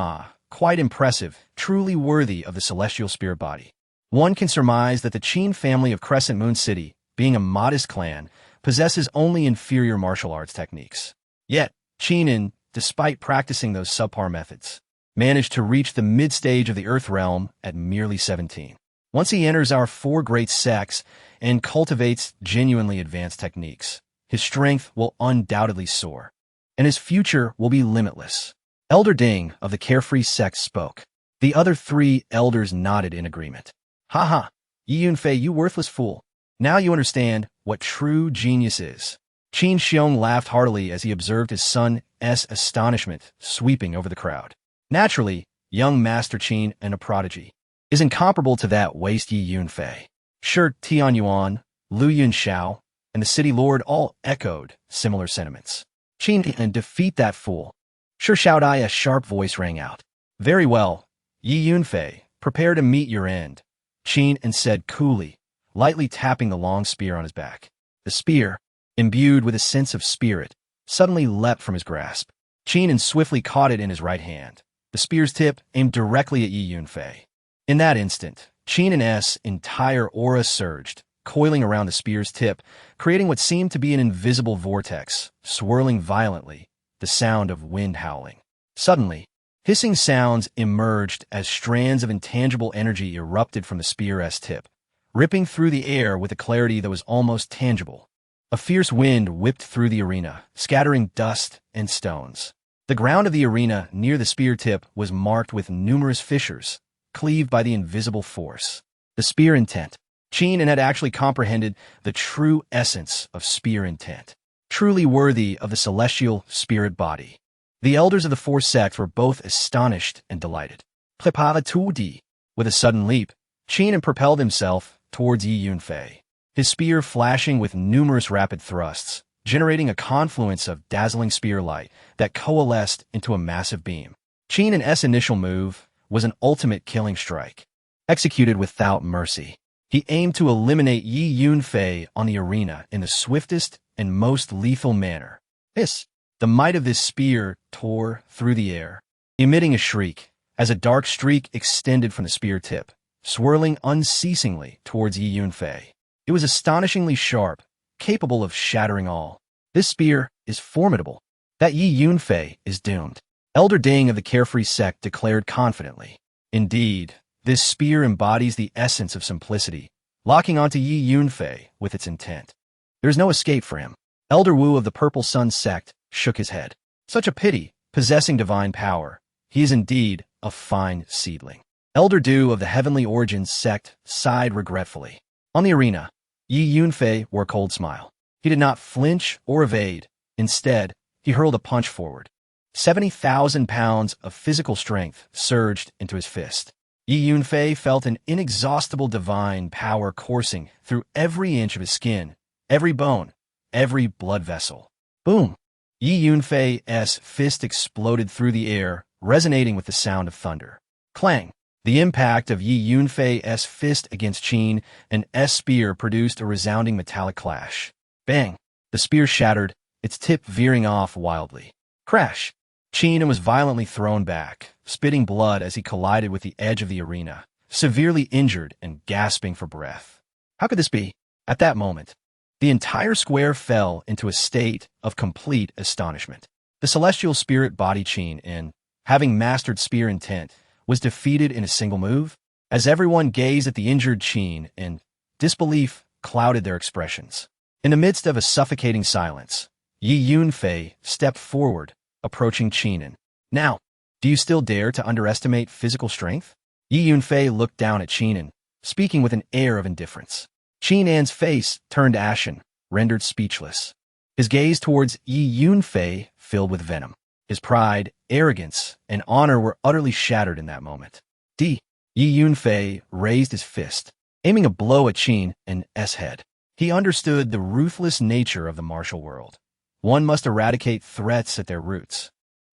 quite impressive, truly worthy of the celestial spirit body. One can surmise that the Qin family of Crescent Moon City, being a modest clan, possesses only inferior martial arts techniques. Yet, Qin, despite practicing those subpar methods, managed to reach the mid-stage of the Earth realm at merely 17. Once he enters our 4 great sects and cultivates genuinely advanced techniques, his strength will undoubtedly soar, and his future will be limitless. Elder Ding of the Carefree sect spoke. The other 3 elders nodded in agreement. Ha, Yi Yunfei, you worthless fool. Now you understand what true genius is. Qin Xiong laughed heartily as he observed his son's astonishment sweeping over the crowd. Naturally, young Master Qin and a prodigy is incomparable to that waste Yi Yunfei. Sure, Tian Yuan, Lu Yunxiao, and the city lord all echoed similar sentiments. Qin, and defeat that fool. Sure, shout I, a sharp voice rang out. Very well, Yi Yunfei, prepare to meet your end, Qin said coolly, lightly tapping the long spear on his back. The spear, imbued with a sense of spirit, suddenly leapt from his grasp. Qin swiftly caught it in his right hand, the spear's tip aimed directly at Yi Yunfei. In that instant, Qin's entire aura surged, coiling around the spear's tip, creating what seemed to be an invisible vortex, swirling violently, the sound of wind howling. Suddenly, hissing sounds emerged as strands of intangible energy erupted from the spear's tip, ripping through the air with a clarity that was almost tangible. A fierce wind whipped through the arena, scattering dust and stones. The ground of the arena near the spear tip was marked with numerous fissures, cleaved by the invisible force. The spear intent. Qin had actually comprehended the true essence of spear intent, truly worthy of the celestial spirit body. The elders of the 4 sects were both astonished and delighted. With a sudden leap, Qin propelled himself towards Yi Yunfei, his spear flashing with numerous rapid thrusts, generating a confluence of dazzling spear light that coalesced into a massive beam. Qin's initial move was an ultimate killing strike, executed without mercy. He aimed to eliminate Yi Yunfei on the arena in the swiftest and most lethal manner. The might of this spear tore through the air, emitting a shriek as a dark streak extended from the spear tip, swirling unceasingly towards Yi Yunfei. It was astonishingly sharp, capable of shattering all. This spear is formidable. That Yi Yunfei is doomed. Elder Ding of the Carefree sect declared confidently. Indeed, this spear embodies the essence of simplicity, locking onto Yi Yunfei with its intent. There is no escape for him. Elder Wu of the Purple Sun sect shook his head. Such a pity, possessing divine power. He is indeed a fine seedling. Elder Du of the Heavenly Origins sect sighed regretfully. On the arena, Yi Yunfei wore a cold smile. He did not flinch or evade. Instead, he hurled a punch forward. 70,000 pounds of physical strength surged into his fist. Yi Yunfei felt an inexhaustible divine power coursing through every inch of his skin, every bone, every blood vessel. Boom! Yi Yunfei's fist exploded through the air, resonating with the sound of thunder. Clang! The impact of Yi Yunfei's fist against Qin and S spear produced a resounding metallic clash. Bang! The spear shattered, its tip veering off wildly. Crash! Qin was violently thrown back, spitting blood as he collided with the edge of the arena, severely injured and gasping for breath. How could this be? At that moment, the entire square fell into a state of complete astonishment. The celestial spirit body Qin, in having mastered spear intent, was defeated in a single move. As everyone gazed at the injured Qin, and disbelief clouded their expressions. In the midst of a suffocating silence, Yi Yunfei stepped forward, approaching Qin. Now, do you still dare to underestimate physical strength? Yi Yunfei looked down at Qin, speaking with an air of indifference. Qin's face turned ashen, rendered speechless. His gaze towards Yi Yunfei filled with venom. His pride, arrogance, and honor were utterly shattered in that moment. Yi Yunfei raised his fist, aiming a blow at Qin's head. He understood the ruthless nature of the martial world. One must eradicate threats at their roots,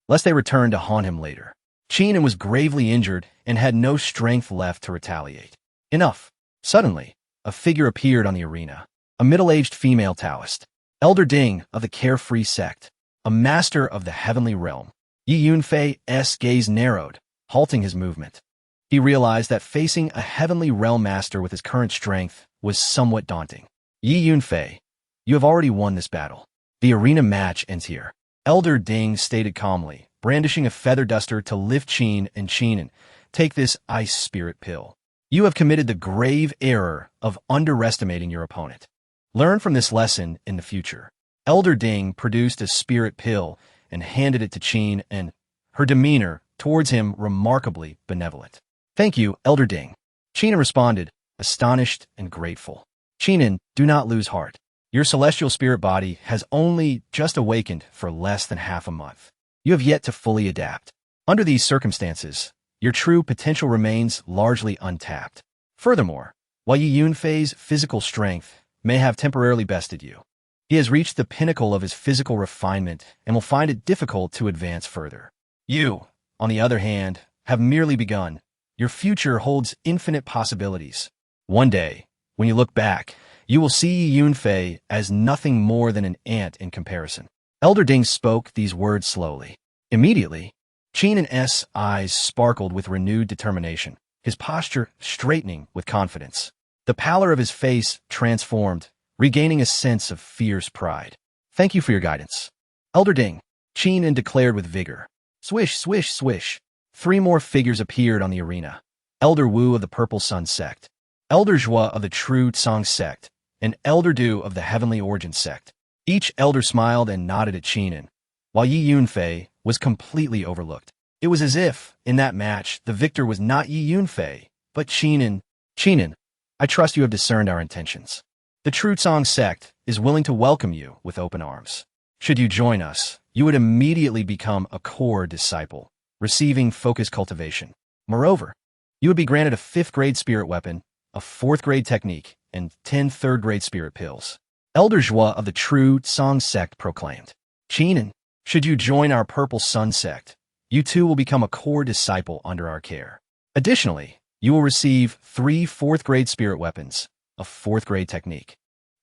lest they return to haunt him later. Qin was gravely injured and had no strength left to retaliate. Enough. Suddenly, a figure appeared on the arena. A middle-aged female Taoist, Elder Ding of the Carefree sect, a master of the heavenly realm. Yi Yunfei's gaze narrowed, halting his movement. He realized that facing a heavenly realm master with his current strength was somewhat daunting. Yi Yunfei, you have already won this battle. The arena match ends here. Elder Ding stated calmly, brandishing a feather duster to lift Qin and take this ice spirit pill. You have committed the grave error of underestimating your opponent. Learn from this lesson in the future. Elder Ding produced a spirit pill and handed it to Qin, and her demeanor towards him remarkably benevolent. Thank you, Elder Ding. Qin responded, astonished and grateful. Qin, do not lose heart. Your celestial spirit body has only just awakened for less than half a month. You have yet to fully adapt. Under these circumstances, your true potential remains largely untapped. Furthermore, while Yi Yunfei's physical strength may have temporarily bested you, he has reached the pinnacle of his physical refinement and will find it difficult to advance further. You, on the other hand, have merely begun. Your future holds infinite possibilities. One day, when you look back, you will see Yi Yunfei as nothing more than an ant in comparison. Elder Ding spoke these words slowly. Immediately, Qin's eyes sparkled with renewed determination, his posture straightening with confidence. The pallor of his face transformed, regaining a sense of fierce pride. Thank you for your guidance. Elder Ding, Qin declared with vigor. Swish, swish, swish. 3 more figures appeared on the arena. Elder Wu of the Purple Sun sect, Elder Zhua of the True Tsang sect, and Elder Du of the Heavenly Origin sect. Each elder smiled and nodded at Qin, while Yi Yunfei was completely overlooked. It was as if, in that match, the victor was not Yi Yunfei, but Qin. Qin, I trust you have discerned our intentions. The True Tsang sect is willing to welcome you with open arms. Should you join us, you would immediately become a core disciple, receiving focus cultivation. Moreover, you would be granted a 5th grade spirit weapon, a 4th grade technique, and 10 3rd grade spirit pills. Elder Zhua of the True Tsang sect proclaimed. Qin, should you join our Purple Sun sect, you too will become a core disciple under our care. Additionally, you will receive 3 4th grade spirit weapons, a 4th grade technique,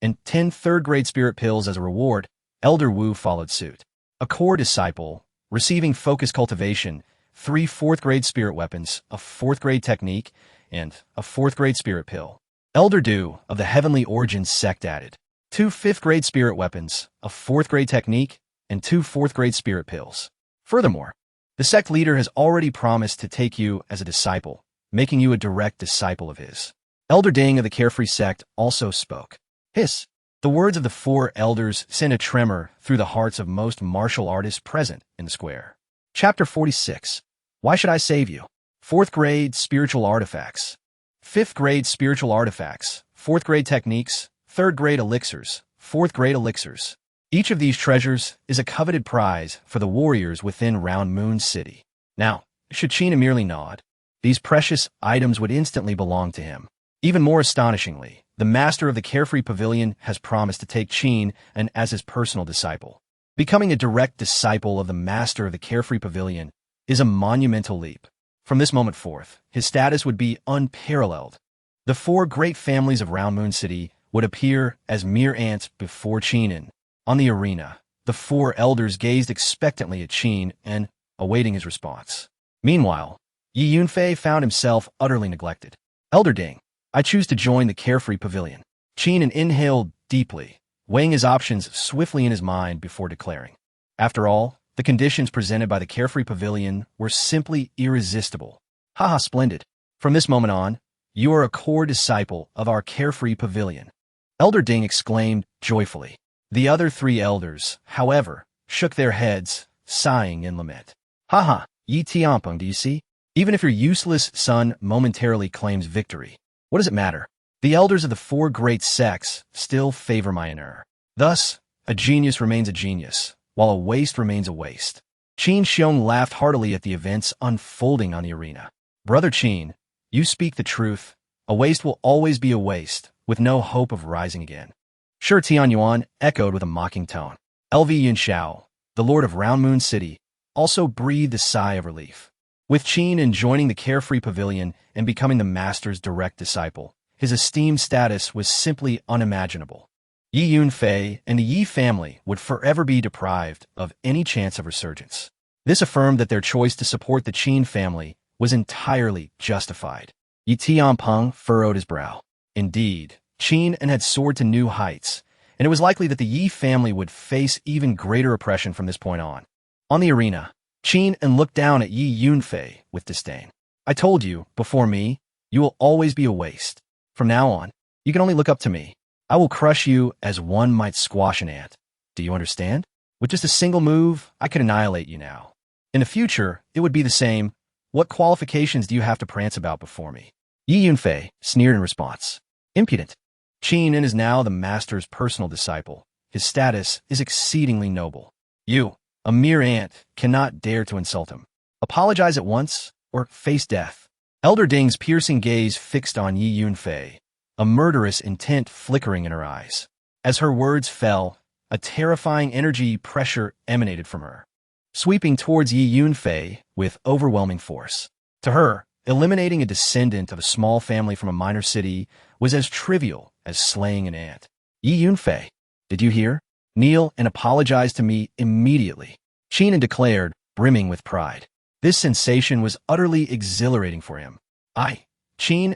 and 10 3rd grade spirit pills as a reward. Elder Wu followed suit. A core disciple, receiving focus cultivation, 3 4th grade spirit weapons, a 4th grade technique, and a 4th grade spirit pill. Elder Du of the Heavenly Origin sect added 2 5th grade spirit weapons, a 4th grade technique, and 2 4th grade spirit pills. Furthermore, the sect leader has already promised to take you as a disciple, making you a direct disciple of his. Elder Ding of the Carefree sect also spoke. Hiss! The words of the 4 elders sent a tremor through the hearts of most martial artists present in the square. Chapter 46. Why should I save you? 4th grade spiritual artifacts, 5th grade spiritual artifacts, 4th grade techniques, 3rd grade elixirs, 4th grade elixirs. Each of these treasures is a coveted prize for the warriors within Round Moon City. Now, should Qin merely nod, these precious items would instantly belong to him. Even more astonishingly, the master of the Carefree Pavilion has promised to take Qin as his personal disciple. Becoming a direct disciple of the master of the Carefree Pavilion is a monumental leap. From this moment forth, his status would be unparalleled. The four great families of Round Moon City would appear as mere ants before Qin. On the arena, the four elders gazed expectantly at Qin and awaiting his response. Meanwhile, Yi Yunfei found himself utterly neglected. Elder Ding, I choose to join the carefree pavilion. Qin inhaled deeply, weighing his options swiftly in his mind before declaring. After all, the conditions presented by the carefree pavilion were simply irresistible. Haha, splendid. From this moment on, you are a core disciple of our carefree pavilion. Elder Ding exclaimed joyfully. The other three elders, however, shook their heads, sighing in lament. Haha, Yi Tianpeng, do you see? Even if your useless son momentarily claims victory, what does it matter? The elders of the four great sects still favor my error. Thus, a genius remains a genius, while a waste remains a waste. Qin Xiong laughed heartily at the events unfolding on the arena. Brother Qin, you speak the truth. A waste will always be a waste, with no hope of rising again. Sure, Tian Yuan echoed with a mocking tone. LV Yunxiao, the lord of Round Moon City, also breathed a sigh of relief. With Qin in joining the carefree pavilion and becoming the master's direct disciple, his esteemed status was simply unimaginable. Yi Yunfei and the Yi family would forever be deprived of any chance of resurgence. This affirmed that their choice to support the Qin family was entirely justified. Yi Tianpeng furrowed his brow. Indeed, Qin had soared to new heights, and it was likely that the Yi family would face even greater oppression from this point on. On the arena, Qin looked down at Yi Yunfei with disdain. I told you, before me, you will always be a waste. From now on, you can only look up to me. I will crush you as one might squash an ant. Do you understand? With just a single move, I could annihilate you now. In the future, it would be the same. What qualifications do you have to prance about before me? Yi Yunfei sneered in response. Impudent. Qin is now the master's personal disciple. His status is exceedingly noble. You, a mere ant, cannot dare to insult him. Apologize at once, or face death. Elder Ding's piercing gaze fixed on Yi Yunfei, a murderous intent flickering in her eyes. As her words fell, a terrifying energy pressure emanated from her, sweeping towards Yi Yunfei with overwhelming force. To her, eliminating a descendant of a small family from a minor city was as trivial as slaying an ant. Yi Yunfei, did you hear? Kneel and apologize to me immediately, Qin declared, brimming with pride. This sensation was utterly exhilarating for him. I, Qin,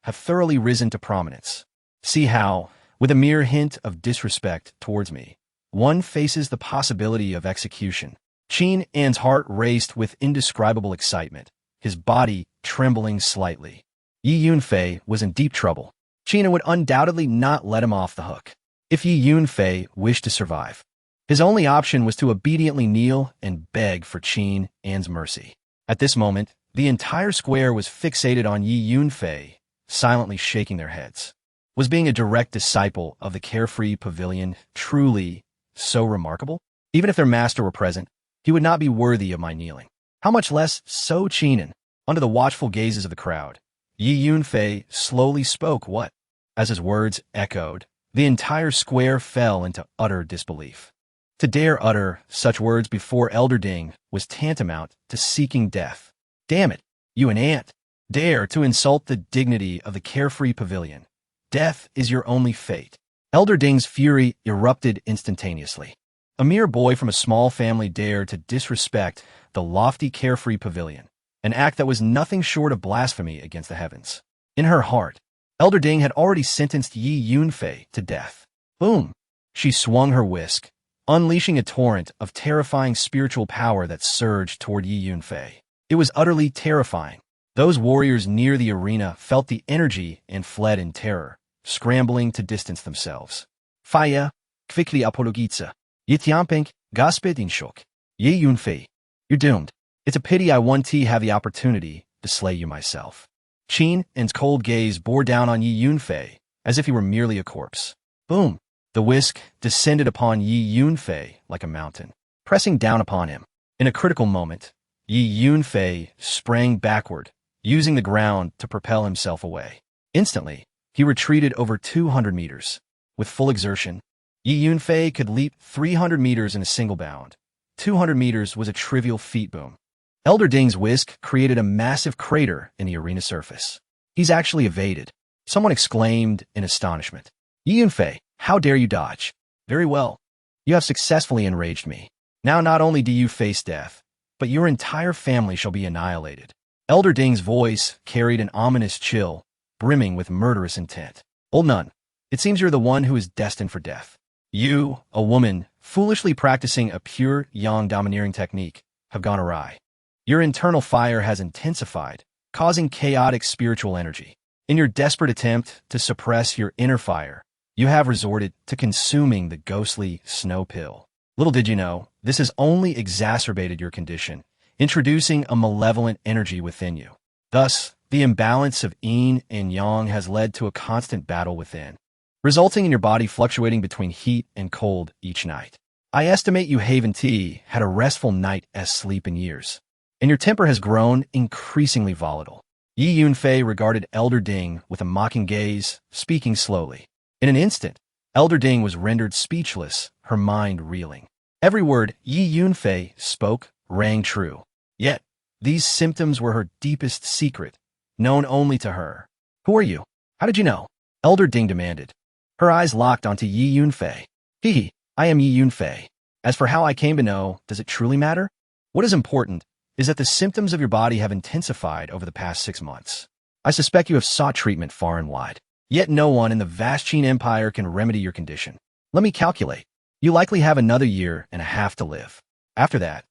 have thoroughly risen to prominence. See how, with a mere hint of disrespect towards me, one faces the possibility of execution. Qin's heart raced with indescribable excitement, his body trembling slightly. Yi Yunfei was in deep trouble. Qin would undoubtedly not let him off the hook. If Yi Yunfei wished to survive, his only option was to obediently kneel and beg for Qin's mercy. At this moment, the entire square was fixated on Yi Yunfei, silently shaking their heads. Was being a direct disciple of the carefree pavilion truly so remarkable? Even if their master were present, he would not be worthy of my kneeling. How much less so Qin? Under the watchful gazes of the crowd, Yi Yunfei slowly spoke what? As his words echoed, the entire square fell into utter disbelief. To dare utter such words before Elder Ding was tantamount to seeking death. Damn it, you an ant! Dare to insult the dignity of the carefree pavilion. Death is your only fate. Elder Ding's fury erupted instantaneously. A mere boy from a small family dared to disrespect the lofty carefree pavilion, an act that was nothing short of blasphemy against the heavens. In her heart, Elder Ding had already sentenced Yi Yunfei to death. Boom! She swung her whisk, unleashing a torrent of terrifying spiritual power that surged toward Yi Yunfei. It was utterly terrifying. Those warriors near the arena felt the energy and fled in terror, scrambling to distance themselves. Faya, kvikli apologitsa, yitiampink, gasped shok. Yi Yunfei, you're doomed. It's a pity I won't have the opportunity to slay you myself. Qin's cold gaze bore down on Yi Yunfei, as if he were merely a corpse. Boom! The whisk descended upon Yi Yunfei like a mountain, pressing down upon him. In a critical moment, Yi Yunfei sprang backward, using the ground to propel himself away. Instantly, he retreated over 200 meters. With full exertion, Yi Yunfei could leap 300 meters in a single bound. 200 meters was a trivial feat. Boom. Elder Ding's whisk created a massive crater in the arena surface. He's actually evaded. Someone exclaimed in astonishment. Yi Yunfei, how dare you dodge? Very well. You have successfully enraged me. Now not only do you face death, but your entire family shall be annihilated. Elder Ding's voice carried an ominous chill, brimming with murderous intent. Old nun, it seems you're the one who is destined for death. You, a woman, foolishly practicing a pure yang domineering technique, have gone awry. Your internal fire has intensified, causing chaotic spiritual energy. In your desperate attempt to suppress your inner fire, you have resorted to consuming the ghostly snow pill. Little did you know, this has only exacerbated your condition, introducing a malevolent energy within you. Thus, the imbalance of yin and yang has led to a constant battle within, resulting in your body fluctuating between heat and cold each night. I estimate you Haven T had a restful night's sleep in years, and your temper has grown increasingly volatile. Yi Yunfei regarded Elder Ding with a mocking gaze, speaking slowly. In an instant, Elder Ding was rendered speechless, her mind reeling. Every word Yi Yunfei spoke rang true. Yet, these symptoms were her deepest secret, known only to her. Who are you? How did you know? Elder Ding demanded. Her eyes locked onto Yi Yunfei. Hee, I am Yi Yunfei. As for how I came to know, does it truly matter? What is important is that the symptoms of your body have intensified over the past 6 months. I suspect you have sought treatment far and wide. Yet no one in the vast Qin Empire can remedy your condition. Let me calculate. You likely have another year and a half to live. After that,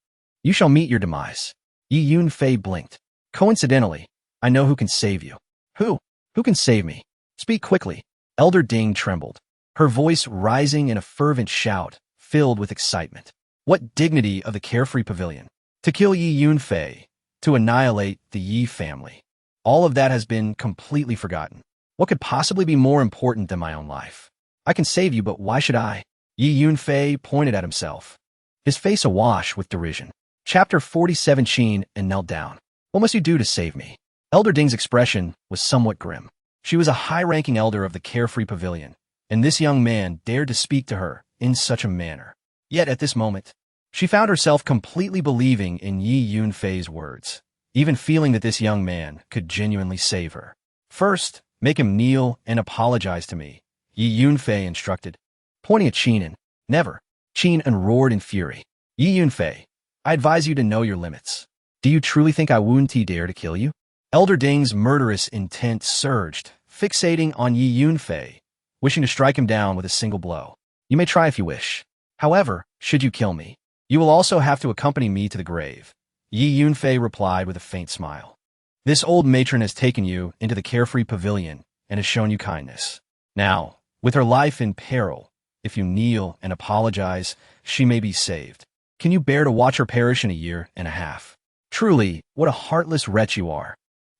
you shall meet your demise. Yi Yunfei blinked. Coincidentally, I know who can save you. Who? Who can save me? Speak quickly. Elder Ding trembled, her voice rising in a fervent shout, filled with excitement. What dignity of the carefree pavilion! To kill Yi Yunfei, to annihilate the Yi family. All of that has been completely forgotten. What could possibly be more important than my own life? I can save you, but why should I? Yi Yunfei pointed at himself, his face awash with derision. Chapter 47 Qin and knelt down. What must you do to save me? Elder Ding's expression was somewhat grim. She was a high-ranking elder of the carefree pavilion, and this young man dared to speak to her in such a manner. Yet at this moment, she found herself completely believing in Yi Yunfei's words, even feeling that this young man could genuinely save her. First, make him kneel and apologize to me, Yi Yunfei instructed, pointing at Qin. Never. Qin roared in fury. Yi Yunfei, I advise you to know your limits. Do you truly think I wouldn't dare to kill you? Elder Ding's murderous intent surged, fixating on Yi Yunfei, wishing to strike him down with a single blow. You may try if you wish. However, should you kill me, you will also have to accompany me to the grave. Yi Yunfei replied with a faint smile. This old matron has taken you into the carefree pavilion and has shown you kindness. Now, with her life in peril, if you kneel and apologize, she may be saved. Can you bear to watch her perish in a year and a half? Truly, what a heartless wretch you are.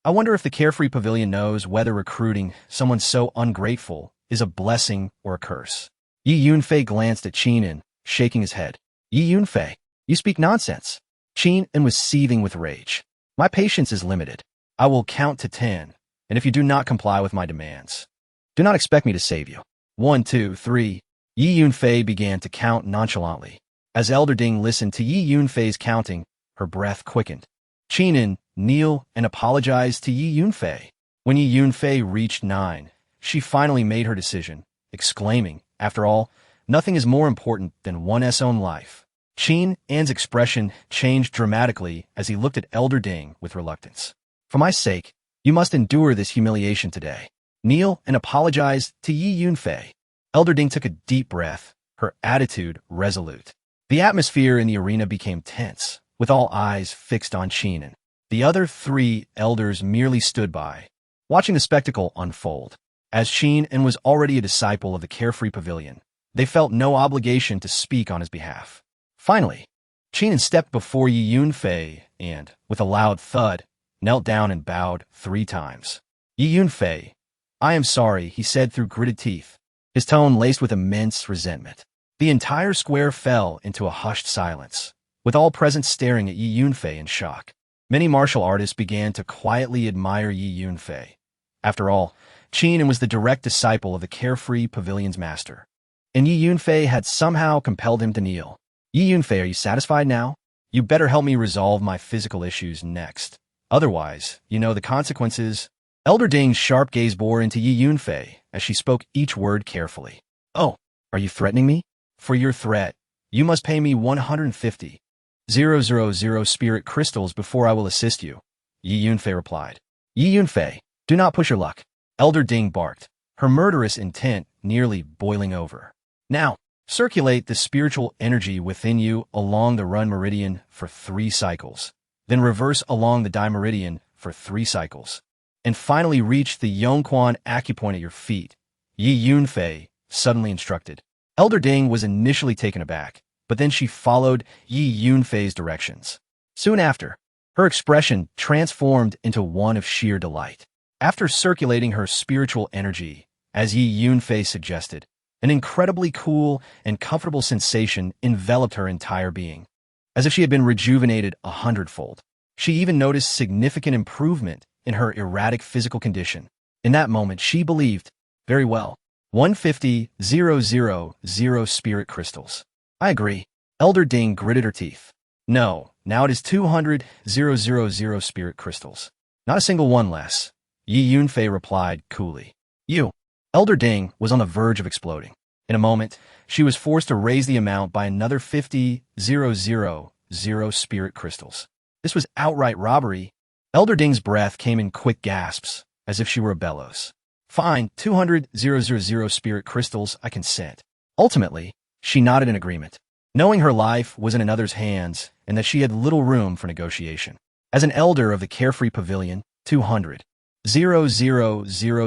I wonder if the carefree pavilion knows whether recruiting someone so ungrateful is a blessing or a curse. Yi Yunfei glanced at Qin, shaking his head. Yi Yunfei, you speak nonsense. Qin was seething with rage. My patience is limited. I will count to 10, and if you do not comply with my demands, do not expect me to save you. 1, 2, 3. Yi Yunfei began to count nonchalantly. As Elder Ding listened to Yi Yunfei's counting, her breath quickened. Qin, kneel and apologize to Yi Yunfei. When Yi Yunfei reached 9, she finally made her decision, exclaiming, after all, nothing is more important than one's own life. Qin's expression changed dramatically as he looked at Elder Ding with reluctance. For my sake, you must endure this humiliation today. Kneel and apologize to Yi Yunfei. Elder Ding took a deep breath, her attitude resolute. The atmosphere in the arena became tense, with all eyes fixed on Qin. The other 3 elders merely stood by, watching the spectacle unfold. As Qin was already a disciple of the carefree pavilion, they felt no obligation to speak on his behalf. Finally, Qin stepped before Yi Yunfei and, with a loud thud, knelt down and bowed 3 times. Yi Yunfei, I am sorry, he said through gritted teeth, his tone laced with immense resentment. The entire square fell into a hushed silence, with all present staring at Yi Yunfei in shock. Many martial artists began to quietly admire Yi Yunfei. After all, Qin was the direct disciple of the carefree pavilion's master, and Yi Yunfei had somehow compelled him to kneel. Yi Yunfei, are you satisfied now? You better help me resolve my physical issues next. Otherwise, you know the consequences. Elder Ding's sharp gaze bore into Yi Yunfei as she spoke each word carefully. Oh, are you threatening me? For your threat, you must pay me 150,000 spirit crystals before I will assist you, Yi Yunfei replied. Yi Yunfei, do not push your luck, Elder Ding barked, her murderous intent nearly boiling over. Now, circulate the spiritual energy within you along the run meridian for 3 cycles, then reverse along the di meridian for 3 cycles, and finally reach the Yongquan acupoint at your feet, Yi Yunfei suddenly instructed. Elder Ding was initially taken aback, but then she followed Yi Yunfei's directions. Soon after, her expression transformed into one of sheer delight. After circulating her spiritual energy, as Yi Yunfei suggested, an incredibly cool and comfortable sensation enveloped her entire being, as if she had been rejuvenated 100-fold. She even noticed significant improvement in her erratic physical condition. In that moment, she believed, very well, 150,000 spirit crystals. I agree. Elder Ding gritted her teeth. No, now it is 200,000 spirit crystals. Not a single one less, Yi Yunfei replied coolly. You. Elder Ding was on the verge of exploding. In a moment, she was forced to raise the amount by another 50,000 spirit crystals. This was outright robbery. Elder Ding's breath came in quick gasps, as if she were a bellows. Fine, 200,000 spirit crystals, I consent. Ultimately, she nodded in agreement, knowing her life was in another's hands and that she had little room for negotiation. As an elder of the carefree pavilion, 200,000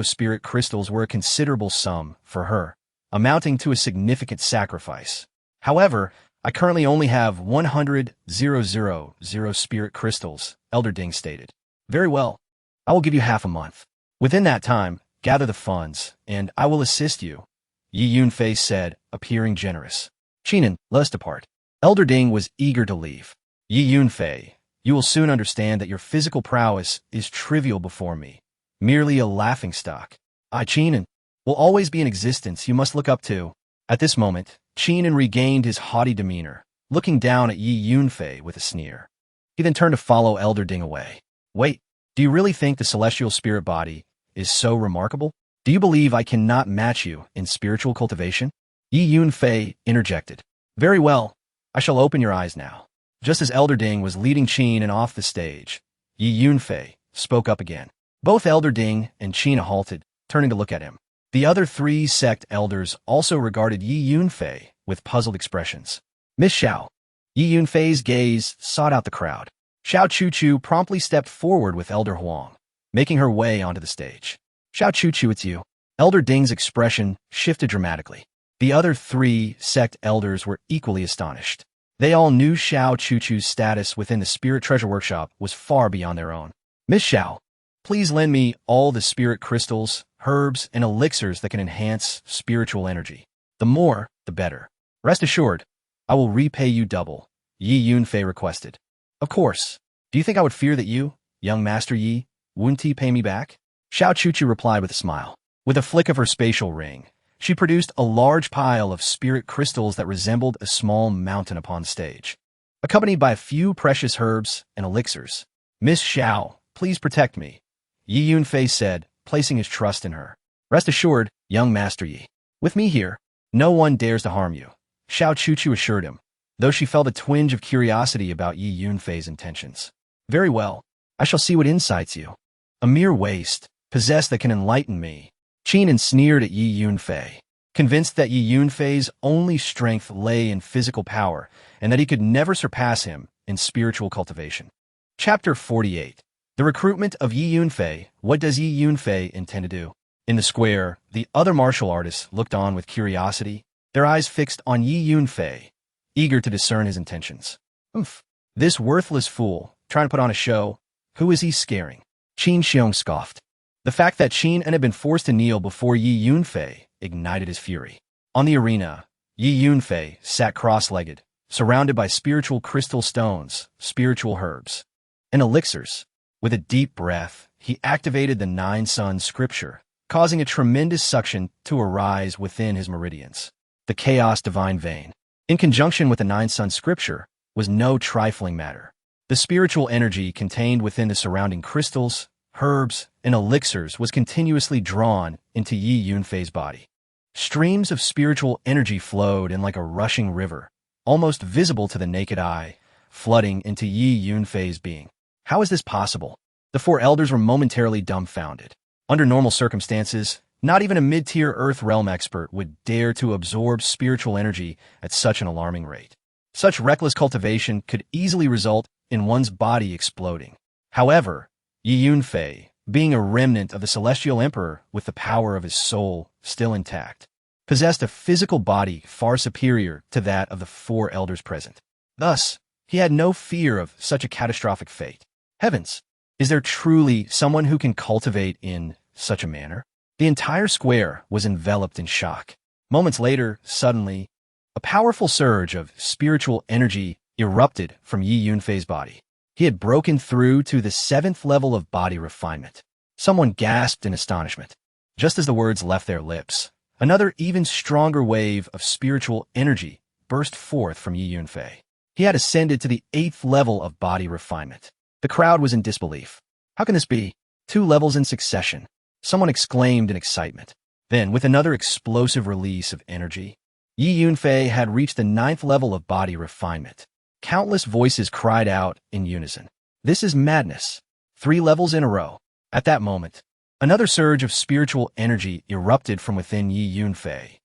spirit crystals were a considerable sum for her, amounting to a significant sacrifice. However, I currently only have 100,000 spirit crystals, Elder Ding stated. Very well. I will give you half a month. Within that time, gather the funds, and I will assist you, Yi Yunfei said, appearing generous. Chinan, let us depart. Elder Ding was eager to leave. Yi Yunfei, you will soon understand that your physical prowess is trivial before me, merely a laughingstock. I, Chinan, will always be in existence you must look up to. At this moment, Chinan regained his haughty demeanor, looking down at Yi Yunfei with a sneer. He then turned to follow Elder Ding away. Wait, do you really think the celestial spirit body is so remarkable? Do you believe I cannot match you in spiritual cultivation? Yi Yunfei interjected. Very well, I shall open your eyes now. Just as Elder Ding was leading Chinan off the stage, Yi Yunfei spoke up again. Both Elder Ding and Chinan halted, turning to look at him. The other 3 sect elders also regarded Yi Yunfei with puzzled expressions. Miss Xiao. Yi Yunfei's gaze sought out the crowd. Xiao Chu promptly stepped forward with Elder Huang, making her way onto the stage. Xiao Chu, it's you. Elder Ding's expression shifted dramatically. The other 3 sect elders were equally astonished. They all knew Xiao Chu's status within the Spirit Treasure Workshop was far beyond their own. Miss Xiao, please lend me all the spirit crystals, herbs, and elixirs that can enhance spiritual energy. The more, the better. Rest assured, I will repay you double, Yi Yunfei requested. Of course. Do you think I would fear that you, young Master Yi, wouldn't pay me back? Xiao Chu replied with a smile. With a flick of her spatial ring, she produced a large pile of spirit crystals that resembled a small mountain upon the stage, accompanied by a few precious herbs and elixirs. Miss Xiao, please protect me, Yi Yunfei said, placing his trust in her. Rest assured, young Master Yi. With me here, no one dares to harm you, Xiao Chu assured him, though she felt a twinge of curiosity about Yi Yunfei's intentions. Very well, I shall see what incites you. A mere waste, possessed that can enlighten me. Chinan sneered at Yi Yunfei, convinced that Yi Yunfei's only strength lay in physical power and that he could never surpass him in spiritual cultivation. Chapter 48. The recruitment of Yi Yunfei. What does Yi Yunfei intend to do? In the square, the other martial artists looked on with curiosity, their eyes fixed on Yi Yunfei, eager to discern his intentions. Oof. This worthless fool, trying to put on a show. Who is he scaring? Qin Xiong scoffed. The fact that Qin had been forced to kneel before Yi Yunfei ignited his fury. On the arena, Yi Yunfei sat cross-legged, surrounded by spiritual crystal stones, spiritual herbs, and elixirs. With a deep breath, he activated the 9 SUNS scripture, causing a tremendous suction to arise within his meridians. The Chaos Divine Vein. In conjunction with the 9 SUNS scripture, was no trifling matter. The spiritual energy contained within the surrounding crystals, herbs, and elixirs was continuously drawn into Yi Yunfei's body. Streams of spiritual energy flowed in like a rushing river, almost visible to the naked eye, flooding into Yi Yunfei's being. How is this possible? The four elders were momentarily dumbfounded. Under normal circumstances, not even a mid-tier Earth realm expert would dare to absorb spiritual energy at such an alarming rate. Such reckless cultivation could easily result in one's body exploding. However, Yi Yunfei, being a remnant of the Celestial Emperor with the power of his soul still intact, possessed a physical body far superior to that of the four elders present. Thus, he had no fear of such a catastrophic fate. Heavens! Is there truly someone who can cultivate in such a manner? The entire square was enveloped in shock. Moments later, suddenly, a powerful surge of spiritual energy erupted from Yi Yunfei's body. He had broken through to the 7th level of body refinement. Someone gasped in astonishment. Just as the words left their lips, another even stronger wave of spiritual energy burst forth from Yi Yunfei. He had ascended to the 8th level of body refinement. The crowd was in disbelief. How can this be? 2 levels in succession. Someone exclaimed in excitement. Then, with another explosive release of energy, Yi Yunfei had reached the 9th level of body refinement. Countless voices cried out in unison. This is madness. 3 levels in a row. At that moment, another surge of spiritual energy erupted from within Yi Yunfei.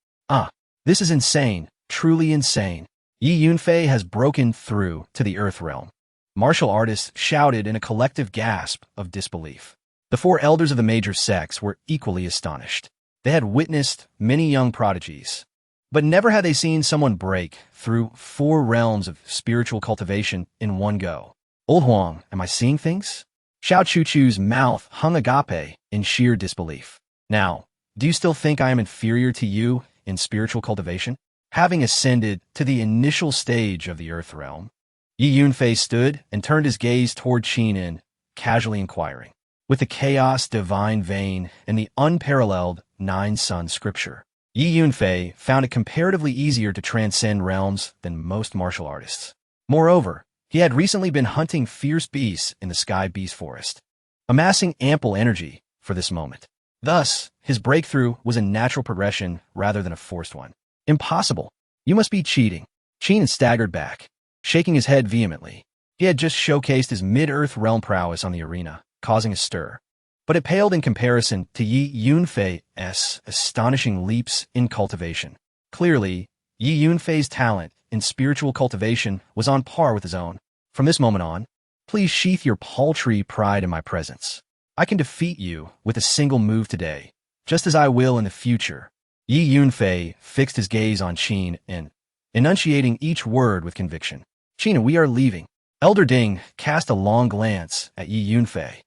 This is insane, truly insane. Yi Yunfei has broken through to the Earth realm. Martial artists shouted in a collective gasp of disbelief. The 4 elders of the major sects were equally astonished. They had witnessed many young prodigies, but never had they seen someone break through 4 realms of spiritual cultivation in one go. Old Huang, am I seeing things? Xiao Chuchu's mouth hung agape in sheer disbelief. Now, do you still think I am inferior to you in spiritual cultivation? Having ascended to the initial stage of the Earth realm, Yi Yunfei stood and turned his gaze toward Qinin, casually inquiring. With the chaos divine vein and the unparalleled 9 Sun scripture, Yi Yunfei found it comparatively easier to transcend realms than most martial artists. Moreover, he had recently been hunting fierce beasts in the Sky Beast Forest, amassing ample energy for this moment. Thus, his breakthrough was a natural progression rather than a forced one. Impossible. You must be cheating. Qinin staggered back, shaking his head vehemently. He had just showcased his mid-earth realm prowess on the arena, causing a stir. But it paled in comparison to Yi Yunfei's astonishing leaps in cultivation. Clearly, Yi Yunfei's talent in spiritual cultivation was on par with his own. From this moment on, please sheath your paltry pride in my presence. I can defeat you with a single move today, just as I will in the future. Yi Yunfei fixed his gaze on Qin and, enunciating each word with conviction. Qin, we are leaving. Elder Ding cast a long glance at Yi Yunfei,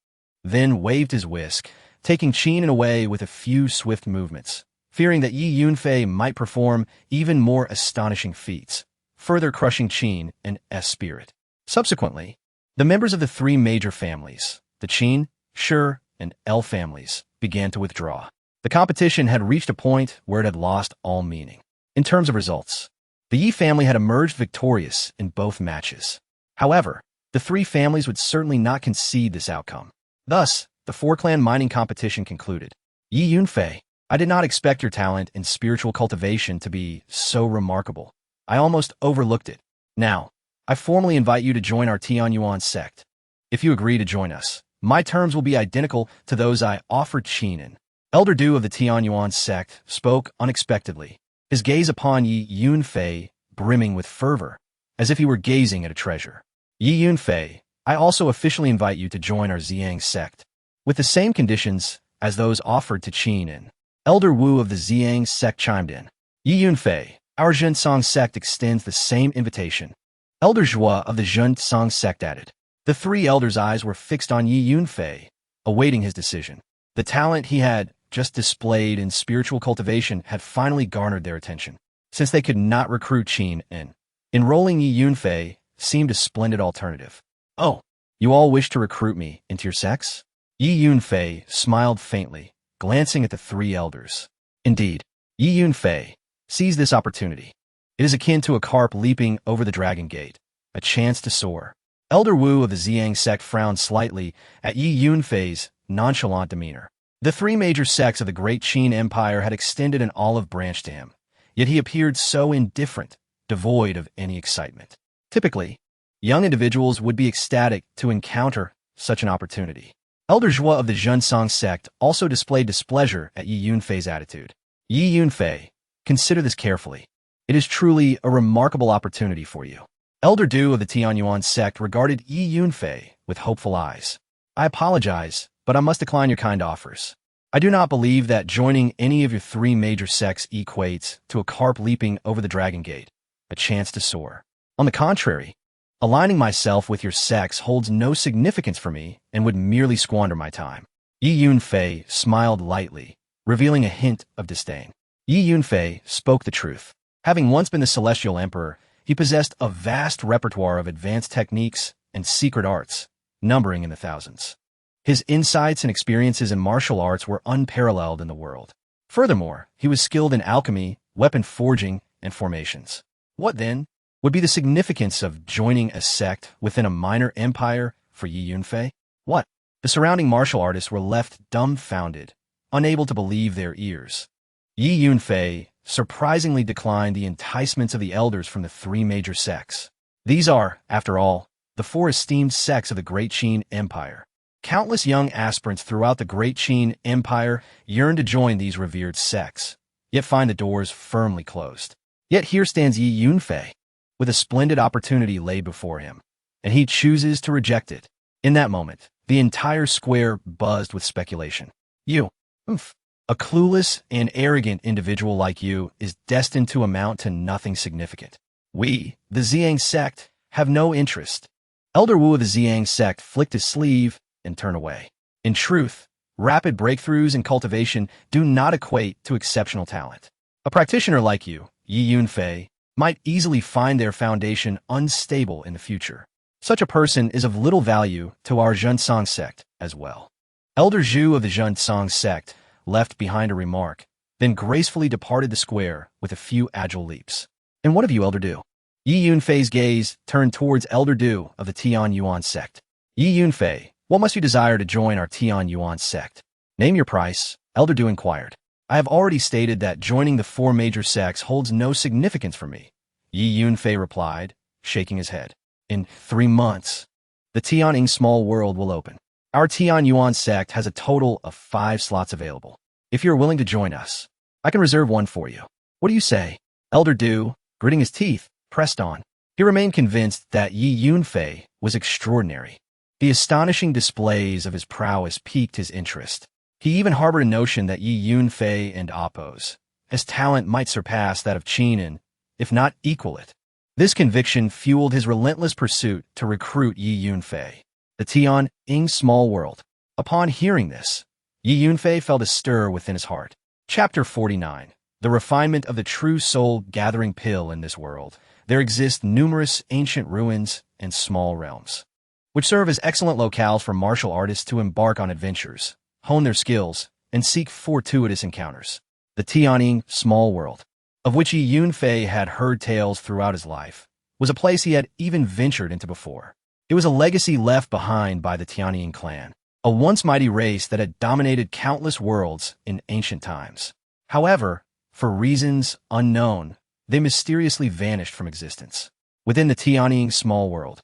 then waved his whisk, taking Qin away with a few swift movements, fearing that Yi Yunfei might perform even more astonishing feats, further crushing Qin and S spirit. Subsequently, the members of the 3 major families, the Qin, Shi, and L families, began to withdraw. The competition had reached a point where it had lost all meaning. In terms of results, the Yi family had emerged victorious in both matches. However, the 3 families would certainly not concede this outcome. Thus, the 4-clan mining competition concluded. Yi Yunfei, I did not expect your talent in spiritual cultivation to be so remarkable. I almost overlooked it. Now, I formally invite you to join our Tianyuan sect. If you agree to join us, my terms will be identical to those I offered Qinin. Elder Du of the Tianyuan sect spoke unexpectedly, his gaze upon Yi Yunfei brimming with fervor, as if he were gazing at a treasure. Yi Yunfei, I also officially invite you to join our Ziyang sect, with the same conditions as those offered to Qinin. Elder Wu of the Ziyang sect chimed in. Yi Yunfei, our Zhensong sect extends the same invitation. Elder Zhua of the Zhensong sect added. The 3 elders' eyes were fixed on Yi Yunfei, awaiting his decision. The talent he had just displayed in spiritual cultivation had finally garnered their attention. Since they could not recruit Qin in, enrolling Yi Yunfei seemed a splendid alternative. Oh, you all wish to recruit me into your sects? Yi Yunfei smiled faintly, glancing at the 3 elders. Indeed, Yi Yunfei seized this opportunity. It is akin to a carp leaping over the dragon gate. a chance to soar. Elder Wu of the Ziyang sect frowned slightly at Yi Yunfei's nonchalant demeanor. The three major sects of the Great Qin Empire had extended an olive branch to him, yet he appeared so indifferent, devoid of any excitement. Typically, young individuals would be ecstatic to encounter such an opportunity. Elder Zhua of the Zhunsong sect also displayed displeasure at Yi Yunfei's attitude. Yi Yunfei, consider this carefully. It is truly a remarkable opportunity for you. Elder Du of the Tianyuan sect regarded Yi Yunfei with hopeful eyes. I apologize, but I must decline your kind offers. I do not believe that joining any of your three major sects equates to a carp leaping over the Dragon Gate, a chance to soar. On the contrary, aligning myself with your sects holds no significance for me and would merely squander my time. Yi Yunfei smiled lightly, revealing a hint of disdain. Yi Yunfei spoke the truth. Having once been the Celestial Emperor, he possessed a vast repertoire of advanced techniques and secret arts, numbering in the thousands. His insights and experiences in martial arts were unparalleled in the world. Furthermore, he was skilled in alchemy, weapon forging, and formations. What, then, would be the significance of joining a sect within a minor empire for Yi Yunfei? What? The surrounding martial artists were left dumbfounded, unable to believe their ears. Yi Yunfei surprisingly declined the enticements of the elders from the three major sects. These are, after all, the four esteemed sects of the Great Qin Empire. Countless young aspirants throughout the Great Qin Empire yearn to join these revered sects, yet find the doors firmly closed. Yet here stands Yi Yunfei, with a splendid opportunity laid before him, and he chooses to reject it. In that moment, the entire square buzzed with speculation. You, a clueless and arrogant individual like you is destined to amount to nothing significant. We, the Ziyang sect, have no interest. Elder Wu of the Ziyang sect flicked his sleeve and turned away. In truth, rapid breakthroughs in cultivation do not equate to exceptional talent. A practitioner like you, Yi Yunfei, might easily find their foundation unstable in the future. Such a person is of little value to our Zhunsong sect as well. Elder Zhu of the Zhunsong sect left behind a remark, then gracefully departed the square with a few agile leaps. And what of you, Elder Du? Yi Yunfei's gaze turned towards Elder Du of the Tianyuan sect. Yi Yunfei, what must you desire to join our Tianyuan sect? Name your price, Elder Du inquired. I have already stated that joining the four major sects holds no significance for me, Yi Yunfei replied, shaking his head. In 3 months, the Tianying Small World will open. Our Tianyuan sect has a total of 5 slots available. If you're willing to join us, I can reserve one for you. What do you say? Elder Du, gritting his teeth, pressed on. He remained convinced that Yi Yunfei was extraordinary. The astonishing displays of his prowess piqued his interest. He even harbored a notion that Yi Yunfei and Appo's talent might surpass that of Qin and, if not equal it. This conviction fueled his relentless pursuit to recruit Yi Yunfei. The Tianying Small World. Upon hearing this, Yi Yunfei felt a stir within his heart. Chapter 49. The refinement of the true soul gathering pill in this world. There exist numerous ancient ruins and small realms, which serve as excellent locales for martial artists to embark on adventures, hone their skills, and seek fortuitous encounters. The Tianying Small World, of which Yi Yunfei had heard tales throughout his life, was a place he had even ventured into before. It was a legacy left behind by the Tianying clan, a once mighty race that had dominated countless worlds in ancient times. However, for reasons unknown, they mysteriously vanished from existence. Within the Tianying Small World,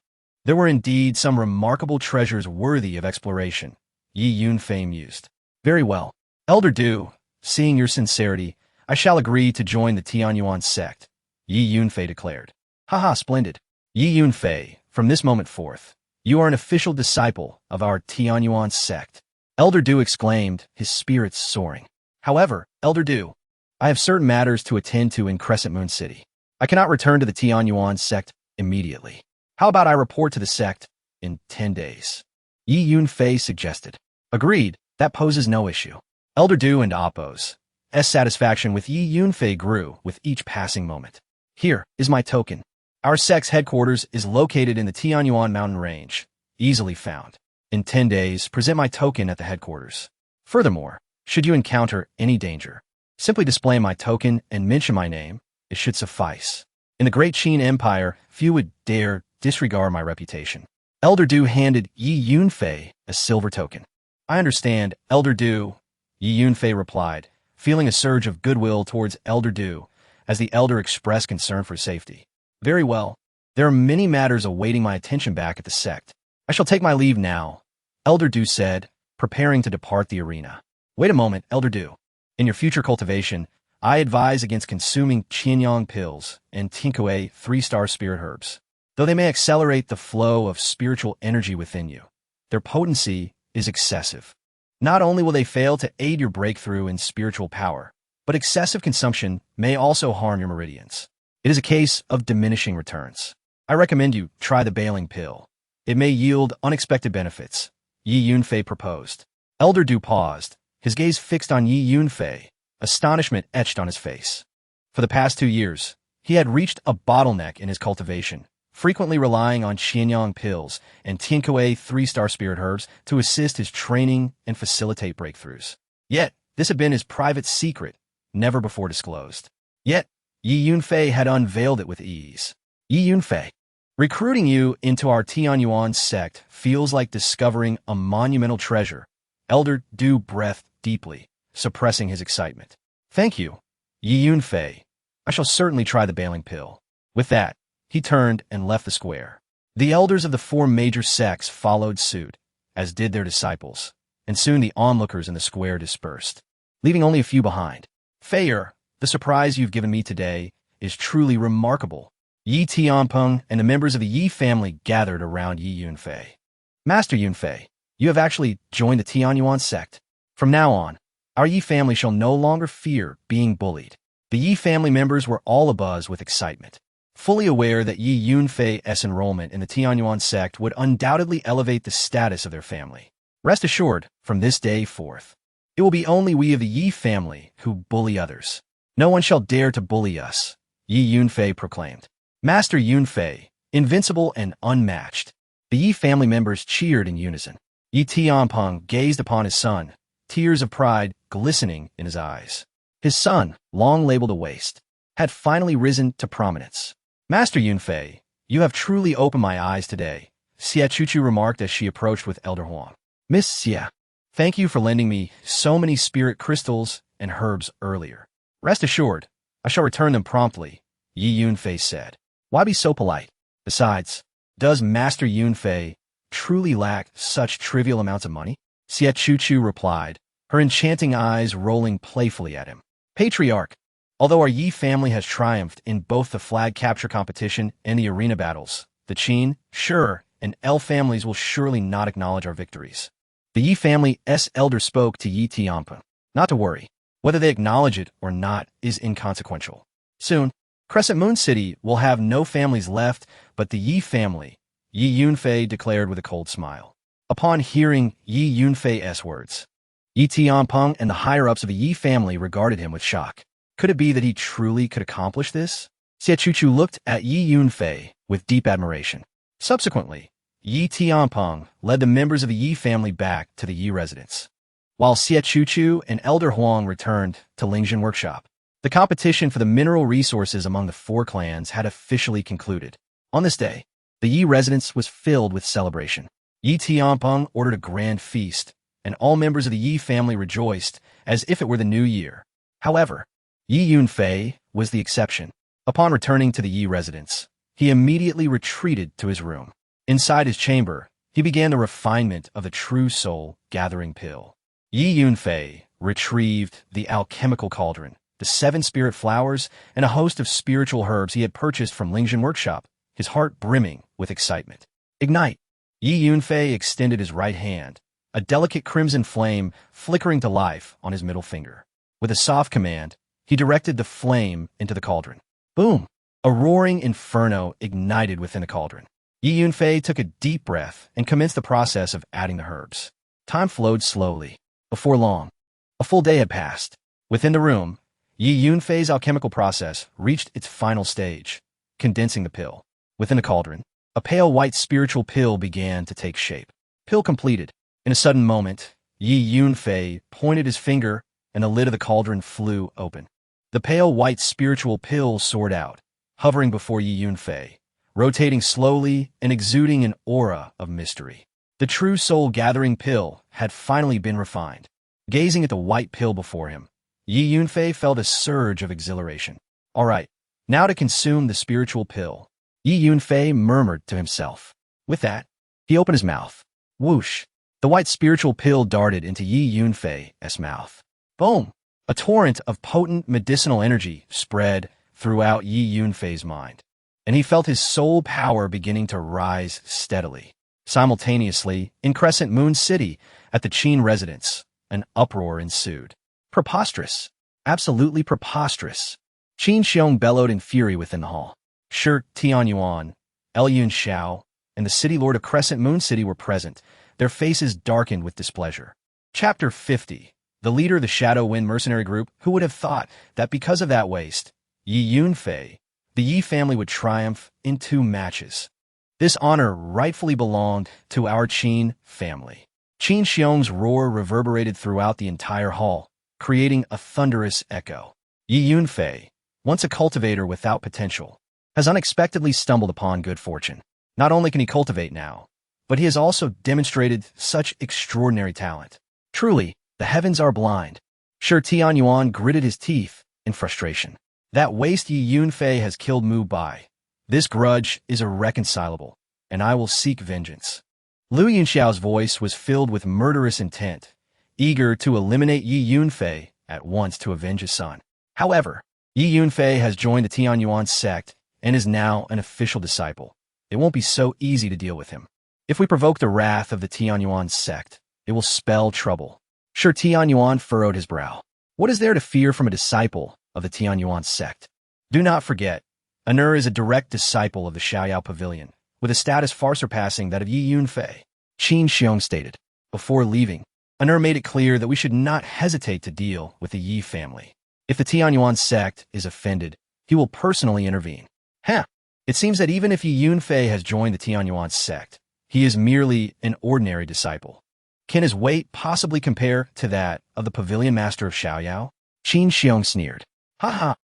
there were indeed some remarkable treasures worthy of exploration, Yi Yunfei mused. Very well, Elder Du, seeing your sincerity, I shall agree to join the Tianyuan sect, Yi Yunfei declared. Haha, splendid. Yi Yunfei, from this moment forth, you are an official disciple of our Tianyuan sect, Elder Du exclaimed, his spirits soaring. However, Elder Du, I have certain matters to attend to in Crescent Moon City. I cannot return to the Tianyuan sect immediately. How about I report to the sect in 10 days? Yi Yunfei suggested. Agreed, that poses no issue. Elder Du and Appo's satisfaction with Yi Yunfei grew with each passing moment. Here is my token. Our sect's headquarters is located in the Tianyuan mountain range, easily found. In 10 days, present my token at the headquarters. Furthermore, should you encounter any danger, simply display my token and mention my name. It should suffice. In the Great Qin Empire, few would dare disregard my reputation. Elder Du handed Yi Yunfei a silver token. I understand, Elder Du, Yi Yunfei replied, feeling a surge of goodwill towards Elder Du as the elder expressed concern for safety. Very well. There are many matters awaiting my attention back at the sect. I shall take my leave now, Elder Du said, preparing to depart the arena. Wait a moment, Elder Du. In your future cultivation, I advise against consuming Qianyang pills and Tinkue 3-star spirit herbs. Though they may accelerate the flow of spiritual energy within you, their potency is excessive. Not only will they fail to aid your breakthrough in spiritual power, but excessive consumption may also harm your meridians. It is a case of diminishing returns. I recommend you try the bailing pill. It may yield unexpected benefits, Yi Yunfei proposed. Elder Du paused, his gaze fixed on Yi Yunfei, astonishment etched on his face. For the past 2 years, he had reached a bottleneck in his cultivation, frequently relying on Qianyang pills and Tinkue 3-star spirit herbs to assist his training and facilitate breakthroughs. Yet, this had been his private secret, never before disclosed. Yet, Yi Yunfei had unveiled it with ease. Yi Yunfei, recruiting you into our Tianyuan sect feels like discovering a monumental treasure. Elder Du breathed deeply, suppressing his excitement. Thank you, Yi Yunfei. I shall certainly try the bailing pill. With that, he turned and left the square. The elders of the 4 major sects followed suit, as did their disciples, and soon the onlookers in the square dispersed, leaving only a few behind. Feier, the surprise you've given me today is truly remarkable. Yi Tianpeng and the members of the Yi family gathered around Yi Yunfei. Master Yunfei, you have actually joined the Tianyuan sect. From now on, our Yi family shall no longer fear being bullied. The Yi family members were all abuzz with excitement, fully aware that Yi Yunfei's enrollment in the Tianyuan sect would undoubtedly elevate the status of their family. Rest assured, from this day forth, it will be only we of the Yi family who bully others. No one shall dare to bully us, Yi Yunfei proclaimed. Master Yunfei, invincible and unmatched. The Yi family members cheered in unison. Yi Tianpeng gazed upon his son, tears of pride glistening in his eyes. His son, long labeled a waste, had finally risen to prominence. Master Yunfei, you have truly opened my eyes today, Xie Chuchu remarked as she approached with Elder Huang. Miss Xie, thank you for lending me so many spirit crystals and herbs earlier. Rest assured, I shall return them promptly, Yi Yunfei said. Why be so polite? Besides, does Master Yunfei truly lack such trivial amounts of money? Xie Chuchu replied, her enchanting eyes rolling playfully at him. Patriarch, although our Yi family has triumphed in both the flag capture competition and the arena battles, the Qin, Shi, and El families will surely not acknowledge our victories. The Yi family's elder spoke to Yi Tianpeng. Not to worry. Whether they acknowledge it or not is inconsequential. Soon, Crescent Moon City will have no families left but the Yi family, Yi Yunfei declared with a cold smile. Upon hearing Yi Yunfei's words, Yi Tianpeng and the higher-ups of the Yi family regarded him with shock. Could it be that he truly could accomplish this? Xie Chuchu looked at Yi Yunfei with deep admiration. Subsequently, Yi Tianpeng led the members of the Yi family back to the Yi residence, while Xie Chuchu and Elder Huang returned to Lingjin Workshop. The competition for the mineral resources among the 4 clans had officially concluded. On this day, the Yi residence was filled with celebration. Yi Tianpeng ordered a grand feast, and all members of the Yi family rejoiced as if it were the new year. However, Yi Yunfei was the exception. Upon returning to the Yi residence, he immediately retreated to his room. Inside his chamber, he began the refinement of the true soul gathering pill. Yi Yunfei retrieved the alchemical cauldron, the 7 spirit flowers, and a host of spiritual herbs he had purchased from Lingjin Workshop, his heart brimming with excitement. Ignite! Yi Yunfei extended his right hand, a delicate crimson flame flickering to life on his middle finger. With a soft command, he directed the flame into the cauldron. Boom! A roaring inferno ignited within the cauldron. Yi Yunfei took a deep breath and commenced the process of adding the herbs. Time flowed slowly. Before long, a full day had passed. Within the room, Yi Yunfei's alchemical process reached its final stage, condensing the pill. Within the cauldron, a pale white spiritual pill began to take shape. Pill completed. In a sudden moment, Yi Yunfei pointed his finger, and the lid of the cauldron flew open. The pale white spiritual pill soared out, hovering before Yi Yunfei, rotating slowly and exuding an aura of mystery. The true soul-gathering pill had finally been refined. Gazing at the white pill before him, Yi Yunfei felt a surge of exhilaration. All right, now to consume the spiritual pill, Yi Yunfei murmured to himself. With that, he opened his mouth. Whoosh! The white spiritual pill darted into Yi Yunfei's mouth. Boom! A torrent of potent medicinal energy spread throughout Yi Yunfei's mind, and he felt his soul power beginning to rise steadily. Simultaneously, in Crescent Moon City, at the Qin residence, an uproar ensued. Preposterous. Absolutely preposterous. Qin Xiong bellowed in fury within the hall. Shi Tianyuan, Yun Xiao, and the city lord of Crescent Moon City were present, their faces darkened with displeasure. Chapter 50. The leader of the Shadow Wind mercenary group, who would have thought that because of that waste, Yi Yunfei, the Yi family would triumph in 2 matches. This honor rightfully belonged to our Qin family. Qin Xiong's roar reverberated throughout the entire hall, creating a thunderous echo. Yi Yunfei, once a cultivator without potential, has unexpectedly stumbled upon good fortune. Not only can he cultivate now, but he has also demonstrated such extraordinary talent. Truly, the heavens are blind. Shi Tianyuan gritted his teeth in frustration. That waste Yi Yunfei has killed Mu Bai. This grudge is irreconcilable, and I will seek vengeance. Lu Yunxiao's voice was filled with murderous intent, eager to eliminate Yi Yunfei at once to avenge his son. However, Yi Yunfei has joined the Tianyuan sect and is now an official disciple. It won't be so easy to deal with him. If we provoke the wrath of the Tianyuan sect, it will spell trouble. Shi Tianyuan furrowed his brow. What is there to fear from a disciple of the Tianyuan sect? Do not forget, Anur is a direct disciple of the Xiaoyao Pavilion, with a status far surpassing that of Yi Yunfei, Qin Xiong stated. Before leaving, Anur made it clear that we should not hesitate to deal with the Yi family. If the Tianyuan sect is offended, he will personally intervene. It seems that even if Yi Yunfei has joined the Tianyuan sect, he is merely an ordinary disciple. Can his weight possibly compare to that of the pavilion master of Xiaoyao? Qin Xiong sneered.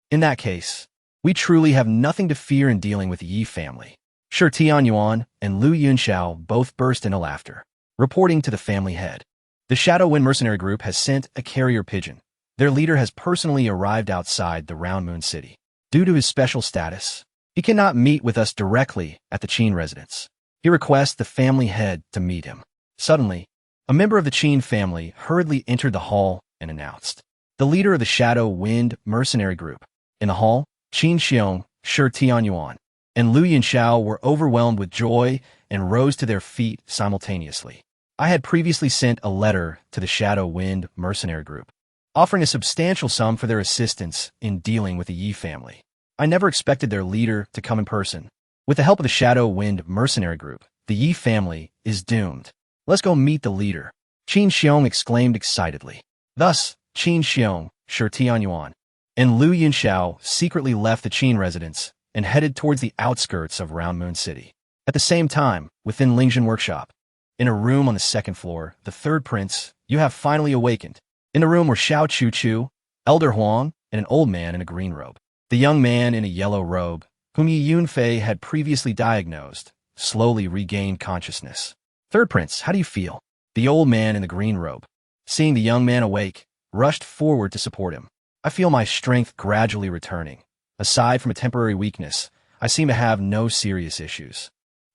In that case, we truly have nothing to fear in dealing with the Yi family. Shi Tianyuan and Lu Yunxiao both burst into laughter, reporting to the family head. The Shadow Wind mercenary group has sent a carrier pigeon. Their leader has personally arrived outside the Round Moon City. Due to his special status, he cannot meet with us directly at the Qin residence. He requests the family head to meet him. Suddenly, a member of the Qin family hurriedly entered the hall and announced. The leader of the Shadow Wind mercenary group. In the hall, Qin Xiong, Shi Tianyuan, and Lu Yunxiao were overwhelmed with joy and rose to their feet simultaneously. I had previously sent a letter to the Shadow Wind mercenary group, offering a substantial sum for their assistance in dealing with the Yi family. I never expected their leader to come in person. With the help of the Shadow Wind mercenary group, the Yi family is doomed. Let's go meet the leader, Qin Xiong exclaimed excitedly. Thus, Qin Xiong, Shi Tianyuan, and Lu Yunxiao secretly left the Qin residence and headed towards the outskirts of Round Moon City. At the same time, within Lingjin Workshop, in a room on the 2nd floor, the 3rd prince, you have finally awakened. In the room were Xiao Chu, Elder Huang, and an old man in a green robe. The young man in a yellow robe, whom Yi Yunfei had previously diagnosed, slowly regained consciousness. 3rd prince, how do you feel? The old man in the green robe, seeing the young man awake, rushed forward to support him. I feel my strength gradually returning. Aside from a temporary weakness, I seem to have no serious issues.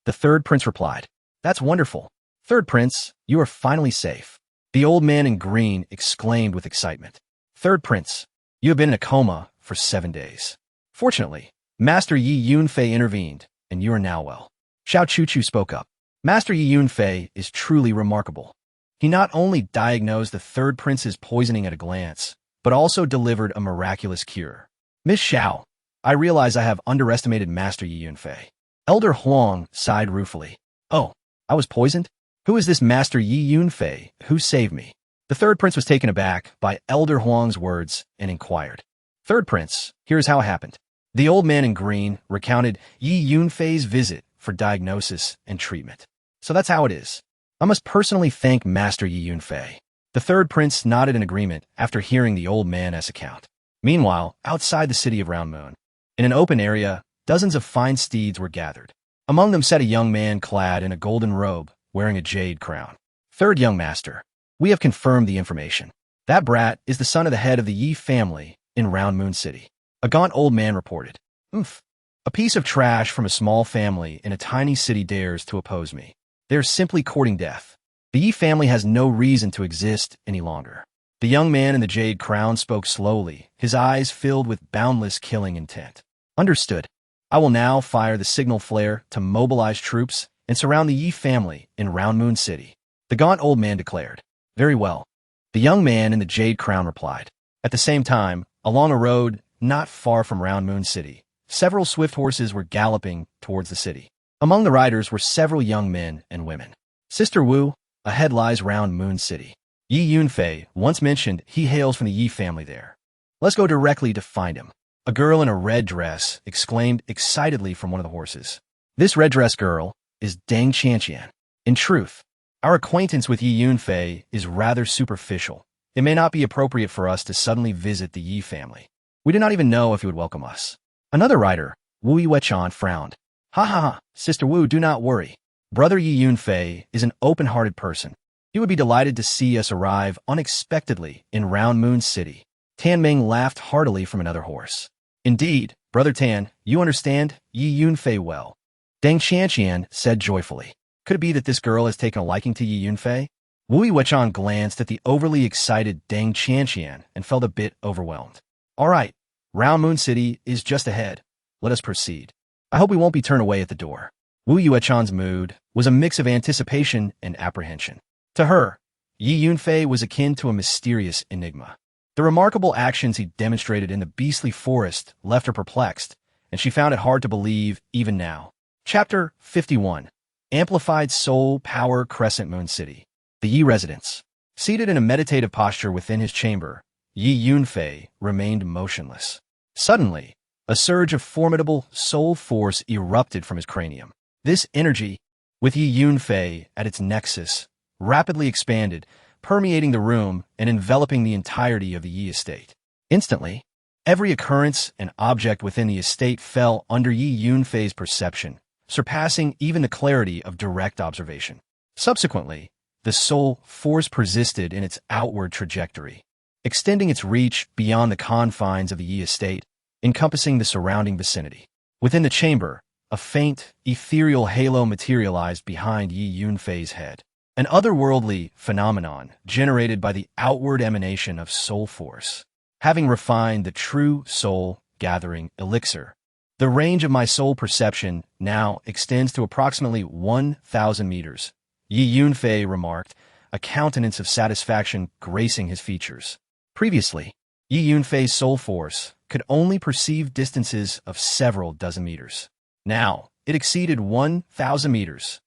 The 3rd prince replied. That's wonderful. 3rd prince, you are finally safe. The old man in green exclaimed with excitement. 3rd prince, you have been in a coma for 7 days. Fortunately, Master Yi Yunfei intervened, and you are now well. Xiao Chu spoke up. Master Yi Yunfei is truly remarkable. He not only diagnosed the 3rd prince's poisoning at a glance, but also delivered a miraculous cure. Miss Xiao, I realize I have underestimated Master Yi Yunfei. Elder Huang sighed ruefully. Oh, I was poisoned? Who is this Master Yi Yunfei who saved me? The 3rd prince was taken aback by Elder Huang's words and inquired. 3rd prince, here's how it happened. The old man in green recounted Yi Yunfei's visit for diagnosis and treatment. So that's how it is. I must personally thank Master Yi Yunfei. The 3rd prince nodded in agreement after hearing the old man's account. Meanwhile, outside the city of Round Moon, in an open area, Dozens of fine steeds were gathered. Among them sat a young man clad in a golden robe, wearing a jade crown. Third young master. We have confirmed the information. That brat is the son of the head of the Yi family in Round Moon City. A gaunt old man reported. Oomph. A piece of trash from a small family in a tiny city dares to oppose me. They are simply courting death. The Yi family has no reason to exist any longer. The young man in the jade crown spoke slowly, his eyes filled with boundless killing intent. Understood. I will now fire the signal flare to mobilize troops and surround the Yi family in Round Moon City. The gaunt old man declared. Very well. The young man in the jade crown replied. At the same time, along a road not far from Round Moon City, several swift horses were galloping towards the city. Among the riders were several young men and women. Sister Wu, ahead lies Round Moon City. Yi Yunfei once mentioned he hails from the Yi family there. Let's go directly to find him. A girl in a red dress exclaimed excitedly from one of the horses. This red dress girl is Deng Qianqian. In truth, our acquaintance with Yi Yunfei is rather superficial. It may not be appropriate for us to suddenly visit the Yi family. We do not even know if he would welcome us. Another rider, Wu Yuechan, frowned. Ha ha ha, Sister Wu, do not worry. Brother Yi Yunfei is an open-hearted person. He would be delighted to see us arrive unexpectedly in Round Moon City. Tan Ming laughed heartily from another horse. Indeed, Brother Tan, you understand Yi Yunfei well. Deng Qianqian said joyfully. Could it be that this girl has taken a liking to Yi Yunfei? Wu Yuechan glanced at the overly excited Deng Qianqian and felt a bit overwhelmed. All right, Round Moon City is just ahead. Let us proceed. I hope we won't be turned away at the door. Wu Yuechan's mood was a mix of anticipation and apprehension. To her, Yi Yunfei was akin to a mysterious enigma. The remarkable actions he demonstrated in the beastly forest left her perplexed, and she found it hard to believe even now. Chapter 51. Amplified Soul Power Crescent Moon City. The Yi residence. Seated in a meditative posture within his chamber, Yi Yunfei remained motionless. Suddenly, a surge of formidable soul force erupted from his cranium. This energy, with Yi Yunfei at its nexus, rapidly expanded, permeating the room and enveloping the entirety of the Yi estate. Instantly, every occurrence and object within the estate fell under Yi Yunfei's perception, surpassing even the clarity of direct observation. Subsequently, the soul force persisted in its outward trajectory, extending its reach beyond the confines of the Yi estate, encompassing the surrounding vicinity. Within the chamber, a faint, ethereal halo materialized behind Yi Yunfei's head. An otherworldly phenomenon generated by the outward emanation of soul force. Having refined the true soul-gathering elixir, the range of my soul perception now extends to approximately 1,000 meters, Yi Yunfei remarked, a countenance of satisfaction gracing his features. Previously, Yi Yunfei's soul force could only perceive distances of several dozen meters. Now, it exceeded 1,000 meters.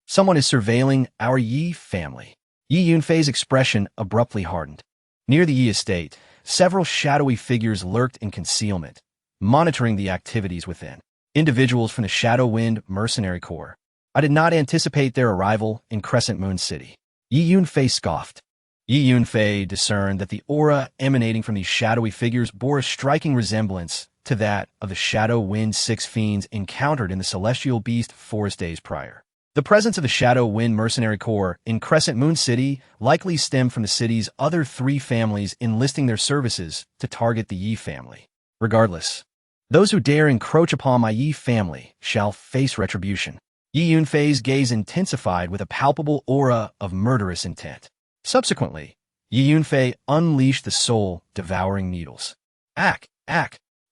Someone is surveilling our Yi family. Yi Yunfei's expression abruptly hardened. Near the Yi estate, several shadowy figures lurked in concealment, monitoring the activities within. Individuals from the Shadow Wind Mercenary Corps. I did not anticipate their arrival in Crescent Moon City. Yi Yunfei scoffed. Yi Yunfei discerned that the aura emanating from these shadowy figures bore a striking resemblance to that of the Shadow Wind Six Fiends encountered in the Celestial Beast Forest days prior. The presence of the Shadow Wind Mercenary Corps in Crescent Moon City likely stemmed from the city's other three families enlisting their services to target the Yi family. Regardless, those who dare encroach upon my Yi family shall face retribution. Yi Yunfei's gaze intensified with a palpable aura of murderous intent. Subsequently, Yi Yunfei unleashed the soul-devouring needles. Ack!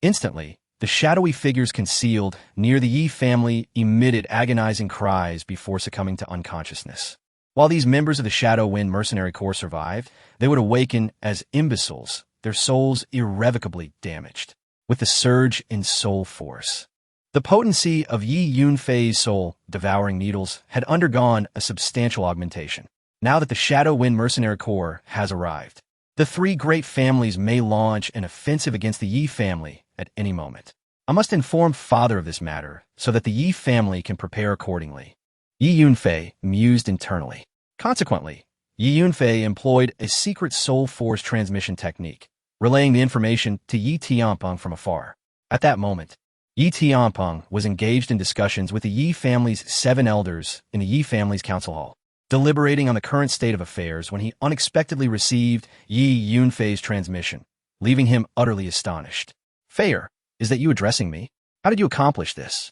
Instantly, the shadowy figures concealed near the Yi family emitted agonizing cries before succumbing to unconsciousness. While these members of the Shadow Wind Mercenary Corps survived, they would awaken as imbeciles, their souls irrevocably damaged. With the surge in soul force, the potency of Yi Yunfei's soul-devouring needles had undergone a substantial augmentation. Now that the Shadow Wind Mercenary Corps has arrived, the three great families may launch an offensive against the Yi family at any moment. I must inform Father of this matter so that the Yi family can prepare accordingly. Yi Yunfei mused internally. Consequently, Yi Yunfei employed a secret soul force transmission technique, relaying the information to Yi Tianpeng from afar. At that moment, Yi Tianpeng was engaged in discussions with the Yi family's 7 elders in the Yi family's council hall, deliberating on the current state of affairs when he unexpectedly received Yi Yunfei's transmission, leaving him utterly astonished. "Fair, is that you addressing me? How did you accomplish this?"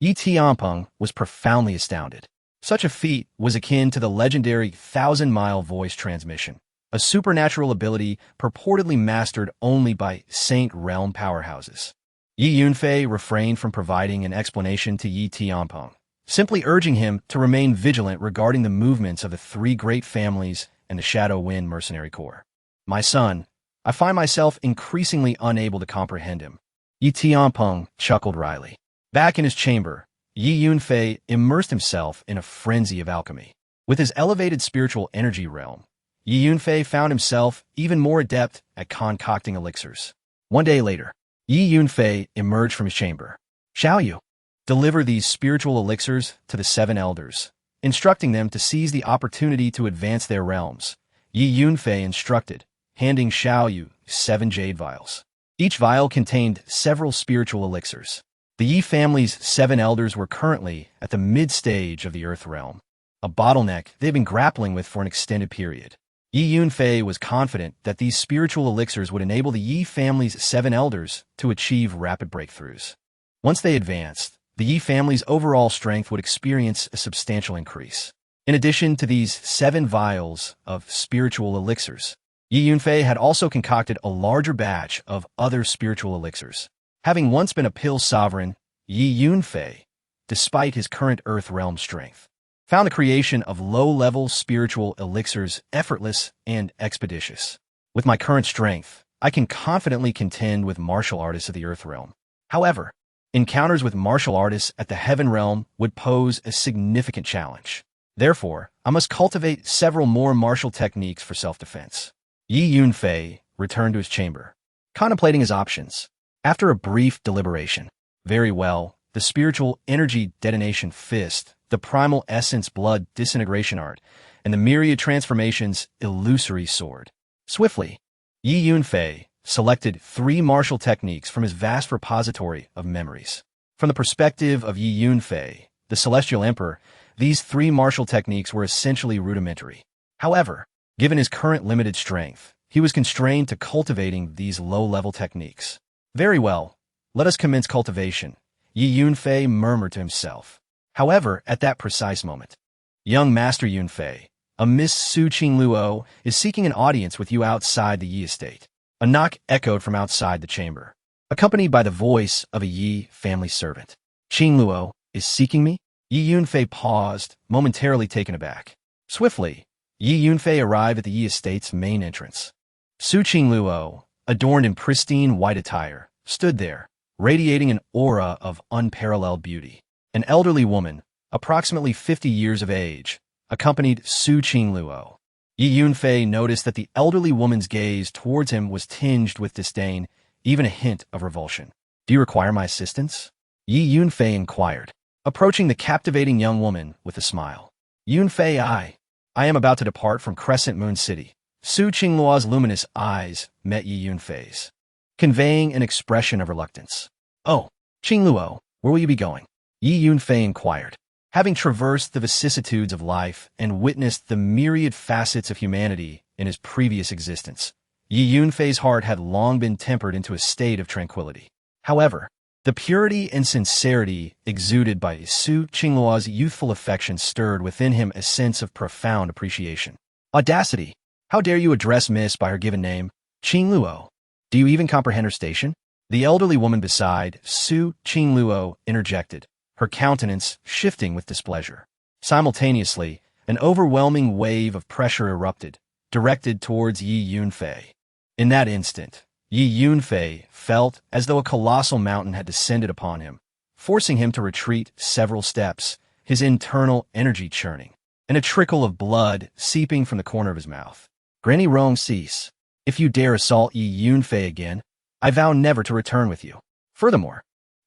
Yi Tianpeng was profoundly astounded. Such a feat was akin to the legendary 1,000-mile voice transmission, a supernatural ability purportedly mastered only by Saint Realm powerhouses. Yi Yunfei refrained from providing an explanation to Yi Tianpeng, simply urging him to remain vigilant regarding the movements of the 3 great families and the Shadow Wind Mercenary Corps. "My son, I find myself increasingly unable to comprehend him." Yi Tianpeng chuckled wryly. Back in his chamber, Yi Yunfei immersed himself in a frenzy of alchemy. With his elevated spiritual energy realm, Yi Yunfei found himself even more adept at concocting elixirs. One day later, Yi Yunfei emerged from his chamber. "Shall you deliver these spiritual elixirs to the 7 elders, instructing them to seize the opportunity to advance their realms?" Yi Yunfei instructed, handing Xiaoyu 7 jade vials. Each vial contained several spiritual elixirs. The Yi family's 7 elders were currently at the mid-stage of the Earth realm, a bottleneck they've been grappling with for an extended period. Yi Yunfei was confident that these spiritual elixirs would enable the Yi family's 7 elders to achieve rapid breakthroughs. Once they advanced, the Yi family's overall strength would experience a substantial increase. In addition to these 7 vials of spiritual elixirs, Yi Yunfei had also concocted a larger batch of other spiritual elixirs. Having once been a pill sovereign, Yi Yunfei, despite his current Earth realm strength, found the creation of low-level spiritual elixirs effortless and expeditious. "With my current strength, I can confidently contend with martial artists of the Earth realm. However, encounters with martial artists at the Heaven realm would pose a significant challenge. Therefore, I must cultivate several more martial techniques for self-defense." Yi Yunfei returned to his chamber, contemplating his options. After a brief deliberation, "Very well, the spiritual energy detonation fist, the primal essence blood disintegration art, and the myriad transformations illusory sword." Swiftly, Yi Yunfei selected 3 martial techniques from his vast repository of memories. From the perspective of Yi Yunfei, the Celestial Emperor, these 3 martial techniques were essentially rudimentary. However, given his current limited strength, he was constrained to cultivating these low-level techniques. "Very well, let us commence cultivation," Yi Yunfei murmured to himself. However, at that precise moment, "Young Master Yunfei, a Miss Su Qingluo is seeking an audience with you outside the Yi estate." A knock echoed from outside the chamber, accompanied by the voice of a Yi family servant. "Qingluo is seeking me?" Yi Yunfei paused, momentarily taken aback. Swiftly, Yi Yunfei arrived at the Yi estate's main entrance. Su Qingluo, adorned in pristine white attire, stood there, radiating an aura of unparalleled beauty. An elderly woman, approximately 50 years of age, accompanied Su Qingluo. Yi Yunfei noticed that the elderly woman's gaze towards him was tinged with disdain, even a hint of revulsion. "Do you require my assistance?" Yi Yunfei inquired, approaching the captivating young woman with a smile. "Yunfei, I am about to depart from Crescent Moon City." Su Qingluo's luminous eyes met Yi Yunfei's, conveying an expression of reluctance. "Oh, Qingluo, where will you be going?" Yi Yunfei inquired. Having traversed the vicissitudes of life and witnessed the myriad facets of humanity in his previous existence, Yi Yunfei's heart had long been tempered into a state of tranquility. However, the purity and sincerity exuded by Su Qingluo's youthful affection stirred within him a sense of profound appreciation. "Audacity! How dare you address Miss by her given name? Qingluo, do you even comprehend her station?" The elderly woman beside Su Qingluo interjected, her countenance shifting with displeasure. Simultaneously, an overwhelming wave of pressure erupted, directed towards Yi Yunfei. In that instant, Yi Yunfei felt as though a colossal mountain had descended upon him, forcing him to retreat several steps, his internal energy churning, and a trickle of blood seeping from the corner of his mouth. "Granny Rong, cease. If you dare assault Yi Yunfei again, I vow never to return with you. Furthermore,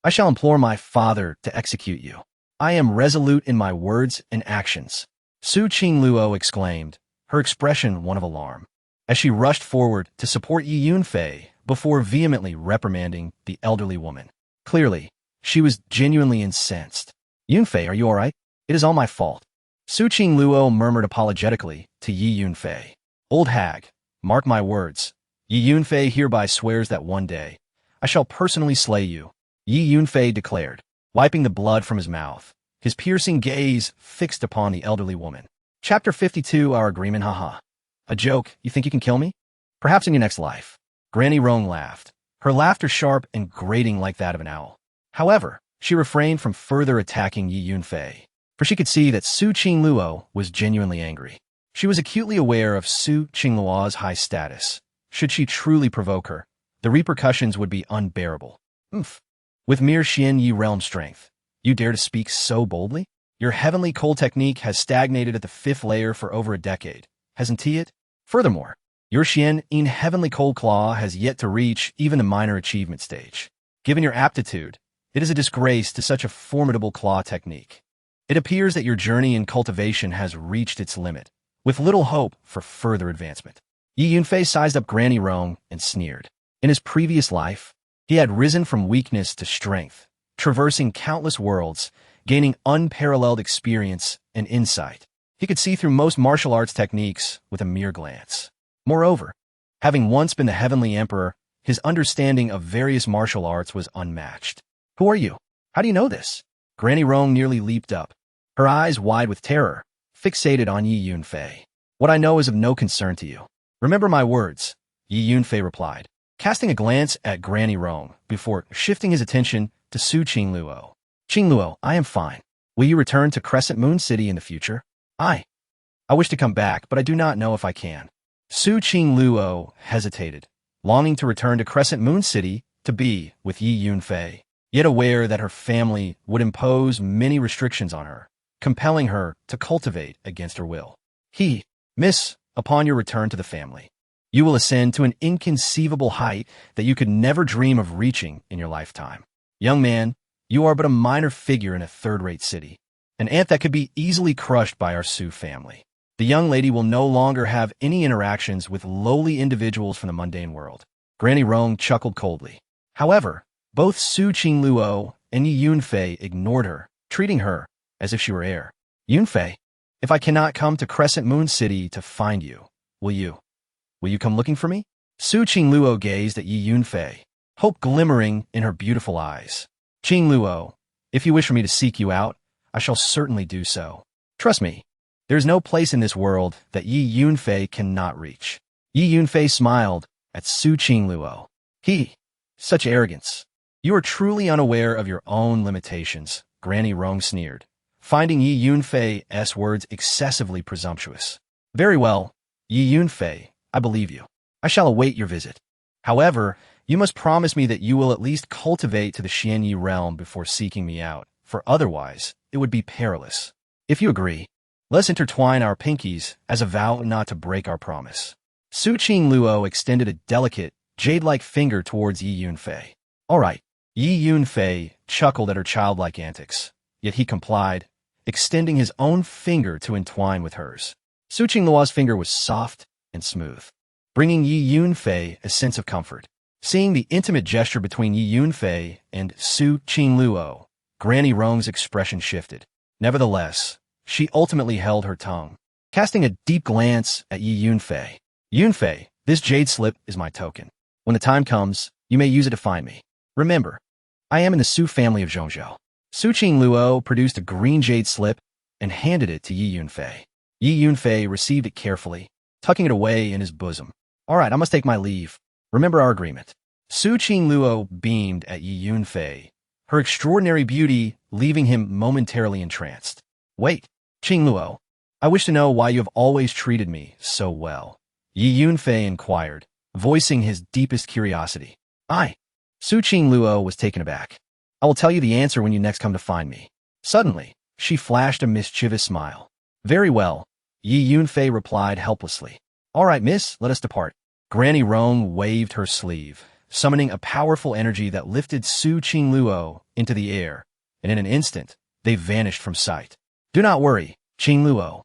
I shall implore my father to execute you. I am resolute in my words and actions." Su Qingluo exclaimed, her expression one of alarm, as she rushed forward to support Yi Yunfei before vehemently reprimanding the elderly woman. Clearly, She was genuinely incensed. Yunfei, are you all right? It is all my fault. Su Qingluo murmured apologetically to Yi Yunfei. Old hag, mark my words. Yi Yunfei hereby swears that one day, I shall personally slay you, Yi Yunfei declared, wiping the blood from his mouth, his piercing gaze fixed upon the elderly woman. Chapter 52, Our Agreement, haha. A joke, you think you can kill me? Perhaps in your next life. Granny Rong laughed, her laughter sharp and grating like that of an owl. However, she refrained from further attacking Yi Yunfei, for she could see that Su Qingluo was genuinely angry. She was acutely aware of Su Qingluo's high status. Should she truly provoke her, the repercussions would be unbearable. Oomph. With mere Xian Yi realm strength, you dare to speak so boldly? Your heavenly cold technique has stagnated at the 5th layer for over a decade, hasn't it? Furthermore, your Xian Yin heavenly cold claw has yet to reach even the minor achievement stage. Given your aptitude, it is a disgrace to such a formidable claw technique. It appears that your journey in cultivation has reached its limit, with little hope for further advancement. Yi Yunfei sized up Granny Rong and sneered. In his previous life, he had risen from weakness to strength, traversing countless worlds, gaining unparalleled experience and insight. He could see through most martial arts techniques with a mere glance. Moreover, having once been the Heavenly Emperor, his understanding of various martial arts was unmatched. Who are you? How do you know this? Granny Rong nearly leaped up, her eyes wide with terror, fixated on Yi Yunfei. What I know is of no concern to you. Remember my words, Yi Yunfei replied, casting a glance at Granny Rong before shifting his attention to Su Qingluo. Qingluo, I am fine. Will you return to Crescent Moon City in the future? I wish to come back, but I do not know if I can. Su Qingluo hesitated, longing to return to Crescent Moon City to be with Yi Yunfei, yet aware that her family would impose many restrictions on her, compelling her to cultivate against her will. Miss, upon your return to the family, you will ascend to an inconceivable height that you could never dream of reaching in your lifetime. Young man, you are but a minor figure in a third-rate city, an ant that could be easily crushed by our Su family. The young lady will no longer have any interactions with lowly individuals from the mundane world. Granny Rong chuckled coldly. However, both Su Qingluo and Yi Yunfei ignored her, treating her as if she were air. Yunfei, if I cannot come to Crescent Moon City to find you, will you come looking for me? Su Qingluo gazed at Yi Yunfei, hope glimmering in her beautiful eyes. Qingluo, if you wish for me to seek you out, I shall certainly do so. Trust me, there is no place in this world that Yi Yunfei cannot reach. Yi Yunfei smiled at Su Qingluo. Such arrogance. You are truly unaware of your own limitations, Granny Rong sneered, finding Yi Yunfei's words excessively presumptuous. Very well, Yi Yunfei, I believe you. I shall await your visit. However, you must promise me that you will at least cultivate to the Xianyi realm before seeking me out, for otherwise, it would be perilous. If you agree, let's intertwine our pinkies as a vow not to break our promise. Su Qingluo extended a delicate, jade-like finger towards Yi Yunfei. All right. Yi Yunfei chuckled at her childlike antics, yet he complied, extending his own finger to entwine with hers. Su Qingluo's finger was soft and smooth, bringing Yi Yunfei a sense of comfort. Seeing the intimate gesture between Yi Yunfei and Su Qingluo, Granny Rong's expression shifted. Nevertheless, she ultimately held her tongue, casting a deep glance at Yi Yunfei. Yunfei, this jade slip is my token. When the time comes, you may use it to find me. Remember, I am in the Su family of Zhongzhou. Su Qingluo produced a green jade slip and handed it to Yi Yunfei. Yi Yunfei received it carefully, tucking it away in his bosom. All right, I must take my leave. Remember our agreement. Su Qingluo beamed at Yi Yunfei, her extraordinary beauty leaving him momentarily entranced. Wait, Qingluo, I wish to know why you have always treated me so well. Yi Yunfei inquired, voicing his deepest curiosity. Su Qingluo was taken aback. I will tell you the answer when you next come to find me. Suddenly, she flashed a mischievous smile. Very well, Yi Yunfei replied helplessly. All right, miss, let us depart. Granny Rong waved her sleeve, summoning a powerful energy that lifted Su Qingluo into the air, and in an instant, they vanished from sight. Do not worry, Qingluo.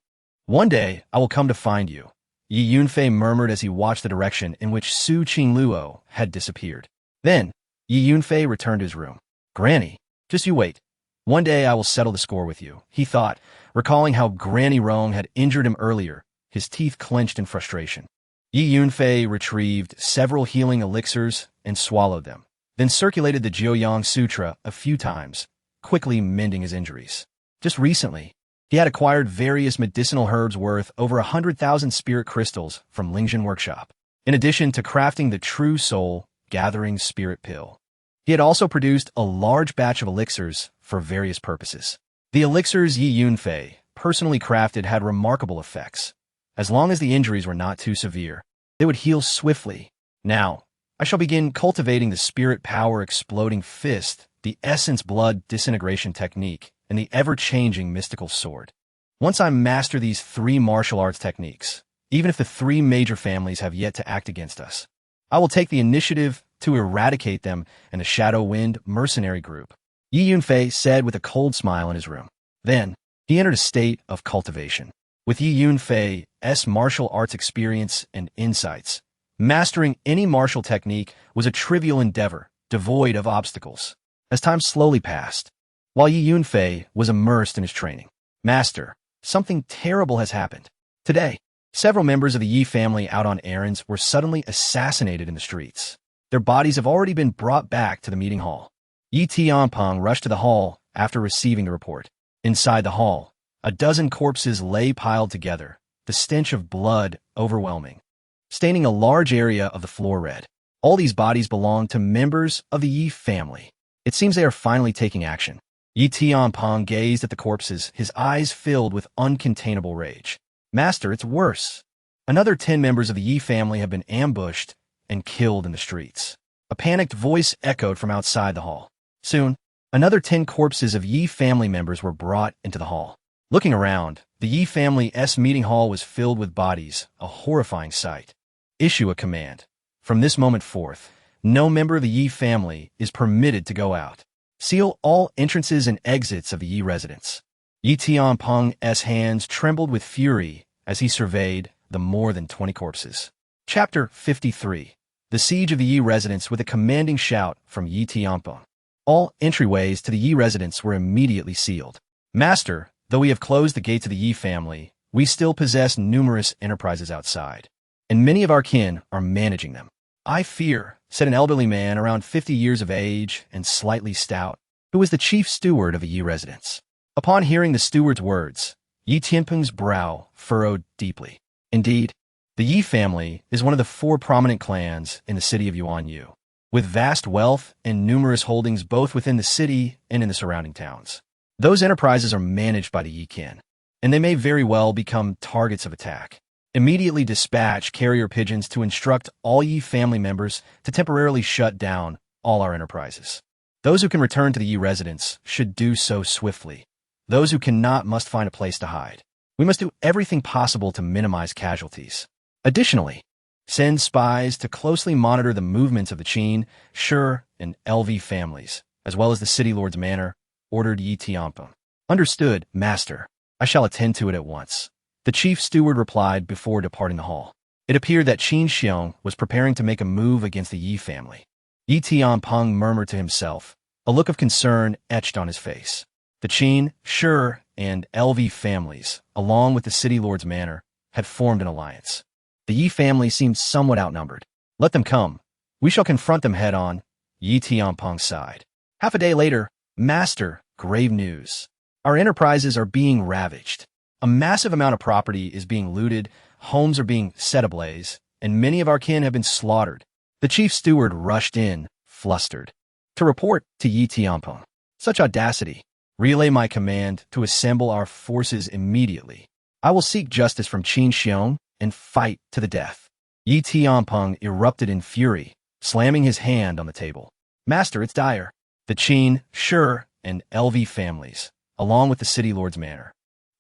One day, I will come to find you, Yi Yunfei murmured as he watched the direction in which Su Qingluo had disappeared. Then, Yi Yunfei returned to his room. Granny, Just you wait. One day I will settle the score with you, he thought, recalling how Granny Rong had injured him earlier, his teeth clenched in frustration. Yi Yunfei retrieved several healing elixirs and swallowed them, then circulated the Jiuyang Sutra a few times, quickly mending his injuries. Just recently, he had acquired various medicinal herbs worth over 100,000 spirit crystals from Lingjin Workshop, in addition to crafting the True Soul Gathering Spirit Pill. He had also produced a large batch of elixirs for various purposes. The elixirs Yi Yunfei personally crafted had remarkable effects. As long as the injuries were not too severe, they would heal swiftly. Now, I shall begin cultivating the spirit power exploding fist, the essence blood disintegration technique, and the ever-changing mystical sword. Once I master these 3 martial arts techniques, even if the 3 major families have yet to act against us, I will take the initiative to eradicate them and the Shadow Wind mercenary group, Yi Yunfei said with a cold smile in his room. Then, he entered a state of cultivation. With Yi Yunfei's martial arts experience and insights, mastering any martial technique was a trivial endeavor, devoid of obstacles. As time slowly passed, while Yi Yunfei was immersed in his training, Master, something terrible has happened. Today, several members of the Yi family out on errands were suddenly assassinated in the streets. Their bodies have already been brought back to the meeting hall. Yi Tianpeng rushed to the hall after receiving the report. Inside the hall, a dozen corpses lay piled together, the stench of blood overwhelming, staining a large area of the floor red. All these bodies belong to members of the Yi family. It seems they are finally taking action. Yi Tianpeng gazed at the corpses, his eyes filled with uncontainable rage. Master, it's worse. Another 10 members of the Yi family have been ambushed and killed in the streets. A panicked voice echoed from outside the hall. Soon, another 10 corpses of Yi family members were brought into the hall. Looking around, the Yi family's meeting hall was filled with bodies, a horrifying sight. Issue a command. From this moment forth, no member of the Yi family is permitted to go out. Seal all entrances and exits of the Yi residence. Yi Tianpeng's hands trembled with fury as he surveyed the more than 20 corpses. Chapter 53. The Siege of the Yi Residence with a commanding shout from Yi Tianpeng. All entryways to the Yi residence were immediately sealed. Master, though we have closed the gates of the Yi family, we still possess numerous enterprises outside, and many of our kin are managing them. I fear, said an elderly man around 50 years of age and slightly stout, who was the chief steward of a Yi residence. Upon hearing the steward's words, Yi Tianpeng's brow furrowed deeply. Indeed, the Yi family is one of the 4 prominent clans in the city of Yuanyu, with vast wealth and numerous holdings both within the city and in the surrounding towns. Those enterprises are managed by the Yi kin, and they may very well become targets of attack. Immediately dispatch carrier pigeons to instruct all Yi family members to temporarily shut down all our enterprises. Those who can return to the Yi residence should do so swiftly. Those who cannot must find a place to hide. We must do everything possible to minimize casualties. Additionally, send spies to closely monitor the movements of the Qin, Shi, and LV families, as well as the city lord's manor, ordered Yi Tianpeng. Understood, Master. I shall attend to it at once. The chief steward replied before departing the hall. It appeared that Qin Xiong was preparing to make a move against the Yi family. Yi Tianpeng murmured to himself, a look of concern etched on his face. The Qin, Shi, and LV families, along with the city lord's manor, had formed an alliance. The Yi family seemed somewhat outnumbered. Let them come. We shall confront them head-on, Yi Tianpeng sighed. Half a day later, Master, grave news. Our enterprises are being ravaged. A massive amount of property is being looted, homes are being set ablaze, and many of our kin have been slaughtered. The chief steward rushed in, flustered, to report to Yi Tianpeng. Such audacity. Relay my command to assemble our forces immediately. I will seek justice from Qin Xiong and fight to the death. Yi Tianpeng erupted in fury, slamming his hand on the table. Master, it's dire. The Qin, Shi, and LV families, along with the city lord's manor,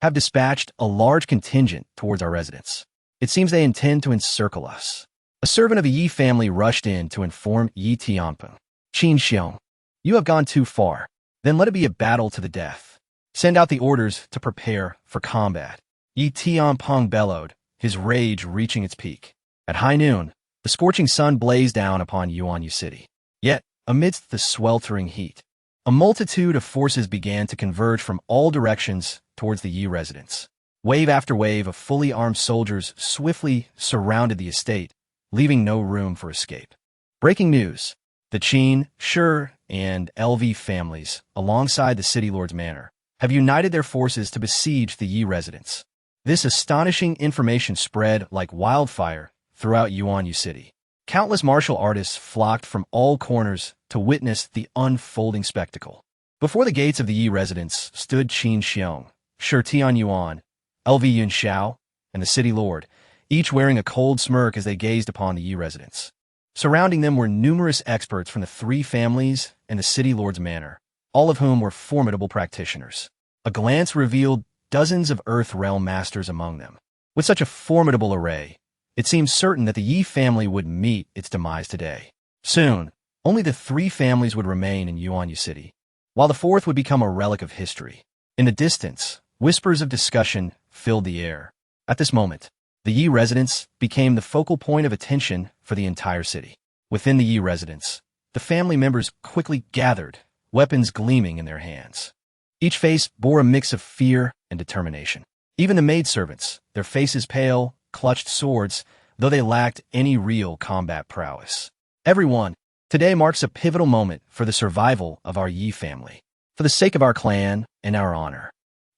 have dispatched a large contingent towards our residence. It seems they intend to encircle us. A servant of the Yi family rushed in to inform Yi Tianpeng. Qin Xiong, you have gone too far. Then let it be a battle to the death. Send out the orders to prepare for combat. Yi Tianpeng bellowed, his rage reaching its peak. At high noon, the scorching sun blazed down upon Yuanyu City. Yet, amidst the sweltering heat, a multitude of forces began to converge from all directions towards the Yi residence. Wave after wave of fully armed soldiers swiftly surrounded the estate, leaving no room for escape. Breaking news. The Qin, Shi, and LV families, alongside the city lord's manor, have united their forces to besiege the Yi residence. This astonishing information spread like wildfire throughout Yuanyu City. Countless martial artists flocked from all corners to witness the unfolding spectacle. Before the gates of the Yi residence stood Qin Xiong, Shi Tianyuan, LV Yun Xiao, and the city lord, each wearing a cold smirk as they gazed upon the Yi residence. Surrounding them were numerous experts from the three families and the city lord's manor, all of whom were formidable practitioners. A glance revealed dozens of Earth Realm masters among them. With such a formidable array, it seemed certain that the Yi family would meet its demise today. Soon, only the three families would remain in Yuanyu City, while the fourth would become a relic of history. In the distance, whispers of discussion filled the air. At this moment, the Yi residence became the focal point of attention for the entire city. Within the Yi residence, the family members quickly gathered, weapons gleaming in their hands. Each face bore a mix of fear and determination. Even the maidservants, their faces pale, clutched swords, though they lacked any real combat prowess. Everyone, today marks a pivotal moment for the survival of our Yi family. For the sake of our clan and our honor,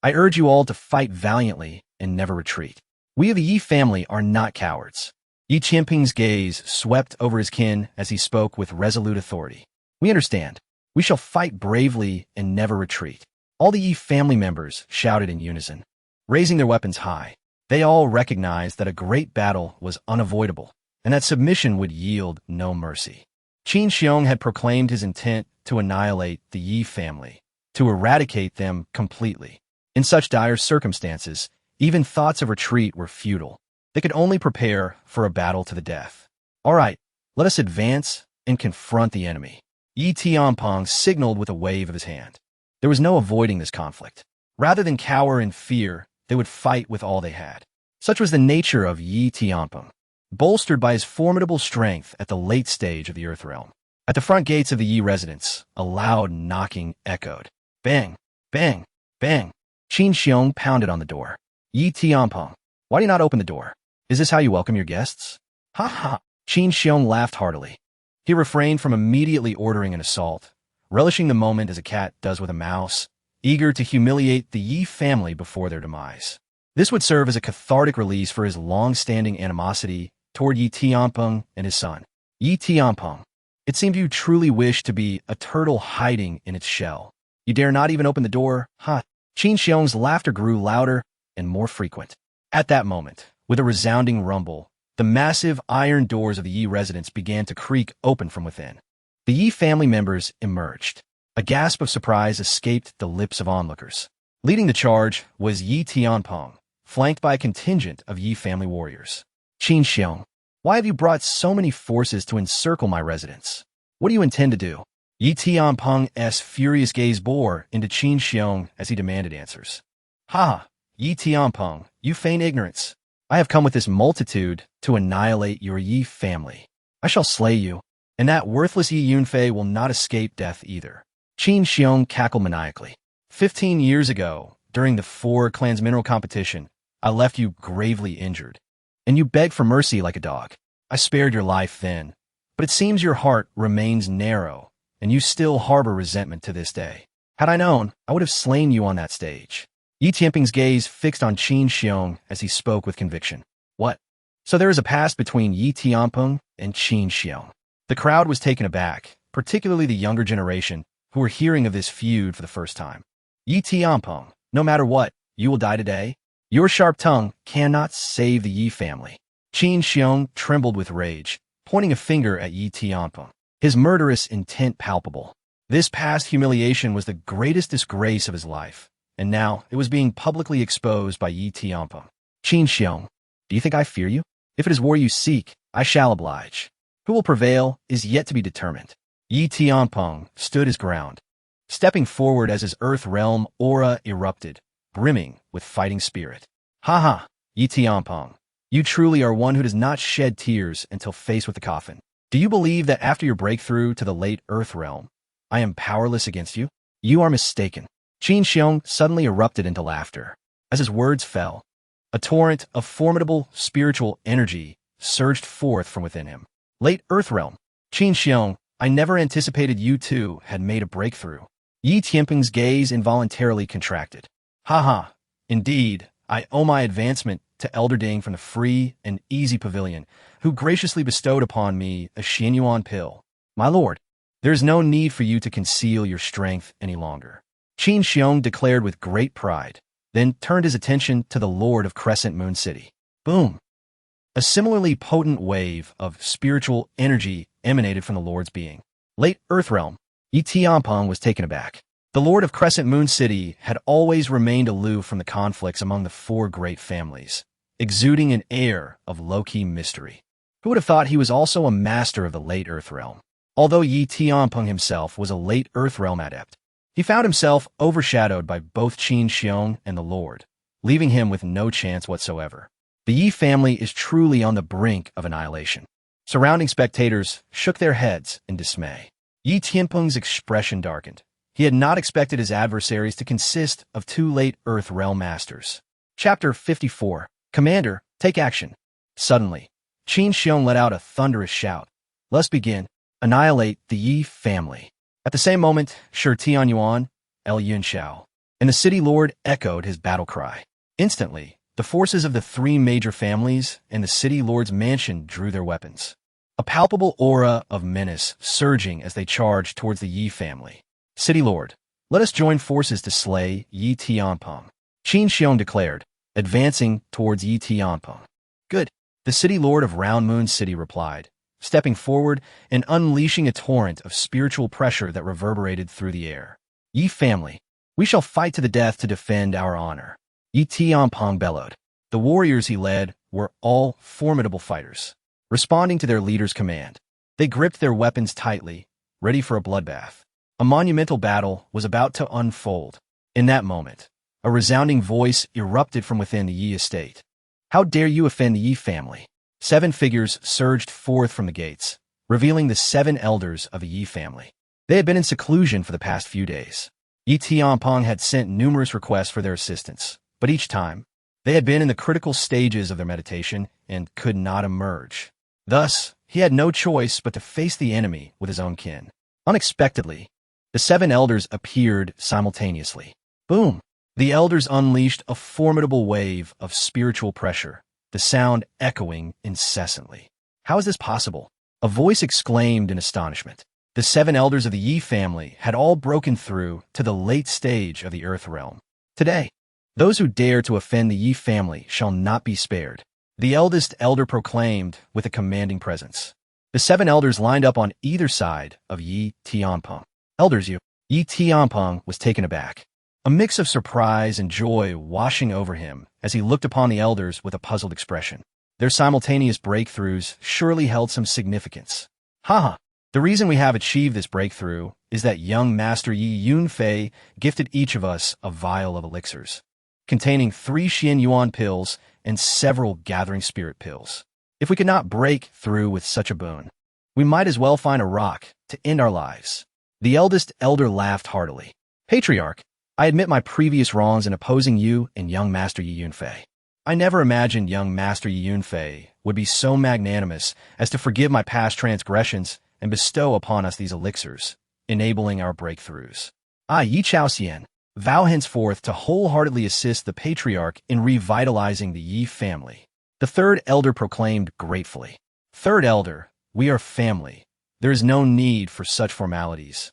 I urge you all to fight valiantly and never retreat. We of the Yi family are not cowards. Yi Qianping's gaze swept over his kin as he spoke with resolute authority. We understand. We shall fight bravely and never retreat. All the Yi family members shouted in unison, raising their weapons high. They all recognized that a great battle was unavoidable, and that submission would yield no mercy. Qin Xiong had proclaimed his intent to annihilate the Yi family, to eradicate them completely. In such dire circumstances, even thoughts of retreat were futile. They could only prepare for a battle to the death. All right, let us advance and confront the enemy. Yi Tianpeng signaled with a wave of his hand. There was no avoiding this conflict. Rather than cower in fear, they would fight with all they had. Such was the nature of Yi Tianpeng, bolstered by his formidable strength at the late stage of the Earth Realm. At the front gates of the Yi residence, a loud knocking echoed. Bang! Bang! Bang! Qin Xiong pounded on the door. Yi Tianpeng, why do you not open the door? Is this how you welcome your guests? Ha ha! Qin Xiong laughed heartily. He refrained from immediately ordering an assault, relishing the moment as a cat does with a mouse, eager to humiliate the Yi family before their demise. This would serve as a cathartic release for his long-standing animosity toward Yi Tianpeng and his son. Yi Tianpeng, it seemed you truly wished to be a turtle hiding in its shell. You dare not even open the door, huh? Qin Xiong's laughter grew louder and more frequent. At that moment, with a resounding rumble, the massive iron doors of the Yi residence began to creak open from within. The Yi family members emerged. A gasp of surprise escaped the lips of onlookers. Leading the charge was Yi Tianpeng, flanked by a contingent of Yi family warriors. Qin Xiong, why have you brought so many forces to encircle my residence? What do you intend to do? Yi Tianpeng's furious gaze bore into Qin Xiong as he demanded answers. Ha! Yi Tianpeng, you feign ignorance. I have come with this multitude to annihilate your Yi family. I shall slay you, and that worthless Yi Yunfei will not escape death either. Qin Xiong cackled maniacally. 15 years ago, during the Four Clans Mineral Competition, I left you gravely injured, and you begged for mercy like a dog. I spared your life then, but it seems your heart remains narrow, and you still harbor resentment to this day. Had I known, I would have slain you on that stage. Yi Tianping's gaze fixed on Qin Xiong as he spoke with conviction. What? So there is a past between Yi Tianpeng and Qin Xiong. The crowd was taken aback, particularly the younger generation, who were hearing of this feud for the first time. Yi Tianpeng, no matter what, you will die today. Your sharp tongue cannot save the Yi family. Qin Xiong trembled with rage, pointing a finger at Yi Tianpeng, his murderous intent palpable. This past humiliation was the greatest disgrace of his life, and now it was being publicly exposed by Yi Tianpeng. Qin Xiong, do you think I fear you? If it is war you seek, I shall oblige. Who will prevail is yet to be determined. Yi Tianpeng stood his ground, stepping forward as his Earth Realm aura erupted, brimming with fighting spirit. Ha ha, Yi Tianpeng, you truly are one who does not shed tears until faced with the coffin. Do you believe that after your breakthrough to the late Earth Realm, I am powerless against you? You are mistaken. Qin Xiong suddenly erupted into laughter. As his words fell, a torrent of formidable spiritual energy surged forth from within him. Late Earth Realm. Qin Xiong, I never anticipated you two had made a breakthrough. Yi Tianping's gaze involuntarily contracted. Haha, indeed, I owe my advancement to Elder Ding from the free and easy pavilion, who graciously bestowed upon me a Xianyuan pill. My lord, there is no need for you to conceal your strength any longer. Qin Xiong declared with great pride, then turned his attention to the Lord of Crescent Moon City. Boom! A similarly potent wave of spiritual energy emanated from the Lord's being. Late Earth Realm. Yi Tianping was taken aback. The Lord of Crescent Moon City had always remained aloof from the conflicts among the four great families, exuding an air of low-key mystery. Who would have thought he was also a master of the Late Earth Realm? Although Yi Tianping himself was a Late Earth Realm adept, he found himself overshadowed by both Qin Xiong and the Lord, leaving him with no chance whatsoever. The Yi family is truly on the brink of annihilation. Surrounding spectators shook their heads in dismay. Yi Tianping's expression darkened. He had not expected his adversaries to consist of two Late Earth Realm masters. Chapter 54. Commander, take action. Suddenly, Qin Xiong let out a thunderous shout. Let's begin. Annihilate the Yi family. At the same moment, Shi Tianyuan, El Yunxiao, and the city lord echoed his battle cry. Instantly, the forces of the three major families and the city lord's mansion drew their weapons. A palpable aura of menace surging as they charged towards the Yi family. City lord, let us join forces to slay Yi Tianping, Qin Xiong declared, advancing towards Yi Tianping. Good, the city lord of Round Moon City replied, stepping forward and unleashing a torrent of spiritual pressure that reverberated through the air. Yi family, we shall fight to the death to defend our honor. Yi Tianping bellowed. The warriors he led were all formidable fighters. Responding to their leader's command, they gripped their weapons tightly, ready for a bloodbath. A monumental battle was about to unfold. In that moment, a resounding voice erupted from within the Yi estate. How dare you offend the Yi family? 7 figures surged forth from the gates, revealing the 7 elders of the Yi family. They had been in seclusion for the past few days. Yi Tianping had sent numerous requests for their assistance, but each time, they had been in the critical stages of their meditation and could not emerge. Thus, he had no choice but to face the enemy with his own kin. Unexpectedly, the 7 elders appeared simultaneously. Boom! The elders unleashed a formidable wave of spiritual pressure, the sound echoing incessantly. How is this possible? A voice exclaimed in astonishment. The 7 elders of the Yi family had all broken through to the late stage of the Earth Realm. Today, those who dare to offend the Yi family shall not be spared, the eldest elder proclaimed with a commanding presence. The 7 elders lined up on either side of Yi Tianping. Elders, Yi Tianping was taken aback. A mix of surprise and joy washing over him as he looked upon the elders with a puzzled expression. Their simultaneous breakthroughs surely held some significance. Haha, the reason we have achieved this breakthrough is that young Master Yi Yunfei gifted each of us a vial of elixirs, containing 3 Xianyuan pills and several gathering spirit pills. If we could not break through with such a boon, we might as well find a rock to end our lives. The eldest elder laughed heartily. Patriarch, I admit my previous wrongs in opposing you and young Master Yi Yunfei. I never imagined young Master Yi Yunfei would be so magnanimous as to forgive my past transgressions and bestow upon us these elixirs, enabling our breakthroughs. I, Yi Chaoxian, vow henceforth to wholeheartedly assist the Patriarch in revitalizing the Yi family. The 3rd elder proclaimed gratefully. 3rd elder, we are family. There is no need for such formalities.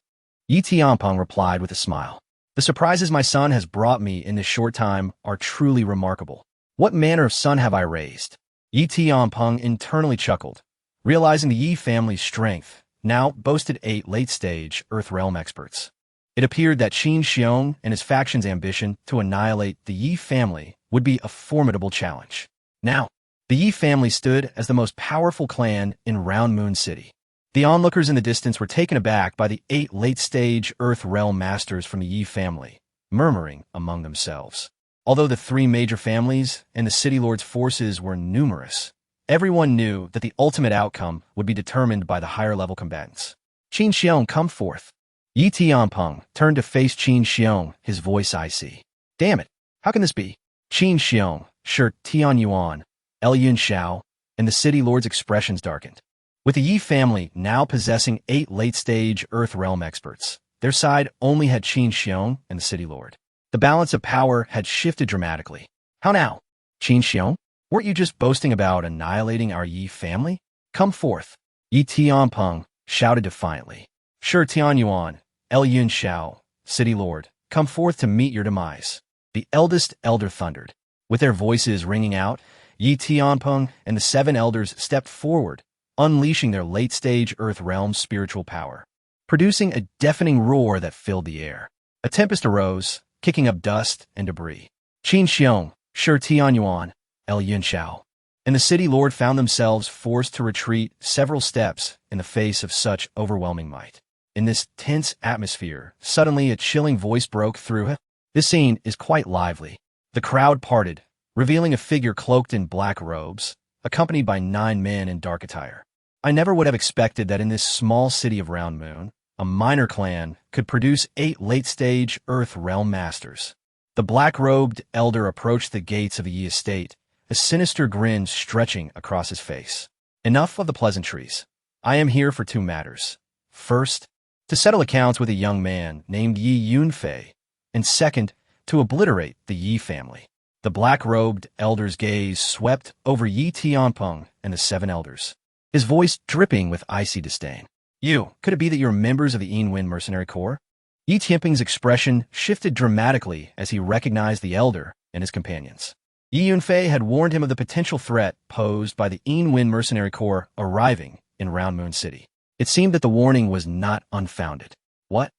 Yi Tianping replied with a smile. The surprises my son has brought me in this short time are truly remarkable. What manner of son have I raised? Yi Tianping internally chuckled, realizing the Yi family's strength now boasted 8 late-stage Earth Realm experts. It appeared that Qin Xiong and his faction's ambition to annihilate the Yi family would be a formidable challenge. Now, the Yi family stood as the most powerful clan in Round Moon City. The onlookers in the distance were taken aback by the 8 late-stage Earth Realm masters from the Yi family, murmuring among themselves. Although the 3 major families and the city lord's forces were numerous, everyone knew that the ultimate outcome would be determined by the higher-level combatants. Qin Xiong, come forth. Yi Tianpeng turned to face Qin Xiong, his voice icy. Damn it, how can this be? Qin Xiong, Shi Tian Yuan, Yun Xiao, and the city lord's expressions darkened. With the Yi family now possessing 8 late-stage Earth Realm experts, their side only had Qin Xiong and the city lord. The balance of power had shifted dramatically. How now? Qin Xiong? Weren't you just boasting about annihilating our Yi family? Come forth. Yi Tianpeng shouted defiantly. Shi Tian Yuan, Yun Xiao, city lord, come forth to meet your demise. The eldest elder thundered. With their voices ringing out, Yi Tianpeng and the 7 elders stepped forward, unleashing their late-stage Earth Realm spiritual power, producing a deafening roar that filled the air. A tempest arose, kicking up dust and debris. Qin Xiong, Shi Tian Yuan, Yun Xiao, and the city lord found themselves forced to retreat several steps in the face of such overwhelming might. In this tense atmosphere, suddenly a chilling voice broke through. This scene is quite lively. The crowd parted, revealing a figure cloaked in black robes, accompanied by 9 men in dark attire. I never would have expected that in this small city of Round Moon, a minor clan could produce 8 late-stage Earth Realm masters. The black-robed elder approached the gates of the Yi estate, a sinister grin stretching across his face. Enough of the pleasantries. I am here for 2 matters. First, to settle accounts with a young man named Yi Yunfei, and second, to obliterate the Yi family. The black-robed elder's gaze swept over Yi Tianpeng and the 7 elders, his voice dripping with icy disdain. Could it be that you're members of the Yin Mercenary Corps? Yi Tianpeng's expression shifted dramatically as he recognized the elder and his companions. Yi Yunfei had warned him of the potential threat posed by the Yin Mercenary Corps arriving in Round Moon City. It seemed that the warning was not unfounded. What?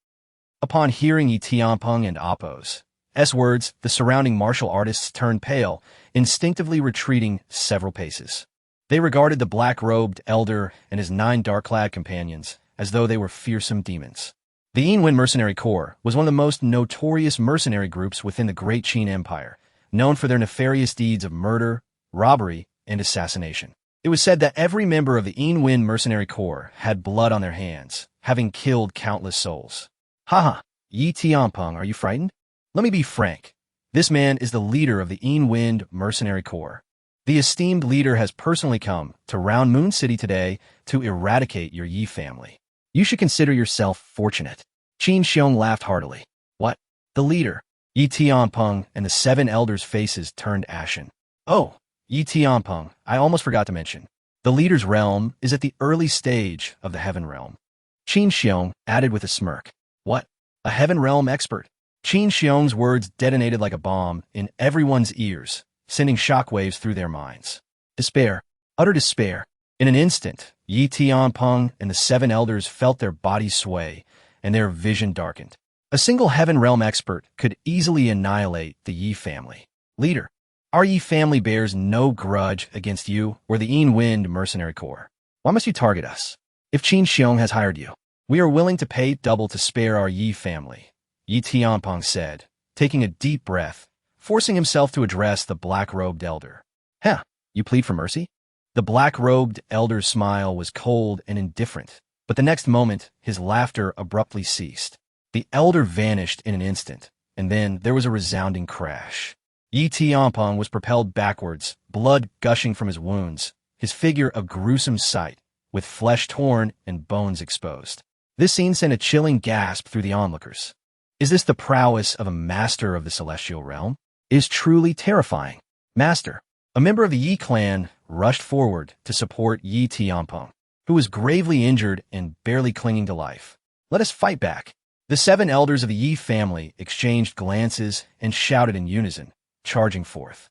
Upon hearing Yi Tianpeng and Appo's words, the surrounding martial artists turned pale, instinctively retreating several paces. They regarded the black-robed elder and his 9 dark-clad companions as though they were fearsome demons. The Yin Mercenary Corps was one of the most notorious mercenary groups within the Great Qin Empire, known for their nefarious deeds of murder, robbery, and assassination. It was said that every member of the Yin Mercenary Corps had blood on their hands, having killed countless souls. Haha, Yi Tianpeng, are you frightened? Let me be frank. This man is the leader of the Yin Mercenary Corps. The esteemed leader has personally come to Round Moon City today to eradicate your Yi family. You should consider yourself fortunate. Qin Xiong laughed heartily. What? The leader? Yi Tianpeng and the 7 elders' faces turned ashen. Oh, Yi Tianpeng, I almost forgot to mention. The leader's realm is at the early stage of the Heaven Realm. Qin Xiong added with a smirk. What? A Heaven Realm expert? Qin Xiong's words detonated like a bomb in everyone's ears, sending shockwaves through their minds. Despair, utter despair. In an instant, Yi Tianpeng and the 7 elders felt their bodies sway, and their vision darkened. A single Heaven Realm expert could easily annihilate the Yi family. Leader, our Yi family bears no grudge against you or the Yin Mercenary Corps. Why must you target us? If Qin Xiong has hired you, we are willing to pay double to spare our Yi family, Yi Tianpeng said, taking a deep breath, forcing himself to address the black-robed elder. Huh, you plead for mercy? The black-robed elder's smile was cold and indifferent, but the next moment, his laughter abruptly ceased. The elder vanished in an instant, and then there was a resounding crash. Yi Tianpeng was propelled backwards, blood gushing from his wounds, his figure a gruesome sight, with flesh torn and bones exposed. This scene sent a chilling gasp through the onlookers. Is this the prowess of a master of the celestial realm? It is truly terrifying. Master, a member of the Yi clan, rushed forward to support Yi Tianpeng, who was gravely injured and barely clinging to life. Let us fight back. The 7 elders of the Yi family exchanged glances and shouted in unison, charging forth.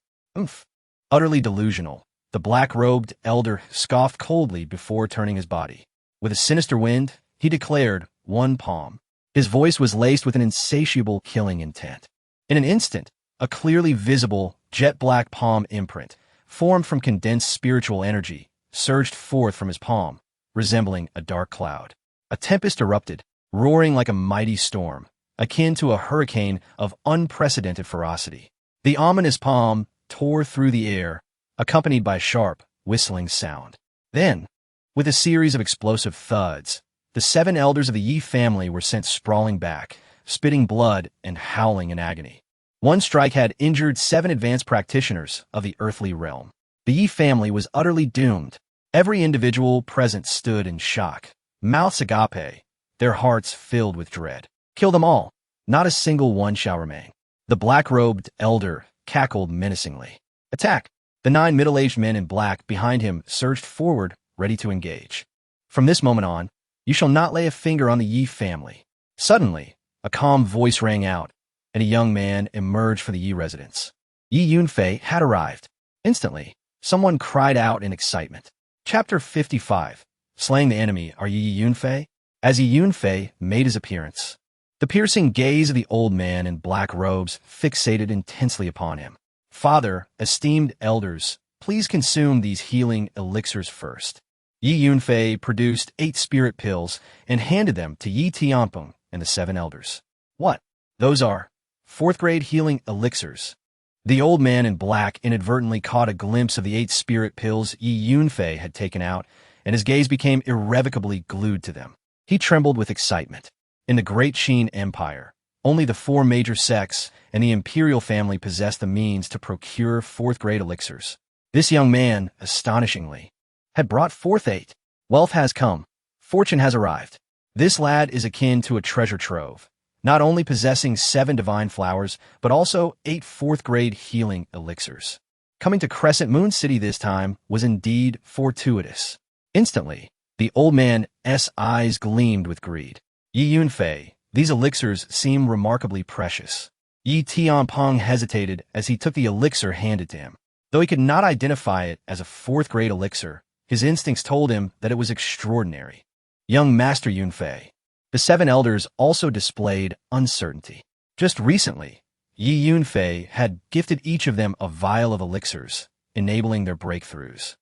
Utterly delusional, the black-robed elder scoffed coldly before turning his body. With a sinister wind, he declared, one palm. His voice was laced with an insatiable killing intent. In an instant, a clearly visible, jet-black palm imprint, formed from condensed spiritual energy, surged forth from his palm, resembling a dark cloud. A tempest erupted, roaring like a mighty storm, akin to a hurricane of unprecedented ferocity. The ominous palm tore through the air, accompanied by a sharp, whistling sound. Then, with a series of explosive thuds, The 7 elders of the Yi family were sent sprawling back, spitting blood and howling in agony. One strike had injured 7 advanced practitioners of the earthly realm. The Yi family was utterly doomed. Every individual present stood in shock, mouths agape, their hearts filled with dread. Kill them all. Not a single one shall remain. The black-robed elder cackled menacingly. Attack! The 9 middle-aged men in black behind him surged forward, ready to engage. From this moment on, you shall not lay a finger on the Yi family. Suddenly, a calm voice rang out, and a young man emerged from the Yi residence. Yi Yunfei had arrived. Instantly, someone cried out in excitement. Chapter 55. Slaying the enemy are Yi Yunfei? As Yi Yunfei made his appearance, the piercing gaze of the old man in black robes fixated intensely upon him. Father, esteemed elders, please consume these healing elixirs first. Yi Yunfei produced 8 spirit pills and handed them to Yi Tianpeng and the 7 elders. What? Those are 4th grade healing elixirs. The old man in black inadvertently caught a glimpse of the 8 spirit pills Yi Yunfei had taken out, and his gaze became irrevocably glued to them. He trembled with excitement. In the Great Qin Empire, only the 4 major sects and the imperial family possessed the means to procure 4th grade elixirs. This young man, astonishingly, had brought forth 8. Wealth has come. Fortune has arrived. This lad is akin to a treasure trove, not only possessing 7 divine flowers, but also 8 4th grade healing elixirs. Coming to Crescent Moon City this time was indeed fortuitous. Instantly, the old man's eyes gleamed with greed. Yi Yunfei, these elixirs seem remarkably precious. Yi Tianpeng hesitated as he took the elixir handed to him. Though he could not identify it as a 4th grade elixir, his instincts told him that it was extraordinary. Young Master Yunfei. The 7 elders also displayed uncertainty. Just recently, Yi Yunfei had gifted each of them a vial of elixirs, enabling their breakthroughs.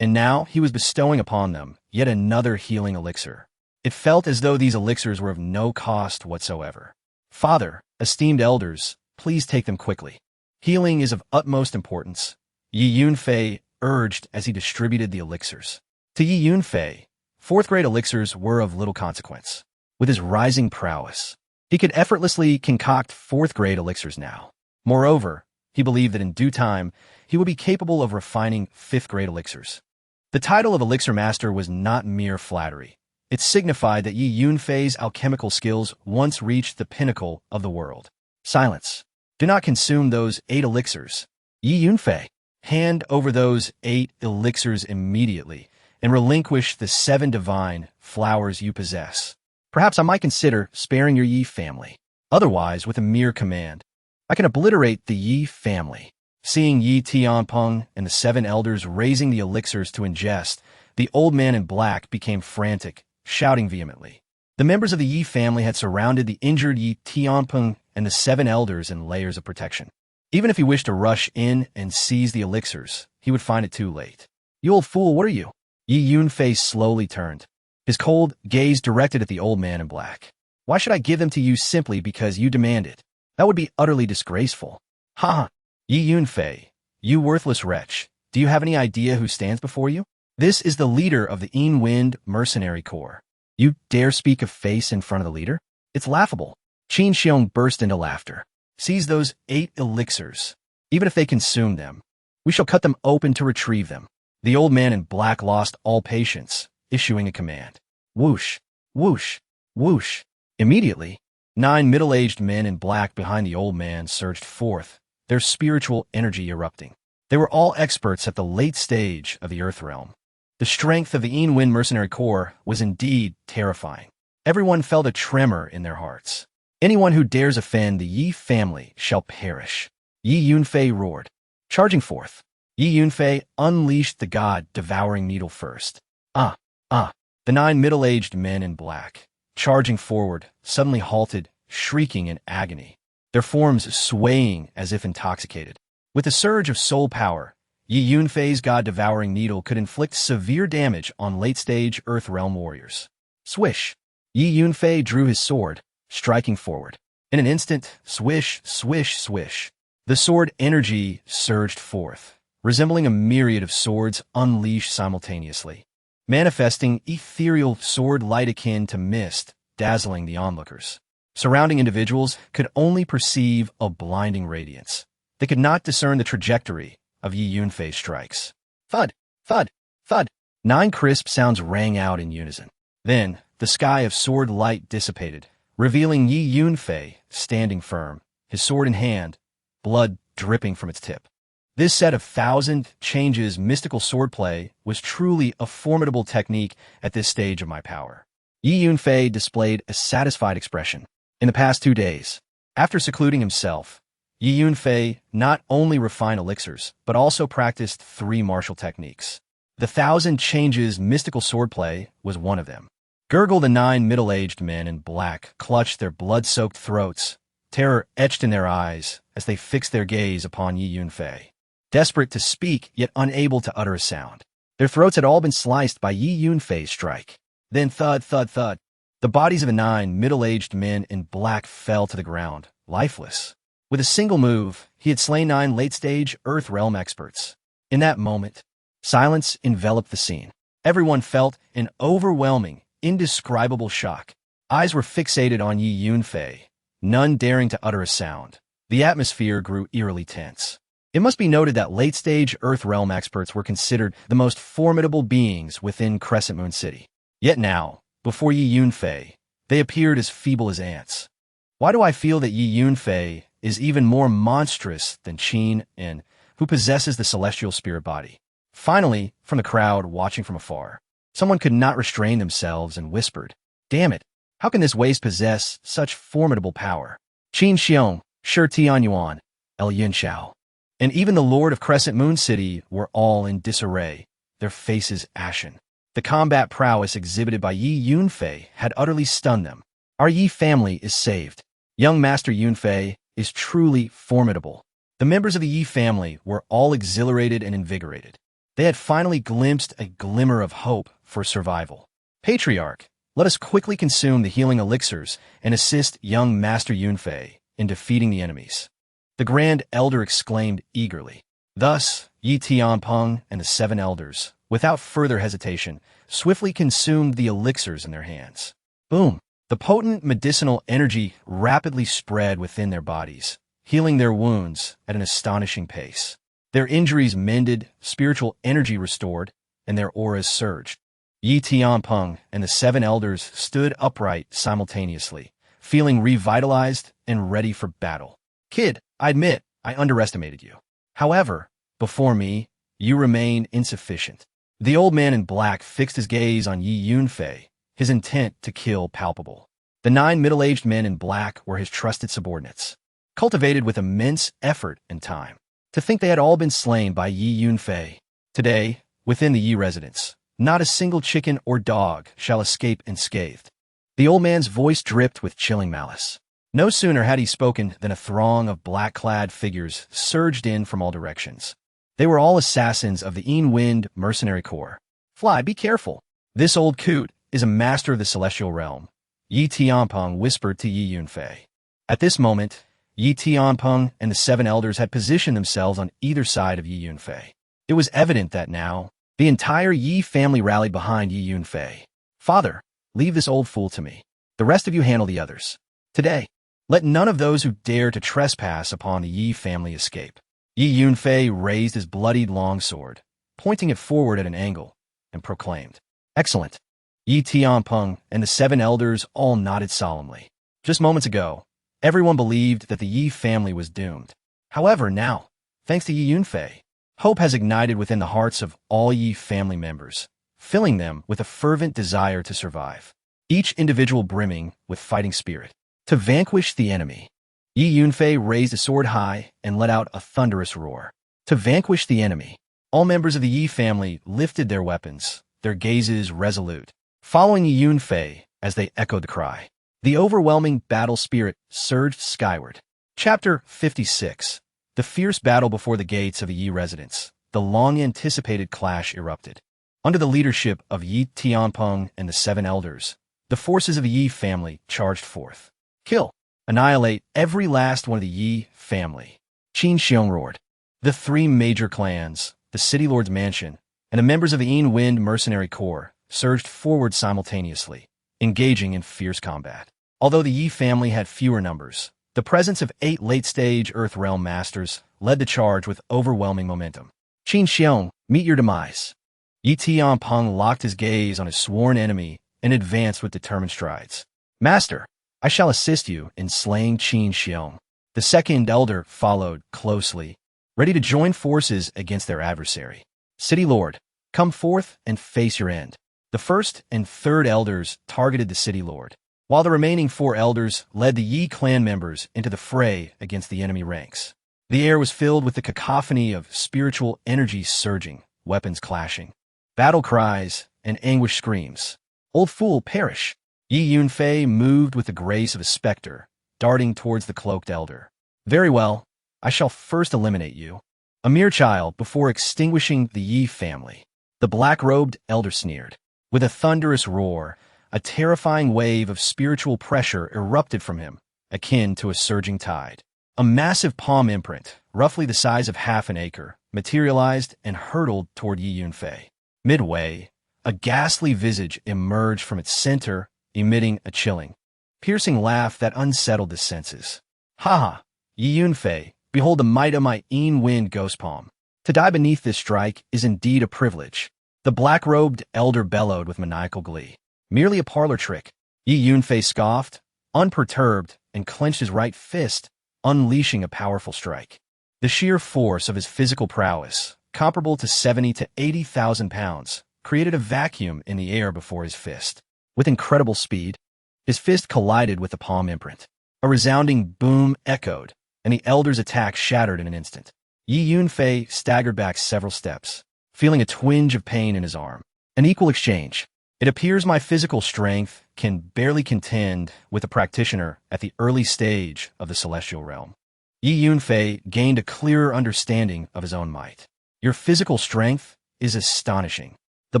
And now he was bestowing upon them yet another healing elixir. It felt as though these elixirs were of no cost whatsoever. Father, esteemed elders, please take them quickly. Healing is of utmost importance, Yi Yunfei urged as he distributed the elixirs. To Yi Yunfei, 4th grade elixirs were of little consequence. With his rising prowess, he could effortlessly concoct 4th grade elixirs now. Moreover, he believed that in due time, he would be capable of refining 5th grade elixirs. The title of Elixir Master was not mere flattery. It signified that Yi Yunfei's alchemical skills once reached the pinnacle of the world. Silence. Do not consume those 8 elixirs. Yi Yunfei, hand over those 8 elixirs immediately and relinquish the 7 divine flowers you possess. Perhaps I might consider sparing your Yi family. Otherwise, with a mere command, I can obliterate the Yi family. Seeing Yi Tianpeng and the 7 elders raising the elixirs to ingest, the old man in black became frantic, shouting vehemently. The members of the Yi family had surrounded the injured Yi Tianpeng and the 7 elders in layers of protection. Even if he wished to rush in and seize the elixirs, he would find it too late. You old fool, what are you? Yi Yunfei slowly turned, his cold gaze directed at the old man in black. Why should I give them to you simply because you demand it? That would be utterly disgraceful. Ha ha! Yi Yunfei, you worthless wretch, do you have any idea who stands before you? This is the leader of the Wind Mercenary Corps. You dare speak of face in front of the leader? It's laughable. Qin Xiong burst into laughter. Seize those 8 elixirs. Even if they consume them, we shall cut them open to retrieve them. The old man in black lost all patience, issuing a command. Whoosh, whoosh, whoosh. Immediately, 9 middle-aged men in black behind the old man surged forth, their spiritual energy erupting. They were all experts at the late stage of the Earth realm. The strength of the Wind Mercenary Corps was indeed terrifying. Everyone felt a tremor in their hearts. Anyone who dares offend the Yi family shall perish. Yi Yunfei roared. Charging forth, Yi Yunfei unleashed the god-devouring needle first. The 9 middle-aged men in black, charging forward, suddenly halted, shrieking in agony, their forms swaying as if intoxicated. With a surge of soul power, Yi Yunfei's god-devouring needle could inflict severe damage on late-stage Earth Realm warriors. Swish! Yi Yunfei drew his sword, striking forward. In an instant, swish, swish, swish. The sword energy surged forth, resembling a myriad of swords unleashed simultaneously. manifesting ethereal sword light akin to mist, dazzling the onlookers. Surrounding individuals could only perceive a blinding radiance. They could not discern the trajectory of Yi Yunfei's strikes. Thud, thud, thud. 9 crisp sounds rang out in unison. Then, the sky of sword light dissipated, revealing Yi Yunfei standing firm, his sword in hand, blood dripping from its tip. This set of 1,000 changes mystical swordplay was truly a formidable technique at this stage of my power. Yi Yunfei displayed a satisfied expression. In the past 2 days, after secluding himself, Yi Yunfei not only refined elixirs, but also practiced 3 martial techniques. The 1,000 changes mystical swordplay was one of them. Gurgle the 9 middle-aged men in black clutched their blood-soaked throats, terror etched in their eyes as they fixed their gaze upon Yi Yunfei. Desperate to speak, yet unable to utter a sound. Their throats had all been sliced by Yi Yunfei's strike. Then thud, thud, thud. The bodies of the 9 middle-aged men in black fell to the ground, lifeless. With a single move, he had slain 9 late-stage Earth Realm experts. In that moment, silence enveloped the scene. Everyone felt an overwhelming, indescribable shock. Eyes were fixated on Yi Yunfei, none daring to utter a sound. The atmosphere grew eerily tense. It must be noted that late-stage Earth Realm experts were considered the most formidable beings within Crescent Moon City. Yet now, before Yi Yunfei, they appeared as feeble as ants. Why do I feel that Yi Yunfei is even more monstrous than Qin In, who possesses the celestial spirit body? Finally, from the crowd watching from afar, someone could not restrain themselves and whispered, "Damn it, how can this waste possess such formidable power?" Qin Xiong, Shi Tianyuan, El Yunxiao, and even the Lord of Crescent Moon City were all in disarray, their faces ashen. The combat prowess exhibited by Yi Yunfei had utterly stunned them. Our Yi family is saved. Young Master Yunfei is truly formidable. The members of the Yi family were all exhilarated and invigorated. They had finally glimpsed a glimmer of hope for survival. Patriarch, let us quickly consume the healing elixirs and assist young Master Yunfei in defeating the enemies. The Grand Elder exclaimed eagerly. Thus, Yi Tianpeng and the 7 elders, without further hesitation, swiftly consumed the elixirs in their hands. Boom! The potent medicinal energy rapidly spread within their bodies, healing their wounds at an astonishing pace. Their injuries mended, spiritual energy restored, and their auras surged. Yi Tianpeng and the 7 elders stood upright simultaneously, feeling revitalized and ready for battle. Kid, I admit, I underestimated you. However, before me, you remain insufficient. The old man in black fixed his gaze on Yi Yunfei, his intent to kill palpable. The 9 middle-aged men in black were his trusted subordinates, cultivated with immense effort and time. To think they had all been slain by Yi Yunfei. Today, within the Yi residence, not a single chicken or dog shall escape unscathed. The old man's voice dripped with chilling malice. No sooner had he spoken than a throng of black-clad figures surged in from all directions. They were all assassins of the Wind Mercenary Corps. Fly, be careful. This old coot is a master of the celestial realm, Yi Tianpeng whispered to Yi Yunfei. At this moment, Yi Tianpeng and the 7 elders had positioned themselves on either side of Yi Yunfei. It was evident that now, the entire Yi family rallied behind Yi Yunfei. Father, leave this old fool to me. The rest of you handle the others. Today, let none of those who dare to trespass upon the Yi family escape. Yi Yunfei raised his bloodied longsword, pointing it forward at an angle, and proclaimed, "Excellent." Yi Tianpeng and the 7 elders all nodded solemnly. Just moments ago, everyone believed that the Yi family was doomed. However, now, thanks to Yi Yunfei, hope has ignited within the hearts of all Yi family members, filling them with a fervent desire to survive, each individual brimming with fighting spirit. To vanquish the enemy, Yi Yunfei raised a sword high and let out a thunderous roar. To vanquish the enemy, all members of the Yi family lifted their weapons, their gazes resolute, following Yi Yunfei as they echoed the cry. The overwhelming battle spirit surged skyward. Chapter 56. The fierce battle before the gates of the Yi residence. The long-anticipated clash erupted. Under the leadership of Yi Tianpeng and the 7 elders, the forces of the Yi family charged forth. Kill, annihilate every last one of the Yi family. Qin Xiong roared. The 3 major clans, the City Lord's mansion, and the members of the Wind Mercenary Corps surged forward simultaneously, engaging in fierce combat. Although the Yi family had fewer numbers, the presence of 8 late-stage Earth Realm Masters led the charge with overwhelming momentum. Qin Xiong, meet your demise. Yi Tianpeng locked his gaze on his sworn enemy and advanced with determined strides. Master, I shall assist you in slaying Qin Xiong. The second elder followed closely, ready to join forces against their adversary. City Lord, come forth and face your end. The first and third elders targeted the City Lord, while the remaining 4 elders led the Yi clan members into the fray against the enemy ranks. The air was filled with the cacophony of spiritual energy surging, weapons clashing, battle cries, and anguished screams. Old fool, perish! Yi Yunfei moved with the grace of a specter, darting towards the cloaked elder. Very well, I shall first eliminate you. A mere child before extinguishing the Yi family. The black-robed elder sneered. With a thunderous roar, a terrifying wave of spiritual pressure erupted from him, akin to a surging tide. A massive palm imprint, roughly the size of half an acre, materialized and hurtled toward Yi Yunfei. Midway, a ghastly visage emerged from its center, emitting a chilling, piercing laugh that unsettled the senses. Ha ha! Yi Yunfei, behold the might of my Wind Ghost Palm. To die beneath this strike is indeed a privilege. The black-robed elder bellowed with maniacal glee. Merely a parlor trick. Yi Yunfei scoffed, unperturbed, and clenched his right fist, unleashing a powerful strike. The sheer force of his physical prowess, comparable to 70 to 80,000 pounds, created a vacuum in the air before his fist. With incredible speed, his fist collided with the palm imprint. A resounding boom echoed, and the elder's attack shattered in an instant. Yi Yunfei staggered back several steps, feeling a twinge of pain in his arm. An equal exchange. It appears my physical strength can barely contend with a practitioner at the early stage of the celestial realm. Yi Yunfei gained a clearer understanding of his own might. Your physical strength is astonishing. The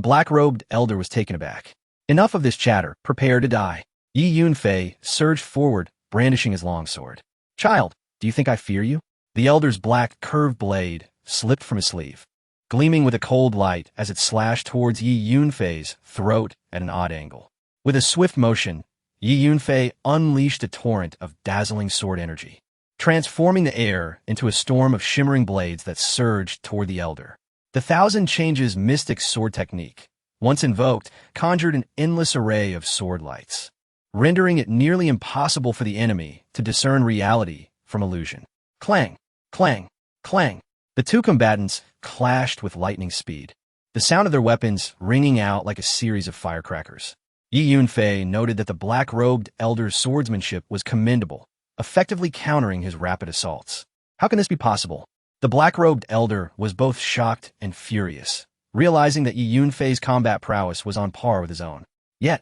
black-robed elder was taken aback. Enough of this chatter. Prepare to die. Yi Yunfei surged forward, brandishing his longsword. Child, do you think I fear you? The elder's black curved blade slipped from his sleeve, gleaming with a cold light as it slashed towards Yi Yunfei's throat at an odd angle. With a swift motion, Yi Yunfei unleashed a torrent of dazzling sword energy, transforming the air into a storm of shimmering blades that surged toward the elder. The Thousand Changes mystic sword technique, once invoked, conjured an endless array of sword lights, rendering it nearly impossible for the enemy to discern reality from illusion. Clang, clang, clang. The two combatants clashed with lightning speed, the sound of their weapons ringing out like a series of firecrackers. Yi Yunfei noted that the black-robed elder's swordsmanship was commendable, effectively countering his rapid assaults. How can this be possible? The black-robed elder was both shocked and furious, realizing that Yi Yunfei's combat prowess was on par with his own. Yet,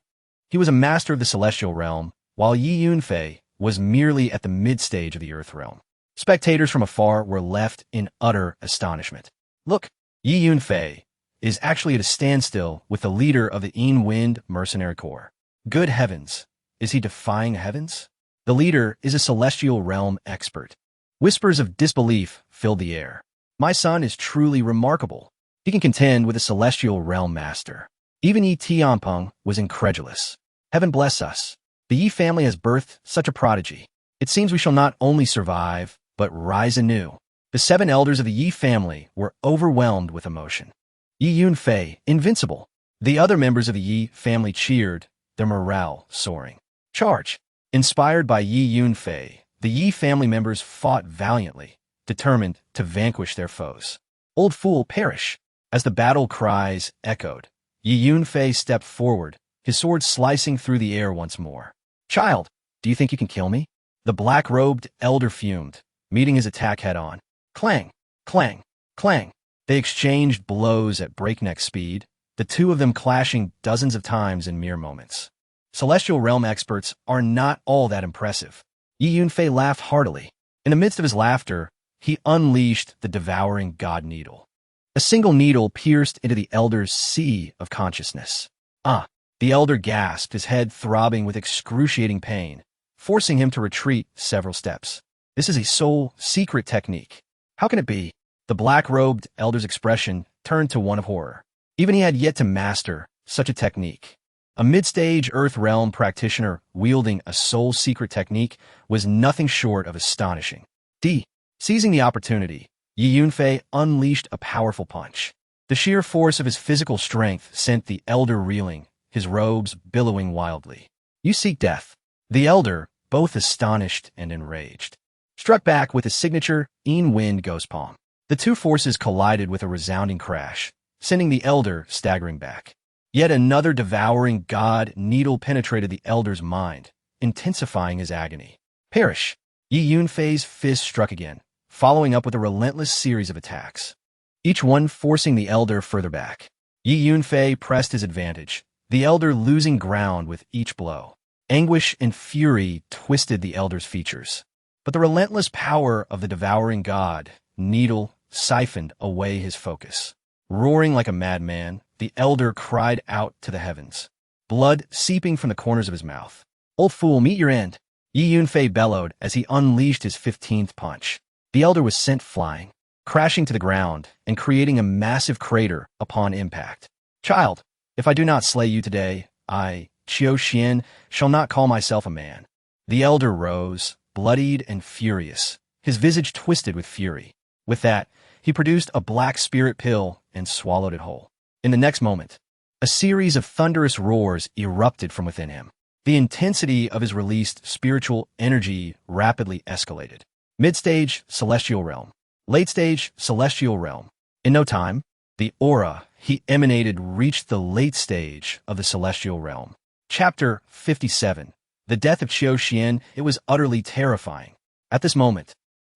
he was a master of the celestial realm, while Yi Yunfei was merely at the mid-stage of the earth realm. Spectators from afar were left in utter astonishment. Look, Yi Yunfei is actually at a standstill with the leader of the Wind Mercenary Corps. Good heavens, is he defying heavens? The leader is a celestial realm expert. Whispers of disbelief filled the air. My son is truly remarkable. He can contend with a celestial realm master. Even Yi Tianpeng was incredulous. Heaven bless us. The Yi family has birthed such a prodigy. It seems we shall not only survive, but rise anew. The 7 elders of the Yi family were overwhelmed with emotion. Yi Yunfei, invincible. The other members of the Yi family cheered, their morale soaring. Charge! Inspired by Yi Yunfei, the Yi family members fought valiantly, determined to vanquish their foes. Old fool, perish! As the battle cries echoed, Yi Yunfei stepped forward, his sword slicing through the air once more. Child, do you think you can kill me? The black-robed elder fumed, meeting his attack head-on. Clang, clang, clang. They exchanged blows at breakneck speed, the two of them clashing dozens of times in mere moments. Celestial realm experts are not all that impressive. Yi Yunfei laughed heartily. In the midst of his laughter, he unleashed the devouring god needle. A single needle pierced into the elder's sea of consciousness. Ah! The elder gasped, his head throbbing with excruciating pain, forcing him to retreat several steps. This is a sole secret technique. How can it be? The black-robed elder's expression turned to one of horror. Even he had yet to master such a technique. A mid-stage Earth Realm practitioner wielding a soul-secret technique was nothing short of astonishing. Seizing the opportunity, Yi Yunfei unleashed a powerful punch. The sheer force of his physical strength sent the elder reeling, his robes billowing wildly. "You seek death." The elder, both astonished and enraged, struck back with his signature Wind Ghost Palm. The two forces collided with a resounding crash, sending the elder staggering back. Yet another devouring god needle penetrated the elder's mind, intensifying his agony. "Perish!" Yi Yunfei's fist struck again, following up with a relentless series of attacks, each one forcing the elder further back. Yi Yunfei pressed his advantage, the elder losing ground with each blow. Anguish and fury twisted the elder's features, but the relentless power of the devouring god needle siphoned away his focus. Roaring like a madman, the elder cried out to the heavens, blood seeping from the corners of his mouth. "Old fool, meet your end!" Yi Yunfei bellowed as he unleashed his 15th punch. The elder was sent flying, crashing to the ground and creating a massive crater upon impact. "Child, if I do not slay you today, I, Qiu Xian, shall not call myself a man." The elder rose, bloodied and furious, his visage twisted with fury. With that, he produced a black spirit pill and swallowed it whole. In the next moment, a series of thunderous roars erupted from within him. The intensity of his released spiritual energy rapidly escalated. Mid-stage, celestial realm. Late-stage, celestial realm. In no time, the aura he emanated reached the late stage of the celestial realm. Chapter 57. The death of Qiu Xian. It was utterly terrifying. At this moment,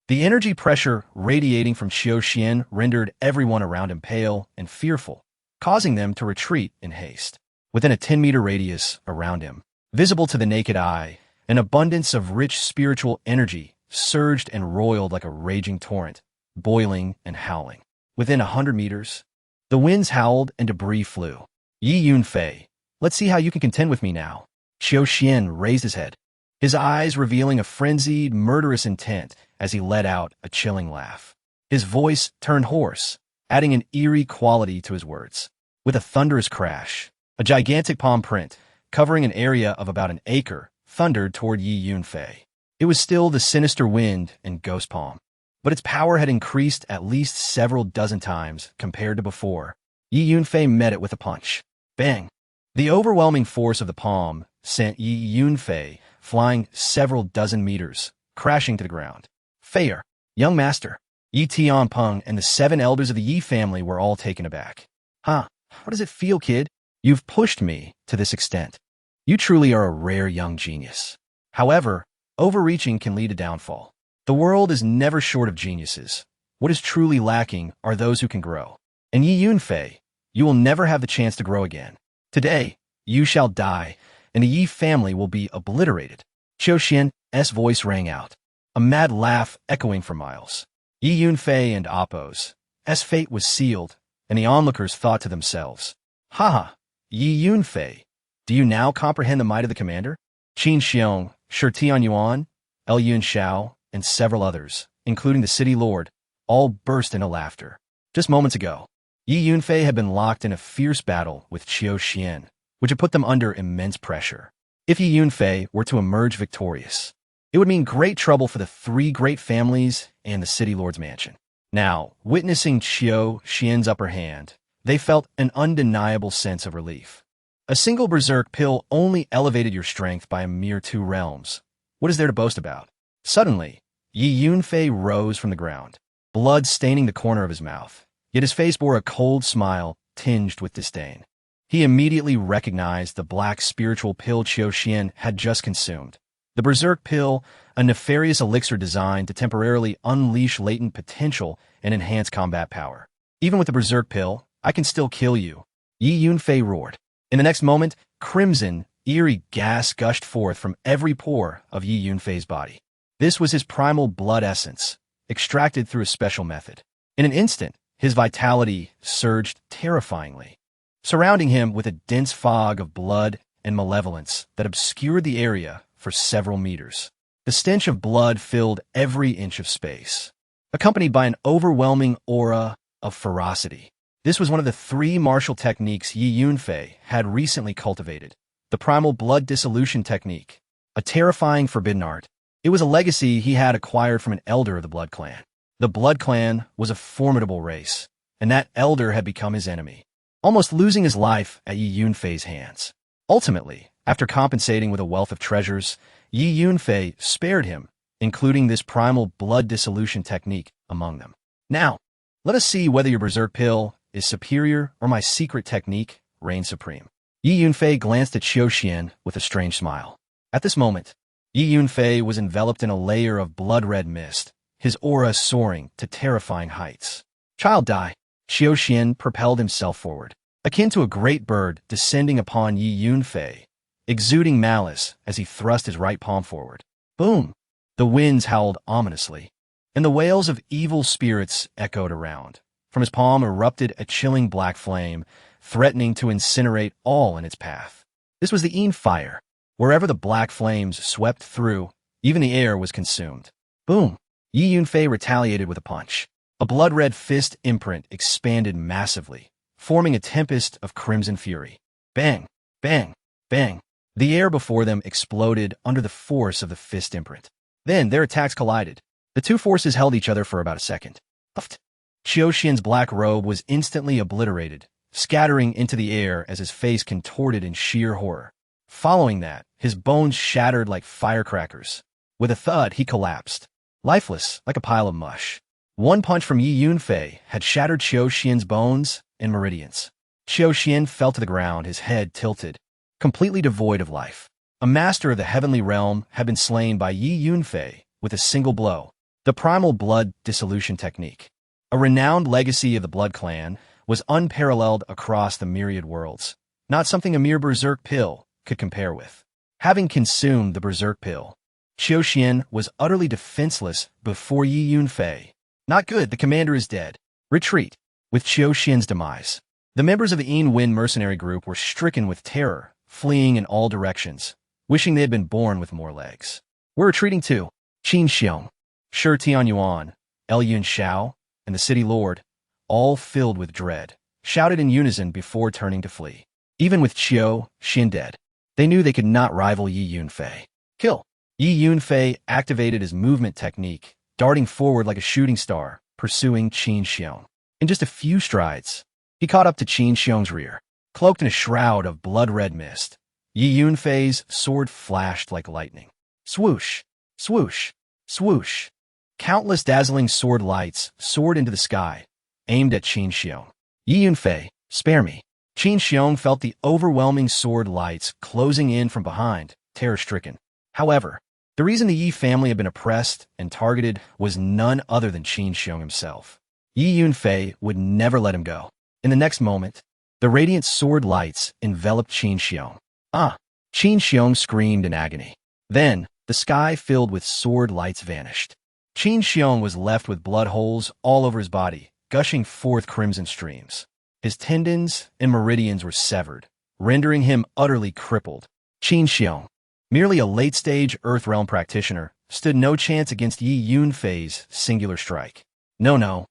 the energy pressure radiating from Qiu Xian rendered everyone around him pale and fearful, causing them to retreat in haste. Within a 10-meter radius around him, visible to the naked eye, an abundance of rich spiritual energy surged and roiled like a raging torrent, boiling and howling. Within 100 meters, the winds howled and debris flew. "Yi Yunfei, let's see how you can contend with me now." Qiu Xian raised his head, his eyes revealing a frenzied, murderous intent as he let out a chilling laugh. His voice turned hoarse, adding an eerie quality to his words. With a thunderous crash, a gigantic palm print, covering an area of about an acre, thundered toward Yi Yunfei. It was still the sinister wind and ghost palm, but its power had increased at least several dozen times compared to before. Yi Yunfei met it with a punch. Bang! The overwhelming force of the palm sent Yi Yunfei flying several dozen meters, crashing to the ground. "Fair, young master." Yi Tianpeng and the 7 elders of the Yi family were all taken aback. "Huh, how does it feel, kid? You've pushed me to this extent. You truly are a rare young genius. However, overreaching can lead to downfall. The world is never short of geniuses. What is truly lacking are those who can grow. And Yi Yunfei, you will never have the chance to grow again. Today, you shall die, and the Yi family will be obliterated." Qiu Xian's voice rang out, a mad laugh echoing for miles. Yi Yunfei and Appo's fate was sealed, and the onlookers thought to themselves, "Ha! Yi Yunfei, do you now comprehend the might of the commander?" Qin Xiong, Shi Tianyuan, El Yun Xiao, and several others, including the city lord, all burst into laughter. Just moments ago, Yi Yunfei had been locked in a fierce battle with Qiu Xian, which had put them under immense pressure. If Yi Yunfei were to emerge victorious, it would mean great trouble for the 3 great families and the city lord's mansion. Now, witnessing Qiu Xian's upper hand, they felt an undeniable sense of relief. A single berserk pill only elevated your strength by a mere 2 realms. What is there to boast about? Suddenly, Yi Yunfei rose from the ground, blood staining the corner of his mouth, yet his face bore a cold smile tinged with disdain. He immediately recognized the black spiritual pill Qiu Xian had just consumed. The berserk pill, a nefarious elixir designed to temporarily unleash latent potential and enhance combat power. "Even with the berserk pill, I can still kill you," Yi Yunfei roared. In the next moment, crimson, eerie gas gushed forth from every pore of Yi Yunfei's body. This was his primal blood essence, extracted through a special method. In an instant, his vitality surged terrifyingly, surrounding him with a dense fog of blood and malevolence that obscured the area for several meters. The stench of blood filled every inch of space, accompanied by an overwhelming aura of ferocity. This was one of the three martial techniques Yi Yunfei had recently cultivated. The primal blood dissolution technique, a terrifying forbidden art. It was a legacy he had acquired from an elder of the Blood Clan. The Blood Clan was a formidable race, and that elder had become his enemy, almost losing his life at Yi Yunfei's hands. Ultimately, after compensating with a wealth of treasures, Yi Yunfei spared him, including this primal blood dissolution technique among them. Now, let us see whether your berserk pill is superior or my secret technique reigns supreme. Yi Yunfei glanced at Qiu Xian with a strange smile. At this moment, Yi Yunfei was enveloped in a layer of blood-red mist, his aura soaring to terrifying heights. Child die. Qiu Xian propelled himself forward, akin to a great bird descending upon Yi Yunfei, exuding malice as he thrust his right palm forward. Boom! The winds howled ominously, and the wails of evil spirits echoed around. From his palm erupted a chilling black flame, threatening to incinerate all in its path. This was the Yin fire. Wherever the black flames swept through, even the air was consumed. Boom! Yi Yunfei retaliated with a punch. A blood-red fist imprint expanded massively, forming a tempest of crimson fury. Bang! Bang! Bang! The air before them exploded under the force of the fist imprint. Then their attacks collided. The two forces held each other for about a second. Puffed. Qiu Xian's black robe was instantly obliterated, scattering into the air as his face contorted in sheer horror. Following that, his bones shattered like firecrackers. With a thud, he collapsed, lifeless like a pile of mush. One punch from Yi Yunfei had shattered Qiu Xian's bones and meridians. Qiu Xian fell to the ground, his head tilted, completely devoid of life. A master of the heavenly realm had been slain by Yi Yunfei with a single blow. The primal blood dissolution technique, a renowned legacy of the Blood Clan, was unparalleled across the myriad worlds, not something a mere berserk pill could compare with. Having consumed the berserk pill, Qiu Xian was utterly defenseless before Yi Yunfei. Not good, the commander is dead. Retreat. With Qiu Xian's demise, the members of the Yin Wen mercenary group were stricken with terror, fleeing in all directions, wishing they had been born with more legs. We're retreating to Qin Xiong, Shi Tianyuan, Yun Shao, and the city lord, all filled with dread, shouted in unison before turning to flee. Even with Qiu Xian dead, they knew they could not rival Yi Yunfei. Kill. Yi Yunfei activated his movement technique, darting forward like a shooting star, pursuing Qin Xiong. In just a few strides, he caught up to Qin Xiong's rear. Cloaked in a shroud of blood-red mist, Yi Yunfei's sword flashed like lightning. Swoosh, swoosh, swoosh. Countless dazzling sword lights soared into the sky, aimed at Qin Xiong. Yi Yunfei, spare me. Qin Xiong felt the overwhelming sword lights closing in from behind, terror-stricken. However, the reason the Yi family had been oppressed and targeted was none other than Qin Xiong himself. Yi Yunfei would never let him go. In the next moment, the radiant sword lights enveloped Qin Xiong. Ah! Qin Xiong screamed in agony. Then, the sky filled with sword lights vanished. Qin Xiong was left with blood holes all over his body, gushing forth crimson streams. His tendons and meridians were severed, rendering him utterly crippled. Qin Xiong, merely a late-stage Earth-realm practitioner, stood no chance against Yi Yunfei's singular strike. No.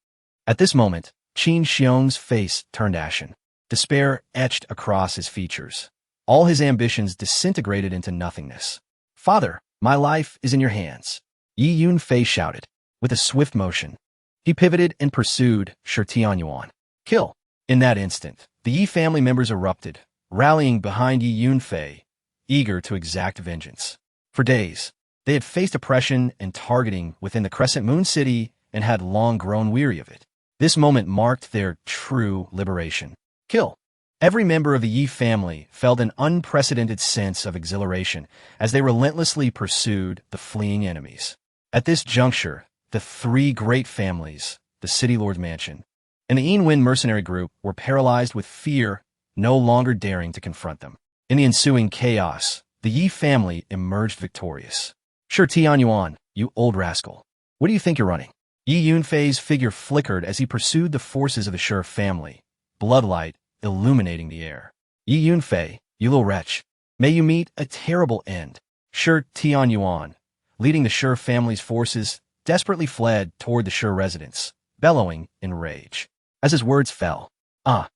At this moment, Qin Xiong's face turned ashen. Despair etched across his features. All his ambitions disintegrated into nothingness. Father, my life is in your hands. Yi Yunfei shouted. With a swift motion, he pivoted and pursued Shi Tianyuan. Kill. In that instant, the Yi family members erupted, rallying behind Yi Yunfei, eager to exact vengeance. For days, they had faced oppression and targeting within the Crescent Moon City and had long grown weary of it. This moment marked their true liberation. Kill. Every member of the Yi family felt an unprecedented sense of exhilaration as they relentlessly pursued the fleeing enemies. At this juncture, the three great families, the City Lord's Mansion, and the Yin Wen mercenary group were paralyzed with fear, no longer daring to confront them. In the ensuing chaos, the Yi family emerged victorious. Shi Tianyuan, you old rascal. Where do you think you're running? Yi Yunfei's figure flickered as he pursued the forces of the Shi family, bloodlight illuminating the air. Yi Yunfei, you little wretch, may you meet a terrible end. Shi Tianyuan, leading the Shi family's forces, desperately fled toward the Shi residence, bellowing in rage. As his words fell, Ah!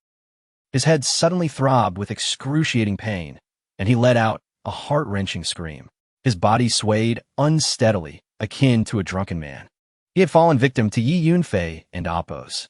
His head suddenly throbbed with excruciating pain, and he let out a heart-wrenching scream. His body swayed unsteadily, akin to a drunken man. He had fallen victim to Yi Yunfei and Appo's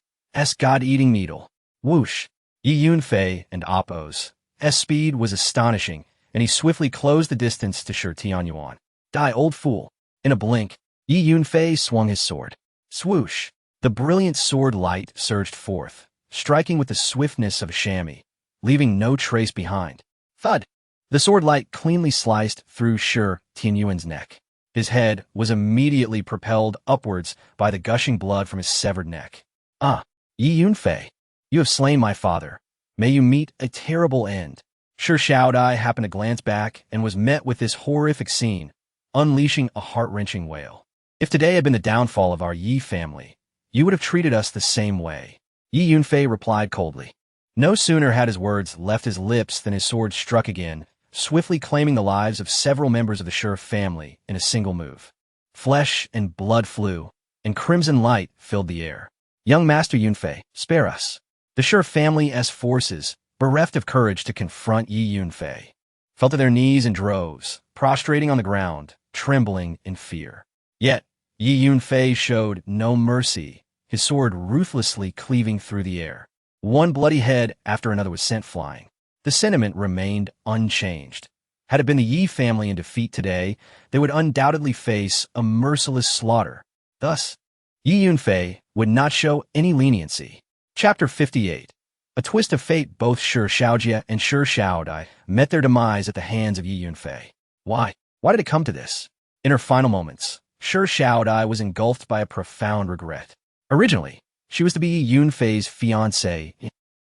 God-eating needle. Whoosh! Yi Yunfei and Appo's speed was astonishing, and he swiftly closed the distance to Shi Tianyuan. Die, old fool! In a blink, Yi Yunfei swung his sword. Swoosh! The brilliant sword light surged forth, striking with the swiftness of a chamois, leaving no trace behind. Thud! The sword light cleanly sliced through Shi Tianyuan's neck. His head was immediately propelled upwards by the gushing blood from his severed neck. Ah! Yi Yunfei, you have slain my father. May you meet a terrible end. Shi Shaodai happened to glance back and was met with this horrific scene, unleashing a heart-wrenching wail. If today had been the downfall of our Yi family, you would have treated us the same way. Yi Yunfei replied coldly. No sooner had his words left his lips than his sword struck again, swiftly claiming the lives of several members of the Shi family in a single move. Flesh and blood flew, and crimson light filled the air. Young Master Yunfei, spare us. The Shi family's forces, bereft of courage to confront Yi Yunfei, fell to their knees in droves, prostrating on the ground, trembling in fear. Yet, Yi Yunfei showed no mercy, his sword ruthlessly cleaving through the air. One bloody head after another was sent flying. The sentiment remained unchanged. Had it been the Yi family in defeat today, they would undoubtedly face a merciless slaughter. Thus, Yi Yunfei would not show any leniency. Chapter 58. A twist of fate. Both Shi Shaojie and Shi Shaodai met their demise at the hands of Yi Yunfei. Why? Why did it come to this? In her final moments, Shi Shaodai was engulfed by a profound regret. Originally, she was to be Yi Yunfei's fiancée,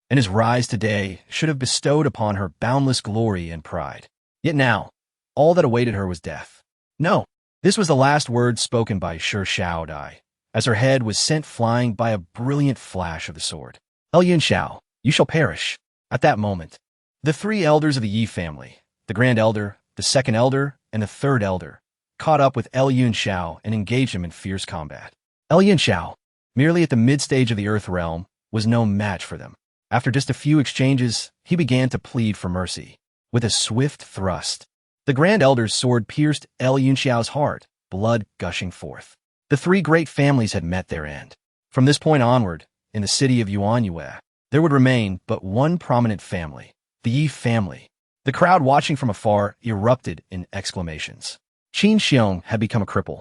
and his rise today should have bestowed upon her boundless glory and pride. Yet now, all that awaited her was death. No, this was the last word spoken by Shi Shaodai, as her head was sent flying by a brilliant flash of the sword. El Yunxiao, you shall perish. At that moment, the three elders of the Yi family, the Grand Elder, the Second Elder, and the Third Elder, caught up with El Yunxiao and engaged him in fierce combat. El Yunxiao, merely at the mid-stage of the Earth realm, was no match for them. After just a few exchanges, he began to plead for mercy. With a swift thrust, the Grand Elder's sword pierced El Yunxiao's heart, blood gushing forth. The three great families had met their end. From this point onward, in the city of Yuanyue, there would remain but one prominent family, the Yi family. The crowd watching from afar erupted in exclamations. Qin Xiong had become a cripple,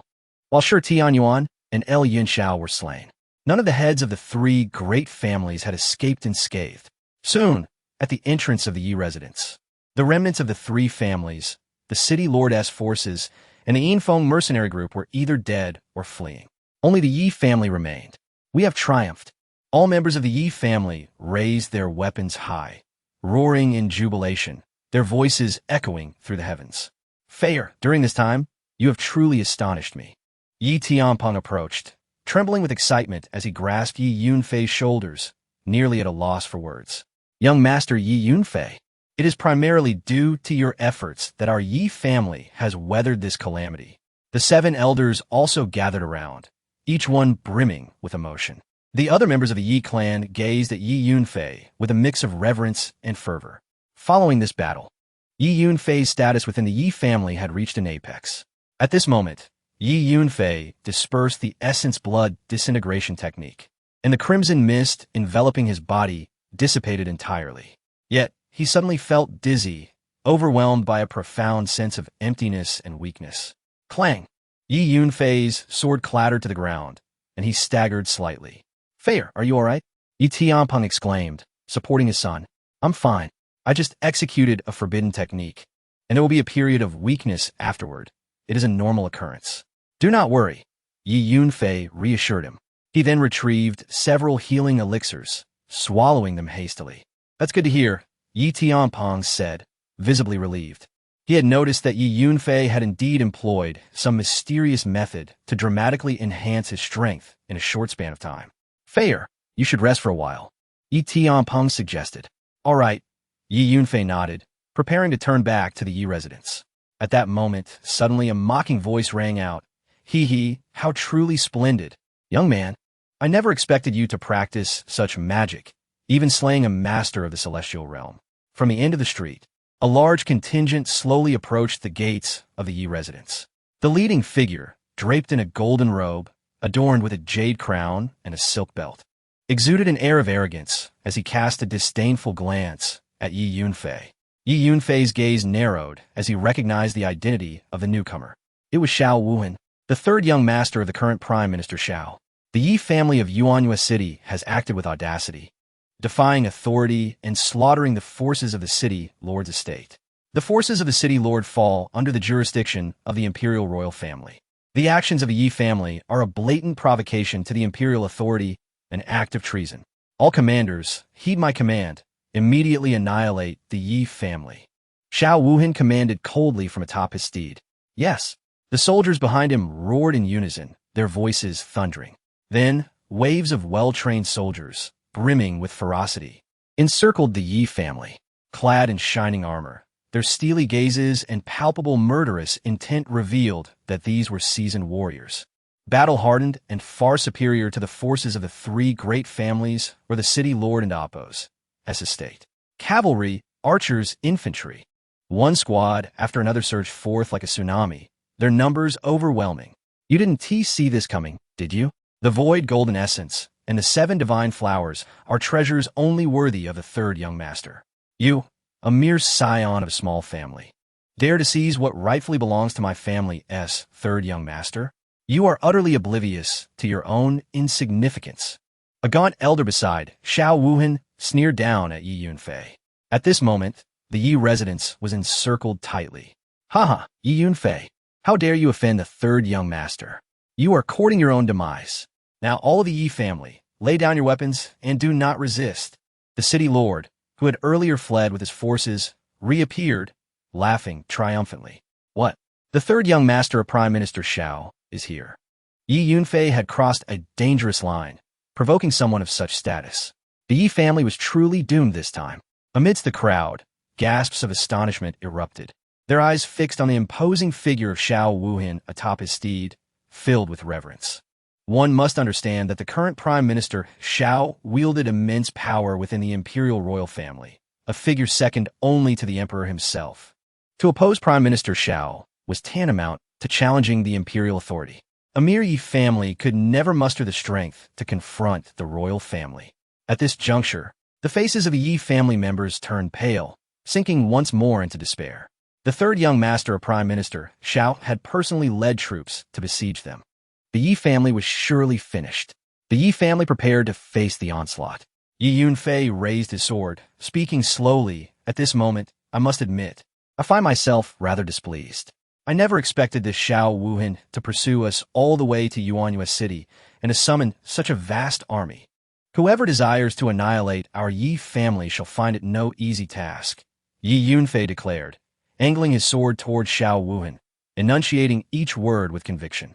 while Shi Tianyuan and El Yunxiao were slain. None of the heads of the three great families had escaped unscathed. Soon, at the entrance of the Yi residence, the remnants of the three families, the city lord's forces, and the Yinfeng mercenary group were either dead or fleeing. Only the Yi family remained. We have triumphed. All members of the Yi family raised their weapons high, roaring in jubilation, their voices echoing through the heavens. Fair, during this time, you have truly astonished me. Yi Tianpeng approached, trembling with excitement as he grasped Yi Yunfei's shoulders, nearly at a loss for words. Young Master Yi Yunfei, it is primarily due to your efforts that our Yi family has weathered this calamity. The seven elders also gathered around, each one brimming with emotion. The other members of the Yi clan gazed at Yi Yunfei with a mix of reverence and fervor. Following this battle, Yi Yunfei's status within the Yi family had reached an apex. At this moment, Yi Yunfei dispersed the essence blood disintegration technique, and the crimson mist enveloping his body dissipated entirely. Yet, he suddenly felt dizzy, overwhelmed by a profound sense of emptiness and weakness. Clang! Yi Yunfei's sword clattered to the ground, and he staggered slightly. Fair, are you all right? Yi Tianpeng exclaimed, supporting his son. I'm fine. I just executed a forbidden technique, and there will be a period of weakness afterward. It is a normal occurrence. Do not worry, Yi Yunfei reassured him. He then retrieved several healing elixirs, swallowing them hastily. That's good to hear, Yi Tianpeng said, visibly relieved. He had noticed that Yi Yunfei had indeed employed some mysterious method to dramatically enhance his strength in a short span of time. Fair, you should rest for a while, Yi Tianpeng suggested. All right, Yi Yunfei nodded, preparing to turn back to the Yi residence. At that moment, suddenly a mocking voice rang out. Hee, how truly splendid. Young man, I never expected you to practice such magic, even slaying a master of the celestial realm. From the end of the street, a large contingent slowly approached the gates of the Yi residence. The leading figure, draped in a golden robe, adorned with a jade crown and a silk belt, exuded an air of arrogance as he cast a disdainful glance at Yi Yunfei. Yi Yunfei's gaze narrowed as he recognized the identity of the newcomer. It was Xiao Wuhan, the third young master of the current Prime Minister Xiao. The Yi family of Yuanyue City has acted with audacity, defying authority and slaughtering the forces of the city lord's estate. The forces of the city lord fall under the jurisdiction of the imperial royal family. The actions of the Yi family are a blatant provocation to the imperial authority, an act of treason. All commanders, heed my command. Immediately annihilate the Yi family. Xiao Wuhan commanded coldly from atop his steed. Yes. The soldiers behind him roared in unison, their voices thundering. Then, waves of well-trained soldiers, brimming with ferocity, encircled the Yi family, clad in shining armor. Their steely gazes and palpable murderous intent revealed that these were seasoned warriors. Battle-hardened and far superior to the forces of the three great families were the city lord and Appo's estate. Cavalry, archers, infantry. One squad after another surged forth like a tsunami, their numbers overwhelming. You didn't see this coming, did you? The void golden essence and the 7 divine flowers are treasures only worthy of the third young master. You, a mere scion of a small family, dare to seize what rightfully belongs to my family's third young master? You are utterly oblivious to your own insignificance. A gaunt elder beside Xiao Wuhan sneered down at Yi Yunfei. At this moment, the Yi residence was encircled tightly. Haha, Yi Yunfei, how dare you offend the third young master? You are courting your own demise. Now all of the Yi family, lay down your weapons and do not resist. The city lord, who had earlier fled with his forces, reappeared, laughing triumphantly. What? The third young master of Prime Minister Xiao is here. Yi Yunfei had crossed a dangerous line, provoking someone of such status. The Yi family was truly doomed this time. Amidst the crowd, gasps of astonishment erupted, their eyes fixed on the imposing figure of Xiao Wuhan atop his steed, filled with reverence. One must understand that the current Prime Minister Xiao wielded immense power within the imperial royal family, a figure second only to the emperor himself. To oppose Prime Minister Xiao was tantamount to challenging the imperial authority. A mere Yi family could never muster the strength to confront the royal family. At this juncture, the faces of the Yi family members turned pale, sinking once more into despair. The third young master of Prime Minister Xiao had personally led troops to besiege them. The Yi family was surely finished. The Yi family prepared to face the onslaught. Yi Yunfei raised his sword, speaking slowly. At this moment, I must admit, I find myself rather displeased. I never expected this Xiao Wuhan to pursue us all the way to Yuanyue City and to summon such a vast army. Whoever desires to annihilate our Yi family shall find it no easy task, Yi Yunfei declared, angling his sword toward Xiao Wuhan, enunciating each word with conviction.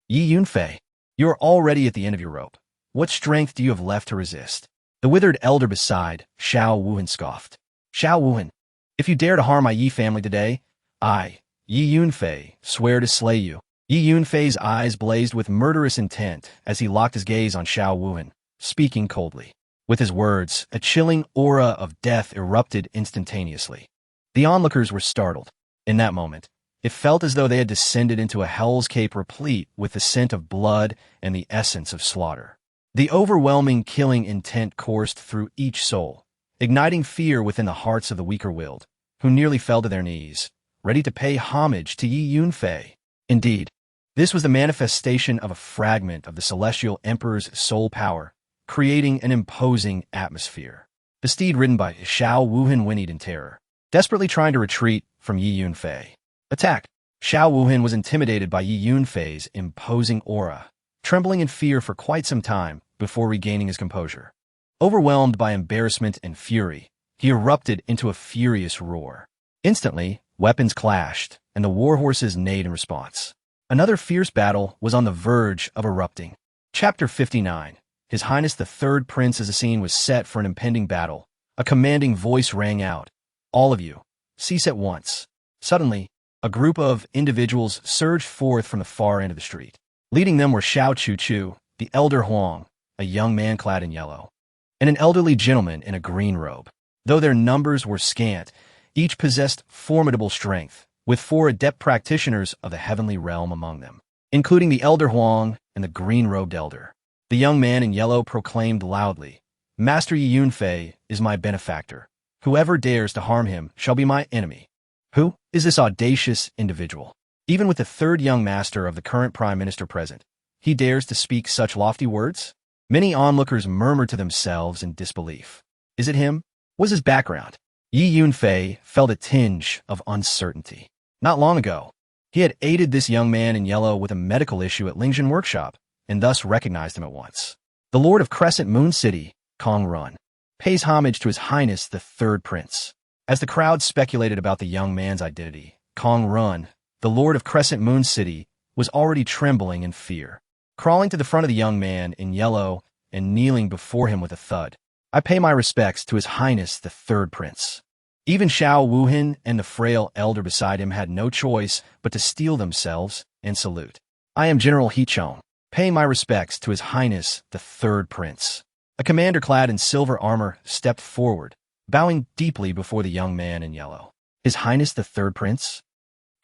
Yi Yunfei, you are already at the end of your rope. What strength do you have left to resist? The withered elder beside Xiao Wuhan scoffed. Xiao Wuhan, if you dare to harm my Yi family today, I, Yi Yunfei, swear to slay you. Yi Yunfei's eyes blazed with murderous intent as he locked his gaze on Xiao Wuhan, speaking coldly. With his words, a chilling aura of death erupted instantaneously. The onlookers were startled. In that moment, it felt as though they had descended into a hell's cape replete with the scent of blood and the essence of slaughter. The overwhelming killing intent coursed through each soul, igniting fear within the hearts of the weaker-willed, who nearly fell to their knees, ready to pay homage to Yi Yunfei. Indeed, this was the manifestation of a fragment of the Celestial Emperor's soul power, creating an imposing atmosphere. The steed ridden by Xiao Wuhan whinnied in terror, desperately trying to retreat from Yi Yunfei. Attack! Xiao Wuhan was intimidated by Yi Yunfei's imposing aura, trembling in fear for quite some time before regaining his composure. Overwhelmed by embarrassment and fury, he erupted into a furious roar. Instantly, weapons clashed, and the warhorses neighed in response. Another fierce battle was on the verge of erupting. Chapter 59. His Highness the Third Prince as the scene was set for an impending battle. A commanding voice rang out. All of you, cease at once. Suddenly, a group of individuals surged forth from the far end of the street. Leading them were Xiao Chu-Chu, the elder Huang, a young man clad in yellow. and an elderly gentleman in a green robe. Though their numbers were scant, each possessed formidable strength, with 4 adept practitioners of the heavenly realm among them, including the Elder Huang and the green-robed elder. The young man in yellow proclaimed loudly, "Master Yi Yunfei is my benefactor. Whoever dares to harm him shall be my enemy." Who is this audacious individual? Even with the 3rd young master of the current prime minister present, he dares to speak such lofty words? Many onlookers murmured to themselves in disbelief. Is it him? What is his background? Yi Yunfei felt a tinge of uncertainty. Not long ago, he had aided this young man in yellow with a medical issue at Lingjin Workshop, and thus recognized him at once. The Lord of Crescent Moon City, Kong Run, pays homage to His Highness the 3rd Prince. As the crowd speculated about the young man's identity, Kong Run, the Lord of Crescent Moon City, was already trembling in fear. Crawling to the front of the young man in yellow and kneeling before him with a thud, "I pay my respects to His Highness the 3rd Prince." Even Xiao Wuhan and the frail elder beside him had no choice but to steel themselves and salute. "I am General He Chong, paying my respects to His Highness the 3rd Prince." A commander clad in silver armor stepped forward, bowing deeply before the young man in yellow. His Highness the 3rd Prince?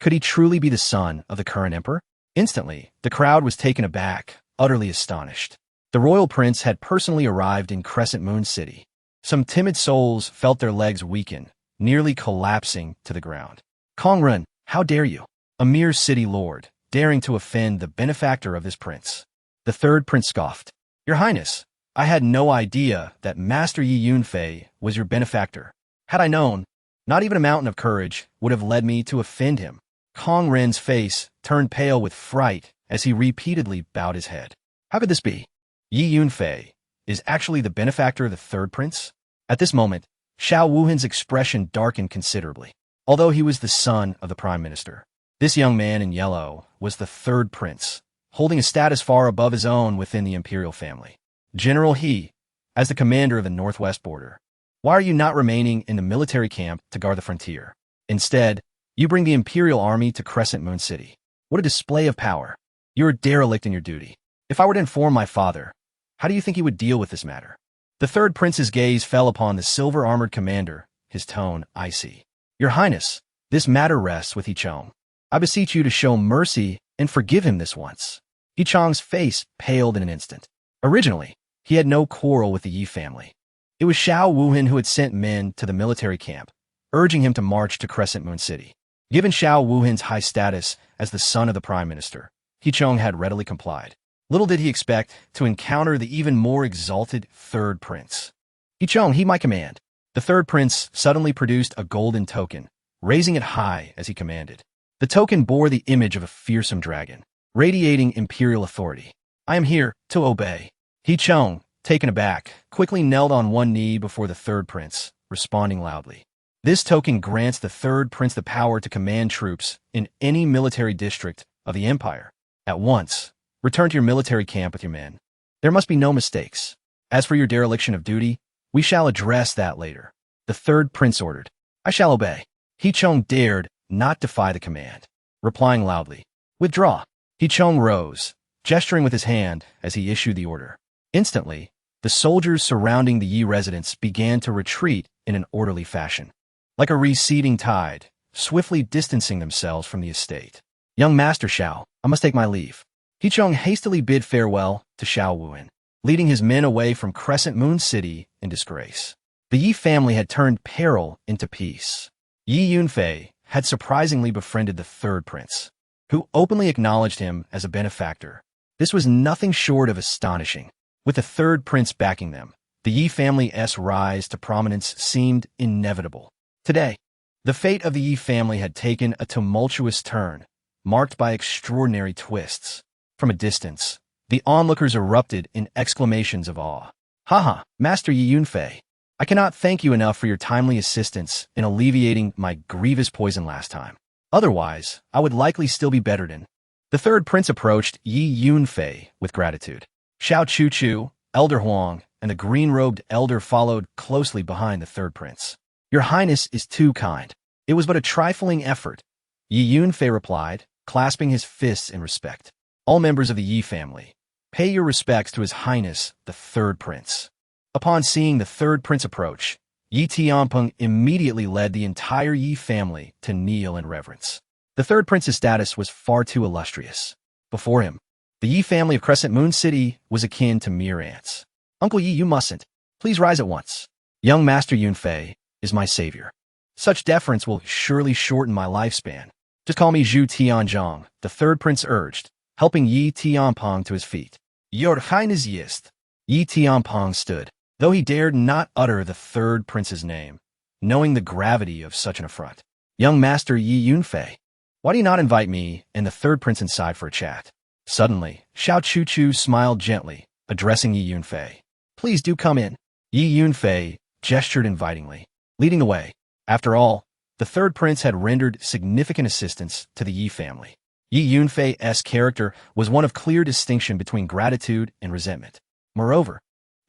Could he truly be the son of the current emperor? Instantly, the crowd was taken aback, utterly astonished. The royal prince had personally arrived in Crescent Moon City. Some timid souls felt their legs weaken, nearly collapsing to the ground. "Kong Run, how dare you? A mere city lord, daring to offend the benefactor of this prince." The 3rd Prince scoffed. "Your Highness, I had no idea that Master Yi Yunfei was your benefactor. Had I known, not even a mountain of courage would have led me to offend him." Kong Ren's face turned pale with fright as he repeatedly bowed his head. How could this be? Yi Yunfei is actually the benefactor of the 3rd Prince? At this moment, Xiao Wuhan's expression darkened considerably. Although he was the son of the Prime Minister, this young man in yellow was the 3rd Prince, holding a status far above his own within the imperial family. "General He, as the commander of the northwest border, why are you not remaining in the military camp to guard the frontier? Instead, you bring the imperial army to Crescent Moon City. What a display of power. You are derelict in your duty. If I were to inform my father, how do you think he would deal with this matter?" The 3rd Prince's gaze fell upon the silver-armored commander, his tone icy. "Your Highness, this matter rests with He Chong. I beseech you to show mercy and forgive him this once." He Chong's face paled in an instant. Originally, he had no quarrel with the Yi family. It was Xiao Wuhan who had sent men to the military camp, urging him to march to Crescent Moon City. Given Xiao Wuhan's high status as the son of the Prime Minister, He Chong had readily complied. Little did he expect to encounter the even more exalted 3rd Prince. "He Chong, heed my command." The 3rd Prince suddenly produced a golden token, raising it high as he commanded. The token bore the image of a fearsome dragon, radiating imperial authority. "I am here to obey." He Chong, taken aback, quickly knelt on one knee before the 3rd Prince, responding loudly. This token grants the 3rd Prince the power to command troops in any military district of the empire. At once, return to your military camp with your men. There must be no mistakes. As for your dereliction of duty, we shall address that later." The 3rd Prince ordered. "I shall obey." He Chong dared not defy the command, replying loudly, "Withdraw." He Chong rose, gesturing with his hand as he issued the order. Instantly, the soldiers surrounding the Yi residence began to retreat in an orderly fashion, like a receding tide, swiftly distancing themselves from the estate. "Young Master Xiao, I must take my leave." He Chong hastily bid farewell to Xiao Wuhan, leading his men away from Crescent Moon City in disgrace. The Yi family had turned peril into peace. Yi Yunfei had surprisingly befriended the 3rd Prince, who openly acknowledged him as a benefactor. This was nothing short of astonishing. With the 3rd Prince backing them, the Yi family's rise to prominence seemed inevitable. Today, the fate of the Yi family had taken a tumultuous turn, marked by extraordinary twists. From a distance, the onlookers erupted in exclamations of awe. "Haha, Master Yi Yunfei, I cannot thank you enough for your timely assistance in alleviating my grievous poison last time. Otherwise, I would likely still be bedridden." The 3rd Prince approached Yi Yunfei with gratitude. Xiao Chu-Chu, Elder Huang, and the green-robed elder followed closely behind the 3rd Prince. "Your Highness is too kind. It was but a trifling effort," Yi Yunfei replied, clasping his fists in respect. "All members of the Yi family, pay your respects to His Highness the 3rd Prince." Upon seeing the third prince approach, Yi Tianpeng immediately led the entire Yi family to kneel in reverence. The third prince's status was far too illustrious. Before him, the Yi family of Crescent Moon City was akin to mere ants. Uncle Yi, you mustn't. Please rise at once. Young Master Yunfei is my savior. Such deference will surely shorten my lifespan. Just call me Zhu Tianzhong, the third prince urged, helping Yi Tianpeng to his feet. Your Highness ist. Yi Tianpeng stood, though he dared not utter the third prince's name, knowing the gravity of such an affront. Young Master Yi Yunfei, why do you not invite me and the third prince inside for a chat? Suddenly, Xiao Chu smiled gently, addressing Yi Yunfei. Please do come in. Yi Yunfei gestured invitingly, leading the way. After all, the third prince had rendered significant assistance to the Yi family. Yi Yunfei's character was one of clear distinction between gratitude and resentment. Moreover,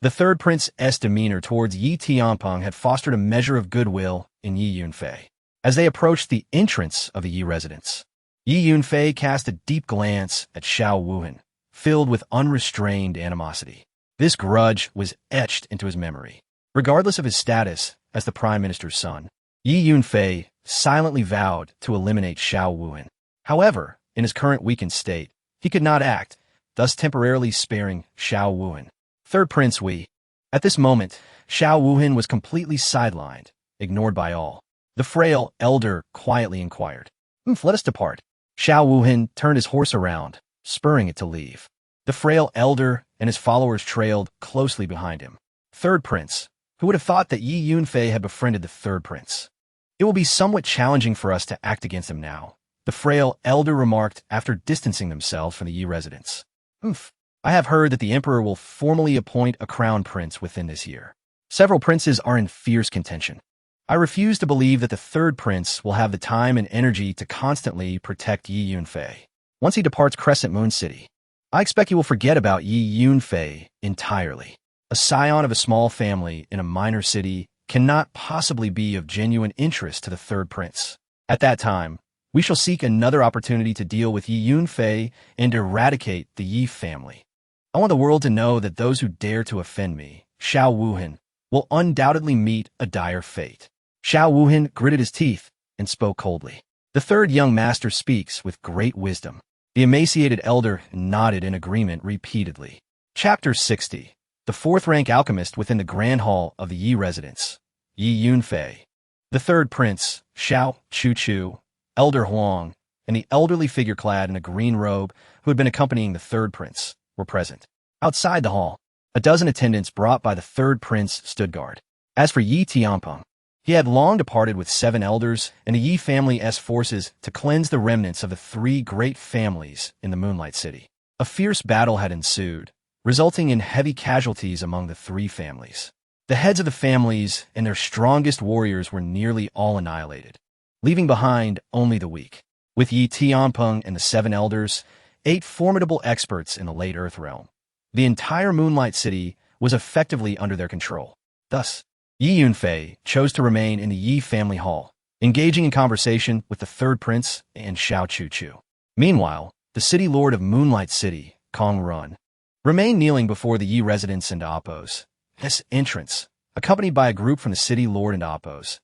the third prince's demeanor towards Yi Tianpeng had fostered a measure of goodwill in Yi Yunfei. As they approached the entrance of the Yi residence, Yi Yunfei cast a deep glance at Xiao Wuhan, filled with unrestrained animosity. This grudge was etched into his memory. Regardless of his status as the prime minister's son, Yi Yunfei silently vowed to eliminate Xiao Wuhan. However, in his current weakened state, he could not act, thus temporarily sparing Xiao Wuhan. Third Prince Wei. At this moment, Xiao Wuhan was completely sidelined, ignored by all. The frail elder quietly inquired, Let us depart. Xiao Wuhan turned his horse around, spurring it to leave. The frail elder and his followers trailed closely behind him. Third Prince. Who would have thought that Yi Yunfei had befriended the third prince? It will be somewhat challenging for us to act against him now, the frail elder remarked after distancing themselves from the Yi residence. I have heard that the emperor will formally appoint a crown prince within this year. Several princes are in fierce contention. I refuse to believe that the third prince will have the time and energy to constantly protect Yi Yunfei. Once he departs Crescent Moon City, I expect he will forget about Yi Yunfei entirely. A scion of a small family in a minor city cannot possibly be of genuine interest to the third prince. At that time, we shall seek another opportunity to deal with Yi Yunfei and eradicate the Yi family. I want the world to know that those who dare to offend me, Xiao Wuhan, will undoubtedly meet a dire fate. Xiao Wuhan gritted his teeth and spoke coldly. The third young master speaks with great wisdom. The emaciated elder nodded in agreement repeatedly. Chapter 60. The fourth-rank alchemist within the grand hall of the Yi residence, Yi Yunfei. The third prince, Xiao Chu, Elder Huang, and the elderly figure clad in a green robe who had been accompanying the third prince, were present. Outside the hall, a dozen attendants brought by the third prince stood guard. As for Yi Tianpeng, he had long departed with 7 elders and the Yi family's forces to cleanse the remnants of the 3 great families in the Moonlight City. A fierce battle had ensued, resulting in heavy casualties among the 3 families. The heads of the families and their strongest warriors were nearly all annihilated, leaving behind only the weak. With Yi Tianpeng and the 7 elders, 8 formidable experts in the late Earth realm, the entire Moonlight City was effectively under their control. Thus, Yi Yunfei chose to remain in the Yi family hall, engaging in conversation with the third prince and Xiao Chu. Meanwhile, the city lord of Moonlight City, Kong Run, remained kneeling before the Yi residence and Appo's entrance, accompanied by a group from the city lord and Appo's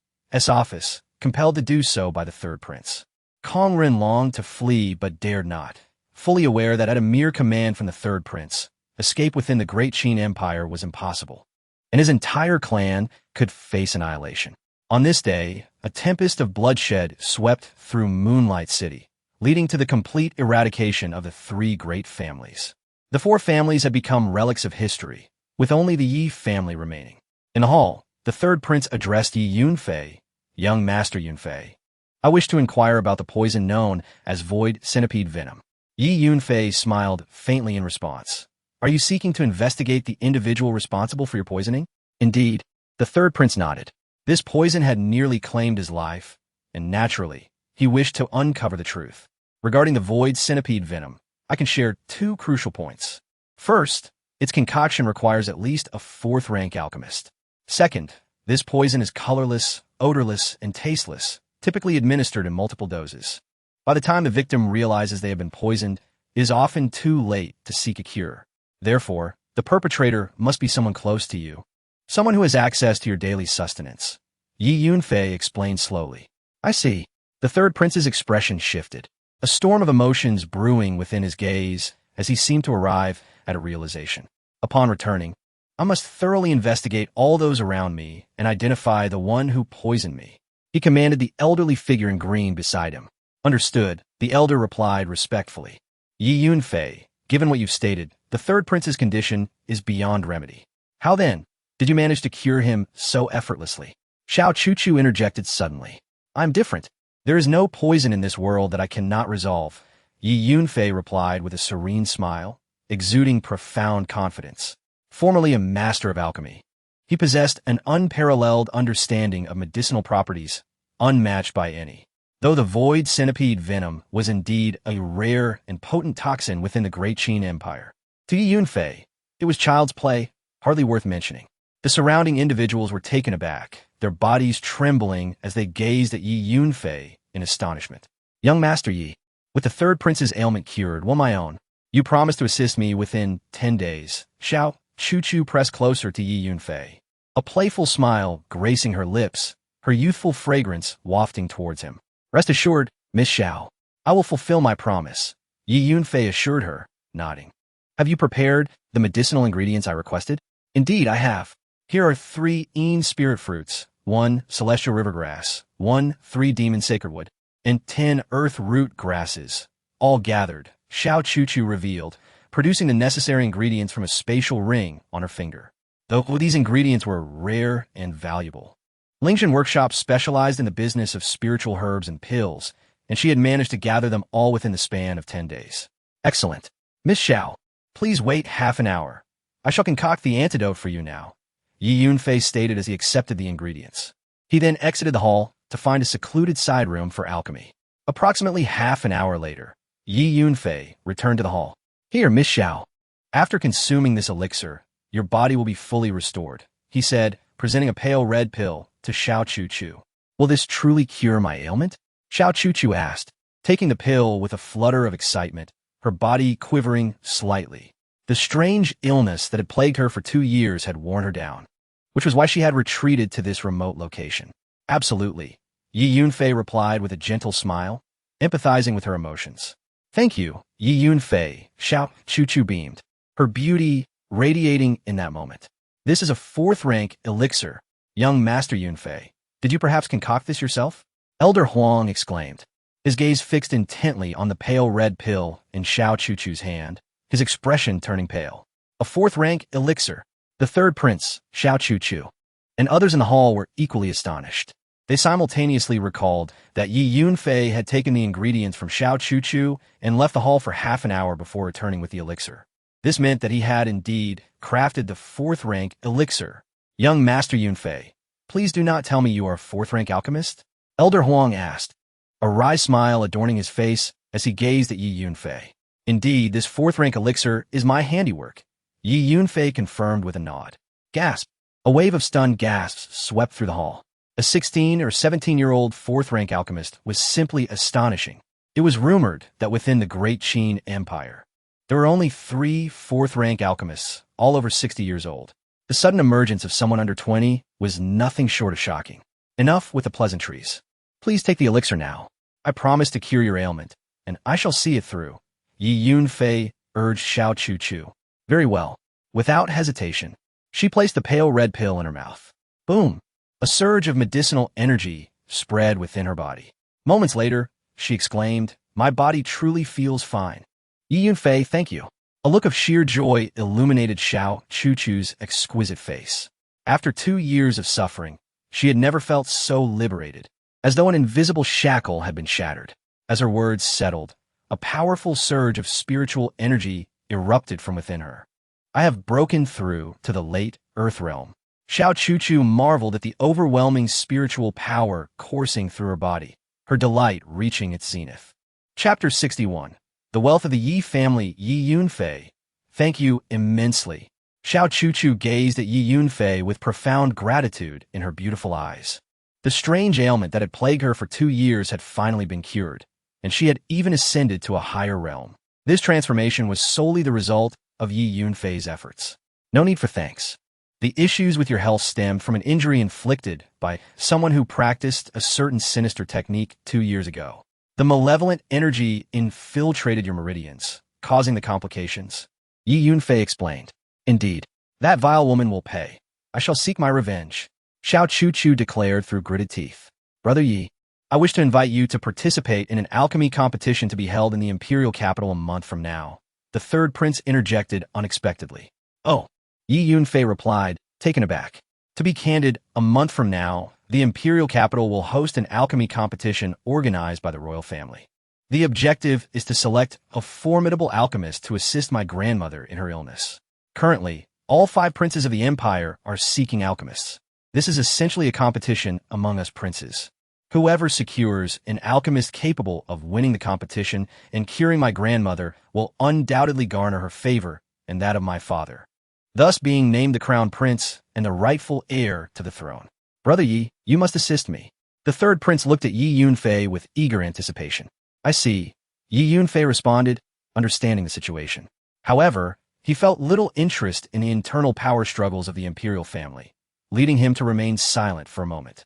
office, compelled to do so by the third prince. Kong Ren longed to flee but dared not, fully aware that at a mere command from the third prince, escape within the Great Qin Empire was impossible, and his entire clan could face annihilation. On this day, a tempest of bloodshed swept through Moonlight City, leading to the complete eradication of the 3 great families. The 4 families had become relics of history, with only the Yi family remaining. In the hall, the third prince addressed Yi Yunfei, Young Master Yunfei. I wish to inquire about the poison known as void centipede venom. Yi Yunfei smiled faintly in response. Are you seeking to investigate the individual responsible for your poisoning? Indeed, the third prince nodded. This poison had nearly claimed his life, and naturally, he wished to uncover the truth. Regarding the void centipede venom, I can share 2 crucial points. First, its concoction requires at least a 4th-rank alchemist. Second, this poison is colorless, odorless, and tasteless, typically administered in multiple doses. By the time the victim realizes they have been poisoned, it is often too late to seek a cure. Therefore, the perpetrator must be someone close to you. Someone who has access to your daily sustenance. Yi Yunfei explained slowly. I see. The third prince's expression shifted, a storm of emotions brewing within his gaze as he seemed to arrive at a realization. Upon returning, I must thoroughly investigate all those around me and identify the one who poisoned me. He commanded the elderly figure in green beside him. Understood, the elder replied respectfully. Yi Yunfei, given what you've stated, the third prince's condition is beyond remedy. How then did you manage to cure him so effortlessly? Xiao Chuchu interjected suddenly. I'm different. There is no poison in this world that I cannot resolve. Yi Yunfei replied with a serene smile, exuding profound confidence. Formerly a master of alchemy, he possessed an unparalleled understanding of medicinal properties, unmatched by any. Though the void centipede venom was indeed a rare and potent toxin within the Great Qin Empire, to Yi Yunfei, it was child's play, hardly worth mentioning. The surrounding individuals were taken aback, their bodies trembling as they gazed at Yi Yunfei in astonishment. Young Master Yi, with the third prince's ailment cured, my own, you promised to assist me within 10 days. Xiao Chuchu pressed closer to Yi Yunfei, a playful smile gracing her lips, her youthful fragrance wafting towards him. Rest assured, Miss Xiao, I will fulfill my promise, Yi Yunfei assured her, nodding. Have you prepared the medicinal ingredients I requested? Indeed, I have. Here are 3 spirit fruits, 1 celestial rivergrass, 1 3-demon sacred wood, and 10 earth root grasses, all gathered, Xiao Chuchu revealed, producing the necessary ingredients from a spatial ring on her finger. Though these ingredients were rare and valuable. Lingshan Workshop specialized in the business of spiritual herbs and pills, and she had managed to gather them all within the span of 10 days. Excellent. Miss Xiao, please wait half an hour. I shall concoct the antidote for you now, Yi Yunfei stated as he accepted the ingredients. He then exited the hall to find a secluded side room for alchemy. Approximately half an hour later, Yi Yunfei returned to the hall. Here, Miss Xiao. After consuming this elixir, your body will be fully restored, he said, presenting a pale red pill to Xiao Chuchu. Will this truly cure my ailment? Xiao Chuchu asked, taking the pill with a flutter of excitement, her body quivering slightly. The strange illness that had plagued her for 2 years had worn her down, which was why she had retreated to this remote location. Absolutely, Yi Yunfei replied with a gentle smile, empathizing with her emotions. Thank you, Yi Yunfei, Xiao Chuchu beamed, her beauty radiating in that moment. This is a 4th-rank elixir. Young Master Yunfei, did you perhaps concoct this yourself? Elder Huang exclaimed, his gaze fixed intently on the pale red pill in Xiao Chuchu's hand, his expression turning pale. A 4th-rank elixir. The third prince, Xiao Chuchu, and others in the hall were equally astonished. They simultaneously recalled that Yi Yunfei had taken the ingredients from Xiao Chuchu and left the hall for half an hour before returning with the elixir. This meant that he had indeed crafted the 4th-rank elixir. Young Master Yunfei, please do not tell me you are a 4th-rank alchemist? Elder Huang asked, a wry smile adorning his face as he gazed at Yi Yunfei. Indeed, this 4th-rank elixir is my handiwork, Yi Yunfei confirmed with a nod. Gasp! A wave of stunned gasps swept through the hall. A 16 or 17-year-old 4th-rank alchemist was simply astonishing. It was rumored that within the Great Qin Empire, there were only 3 4th-rank alchemists, all over 60 years old. The sudden emergence of someone under 20 was nothing short of shocking. Enough with the pleasantries. Please take the elixir now. I promise to cure your ailment, and I shall see it through, Yi Yunfei urged Xiao Chuchu. Very well. Without hesitation, she placed the pale red pill in her mouth. Boom! A surge of medicinal energy spread within her body. Moments later, she exclaimed, my body truly feels fine. Yi Yunfei, thank you. A look of sheer joy illuminated Xiao Chuchu's exquisite face. After 2 years of suffering, she had never felt so liberated, as though an invisible shackle had been shattered. As her words settled, a powerful surge of spiritual energy erupted from within her. I have broken through to the late Earth realm. Xiao Chuchu marveled at the overwhelming spiritual power coursing through her body, her delight reaching its zenith. Chapter 61. The wealth of the Yi family. Yi Yunfei, thank you immensely. Xiao Chuchu gazed at Yi Yunfei with profound gratitude in her beautiful eyes. The strange ailment that had plagued her for 2 years had finally been cured, and she had even ascended to a higher realm. This transformation was solely the result of Yi Yunfei's efforts. No need for thanks. The issues with your health stem from an injury inflicted by someone who practiced a certain sinister technique 2 years ago. The malevolent energy infiltrated your meridians, causing the complications. Yi Yunfei explained. Indeed, that vile woman will pay. I shall seek my revenge. Xiao Chu declared through gritted teeth. Brother Yi, I wish to invite you to participate in an alchemy competition to be held in the imperial capital a month from now. The third prince interjected unexpectedly. Oh, Yi Yunfei replied, taken aback. To be candid, a month from now, the imperial capital will host an alchemy competition organized by the royal family. The objective is to select a formidable alchemist to assist my grandmother in her illness. Currently, all 5 princes of the empire are seeking alchemists. This is essentially a competition among us princes. Whoever secures an alchemist capable of winning the competition and curing my grandmother will undoubtedly garner her favor and that of my father, thus being named the crown prince and the rightful heir to the throne. Brother Yi, you must assist me. The third prince looked at Yi Yunfei with eager anticipation. I see, Yi Yunfei responded, understanding the situation. However, he felt little interest in the internal power struggles of the imperial family, leading him to remain silent for a moment.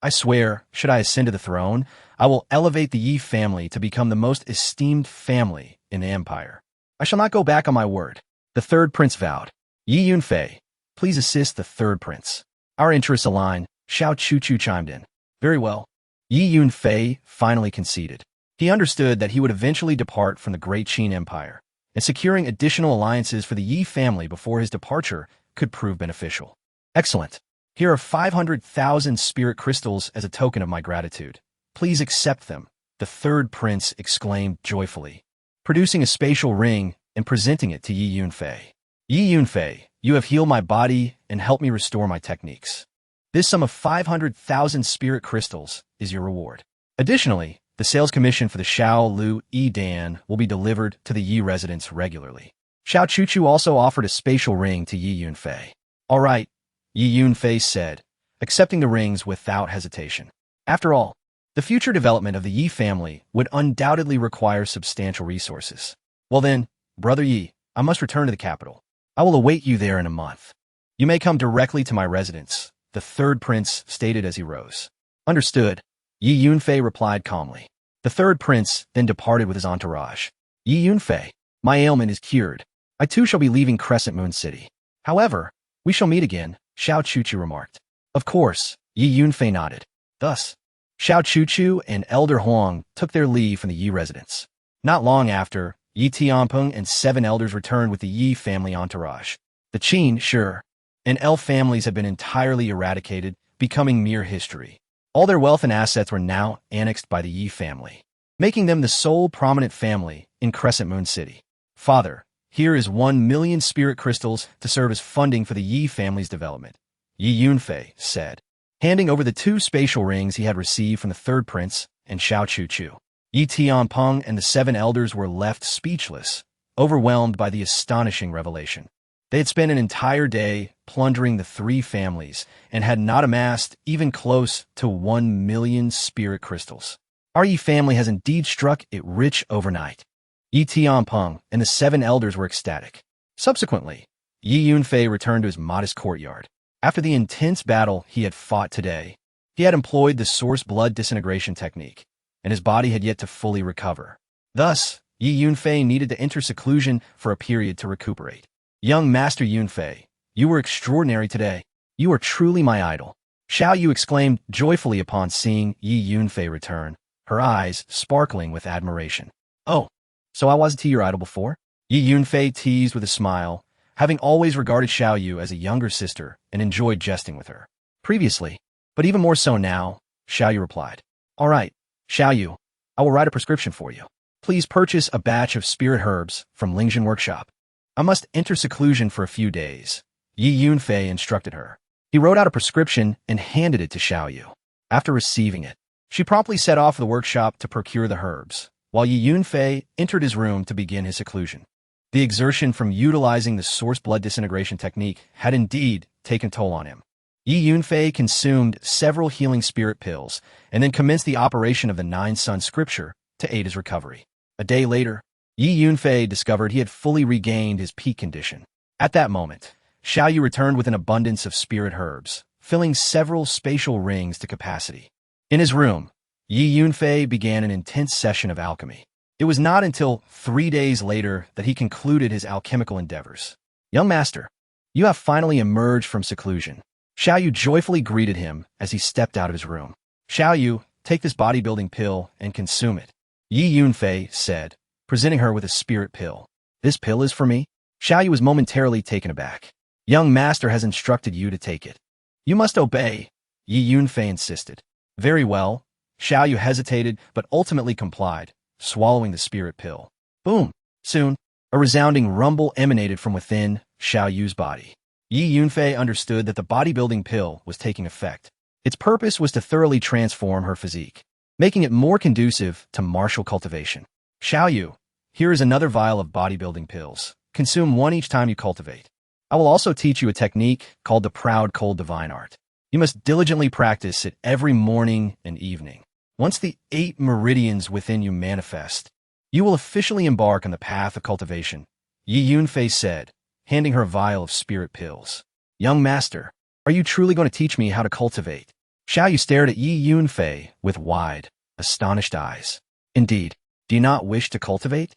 I swear, should I ascend to the throne, I will elevate the Yi family to become the most esteemed family in the empire. I shall not go back on my word. The third prince vowed. Yi Yunfei, please assist the third prince. Our interests align, Xiao Chu chimed in. Very well. Yi Yunfei finally conceded. He understood that he would eventually depart from the Great Qin Empire, and securing additional alliances for the Yi family before his departure could prove beneficial. Excellent. Here are 500,000 spirit crystals as a token of my gratitude. Please accept them, the third prince exclaimed joyfully, producing a spatial ring and presenting it to Yi Yunfei. Yi Yunfei, you have healed my body and helped me restore my techniques. This sum of 500,000 spirit crystals is your reward. Additionally, the sales commission for the Xiao Lu Yi Dan will be delivered to the Yi residents regularly. Xiao Chu also offered a spatial ring to Yi Yunfei. All right, Yi Yunfei said, accepting the rings without hesitation. After all, the future development of the Yi family would undoubtedly require substantial resources. Well then, Brother Yi, I must return to the capital. I will await you there in a month. You may come directly to my residence, the third prince stated as he rose. Understood, Yi Yunfei replied calmly. The third prince then departed with his entourage. Yi Yunfei, my ailment is cured. I too shall be leaving Crescent Moon City. However, we shall meet again, Xiao Chu remarked. Of course, Yi Yunfei nodded. Thus, Xiao Chu and Elder Huang took their leave from the Yi residence. Not long after, Yi Tianpeng and 7 elders returned with the Yi family entourage. The Qin, Shi, and El families had been entirely eradicated, becoming mere history. All their wealth and assets were now annexed by the Yi family, making them the sole prominent family in Crescent Moon City. Father, here is 1 million spirit crystals to serve as funding for the Yi family's development, Yi Yunfei said, handing over the 2 spatial rings he had received from the third prince and Xiao Chu. Yi Tianpeng and the 7 elders were left speechless, overwhelmed by the astonishing revelation. They had spent an entire day plundering the 3 families and had not amassed even close to 1 million spirit crystals. Our Yi family has indeed struck it rich overnight. Yi Tianpeng and the 7 elders were ecstatic. Subsequently, Yi Yunfei returned to his modest courtyard. After the intense battle he had fought today, he had employed the source blood disintegration technique, and his body had yet to fully recover. Thus, Yi Yunfei needed to enter seclusion for a period to recuperate. Young Master Yunfei, you were extraordinary today. You are truly my idol. Xiao Yu exclaimed joyfully upon seeing Yi Yunfei return, her eyes sparkling with admiration. Oh, so I wasn't your idol before? Yi Yunfei teased with a smile, having always regarded Xiao Yu as a younger sister and enjoyed jesting with her. Previously, but even more so now, Xiao Yu replied. All right, Xiao Yu, I will write a prescription for you. Please purchase a batch of spirit herbs from Lingjin Workshop. I must enter seclusion for a few days, Yi Yunfei instructed her. He wrote out a prescription and handed it to Xiao Yu. After receiving it, she promptly set off to the workshop to procure the herbs, while Yi Yunfei entered his room to begin his seclusion. The exertion from utilizing the source blood disintegration technique had indeed taken toll on him. Yi Yunfei consumed several healing spirit pills and then commenced the operation of the 9 Sun scripture to aid his recovery. A day later, Yi Yunfei discovered he had fully regained his peak condition. At that moment, Xiao Yu returned with an abundance of spirit herbs, filling several spatial rings to capacity. In his room, Yi Yunfei began an intense session of alchemy. It was not until 3 days later that he concluded his alchemical endeavors. "Young master, you have finally emerged from seclusion." Xiao Yu joyfully greeted him as he stepped out of his room. "Xiao Yu, take this bodybuilding pill and consume it," Yi Yunfei said, presenting her with a spirit pill. "This pill is for me?" Xiao Yu was momentarily taken aback. "Young master has instructed you to take it. You must obey," Yi Yunfei insisted. "Very well." Xiao Yu hesitated, but ultimately complied, swallowing the spirit pill. Boom! Soon, a resounding rumble emanated from within Xiao Yu's body. Yi Yunfei understood that the bodybuilding pill was taking effect. Its purpose was to thoroughly transform her physique, making it more conducive to martial cultivation. "Xiao Yu, here is another vial of bodybuilding pills. Consume one each time you cultivate. I will also teach you a technique called the Proud Cold Divine Art. You must diligently practice it every morning and evening. Once the 8 meridians within you manifest, you will officially embark on the path of cultivation," Yi Yunfei said, handing her a vial of spirit pills. "Young master, are you truly going to teach me how to cultivate?" Xiao Yu stared at Yi Yunfei with wide, astonished eyes. "Indeed, do you not wish to cultivate?"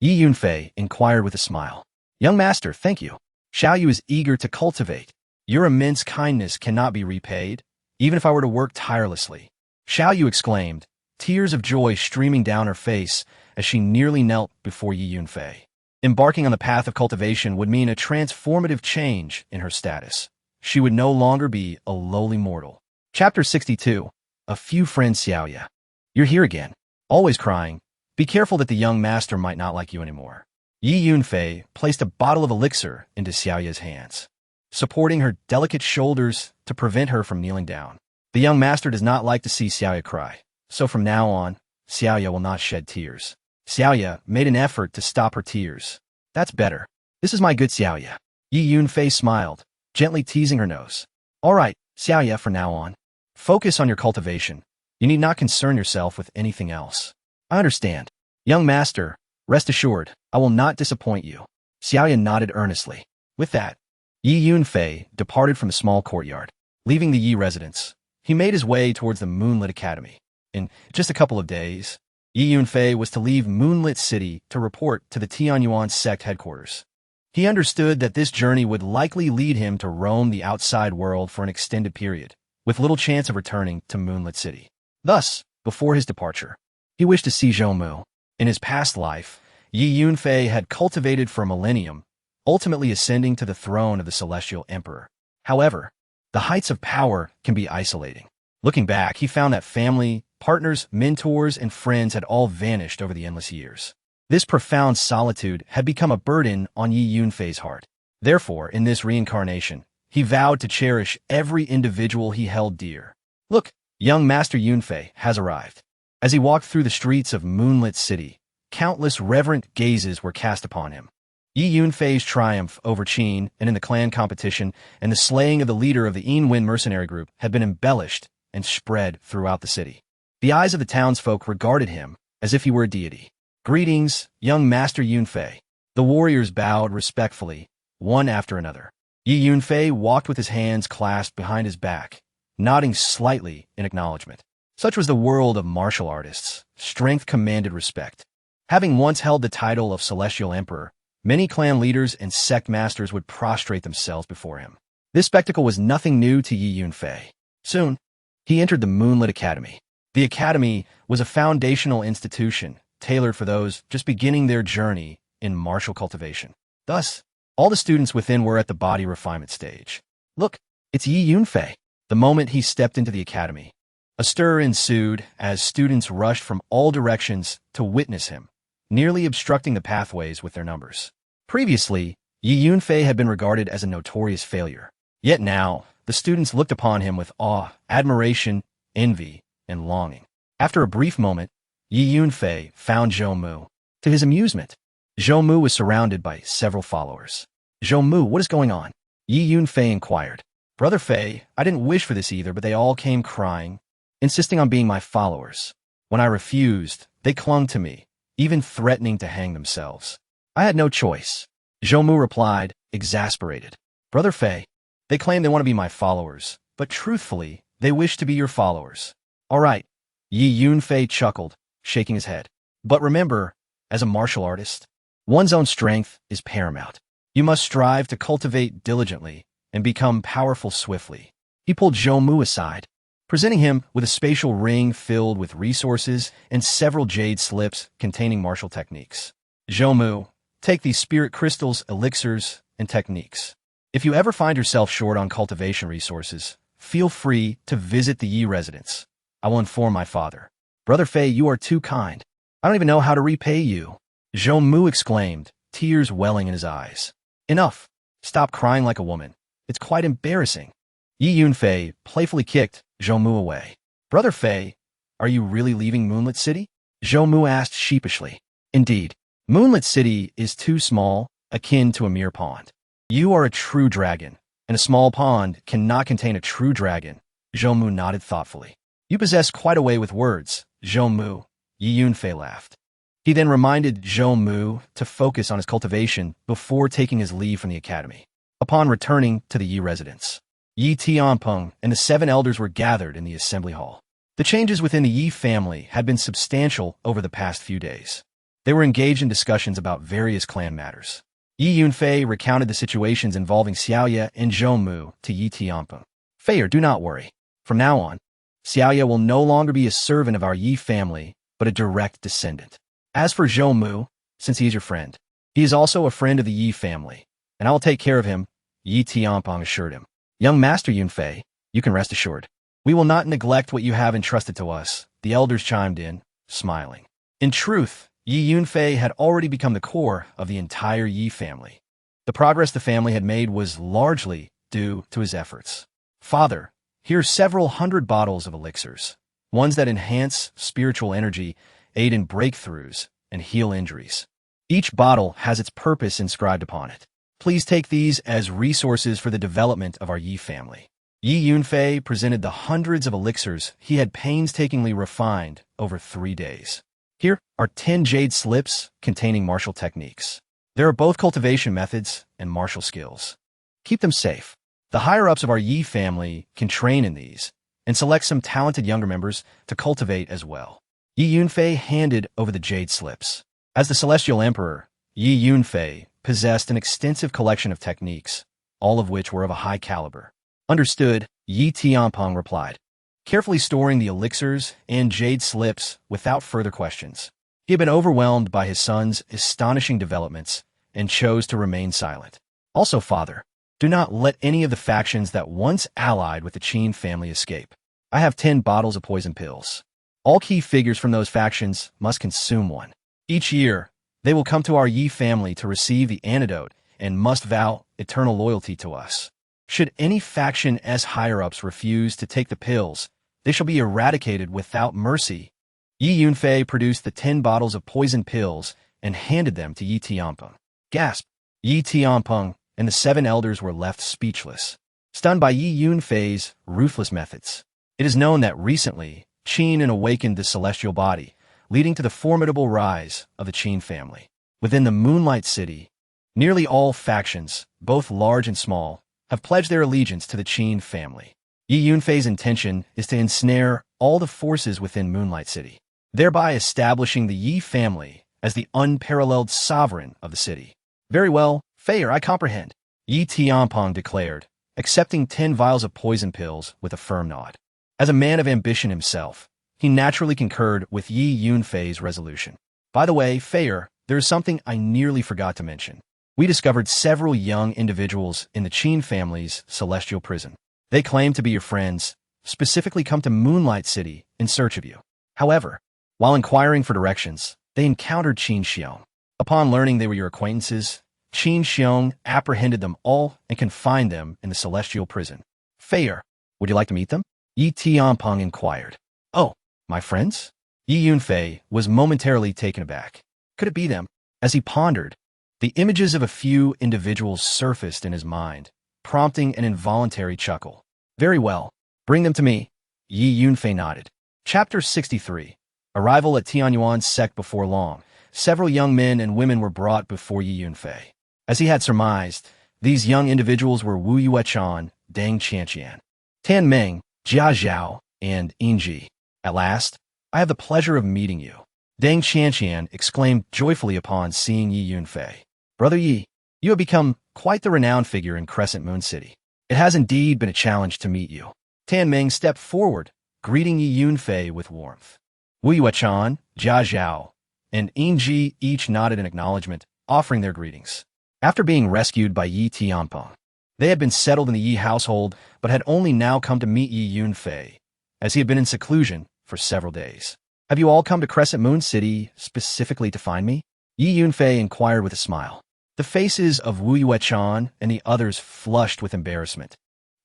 Yi Yunfei inquired with a smile. "Young master, thank you. Xiao Yu is eager to cultivate. Your immense kindness cannot be repaid, even if I were to work tirelessly." Xiao Yu exclaimed, tears of joy streaming down her face as she nearly knelt before Yi Yunfei. Embarking on the path of cultivation would mean a transformative change in her status. She would no longer be a lowly mortal. Chapter 62. A few friends. Xiaoya. "You're here again. Always crying. Be careful that the young master might not like you anymore." Yi Yunfei placed a bottle of elixir into Xiaoya's hands, supporting her delicate shoulders to prevent her from kneeling down. The young master does not like to see Xiaoya cry, so from now on, Xiaoya will not shed tears. Xiaoya made an effort to stop her tears. "That's better. This is my good Xiaoya." Yi Yunfei smiled, gently teasing her nose. "All right, Xiaoya, from now on, focus on your cultivation. You need not concern yourself with anything else." "I understand. Young master, rest assured, I will not disappoint you." Xiaoya nodded earnestly. With that, Yi Yunfei departed from the small courtyard. Leaving the Yi residence, he made his way towards the Moonlit Academy. In just a couple of days, Yi Yunfei was to leave Moonlit City to report to the Tianyuan sect headquarters. He understood that this journey would likely lead him to roam the outside world for an extended period, with little chance of returning to Moonlit City. Thus, before his departure, he wished to see Zhou. In his past life, Yi Yunfei had cultivated for a millennium, ultimately ascending to the throne of the Celestial Emperor. However, the heights of power can be isolating. Looking back, he found that family, partners, mentors, and friends had all vanished over the endless years. This profound solitude had become a burden on Yi Yunfei's heart. Therefore, in this reincarnation, he vowed to cherish every individual he held dear. "Look, young Master Yunfei has arrived." As he walked through the streets of Moonlit City, countless reverent gazes were cast upon him. Yi Yunfei's triumph over Qin and in the clan competition and the slaying of the leader of the Yin mercenary group had been embellished and spread throughout the city. The eyes of the townsfolk regarded him as if he were a deity. "Greetings, young Master Yunfei." The warriors bowed respectfully, one after another. Yi Yunfei walked with his hands clasped behind his back, nodding slightly in acknowledgement. Such was the world of martial artists. Strength commanded respect. Having once held the title of Celestial Emperor, many clan leaders and sect masters would prostrate themselves before him. This spectacle was nothing new to Yi Yunfei. Soon, he entered the Moonlit Academy. The academy was a foundational institution tailored for those just beginning their journey in martial cultivation. Thus, all the students within were at the body refinement stage. "Look, it's Yi Yunfei." The moment he stepped into the academy, a stir ensued as students rushed from all directions to witness him, nearly obstructing the pathways with their numbers. Previously, Yi Yunfei had been regarded as a notorious failure. Yet now, the students looked upon him with awe, admiration, envy, and longing. After a brief moment, Yi Yunfei found Zhou. To his amusement, Zhou was surrounded by several followers. "Zhou, what is going on?" Yi Yunfei inquired. "Brother Fei, I didn't wish for this either, but they all came crying, insisting on being my followers. When I refused, they clung to me, even threatening to hang themselves. I had no choice." Zhou replied, exasperated. Brother Fei, they claim they want to be my followers, but truthfully, they wish to be your followers. All right, Yi Yunfei chuckled, shaking his head. But remember, as a martial artist, one's own strength is paramount. You must strive to cultivate diligently and become powerful swiftly. He pulled Zhou Mu aside, presenting him with a spatial ring filled with resources and several jade slips containing martial techniques. Zhou Mu, take these spirit crystals, elixirs, and techniques. If you ever find yourself short on cultivation resources, feel free to visit the Yi residence. I will inform my father. Brother Fei, you are too kind. I don't even know how to repay you. Zhou Mu exclaimed, tears welling in his eyes. Enough. Stop crying like a woman. It's quite embarrassing. Yi Yunfei playfully kicked Zhou Mu away. Brother Fei, are you really leaving Moonlit City? Zhou Mu asked sheepishly. Indeed, Moonlit City is too small, akin to a mere pond. You are a true dragon, and a small pond cannot contain a true dragon. Zhou Mu nodded thoughtfully. You possess quite a way with words, Zhou Mu. Yi Yunfei laughed. He then reminded Zhou Mu to focus on his cultivation before taking his leave from the academy. Upon returning to the Yi residence, Yi Tianpeng and the 7 elders were gathered in the assembly hall. The changes within the Yi family had been substantial over the past few days. They were engaged in discussions about various clan matters. Yi Yunfei recounted the situations involving Xiaoye and Zhou Mu to Yi Tianpeng. Fei, do not worry. From now on, Xiaoye will no longer be a servant of our Yi family, but a direct descendant. As for Zhou Mu, since he is your friend, he is also a friend of the Yi family, and I will take care of him, Yi Tianpeng assured him. Young Master Yunfei, you can rest assured. We will not neglect what you have entrusted to us, the elders chimed in, smiling. In truth, Yi Yunfei had already become the core of the entire Yi family. The progress the family had made was largely due to his efforts. Father, here are several hundred bottles of elixirs, ones that enhance spiritual energy, aid in breakthroughs, and heal injuries. Each bottle has its purpose inscribed upon it. Please take these as resources for the development of our Yi family. Yi Yunfei presented the hundreds of elixirs he had painstakingly refined over 3 days. Here are 10 jade slips containing martial techniques. There are both cultivation methods and martial skills. Keep them safe. The higher-ups of our Yi family can train in these and select some talented younger members to cultivate as well. Yi Yunfei handed over the jade slips. As the Celestial Emperor, Yi Yunfei possessed an extensive collection of techniques, all of which were of a high caliber. Understood, Yi Tianpeng replied, carefully storing the elixirs and jade slips without further questions. He had been overwhelmed by his son's astonishing developments and chose to remain silent. Also, Father, do not let any of the factions that once allied with the Qin family escape. I have 10 bottles of poison pills. All key figures from those factions must consume one. Each year, they will come to our Yi family to receive the antidote and must vow eternal loyalty to us. Should any faction as higher-ups refuse to take the pills, they shall be eradicated without mercy. Yi Yunfei produced the 10 bottles of poison pills and handed them to Yi Tianpeng. Gasp! Yi Tianpeng and the 7 elders were left speechless, stunned by Yi Yunfei's ruthless methods. It is known that recently, Qin awakened the celestial body, leading to the formidable rise of the Qin family. Within the Moonlight City, nearly all factions, both large and small, have pledged their allegiance to the Qin family. Yi Yunfei's intention is to ensnare all the forces within Moonlight City, thereby establishing the Yi family as the unparalleled sovereign of the city. Very well, Fei, I comprehend, Yi Tianpeng declared, accepting 10 vials of poison pills with a firm nod. As a man of ambition himself, he naturally concurred with Yi Yunfei's resolution. By the way, Fei, there is something I nearly forgot to mention. We discovered several young individuals in the Qin family's celestial prison. They claim to be your friends, specifically come to Moonlight City in search of you. However, while inquiring for directions, they encountered Qin Xiong. Upon learning they were your acquaintances, Qin Xiong apprehended them all and confined them in the celestial prison. Fei, would you like to meet them? Yi Tianpeng inquired. Oh, my friends? Yi Yunfei was momentarily taken aback. Could it be them? As he pondered, the images of a few individuals surfaced in his mind, prompting an involuntary chuckle. Very well, bring them to me. Yi Yunfei nodded. Chapter 63. Arrival at Tianyuan's sect before long. Several young men and women were brought before Yi Yunfei. As he had surmised, These young individuals were Wu Yuechan, Deng Qianqian, Tan Meng, Jia Zhao, and Yingji. At last, I have the pleasure of meeting you. Deng Qianqian exclaimed joyfully upon seeing Yi Yunfei. Brother Yi, you have become quite the renowned figure in Crescent Moon City. It has indeed been a challenge to meet you. Tan Meng stepped forward, greeting Yi Yunfei with warmth. Wu Yuechan, Jia Zhao, and Yingji each nodded in acknowledgement, offering their greetings. After being rescued by Yi Tianpeng, they had been settled in the Yi household, but had only now come to meet Yi Yunfei, as he had been in seclusion for several days. Have you all come to Crescent Moon City specifically to find me? Yi Yunfei inquired with a smile. The faces of Wu Yuechan and the others flushed with embarrassment,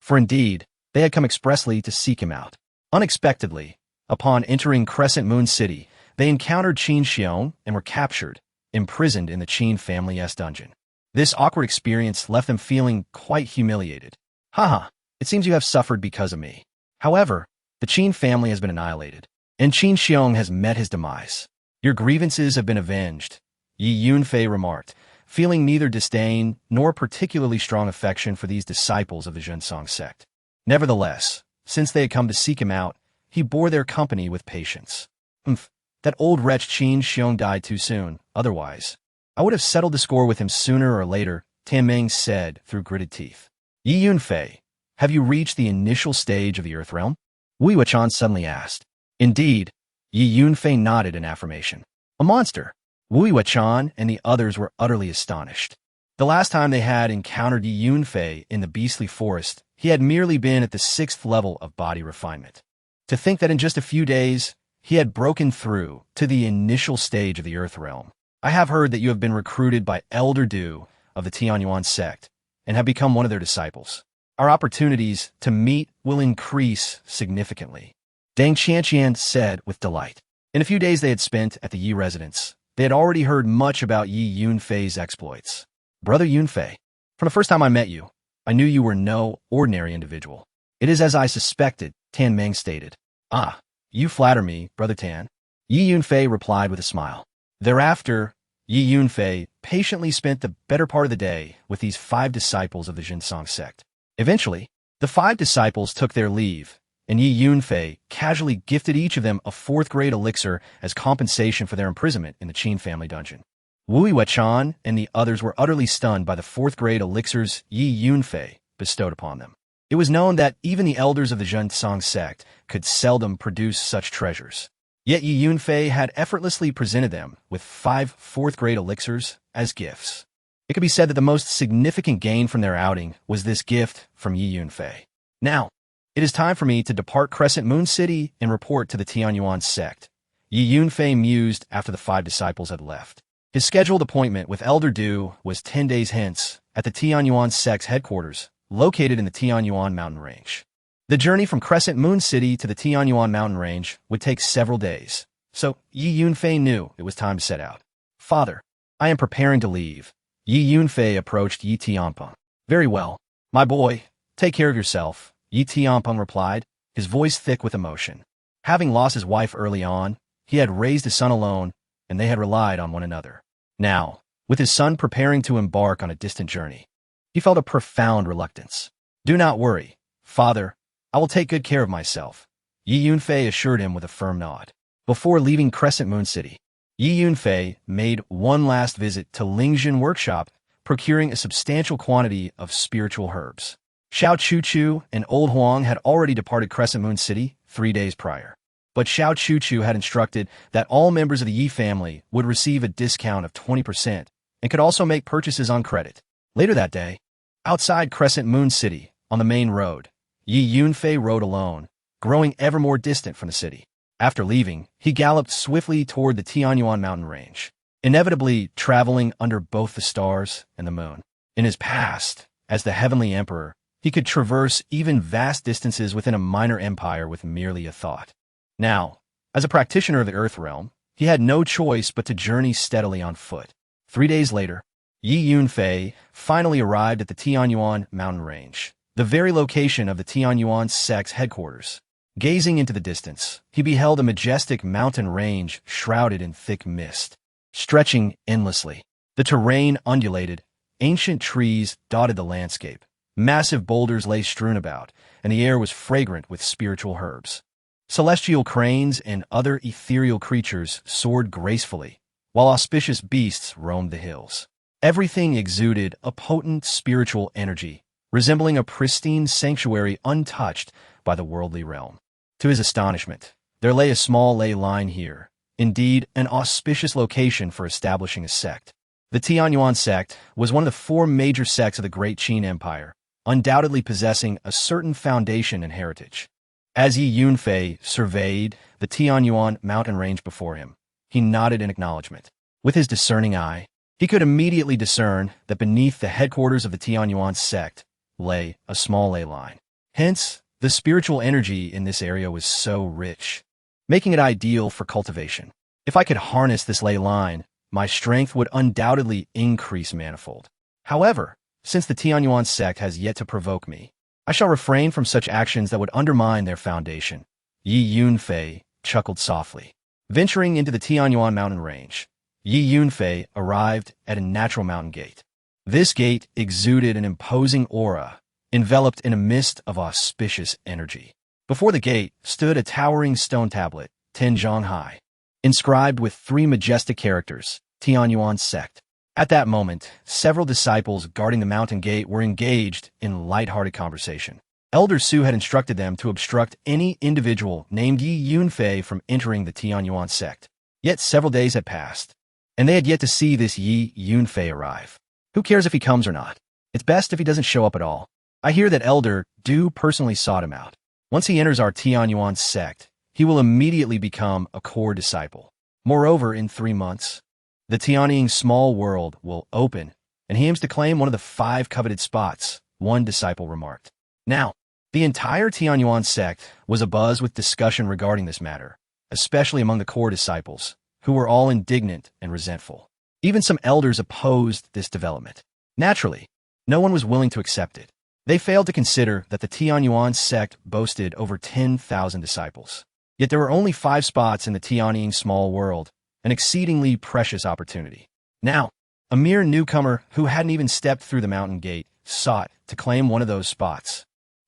for indeed, they had come expressly to seek him out. Unexpectedly, upon entering Crescent Moon City, they encountered Qin Xiong and were captured, imprisoned in the Qin family's dungeon. This awkward experience left them feeling quite humiliated. Haha, it seems you have suffered because of me. However, the Qin family has been annihilated, and Qin Xiong has met his demise. Your grievances have been avenged, Yi Yunfei remarked, feeling neither disdain nor particularly strong affection for these disciples of the Zhensong sect. Nevertheless, since they had come to seek him out, he bore their company with patience. That old wretch Qin Xiong died too soon, otherwise I would have settled the score with him sooner or later, Tan Meng said through gritted teeth. Yi Yunfei, have you reached the initial stage of the Earth Realm? Wu Yuechan suddenly asked. Indeed, Yi Yunfei nodded in affirmation. A monster. Wu Yuechan and the others were utterly astonished. The last time they had encountered Yi Yunfei in the beastly forest, he had merely been at the 6th level of body refinement. To think that in just a few days, he had broken through to the initial stage of the Earth Realm. I have heard that you have been recruited by Elder Du of the Tianyuan sect and have become one of their disciples. Our opportunities to meet will increase significantly, Deng Qianqian said with delight. In a few days they had spent at the Yi residence, they had already heard much about Yi Yunfei's exploits. Brother Yunfei, from the first time I met you, I knew you were no ordinary individual. It is as I suspected, Tan Meng stated. Ah, you flatter me, Brother Tan. Yi Yunfei replied with a smile. Thereafter, Yi Yunfei patiently spent the better part of the day with these 5 disciples of the Zhensong sect. Eventually, the 5 disciples took their leave, and Yi Yunfei casually gifted each of them a 4th-grade elixir as compensation for their imprisonment in the Qin family dungeon. Wu Yuechan and the others were utterly stunned by the 4th-grade elixirs Yi Yunfei bestowed upon them. It was known that even the elders of the Zhensong sect could seldom produce such treasures. Yet Yi Yunfei had effortlessly presented them with 5 4th-grade elixirs as gifts. It could be said that the most significant gain from their outing was this gift from Yi Yunfei. Now, it is time for me to depart Crescent Moon City and report to the Tianyuan sect, Yi Yunfei mused after the 5 disciples had left. His scheduled appointment with Elder Du was 10 days hence at the Tianyuan sect's headquarters, located in the Tianyuan mountain range. The journey from Crescent Moon City to the Tianyuan mountain range would take several days, so Yi Yunfei knew it was time to set out. Father, I am preparing to leave. Yi Yunfei approached Yi Tianpeng. Very well, my boy, take care of yourself, Yi Tianpeng replied, his voice thick with emotion. Having lost his wife early on, he had raised his son alone, and they had relied on one another. Now, with his son preparing to embark on a distant journey, he felt a profound reluctance. Do not worry, father, I will take good care of myself, Yi Yunfei assured him with a firm nod. Before leaving Crescent Moon City, Yi Yunfei made one last visit to Lingjin Workshop, procuring a substantial quantity of spiritual herbs. Xiao Chuchu and Old Huang had already departed Crescent Moon City 3 days prior, but Xiao Chuchu had instructed that all members of the Yi family would receive a discount of 20% and could also make purchases on credit. Later that day, outside Crescent Moon City, on the main road, Yi Yunfei rode alone, growing ever more distant from the city. After leaving, he galloped swiftly toward the Tianyuan mountain range, inevitably traveling under both the stars and the moon. In his past, as the Heavenly Emperor, he could traverse even vast distances within a minor empire with merely a thought. Now, as a practitioner of the Earth Realm, he had no choice but to journey steadily on foot. 3 days later, Yi Yunfei finally arrived at the Tianyuan mountain range, the very location of the Tianyuan sect's headquarters. Gazing into the distance, he beheld a majestic mountain range shrouded in thick mist, stretching endlessly. The terrain undulated, Ancient trees dotted the landscape. Massive boulders lay strewn about, and the air was fragrant with spiritual herbs. Celestial cranes and other ethereal creatures soared gracefully, while auspicious beasts roamed the hills. Everything exuded a potent spiritual energy, resembling a pristine sanctuary untouched by the worldly realm. To his astonishment, there lay a small ley line here, indeed an auspicious location for establishing a sect. The Tianyuan sect was one of the four major sects of the Great Qin Empire, undoubtedly possessing a certain foundation and heritage. As Yi Yunfei surveyed the Tianyuan mountain range before him, he nodded in acknowledgement. With his discerning eye, he could immediately discern that beneath the headquarters of the Tianyuan sect lay a small ley line. Hence, the spiritual energy in this area was so rich, making it ideal for cultivation. If I could harness this ley line, my strength would undoubtedly increase manifold. However, since the Tianyuan sect has yet to provoke me, I shall refrain from such actions that would undermine their foundation. Yi Yunfei chuckled softly. Venturing into the Tianyuan mountain range, Yi Yunfei arrived at a natural mountain gate. This gate exuded an imposing aura, enveloped in a mist of auspicious energy. Before the gate stood a towering stone tablet, 10 zhang high, inscribed with 3 majestic characters, Tianyuan sect. At that moment, several disciples guarding the mountain gate were engaged in light-hearted conversation. Elder Su had instructed them to obstruct any individual named Yi Yunfei from entering the Tianyuan sect. Yet several days had passed, and they had yet to see this Yi Yunfei arrive. Who cares if he comes or not? It's best if he doesn't show up at all. I hear that Elder Du personally sought him out. Once he enters our Tianyuan sect, he will immediately become a core disciple. Moreover, in 3 months, the Tianying small world will open, and he aims to claim one of the 5 coveted spots, one disciple remarked. Now, the entire Tianyuan sect was abuzz with discussion regarding this matter, especially among the core disciples, who were all indignant and resentful. Even some elders opposed this development. Naturally, no one was willing to accept it. They failed to consider that the Tianyuan sect boasted over 10,000 disciples. Yet there were only 5 spots in the Tianying small world, an exceedingly precious opportunity. Now, a mere newcomer who hadn't even stepped through the mountain gate sought to claim one of those spots.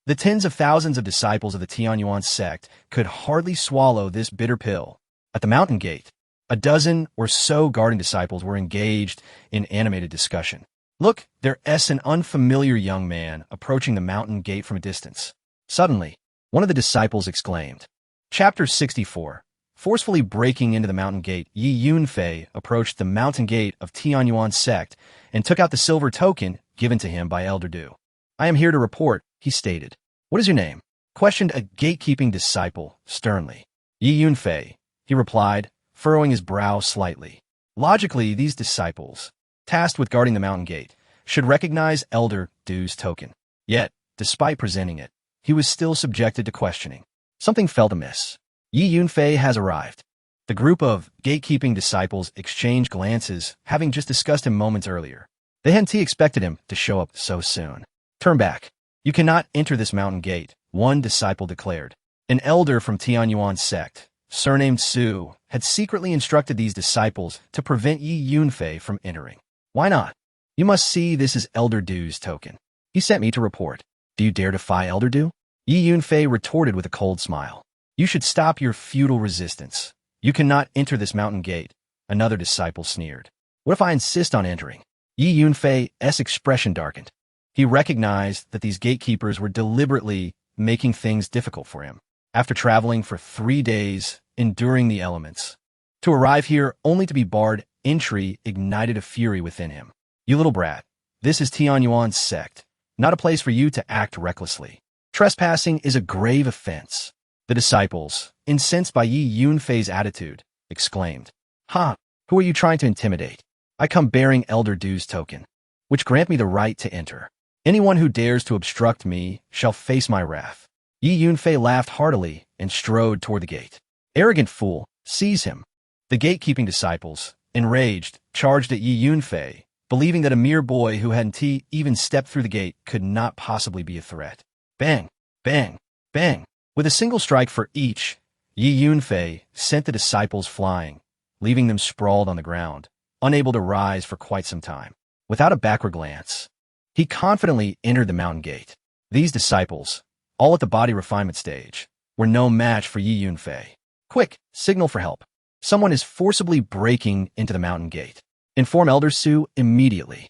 The tens of thousands of disciples of the Tianyuan sect could hardly swallow this bitter pill. At the mountain gate, a dozen or so guarding disciples were engaged in animated discussion. Look, there's an unfamiliar young man approaching the mountain gate from a distance. Suddenly, one of the disciples exclaimed. Chapter 64. Forcefully breaking into the mountain gate, Yi Yunfei approached the mountain gate of Tianyuan sect and took out the silver token given to him by Elder Du. I am here to report, he stated. What is your name? Questioned a gatekeeping disciple sternly. Yi Yunfei, he replied, furrowing his brow slightly. Logically, these disciples, tasked with guarding the mountain gate, should recognize Elder Du's token. Yet, despite presenting it, he was still subjected to questioning. Something felt amiss. Yi Yunfei has arrived. The group of gatekeeping disciples exchanged glances, having just discussed him moments earlier. They hadn't expected him to show up so soon. Turn back. You cannot enter this mountain gate, one disciple declared. An elder from Tianyuan sect, surnamed Su, had secretly instructed these disciples to prevent Yi Yunfei from entering. Why not? You must see this as Elder Du's token. He sent me to report. Do you dare defy Elder Du? Yi Yunfei retorted with a cold smile. You should stop your futile resistance. You cannot enter this mountain gate, another disciple sneered. What if I insist on entering? Yi Yunfei's expression darkened. He recognized that these gatekeepers were deliberately making things difficult for him. After traveling for 3 days, enduring the elements, to arrive here only to be barred entry ignited a fury within him. You little brat, this is Tianyuan's sect, not a place for you to act recklessly. Trespassing is a grave offense. The disciples, incensed by Yi Yunfei's attitude, exclaimed, Ha! Who are you trying to intimidate? I come bearing Elder Du's token, which grant me the right to enter. Anyone who dares to obstruct me shall face my wrath. Yi Yunfei laughed heartily and strode toward the gate. Arrogant fool, seize him. The gatekeeping disciples, enraged, charged at Yi Yunfei, believing that a mere boy who hadn't even stepped through the gate could not possibly be a threat. Bang! Bang! Bang! With a single strike for each, Yi Yunfei sent the disciples flying, leaving them sprawled on the ground, unable to rise for quite some time. Without a backward glance, he confidently entered the mountain gate. These disciples, all at the body refinement stage, were no match for Yi Yunfei. Quick, signal for help. Someone is forcibly breaking into the mountain gate. Inform Elder Su immediately.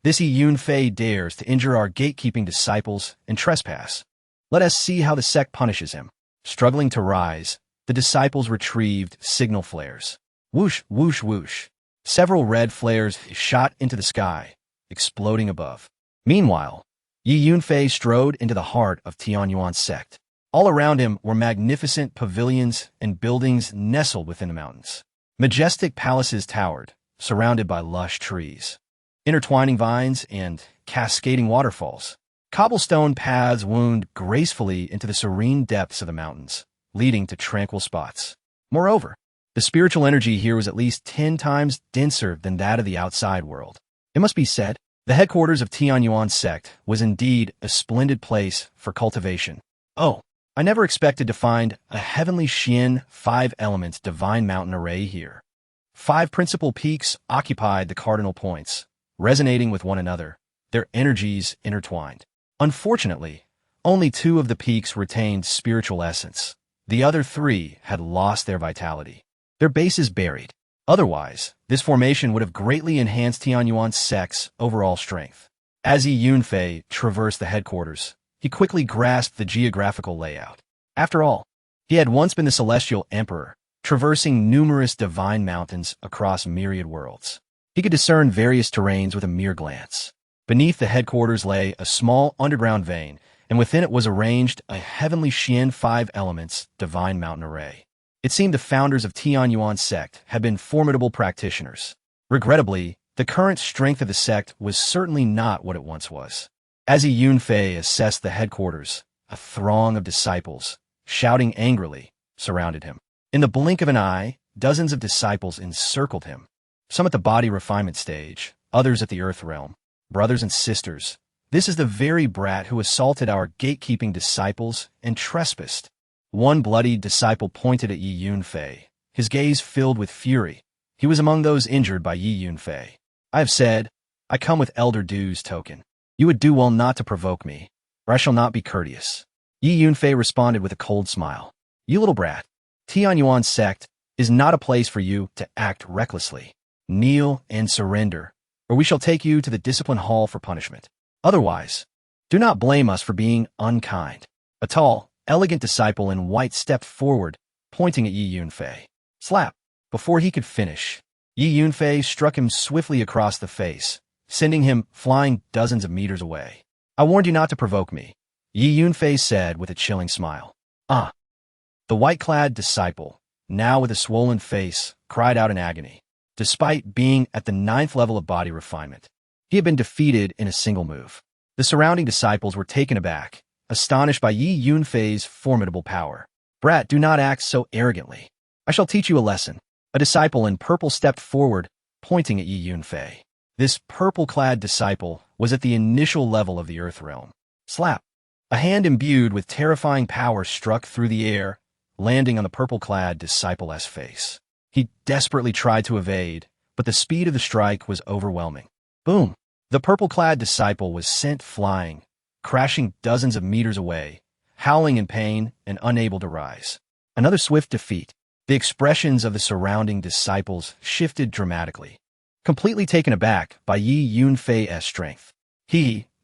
This Yi Yunfei dares to injure our gatekeeping disciples and trespass. Let us see how the sect punishes him. Struggling to rise, the disciples retrieved signal flares. Whoosh, whoosh, whoosh. Several red flares shot into the sky, exploding above. Meanwhile, Yi Yunfei strode into the heart of Tianyuan's sect. All around him were magnificent pavilions and buildings nestled within the mountains. Majestic palaces towered, surrounded by lush trees, intertwining vines and cascading waterfalls. Cobblestone paths wound gracefully into the serene depths of the mountains, leading to tranquil spots. Moreover, the spiritual energy here was at least 10 times denser than that of the outside world. It must be said, the headquarters of Tianyuan's sect was indeed a splendid place for cultivation. Oh, I never expected to find a heavenly Xian 5-element divine mountain array here. 5 principal peaks occupied the cardinal points, resonating with one another, their energies intertwined. Unfortunately, only 2 of the peaks retained spiritual essence. The other 3 had lost their vitality. Their bases buried. Otherwise, this formation would have greatly enhanced Tianyuan's sect's overall strength. As Yi Yunfei traversed the headquarters, he quickly grasped the geographical layout. After all, he had once been the celestial emperor, traversing numerous divine mountains across myriad worlds. He could discern various terrains with a mere glance. Beneath the headquarters lay a small underground vein, and within it was arranged a heavenly Xian 5 elements divine mountain array. It seemed the founders of Tianyuan's sect had been formidable practitioners. Regrettably, the current strength of the sect was certainly not what it once was. As Yi Yunfei assessed the headquarters, a throng of disciples, shouting angrily, surrounded him. In the blink of an eye, dozens of disciples encircled him. Some at the body refinement stage, others at the earth realm. Brothers and sisters, this is the very brat who assaulted our gatekeeping disciples and trespassed. One bloodied disciple pointed at Yi Yunfei, his gaze filled with fury. He was among those injured by Yi Yunfei. I have said, I come with Elder Du's token. You would do well not to provoke me, or I shall not be courteous. Yi Yunfei responded with a cold smile. You little brat, Tianyuan's sect is not a place for you to act recklessly. Kneel and surrender, or we shall take you to the discipline hall for punishment. Otherwise, do not blame us for being unkind. A tall, elegant disciple in white stepped forward, pointing at Yi Yunfei. Slap! Before he could finish, Yi Yunfei struck him swiftly across the face, sending him flying dozens of meters away. I warned you not to provoke me, Yi Yunfei said with a chilling smile. Ah! The white-clad disciple, now with a swollen face, cried out in agony. Despite being at the 9th level of body refinement, he had been defeated in a single move. The surrounding disciples were taken aback, astonished by Yi Yunfei's formidable power. Brat, do not act so arrogantly. I shall teach you a lesson. A disciple in purple stepped forward, pointing at Yi Yunfei. This purple-clad disciple was at the initial level of the earth realm. Slap! A hand imbued with terrifying power struck through the air, landing on the purple-clad disciple's face. He desperately tried to evade, but the speed of the strike was overwhelming. Boom! The purple-clad disciple was sent flying, crashing dozens of meters away, howling in pain and unable to rise. Another swift defeat. The expressions of the surrounding disciples shifted dramatically, completely taken aback by Yi Yunfei's strength.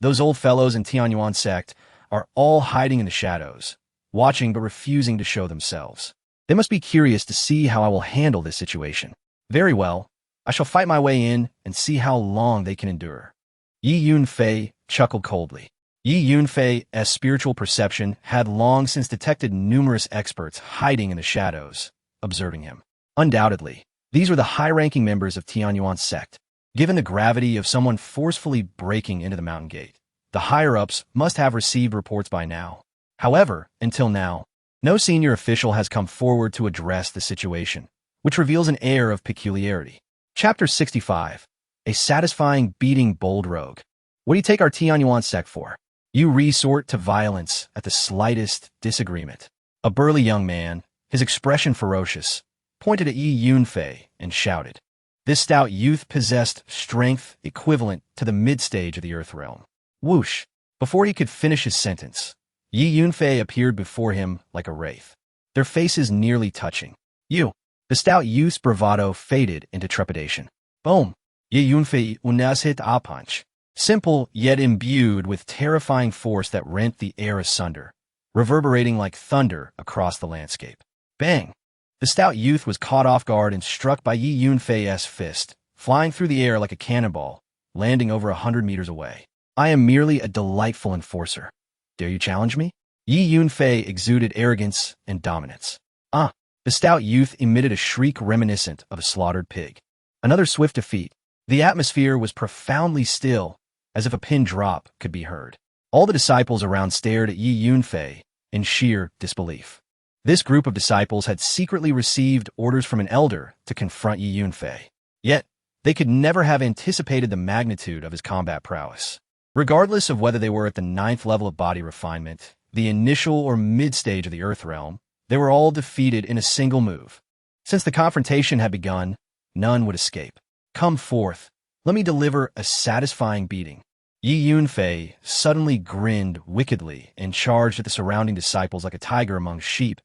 Those old fellows in Tianyuan sect, are all hiding in the shadows, watching but refusing to show themselves. They must be curious to see how I will handle this situation. Very well, I shall fight my way in and see how long they can endure. Yi Yunfei chuckled coldly. Yi Yunfei's spiritual perception had long since detected numerous experts hiding in the shadows, observing him. Undoubtedly, these were the high-ranking members of Tianyuan's sect. Given the gravity of someone forcefully breaking into the mountain gate, the higher-ups must have received reports by now. However, until now, no senior official has come forward to address the situation, which reveals an air of peculiarity. Chapter 65. A satisfying beating bold rogue. What do you take our Tianyuan sect for? You resort to violence at the slightest disagreement. A burly young man, his expression ferocious, pointed at Yi Yunfei and shouted. This stout youth possessed strength equivalent to the mid-stage of the Earth realm. Whoosh! Before he could finish his sentence, Yi Yunfei appeared before him like a wraith, their faces nearly touching. You! The stout youth's bravado faded into trepidation. Boom! Yi Yunfei unas hit a punch. Simple, yet imbued with terrifying force that rent the air asunder, reverberating like thunder across the landscape. Bang! The stout youth was caught off guard and struck by Yi Yunfei's fist, flying through the air like a cannonball, landing over 100 meters away. I am merely a delightful enforcer. Dare you challenge me? Yi Yunfei exuded arrogance and dominance. Ah! The stout youth emitted a shriek reminiscent of a slaughtered pig. Another swift defeat. The atmosphere was profoundly still, as if a pin drop could be heard. All the disciples around stared at Yi Yunfei in sheer disbelief. This group of disciples had secretly received orders from an elder to confront Yi Yunfei. Yet, they could never have anticipated the magnitude of his combat prowess. Regardless of whether they were at the 9th level of body refinement, the initial or mid-stage of the Earth realm, they were all defeated in a single move. Since the confrontation had begun, none would escape. Come forth, let me deliver a satisfying beating. Yi Yunfei suddenly grinned wickedly and charged at the surrounding disciples like a tiger among sheep,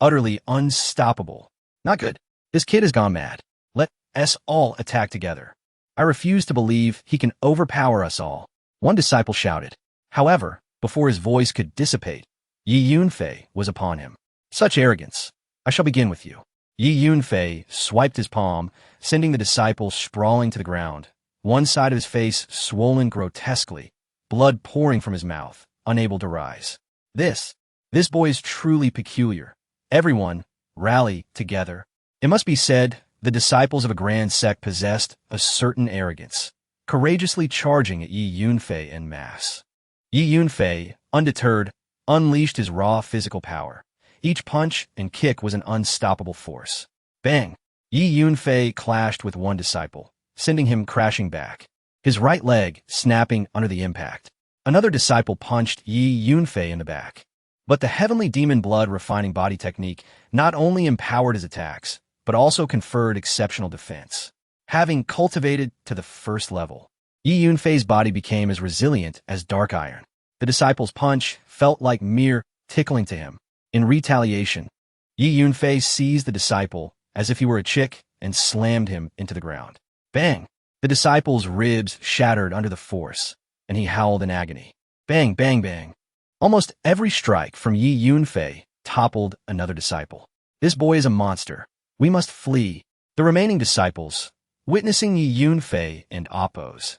utterly unstoppable. Not good. This kid has gone mad. Let us all attack together. I refuse to believe he can overpower us all. One disciple shouted. However, before his voice could dissipate, Yi Yunfei was upon him. Such arrogance. I shall begin with you. Yi Yunfei swiped his palm, sending the disciple sprawling to the ground, one side of his face swollen grotesquely, blood pouring from his mouth, unable to rise. This boy is truly peculiar. Everyone, rally together. It must be said, the disciples of a grand sect possessed a certain arrogance, courageously charging at Yi Yunfei en masse. Yi Yunfei, undeterred, unleashed his raw physical power. Each punch and kick was an unstoppable force. Bang! Yi Yunfei clashed with one disciple, sending him crashing back, his right leg snapping under the impact. Another disciple punched Yi Yunfei in the back. But the heavenly demon blood refining body technique not only empowered his attacks, but also conferred exceptional defense. Having cultivated to the first level, Yi Yunfei's body became as resilient as dark iron. The disciple's punch felt like mere tickling to him. In retaliation, Yi Yunfei seized the disciple as if he were a chick and slammed him into the ground. Bang! The disciple's ribs shattered under the force, and he howled in agony. Bang, bang, bang. Almost every strike from Yi Yunfei toppled another disciple. This boy is a monster. We must flee. The remaining disciples, witnessing Yi Yunfei and Appo's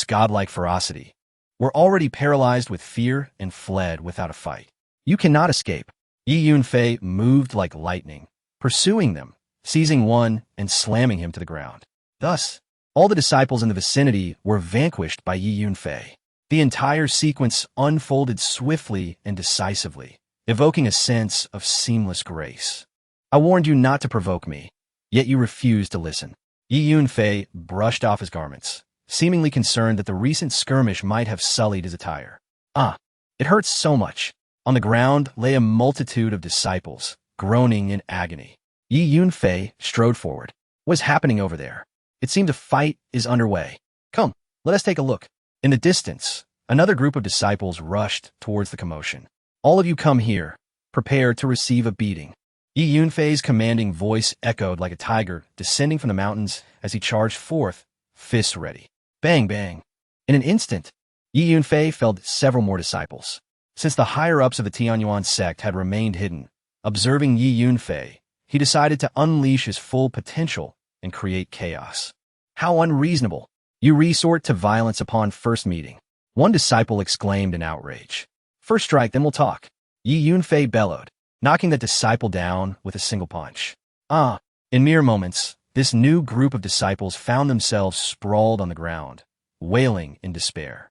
godlike ferocity, were already paralyzed with fear and fled without a fight. You cannot escape. Yi Yunfei moved like lightning, pursuing them, seizing one and slamming him to the ground. Thus, all the disciples in the vicinity were vanquished by Yi Yunfei. The entire sequence unfolded swiftly and decisively, evoking a sense of seamless grace. I warned you not to provoke me, yet you refused to listen. Yi Yunfei brushed off his garments, seemingly concerned that the recent skirmish might have sullied his attire. Ah, it hurts so much. On the ground lay a multitude of disciples, groaning in agony. Yi Yunfei strode forward. What is happening over there? It seemed a fight is underway. Come, let us take a look. In the distance, another group of disciples rushed towards the commotion. All of you come here, prepared to receive a beating. Yi Yunfei's commanding voice echoed like a tiger descending from the mountains as he charged forth, fists ready. Bang, bang. In an instant, Yi Yunfei felled several more disciples. Since the higher-ups of the Tianyuan sect had remained hidden, observing Yi Yunfei, he decided to unleash his full potential and create chaos. How unreasonable! You resort to violence upon first meeting. One disciple exclaimed in outrage. First strike, then we'll talk. Yi Yunfei bellowed, knocking the disciple down with a single punch. In mere moments, this new group of disciples found themselves sprawled on the ground, wailing in despair.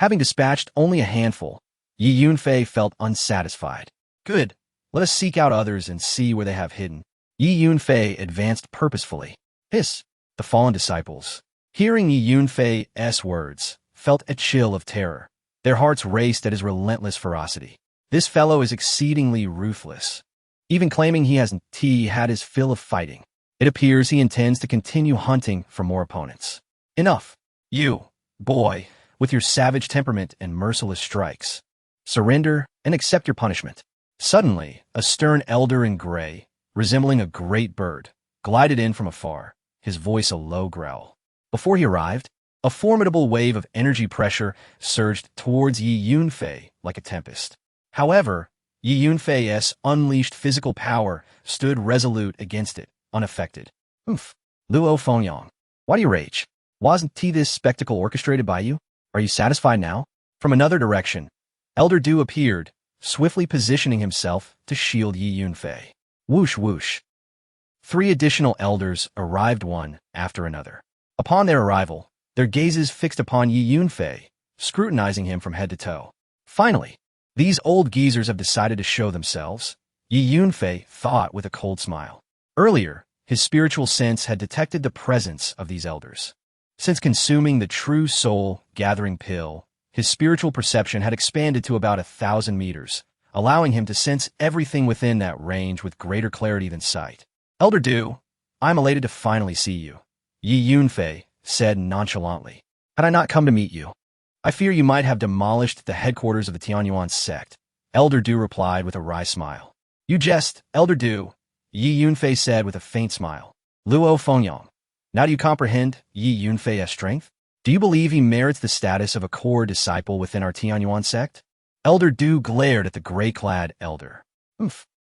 Having dispatched only a handful, Yi Yunfei felt unsatisfied. Good, let us seek out others and see where they have hidden. Yi Yunfei advanced purposefully. Hiss! The fallen disciples, hearing Yi Yunfei's words, felt a chill of terror. Their hearts raced at his relentless ferocity. This fellow is exceedingly ruthless. Even claiming he hasn't had his fill of fighting. It appears he intends to continue hunting for more opponents. Enough. You, boy, with your savage temperament and merciless strikes. Surrender and accept your punishment. Suddenly, a stern elder in gray, resembling a great bird, glided in from afar, his voice a low growl. Before he arrived, a formidable wave of energy pressure surged towards Yi Yunfei like a tempest. However, Yi Yunfei's unleashed physical power stood resolute against it, unaffected. Oof. Luo Fengyang. Why do you rage? Wasn't this spectacle orchestrated by you? Are you satisfied now? From another direction, Elder Du appeared, swiftly positioning himself to shield Yi Yunfei. Whoosh whoosh. 3 additional elders arrived one after another. Upon their arrival, their gazes fixed upon Yi Yunfei, scrutinizing him from head to toe. Finally, these old geezers have decided to show themselves, Yi Yunfei thought with a cold smile. Earlier, his spiritual sense had detected the presence of these elders. Since consuming the true soul-gathering pill, his spiritual perception had expanded to about 1,000 meters, allowing him to sense everything within that range with greater clarity than sight. Elder Du, I'm elated to finally see you, Yi Yunfei said nonchalantly. Had I not come to meet you, I fear you might have demolished the headquarters of the Tianyuan sect, Elder Du replied with a wry smile. You jest, Elder Du, Yi Yunfei said with a faint smile. Luo Fengyang. Now do you comprehend Yi Yunfei's strength? Do you believe he merits the status of a core disciple within our Tianyuan sect? Elder Du glared at the gray-clad elder.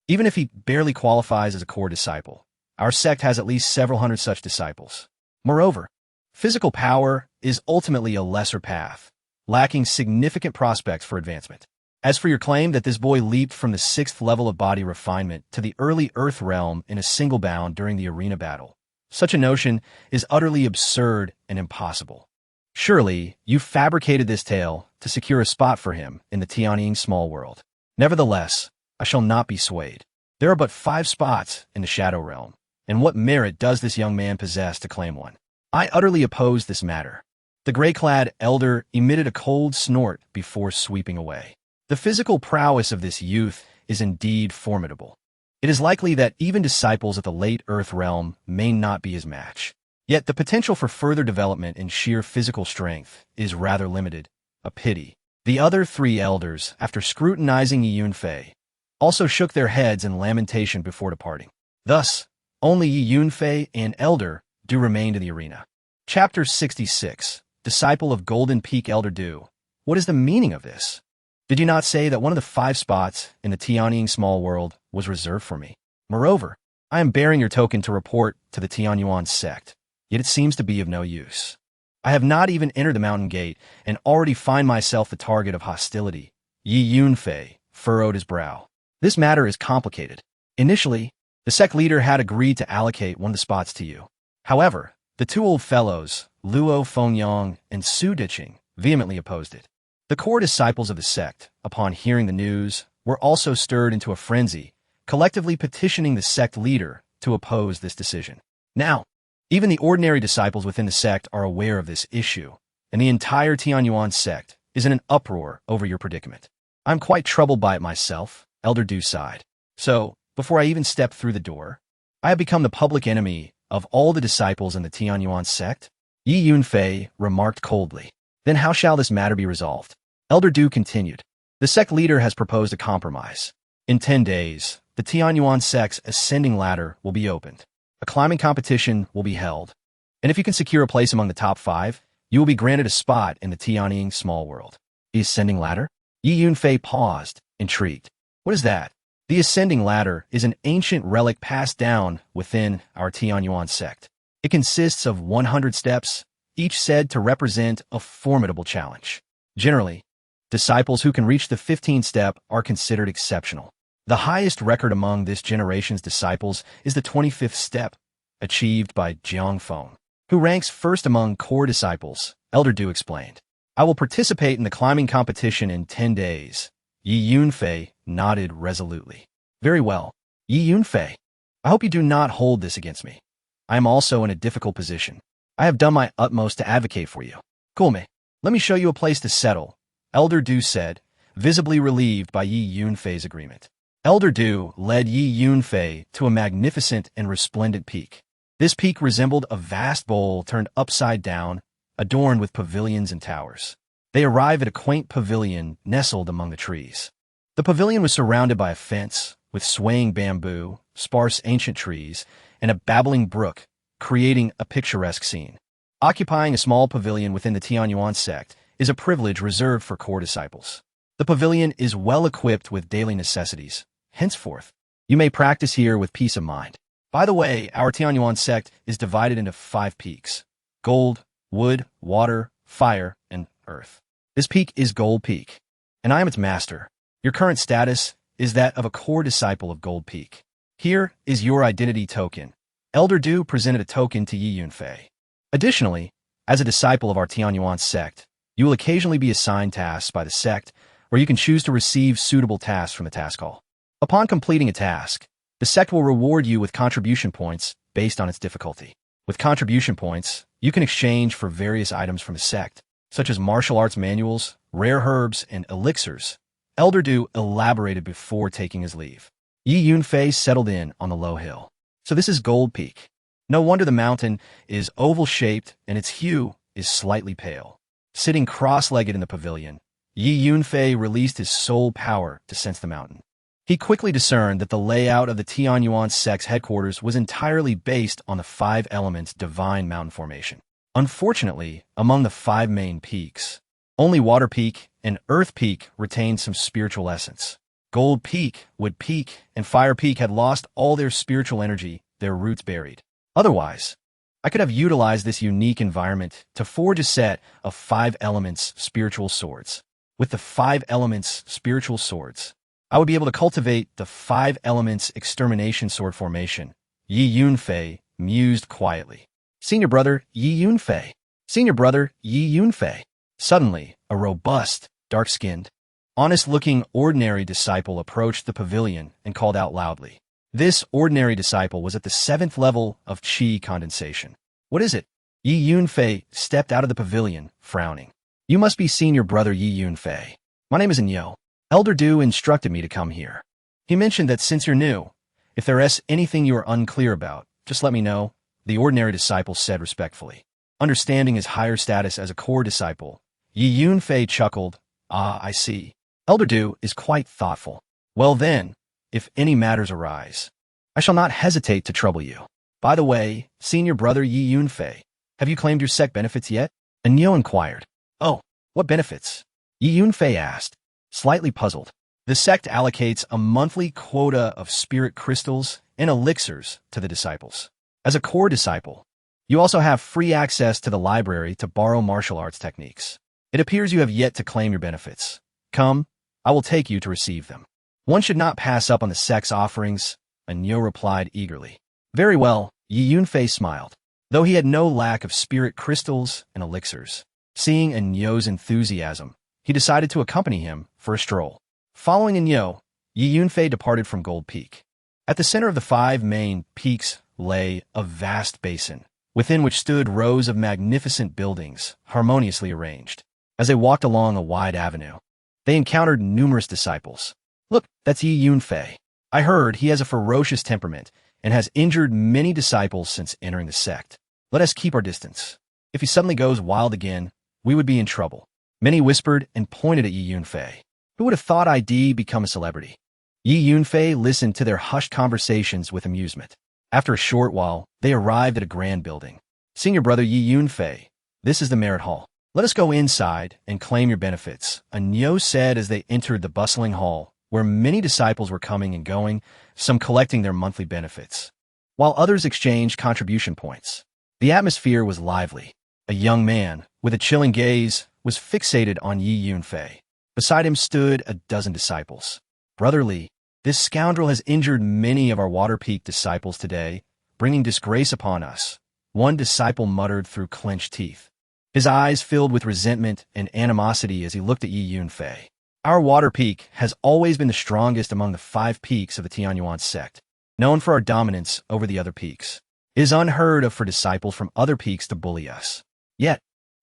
Even if he barely qualifies as a core disciple, our sect has at least several hundred such disciples. Moreover, physical power is ultimately a lesser path, lacking significant prospects for advancement. As for your claim that this boy leaped from the 6th level of body refinement to the early Earth realm in a single bound during the arena battle, such a notion is utterly absurd and impossible. Surely, you fabricated this tale to secure a spot for him in the Tianying small world. Nevertheless, I shall not be swayed. There are but 5 spots in the Shadow Realm, and what merit does this young man possess to claim one? I utterly oppose this matter. The gray-clad elder emitted a cold snort before sweeping away. The physical prowess of this youth is indeed formidable. It is likely that even disciples of the late Earth Realm may not be his match. Yet the potential for further development in sheer physical strength is rather limited. A pity. The other 3 elders, after scrutinizing Yi Yunfei, also shook their heads in lamentation before departing. Thus, only Yi Yunfei and Elder Du remained in the arena. Chapter 66. Disciple of Golden Peak Elder Du. What is the meaning of this? Did you not say that one of the 5 spots in the Tianying small world was reserved for me? Moreover, I am bearing your token to report to the Tianyuan sect. Yet it seems to be of no use. I have not even entered the mountain gate and already find myself the target of hostility. Yi Yunfei furrowed his brow. This matter is complicated. Initially, the sect leader had agreed to allocate one of the spots to you. However, the 2 old fellows, Luo Fengyang and Su Diqing, vehemently opposed it. The core disciples of the sect, upon hearing the news, were also stirred into a frenzy, collectively petitioning the sect leader to oppose this decision. Now, even the ordinary disciples within the sect are aware of this issue, and the entire Tianyuan sect is in an uproar over your predicament. I'm quite troubled by it myself, Elder Du sighed. So, before I even step through the door, I have become the public enemy of all the disciples in the Tianyuan sect? Yi Yunfei remarked coldly. Then how shall this matter be resolved? Elder Du continued. The sect leader has proposed a compromise. In 10 days, the Tianyuan sect's ascending ladder will be opened. A climbing competition will be held, and if you can secure a place among the top 5, you will be granted a spot in the Tianying small world. The ascending ladder? Yi Yunfei paused, intrigued. What is that? The ascending ladder is an ancient relic passed down within our Tianyuan sect. It consists of 100 steps, each said to represent a formidable challenge. Generally, disciples who can reach the 15th step are considered exceptional. The highest record among this generation's disciples is the 25th step, achieved by Jiang Feng, who ranks first among core disciples, Elder Du explained. I will participate in the climbing competition in 10 days. Yi Yunfei nodded resolutely. Very well, Yi Yunfei. I hope you do not hold this against me. I am also in a difficult position. I have done my utmost to advocate for you. Kulme, let me show you a place to settle, Elder Du said, visibly relieved by Yi Yunfei's agreement. Elder Du led Yi Yunfei to a magnificent and resplendent peak. This peak resembled a vast bowl turned upside down, adorned with pavilions and towers. They arrive at a quaint pavilion nestled among the trees. The pavilion was surrounded by a fence, with swaying bamboo, sparse ancient trees, and a babbling brook, creating a picturesque scene. Occupying a small pavilion within the Tianyuan sect is a privilege reserved for core disciples. The pavilion is well equipped with daily necessities. Henceforth, you may practice here with peace of mind. By the way, our Tianyuan sect is divided into 5 peaks: gold, wood, water, fire, and earth. This peak is Gold Peak, and I am its master. Your current status is that of a core disciple of Gold Peak. Here is your identity token. Elder Du presented a token to Yi Yunfei. Additionally, as a disciple of our Tianyuan sect, you will occasionally be assigned tasks by the sect, or you can choose to receive suitable tasks from the task hall. Upon completing a task, the sect will reward you with contribution points based on its difficulty. With contribution points, you can exchange for various items from the sect, such as martial arts manuals, rare herbs, and elixirs. Elder Du elaborated before taking his leave. Yi Yunfei settled in on the low hill. So this is Gold Peak. No wonder the mountain is oval-shaped and its hue is slightly pale. Sitting cross-legged in the pavilion, Yi Yunfei released his soul power to sense the mountain. He quickly discerned that the layout of the Tianyuan sect's headquarters was entirely based on the 5 elements divine mountain formation. Unfortunately, among the 5 main peaks, only Water Peak and Earth Peak retained some spiritual essence. Gold Peak, Wood Peak, and Fire Peak had lost all their spiritual energy, their roots buried. Otherwise, I could have utilized this unique environment to forge a set of 5 elements spiritual swords. With the 5 elements spiritual swords, I would be able to cultivate the 5 elements extermination sword formation. Yi Yunfei mused quietly. Senior brother Yi Yunfei. Senior brother Yi Yunfei. Suddenly, a robust, dark-skinned, honest-looking ordinary disciple approached the pavilion and called out loudly. This ordinary disciple was at the 7th level of Qi condensation. What is it? Yi Yunfei stepped out of the pavilion, frowning. You must be senior brother Yi Yunfei. My name is Nyo. Elder Du instructed me to come here. He mentioned that since you're new, if there is anything you are unclear about, just let me know, the ordinary disciple said respectfully. Understanding his higher status as a core disciple, Yi Yunfei chuckled. Ah, I see. Elder Du is quite thoughtful. Well then, if any matters arise, I shall not hesitate to trouble you. By the way, senior brother Yi Yunfei, have you claimed your sect benefits yet? Nyo inquired. Oh, what benefits? Yi Yunfei asked, slightly puzzled. The sect allocates a monthly quota of spirit crystals and elixirs to the disciples. As a core disciple, you also have free access to the library to borrow martial arts techniques. It appears you have yet to claim your benefits. Come, I will take you to receive them. One should not pass up on the sect's offerings, Nyo replied eagerly. Very well, Yi Yunfei smiled, though he had no lack of spirit crystals and elixirs. Seeing Nyo's enthusiasm, he decided to accompany him for a stroll. Following Nyo, Yi Yunfei departed from Gold Peak. At the center of the 5 main peaks lay a vast basin, within which stood rows of magnificent buildings, harmoniously arranged. As they walked along a wide avenue, they encountered numerous disciples. Look, that's Yi Yunfei. I heard he has a ferocious temperament and has injured many disciples since entering the sect. Let us keep our distance. If he suddenly goes wild again, we would be in trouble. Many whispered and pointed at Yi Yunfei. Who would have thought I'd become a celebrity? Yi Yunfei listened to their hushed conversations with amusement. After a short while, they arrived at a grand building. Senior brother Yi Yunfei, this is the merit hall. Let us go inside and claim your benefits, Nyo said as they entered the bustling hall, where many disciples were coming and going, some collecting their monthly benefits, while others exchanged contribution points. The atmosphere was lively. A young man, with a chilling gaze, was fixated on Yi Yunfei. Beside him stood a dozen disciples. Brother Li, this scoundrel has injured many of our Water Peak disciples today, bringing disgrace upon us, one disciple muttered through clenched teeth. His eyes filled with resentment and animosity as he looked at Yi Yunfei. Our Water Peak has always been the strongest among the 5 peaks of the Tianyuan sect, known for our dominance over the other peaks. It is unheard of for disciples from other peaks to bully us. Yet,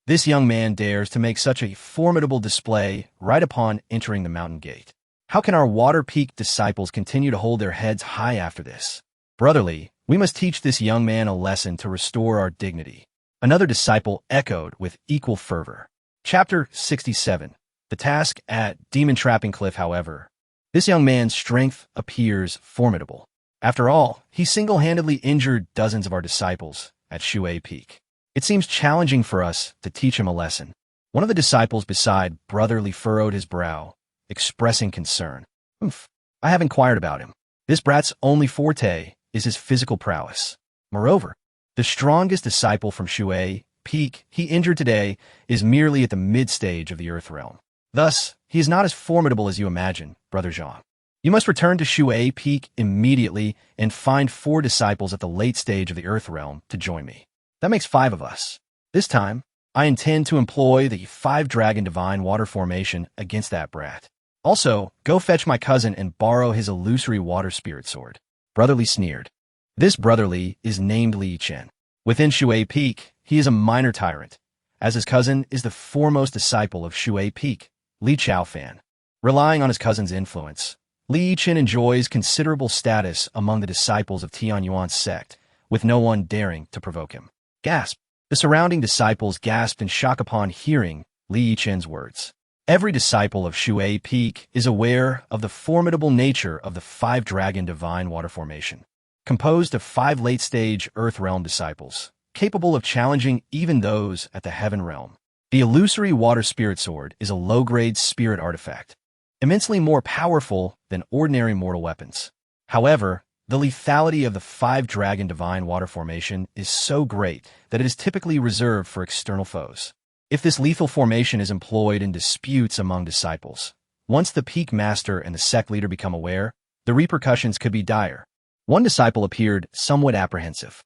this young man dares to make such a formidable display right upon entering the mountain gate. How can our Water Peak disciples continue to hold their heads high after this? Brotherly, We must teach this young man a lesson to restore our dignity. Another disciple echoed with equal fervor. Chapter 67. The task at Demon Trapping Cliff, however. This young man's strength appears formidable. After all, he single-handedly injured dozens of our disciples at Shui Peak. It seems challenging for us to teach him a lesson. One of the disciples beside brotherly furrowed his brow, expressing concern. I have inquired about him. This brat's only forte is his physical prowess. Moreover, the strongest disciple from Shui Peak he injured today is merely at the mid-stage of the Earth realm. Thus, he is not as formidable as you imagine, Brother Jean. You must return to Shui Peak immediately and find 4 disciples at the late stage of the Earth realm to join me. That makes 5 of us. This time, I intend to employ the 5-dragon divine water formation against that brat. Also, go fetch my cousin and borrow his illusory water spirit sword. Brotherly sneered. This brotherly is named Li Chen. Within Shui Peak, he is a minor tyrant, as his cousin is the foremost disciple of Shui Peak, Li Chaofan. Relying on his cousin's influence, Li Chen enjoys considerable status among the disciples of Tianyuan's sect, with no one daring to provoke him. Gasp! The surrounding disciples gasped in shock upon hearing Li Chen's words. Every disciple of Shui Peak is aware of the formidable nature of the 5-dragon divine water formation, composed of 5 late-stage Earth realm disciples, capable of challenging even those at the Heaven realm. The illusory water spirit sword is a low-grade spirit artifact, immensely more powerful than ordinary mortal weapons. However, the lethality of the 5-dragon divine water formation is so great that it is typically reserved for external foes. If this lethal formation is employed in disputes among disciples, once the peak master and the sect leader become aware, the repercussions could be dire. One disciple appeared somewhat apprehensive.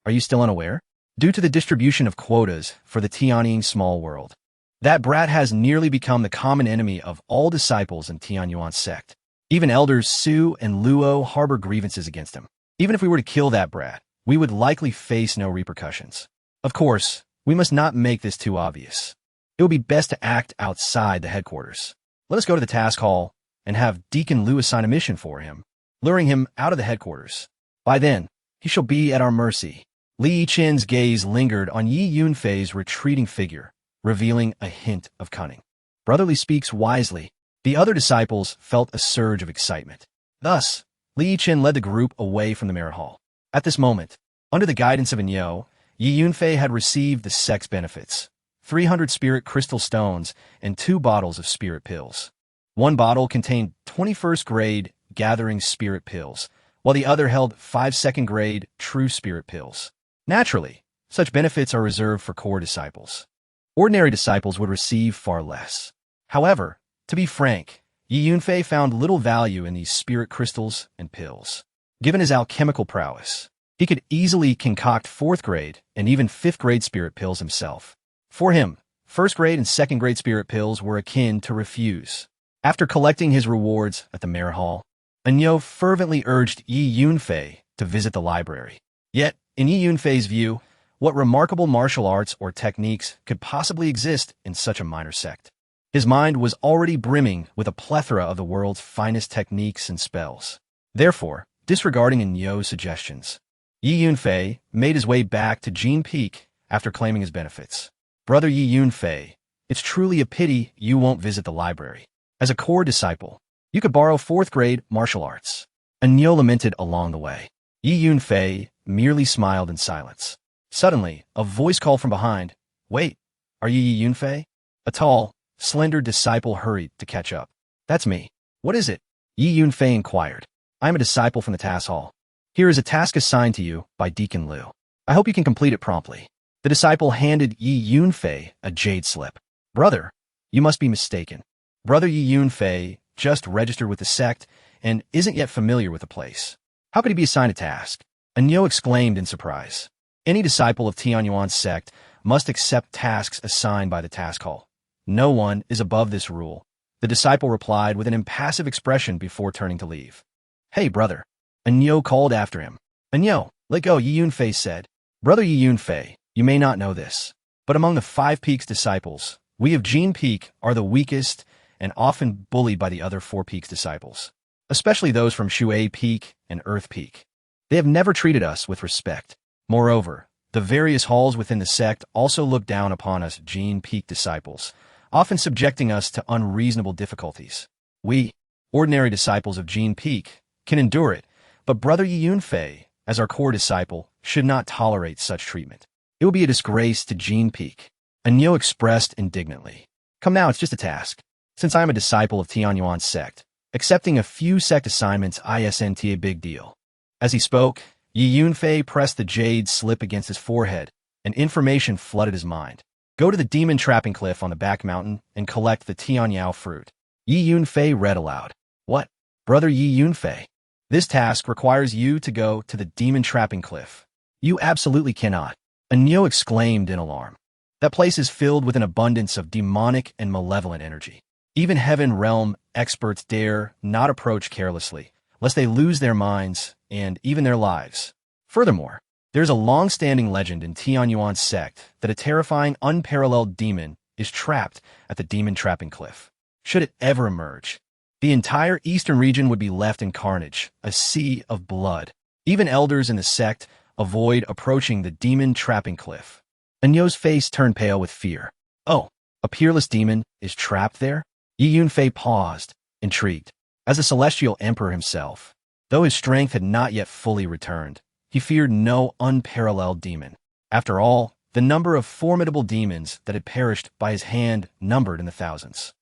Are you still unaware? Due to the distribution of quotas for the Tianying small world, that brat has nearly become the common enemy of all disciples in Tianyuan's sect. Even elders Su and Luo harbor grievances against him. Even if we were to kill that brat, we would likely face no repercussions. Of course, we must not make this too obvious. It would be best to act outside the headquarters. Let us go to the task hall and have Deacon Liu assign a mission for him, luring him out of the headquarters. By then, he shall be at our mercy. Li Chen's gaze lingered on Yi Yunfei's retreating figure, revealing a hint of cunning. Brotherly speaks wisely. The other disciples felt a surge of excitement. Thus, Li Chen led the group away from the mirror hall. At this moment, under the guidance of Enyo, Yi Yunfei had received the sect's benefits: 300 spirit crystal stones and 2 bottles of spirit pills. One bottle contained 21st grade gathering spirit pills, while the other held 5 second-grade true spirit pills. Naturally, such benefits are reserved for core disciples. Ordinary disciples would receive far less. However, to be frank, Yi Yunfei found little value in these spirit crystals and pills. Given his alchemical prowess, he could easily concoct 4th grade and even 5th grade spirit pills himself. For him, 1st grade and 2nd grade spirit pills were akin to refuse. After collecting his rewards at the Mirror Hall, Enyo fervently urged Yi Yunfei to visit the library. Yet, in Yi Yunfei's view, what remarkable martial arts or techniques could possibly exist in such a minor sect? His mind was already brimming with a plethora of the world's finest techniques and spells. Therefore, disregarding Enyo's suggestions, Yi Yunfei made his way back to Jin Peak after claiming his benefits. Brother Yi Yunfei, it's truly a pity you won't visit the library. As a core disciple, you could borrow 4th grade martial arts. Enyo lamented along the way. Yi Yunfei merely smiled in silence. Suddenly, a voice called from behind. Wait, are you Yi Yunfei? A tall, slender disciple hurried to catch up. That's me. What is it? Yi Yunfei inquired. I'm a disciple from the task hall. Here is a task assigned to you by Deacon Liu. I hope you can complete it promptly. The disciple handed Yi Yunfei a jade slip. Brother, you must be mistaken. Brother Yi Yunfei just registered with the sect and isn't yet familiar with the place. How could he be assigned a task? Enyo exclaimed in surprise. Any disciple of Tianyuan's sect must accept tasks assigned by the task hall. No one is above this rule. The disciple replied with an impassive expression before turning to leave. Hey, brother. Enyo called after him. Enyo, let go, Yi Yunfei said. Brother Yi Yunfei, you may not know this, but among the 5 Peaks disciples, we of Jin Peak are the weakest and often bullied by the other 4 Peaks disciples, especially those from Shui Peak and Earth Peak. They have never treated us with respect. Moreover, the various halls within the sect also look down upon us Gene Peak disciples, often subjecting us to unreasonable difficulties. We, ordinary disciples of Gene Peak, can endure it, but Brother Yunfei, as our core disciple, should not tolerate such treatment. It will be a disgrace to Gene Peak. Anyo expressed indignantly. Come now, it's just a task. Since I am a disciple of Tianyuan's sect, accepting a few sect assignments isn't a big deal. As he spoke, Yi Yunfei pressed the jade slip against his forehead, and information flooded his mind. Go to the demon trapping cliff on the back mountain and collect the Tianyao fruit. Yi Yunfei read aloud. What? Brother Yi Yunfei? This task requires you to go to the demon trapping cliff. You absolutely cannot. Anyo exclaimed in alarm. That place is filled with an abundance of demonic and malevolent energy. Even heaven realm experts dare not approach carelessly, lest they lose their minds and even their lives. Furthermore, there's a long-standing legend in Tianyuan's sect that a terrifying, unparalleled demon is trapped at the demon trapping cliff. Should it ever emerge, the entire eastern region would be left in carnage, a sea of blood. Even elders in the sect avoid approaching the demon trapping cliff. Anyo's face turned pale with fear. Oh, a peerless demon is trapped there? Yi Yunfei paused, intrigued. As a celestial emperor himself, though his strength had not yet fully returned, he feared no unparalleled demon. After all, the number of formidable demons that had perished by his hand numbered in the thousands.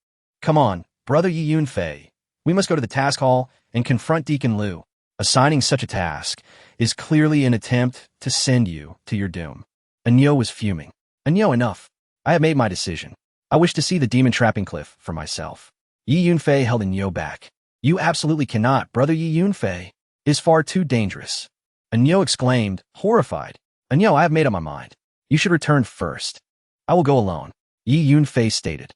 Come on, Brother Yi Yunfei. We must go to the task hall and confront Deacon Liu. Assigning such a task is clearly an attempt to send you to your doom. Anyo was fuming. Anyo, enough. I have made my decision. I wish to see the demon trapping cliff for myself. Yi Yunfei held Anyo back. You absolutely cannot, Brother Yi Yunfei. It is far too dangerous. Anyo exclaimed, horrified. Anyo, I have made up my mind. You should return first. I will go alone. Yi Yunfei stated.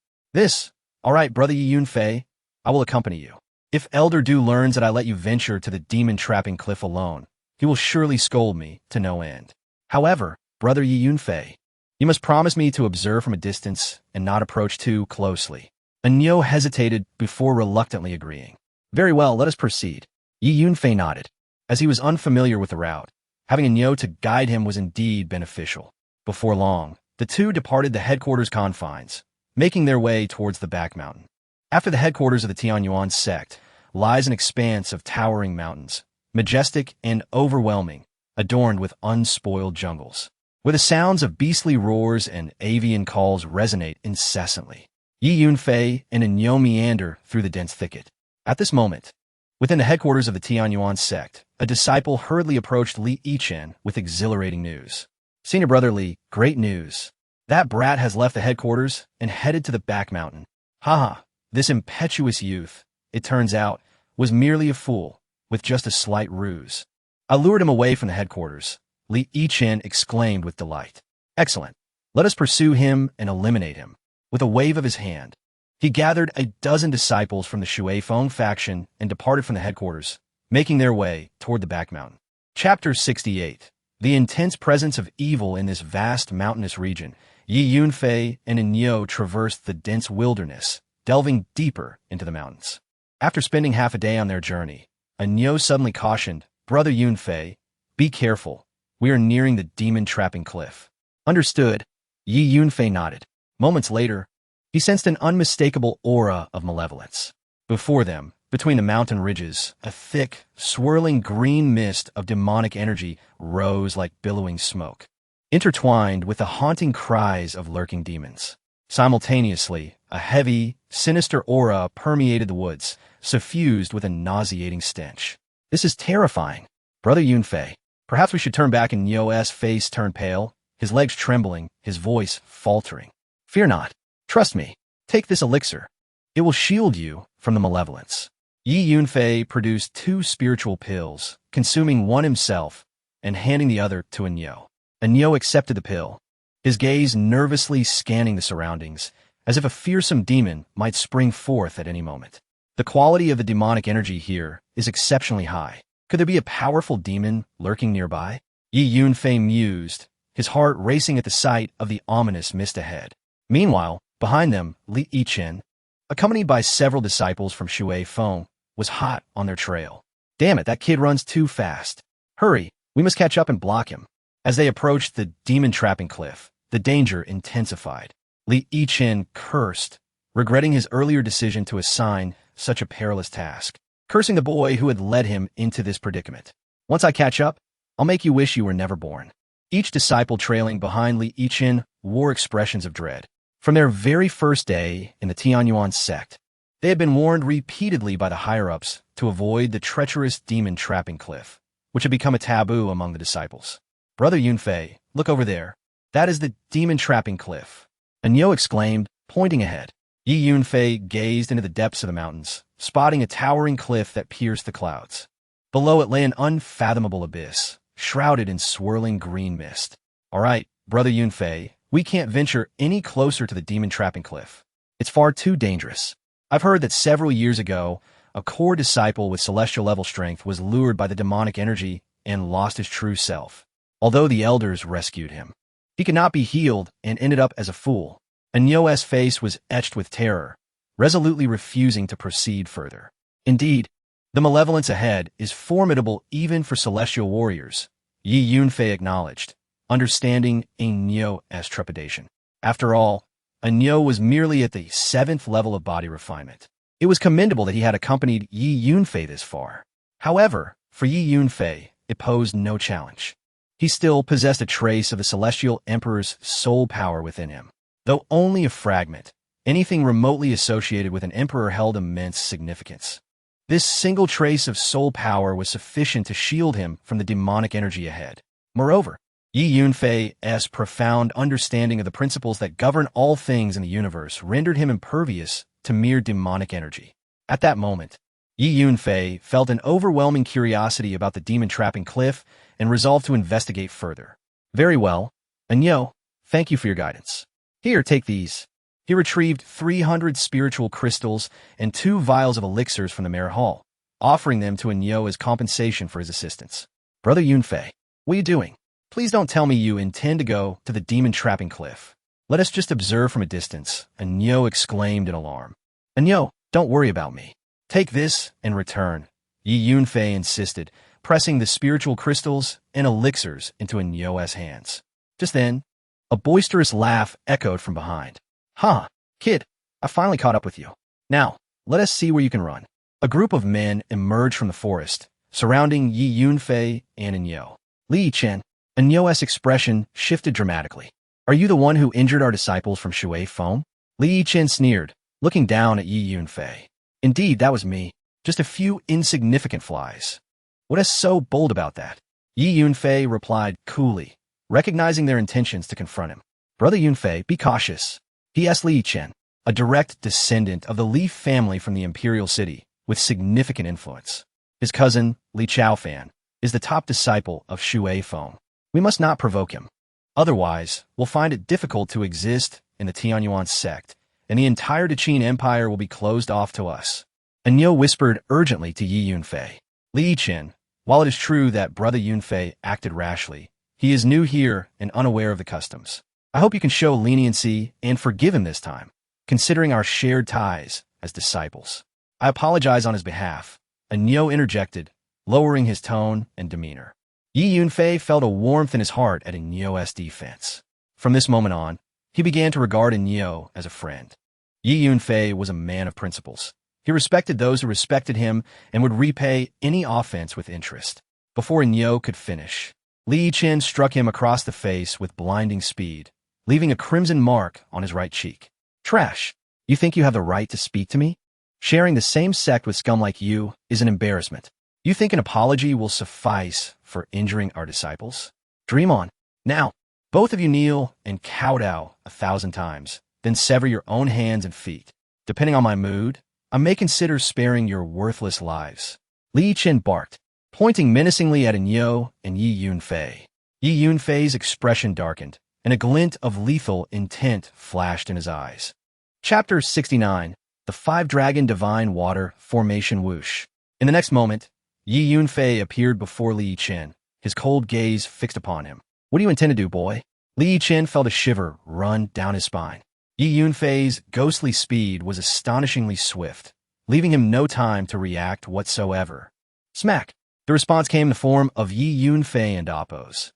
All right, Brother Yi Yunfei. I will accompany you. If Elder Du learns that I let you venture to the demon trapping cliff alone, he will surely scold me to no end. However, Brother Yi Yunfei, you must promise me to observe from a distance and not approach too closely. Anyo hesitated before reluctantly agreeing. Very well, let us proceed. Yi Yunfei nodded. As he was unfamiliar with the route, having Anyo to guide him was indeed beneficial. Before long, the two departed the headquarters confines, making their way towards the back mountain. After the headquarters of the Tianyuan sect lies an expanse of towering mountains, majestic and overwhelming, adorned with unspoiled jungles, where the sounds of beastly roars and avian calls resonate incessantly. Yi Yunfei and Anyo meander through the dense thicket. At this moment, within the headquarters of the Tianyuan sect, a disciple hurriedly approached Li Yichen with exhilarating news. Senior Brother Li, great news. That brat has left the headquarters and headed to the back mountain. Haha, this impetuous youth, it turns out, was merely a fool, with just a slight ruse. I lured him away from the headquarters, Li Yichen exclaimed with delight. Excellent. Let us pursue him and eliminate him. With a wave of his hand, he gathered a dozen disciples from the Shui Feng faction and departed from the headquarters, making their way toward the back mountain. Chapter 68. The intense presence of evil in this vast mountainous region. Yi Yunfei and Anyo traversed the dense wilderness, delving deeper into the mountains. After spending half a day on their journey, Anyo suddenly cautioned, Brother Yunfei, be careful. We are nearing the demon-trapping cliff. Understood. Yi Yunfei nodded. Moments later, he sensed an unmistakable aura of malevolence. Before them, between the mountain ridges, a thick, swirling green mist of demonic energy rose like billowing smoke, intertwined with the haunting cries of lurking demons. Simultaneously, a heavy, sinister aura permeated the woods, suffused with a nauseating stench. This is terrifying. Brother Yunfei, perhaps we should turn back. And Yo's face turned pale, his legs trembling, his voice faltering. Fear not. Trust me. Take this elixir. It will shield you from the malevolence. Yi Yunfei produced 2 spiritual pills, consuming one himself and handing the other to Anyo. Anyo accepted the pill, his gaze nervously scanning the surroundings, as if a fearsome demon might spring forth at any moment. The quality of the demonic energy here is exceptionally high. Could there be a powerful demon lurking nearby? Yi Yunfei mused, his heart racing at the sight of the ominous mist ahead. Meanwhile, behind them, Li Yichen, accompanied by several disciples from Shui Feng, was hot on their trail. Damn it, that kid runs too fast. Hurry, we must catch up and block him. As they approached the demon-trapping cliff, the danger intensified. Li Yichen cursed, regretting his earlier decision to assign such a perilous task, cursing the boy who had led him into this predicament. Once I catch up, I'll make you wish you were never born. Each disciple trailing behind Li Yichen wore expressions of dread. From their very first day in the Tianyuan sect, they had been warned repeatedly by the higher-ups to avoid the treacherous demon-trapping cliff, which had become a taboo among the disciples. Brother Yunfei, look over there. That is the demon-trapping cliff. Anyo exclaimed, pointing ahead. Yi Yunfei gazed into the depths of the mountains, spotting a towering cliff that pierced the clouds. Below it lay an unfathomable abyss, shrouded in swirling green mist. All right, Brother Yunfei, we can't venture any closer to the demon-trapping cliff. It's far too dangerous. I've heard that several years ago, a core disciple with celestial-level strength was lured by the demonic energy and lost his true self. Although the elders rescued him, he could not be healed and ended up as a fool. Anyo's face was etched with terror, resolutely refusing to proceed further. Indeed, the malevolence ahead is formidable even for celestial warriors, Yi Yunfei acknowledged, understanding Anyo's trepidation. After all, Anyo was merely at the 7th level of body refinement. It was commendable that he had accompanied Yi Yunfei this far. However, for Yi Yunfei, it posed no challenge. He still possessed a trace of the Celestial Emperor's soul power within him. Though only a fragment, anything remotely associated with an emperor held immense significance. This single trace of soul power was sufficient to shield him from the demonic energy ahead. Moreover, Yi Yunfei's profound understanding of the principles that govern all things in the universe rendered him impervious to mere demonic energy. At that moment, Yi Yunfei felt an overwhelming curiosity about the demon-trapping cliff and resolved to investigate further. Very well, Anyo, thank you for your guidance. Here, take these. He retrieved 300 spiritual crystals and 2 vials of elixirs from the Mare Hall, offering them to Anyo as compensation for his assistance. Brother Yunfei, what are you doing? Please don't tell me you intend to go to the demon-trapping cliff. Let us just observe from a distance, Anyo exclaimed in alarm. Anyo, don't worry about me. Take this and return, Yi Yunfei insisted, pressing the spiritual crystals and elixirs into Anyo's hands. Just then, a boisterous laugh echoed from behind. Huh, kid, I finally caught up with you. Now, let us see where you can run. A group of men emerged from the forest, surrounding Yi Yunfei and Anyo. Li Yichen, Anyo's expression shifted dramatically. Are you the one who injured our disciples from Shui Foam? Li Yichen sneered, looking down at Yi Yunfei. Indeed, that was me. Just a few insignificant flies. What is so bold about that? Yi Yunfei replied coolly, recognizing their intentions to confront him. Brother Yunfei, be cautious. P.S. Li Yichen, a direct descendant of the Li family from the imperial city, with significant influence. His cousin, Li Chaofan, is the top disciple of Shui Foam. We must not provoke him. Otherwise, we'll find it difficult to exist in the Tianyuan sect, and the entire Daqin Empire will be closed off to us. Anyo whispered urgently to Yi Yunfei. Li Yichen, while it is true that Brother Yunfei acted rashly, he is new here and unaware of the customs. I hope you can show leniency and forgive him this time, considering our shared ties as disciples. I apologize on his behalf, Anyo interjected, lowering his tone and demeanor. Yi Yunfei felt a warmth in his heart at Anyo's defense. From this moment on, he began to regard Anyo as a friend. Yi Yunfei was a man of principles. He respected those who respected him and would repay any offense with interest. Before Anyo could finish, Li Yichen struck him across the face with blinding speed, leaving a crimson mark on his right cheek. Trash! You think you have the right to speak to me? Sharing the same sect with scum like you is an embarrassment. You think an apology will suffice for injuring our disciples? Dream on. Now, both of you kneel and kowtow 1,000 times, then sever your own hands and feet. Depending on my mood, I may consider sparing your worthless lives. Li Yichen barked, pointing menacingly at Anyo and Yi Yunfei. Yi Yunfei's expression darkened, and a glint of lethal intent flashed in his eyes. Chapter 69, The 5-Dragon Divine Water Formation Whoosh. In the next moment, Yi Yunfei appeared before Li Yichen, his cold gaze fixed upon him. What do you intend to do, boy? Li Yichen felt a shiver run down his spine. Yi Yunfei's ghostly speed was astonishingly swift, leaving him no time to react whatsoever. Smack! The response came in the form of Yi Yunfei and Appo's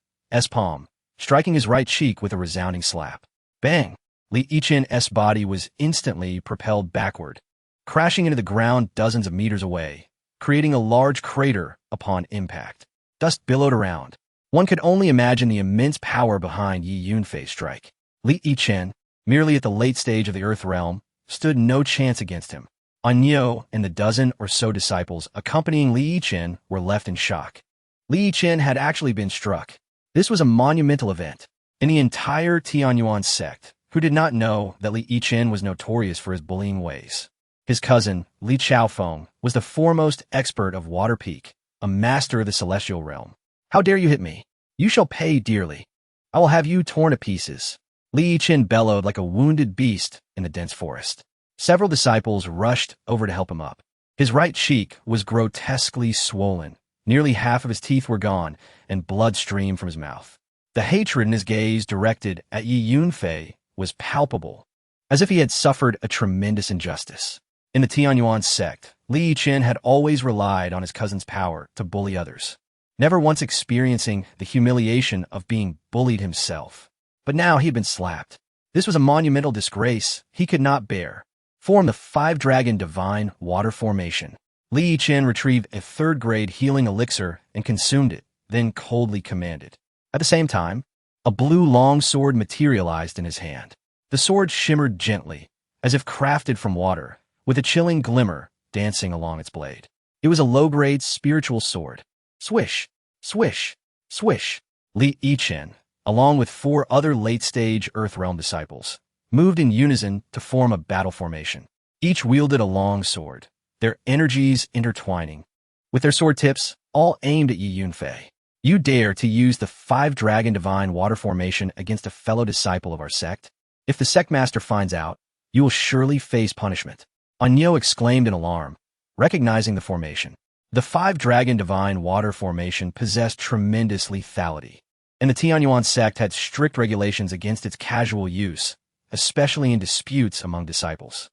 palm, striking his right cheek with a resounding slap. Bang! Li Yichen's body was instantly propelled backward, crashing into the ground dozens of meters away, creating a large crater upon impact. Dust billowed around. One could only imagine the immense power behind Yi Yunfei's strike. Li Yichen, merely at the late stage of the Earth realm, stood no chance against him. Anyo and the dozen or so disciples accompanying Li Yichen were left in shock. Li Yichen had actually been struck. This was a monumental event. In the entire Tianyuan sect, who did not know that Li Yichen was notorious for his bullying ways. His cousin, Li Chaofeng, was the foremost expert of Water Peak, a master of the celestial realm. How dare you hit me? You shall pay dearly. I will have you torn to pieces. Li Yichen bellowed like a wounded beast in the dense forest. Several disciples rushed over to help him up. His right cheek was grotesquely swollen. Nearly half of his teeth were gone, and blood streamed from his mouth. The hatred in his gaze directed at Yi Yunfei was palpable, as if he had suffered a tremendous injustice. In the Tianyuan sect, Li Yichen had always relied on his cousin's power to bully others, never once experiencing the humiliation of being bullied himself. But now he had been slapped. This was a monumental disgrace he could not bear. Form the 5-dragon divine water formation. Li Yichen retrieved a 3rd-grade healing elixir and consumed it, then coldly commanded. At the same time, a blue longsword materialized in his hand. The sword shimmered gently, as if crafted from water, with a chilling glimmer dancing along its blade. It was a low-grade spiritual sword. Swish, swish, swish. Li Yichen, along with 4 other late-stage Earthrealm disciples, moved in unison to form a battle formation. Each wielded a long sword, their energies intertwining. With their sword tips, all aimed at Yi Yunfei. You dare to use the 5-dragon divine water formation against a fellow disciple of our sect? If the sect master finds out, you will surely face punishment. Anyo exclaimed in alarm, recognizing the formation. The 5-dragon divine water formation possessed tremendous lethality, and the Tianyuan sect had strict regulations against its casual use, especially in disputes among disciples.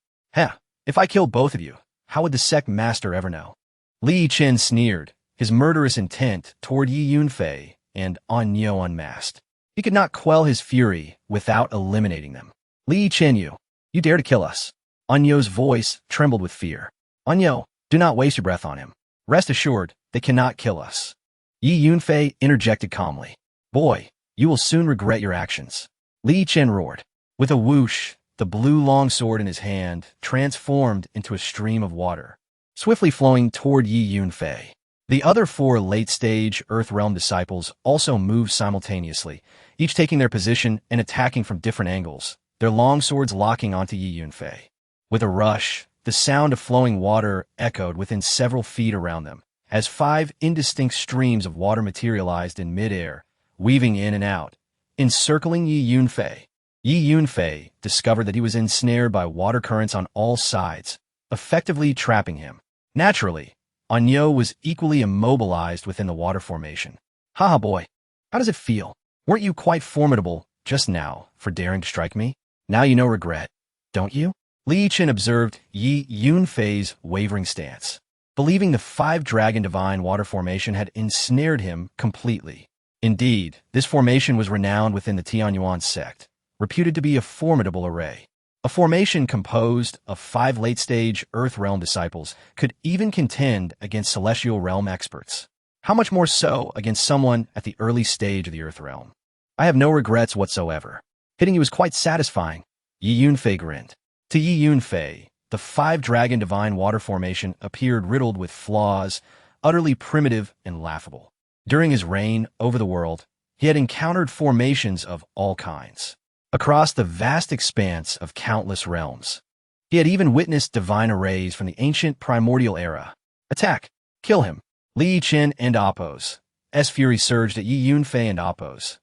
If I killed both of you, how would the sect master ever know? Li Yichen sneered, his murderous intent toward Yi Yunfei and Anyo unmasked. He could not quell his fury without eliminating them. Li Yichen, you dare to kill us? Anyo's voice trembled with fear. Anyo, do not waste your breath on him. Rest assured, they cannot kill us. Yi Yunfei interjected calmly. Boy, you will soon regret your actions. Li Yichen roared. With a whoosh, the blue longsword in his hand transformed into a stream of water, swiftly flowing toward Yi Yunfei. The other 4 late-stage Earthrealm disciples also moved simultaneously, each taking their position and attacking from different angles, their longswords locking onto Yi Yunfei. With a rush, the sound of flowing water echoed within several feet around them, as 5 indistinct streams of water materialized in midair, weaving in and out, encircling Yi Yunfei. Yi Yunfei discovered that he was ensnared by water currents on all sides, effectively trapping him. Naturally, Anyo was equally immobilized within the water formation. Haha boy, how does it feel? Weren't you quite formidable just now for daring to strike me? Now you know regret, don't you? Li Yichen observed Yi Yunfei's wavering stance, believing the 5-dragon divine water formation had ensnared him completely. Indeed, this formation was renowned within the Tianyuan sect, reputed to be a formidable array. A formation composed of 5 late-stage Earthrealm disciples could even contend against celestial realm experts. How much more so against someone at the early stage of the Earthrealm? I have no regrets whatsoever. Hitting you was quite satisfying. Yi Yunfei grinned. To Yi Yunfei, the 5-dragon divine water formation appeared riddled with flaws, utterly primitive and laughable. During his reign over the world, he had encountered formations of all kinds, across the vast expanse of countless realms. He had even witnessed divine arrays from the ancient primordial era. Attack! Kill him! Li Yichen and Appo's fury surged at Yi Yunfei and Appo's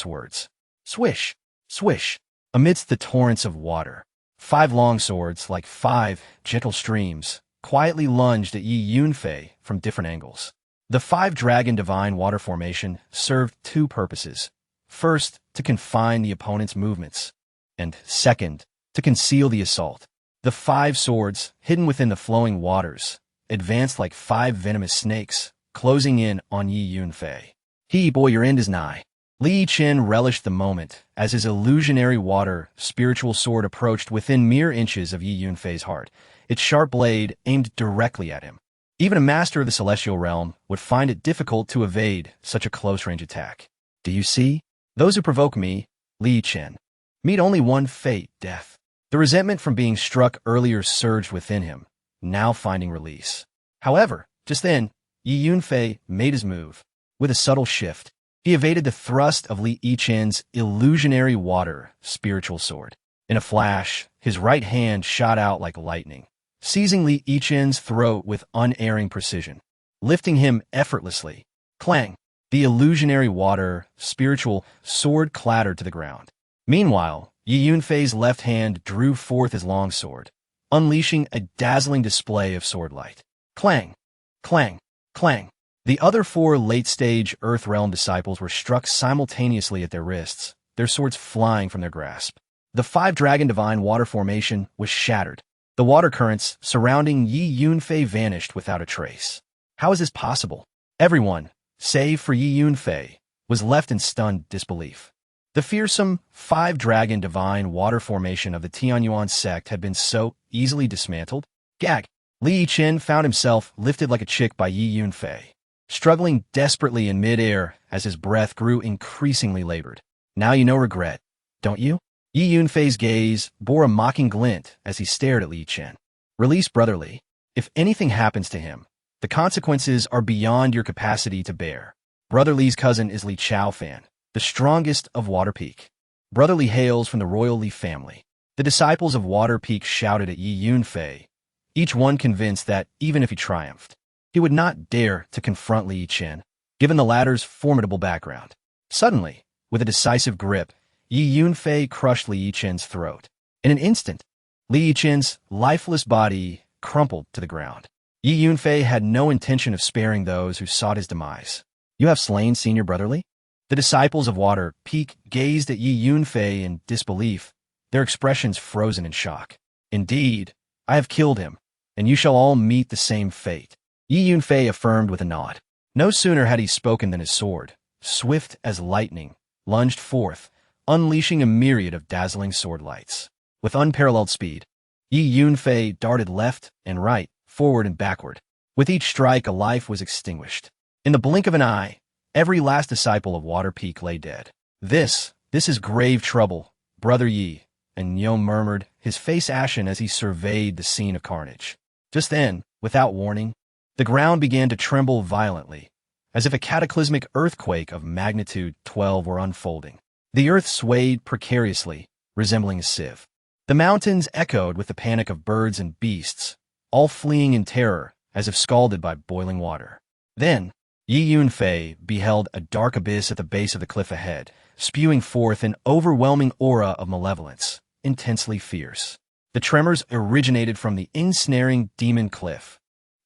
words. Swish! Swish! Amidst the torrents of water, 5 longswords, like 5 gentle streams, quietly lunged at Yi Yunfei from different angles. The 5-dragon divine water formation served 2 purposes. First, to confine the opponent's movements, and second, to conceal the assault. The 5 swords, hidden within the flowing waters, advanced like 5 venomous snakes, closing in on Yi Yunfei. Boy, your end is nigh. Li Chen relished the moment as his illusionary water spiritual sword approached within mere inches of Yi Yunfei's heart, its sharp blade aimed directly at him. Even a master of the celestial realm would find it difficult to evade such a close-range attack. Do you see? Those who provoke me, Li Chen, meet only one fate, death. The resentment from being struck earlier surged within him, now finding release. However, just then, Yi Yunfei made his move. With a subtle shift, he evaded the thrust of Li Chen's illusionary water spiritual sword. In a flash, his right hand shot out like lightning, seizing Li Chen's throat with unerring precision, lifting him effortlessly. Clang! The illusionary water spiritual sword clattered to the ground. Meanwhile, Yi Yunfei's left hand drew forth his long sword, unleashing a dazzling display of sword light. Clang! Clang! Clang! The other 4 late-stage Earth Realm disciples were struck simultaneously at their wrists, their swords flying from their grasp. The 5-dragon divine water formation was shattered. The water currents surrounding Yi Yunfei vanished without a trace. How is this possible? Everyone, save for Yi Yunfei, was left in stunned disbelief. The fearsome 5-dragon divine water formation of the Tianyuan sect had been so easily dismantled. Gag! Li Chen found himself lifted like a chick by Yi Yunfei, struggling desperately in mid-air as his breath grew increasingly labored. Now you know regret, don't you? Yi Yunfei's gaze bore a mocking glint as he stared at Li Chen. Release brotherly. If anything happens to him, the consequences are beyond your capacity to bear. Brother Li's cousin is Li Chaofan, the strongest of Water Peak. Brother Li hails from the royal Li family. The disciples of Water Peak shouted at Yi Yunfei, each one convinced that, even if he triumphed, he would not dare to confront Li Chen, given the latter's formidable background. Suddenly, with a decisive grip, Yi Yunfei crushed Li Chen's throat. In an instant, Li Chen's lifeless body crumpled to the ground. Yi Yunfei had no intention of sparing those who sought his demise. You have slain Senior Brotherly? The disciples of Water Peak gazed at Yi Yunfei in disbelief, their expressions frozen in shock. Indeed, I have killed him, and you shall all meet the same fate. Yi Yunfei affirmed with a nod. No sooner had he spoken than his sword, swift as lightning, lunged forth, unleashing a myriad of dazzling sword lights. With unparalleled speed, Yi Yunfei darted left and right, forward and backward. With each strike, a life was extinguished. In the blink of an eye, every last disciple of Water Peak lay dead. This is grave trouble, Brother Yi, and Nyo murmured, his face ashen as he surveyed the scene of carnage. Just then, without warning, the ground began to tremble violently, as if a cataclysmic earthquake of magnitude 12 were unfolding. The earth swayed precariously, resembling a sieve. The mountains echoed with the panic of birds and beasts, all fleeing in terror as if scalded by boiling water. Then, Yi Yunfei beheld a dark abyss at the base of the cliff ahead, spewing forth an overwhelming aura of malevolence, intensely fierce. The tremors originated from the ensnaring demon cliff.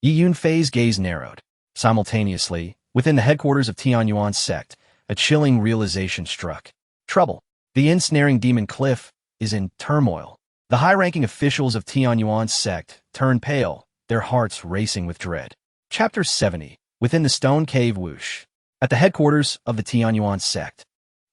Yi Yunfei's gaze narrowed. Simultaneously, within the headquarters of Tianyuan's sect, a chilling realization struck. Trouble. The ensnaring demon cliff is in turmoil. The high-ranking officials of Tianyuan's sect turned pale, their hearts racing with dread. Chapter 70. Within the stone cave whoosh. At the headquarters of the Tianyuan sect,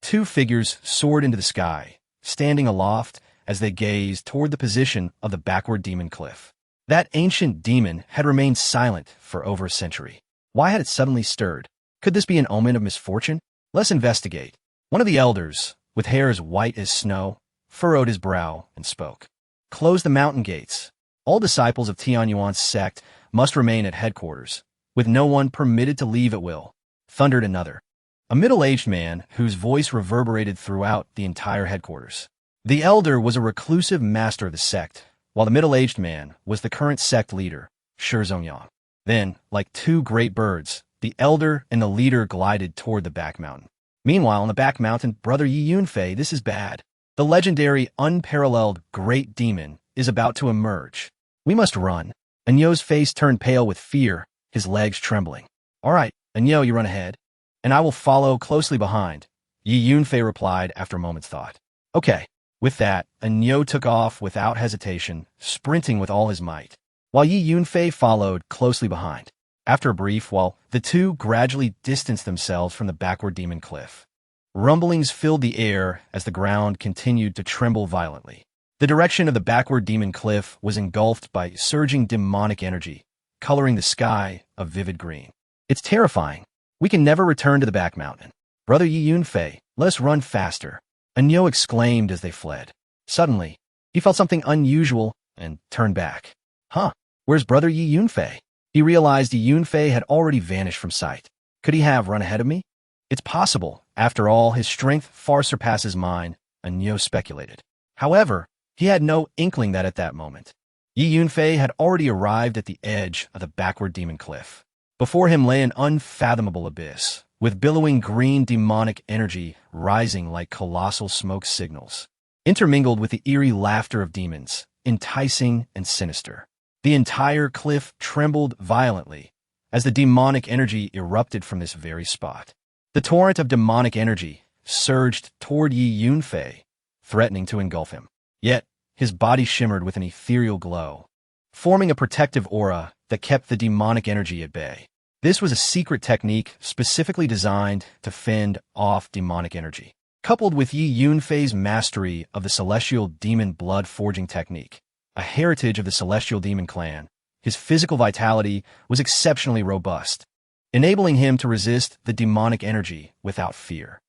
2 figures soared into the sky, standing aloft as they gazed toward the position of the backward demon cliff. That ancient demon had remained silent for over a century. Why had it suddenly stirred? Could this be an omen of misfortune? Let's investigate. One of the elders, with hair as white as snow, furrowed his brow and spoke. Close the mountain gates. All disciples of Tianyuan's sect must remain at headquarters, with no one permitted to leave at will, thundered another. A middle-aged man whose voice reverberated throughout the entire headquarters. The elder was a reclusive master of the sect, while the middle-aged man was the current sect leader, Shi Zongyang. Then, like 2 great birds, the elder and the leader glided toward the back mountain. Meanwhile, on the back mountain, Brother Yi Yunfei, this is bad. The legendary, unparalleled great demon is about to emerge. We must run. Anyo's face turned pale with fear, his legs trembling. All right, Anyo, you run ahead, and I will follow closely behind, Yi Yunfei replied after a moment's thought. Okay. With that, Anyo took off without hesitation, sprinting with all his might, while Yi Yunfei followed closely behind. After a brief while, the two gradually distanced themselves from the backward demon cliff. Rumblings filled the air as the ground continued to tremble violently. The direction of the backward demon cliff was engulfed by surging demonic energy, coloring the sky a vivid green. It's terrifying. We can never return to the back mountain. Brother Yi Yunfei, let us run faster. Anyo exclaimed as they fled. Suddenly, he felt something unusual and turned back. Huh, where's Brother Yi Yunfei? He realized Yi Yunfei had already vanished from sight. Could he have run ahead of me? It's possible. After all, his strength far surpasses mine, Anyo speculated. However, he had no inkling that at that moment, Yi Yunfei had already arrived at the edge of the backward demon cliff. Before him lay an unfathomable abyss, with billowing green demonic energy rising like colossal smoke signals, intermingled with the eerie laughter of demons, enticing and sinister. The entire cliff trembled violently as the demonic energy erupted from this very spot. The torrent of demonic energy surged toward Yi Yunfei, threatening to engulf him. Yet, his body shimmered with an ethereal glow, forming a protective aura that kept the demonic energy at bay. This was a secret technique specifically designed to fend off demonic energy. Coupled with Yi Yunfei's mastery of the celestial demon blood forging technique, a heritage of the celestial demon clan, his physical vitality was exceptionally robust, enabling him to resist the demonic energy without fear.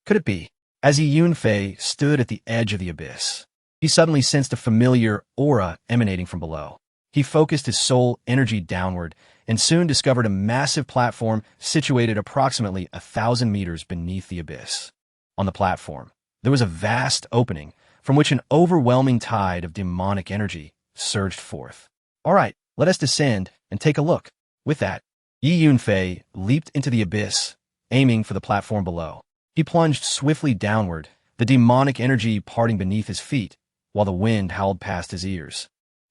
Could it be? As Yi Yunfei stood at the edge of the abyss, he suddenly sensed a familiar aura emanating from below. He focused his soul energy downward and soon discovered a massive platform situated approximately 1,000 meters beneath the abyss. On the platform, there was a vast opening from which an overwhelming tide of demonic energy surged forth. All right, let us descend and take a look. With that, Yi Yunfei leaped into the abyss, aiming for the platform below. He plunged swiftly downward, the demonic energy parting beneath his feet, while the wind howled past his ears.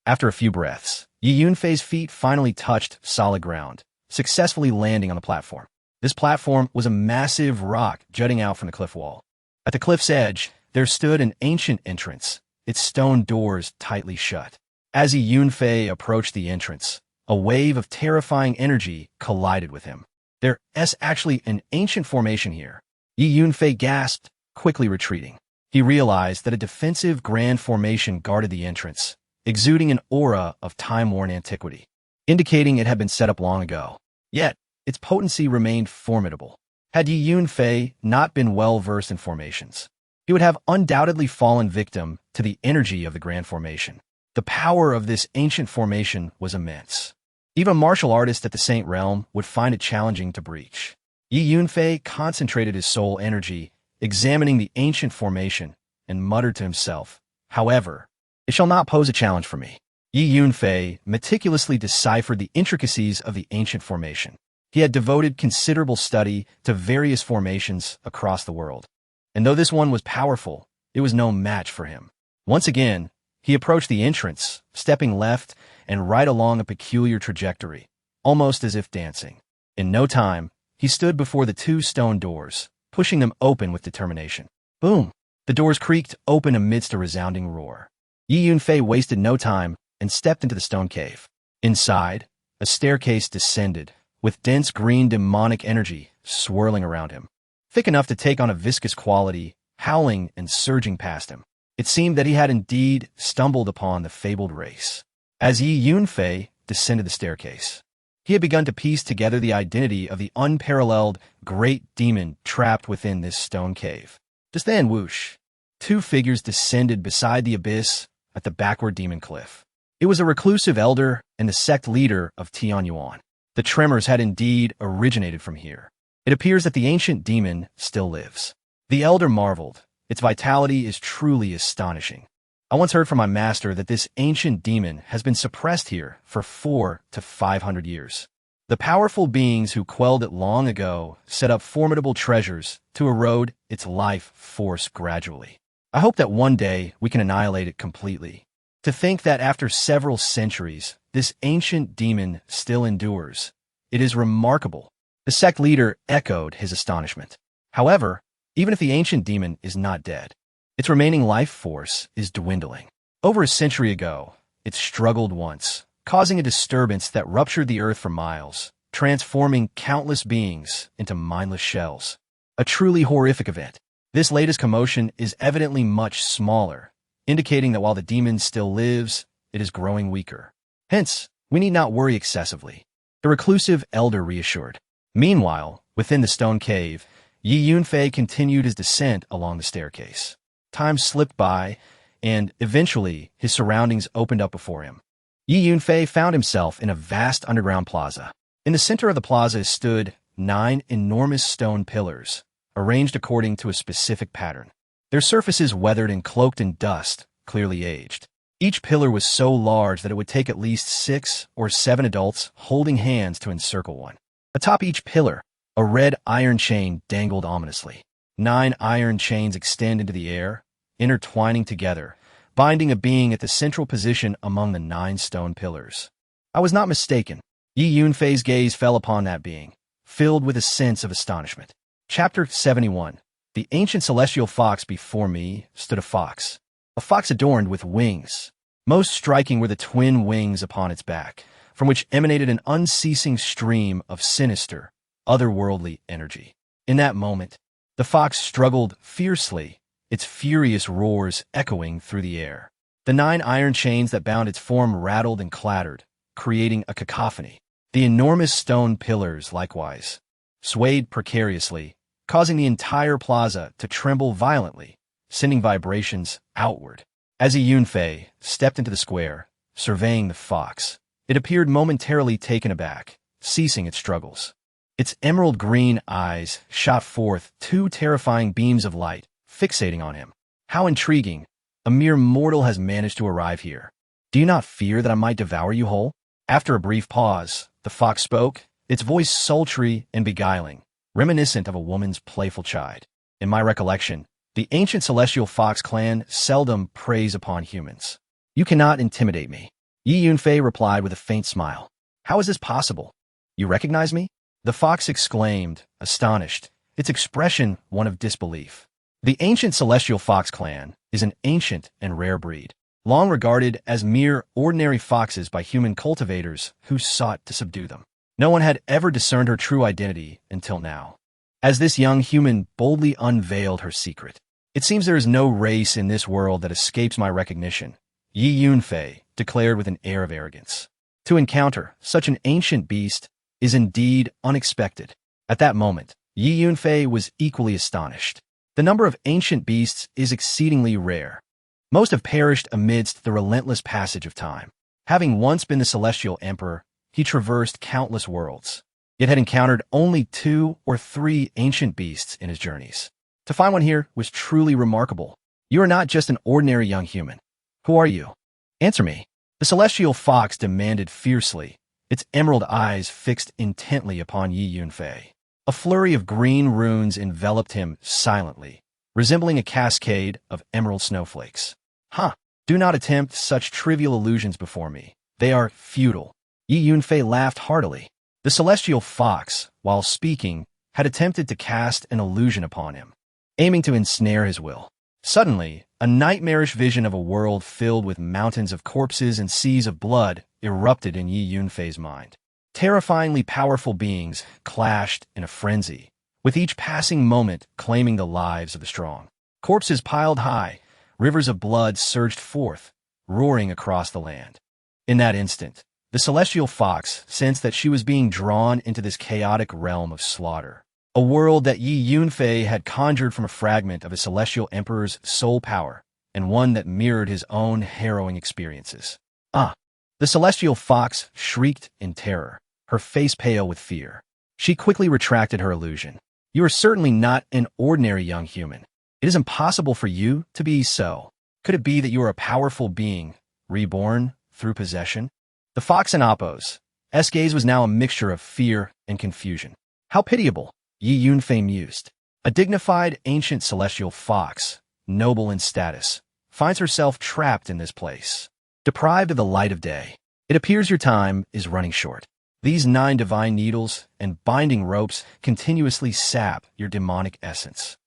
After a few breaths, Yi Yunfei's feet finally touched solid ground, successfully landing on the platform. This platform was a massive rock jutting out from the cliff wall. At the cliff's edge, there stood an ancient entrance, its stone doors tightly shut. As Yi Yunfei approached the entrance, a wave of terrifying energy collided with him. There's actually an ancient formation here. Yi Yunfei gasped, quickly retreating. He realized that a defensive grand formation guarded the entrance, exuding an aura of time-worn antiquity, indicating it had been set up long ago. Yet, its potency remained formidable. Had Yi Yunfei not been well-versed in formations, he would have undoubtedly fallen victim to the energy of the grand formation. The power of this ancient formation was immense. Even a martial artist at the Saint Realm would find it challenging to breach. Yi Yunfei concentrated his soul energy, examining the ancient formation, and muttered to himself, "However, it shall not pose a challenge for me." Yi Yunfei meticulously deciphered the intricacies of the ancient formation. He had devoted considerable study to various formations across the world, and though this one was powerful, it was no match for him. Once again, he approached the entrance, stepping left and right along a peculiar trajectory, almost as if dancing. In no time, he stood before the two stone doors, pushing them open with determination. Boom! The doors creaked open amidst a resounding roar. Yi Yunfei wasted no time and stepped into the stone cave. Inside, a staircase descended, with dense green demonic energy swirling around him, thick enough to take on a viscous quality, howling and surging past him. It seemed that he had indeed stumbled upon the fabled race. As Yi Yunfei descended the staircase, he had begun to piece together the identity of the unparalleled great demon trapped within this stone cave. Just then, whoosh, two figures descended beside the abyss at the backward demon cliff. It was a reclusive elder and the sect leader of Tianyuan. The tremors had indeed originated from here. It appears that the ancient demon still lives. The elder marveled. Its vitality is truly astonishing. I once heard from my master that this ancient demon has been suppressed here for 400 to 500 years. The powerful beings who quelled it long ago set up formidable treasures to erode its life force gradually. I hope that one day we can annihilate it completely. To think that after several centuries, this ancient demon still endures. It is remarkable. The sect leader echoed his astonishment. However, even if the ancient demon is not dead, its remaining life force is dwindling. Over a century ago, it struggled once, causing a disturbance that ruptured the earth for miles, transforming countless beings into mindless shells. A truly horrific event. This latest commotion is evidently much smaller, indicating that while the demon still lives, it is growing weaker. Hence, we need not worry excessively. The reclusive elder reassured. Meanwhile, within the stone cave, Yi Yunfei continued his descent along the staircase. Time slipped by, and eventually his surroundings opened up before him. Yi Yunfei found himself in a vast underground plaza. In the center of the plaza stood 9 enormous stone pillars, arranged according to a specific pattern. Their surfaces weathered and cloaked in dust, clearly aged. Each pillar was so large that it would take at least 6 or 7 adults holding hands to encircle one. Atop each pillar, a red iron chain dangled ominously. 9 iron chains extend into the air, intertwining together, binding a being at the central position among the 9 stone pillars. I was not mistaken. Yi Yunfei's gaze fell upon that being, filled with a sense of astonishment. Chapter 71. The ancient celestial fox. Before me stood a fox adorned with wings. Most striking were the twin wings upon its back, from which emanated an unceasing stream of sinister, otherworldly energy. In that moment, the fox struggled fiercely, its furious roars echoing through the air. The 9 iron chains that bound its form rattled and clattered, creating a cacophony. The enormous stone pillars, likewise, swayed precariously, causing the entire plaza to tremble violently, sending vibrations outward. As Yi Yunfei stepped into the square, surveying the fox, it appeared momentarily taken aback, ceasing its struggles. Its emerald green eyes shot forth 2 terrifying beams of light, fixating on him. How intriguing! A mere mortal has managed to arrive here. Do you not fear that I might devour you whole? After a brief pause, the fox spoke, its voice sultry and beguiling, reminiscent of a woman's playful chide. In my recollection, the ancient celestial fox clan seldom preys upon humans. You cannot intimidate me. Yi Yunfei replied with a faint smile. How is this possible? You recognize me? The fox exclaimed, astonished, its expression one of disbelief. The ancient celestial fox clan is an ancient and rare breed, long regarded as mere ordinary foxes by human cultivators who sought to subdue them. No one had ever discerned her true identity until now. As this young human boldly unveiled her secret, it seems there is no race in this world that escapes my recognition, Yi Yunfei declared with an air of arrogance. To encounter such an ancient beast is indeed unexpected. At that moment, Yi Yunfei was equally astonished. The number of ancient beasts is exceedingly rare. Most have perished amidst the relentless passage of time. Having once been the celestial emperor, he traversed countless worlds, yet had encountered only 2 or 3 ancient beasts in his journeys. To find one here was truly remarkable. You are not just an ordinary young human. Who are you? Answer me. The celestial fox demanded fiercely, its emerald eyes fixed intently upon Yi Yunfei. A flurry of green runes enveloped him silently, resembling a cascade of emerald snowflakes. Do not attempt such trivial illusions before me. They are futile. Yi Yunfei laughed heartily. The celestial fox, while speaking, had attempted to cast an illusion upon him, aiming to ensnare his will. Suddenly, a nightmarish vision of a world filled with mountains of corpses and seas of blood erupted in Yi Yunfei's mind. Terrifyingly powerful beings clashed in a frenzy, with each passing moment claiming the lives of the strong. Corpses piled high, rivers of blood surged forth, roaring across the land. In that instant, the celestial fox sensed that she was being drawn into this chaotic realm of slaughter, a world that Yi Yunfei had conjured from a fragment of his celestial emperor's soul power, and one that mirrored his own harrowing experiences. The celestial fox shrieked in terror, her face pale with fear. She quickly retracted her illusion. You are certainly not an ordinary young human. It is impossible for you to be so. Could it be that you are a powerful being, reborn through possession? The fox in Appo's gaze was now a mixture of fear and confusion. How pitiable, Yi Yunfei mused. A dignified ancient celestial fox, noble in status, finds herself trapped in this place, deprived of the light of day. It appears your time is running short. These 9 divine needles and binding ropes continuously sap your demonic essence.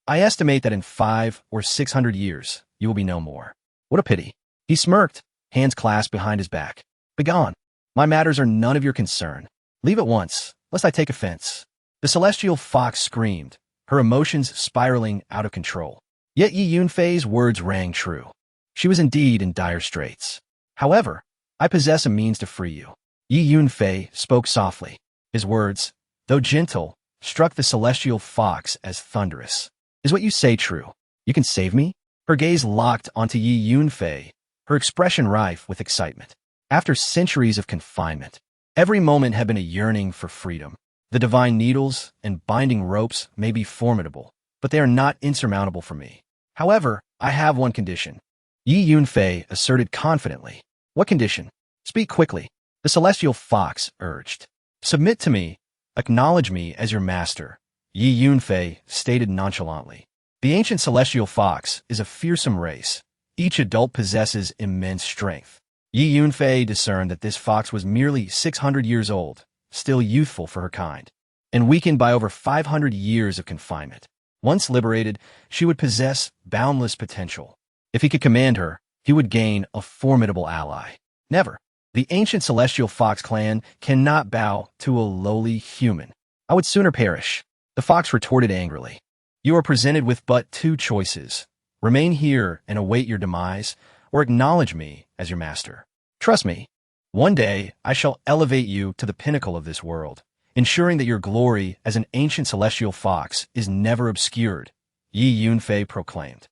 I estimate that in 500 or 600 years, you will be no more. What a pity. He smirked, hands clasped behind his back. Begone. My matters are none of your concern. Leave at once, lest I take offense. The celestial fox screamed, her emotions spiraling out of control. Yet Yi Yunfei's words rang true. She was indeed in dire straits. However, I possess a means to free you. Yi Yunfei spoke softly. His words, though gentle, struck the celestial fox as thunderous. Is what you say true? You can save me? Her gaze locked onto Yi Yunfei, her expression rife with excitement. After centuries of confinement, every moment had been a yearning for freedom. The divine needles and binding ropes may be formidable, but they are not insurmountable for me. However, I have one condition. Yi Yunfei asserted confidently. What condition? Speak quickly. The celestial fox urged. Submit to me. Acknowledge me as your master. Yi Yunfei stated nonchalantly. The ancient celestial fox is a fearsome race. Each adult possesses immense strength. Yi Yunfei discerned that this fox was merely 600 years old, still youthful for her kind, and weakened by over 500 years of confinement. Once liberated, she would possess boundless potential. If he could command her, he would gain a formidable ally. Never. The ancient celestial fox clan cannot bow to a lowly human. I would sooner perish. The fox retorted angrily. You are presented with but two choices. Remain here and await your demise, or acknowledge me as your master. Trust me, one day I shall elevate you to the pinnacle of this world, ensuring that your glory as an ancient celestial fox is never obscured, Yi Yunfei proclaimed.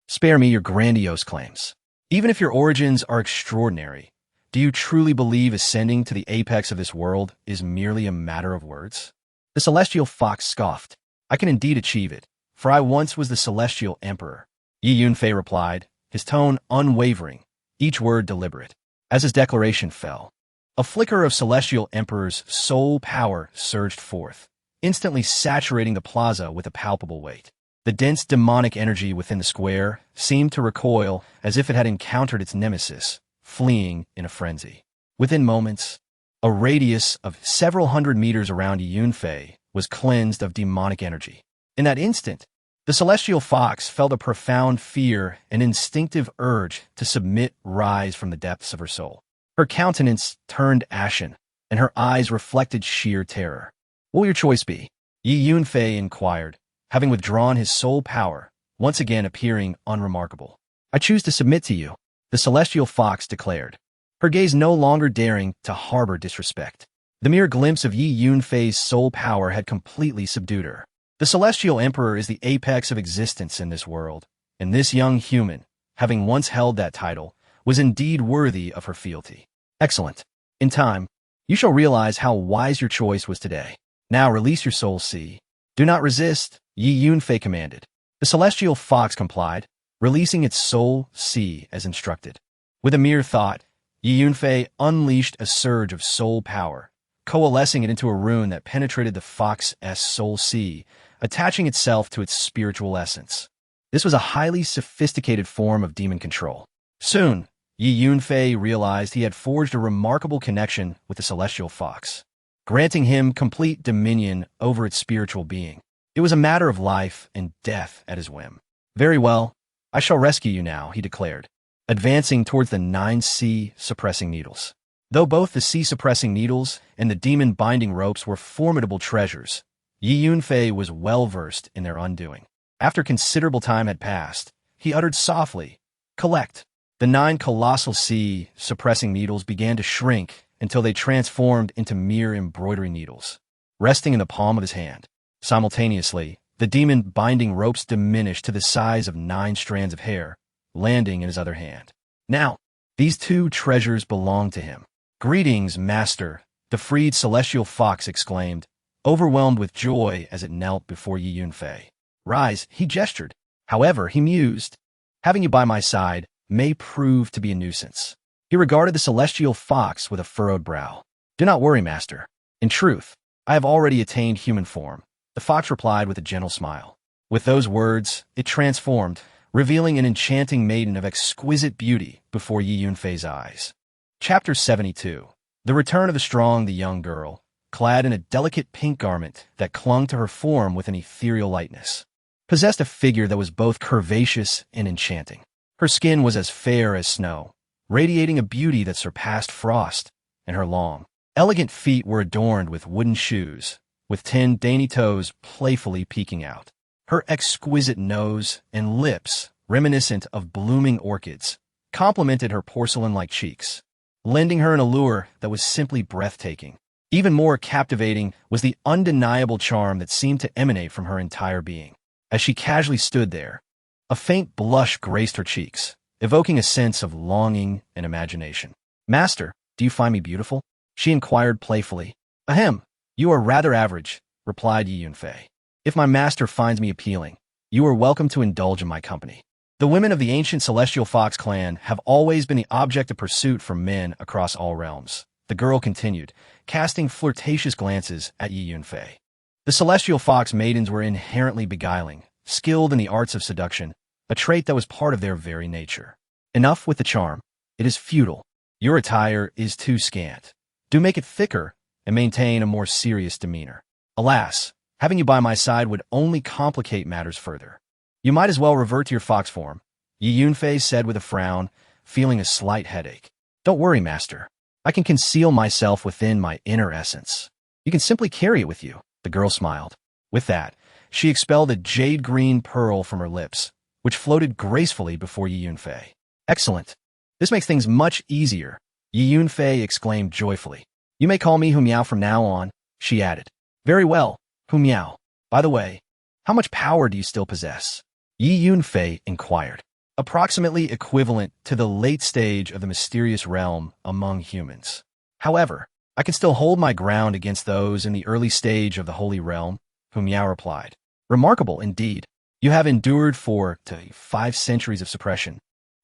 Spare me your grandiose claims. Even if your origins are extraordinary, do you truly believe ascending to the apex of this world is merely a matter of words? The celestial fox scoffed. I can indeed achieve it, for I once was the celestial emperor. Yi Yunfei replied, his tone unwavering, each word deliberate. As his declaration fell, a flicker of celestial emperor's soul power surged forth, instantly saturating the plaza with a palpable weight. The dense demonic energy within the square seemed to recoil as if it had encountered its nemesis, fleeing in a frenzy. Within moments, a radius of several hundred meters around Yi Yunfei was cleansed of demonic energy. In that instant, the celestial fox felt a profound fear and instinctive urge to submit rise from the depths of her soul. Her countenance turned ashen, and her eyes reflected sheer terror. What will your choice be? Yi Yunfei inquired, having withdrawn his soul power, once again appearing unremarkable. I choose to submit to you, the celestial fox declared, her gaze no longer daring to harbor disrespect. The mere glimpse of Yi Yunfei's soul power had completely subdued her. The celestial emperor is the apex of existence in this world, and this young human, having once held that title, was indeed worthy of her fealty. Excellent. In time, you shall realize how wise your choice was today. Now release your soul sea. Do not resist, Yi Yunfei commanded. The celestial fox complied, releasing its soul sea as instructed. With a mere thought, Yi Yunfei unleashed a surge of soul power, coalescing it into a rune that penetrated the fox's soul sea, attaching itself to its spiritual essence. This was a highly sophisticated form of demon control. Soon, Yi Yunfei realized he had forged a remarkable connection with the celestial fox, granting him complete dominion over its spiritual being. It was a matter of life and death at his whim. Very well, I shall rescue you now, he declared, advancing towards the 9 sea-suppressing needles. Though both the sea-suppressing needles and the demon-binding ropes were formidable treasures, Yi Yunfei was well-versed in their undoing. After considerable time had passed, he uttered softly, "Collect." The 9 colossal sea-suppressing needles began to shrink until they transformed into mere embroidery needles, resting in the palm of his hand. Simultaneously, the demon-binding ropes diminished to the size of 9 strands of hair, landing in his other hand. Now, these 2 treasures belonged to him. "Greetings, master," the freed celestial fox exclaimed, overwhelmed with joy as it knelt before Yi Yunfei. "Rise," he gestured. However, he mused, "having you by my side may prove to be a nuisance." He regarded the celestial fox with a furrowed brow. "Do not worry, master. In truth, I have already attained human form," the fox replied with a gentle smile. With those words, it transformed, revealing an enchanting maiden of exquisite beauty before Yi Yunfei's eyes. Chapter 72. The Return of the Strong, the young girl, clad in a delicate pink garment that clung to her form with an ethereal lightness, possessed a figure that was both curvaceous and enchanting. Her skin was as fair as snow, radiating a beauty that surpassed frost, and her long, elegant feet were adorned with wooden shoes, with 10 dainty toes playfully peeking out. Her exquisite nose and lips, reminiscent of blooming orchids, complemented her porcelain-like cheeks, lending her an allure that was simply breathtaking. Even more captivating was the undeniable charm that seemed to emanate from her entire being. As she casually stood there, a faint blush graced her cheeks, evoking a sense of longing and imagination. "Master, do you find me beautiful?" she inquired playfully. "Ahem, you are rather average," replied Yi Yunfei. "If my master finds me appealing, you are welcome to indulge in my company." The women of the ancient Celestial Fox clan have always been the object of pursuit for men across all realms. The girl continued, casting flirtatious glances at Yi Yunfei. The Celestial Fox maidens were inherently beguiling, skilled in the arts of seduction, a trait that was part of their very nature. "Enough with the charm. It is futile. Your attire is too scant. Do make it thicker and maintain a more serious demeanor. Alas, having you by my side would only complicate matters further. You might as well revert to your fox form," Yi Yunfei said with a frown, feeling a slight headache. "Don't worry, master. I can conceal myself within my inner essence. You can simply carry it with you," the girl smiled. With that, she expelled a jade-green pearl from her lips, which floated gracefully before Yi Yunfei. "Excellent. This makes things much easier," Yi Yunfei exclaimed joyfully. "You may call me Hu Miao from now on," she added. "Very well, Hu Miao. By the way, how much power do you still possess?" Yi Yunfei inquired. "Approximately equivalent to the late stage of the mysterious realm among humans. However, I can still hold my ground against those in the early stage of the holy realm," Hu Miao replied. "Remarkable indeed. You have endured 4 to 5 centuries of suppression,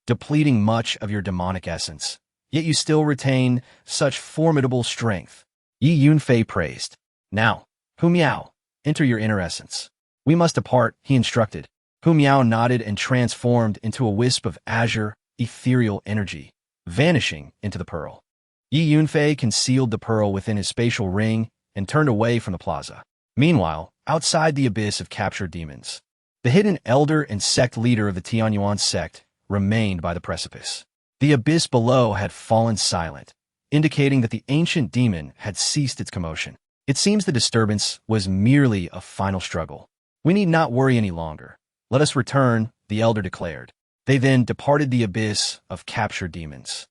depleting much of your demonic essence, yet you still retain such formidable strength," Yi Yunfei praised. "Now, Hu Miao, enter your inner essence. We must depart," he instructed. Hu Miao nodded and transformed into a wisp of azure, ethereal energy, vanishing into the pearl. Yi Yunfei concealed the pearl within his spatial ring and turned away from the plaza. Meanwhile, outside the abyss of captured demons, the hidden elder and sect leader of the Tianyuan sect remained by the precipice. The abyss below had fallen silent, indicating that the ancient demon had ceased its commotion. It seems the disturbance was merely a final struggle. "We need not worry any longer. Let us return," the elder declared. They then departed the abyss of captured demons,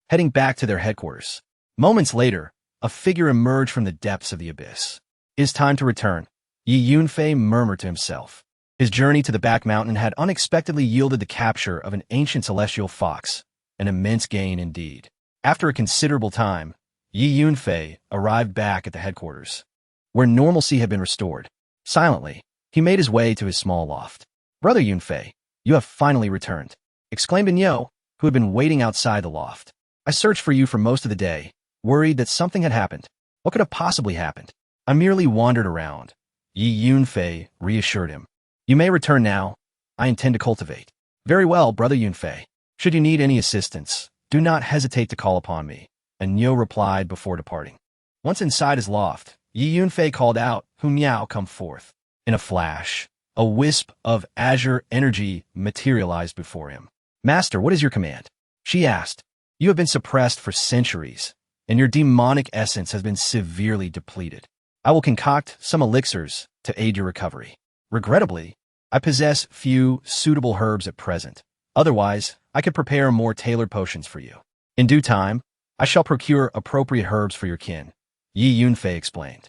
heading back to their headquarters. Moments later, a figure emerged from the depths of the abyss. "It is time to return," Yi Yunfei murmured to himself. His journey to the back mountain had unexpectedly yielded the capture of an ancient celestial fox, an immense gain indeed. After a considerable time, Yi Yunfei arrived back at the headquarters, where normalcy had been restored. Silently, he made his way to his small loft. "Brother Yunfei, you have finally returned," exclaimed Nyo, who had been waiting outside the loft. "I searched for you for most of the day, worried that something had happened. What could have possibly happened?" "I merely wandered around," Yi Yunfei reassured him. "You may return now. I intend to cultivate." "Very well, Brother Yunfei. Should you need any assistance, do not hesitate to call upon me," Nyo replied before departing. Once inside his loft, Yi Yunfei called out, "Hu Miao, come forth." In a flash, a wisp of azure energy materialized before him. "Master, what is your command?" she asked. "You have been suppressed for centuries, and your demonic essence has been severely depleted. I will concoct some elixirs to aid your recovery. Regrettably, I possess few suitable herbs at present. Otherwise, I could prepare more tailored potions for you. In due time, I shall procure appropriate herbs for your kin," Yi Yunfei explained.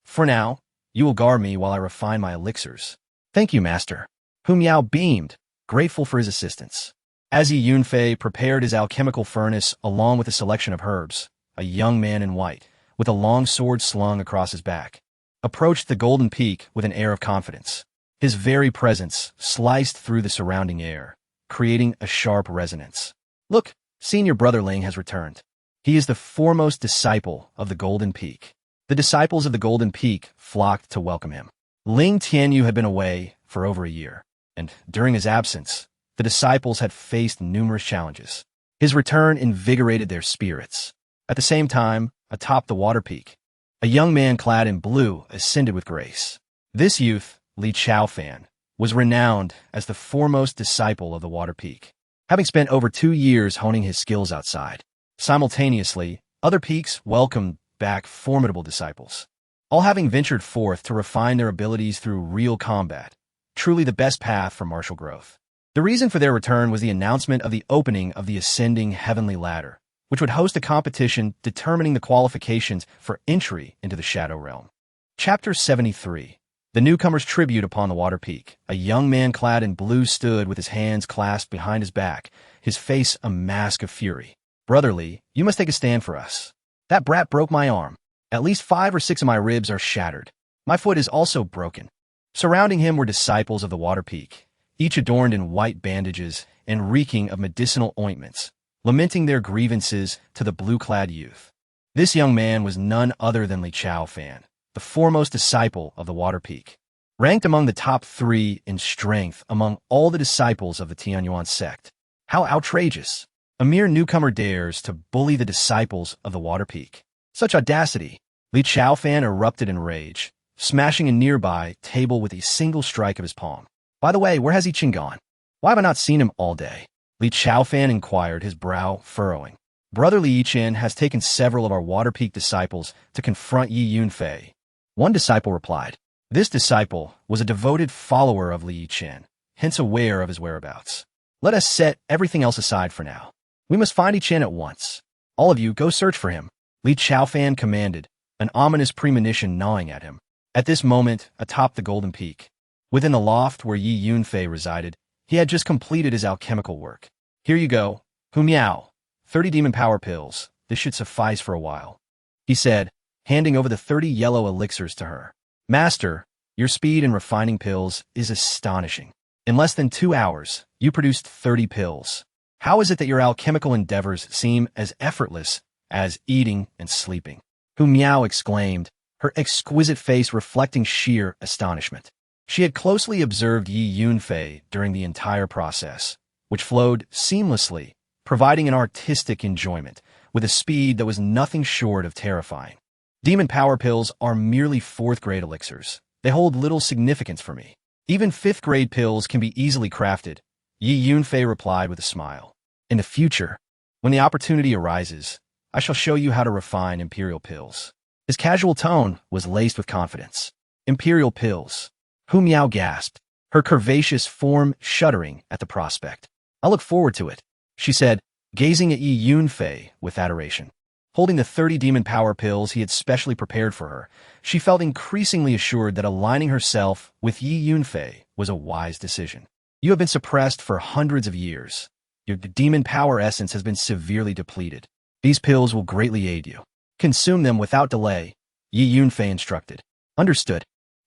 "For now, you will guard me while I refine my elixirs." "Thank you, master." Hu Miao beamed, grateful for his assistance. As Yi Yunfei prepared his alchemical furnace along with a selection of herbs, a young man in white, with a long sword slung across his back, approached the golden peak with an air of confidence. His very presence sliced through the surrounding air, creating a sharp resonance. "Look, senior brother Ling has returned. He is the foremost disciple of the Golden Peak." The disciples of the Golden Peak flocked to welcome him. Ling Tianyu had been away for over a year, and during his absence, the disciples had faced numerous challenges. His return invigorated their spirits. At the same time, atop the water peak, a young man clad in blue ascended with grace. This youth, Li Chaofan, was renowned as the foremost disciple of the water peak. having spent over 2 years honing his skills outside. Simultaneously, other peaks welcomed back formidable disciples, all having ventured forth to refine their abilities through real combat, truly the best path for martial growth. The reason for their return was the announcement of the opening of the Ascending Heavenly Ladder, which would host a competition determining the qualifications for entry into the Shadow Realm. Chapter 73. The Newcomer's Tribute upon the Water Peak. A young man clad in blue stood with his hands clasped behind his back, his face a mask of fury. "Brotherly, you must take a stand for us. That brat broke my arm. At least 5 or 6 of my ribs are shattered. My foot is also broken." Surrounding him were disciples of the Water Peak, each adorned in white bandages and reeking of medicinal ointments, lamenting their grievances to the blue-clad youth. This young man was none other than Li Chao Fan, the foremost disciple of the Water Peak, ranked among the top 3 in strength among all the disciples of the Tianyuan sect. How outrageous! A mere newcomer dares to bully the disciples of the Water Peak. Such audacity! Li Chao Fan erupted in rage, smashing a nearby table with a single strike of his palm. "By the way, where has Yi gone? Why have I not seen him all day?" Li Chao Fan inquired, his brow furrowing. "Brotherly Yi Chen has taken several of our Water Peak disciples to confront Yi Yunfei," one disciple replied. This disciple was a devoted follower of Li Yi Chen, hence aware of his whereabouts. "Let us set everything else aside for now. We must find Yi Chen at once. All of you, go search for him," Li Chao Fan commanded, an ominous premonition gnawing at him. At this moment, atop the Golden Peak, within the loft where Yi Yunfei resided, he had just completed his alchemical work. "Here you go. Hu Miao. 30 demon power pills. This should suffice for a while," he said, handing over the 30 yellow elixirs to her. "Master, your speed in refining pills is astonishing. In less than 2 hours, you produced 30 pills. How is it that your alchemical endeavors seem as effortless as eating and sleeping?" Hu Miao exclaimed, her exquisite face reflecting sheer astonishment. She had closely observed Yi Yunfei during the entire process, which flowed seamlessly, providing an artistic enjoyment with a speed that was nothing short of terrifying. "Demon power pills are merely 4th-grade elixirs. They hold little significance for me. Even 5th-grade pills can be easily crafted," Yi Yunfei replied with a smile. "In the future, when the opportunity arises, I shall show you how to refine imperial pills." His casual tone was laced with confidence. "Imperial pills." Hu Miao gasped, her curvaceous form shuddering at the prospect. "I look forward to it," she said, gazing at Yi Yunfei with adoration. Holding the 30 demon power pills he had specially prepared for her, she felt increasingly assured that aligning herself with Yi Yunfei was a wise decision. "You have been suppressed for hundreds of years. Your demon power essence has been severely depleted. These pills will greatly aid you. Consume them without delay," Yi Yunfei instructed. "Understood."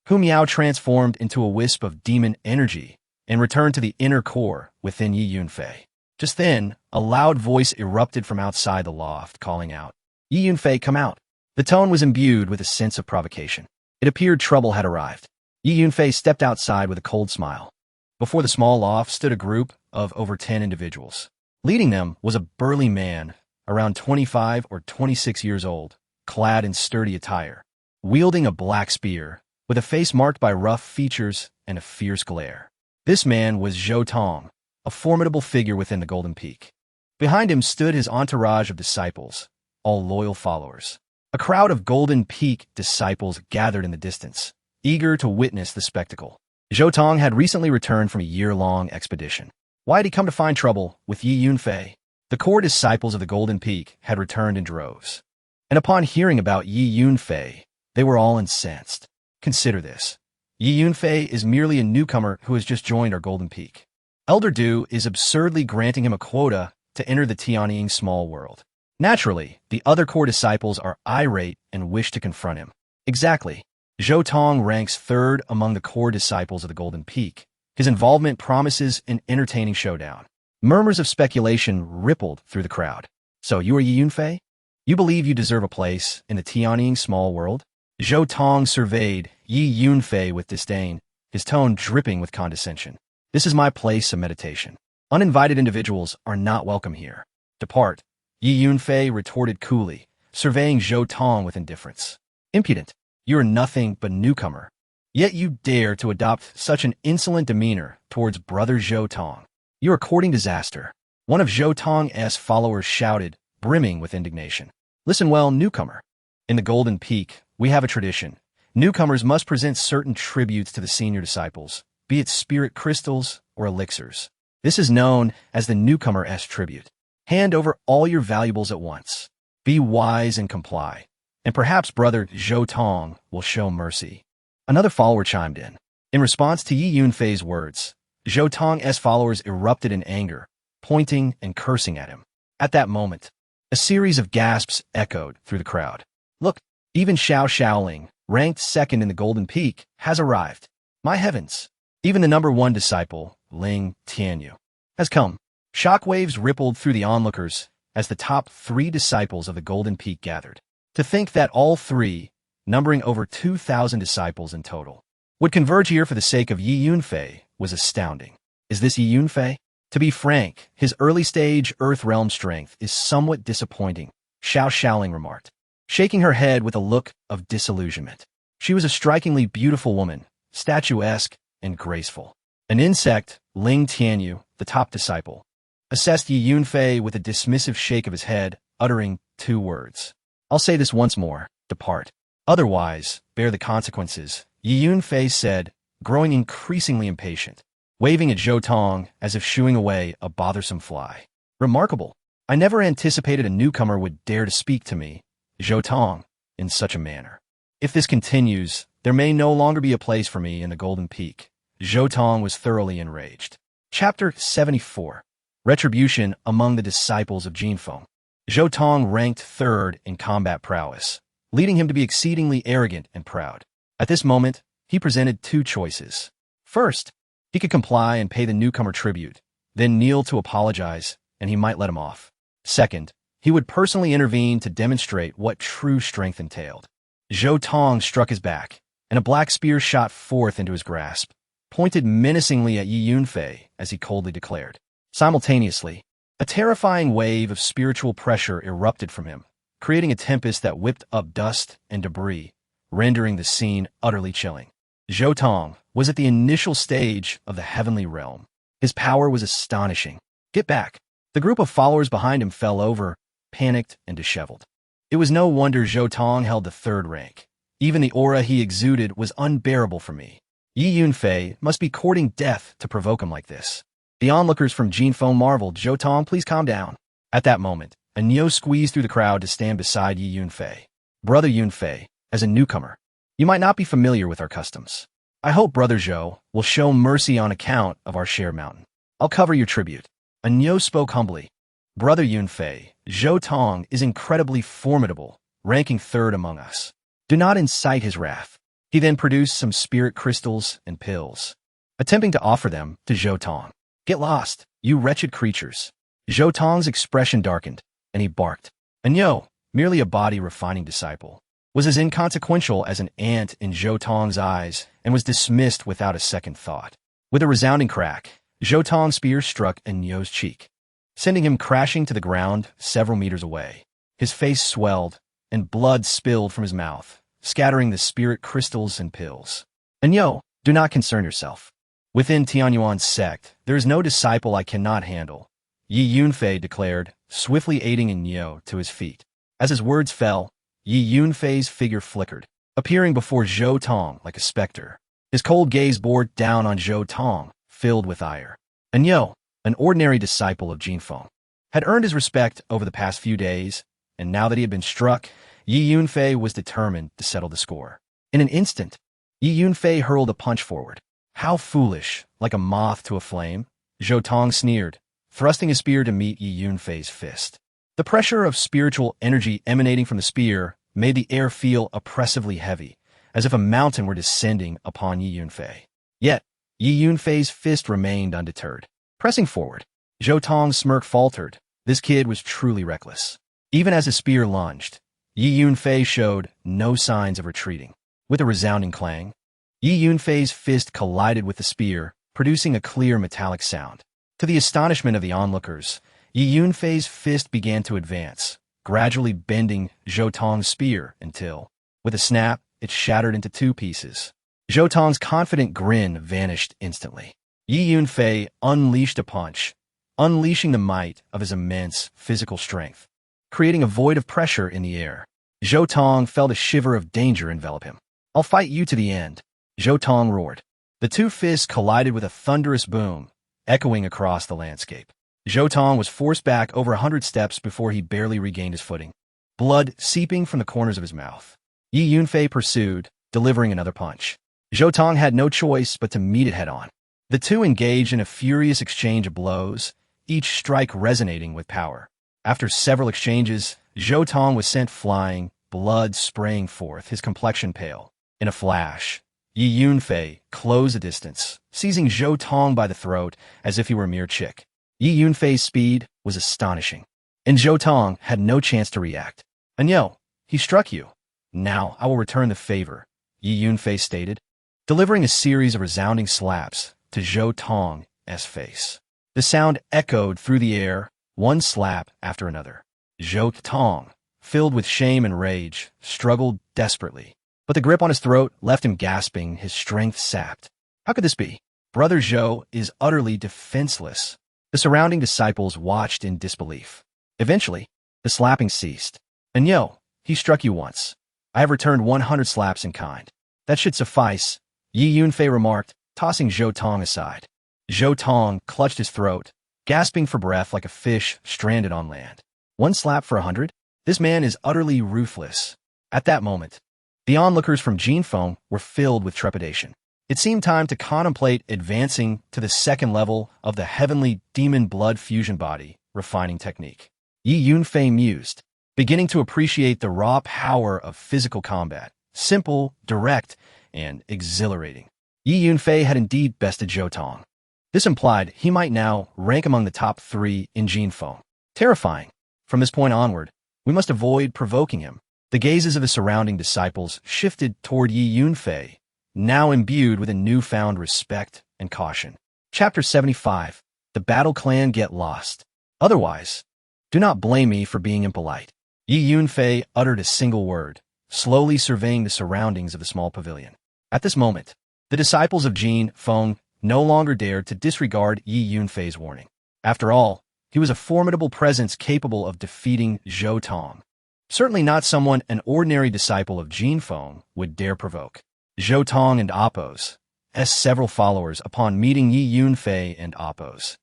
Hu Miao transformed into a wisp of demon energy and returned to the inner core within Yi Yunfei. Just then, a loud voice erupted from outside the loft, calling out, "Yi Yunfei, come out." The tone was imbued with a sense of provocation. It appeared trouble had arrived. Yi Yunfei stepped outside with a cold smile. Before the small loft stood a group of over 10 individuals. Leading them was a burly man, around 25 or 26 years old, clad in sturdy attire, wielding a black spear, with a face marked by rough features and a fierce glare. This man was Zhou Tong, a formidable figure within the Golden Peak. Behind him stood his entourage of disciples, all loyal followers. A crowd of Golden Peak disciples gathered in the distance, eager to witness the spectacle. Zhou Tong had recently returned from a year-long expedition. Why had he come to find trouble with Yi Yunfei? The core disciples of the Golden Peak had returned in droves. And upon hearing about Yi Yunfei, they were all incensed. Consider this. Yi Yunfei is merely a newcomer who has just joined our Golden Peak. Elder Du is absurdly granting him a quota to enter the Tianying small world. Naturally, the other core disciples are irate and wish to confront him. Exactly. Zhou Tong ranks 3rd among the core disciples of the Golden Peak. His involvement promises an entertaining showdown. Murmurs of speculation rippled through the crowd. "So you are Yi Yunfei? You believe you deserve a place in the Tianying small world?" Zhou Tong surveyed Yi Yunfei with disdain, his tone dripping with condescension. "This is my place of meditation. Uninvited individuals are not welcome here. Depart," Yi Yunfei retorted coolly, surveying Zhou Tong with indifference. "Impudent. You are nothing but newcomer. Yet you dare to adopt such an insolent demeanor towards brother Zhou Tong. You are courting disaster." One of Zhou Tong's followers shouted, brimming with indignation. Listen well, newcomer. In the Golden Peak, we have a tradition. Newcomers must present certain tributes to the senior disciples, be it spirit crystals or elixirs. This is known as the newcomer's tribute. Hand over all your valuables at once. Be wise and comply. And perhaps brother Zhou Tong will show mercy. Another follower chimed in. In response to Yi Yunfei's words, Zhou Tong's followers erupted in anger, pointing and cursing at him. At that moment, a series of gasps echoed through the crowd. Look, even Xiao Xiaoling, ranked second in the Golden Peak, has arrived. My heavens! Even the number one disciple, Ling Tianyu, has come. Shockwaves rippled through the onlookers as the top 3 disciples of the Golden Peak gathered. To think that all 3, numbering over 2,000 disciples in total, would converge here for the sake of Yi Yunfei was astounding. Is this Yi Yunfei? To be frank, his early-stage Earth Realm strength is somewhat disappointing, Xiao Xiaoling remarked, shaking her head with a look of disillusionment. She was a strikingly beautiful woman, statuesque and graceful. An insect, Ling Tianyu, the top disciple, assessed Yi Yunfei with a dismissive shake of his head, uttering 2 words. I'll say this once more, depart. Otherwise, bear the consequences, Yi Yunfei said, growing increasingly impatient, waving at Zhou Tong as if shooing away a bothersome fly. Remarkable. I never anticipated a newcomer would dare to speak to me, Zhou Tong, in such a manner. If this continues, there may no longer be a place for me in the Golden Peak. Zhou Tong was thoroughly enraged. Chapter 74. Retribution among the disciples of Jinfeng. Zhou Tong ranked 3rd in combat prowess, leading him to be exceedingly arrogant and proud. At this moment, he presented 2 choices. First, he could comply and pay the newcomer tribute, then kneel to apologize, and he might let him off. Second, he would personally intervene to demonstrate what true strength entailed. Zhou Tong struck his back, and a black spear shot forth into his grasp, pointed menacingly at Yi Yunfei as he coldly declared. Simultaneously, a terrifying wave of spiritual pressure erupted from him, creating a tempest that whipped up dust and debris, rendering the scene utterly chilling. Zhou Tong was at the initial stage of the heavenly realm. His power was astonishing. Get back! The group of followers behind him fell over, panicked and disheveled. It was no wonder Zhou Tong held the 3rd rank. Even the aura he exuded was unbearable for me. Yi Yunfei must be courting death to provoke him like this. The onlookers from Jinfeng marveled. Zhou Tong, please calm down. At that moment, a Neo squeezed through the crowd to stand beside Yi Yunfei. Brother Yunfei, as a newcomer, you might not be familiar with our customs. I hope Brother Zhou will show mercy on account of our shared mountain. I'll cover your tribute. A Neo spoke humbly. Brother Yunfei, Zhou Tong is incredibly formidable, ranking 3rd among us. Do not incite his wrath. He then produced some spirit crystals and pills, attempting to offer them to Zhou Tong. Get lost, you wretched creatures. Zhou Tong's expression darkened, and he barked. Anyo, merely a body-refining disciple, was as inconsequential as an ant in Zhou Tong's eyes and was dismissed without a second thought. With a resounding crack, Zhou Tong's spear struck Anyo's cheek, sending him crashing to the ground several meters away. His face swelled, and blood spilled from his mouth, scattering the spirit crystals and pills. Anyo, do not concern yourself. Within Tianyuan's sect, there is no disciple I cannot handle, Yi Yunfei declared, swiftly aiding Anyo to his feet. As his words fell, Yi Yunfei's figure flickered, appearing before Zhou Tong like a specter. His cold gaze bore down on Zhou Tong, filled with ire. Anyo, an ordinary disciple of Jinfeng, had earned his respect over the past few days, and now that he had been struck, Yi Yunfei was determined to settle the score. In an instant, Yi Yunfei hurled a punch forward. How foolish, like a moth to a flame, Zhou Tong sneered, thrusting his spear to meet Yi Yunfei's fist. The pressure of spiritual energy emanating from the spear made the air feel oppressively heavy, as if a mountain were descending upon Yi Yunfei. Yet, Yi Yunfei's fist remained undeterred. Pressing forward, Zhou Tong's smirk faltered. This kid was truly reckless. Even as his spear lunged, Yi Yunfei showed no signs of retreating. With a resounding clang, Yi Yunfei's fist collided with the spear, producing a clear metallic sound. To the astonishment of the onlookers, Yi Yunfei's fist began to advance, gradually bending Zhou Tong's spear until, with a snap, it shattered into 2 pieces. Zhou Tong's confident grin vanished instantly. Yi Yunfei unleashed a punch, unleashing the might of his immense physical strength, creating a void of pressure in the air. Zhou Tong felt a shiver of danger envelop him. "I'll fight you to the end," Zhou Tong roared. The two fists collided with a thunderous boom, echoing across the landscape. Zhou Tong was forced back over 100 steps before he barely regained his footing, blood seeping from the corners of his mouth. Yi Yunfei pursued, delivering another punch. Zhou Tong had no choice but to meet it head-on. The two engaged in a furious exchange of blows, each strike resonating with power. After several exchanges, Zhou Tong was sent flying, blood spraying forth, his complexion pale. In a flash, Yi Yunfei closed the distance, seizing Zhou Tong by the throat as if he were a mere chick. Yi Yunfei's speed was astonishing, and Zhou Tong had no chance to react. "Anyo, he struck you. Now I will return the favor," Yi Yunfei stated, delivering a series of resounding slaps to Zhou Tong's face. The sound echoed through the air, one slap after another. Zhou Tong, filled with shame and rage, struggled desperately, but the grip on his throat left him gasping, his strength sapped. How could this be? Brother Zhou is utterly defenseless. The surrounding disciples watched in disbelief. Eventually, the slapping ceased. "Anyo, he struck you once. I have returned 100 slaps in kind. That should suffice," Yi Yunfei remarked, tossing Zhou Tong aside. Zhou Tong clutched his throat, gasping for breath like a fish stranded on land. One slap for 100? This man is utterly ruthless. At that moment, the onlookers from Jinfeng were filled with trepidation. It seemed time to contemplate advancing to the second level of the heavenly demon blood fusion body refining technique. Yi Yunfei mused, beginning to appreciate the raw power of physical combat, simple, direct, and exhilarating. Yi Yunfei had indeed bested Zhou Tong. This implied he might now rank among the top 3 in Jinfeng. Terrifying. From this point onward, we must avoid provoking him. The gazes of the surrounding disciples shifted toward Yi Yunfei, now imbued with a newfound respect and caution. Chapter 75. The Battle Clan Get Lost. Otherwise, do not blame me for being impolite. Yi Yunfei uttered a single word, slowly surveying the surroundings of the small pavilion. At this moment, the disciples of Jinfeng no longer dared to disregard Yi Yunfei's warning. After all, he was a formidable presence capable of defeating Zhou Tong. Certainly not someone an ordinary disciple of Jinfeng would dare provoke. Zhou Tong and Appo's several followers, upon meeting Yi Yunfei and Appo's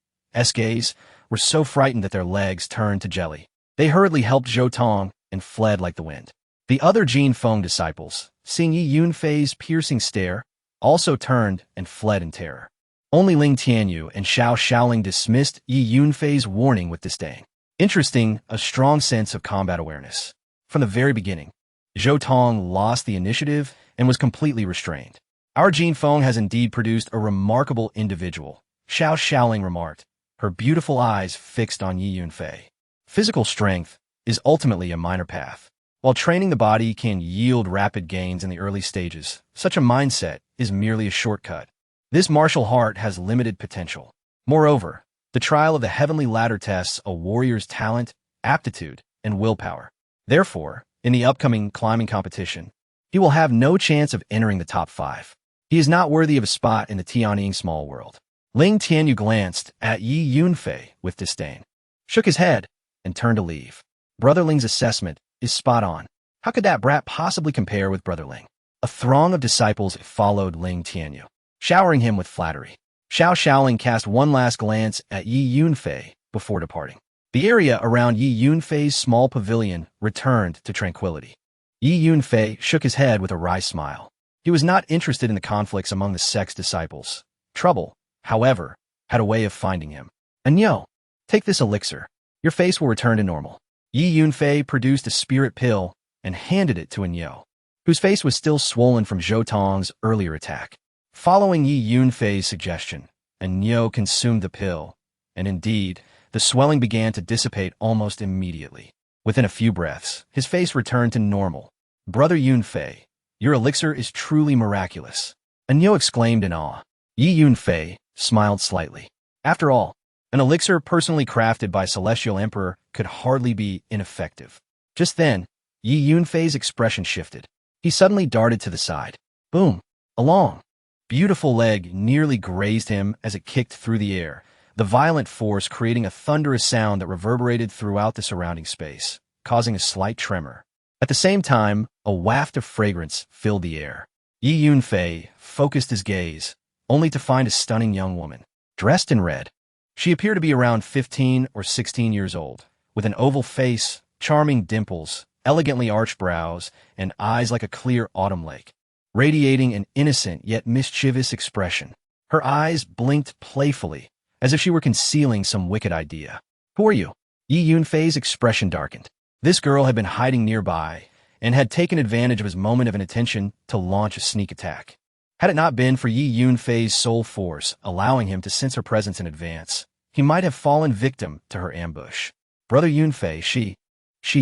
gaze, were so frightened that their legs turned to jelly. They hurriedly helped Zhou Tong and fled like the wind. The other Jinfeng disciples, seeing Yi Yunfei's piercing stare, also turned and fled in terror. Only Ling Tianyu and Xiao Shaoling dismissed Yi Yunfei's warning with disdain. Interesting, a strong sense of combat awareness. From the very beginning, Zhou Tong lost the initiative and was completely restrained. "Our Jinfeng has indeed produced a remarkable individual," Xiao Shaoling remarked, her beautiful eyes fixed on Yi Yunfei. Physical strength is ultimately a minor path. While training the body can yield rapid gains in the early stages, such a mindset is merely a shortcut. This martial art has limited potential. Moreover, the trial of the heavenly ladder tests a warrior's talent, aptitude, and willpower. Therefore, in the upcoming climbing competition, he will have no chance of entering the top 5. He is not worthy of a spot in the Tianying small world. Ling Tianyu glanced at Yi Yunfei with disdain, shook his head, and turned to leave. Brother Ling's assessment is spot on. How could that brat possibly compare with Brother Ling? A throng of disciples followed Ling Tianyu, showering him with flattery. Xiao Shaoling cast one last glance at Yi Yunfei before departing. The area around Yi Yunfei's small pavilion returned to tranquility. Yi Yunfei shook his head with a wry smile. He was not interested in the conflicts among the sect's disciples. Trouble, however, had a way of finding him. "Anyo, take this elixir. Your face will return to normal." Yi Yunfei produced a spirit pill and handed it to Anyo, whose face was still swollen from Zhou Tong's earlier attack. Following Yi Yunfei's suggestion, Anyo consumed the pill, and indeed, the swelling began to dissipate almost immediately. Within a few breaths, his face returned to normal. "Brother Yunfei, your elixir is truly miraculous," Anyo exclaimed in awe. Yi Yunfei smiled slightly. After all, an elixir personally crafted by Celestial Emperor could hardly be ineffective. Just then, Yi Yunfei's expression shifted. He suddenly darted to the side. Boom! A long, beautiful leg nearly grazed him as it kicked through the air, the violent force creating a thunderous sound that reverberated throughout the surrounding space, causing a slight tremor. At the same time, a waft of fragrance filled the air. Yi Yunfei focused his gaze, only to find a stunning young woman, dressed in red. She appeared to be around 15 or 16 years old, with an oval face, charming dimples, elegantly arched brows, and eyes like a clear autumn lake, radiating an innocent yet mischievous expression. Her eyes blinked playfully, as if she were concealing some wicked idea. "Who are you?" Yi Yunfei's expression darkened. This girl had been hiding nearby and had taken advantage of his moment of inattention to launch a sneak attack. Had it not been for Yi Yunfei's soul force allowing him to sense her presence in advance, he might have fallen victim to her ambush. "Brother Yunfei, she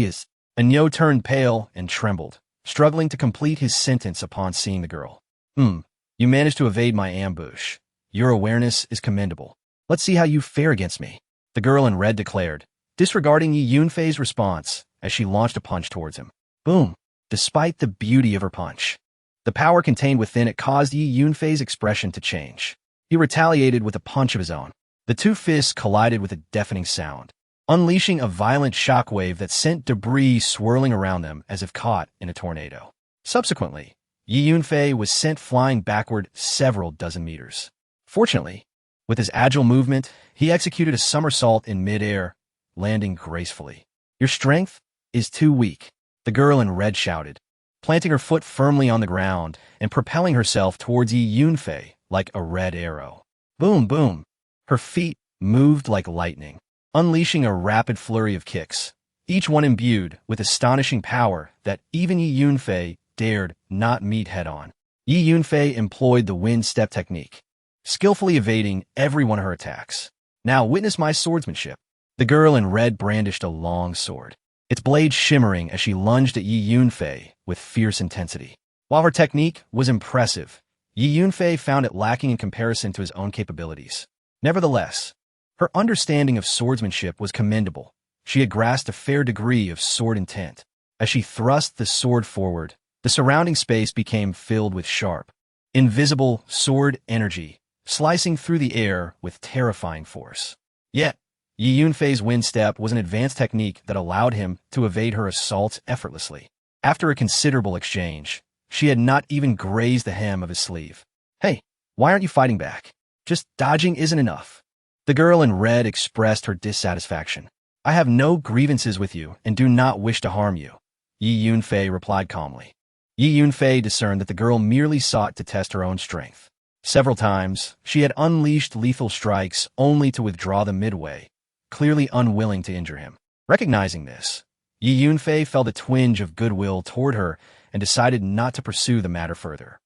is." Anyo turned pale and trembled, struggling to complete his sentence upon seeing the girl. You managed to evade my ambush. Your awareness is commendable. Let's see how you fare against me," the girl in red declared, disregarding Yi Yunfei's response as she launched a punch towards him. Boom! Despite the beauty of her punch, the power contained within it caused Yi Yunfei's expression to change. He retaliated with a punch of his own. The two fists collided with a deafening sound, unleashing a violent shockwave that sent debris swirling around them as if caught in a tornado. Subsequently, Yi Yunfei was sent flying backward several dozen meters. Fortunately, with his agile movement, he executed a somersault in midair, landing gracefully. "Your strength is too weak," the girl in red shouted, planting her foot firmly on the ground and propelling herself towards Yi Yunfei like a red arrow. Boom, boom! Her feet moved like lightning, unleashing a rapid flurry of kicks, each one imbued with astonishing power that even Yi Yunfei dared not meet head-on. Yi Yunfei employed the wind step technique, skillfully evading every one of her attacks. "Now witness my swordsmanship." The girl in red brandished a long sword, its blade shimmering as she lunged at Yi Yunfei with fierce intensity. While her technique was impressive, Yi Yunfei found it lacking in comparison to his own capabilities. Nevertheless, her understanding of swordsmanship was commendable. She had grasped a fair degree of sword intent. As she thrust the sword forward, the surrounding space became filled with sharp, invisible sword energy, slicing through the air with terrifying force. Yet, Yi Yunfei's wind step was an advanced technique that allowed him to evade her assaults effortlessly. After a considerable exchange, she had not even grazed the hem of his sleeve. "Hey, why aren't you fighting back? Just dodging isn't enough." The girl in red expressed her dissatisfaction. "I have no grievances with you and do not wish to harm you," Yi Yunfei replied calmly. Yi Yunfei discerned that the girl merely sought to test her own strength. Several times, she had unleashed lethal strikes only to withdraw them midway, clearly unwilling to injure him. Recognizing this, Yi Yunfei felt a twinge of goodwill toward her and decided not to pursue the matter further.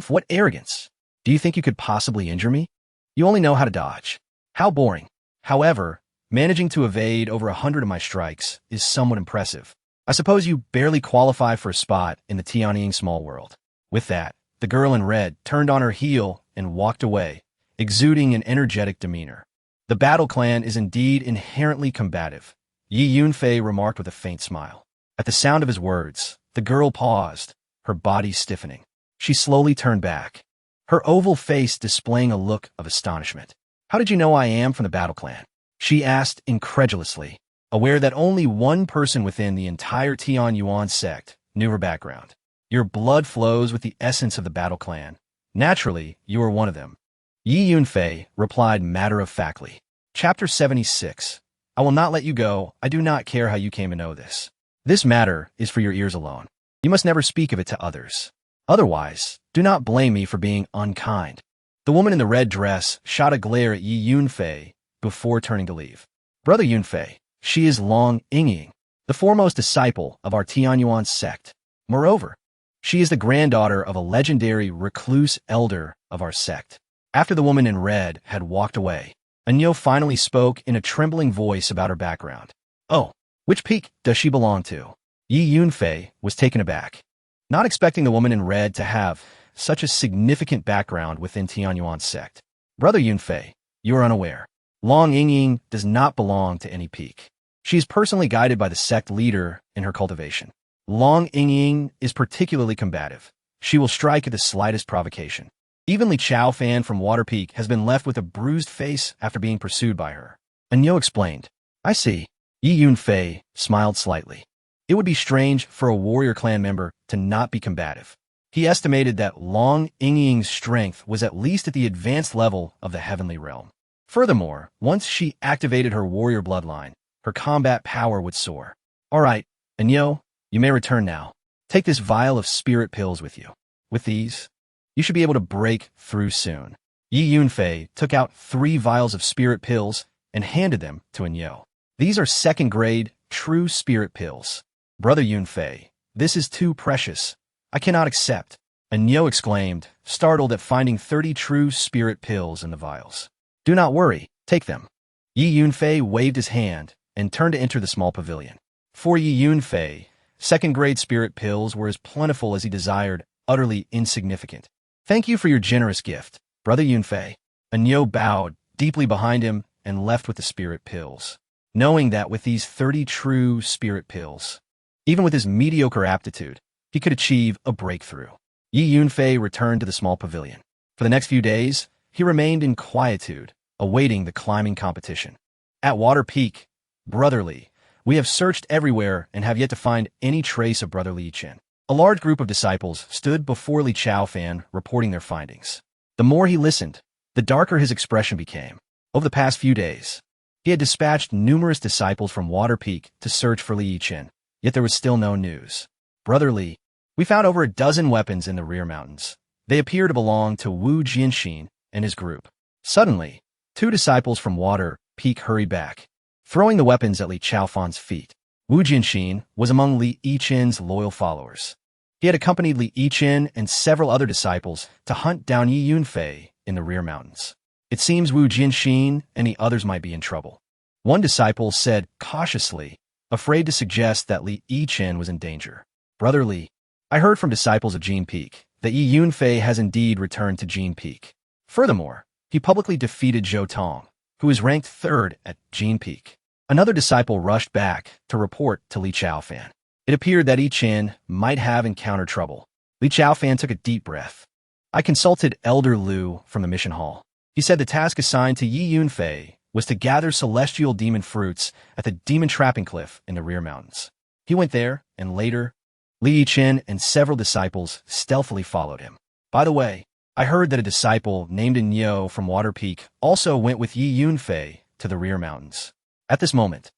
What arrogance! Do you think you could possibly injure me? You only know how to dodge. How boring. However, managing to evade over 100 of my strikes is somewhat impressive. I suppose you barely qualify for a spot in the Tianying small world. With that, the girl in red turned on her heel and walked away, exuding an energetic demeanor. "The battle clan is indeed inherently combative," Yi Yunfei remarked with a faint smile. At the sound of his words, the girl paused, her body stiffening. She slowly turned back, her oval face displaying a look of astonishment. "How did you know I am from the battle clan?" she asked incredulously, aware that only one person within the entire Tian Yuan sect knew her background. "Your blood flows with the essence of the battle clan. Naturally, you are one of them," Yi Yunfei replied matter-of-factly. Chapter 76. I will not let you go. I do not care how you came to know this. This matter is for your ears alone. You must never speak of it to others. Otherwise, do not blame me for being unkind. The woman in the red dress shot a glare at Yi Yunfei before turning to leave. "Brother Yunfei, she is Long Yingying, the foremost disciple of our Tianyuan sect. Moreover, she is the granddaughter of a legendary recluse elder of our sect." After the woman in red had walked away, Anyo finally spoke in a trembling voice about her background. "Oh, which peak does she belong to?" Yi Yunfei was taken aback, not expecting the woman in red to have such a significant background within Tianyuan's sect. "Brother Yunfei, you are unaware. Long Yingying does not belong to any peak. She is personally guided by the sect leader in her cultivation. Long Yingying is particularly combative. She will strike at the slightest provocation. Even Li Chao Fan from Water Peak has been left with a bruised face after being pursued by her. Anyo explained. I see. Yi Yunfei smiled slightly. It would be strange for a warrior clan member to not be combative. He estimated that Long Yingying's strength was at least at the advanced level of the heavenly realm. Furthermore, once she activated her warrior bloodline, her combat power would soar. All right, Anyo, you may return now. Take this vial of spirit pills with you. With these, you should be able to break through soon. Yi Yunfei took out 3 vials of spirit pills and handed them to Anyo. These are second-grade, true spirit pills. Brother Yunfei, this is too precious. I cannot accept. Anyo exclaimed, startled at finding 30 true spirit pills in the vials. Do not worry, take them. Yi Yunfei waved his hand and turned to enter the small pavilion. For Yi Yunfei, second-grade spirit pills were as plentiful as he desired, utterly insignificant. Thank you for your generous gift, Brother Yunfei. Anyo bowed deeply behind him and left with the spirit pills, knowing that with these 30 true spirit pills, even with his mediocre aptitude, he could achieve a breakthrough. Yi Yunfei returned to the small pavilion. For the next few days, he remained in quietude, awaiting the climbing competition. At Water Peak, Brotherly, we have searched everywhere and have yet to find any trace of Brother Li Chen. A large group of disciples stood before Li Chao Fan, reporting their findings. The more he listened, the darker his expression became. Over the past few days, he had dispatched numerous disciples from Water Peak to search for Li Chen, yet there was still no news. Brother Li, we found over a dozen weapons in the rear mountains. They appear to belong to Wu Jianxin and his group. Suddenly, 2 disciples from Water Peak hurried back, throwing the weapons at Li Chaofan's feet. Wu Jianxin was among Li Yichen's loyal followers. He had accompanied Li Yichen and several other disciples to hunt down Yi Yunfei in the rear mountains. It seems Wu Jianxin and the others might be in trouble. One disciple said cautiously, afraid to suggest that Li Yichen was in danger. Brother Li, I heard from disciples of Jin Peak that Yi Yunfei has indeed returned to Jin Peak. Furthermore, he publicly defeated Zhou Tong, who is ranked 3rd at Jin Peak. Another disciple rushed back to report to Li Chao Fan. It appeared that Yi Chen might have encountered trouble. Li Chao Fan took a deep breath. I consulted Elder Liu from the mission hall. He said the task assigned to Yi Yunfei was to gather celestial demon fruits at the demon trapping cliff in the rear mountains. He went there, and later, Li Yichen and several disciples stealthily followed him. By the way, I heard that a disciple named Anyo from Water Peak also went with Yi Yunfei to the rear mountains. At this moment,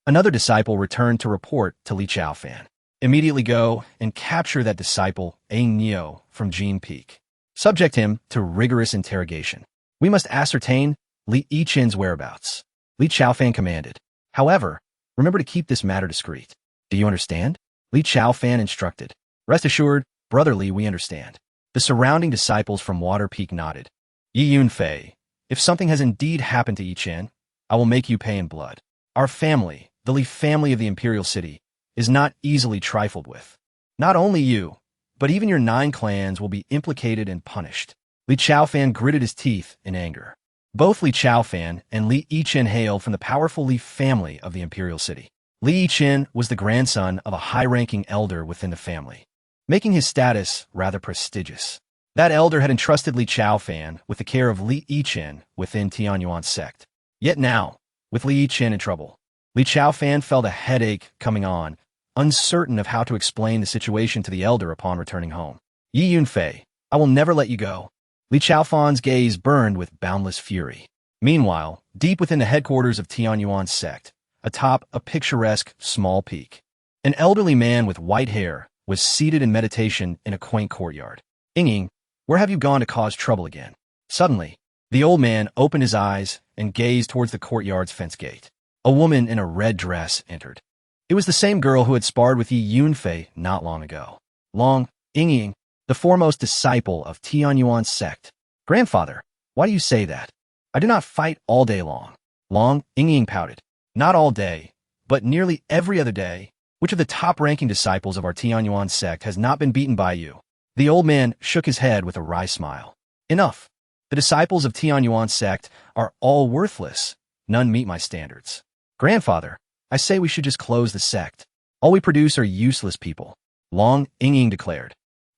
another disciple returned to report to Li Chao Fan. Immediately go and capture that disciple, Nyo, from Jin Peak. Subject him to rigorous interrogation. We must ascertain Li Yichen's whereabouts. Li Chao Fan commanded. However, remember to keep this matter discreet. Do you understand? Li Chao Fan instructed. Rest assured, Brother Li, we understand. The surrounding disciples from Water Peak nodded. Yi Yunfei, if something has indeed happened to Yi Chen, I will make you pay in blood. Our family, the Li family of the Imperial City, is not easily trifled with. Not only you, but even your 9 clans will be implicated and punished. Li Chao Fan gritted his teeth in anger. Both Li Chao Fan and Li Yichen hail from the powerful Li family of the Imperial City. Li Yichen was the grandson of a high-ranking elder within the family, making his status rather prestigious. That elder had entrusted Li Chao Fan with the care of Li Yichen within Tianyuan's sect. Yet now, with Li Yichen in trouble, Li Chao Fan felt a headache coming on, uncertain of how to explain the situation to the elder upon returning home. Yi Yunfei, I will never let you go. Li Chao Fan's gaze burned with boundless fury. Meanwhile, deep within the headquarters of Tianyuan's sect, atop a picturesque small peak, an elderly man with white hair was seated in meditation in a quaint courtyard. Yingying, where have you gone to cause trouble again? Suddenly, the old man opened his eyes and gazed towards the courtyard's fence gate. A woman in a red dress entered. It was the same girl who had sparred with Yi Yunfei not long ago. Long Yingying, the foremost disciple of Tianyuan's sect. Grandfather, why do you say that? I do not fight all day long. Long Yingying pouted. Not all day, but nearly every other day. Which of the top-ranking disciples of our Tianyuan sect has not been beaten by you? The old man shook his head with a wry smile. Enough. The disciples of Tianyuan sect are all worthless. None meet my standards. Grandfather, I say we should just close the sect. All we produce are useless people. Long Yingying declared.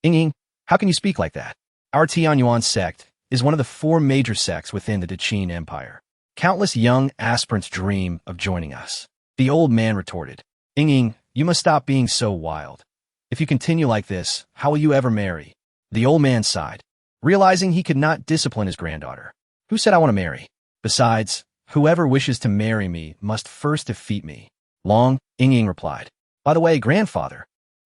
Yingying, how can you speak like that? Our Tianyuan sect is one of the four major sects within the Qin Empire. Countless young aspirants dream of joining us. The old man retorted, Ying, you must stop being so wild. If you continue like this, how will you ever marry? The old man sighed, realizing he could not discipline his granddaughter. Who said I want to marry? Besides, whoever wishes to marry me must first defeat me. Long, Ying replied. By the way, grandfather,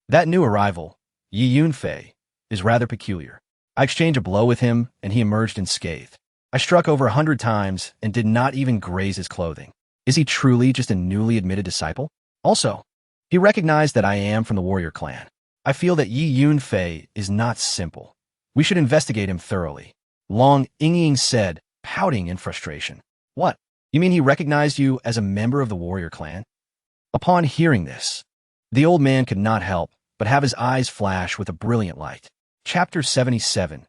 that new arrival, Yi Yunfei, is rather peculiar. I exchanged a blow with him, and he emerged unscathed. I struck over 100 times and did not even graze his clothing. Is he truly just a newly admitted disciple? Also, he recognized that I am from the warrior clan. I feel that Yi Yunfei is not simple. We should investigate him thoroughly. Long Ying said, pouting in frustration. What? You mean he recognized you as a member of the warrior clan? Upon hearing this, the old man could not help but have his eyes flash with a brilliant light. Chapter 77.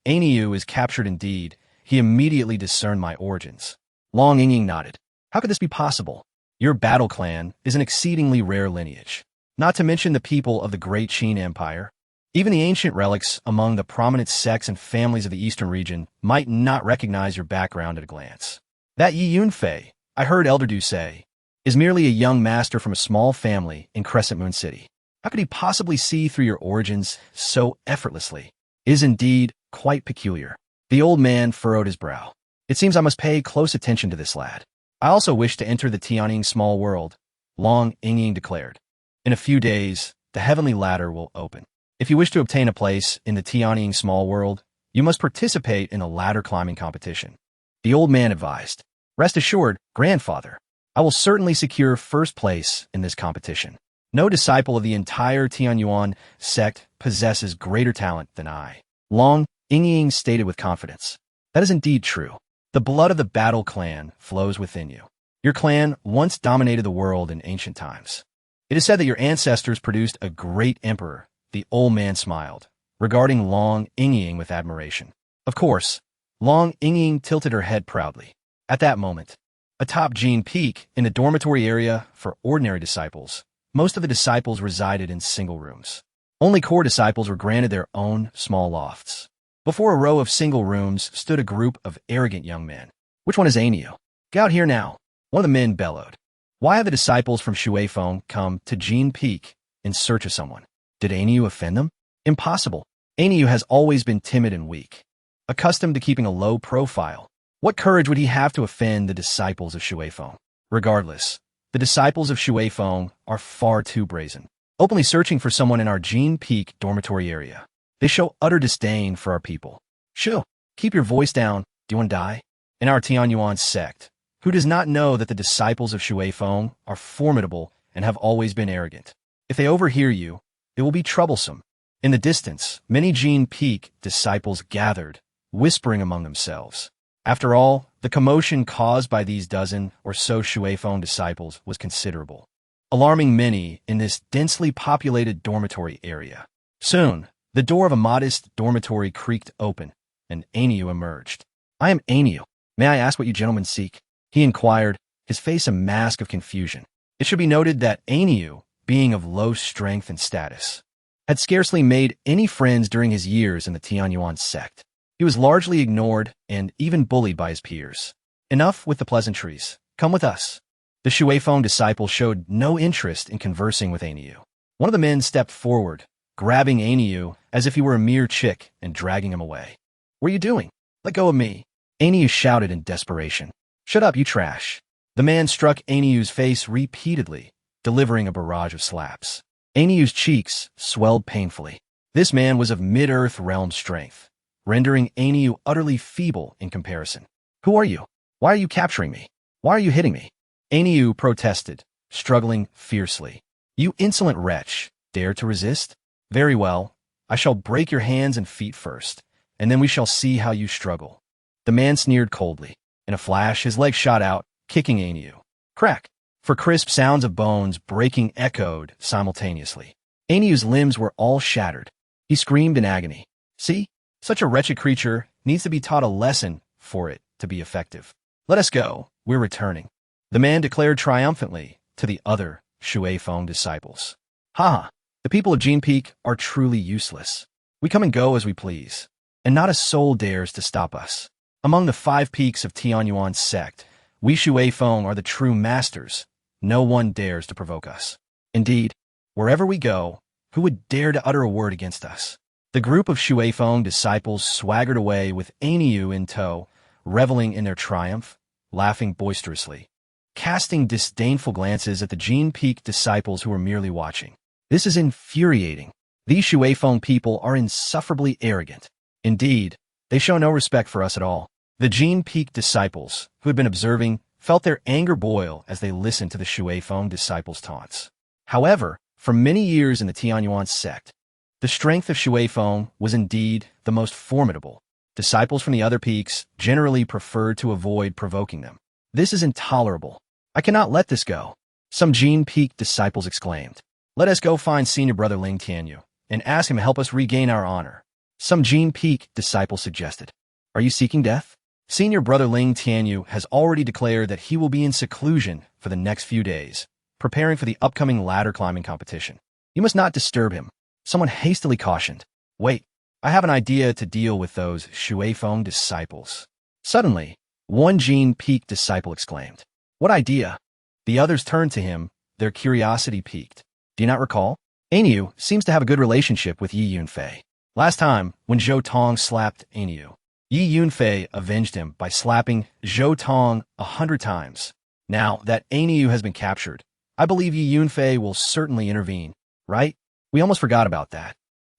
Aniu is captured indeed. He immediately discerned my origins. Long Ying nodded. How could this be possible? Your battle clan is an exceedingly rare lineage, not to mention the people of the great Qin Empire. Even the ancient relics among the prominent sects and families of the eastern region might not recognize your background at a glance. That Yi Yunfei, I heard Elder Du say, is merely a young master from a small family in Crescent Moon City. How could he possibly see through your origins so effortlessly? It is indeed quite peculiar. The old man furrowed his brow. It seems I must pay close attention to this lad. I also wish to enter the Tianying small world, Long Ying declared. In a few days, the heavenly ladder will open. If you wish to obtain a place in the Tianying small world, you must participate in a ladder climbing competition. The old man advised. Rest assured, grandfather, I will certainly secure first place in this competition. No disciple of the entire Tianyuan sect possesses greater talent than I. Long Ying stated with confidence. That is indeed true. The blood of the battle clan flows within you. Your clan once dominated the world in ancient times. It is said that your ancestors produced a great emperor. The old man smiled, regarding Long Ying with admiration. Of course, Long Ying tilted her head proudly. At that moment, atop Jean Peak, in the dormitory area for ordinary disciples, most of the disciples resided in single rooms. Only core disciples were granted their own small lofts. Before a row of single rooms stood a group of arrogant young men. Which one is Aniu? Get out here now. One of the men bellowed. Why have the disciples from Shuifeng come to Jean Peak in search of someone? Did Aniu offend them? Impossible. Aniu has always been timid and weak, accustomed to keeping a low profile. What courage would he have to offend the disciples of Shuifeng? Regardless, the disciples of Shuifeng are far too brazen, openly searching for someone in our Jean Peak dormitory area. They show utter disdain for our people. Shoo, keep your voice down. Do you want to die? In our Tianyuan sect, who does not know that the disciples of Shuifeng are formidable and have always been arrogant? If they overhear you, it will be troublesome. In the distance, many Jean Peak disciples gathered, whispering among themselves. After all, the commotion caused by these dozen or so Shuifeng disciples was considerable, alarming many in this densely populated dormitory area. Soon, the door of a modest dormitory creaked open, and Aniu emerged. I am Aniu. May I ask what you gentlemen seek? He inquired, his face a mask of confusion. It should be noted that Aniu, being of low strength and status, had scarcely made any friends during his years in the Tianyuan sect. He was largely ignored and even bullied by his peers. Enough with the pleasantries. Come with us. The Shuifeng disciple showed no interest in conversing with Aniu. One of the men stepped forward, grabbing Aniu as if he were a mere chick and dragging him away. What are you doing? Let go of me. Aniu shouted in desperation. Shut up, you trash. The man struck Aniu's face repeatedly, delivering a barrage of slaps. Aniu's cheeks swelled painfully. This man was of mid-earth realm strength, rendering Aniu utterly feeble in comparison. Who are you? Why are you capturing me? Why are you hitting me? Aniu protested, struggling fiercely. You insolent wretch, dare to resist? Very well, I shall break your hands and feet first, and then we shall see how you struggle. The man sneered coldly. In a flash, his leg shot out, kicking Aniu. Crack! For crisp sounds of bones breaking echoed simultaneously. Aniu's limbs were all shattered. He screamed in agony. See? Such a wretched creature needs to be taught a lesson for it to be effective. Let us go. We're returning. The man declared triumphantly to the other Shuifeng disciples. Ha! The people of Jean Peak are truly useless. We come and go as we please. and not a soul dares to stop us. Among the 5 peaks of Tianyuan sect, we Shueifeng are the true masters. No one dares to provoke us. Indeed, wherever we go, who would dare to utter a word against us? The group of Shueifeng disciples swaggered away with Aniu in tow, reveling in their triumph, laughing boisterously, casting disdainful glances at the Jin Peak disciples who were merely watching. This is infuriating. These Shueifeng people are insufferably arrogant. Indeed, they show no respect for us at all. The Jin Peak disciples, who had been observing, felt their anger boil as they listened to the Shueifeng disciples' taunts. However, for many years in the Tianyuan sect, the strength of Shueifeng was indeed the most formidable. Disciples from the other peaks generally preferred to avoid provoking them. This is intolerable. I cannot let this go. Some Jin Peak disciples exclaimed. Let us go find senior brother Ling Tianyu and ask him to help us regain our honor. Some Jin Peak disciples suggested. Are you seeking death? Senior brother Ling Tianyu has already declared that he will be in seclusion for the next few days, preparing for the upcoming ladder climbing competition. You must not disturb him. Someone hastily cautioned. Wait, I have an idea to deal with those Shueifeng disciples. Suddenly, one Jin Peak disciple exclaimed. What idea? The others turned to him, their curiosity piqued. Do you not recall? Aniu seems to have a good relationship with Yi Yunfei. Last time, when Zhou Tong slapped Aniu, Yi Yunfei avenged him by slapping Zhou Tong 100 times. Now that Aniu has been captured, I believe Yi Yunfei will certainly intervene, right? We almost forgot about that.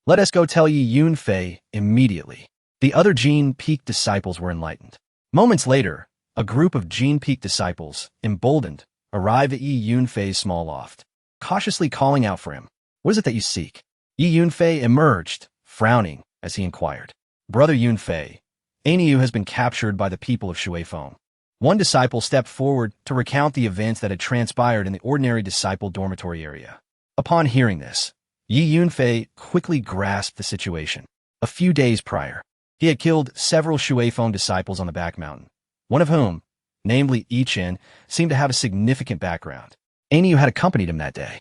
Let us go tell Yi Yunfei immediately. The other Jin Peak disciples were enlightened. Moments later, a group of Jin Peak disciples, emboldened, arrived at Yi Yunfei's small loft, cautiously calling out for him. What is it that you seek? Yi Yunfei emerged, frowning, as he inquired. Brother Yunfei, Aniu has been captured by the people of Shueifeng. One disciple stepped forward to recount the events that had transpired in the ordinary disciple dormitory area. Upon hearing this, Yi Yunfei quickly grasped the situation. A few days prior, he had killed several Shueifeng disciples on the back mountain, one of whom, namely Yi Chen, seemed to have a significant background. Aniu had accompanied him that day.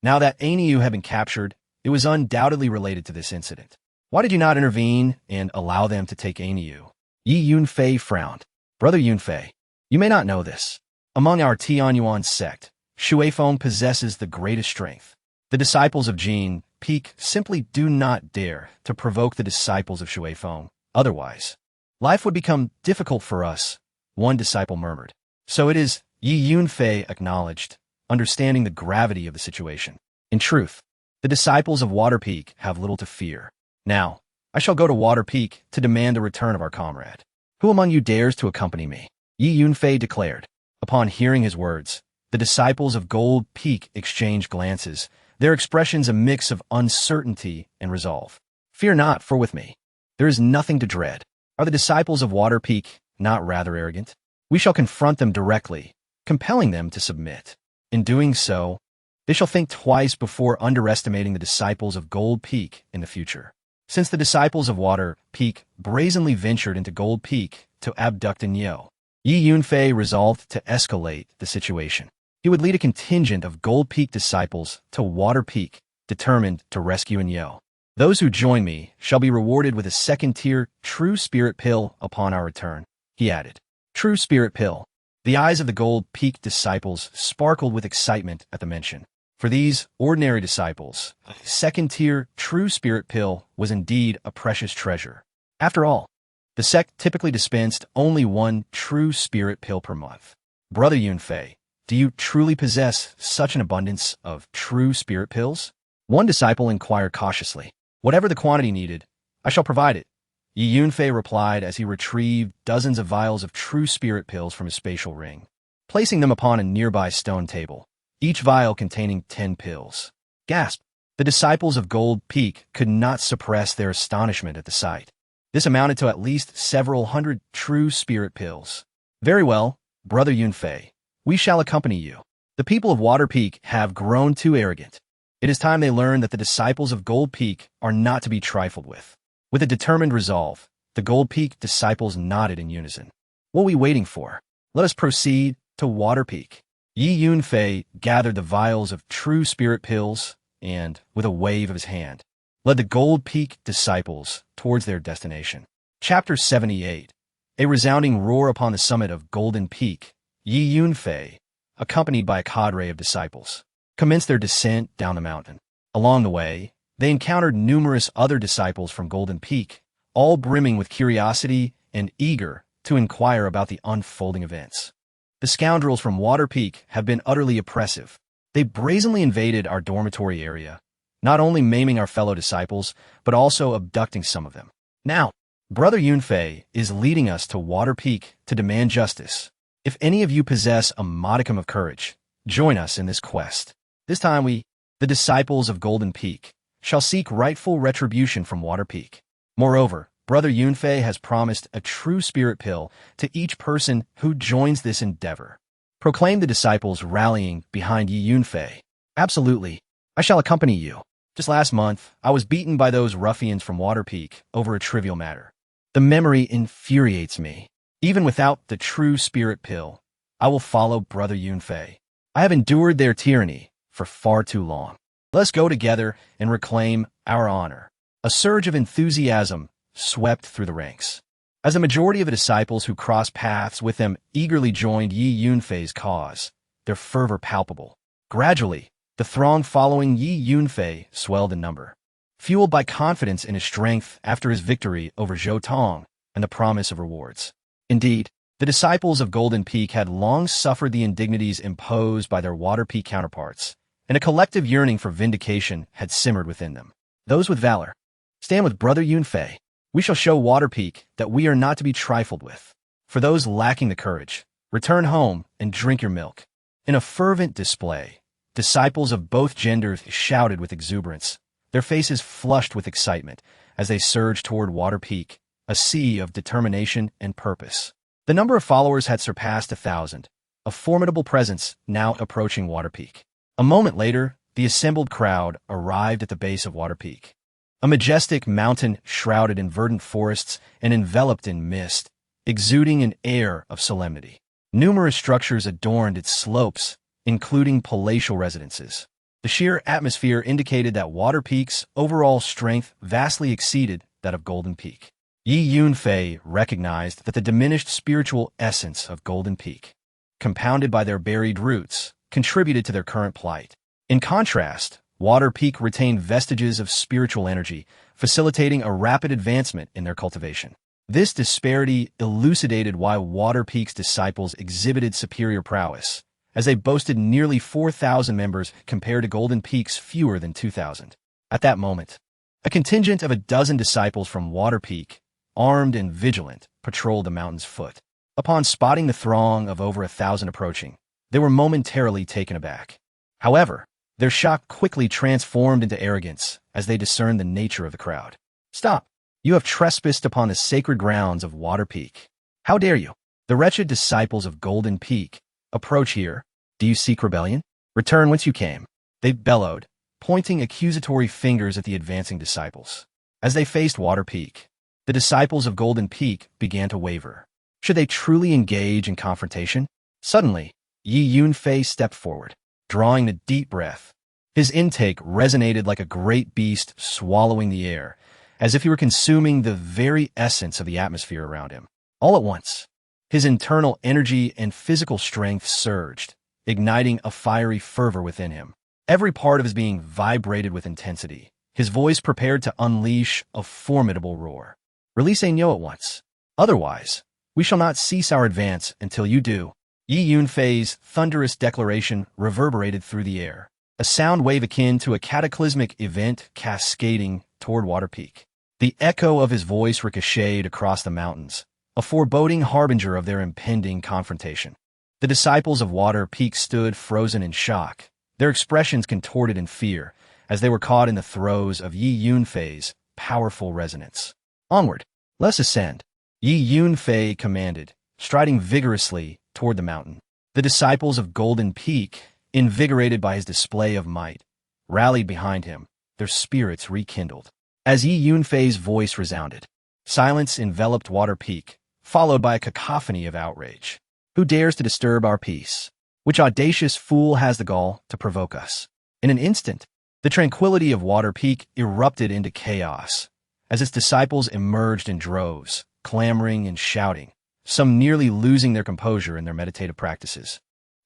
Now that Aniu had been captured, it was undoubtedly related to this incident. Why did you not intervene and allow them to take Aniu? Yi Yunfei frowned. Brother Yunfei, you may not know this. Among our Tianyuan sect, Shueifeng possesses the greatest strength. The disciples of Jin Peak simply do not dare to provoke the disciples of Shueifeng. Otherwise, life would become difficult for us, one disciple murmured. So it is, Yi Yunfei acknowledged, understanding the gravity of the situation. In truth, the disciples of Water Peak have little to fear. Now, I shall go to Water Peak to demand the return of our comrade. Who among you dares to accompany me? Yi Yunfei declared. Upon hearing his words, the disciples of Gold Peak exchanged glances, their expressions a mix of uncertainty and resolve. Fear not, for with me, there is nothing to dread. Are the disciples of Water Peak not rather arrogant? We shall confront them directly, compelling them to submit. In doing so, they shall think twice before underestimating the disciples of Gold Peak in the future. Since the disciples of Water Peak brazenly ventured into Gold Peak to abduct Nyo, Yi Yunfei resolved to escalate the situation. He would lead a contingent of Gold Peak disciples to Water Peak, determined to rescue Nyo. Those who join me shall be rewarded with a second-tier True Spirit Pill upon our return, he added. True Spirit Pill. The eyes of the Gold Peak disciples sparkled with excitement at the mention. For these ordinary disciples, a second-tier True Spirit Pill was indeed a precious treasure. After all, the sect typically dispensed only one True Spirit Pill per month. Brother Yunfei, do you truly possess such an abundance of True Spirit Pills? One disciple inquired cautiously. Whatever the quantity needed, I shall provide it. Yi Yunfei replied as he retrieved dozens of vials of True Spirit Pills from his spatial ring, placing them upon a nearby stone table, each vial containing 10 pills. Gasp! The disciples of Gold Peak could not suppress their astonishment at the sight. This amounted to at least several hundred True Spirit Pills. Very well, Brother Yunfei, we shall accompany you. The people of Water Peak have grown too arrogant. It is time they learned that the disciples of Gold Peak are not to be trifled with. With a determined resolve, the Gold Peak disciples nodded in unison. What are we waiting for? Let us proceed to Water Peak. Yi Yunfei gathered the vials of True Spirit Pills and, with a wave of his hand, led the Gold Peak disciples towards their destination. Chapter 78. A resounding roar upon the summit of Golden Peak. Yi Yunfei, accompanied by a cadre of disciples, commenced their descent down the mountain. Along the way, they encountered numerous other disciples from Golden Peak, all brimming with curiosity and eager to inquire about the unfolding events. The scoundrels from Water Peak have been utterly oppressive. They brazenly invaded our dormitory area, not only maiming our fellow disciples, but also abducting some of them. Now, Brother Yunfei is leading us to Water Peak to demand justice. If any of you possess a modicum of courage, join us in this quest. This time we, the disciples of Golden Peak, shall seek rightful retribution from Water Peak. Moreover, Brother Yunfei has promised a true spirit pill to each person who joins this endeavor. Proclaim the disciples rallying behind Yi Yunfei. Absolutely. I shall accompany you. Just last month, I was beaten by those ruffians from Water Peak over a trivial matter. The memory infuriates me. Even without the true spirit pill, I will follow Brother Yunfei. I have endured their tyranny for far too long. Let's go together and reclaim our honor. A surge of enthusiasm swept through the ranks, as the majority of the disciples who crossed paths with them eagerly joined Yi Yunfei's cause, their fervor palpable. Gradually, the throng following Yi Yunfei swelled in number, fueled by confidence in his strength after his victory over Zhou Tong and the promise of rewards. Indeed, the disciples of Golden Peak had long suffered the indignities imposed by their Water Peak counterparts, and a collective yearning for vindication had simmered within them. Those with valor, stand with Brother Yunfei. We shall show Water Peak that we are not to be trifled with. For those lacking the courage, return home and drink your milk. In a fervent display, disciples of both genders shouted with exuberance, their faces flushed with excitement as they surged toward Water Peak, a sea of determination and purpose. The number of followers had surpassed 1,000, a formidable presence now approaching Water Peak. A moment later, the assembled crowd arrived at the base of Water Peak. A majestic mountain shrouded in verdant forests and enveloped in mist, exuding an air of solemnity. Numerous structures adorned its slopes, including palatial residences. The sheer atmosphere indicated that Water Peak's overall strength vastly exceeded that of Golden Peak. Yi Yunfei recognized that the diminished spiritual essence of Golden Peak, compounded by their buried roots, contributed to their current plight. In contrast, Water Peak retained vestiges of spiritual energy, facilitating a rapid advancement in their cultivation. This disparity elucidated why Water Peak's disciples exhibited superior prowess, as they boasted nearly 4,000 members compared to Golden Peak's fewer than 2,000. At that moment, a contingent of a dozen disciples from Water Peak, armed and vigilant, patrolled the mountain's foot. Upon spotting the throng of over 1,000 approaching, they were momentarily taken aback. However, their shock quickly transformed into arrogance as they discerned the nature of the crowd. Stop! You have trespassed upon the sacred grounds of Water Peak. How dare you? The wretched disciples of Golden Peak, approach here. Do you seek rebellion? Return whence you came. They bellowed, pointing accusatory fingers at the advancing disciples. As they faced Water Peak, the disciples of Golden Peak began to waver. Should they truly engage in confrontation? Suddenly, Yi Yunfei stepped forward, drawing a deep breath. His intake resonated like a great beast swallowing the air, as if he were consuming the very essence of the atmosphere around him. All at once, his internal energy and physical strength surged, igniting a fiery fervor within him. Every part of his being vibrated with intensity, his voice prepared to unleash a formidable roar. Release Nyo at once. Otherwise, we shall not cease our advance until you do. Yi Yunfei's thunderous declaration reverberated through the air, a sound wave akin to a cataclysmic event cascading toward Water Peak. The echo of his voice ricocheted across the mountains, a foreboding harbinger of their impending confrontation. The disciples of Water Peak stood frozen in shock, their expressions contorted in fear, as they were caught in the throes of Yi Yunfei's powerful resonance. Onward, let's ascend, Yi Yunfei commanded, striding vigorously toward the mountain. The disciples of Golden Peak, invigorated by his display of might, rallied behind him, their spirits rekindled. As Yi Yunfei's voice resounded, silence enveloped Water Peak, followed by a cacophony of outrage. Who dares to disturb our peace? Which audacious fool has the gall to provoke us? In an instant, The tranquility of Water Peak erupted into chaos as its disciples emerged in droves, clamoring and shouting, some nearly losing their composure in their meditative practices.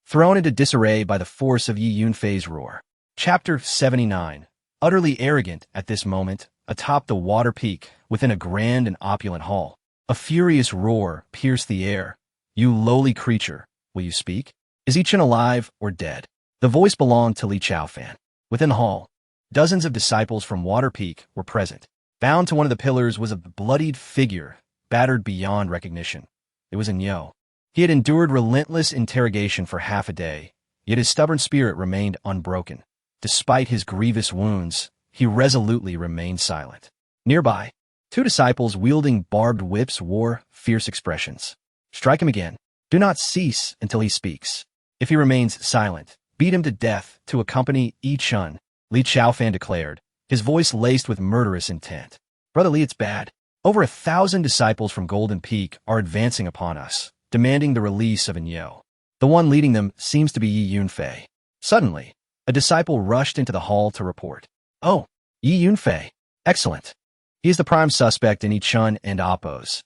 Thrown into disarray by the force of Yi Yunfei's roar. Chapter 79. Utterly arrogant at this moment, atop the Water Peak, within a grand and opulent hall, a furious roar pierced the air. "You lowly creature, will you speak? Is Yi Chen alive or dead?" The voice belonged to Li Chaofan. Within the hall, dozens of disciples from Water Peak were present. Bound to one of the pillars was a bloodied figure, battered beyond recognition. It was Nyo. He had endured relentless interrogation for half a day, yet his stubborn spirit remained unbroken. Despite his grievous wounds, he resolutely remained silent. Nearby, two disciples wielding barbed whips wore fierce expressions. "Strike him again. Do not cease until he speaks. If he remains silent, beat him to death to accompany Yi Chen," Li Chaofan declared, his voice laced with murderous intent. "Brother Li, it's bad. Over 1,000 disciples from Golden Peak are advancing upon us, demanding the release of Nyo. The one leading them seems to be Yi Yunfei." Suddenly, a disciple rushed into the hall to report. "Oh, Yi Yunfei. Excellent. He is the prime suspect in Yi Chen and Appo's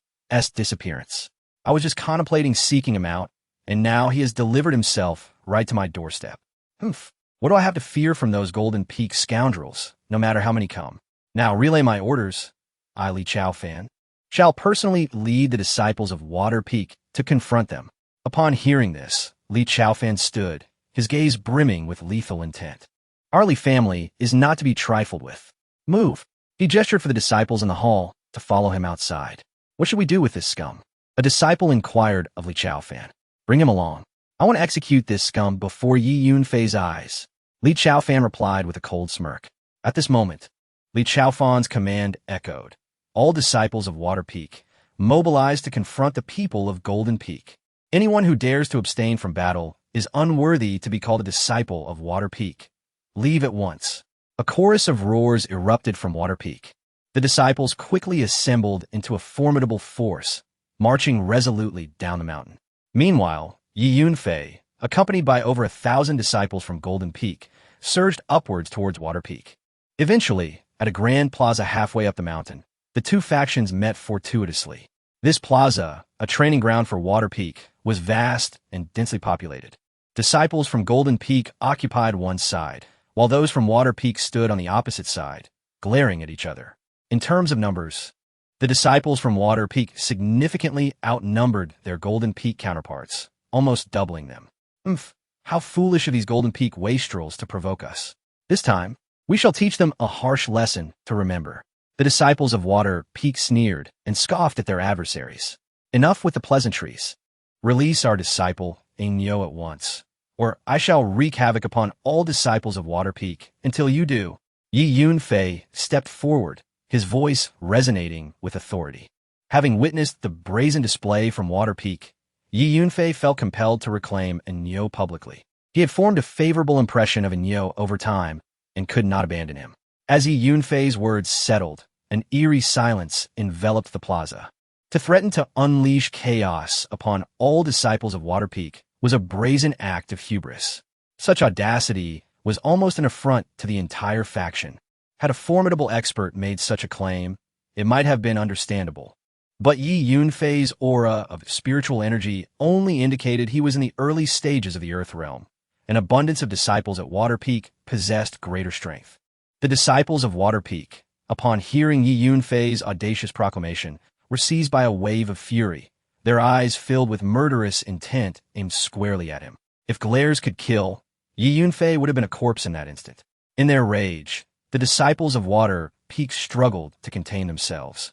disappearance. I was just contemplating seeking him out, and now he has delivered himself right to my doorstep. Humph. What do I have to fear from those Golden Peak scoundrels, no matter how many come? Now relay my orders. I, Li Chaofan, shall personally lead the disciples of Water Peak to confront them." Upon hearing this, Li Chaofan stood, his gaze brimming with lethal intent. "Our Li family is not to be trifled with. Move." He gestured for the disciples in the hall to follow him outside. "What should we do with this scum?" A disciple inquired of Li Chaofan. "Bring him along. I want to execute this scum before Yi Yunfei's eyes." Li Chaofan replied with a cold smirk. At this moment, Li Chaofan's command echoed. All disciples of Water Peak mobilized to confront the people of Golden Peak. Anyone who dares to abstain from battle is unworthy to be called a disciple of Water Peak. Leave at once. A chorus of roars erupted from Water Peak. The disciples quickly assembled into a formidable force, marching resolutely down the mountain. Meanwhile, Yi Yunfei, accompanied by over 1,000 disciples from Golden Peak, surged upwards towards Water Peak. Eventually, at a grand plaza halfway up the mountain, the two factions met fortuitously. This plaza, a training ground for Water Peak, was vast and densely populated. Disciples from Golden Peak occupied one side, while those from Water Peak stood on the opposite side, glaring at each other. In terms of numbers, the disciples from Water Peak significantly outnumbered their Golden Peak counterparts, almost doubling them. How foolish of these Golden Peak wastrels to provoke us. This time, we shall teach them a harsh lesson to remember. The disciples of Water Peak sneered and scoffed at their adversaries. Enough with the pleasantries. Release our disciple, Nyo, at once, or I shall wreak havoc upon all disciples of Water Peak until you do. Yi Yunfei stepped forward, his voice resonating with authority. Having witnessed the brazen display from Water Peak, Yi Yunfei felt compelled to reclaim Nyo publicly. He had formed a favorable impression of Nyo over time and could not abandon him. As Yi Yunfei's words settled, an eerie silence enveloped the plaza. To threaten to unleash chaos upon all disciples of Water Peak was a brazen act of hubris. Such audacity was almost an affront to the entire faction. Had a formidable expert made such a claim, it might have been understandable. But Yi Yunfei's aura of spiritual energy only indicated he was in the early stages of the Earth Realm. An abundance of disciples at Water Peak possessed greater strength. The disciples of Water Peak, upon hearing Yi Yunfei's audacious proclamation, were seized by a wave of fury, their eyes filled with murderous intent aimed squarely at him. If glares could kill, Yi Yunfei would have been a corpse in that instant. In their rage, the disciples of Water Peak struggled to contain themselves.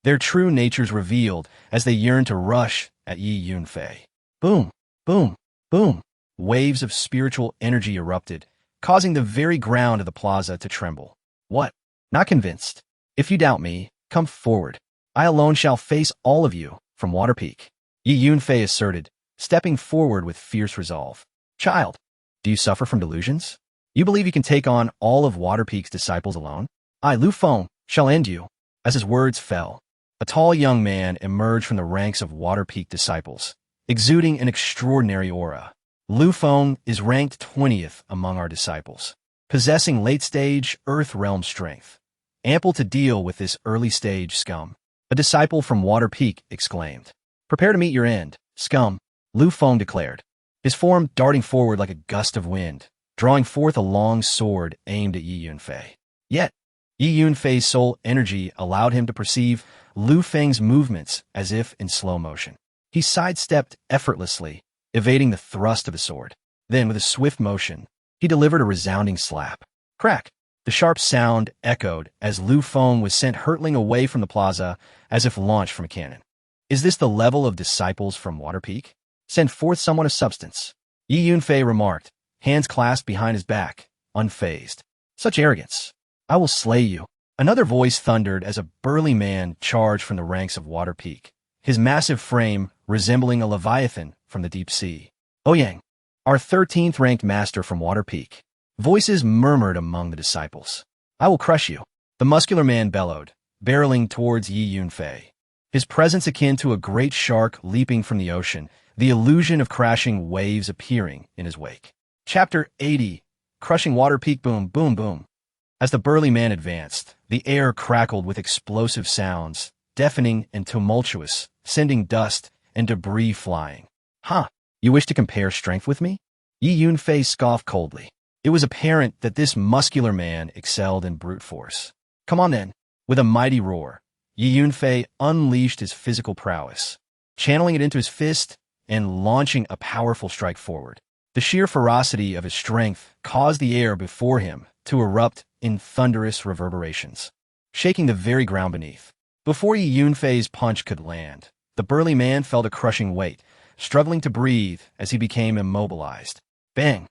Their true natures revealed as they yearned to rush at Yi Yunfei. Boom, boom, boom. Waves of spiritual energy erupted, causing the very ground of the plaza to tremble. What? Not convinced? If you doubt me, come forward. I alone shall face all of you from Water Peak. Yi Yunfei asserted, stepping forward with fierce resolve. Child, do you suffer from delusions? You believe you can take on all of Water Peak's disciples alone? I, Lu Feng, shall end you. As his words fell, a tall young man emerged from the ranks of Water Peak disciples, exuding an extraordinary aura. Lu Feng is ranked 20th among our disciples. possessing late-stage Earth realm strength, ample to deal with this early-stage scum. A disciple from Water Peak exclaimed. Prepare to meet your end, scum, Lu Feng declared, his form darting forward like a gust of wind, drawing forth a long sword aimed at Yi Yunfei. Yet, Yi Yunfei's soul energy allowed him to perceive Lu Feng's movements as if in slow motion. He sidestepped effortlessly, evading the thrust of the sword. Then, with a swift motion, he delivered a resounding slap. Crack! The sharp sound echoed as Lu Feng was sent hurtling away from the plaza as if launched from a cannon. Is this the level of disciples from Water Peak? Send forth someone of substance, Yi Yunfei remarked, hands clasped behind his back, unfazed. Such arrogance. I will slay you. Another voice thundered as a burly man charged from the ranks of Water Peak, his massive frame resembling a leviathan from the deep sea. Ouyang, our 13th ranked master from Water Peak. Voices murmured among the disciples. I will crush you. The muscular man bellowed, barreling towards Yi Yunfei. His presence akin to a great shark leaping from the ocean, the illusion of crashing waves appearing in his wake. Chapter 80. Crushing Water Peak. Boom, boom, boom. As the burly man advanced, the air crackled with explosive sounds, deafening and tumultuous, sending dust and debris flying. Huh, you wish to compare strength with me? Yi Yunfei scoffed coldly. It was apparent that this muscular man excelled in brute force. Come on then. With a mighty roar, Yi Yunfei unleashed his physical prowess, channeling it into his fist and launching a powerful strike forward. The sheer ferocity of his strength caused the air before him to erupt in thunderous reverberations, shaking the very ground beneath. Before Yi Yunfei's punch could land, the burly man felt a crushing weight, struggling to breathe as he became immobilized. Bang!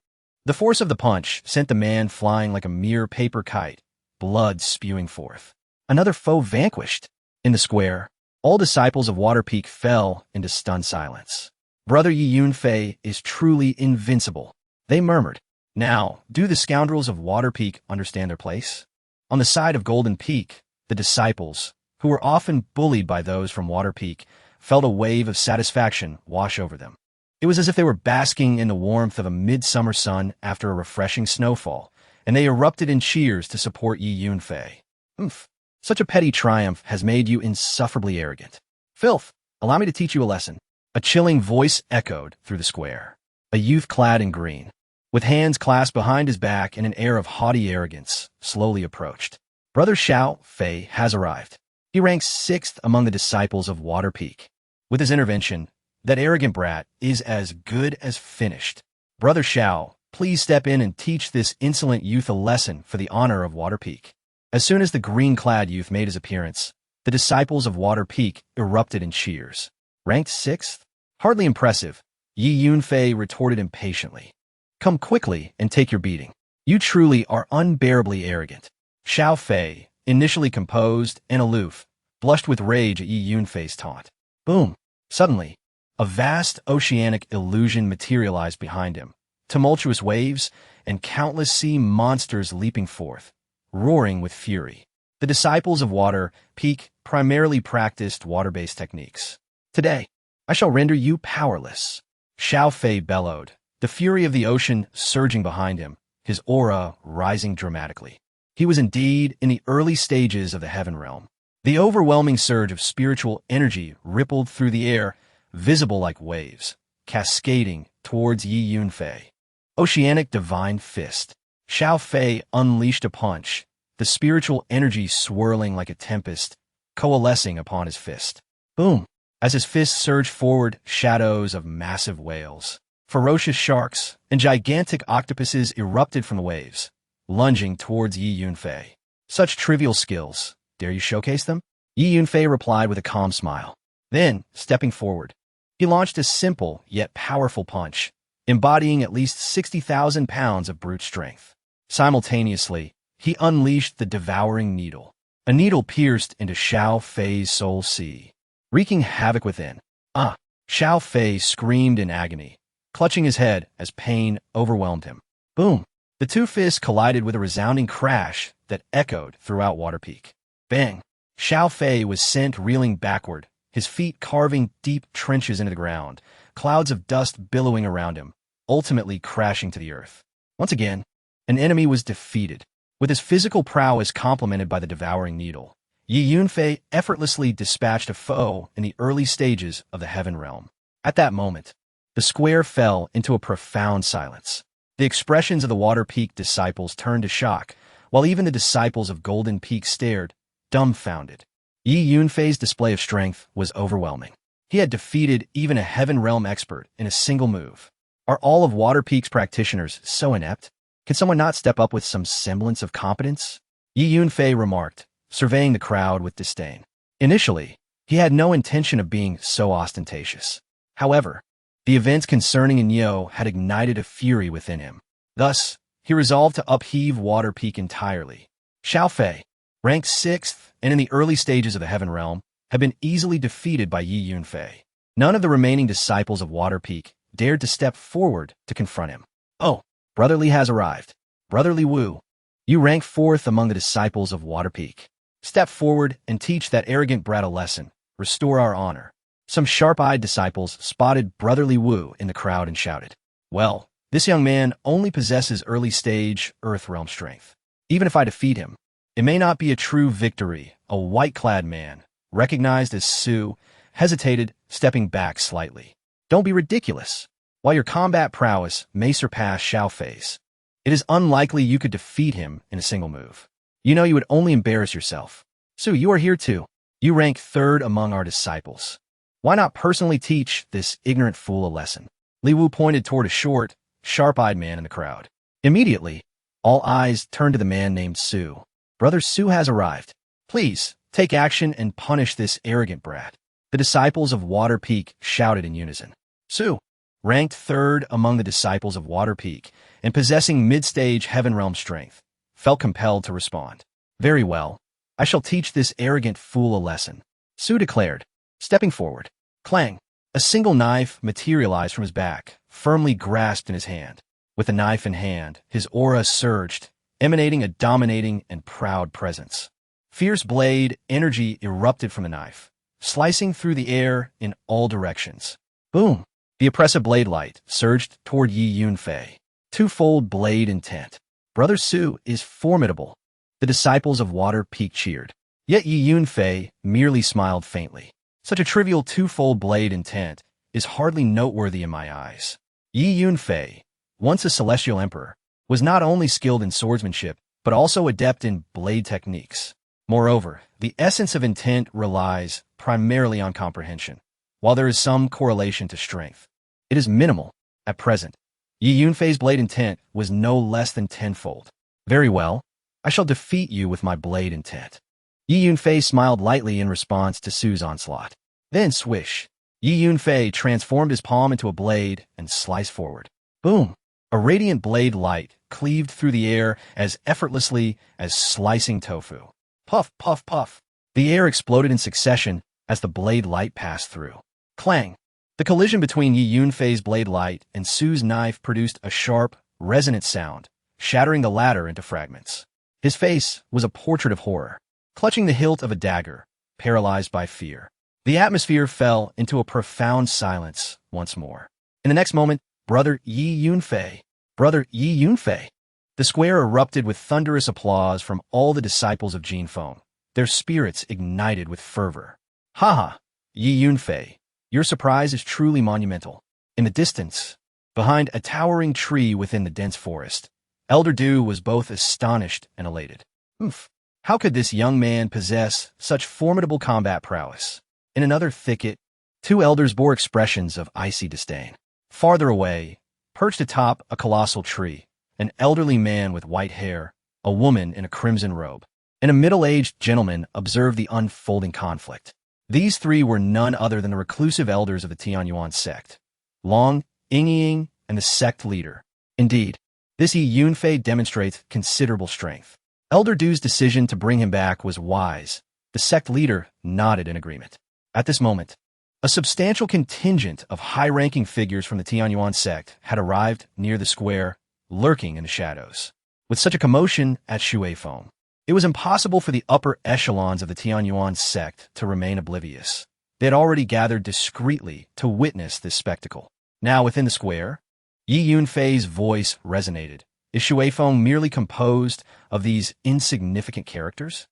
The force of the punch sent the man flying like a mere paper kite, blood spewing forth. Another foe vanquished. In the square, all disciples of Water Peak fell into stunned silence. Brother Yi Yunfei is truly invincible, they murmured. Now, do the scoundrels of Water Peak understand their place? On the side of Golden Peak, the disciples, who were often bullied by those from Water Peak, felt a wave of satisfaction wash over them. It was as if they were basking in the warmth of a midsummer sun after a refreshing snowfall, and they erupted in cheers to support Yi Yunfei. Oomph. Such a petty triumph has made you insufferably arrogant. Filth, allow me to teach you a lesson. A chilling voice echoed through the square. A youth clad in green, with hands clasped behind his back and an air of haughty arrogance, slowly approached. Brother Xiao Fei has arrived. He ranks 6th among the disciples of Water Peak. With his intervention, that arrogant brat is as good as finished. Brother Xiao, please step in and teach this insolent youth a lesson for the honor of Water Peak. As soon as the green-clad youth made his appearance, the disciples of Water Peak erupted in cheers. Ranked 6th? Hardly impressive, Yi Yunfei retorted impatiently. Come quickly and take your beating. You truly are unbearably arrogant. Xiao Fei, initially composed and aloof, blushed with rage at Yi Yunfei's taunt. Boom! Suddenly, a vast oceanic illusion materialized behind him, tumultuous waves and countless sea monsters leaping forth, roaring with fury. The disciples of Water Peak primarily practiced water-based techniques. Today, I shall render you powerless. Xiao Fei bellowed, the fury of the ocean surging behind him, his aura rising dramatically. He was indeed in the early stages of the heaven realm. The overwhelming surge of spiritual energy rippled through the air, visible like waves, cascading towards Yi Yunfei. Oceanic divine fist. Xiao Fei unleashed a punch, the spiritual energy swirling like a tempest, coalescing upon his fist. Boom! As his fist surged forward, shadows of massive whales, ferocious sharks, and gigantic octopuses erupted from the waves, lunging towards Yi Yunfei. Such trivial skills. Dare you showcase them? Yi Yunfei replied with a calm smile. Then, stepping forward, he launched a simple yet powerful punch, embodying at least 60,000 pounds of brute strength. Simultaneously, he unleashed the devouring needle. A needle pierced into Xiao Fei's soul sea, wreaking havoc within. Ah! Xiao Fei screamed in agony, clutching his head as pain overwhelmed him. Boom! The two fists collided with a resounding crash that echoed throughout Water Peak. Bang! Xiao Fei was sent reeling backward, his feet carving deep trenches into the ground, clouds of dust billowing around him, ultimately crashing to the earth. Once again, An enemy was defeated. With his physical prowess complemented by the devouring needle, Yi Yunfei effortlessly dispatched a foe in the early stages of the Heaven Realm. At that moment, the square fell into a profound silence. The expressions of the Water Peak disciples turned to shock, while even the disciples of Golden Peak stared, dumbfounded. Yi Yunfei's display of strength was overwhelming. He had defeated even a Heaven Realm expert in a single move. Are all of Water Peak's practitioners so inept? Can someone not step up with some semblance of competence? Yi Yunfei remarked, surveying the crowd with disdain. Initially, he had no intention of being so ostentatious. However, the events concerning Inyo had ignited a fury within him. Thus, he resolved to upheave Water Peak entirely. Xiaofei, ranked 6th and in the early stages of the Heaven Realm, had been easily defeated by Yi Yunfei. None of the remaining disciples of Water Peak dared to step forward to confront him. Oh, Brother Li has arrived. Brother Li Wu, you rank 4th among the disciples of Water Peak. Step forward and teach that arrogant brat a lesson. Restore our honor. Some sharp-eyed disciples spotted Brother Li Wu in the crowd and shouted, well, this young man only possesses early-stage Earth Realm strength. Even if I defeat him, it may not be a true victory. A white-clad man, recognized as Su, hesitated, stepping back slightly. Don't be ridiculous. While your combat prowess may surpass Xiaofei's, it is unlikely you could defeat him in a single move. You know you would only embarrass yourself. Su, you are here too. You rank 3rd among our disciples. Why not personally teach this ignorant fool a lesson? Li Wu pointed toward a short, sharp-eyed man in the crowd. Immediately, all eyes turned to the man named Su. Brother Su has arrived. Please, take action and punish this arrogant brat. The disciples of Water Peak shouted in unison. Su, ranked 3rd among the disciples of Water Peak and possessing mid-stage Heaven Realm strength, felt compelled to respond. Very well. I shall teach this arrogant fool a lesson, Su declared, stepping forward. Clang! A single knife materialized from his back, firmly grasped in his hand. With the knife in hand, his aura surged, emanating a dominating and proud presence. Fierce blade energy erupted from the knife, slicing through the air in all directions. Boom! The oppressive blade light surged toward Yi Yunfei. Twofold blade intent. Brother Su is formidable. The disciples of Water Peak cheered. Yet Yi Yunfei merely smiled faintly. Such a trivial twofold blade intent is hardly noteworthy in my eyes. Yi Yunfei, once a celestial emperor, was not only skilled in swordsmanship, but also adept in blade techniques. Moreover, the essence of intent relies primarily on comprehension. While there is some correlation to strength, it is minimal at present. Yi Yunfei's blade intent was no less than tenfold. Very well, I shall defeat you with my blade intent. Yi Yunfei smiled lightly in response to Su's onslaught. Then swish. Yi Yunfei transformed his palm into a blade and sliced forward. Boom! A radiant blade light cleaved through the air as effortlessly as slicing tofu. Puff, puff, puff. The air exploded in succession as the blade light passed through. Clang! The collision between Yi Yunfei's blade light and Su's knife produced a sharp, resonant sound, shattering the latter into fragments. His face was a portrait of horror, clutching the hilt of a dagger, paralyzed by fear. The atmosphere fell into a profound silence once more. In the next moment, Brother Yi Yunfei, Brother Yi Yunfei. The square erupted with thunderous applause from all the disciples of Jin Feng, their spirits ignited with fervor. Ha! Yi Yunfei, your surprise is truly monumental. In the distance, behind a towering tree within the dense forest, Elder Du was both astonished and elated. Oof! How could this young man possess such formidable combat prowess? In another thicket, 2 elders bore expressions of icy disdain. Farther away, perched atop a colossal tree, an elderly man with white hair, a woman in a crimson robe, and a middle-aged gentleman observed the unfolding conflict. These 3 were none other than the reclusive elders of the Tianyuan sect, Long, Yingying, and the sect leader. Indeed, this Yi Yunfei demonstrates considerable strength. Elder Du's decision to bring him back was wise. The sect leader nodded in agreement. At this moment, a substantial contingent of high-ranking figures from the Tianyuan sect had arrived near the square, lurking in the shadows. With such a commotion at Shueifeng, it was impossible for the upper echelons of the Tianyuan sect to remain oblivious. They had already gathered discreetly to witness this spectacle. Now within the square, Yi Yunfei's voice resonated, Is Shui Feng merely composed of these insignificant characters?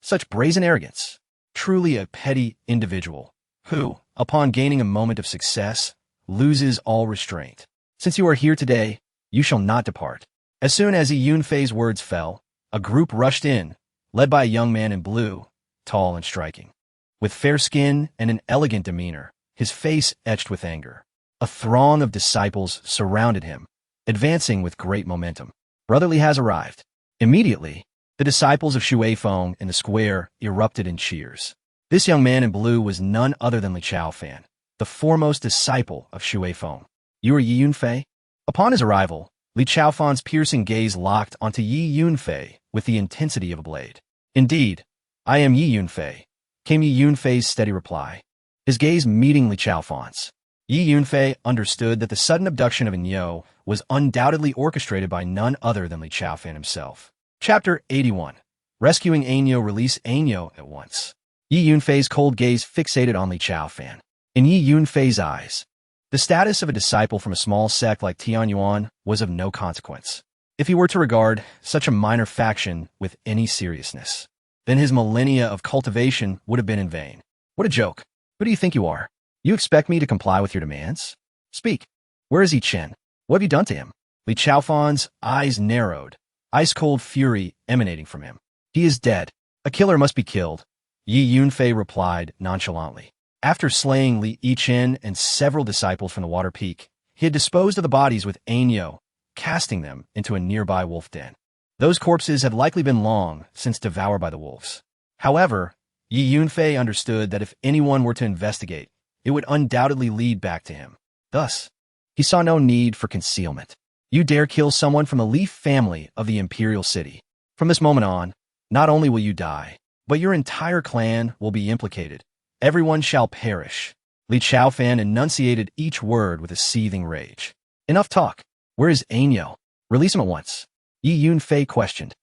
Such brazen arrogance. Truly a petty individual who, upon gaining a moment of success, loses all restraint. Since you are here today, you shall not depart. As soon as Yi Yunfei's words fell, a group rushed in, led by a young man in blue, tall and striking. With fair skin and an elegant demeanor, his face etched with anger. A throng of disciples surrounded him, advancing with great momentum. Brotherly has arrived. Immediately, the disciples of Shui Feng in the square erupted in cheers. This young man in blue was none other than Li Chaofan, the foremost disciple of Shui Feng. You are Yi Yunfei? Upon his arrival, Li Chaofan's piercing gaze locked onto Yi Yunfei with the intensity of a blade. Indeed, I am Yi Yunfei, came Yi Yunfei's steady reply. His gaze meeting Li Chaofan's. Yi Yunfei understood that the sudden abduction of Enyo was undoubtedly orchestrated by none other than Li Chaofan himself. Chapter 81. Rescuing Enyo. Release Enyo at once. Yi Yunfei's cold gaze fixated on Li Chaofan. In Yi Yunfei's eyes, the status of a disciple from a small sect like Tianyuan was of no consequence. If he were to regard such a minor faction with any seriousness, then his millennia of cultivation would have been in vain. What a joke. Who do you think you are? You expect me to comply with your demands? Speak. Where is Yi Chen? What have you done to him? Li Chaofan's eyes narrowed, ice-cold fury emanating from him. He is dead. A killer must be killed, Yi Yunfei replied nonchalantly. After slaying Li Yichen and several disciples from the Water Peak, he had disposed of the bodies with Enyo, casting them into a nearby wolf den. Those corpses had likely been long since devoured by the wolves. However, Yi Yunfei understood that if anyone were to investigate, it would undoubtedly lead back to him. Thus, he saw no need for concealment. You dare kill someone from the Li family of the Imperial City. From this moment on, not only will you die, but your entire clan will be implicated. Everyone shall perish. Li Chaofan enunciated each word with a seething rage. Enough talk. Where is Enyo? Release him at once. Yi Yunfei questioned.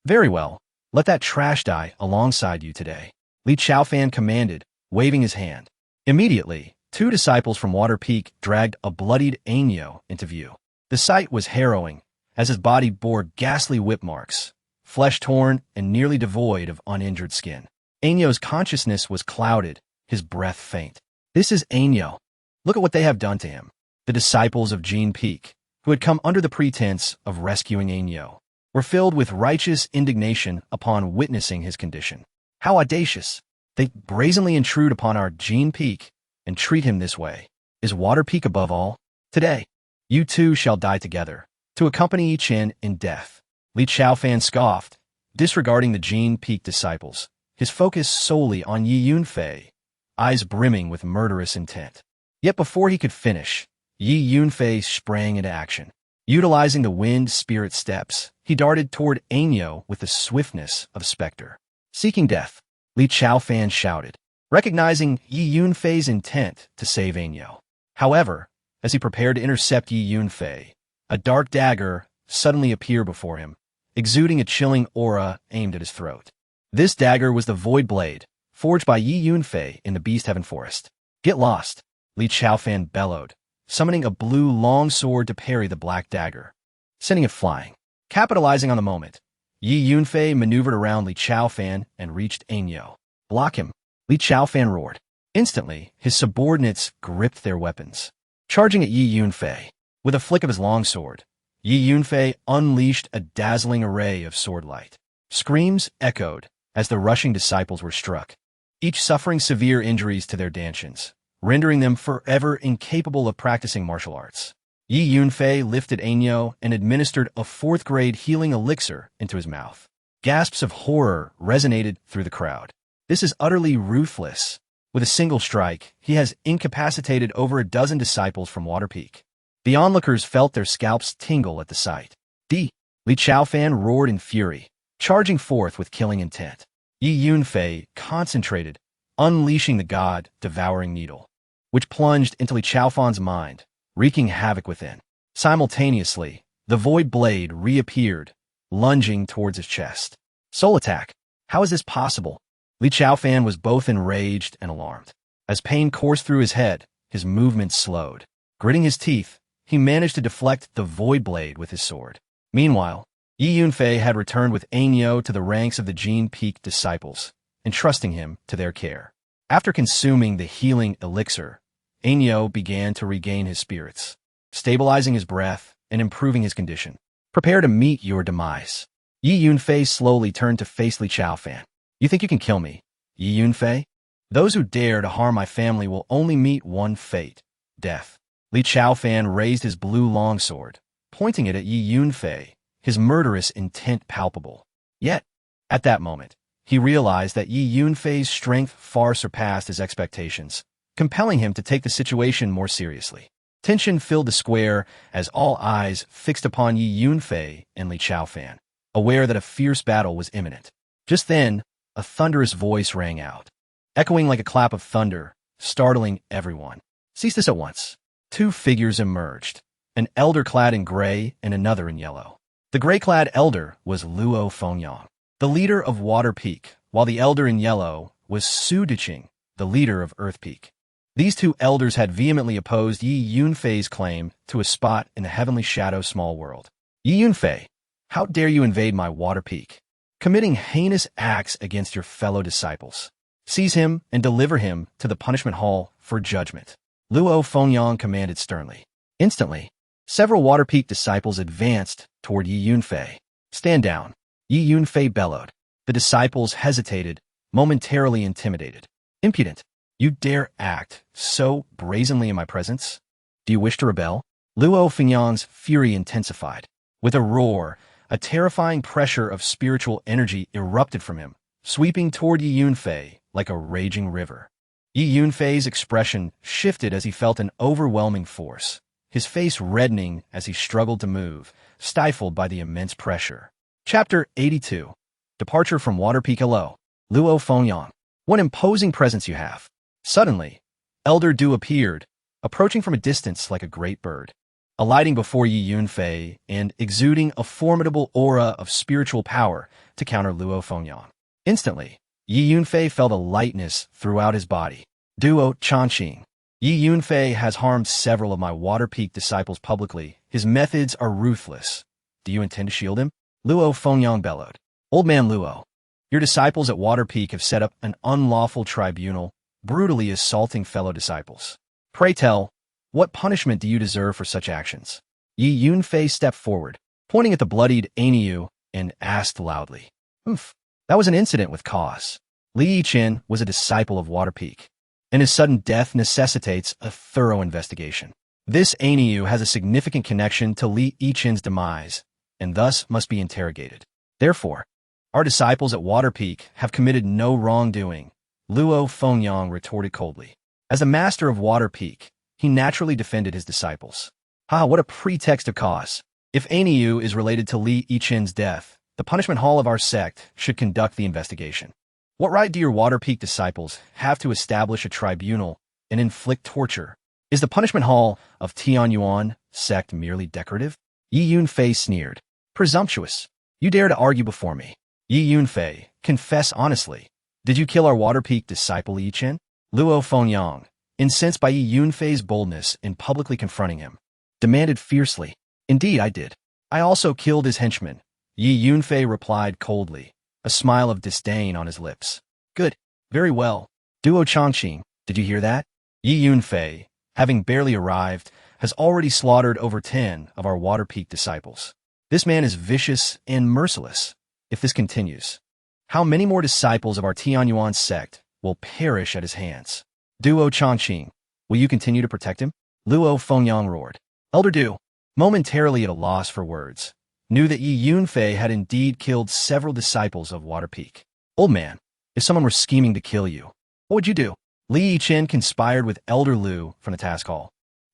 Very well. Let that trash die alongside you today, Li Chaofan commanded, waving his hand. Immediately, two disciples from Water Peak dragged a bloodied Enyo into view. The sight was harrowing, as his body bore ghastly whip marks, flesh torn and nearly devoid of uninjured skin. Enyo's consciousness was clouded, his breath faint. This is Enyo. Look at what they have done to him. The disciples of Jean Peak, who had come under the pretense of rescuing Enyo, were filled with righteous indignation upon witnessing his condition. How audacious! They brazenly intrude upon our Jean Peak and treat him this way. Is Water Peak above all? Today, you two shall die together, to accompany Yi Chen in death. Li Chaofan scoffed, disregarding the Jean Peak disciples, his focus solely on Yi Yunfei, eyes brimming with murderous intent. Yet before he could finish, Yi Yunfei sprang into action. Utilizing the wind spirit steps, he darted toward Enyo with the swiftness of a specter. Seeking death, Li Chaofan shouted, recognizing Yi Yunfei's intent to save Enyo. However, as he prepared to intercept Yi Yunfei, a dark dagger suddenly appeared before him, exuding a chilling aura aimed at his throat. This dagger was the Void Blade, forged by Yi Yunfei in the Beast Heaven Forest. Get lost, Li Chaofan bellowed, summoning a blue long sword to parry the black dagger, sending it flying. Capitalizing on the moment, Yi Yunfei maneuvered around Li Chaofan and reached Enyo. Block him, Li Chaofan roared. Instantly, his subordinates gripped their weapons. Charging at Yi Yunfei, with a flick of his longsword, Yi Yunfei unleashed a dazzling array of sword light. Screams echoed as the rushing disciples were struck, each suffering severe injuries to their dantians, rendering them forever incapable of practicing martial arts. Yi Yunfei lifted Enyo and administered a fourth-grade healing elixir into his mouth. Gasps of horror resonated through the crowd. This is utterly ruthless. With a single strike, he has incapacitated over a dozen disciples from Water Peak. The onlookers felt their scalps tingle at the sight. Li Chaofan roared in fury, charging forth with killing intent. Yi Yunfei concentrated, unleashing the god-devouring needle, which plunged into Li Chaofan's mind, wreaking havoc within. Simultaneously, the Void Blade reappeared, lunging towards his chest. Soul attack! How is this possible? Li Chaofan was both enraged and alarmed. As pain coursed through his head, his movements slowed. Gritting his teeth, he managed to deflect the Void Blade with his sword. Meanwhile, Yi Yunfei had returned with Ainyo to the ranks of the Jin Peak disciples, entrusting him to their care. After consuming the healing elixir, Ainyo began to regain his spirits, stabilizing his breath and improving his condition. Prepare to meet your demise. Yi Yunfei slowly turned to face Li Chaofan. You think you can kill me, Yi Yunfei? Those who dare to harm my family will only meet one fate, death. Li Chaofan raised his blue longsword, pointing it at Yi Yunfei, his murderous intent palpable. Yet, at that moment, he realized that Yi Yunfei's strength far surpassed his expectations, compelling him to take the situation more seriously. Tension filled the square as all eyes fixed upon Yi Yunfei and Li Chaofan, aware that a fierce battle was imminent. Just then, a thunderous voice rang out, echoing like a clap of thunder, startling everyone. Cease this at once. Two figures emerged, an elder clad in gray and another in yellow. The gray-clad elder was Luo Fengyang, the leader of Water Peak, while the elder in yellow was Su Diqing, the leader of Earth Peak. These two elders had vehemently opposed Yi Yunfei's claim to a spot in the Heavenly Shadow small world. Yi Yunfei, how dare you invade my Water Peak, committing heinous acts against your fellow disciples. Seize him and deliver him to the punishment hall for judgment, Luo Fengyang commanded sternly. Instantly, several Water Peak disciples advanced toward Yi Yunfei. Stand down, Yi Yunfei bellowed. The disciples hesitated, momentarily intimidated. Impudent, you dare act so brazenly in my presence? Do you wish to rebel? Luo Fengyang's fury intensified. With a roar, a terrifying pressure of spiritual energy erupted from him, sweeping toward Yi Yunfei like a raging river. Yi Yunfei's expression shifted as he felt an overwhelming force, his face reddening as he struggled to move, stifled by the immense pressure. Chapter 82. Departure from Water Peak. Hello, Luo Fengyang. What imposing presence you have. Suddenly, Elder Du appeared, approaching from a distance like a great bird, alighting before Yi Yunfei and exuding a formidable aura of spiritual power to counter Luo Fengyang. Instantly, Yi Yunfei felt a lightness throughout his body. Duo Chanqing. Yi Yunfei has harmed several of my Water Peak disciples publicly. His methods are ruthless. Do you intend to shield him? Luo Fengyang bellowed. Old man Luo, your disciples at Water Peak have set up an unlawful tribunal, brutally assaulting fellow disciples. Pray tell, what punishment do you deserve for such actions? Yi Yunfei stepped forward, pointing at the bloodied Ainyu, and asked loudly. That was an incident with cause. Li Yichen was a disciple of Water Peak, and his sudden death necessitates a thorough investigation. This Ainyu has a significant connection to Li Yichen's demise, and thus must be interrogated. Therefore, our disciples at Water Peak have committed no wrongdoing, Luo Fengyang retorted coldly. As the master of Water Peak, he naturally defended his disciples. What a pretext of cause. If Ainyu is related to Li Yichen's death, the punishment hall of our sect should conduct the investigation. What right do your Water Peak disciples have to establish a tribunal and inflict torture? Is the punishment hall of Tianyuan sect merely decorative? Yi Yunfei sneered. Presumptuous. You dare to argue before me. Yi Yunfei, confess honestly. Did you kill our Water Peak disciple Yi Chen? Luo Fengyang, incensed by Yi Yunfei's boldness in publicly confronting him, demanded fiercely. Indeed, I did. I also killed his henchman. Yi Yunfei replied coldly, a smile of disdain on his lips. Good. Very well. Duo Changqing, did you hear that? Yi Yunfei, having barely arrived, has already slaughtered over 10 of our Water Peak disciples. This man is vicious and merciless. If this continues, how many more disciples of our Tianyuan sect will perish at his hands? Duo Changqing, will you continue to protect him? Luo Fengyang roared. Elder Du, momentarily at a loss for words, knew that Yi Yunfei had indeed killed several disciples of Water Peak. Old man, if someone were scheming to kill you, what would you do? Li Yichen conspired with Elder Lu from the task hall,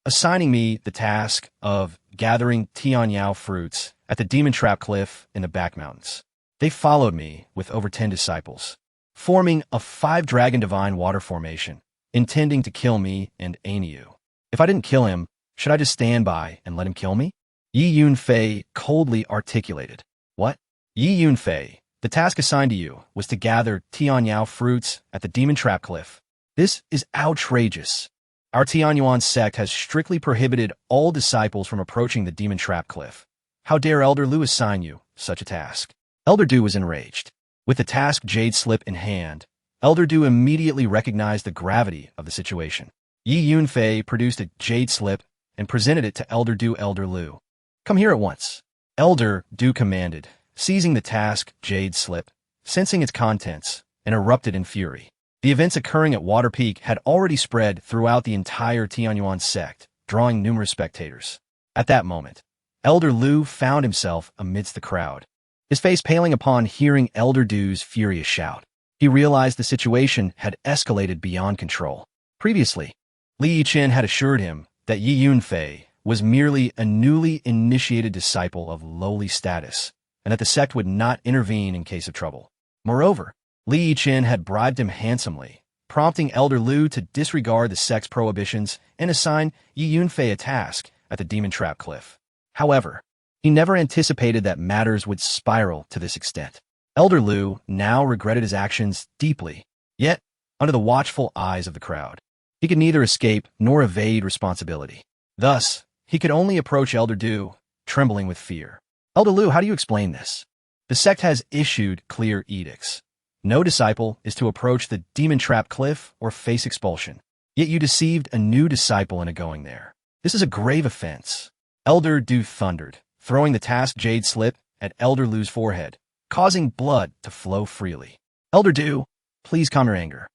assigning me the task of gathering Tianyao fruits at the Demon Trap Cliff in the back mountains. They followed me with over 10 disciples, forming a 5-dragon divine water formation, intending to kill me and Ainyu. If I didn't kill him, should I just stand by and let him kill me? Yi Yunfei coldly articulated. What? Yi Yunfei, the task assigned to you was to gather Tianyao fruits at the Demon Trap Cliff. This is outrageous. Our Tianyuan sect has strictly prohibited all disciples from approaching the Demon Trap Cliff. How dare Elder Lu assign you such a task? Elder Du was enraged. With the task jade slip in hand, Elder Du immediately recognized the gravity of the situation. Yi Yunfei produced a jade slip and presented it to Elder Du. Elder Lu, come here at once. Elder Du commanded, seizing the task jade slip, sensing its contents, and erupted in fury. The events occurring at Water Peak had already spread throughout the entire Tianyuan sect, drawing numerous spectators. At that moment, Elder Lu found himself amidst the crowd, his face paling upon hearing Elder Du's furious shout. He realized the situation had escalated beyond control. Previously, Li Yichen had assured him that Yi Yunfei was merely a newly initiated disciple of lowly status, and that the sect would not intervene in case of trouble. Moreover, Li Yichen had bribed him handsomely, prompting Elder Lu to disregard the sect's prohibitions and assign Yi Yunfei a task at the Demon Trap Cliff. However, he never anticipated that matters would spiral to this extent. Elder Lu now regretted his actions deeply, yet, under the watchful eyes of the crowd, he could neither escape nor evade responsibility. Thus, he could only approach Elder Du, trembling with fear. Elder Lu, how do you explain this? The sect has issued clear edicts. No disciple is to approach the Demon Trap Cliff or face expulsion. Yet you deceived a new disciple into going there. This is a grave offense. Elder Du thundered, throwing the task jade slip at Elder Lu's forehead, causing blood to flow freely. Elder Du, please calm your anger.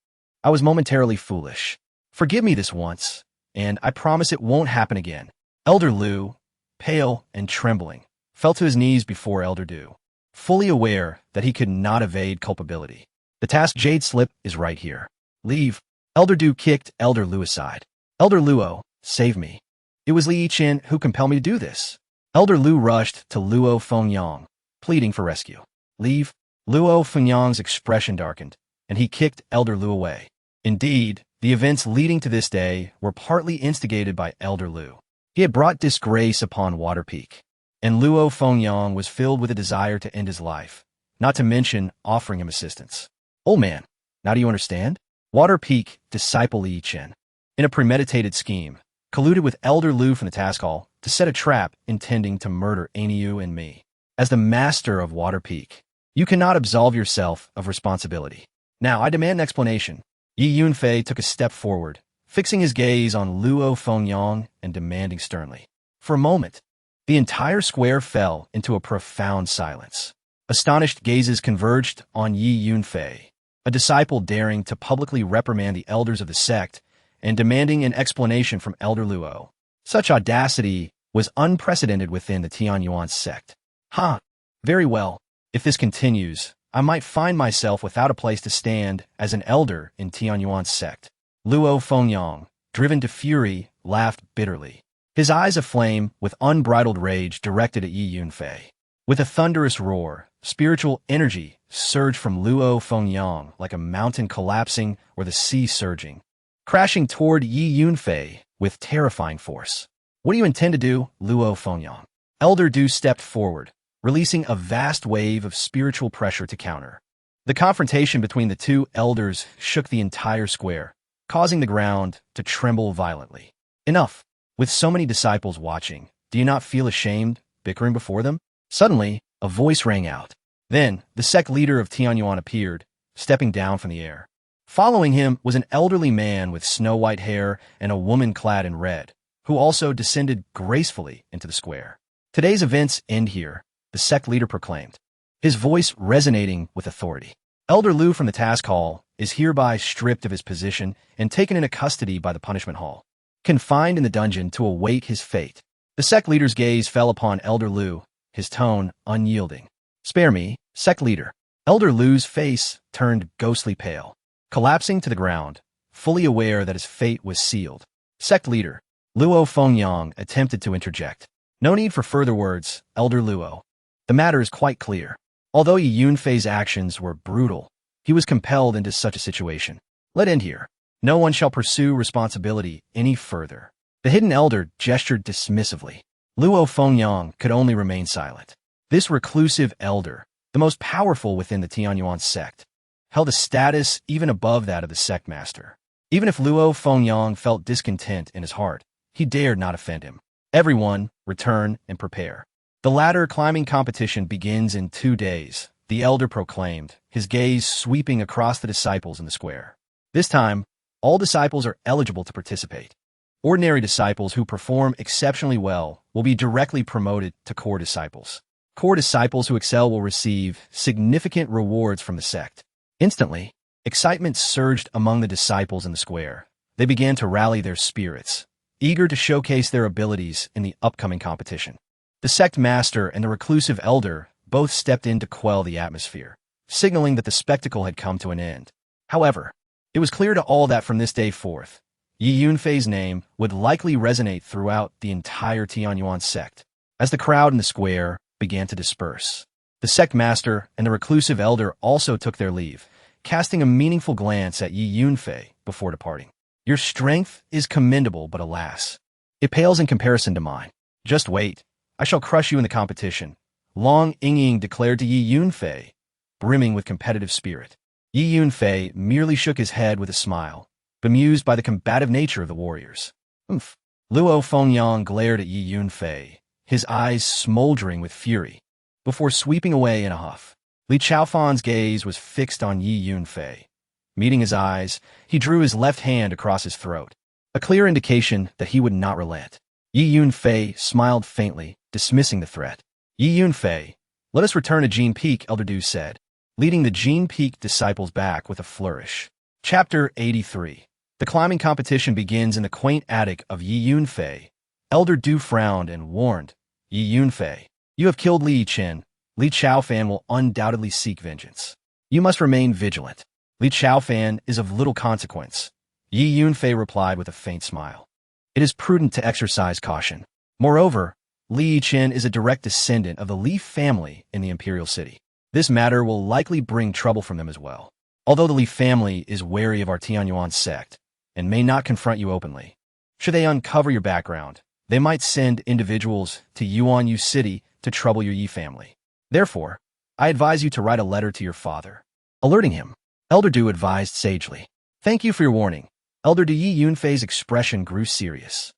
I was momentarily foolish. Forgive me this once, and I promise it won't happen again. Elder Lu, pale and trembling, fell to his knees before Elder Du, fully aware that he could not evade culpability. The task jade slip is right here. Leave. Elder Du kicked Elder Lu aside. Elder Luo, save me. It was Li Yichen who compelled me to do this. Elder Lu rushed to Luo Fengyang, pleading for rescue. Leave. Luo Fengyang's expression darkened, and he kicked Elder Lu away. Indeed, the events leading to this day were partly instigated by Elder Lu. He had brought disgrace upon Water Peak, and Luo Fengyang was filled with a desire to end his life, not to mention offering him assistance. Old man, now do you understand? Water Peak disciple Li Yichen, in a premeditated scheme, colluded with Elder Lu from the task hall to set a trap intending to murder Aniu and me. As the master of Water Peak, you cannot absolve yourself of responsibility. Now, I demand an explanation. Yi Yunfei took a step forward, fixing his gaze on Luo Fengyang and demanding sternly. For a moment, the entire square fell into a profound silence. Astonished gazes converged on Yi Yunfei, a disciple daring to publicly reprimand the elders of the sect and demanding an explanation from Elder Luo. Such audacity was unprecedented within the Tianyuan sect. Very well. If this continues, I might find myself without a place to stand as an elder in Tianyuan's sect. Luo Fengyang, driven to fury, laughed bitterly, his eyes aflame with unbridled rage directed at Yi Yunfei. With a thunderous roar, spiritual energy surged from Luo Fengyang like a mountain collapsing or the sea surging, crashing toward Yi Yunfei with terrifying force. What do you intend to do, Luo Fengyang? Elder Du stepped forward, releasing a vast wave of spiritual pressure to counter. The confrontation between the two elders shook the entire square, causing the ground to tremble violently. Enough. With so many disciples watching, do you not feel ashamed, bickering before them? Suddenly, a voice rang out. Then, the sect leader of Tianyuan appeared, stepping down from the air. Following him was an elderly man with snow-white hair and a woman clad in red, who also descended gracefully into the square. Today's events end here, the sect leader proclaimed, his voice resonating with authority. Elder Lu from the task hall is hereby stripped of his position and taken into custody by the punishment hall, confined in the dungeon to await his fate. The sect leader's gaze fell upon Elder Lu, his tone unyielding. Spare me, sect leader. Elder Lu's face turned ghostly pale, collapsing to the ground, fully aware that his fate was sealed. Sect leader, Luo Fengyang attempted to interject. No need for further words, Elder Luo. The matter is quite clear. Although Yi Yunfei's actions were brutal, he was compelled into such a situation. Let end here. No one shall pursue responsibility any further. The hidden elder gestured dismissively. Luo Fengyang could only remain silent. This reclusive elder, the most powerful within the Tianyuan sect, held a status even above that of the sect master. Even if Luo Fengyang felt discontent in his heart, he dared not offend him. Everyone, return and prepare. The ladder climbing competition begins in 2 days, the elder proclaimed, his gaze sweeping across the disciples in the square. This time, all disciples are eligible to participate. Ordinary disciples who perform exceptionally well will be directly promoted to core disciples. Core disciples who excel will receive significant rewards from the sect. Instantly, excitement surged among the disciples in the square. They began to rally their spirits, eager to showcase their abilities in the upcoming competition. The sect master and the reclusive elder both stepped in to quell the atmosphere, signaling that the spectacle had come to an end. However, it was clear to all that from this day forth, Yi Yunfei's name would likely resonate throughout the entire Tianyuan sect. As the crowd in the square began to disperse, the sect master and the reclusive elder also took their leave, casting a meaningful glance at Yi Yunfei before departing. Your strength is commendable, but alas, it pales in comparison to mine. Just wait, I shall crush you in the competition, Long Yingying declared to Yi Yunfei, brimming with competitive spirit. Yi Yunfei merely shook his head with a smile, bemused by the combative nature of the warriors. Oomph. Luo Fengyang glared at Yi Yunfei, his eyes smoldering with fury, before sweeping away in a huff. Li Chaofan's gaze was fixed on Yi Yunfei. Meeting his eyes, he drew his left hand across his throat, a clear indication that he would not relent. Yi Yunfei smiled faintly, dismissing the threat. Yi Yunfei, let us return to Jin Peak, Elder Du said, leading the Jin Peak disciples back with a flourish. Chapter 83. The climbing competition begins in the quaint attic of Yi Yunfei. Elder Du frowned and warned, Yi Yunfei, you have killed Li Yichen. Li Chaofan will undoubtedly seek vengeance. You must remain vigilant. Li Chaofan is of little consequence. Yi Yunfei replied with a faint smile. It is prudent to exercise caution. Moreover, Li Yichen is a direct descendant of the Li family in the imperial city. This matter will likely bring trouble from them as well. Although the Li family is wary of our Tianyuan sect and may not confront you openly, should they uncover your background, they might send individuals to Yuanyu City to trouble your Yi family. Therefore, I advise you to write a letter to your father, alerting him. Elder Du advised sagely. Thank you for your warning. Elder Du. Yi Yunfei's expression grew serious.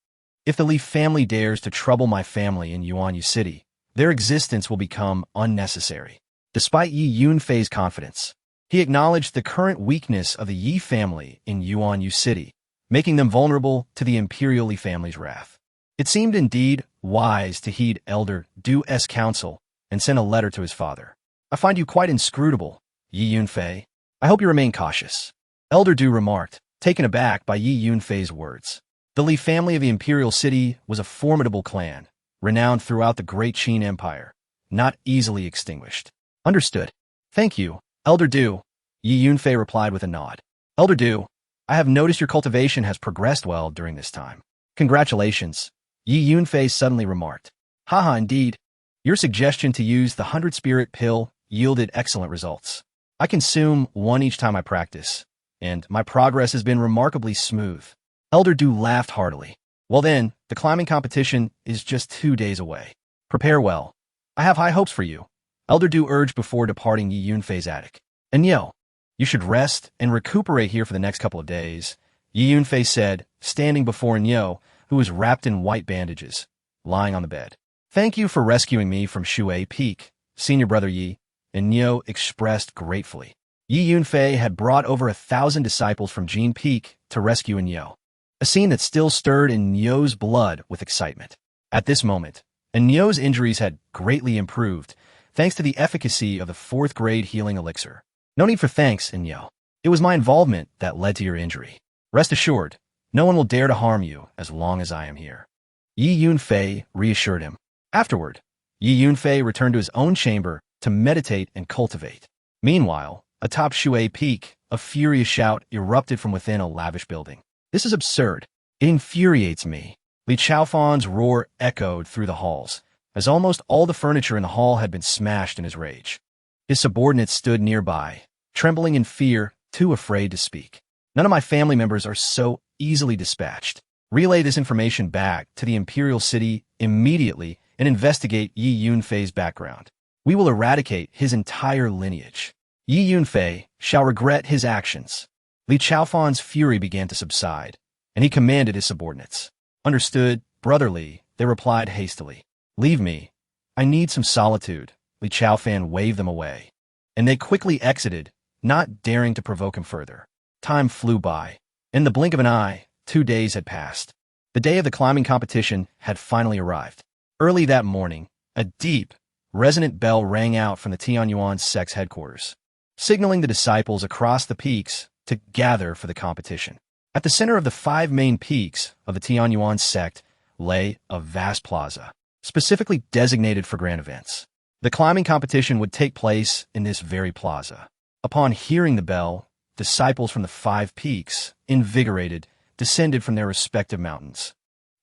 If the Li family dares to trouble my family in Yuanyu City, their existence will become unnecessary. Despite Yi Yunfei's confidence, he acknowledged the current weakness of the Yi family in Yuanyu City, making them vulnerable to the imperial Li family's wrath. It seemed indeed wise to heed Elder Du's counsel and send a letter to his father. I find you quite inscrutable, Yi Yunfei. I hope you remain cautious. Elder Du remarked, taken aback by Yi Yunfei's words. The Li family of the imperial city was a formidable clan, renowned throughout the great Qin Empire, not easily extinguished. Understood. Thank you, Elder Du. Yi Yunfei replied with a nod. Elder Du, I have noticed your cultivation has progressed well during this time. Congratulations, Yi Yunfei suddenly remarked. Haha, indeed. Your suggestion to use the 100-spirit pill yielded excellent results. I consume one each time I practice, and my progress has been remarkably smooth. Elder Du laughed heartily. Well then, the climbing competition is just 2 days away. Prepare well. I have high hopes for you, Elder Du urged before departing Yi Yunfei's attic. And you should rest and recuperate here for the next couple of days, Yi Yunfei said, standing before Nyo, who was wrapped in white bandages, lying on the bed. Thank you for rescuing me from Shui Peak, senior brother Yi, and Nyo expressed gratefully. Yi Yunfei had brought over 1,000 disciples from Jin Peak to rescue Nyo, a scene that still stirred in Nyo's blood with excitement. At this moment, Nyo's injuries had greatly improved, thanks to the efficacy of the 4th-grade healing elixir. No need for thanks, Nyo. It was my involvement that led to your injury. Rest assured, no one will dare to harm you as long as I am here. Yi Yunfei reassured him. Afterward, Yi Yunfei returned to his own chamber to meditate and cultivate. Meanwhile, atop Shui Peak, a furious shout erupted from within a lavish building. This is absurd. It infuriates me. Li Chaofan's roar echoed through the halls, as almost all the furniture in the hall had been smashed in his rage. His subordinates stood nearby, trembling in fear, too afraid to speak. None of my family members are so easily dispatched. Relay this information back to the Imperial City immediately and investigate Yi Yunfei's background. We will eradicate his entire lineage. Yi Yunfei shall regret his actions. Li Chaofan's fury began to subside, and he commanded his subordinates. Understood, Brother Li, they replied hastily. Leave me. I need some solitude. Li Chaofan waved them away. And they quickly exited, not daring to provoke him further. Time flew by. In the blink of an eye, 2 days had passed. The day of the climbing competition had finally arrived. Early that morning, a deep, resonant bell rang out from the Tianyuan sect's headquarters, signaling the disciples across the peaks to gather for the competition. At the center of the 5 main peaks of the Tianyuan sect lay a vast plaza, specifically designated for grand events. The climbing competition would take place in this very plaza. Upon hearing the bell, disciples from the 5 peaks, invigorated, descended from their respective mountains.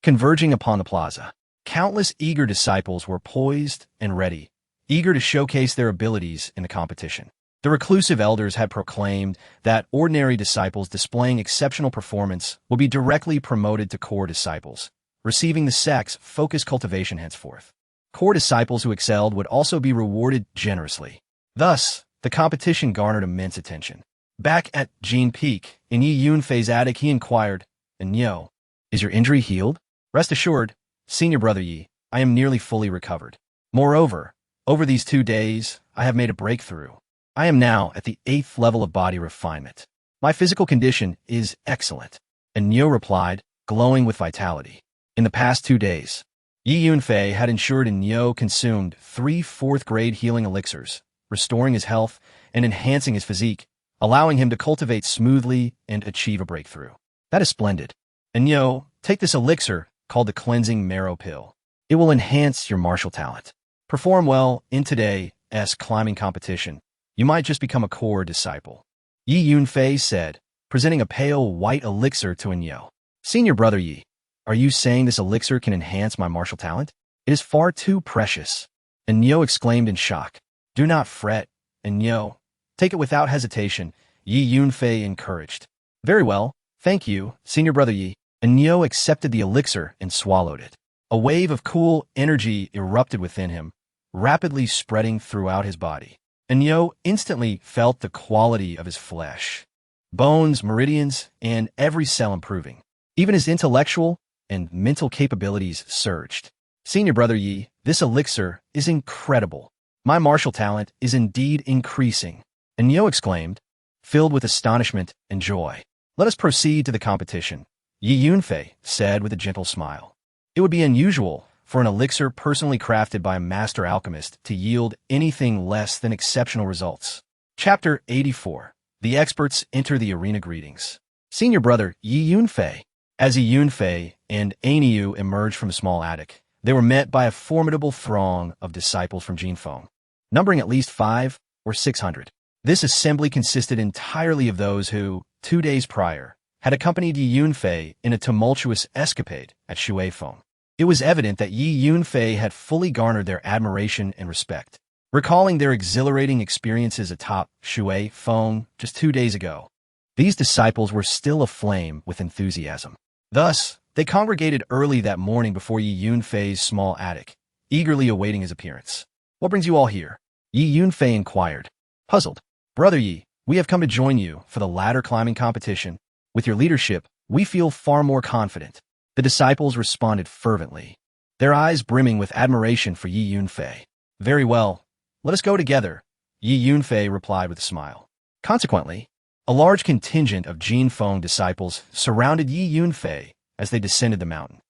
Converging upon the plaza, countless eager disciples were poised and ready, eager to showcase their abilities in the competition. The reclusive elders had proclaimed that ordinary disciples displaying exceptional performance will be directly promoted to core disciples, receiving the sect's focused cultivation henceforth. Core disciples who excelled would also be rewarded generously. Thus, the competition garnered immense attention. Back at Jin Peak, in Yi Yunfei's attic, he inquired, "And Yo, is your injury healed?" "Rest assured, Senior Brother Yi, I am nearly fully recovered. Moreover, over these 2 days, I have made a breakthrough. I am now at the 8th level of body refinement. My physical condition is excellent." And Nyo replied, glowing with vitality. In the past 2 days, Yi Yunfei had ensured Nyo consumed 3 4th-grade healing elixirs, restoring his health and enhancing his physique, allowing him to cultivate smoothly and achieve a breakthrough. That is splendid. And Nyo, take this elixir called the Cleansing Marrow Pill. It will enhance your martial talent. Perform well in today's climbing competition. You might just become a core disciple. Yi Yunfei said, presenting a pale white elixir to Nyo. "Senior Brother Yi, are you saying this elixir can enhance my martial talent? It is far too precious." And Nyo exclaimed in shock. "Do not fret, and Nyo, take it without hesitation," Yi Yunfei encouraged. "Very well, thank you, Senior Brother Yi." And Nyo accepted the elixir and swallowed it. A wave of cool energy erupted within him, rapidly spreading throughout his body. And Nyo instantly felt the quality of his flesh, bones, meridians, and every cell improving. Even his intellectual and mental capabilities surged. "Senior Brother Yi, this elixir is incredible. My martial talent is indeed increasing." And Nyo exclaimed, filled with astonishment and joy. "Let us proceed to the competition," Yi Yunfei said with a gentle smile. It would be unusual for an elixir personally crafted by a master alchemist to yield anything less than exceptional results. Chapter 84. The experts enter the arena. Greetings, Senior Brother Yi Yunfei. As Yi Yunfei and Aniu emerged from a small attic, they were met by a formidable throng of disciples from Jinfeng, numbering at least 500 or 600. This assembly consisted entirely of those who, 2 days prior, had accompanied Yi Yunfei in a tumultuous escapade at Shueifeng. It was evident that Yi Yunfei had fully garnered their admiration and respect. Recalling their exhilarating experiences atop Shueifeng just 2 days ago, these disciples were still aflame with enthusiasm. Thus, they congregated early that morning before Yi Yunfei's small attic, eagerly awaiting his appearance. "What brings you all here?" Yi Yunfei inquired, puzzled. "Brother Yi, we have come to join you for the ladder climbing competition. With your leadership, we feel far more confident." The disciples responded fervently, their eyes brimming with admiration for Yi Yunfei. "Very well, let us go together," Yi Yunfei replied with a smile. Consequently, a large contingent of Jinfeng disciples surrounded Yi Yunfei as they descended the mountain.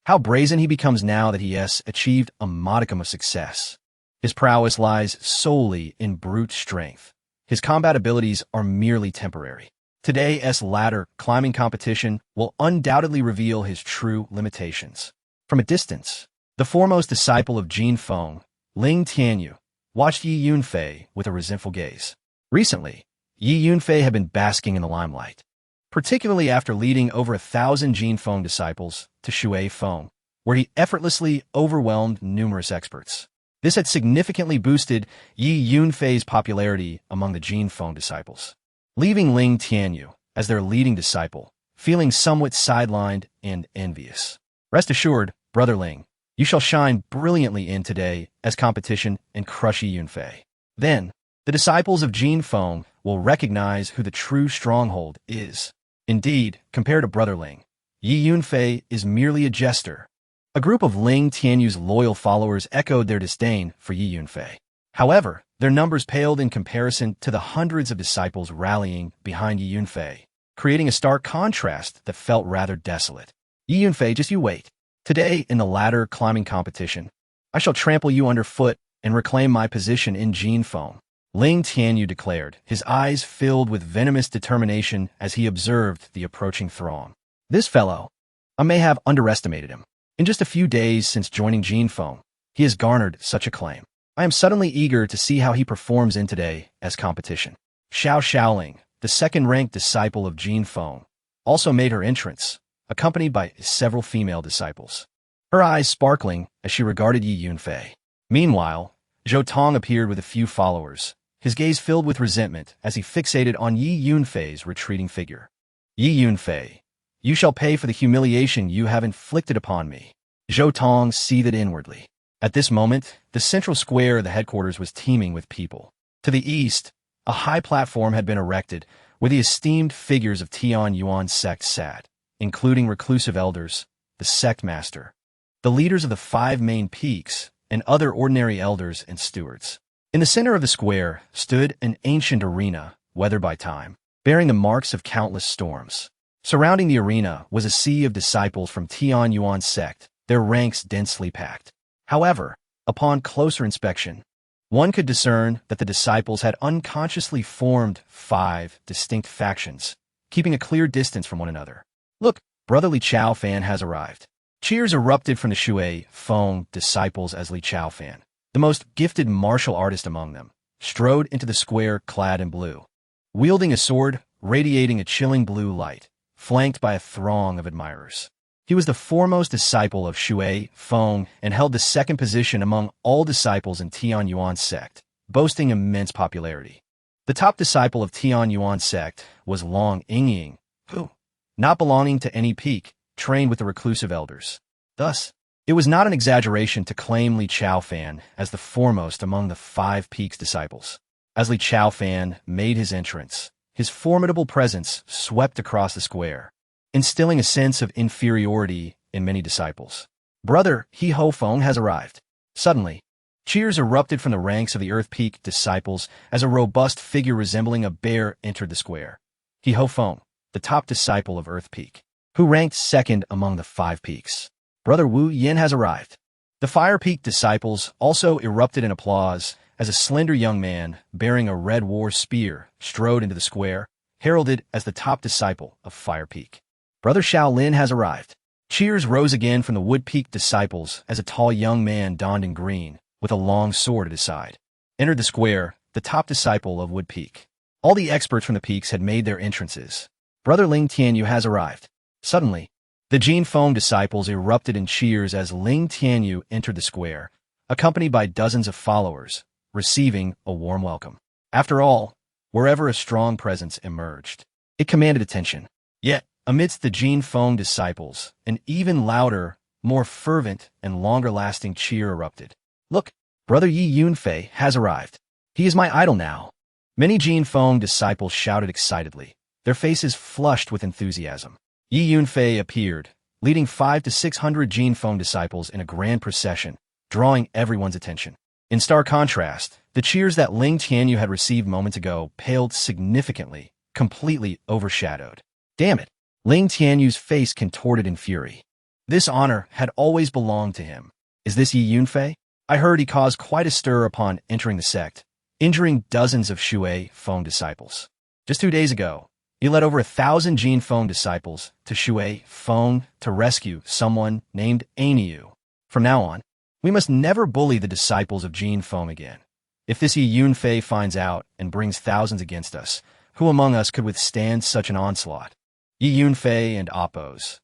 How brazen he becomes now that he has achieved a modicum of success. His prowess lies solely in brute strength. His combat abilities are merely temporary. Today's ladder climbing competition will undoubtedly reveal his true limitations. From a distance, the foremost disciple of Jinfeng, Ling Tianyu, watched Yi Yunfei with a resentful gaze. Recently, Yi Yunfei had been basking in the limelight, particularly after leading over 1,000 Jinfeng disciples to Shueifeng, where he effortlessly overwhelmed numerous experts. This had significantly boosted Yi Yunfei's popularity among the Jinfeng disciples, leaving Ling Tianyu, as their leading disciple, feeling somewhat sidelined and envious. "Rest assured, Brother Ling, you shall shine brilliantly in today's competition and crush Yi Yunfei. Then, the disciples of Jinfeng will recognize who the true stronghold is." Indeed, compared to Brother Ling, Yi Yunfei is merely a jester. A group of Ling Tianyu's loyal followers echoed their disdain for Yi Yunfei. However, their numbers paled in comparison to the hundreds of disciples rallying behind Yi Yunfei, creating a stark contrast that felt rather desolate. Yi Yunfei, just you wait. Today, in the ladder climbing competition, I shall trample you underfoot and reclaim my position in Jin Feng, Ling Tianyu declared, his eyes filled with venomous determination as he observed the approaching throng. This fellow, I may have underestimated him. In just a few days since joining Jin Feng, he has garnered such acclaim. I am suddenly eager to see how he performs in today as competition. Xiao Xiaoling, the second-ranked disciple of Jin Feng, also made her entrance, accompanied by several female disciples, her eyes sparkling as she regarded Yi Yunfei. Meanwhile, Zhou Tong appeared with a few followers, his gaze filled with resentment as he fixated on Yi Yunfei's retreating figure. Yi Yunfei, you shall pay for the humiliation you have inflicted upon me. Zhou Tong seethed inwardly. At this moment, the central square of the headquarters was teeming with people. To the east, a high platform had been erected where the esteemed figures of Tian Yuan sect sat, including reclusive elders, the sect master, the leaders of the 5 main peaks, and other ordinary elders and stewards. In the center of the square stood an ancient arena, weathered by time, bearing the marks of countless storms. Surrounding the arena was a sea of disciples from Tian Yuan sect, their ranks densely packed. However, upon closer inspection, one could discern that the disciples had unconsciously formed 5 distinct factions, keeping a clear distance from one another. Look, brotherly Chao Fan has arrived. Cheers erupted from the Shui Feng disciples as Li Chao Fan, the most gifted martial artist among them, strode into the square clad in blue, wielding a sword radiating a chilling blue light, flanked by a throng of admirers. He was the foremost disciple of Shui Feng and held the second position among all disciples in Tian Yuan sect, boasting immense popularity. The top disciple of Tian Yuan sect was Long Yingying, who, not belonging to any peak, trained with the reclusive elders. Thus, it was not an exaggeration to claim Li Chao Fan as the foremost among the 5 peaks disciples. As Li Chao Fan made his entrance, his formidable presence swept across the square, instilling a sense of inferiority in many disciples. Brother He Ho Feng has arrived. Suddenly, cheers erupted from the ranks of the Earth Peak disciples as a robust figure resembling a bear entered the square. He Ho Feng, the top disciple of Earth Peak, who ranked second among the 5 peaks. Brother Wu Yin has arrived. The Fire Peak disciples also erupted in applause as a slender young man bearing a red war spear strode into the square, heralded as the top disciple of Fire Peak. Brother Shaolin has arrived. Cheers rose again from the Wood Peak disciples as a tall young man donned in green, with a long sword at his side, entered the square, the top disciple of Wood Peak. All the experts from the peaks had made their entrances. Brother Ling Tianyu has arrived. Suddenly, the Jin Feng disciples erupted in cheers as Ling Tianyu entered the square, accompanied by dozens of followers, receiving a warm welcome. After all, wherever a strong presence emerged, it commanded attention. Yet, amidst the Jin Feng disciples, an even louder, more fervent, and longer-lasting cheer erupted. Look, Brother Yi Yunfei has arrived. He is my idol now. Many Jin Feng disciples shouted excitedly, their faces flushed with enthusiasm. Yi Yunfei appeared, leading 500 to 600 Jin Feng disciples in a grand procession, drawing everyone's attention. In stark contrast, the cheers that Ling Tianyu had received moments ago paled significantly, completely overshadowed. Damn it! Ling Tianyu's face contorted in fury. This honor had always belonged to him. Is this Yi Yunfei? I heard he caused quite a stir upon entering the sect, injuring dozens of Shui Feng disciples. Just 2 days ago, he led over 1,000 Jin Feng disciples to Shui Feng to rescue someone named Aniu. From now on, we must never bully the disciples of Jin Feng again. If this Yi Yunfei finds out and brings thousands against us, who among us could withstand such an onslaught? Yi Yunfei and Appo's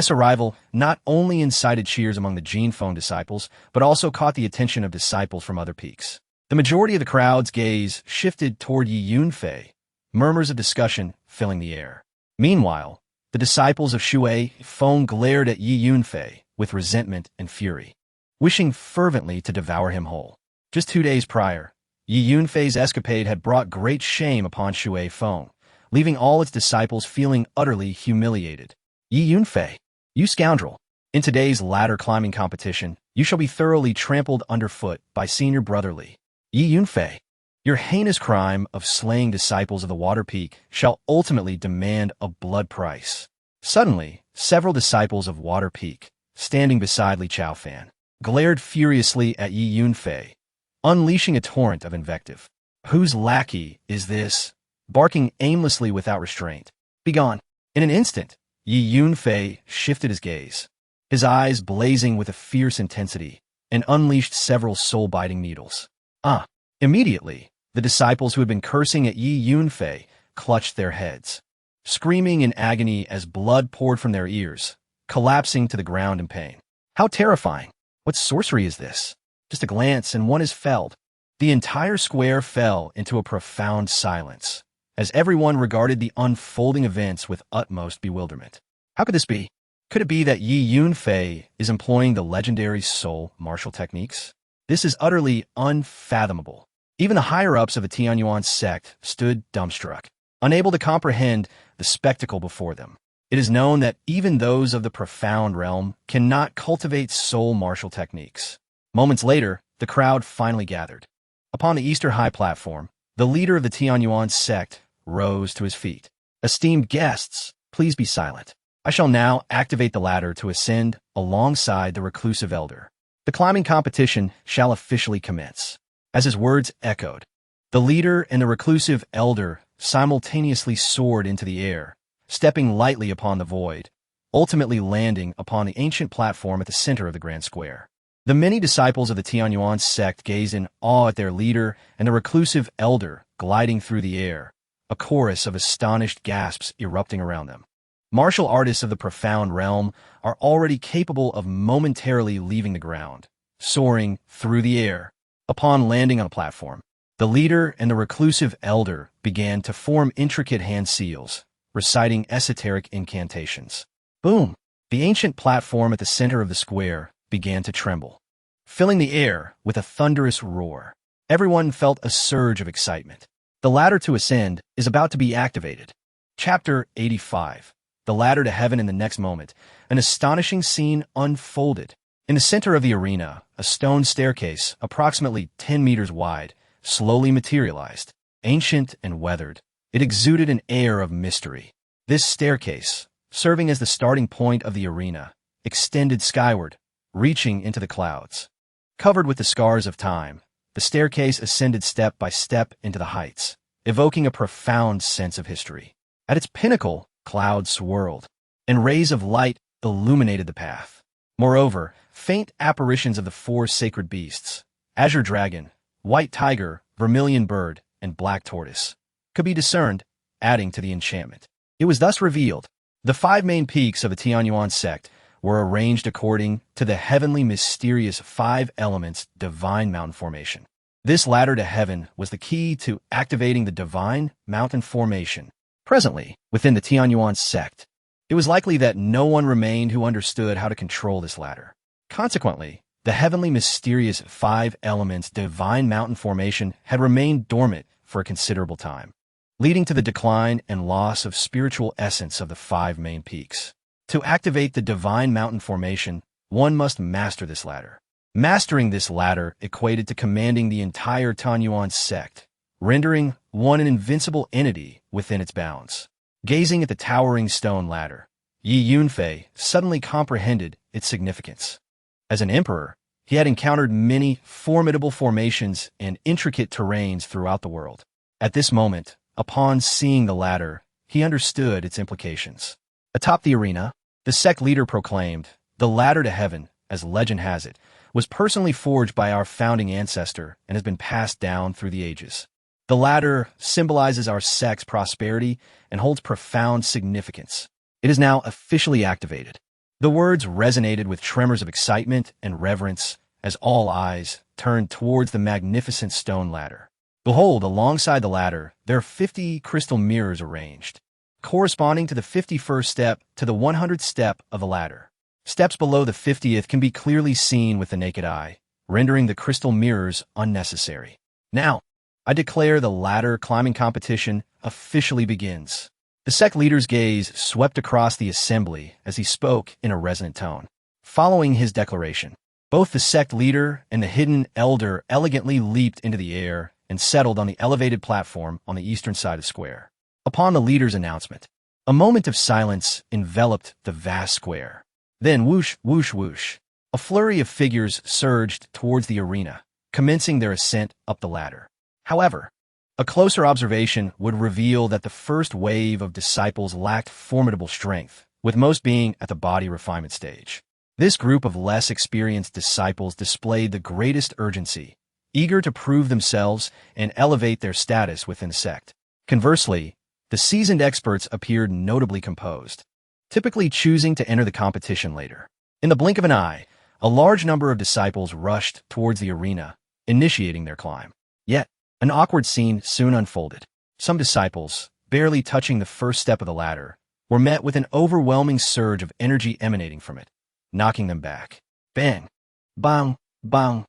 arrival not only incited cheers among the Jin Feng disciples, but also caught the attention of disciples from other peaks. The majority of the crowd's gaze shifted toward Yi Yunfei, murmurs of discussion filling the air. Meanwhile, the disciples of Shui Feng glared at Yi Yunfei with resentment and fury, wishing fervently to devour him whole. Just 2 days prior, Yi Yunfei's escapade had brought great shame upon Shui Feng, leaving all its disciples feeling utterly humiliated. Yi Yunfei, you scoundrel! In today's ladder climbing competition, you shall be thoroughly trampled underfoot by senior brotherly Yi Yunfei. Your heinous crime of slaying disciples of the Water Peak shall ultimately demand a blood price. Suddenly, several disciples of Water Peak, standing beside Li Chaofan, glared furiously at Yi Yunfei, unleashing a torrent of invective. Whose lackey is this? Barking aimlessly without restraint. Begone. In an instant, Yi Yunfei shifted his gaze, his eyes blazing with a fierce intensity, and unleashed several soul-biting needles. Immediately, the disciples who had been cursing at Yi Yunfei clutched their heads, screaming in agony as blood poured from their ears, collapsing to the ground in pain. How terrifying! What sorcery is this? Just a glance and one is felled. The entire square fell into a profound silence, as everyone regarded the unfolding events with utmost bewilderment. How could this be? Could it be that Yi Yunfei is employing the legendary soul martial techniques? This is utterly unfathomable. Even the higher-ups of the Tianyuan sect stood dumbstruck, unable to comprehend the spectacle before them. It is known that even those of the profound realm cannot cultivate soul martial techniques. Moments later, the crowd finally gathered. Upon the Easter High platform, the leader of the Tianyuan sect rose to his feet. Esteemed guests, please be silent. I shall now activate the ladder to ascend alongside the reclusive elder. The climbing competition shall officially commence. As his words echoed, the leader and the reclusive elder simultaneously soared into the air, stepping lightly upon the void, ultimately landing upon the ancient platform at the center of the grand square. The many disciples of the Tianyuan sect gazed in awe at their leader and the reclusive elder gliding through the air, a chorus of astonished gasps erupting around them. Martial artists of the profound realm are already capable of momentarily leaving the ground, soaring through the air. Upon landing on a platform, the leader and the reclusive elder began to form intricate hand seals, reciting esoteric incantations. Boom! The ancient platform at the center of the square began to tremble, filling the air with a thunderous roar. Everyone felt a surge of excitement. The ladder to ascend is about to be activated. Chapter 85. The ladder to heaven. In the next moment, an astonishing scene unfolded. In the center of the arena, a stone staircase, approximately 10 meters wide, slowly materialized. Ancient and weathered, it exuded an air of mystery. This staircase, serving as the starting point of the arena, extended skyward, reaching into the clouds. Covered with the scars of time, the staircase ascended step by step into the heights, evoking a profound sense of history. At its pinnacle, clouds swirled, and rays of light illuminated the path. Moreover, faint apparitions of the four sacred beasts, azure dragon, white tiger, vermilion bird, and black tortoise, could be discerned, adding to the enchantment. It was thus revealed. The five main peaks of the Tianyuan sect were arranged according to the heavenly mysterious five elements divine mountain formation. This ladder to heaven was the key to activating the divine mountain formation. Presently, within the Tianyuan sect, it was likely that no one remained who understood how to control this ladder. Consequently, the heavenly mysterious five elements divine mountain formation had remained dormant for a considerable time, leading to the decline and loss of spiritual essence of the five main peaks. To activate the divine mountain formation, one must master this ladder. Mastering this ladder equated to commanding the entire Tianyuan sect, rendering one an invincible entity within its bounds. Gazing at the towering stone ladder, Yi Yunfei suddenly comprehended its significance. As an emperor, he had encountered many formidable formations and intricate terrains throughout the world. At this moment, upon seeing the ladder, he understood its implications. Atop the arena, the sect leader proclaimed, "The ladder to heaven, as legend has it, was personally forged by our founding ancestor and has been passed down through the ages. The ladder symbolizes our sect's prosperity and holds profound significance. It is now officially activated." The words resonated with tremors of excitement and reverence as all eyes turned towards the magnificent stone ladder. Behold, alongside the ladder, there are 50 crystal mirrors arranged, corresponding to the 51st step to the 100th step of the ladder. Steps below the 50th can be clearly seen with the naked eye, rendering the crystal mirrors unnecessary. Now, I declare the ladder climbing competition officially begins. The sect leader's gaze swept across the assembly as he spoke in a resonant tone. Following his declaration, both the sect leader and the hidden elder elegantly leaped into the air and settled on the elevated platform on the eastern side of the square. Upon the leader's announcement, a moment of silence enveloped the vast square. Then whoosh, whoosh, whoosh, a flurry of figures surged towards the arena, commencing their ascent up the ladder. However, a closer observation would reveal that the first wave of disciples lacked formidable strength, with most being at the body refinement stage. This group of less experienced disciples displayed the greatest urgency, eager to prove themselves and elevate their status within the sect. Conversely, the seasoned experts appeared notably composed, typically choosing to enter the competition later. In the blink of an eye, a large number of disciples rushed towards the arena, initiating their climb. Yet, an awkward scene soon unfolded. Some disciples, barely touching the first step of the ladder, were met with an overwhelming surge of energy emanating from it, knocking them back. Bang! Bang! Bang!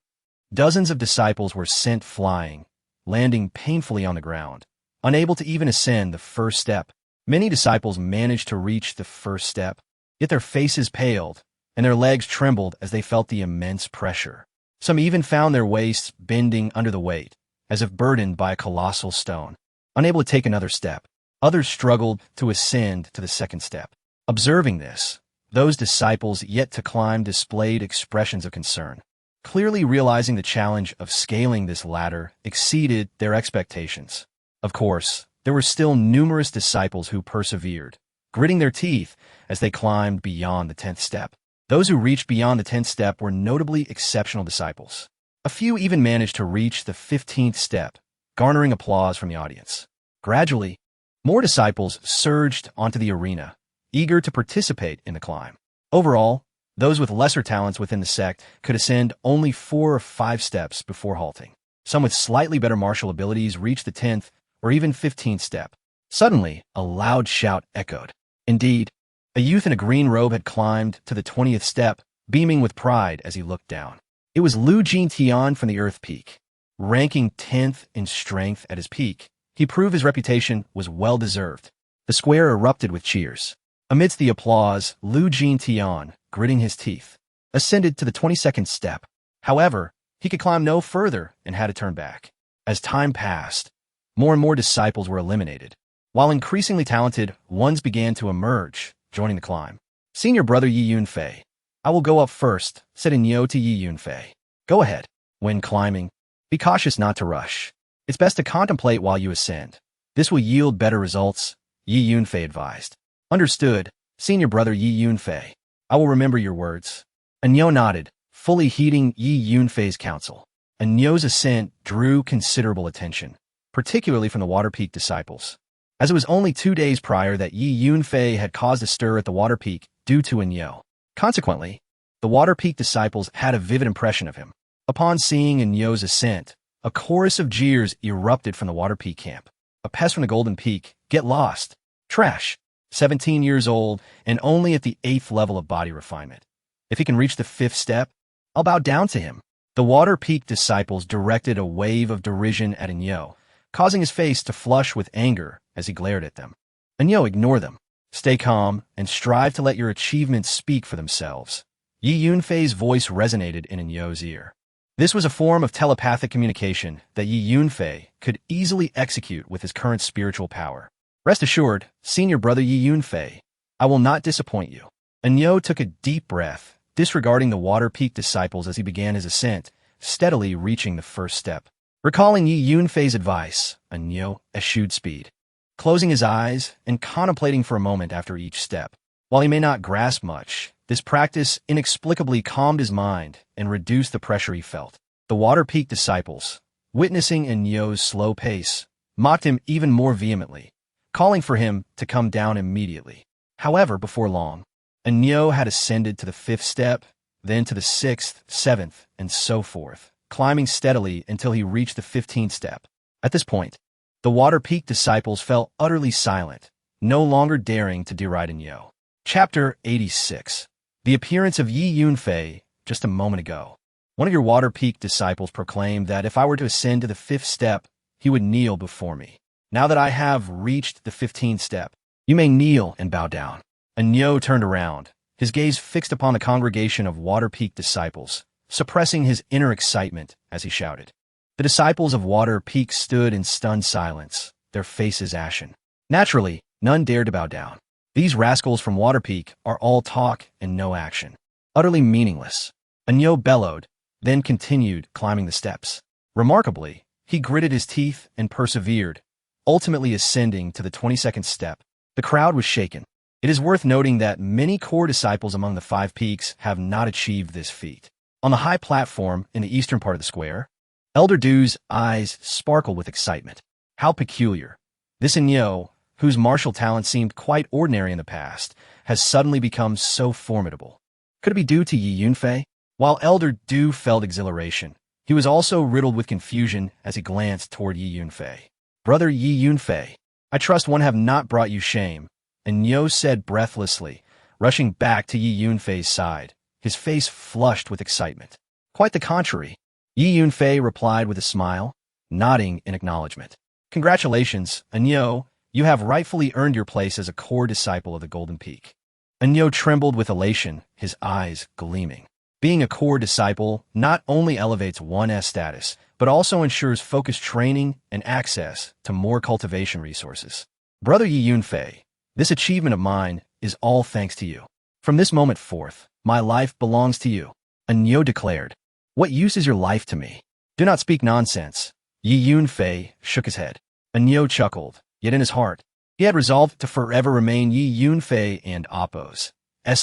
Dozens of disciples were sent flying, landing painfully on the ground, unable to even ascend the first step. Many disciples managed to reach the first step, yet their faces paled, and their legs trembled as they felt the immense pressure. Some even found their waists bending under the weight, as if burdened by a colossal stone. Unable to take another step, others struggled to ascend to the second step. Observing this, those disciples yet to climb displayed expressions of concern, clearly realizing the challenge of scaling this ladder exceeded their expectations. Of course, there were still numerous disciples who persevered, gritting their teeth as they climbed beyond the 10th step. Those who reached beyond the 10th step were notably exceptional disciples. A few even managed to reach the 15th step, garnering applause from the audience. Gradually, more disciples surged onto the arena, eager to participate in the climb. Overall, those with lesser talents within the sect could ascend only 4 or 5 steps before halting. Some with slightly better martial abilities reached the 10th or even 15th step. Suddenly, a loud shout echoed. Indeed, a youth in a green robe had climbed to the 20th step, beaming with pride as he looked down. It was Lu Jintian from the Earth Peak. Ranking 10th in strength at his peak, he proved his reputation was well-deserved. The square erupted with cheers. Amidst the applause, Lu Jintian, gritting his teeth, ascended to the 22nd step. However, he could climb no further and had to turn back. As time passed, more and more disciples were eliminated, while increasingly talented ones began to emerge, joining the climb. Senior brother Yi Yunfei. I will go up first, said Nyo to Yi Yunfei. Go ahead. When climbing, be cautious not to rush. It's best to contemplate while you ascend. This will yield better results, Yi Yunfei advised. Understood, senior brother Yi Yunfei. I will remember your words. Nyo nodded, fully heeding Yi Yunfei's counsel. Nyo's ascent drew considerable attention, particularly from the Water Peak disciples, as it was only 2 days prior that Yi Yunfei had caused a stir at the Water Peak due to Nyo. Consequently, the Water Peak disciples had a vivid impression of him. Upon seeing Nyo's ascent, a chorus of jeers erupted from the Water Peak camp. A pest from the Golden Peak, get lost. Trash. 17 years old and only at the 8th level of body refinement. If he can reach the 5th step, I'll bow down to him. The Water Peak disciples directed a wave of derision at Nyo, causing his face to flush with anger as he glared at them. Nyo, ignore them. Stay calm and strive to let your achievements speak for themselves. Yi Yunfei's voice resonated in Nyo's ear. This was a form of telepathic communication that Yi Yunfei could easily execute with his current spiritual power. Rest assured, senior brother Yi Yunfei, I will not disappoint you. Nyo took a deep breath, disregarding the Water Peak disciples as he began his ascent, steadily reaching the first step. Recalling Yi Yunfei's advice, Nyo eschewed speed, closing his eyes and contemplating for a moment after each step. While he may not grasp much, this practice inexplicably calmed his mind and reduced the pressure he felt. The Water Peak disciples, witnessing Nyo's slow pace, mocked him even more vehemently, calling for him to come down immediately. However, before long, Nyo had ascended to the 5th step, then to the 6th, 7th, and so forth, climbing steadily until he reached the 15th step. At this point, the Water Peak disciples fell utterly silent, no longer daring to deride Nyo. Chapter 86. The appearance of Yi Yunfei just a moment ago. One of your Water Peak disciples proclaimed that if I were to ascend to the 5th step, he would kneel before me. Now that I have reached the 15th step, you may kneel and bow down. Nyo turned around, his gaze fixed upon the congregation of Water Peak disciples, suppressing his inner excitement as he shouted. The disciples of Water Peak stood in stunned silence, their faces ashen. Naturally, none dared to bow down. These rascals from Water Peak are all talk and no action. Utterly meaningless. Agnew bellowed, then continued climbing the steps. Remarkably, he gritted his teeth and persevered, ultimately ascending to the 22nd step. The crowd was shaken. It is worth noting that many core disciples among the 5 peaks have not achieved this feat. On the high platform in the eastern part of the square, Elder Dew's eyes sparkled with excitement. How peculiar. This Agnew, whose martial talent seemed quite ordinary in the past, has suddenly become so formidable. Could it be due to Yi Yunfei? While Elder Dew felt exhilaration, he was also riddled with confusion as he glanced toward Yi Yunfei. Brother Yi Yunfei, I trust one have not brought you shame, Agnew said breathlessly, rushing back to Yi Yunfei's side, his face flushed with excitement. Quite the contrary, Yi Yunfei replied with a smile, nodding in acknowledgement. Congratulations, Agnew, you have rightfully earned your place as a core disciple of the Golden Peak. Agnew trembled with elation, his eyes gleaming. Being a core disciple not only elevates one's status, but also ensures focused training and access to more cultivation resources. Brother Yi Yunfei, this achievement of mine is all thanks to you. From this moment forth, my life belongs to you, Agnew declared. What use is your life to me? Do not speak nonsense. Yi Yunfei shook his head. Agnew chuckled, yet in his heart, he had resolved to forever remain Yi Yunfei and Appo's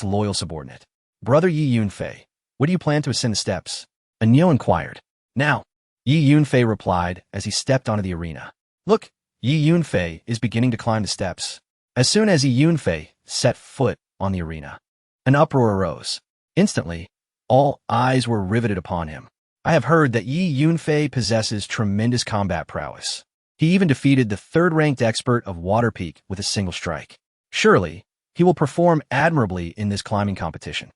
loyal subordinate. Brother Yi Yunfei, what do you plan to ascend the steps? Agnew inquired. Now, Yi Yunfei replied as he stepped onto the arena. Look, Yi Yunfei is beginning to climb the steps. As soon as Yi Yunfei set foot on the arena, an uproar arose. Instantly, all eyes were riveted upon him. I have heard that Yi Yunfei possesses tremendous combat prowess. He even defeated the 3rd-ranked expert of Water Peak with a single strike. Surely, he will perform admirably in this climbing competition.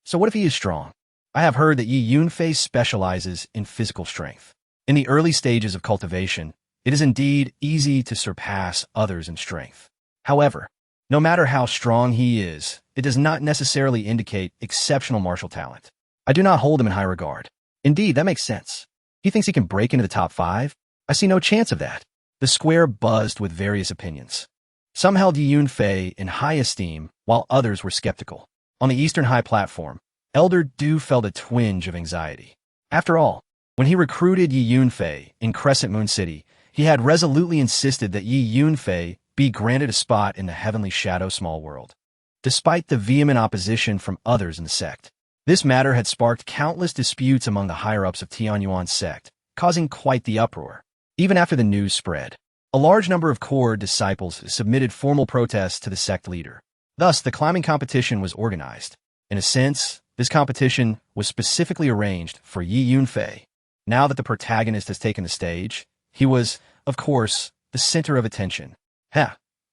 So what if he is strong? I have heard that Yi Yunfei specializes in physical strength. In the early stages of cultivation, it is indeed easy to surpass others in strength. However, no matter how strong he is, it does not necessarily indicate exceptional martial talent. I do not hold him in high regard. Indeed, that makes sense. He thinks he can break into the top 5? I see no chance of that. The square buzzed with various opinions. Some held Yi Yunfei in high esteem, while others were skeptical. On the eastern high platform, Elder Dew felt a twinge of anxiety. After all, when he recruited Yi Yunfei in Crescent Moon City, he had resolutely insisted that Yi Yunfei be granted a spot in the Heavenly Shadow Small World. Despite the vehement opposition from others in the sect, this matter had sparked countless disputes among the higher-ups of Tianyuan's sect, causing quite the uproar. Even after the news spread, a large number of core disciples submitted formal protests to the sect leader. Thus, the climbing competition was organized. In a sense, this competition was specifically arranged for Yi Yunfei. Now that the protagonist has taken the stage, he was, of course, the center of attention.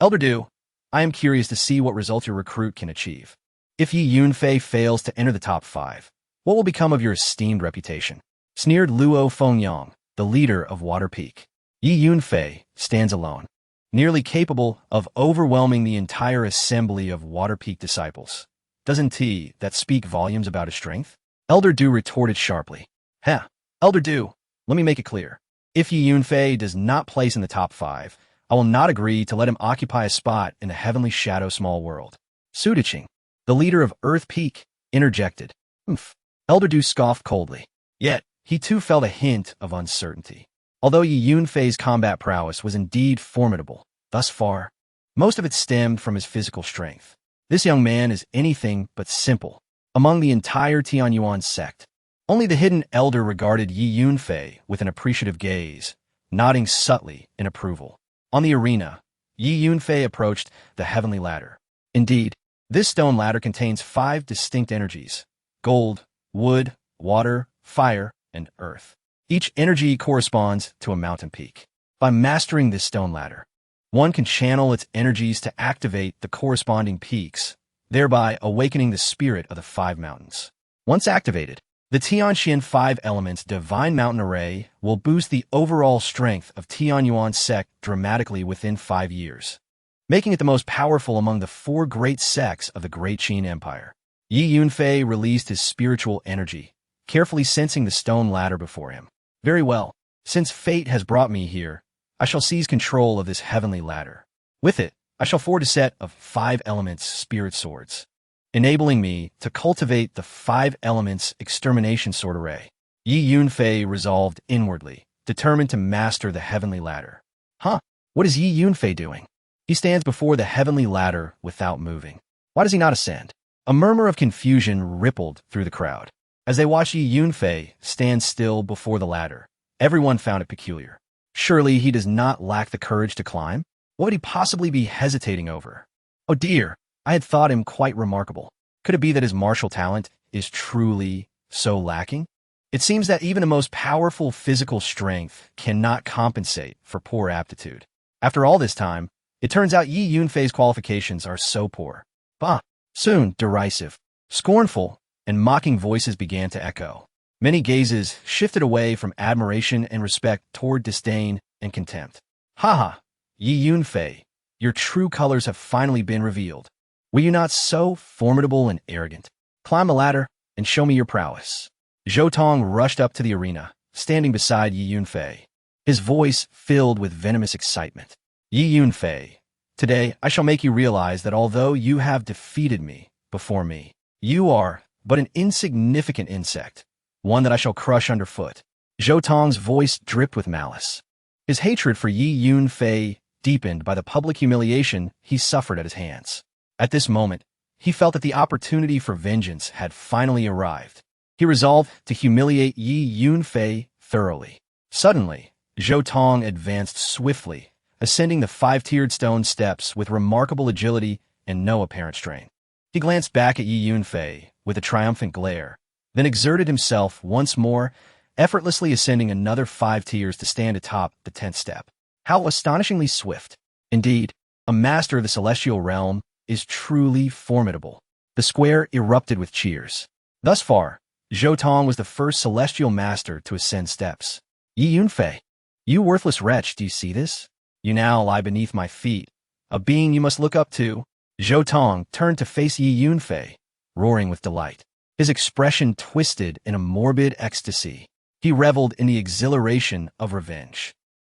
Elder Dew, I am curious to see what results your recruit can achieve. If Yi Yunfei fails to enter the top 5, what will become of your esteemed reputation? Sneered Luo Fengyang, the leader of Water Peak. Yi Yunfei stands alone, nearly capable of overwhelming the entire assembly of Water Peak disciples. Doesn't that speak volumes about his strength? Elder Dew retorted sharply. Elder Dew, let me make it clear. If Yi Yunfei does not place in the top 5, I will not agree to let him occupy a spot in the Heavenly Shadow Small World. Sudiching, the leader of Earth Peak, interjected. Elder Dew scoffed coldly. Yet, he too felt a hint of uncertainty. Although Yi Yunfei's combat prowess was indeed formidable, thus far, most of it stemmed from his physical strength. This young man is anything but simple. Among the entire Tianyuan sect, only the hidden elder regarded Yi Yunfei with an appreciative gaze, nodding subtly in approval. On the arena, Yi Yunfei approached the heavenly ladder. Indeed, this stone ladder contains 5 distinct energies: gold, wood, water, fire, and earth. Each energy corresponds to a mountain peak. By mastering this stone ladder, one can channel its energies to activate the corresponding peaks, thereby awakening the spirit of the 5 mountains. Once activated, the Tianxian 5 Elements Divine Mountain Array will boost the overall strength of Tianyuan sect dramatically within 5 years. making it the most powerful among the four great sects of the Great Qin Empire. Yi Yunfei released his spiritual energy, carefully sensing the stone ladder before him. Very well. Since fate has brought me here, I shall seize control of this heavenly ladder. With it, I shall forge a set of 5 elements spirit swords, enabling me to cultivate the 5 elements extermination sword array. Yi Yunfei resolved inwardly, determined to master the heavenly ladder. Huh? What is Yi Yunfei doing? He stands before the heavenly ladder without moving. Why does he not ascend? A murmur of confusion rippled through the crowd. As they watched Yi Yunfei stand still before the ladder, everyone found it peculiar. Surely he does not lack the courage to climb? What would he possibly be hesitating over? Oh dear, I had thought him quite remarkable. Could it be that his martial talent is truly so lacking? It seems that even the most powerful physical strength cannot compensate for poor aptitude. After all this time, it turns out Yi Yunfei's qualifications are so poor. Bah! Soon, derisive, scornful, and mocking voices began to echo. Many gazes shifted away from admiration and respect toward disdain and contempt. Ha! Yi Yunfei, your true colors have finally been revealed. Were you not so formidable and arrogant? Climb the ladder and show me your prowess. Zhou Tong rushed up to the arena, standing beside Yi Yunfei, his voice filled with venomous excitement. Yi Yunfei, today I shall make you realize that although you have defeated me before me, you are but an insignificant insect, one that I shall crush underfoot. Zhou Tong's voice dripped with malice. His hatred for Yi Yunfei deepened by the public humiliation he suffered at his hands. At this moment, he felt that the opportunity for vengeance had finally arrived. He resolved to humiliate Yi Yunfei thoroughly. Suddenly, Zhou Tong advanced swiftly, ascending the 5-tiered stone steps with remarkable agility and no apparent strain. He glanced back at Yi Yunfei with a triumphant glare, then exerted himself once more, effortlessly ascending another 5 tiers to stand atop the 10th step. How astonishingly swift! Indeed, a master of the celestial realm is truly formidable. The square erupted with cheers. Thus far, Zhou Tong was the first celestial master to ascend steps. Yi Yunfei, you worthless wretch, do you see this? You now lie beneath my feet, a being you must look up to. Zhou Tong turned to face Yi Yunfei, roaring with delight. His expression twisted in a morbid ecstasy. He reveled in the exhilaration of revenge.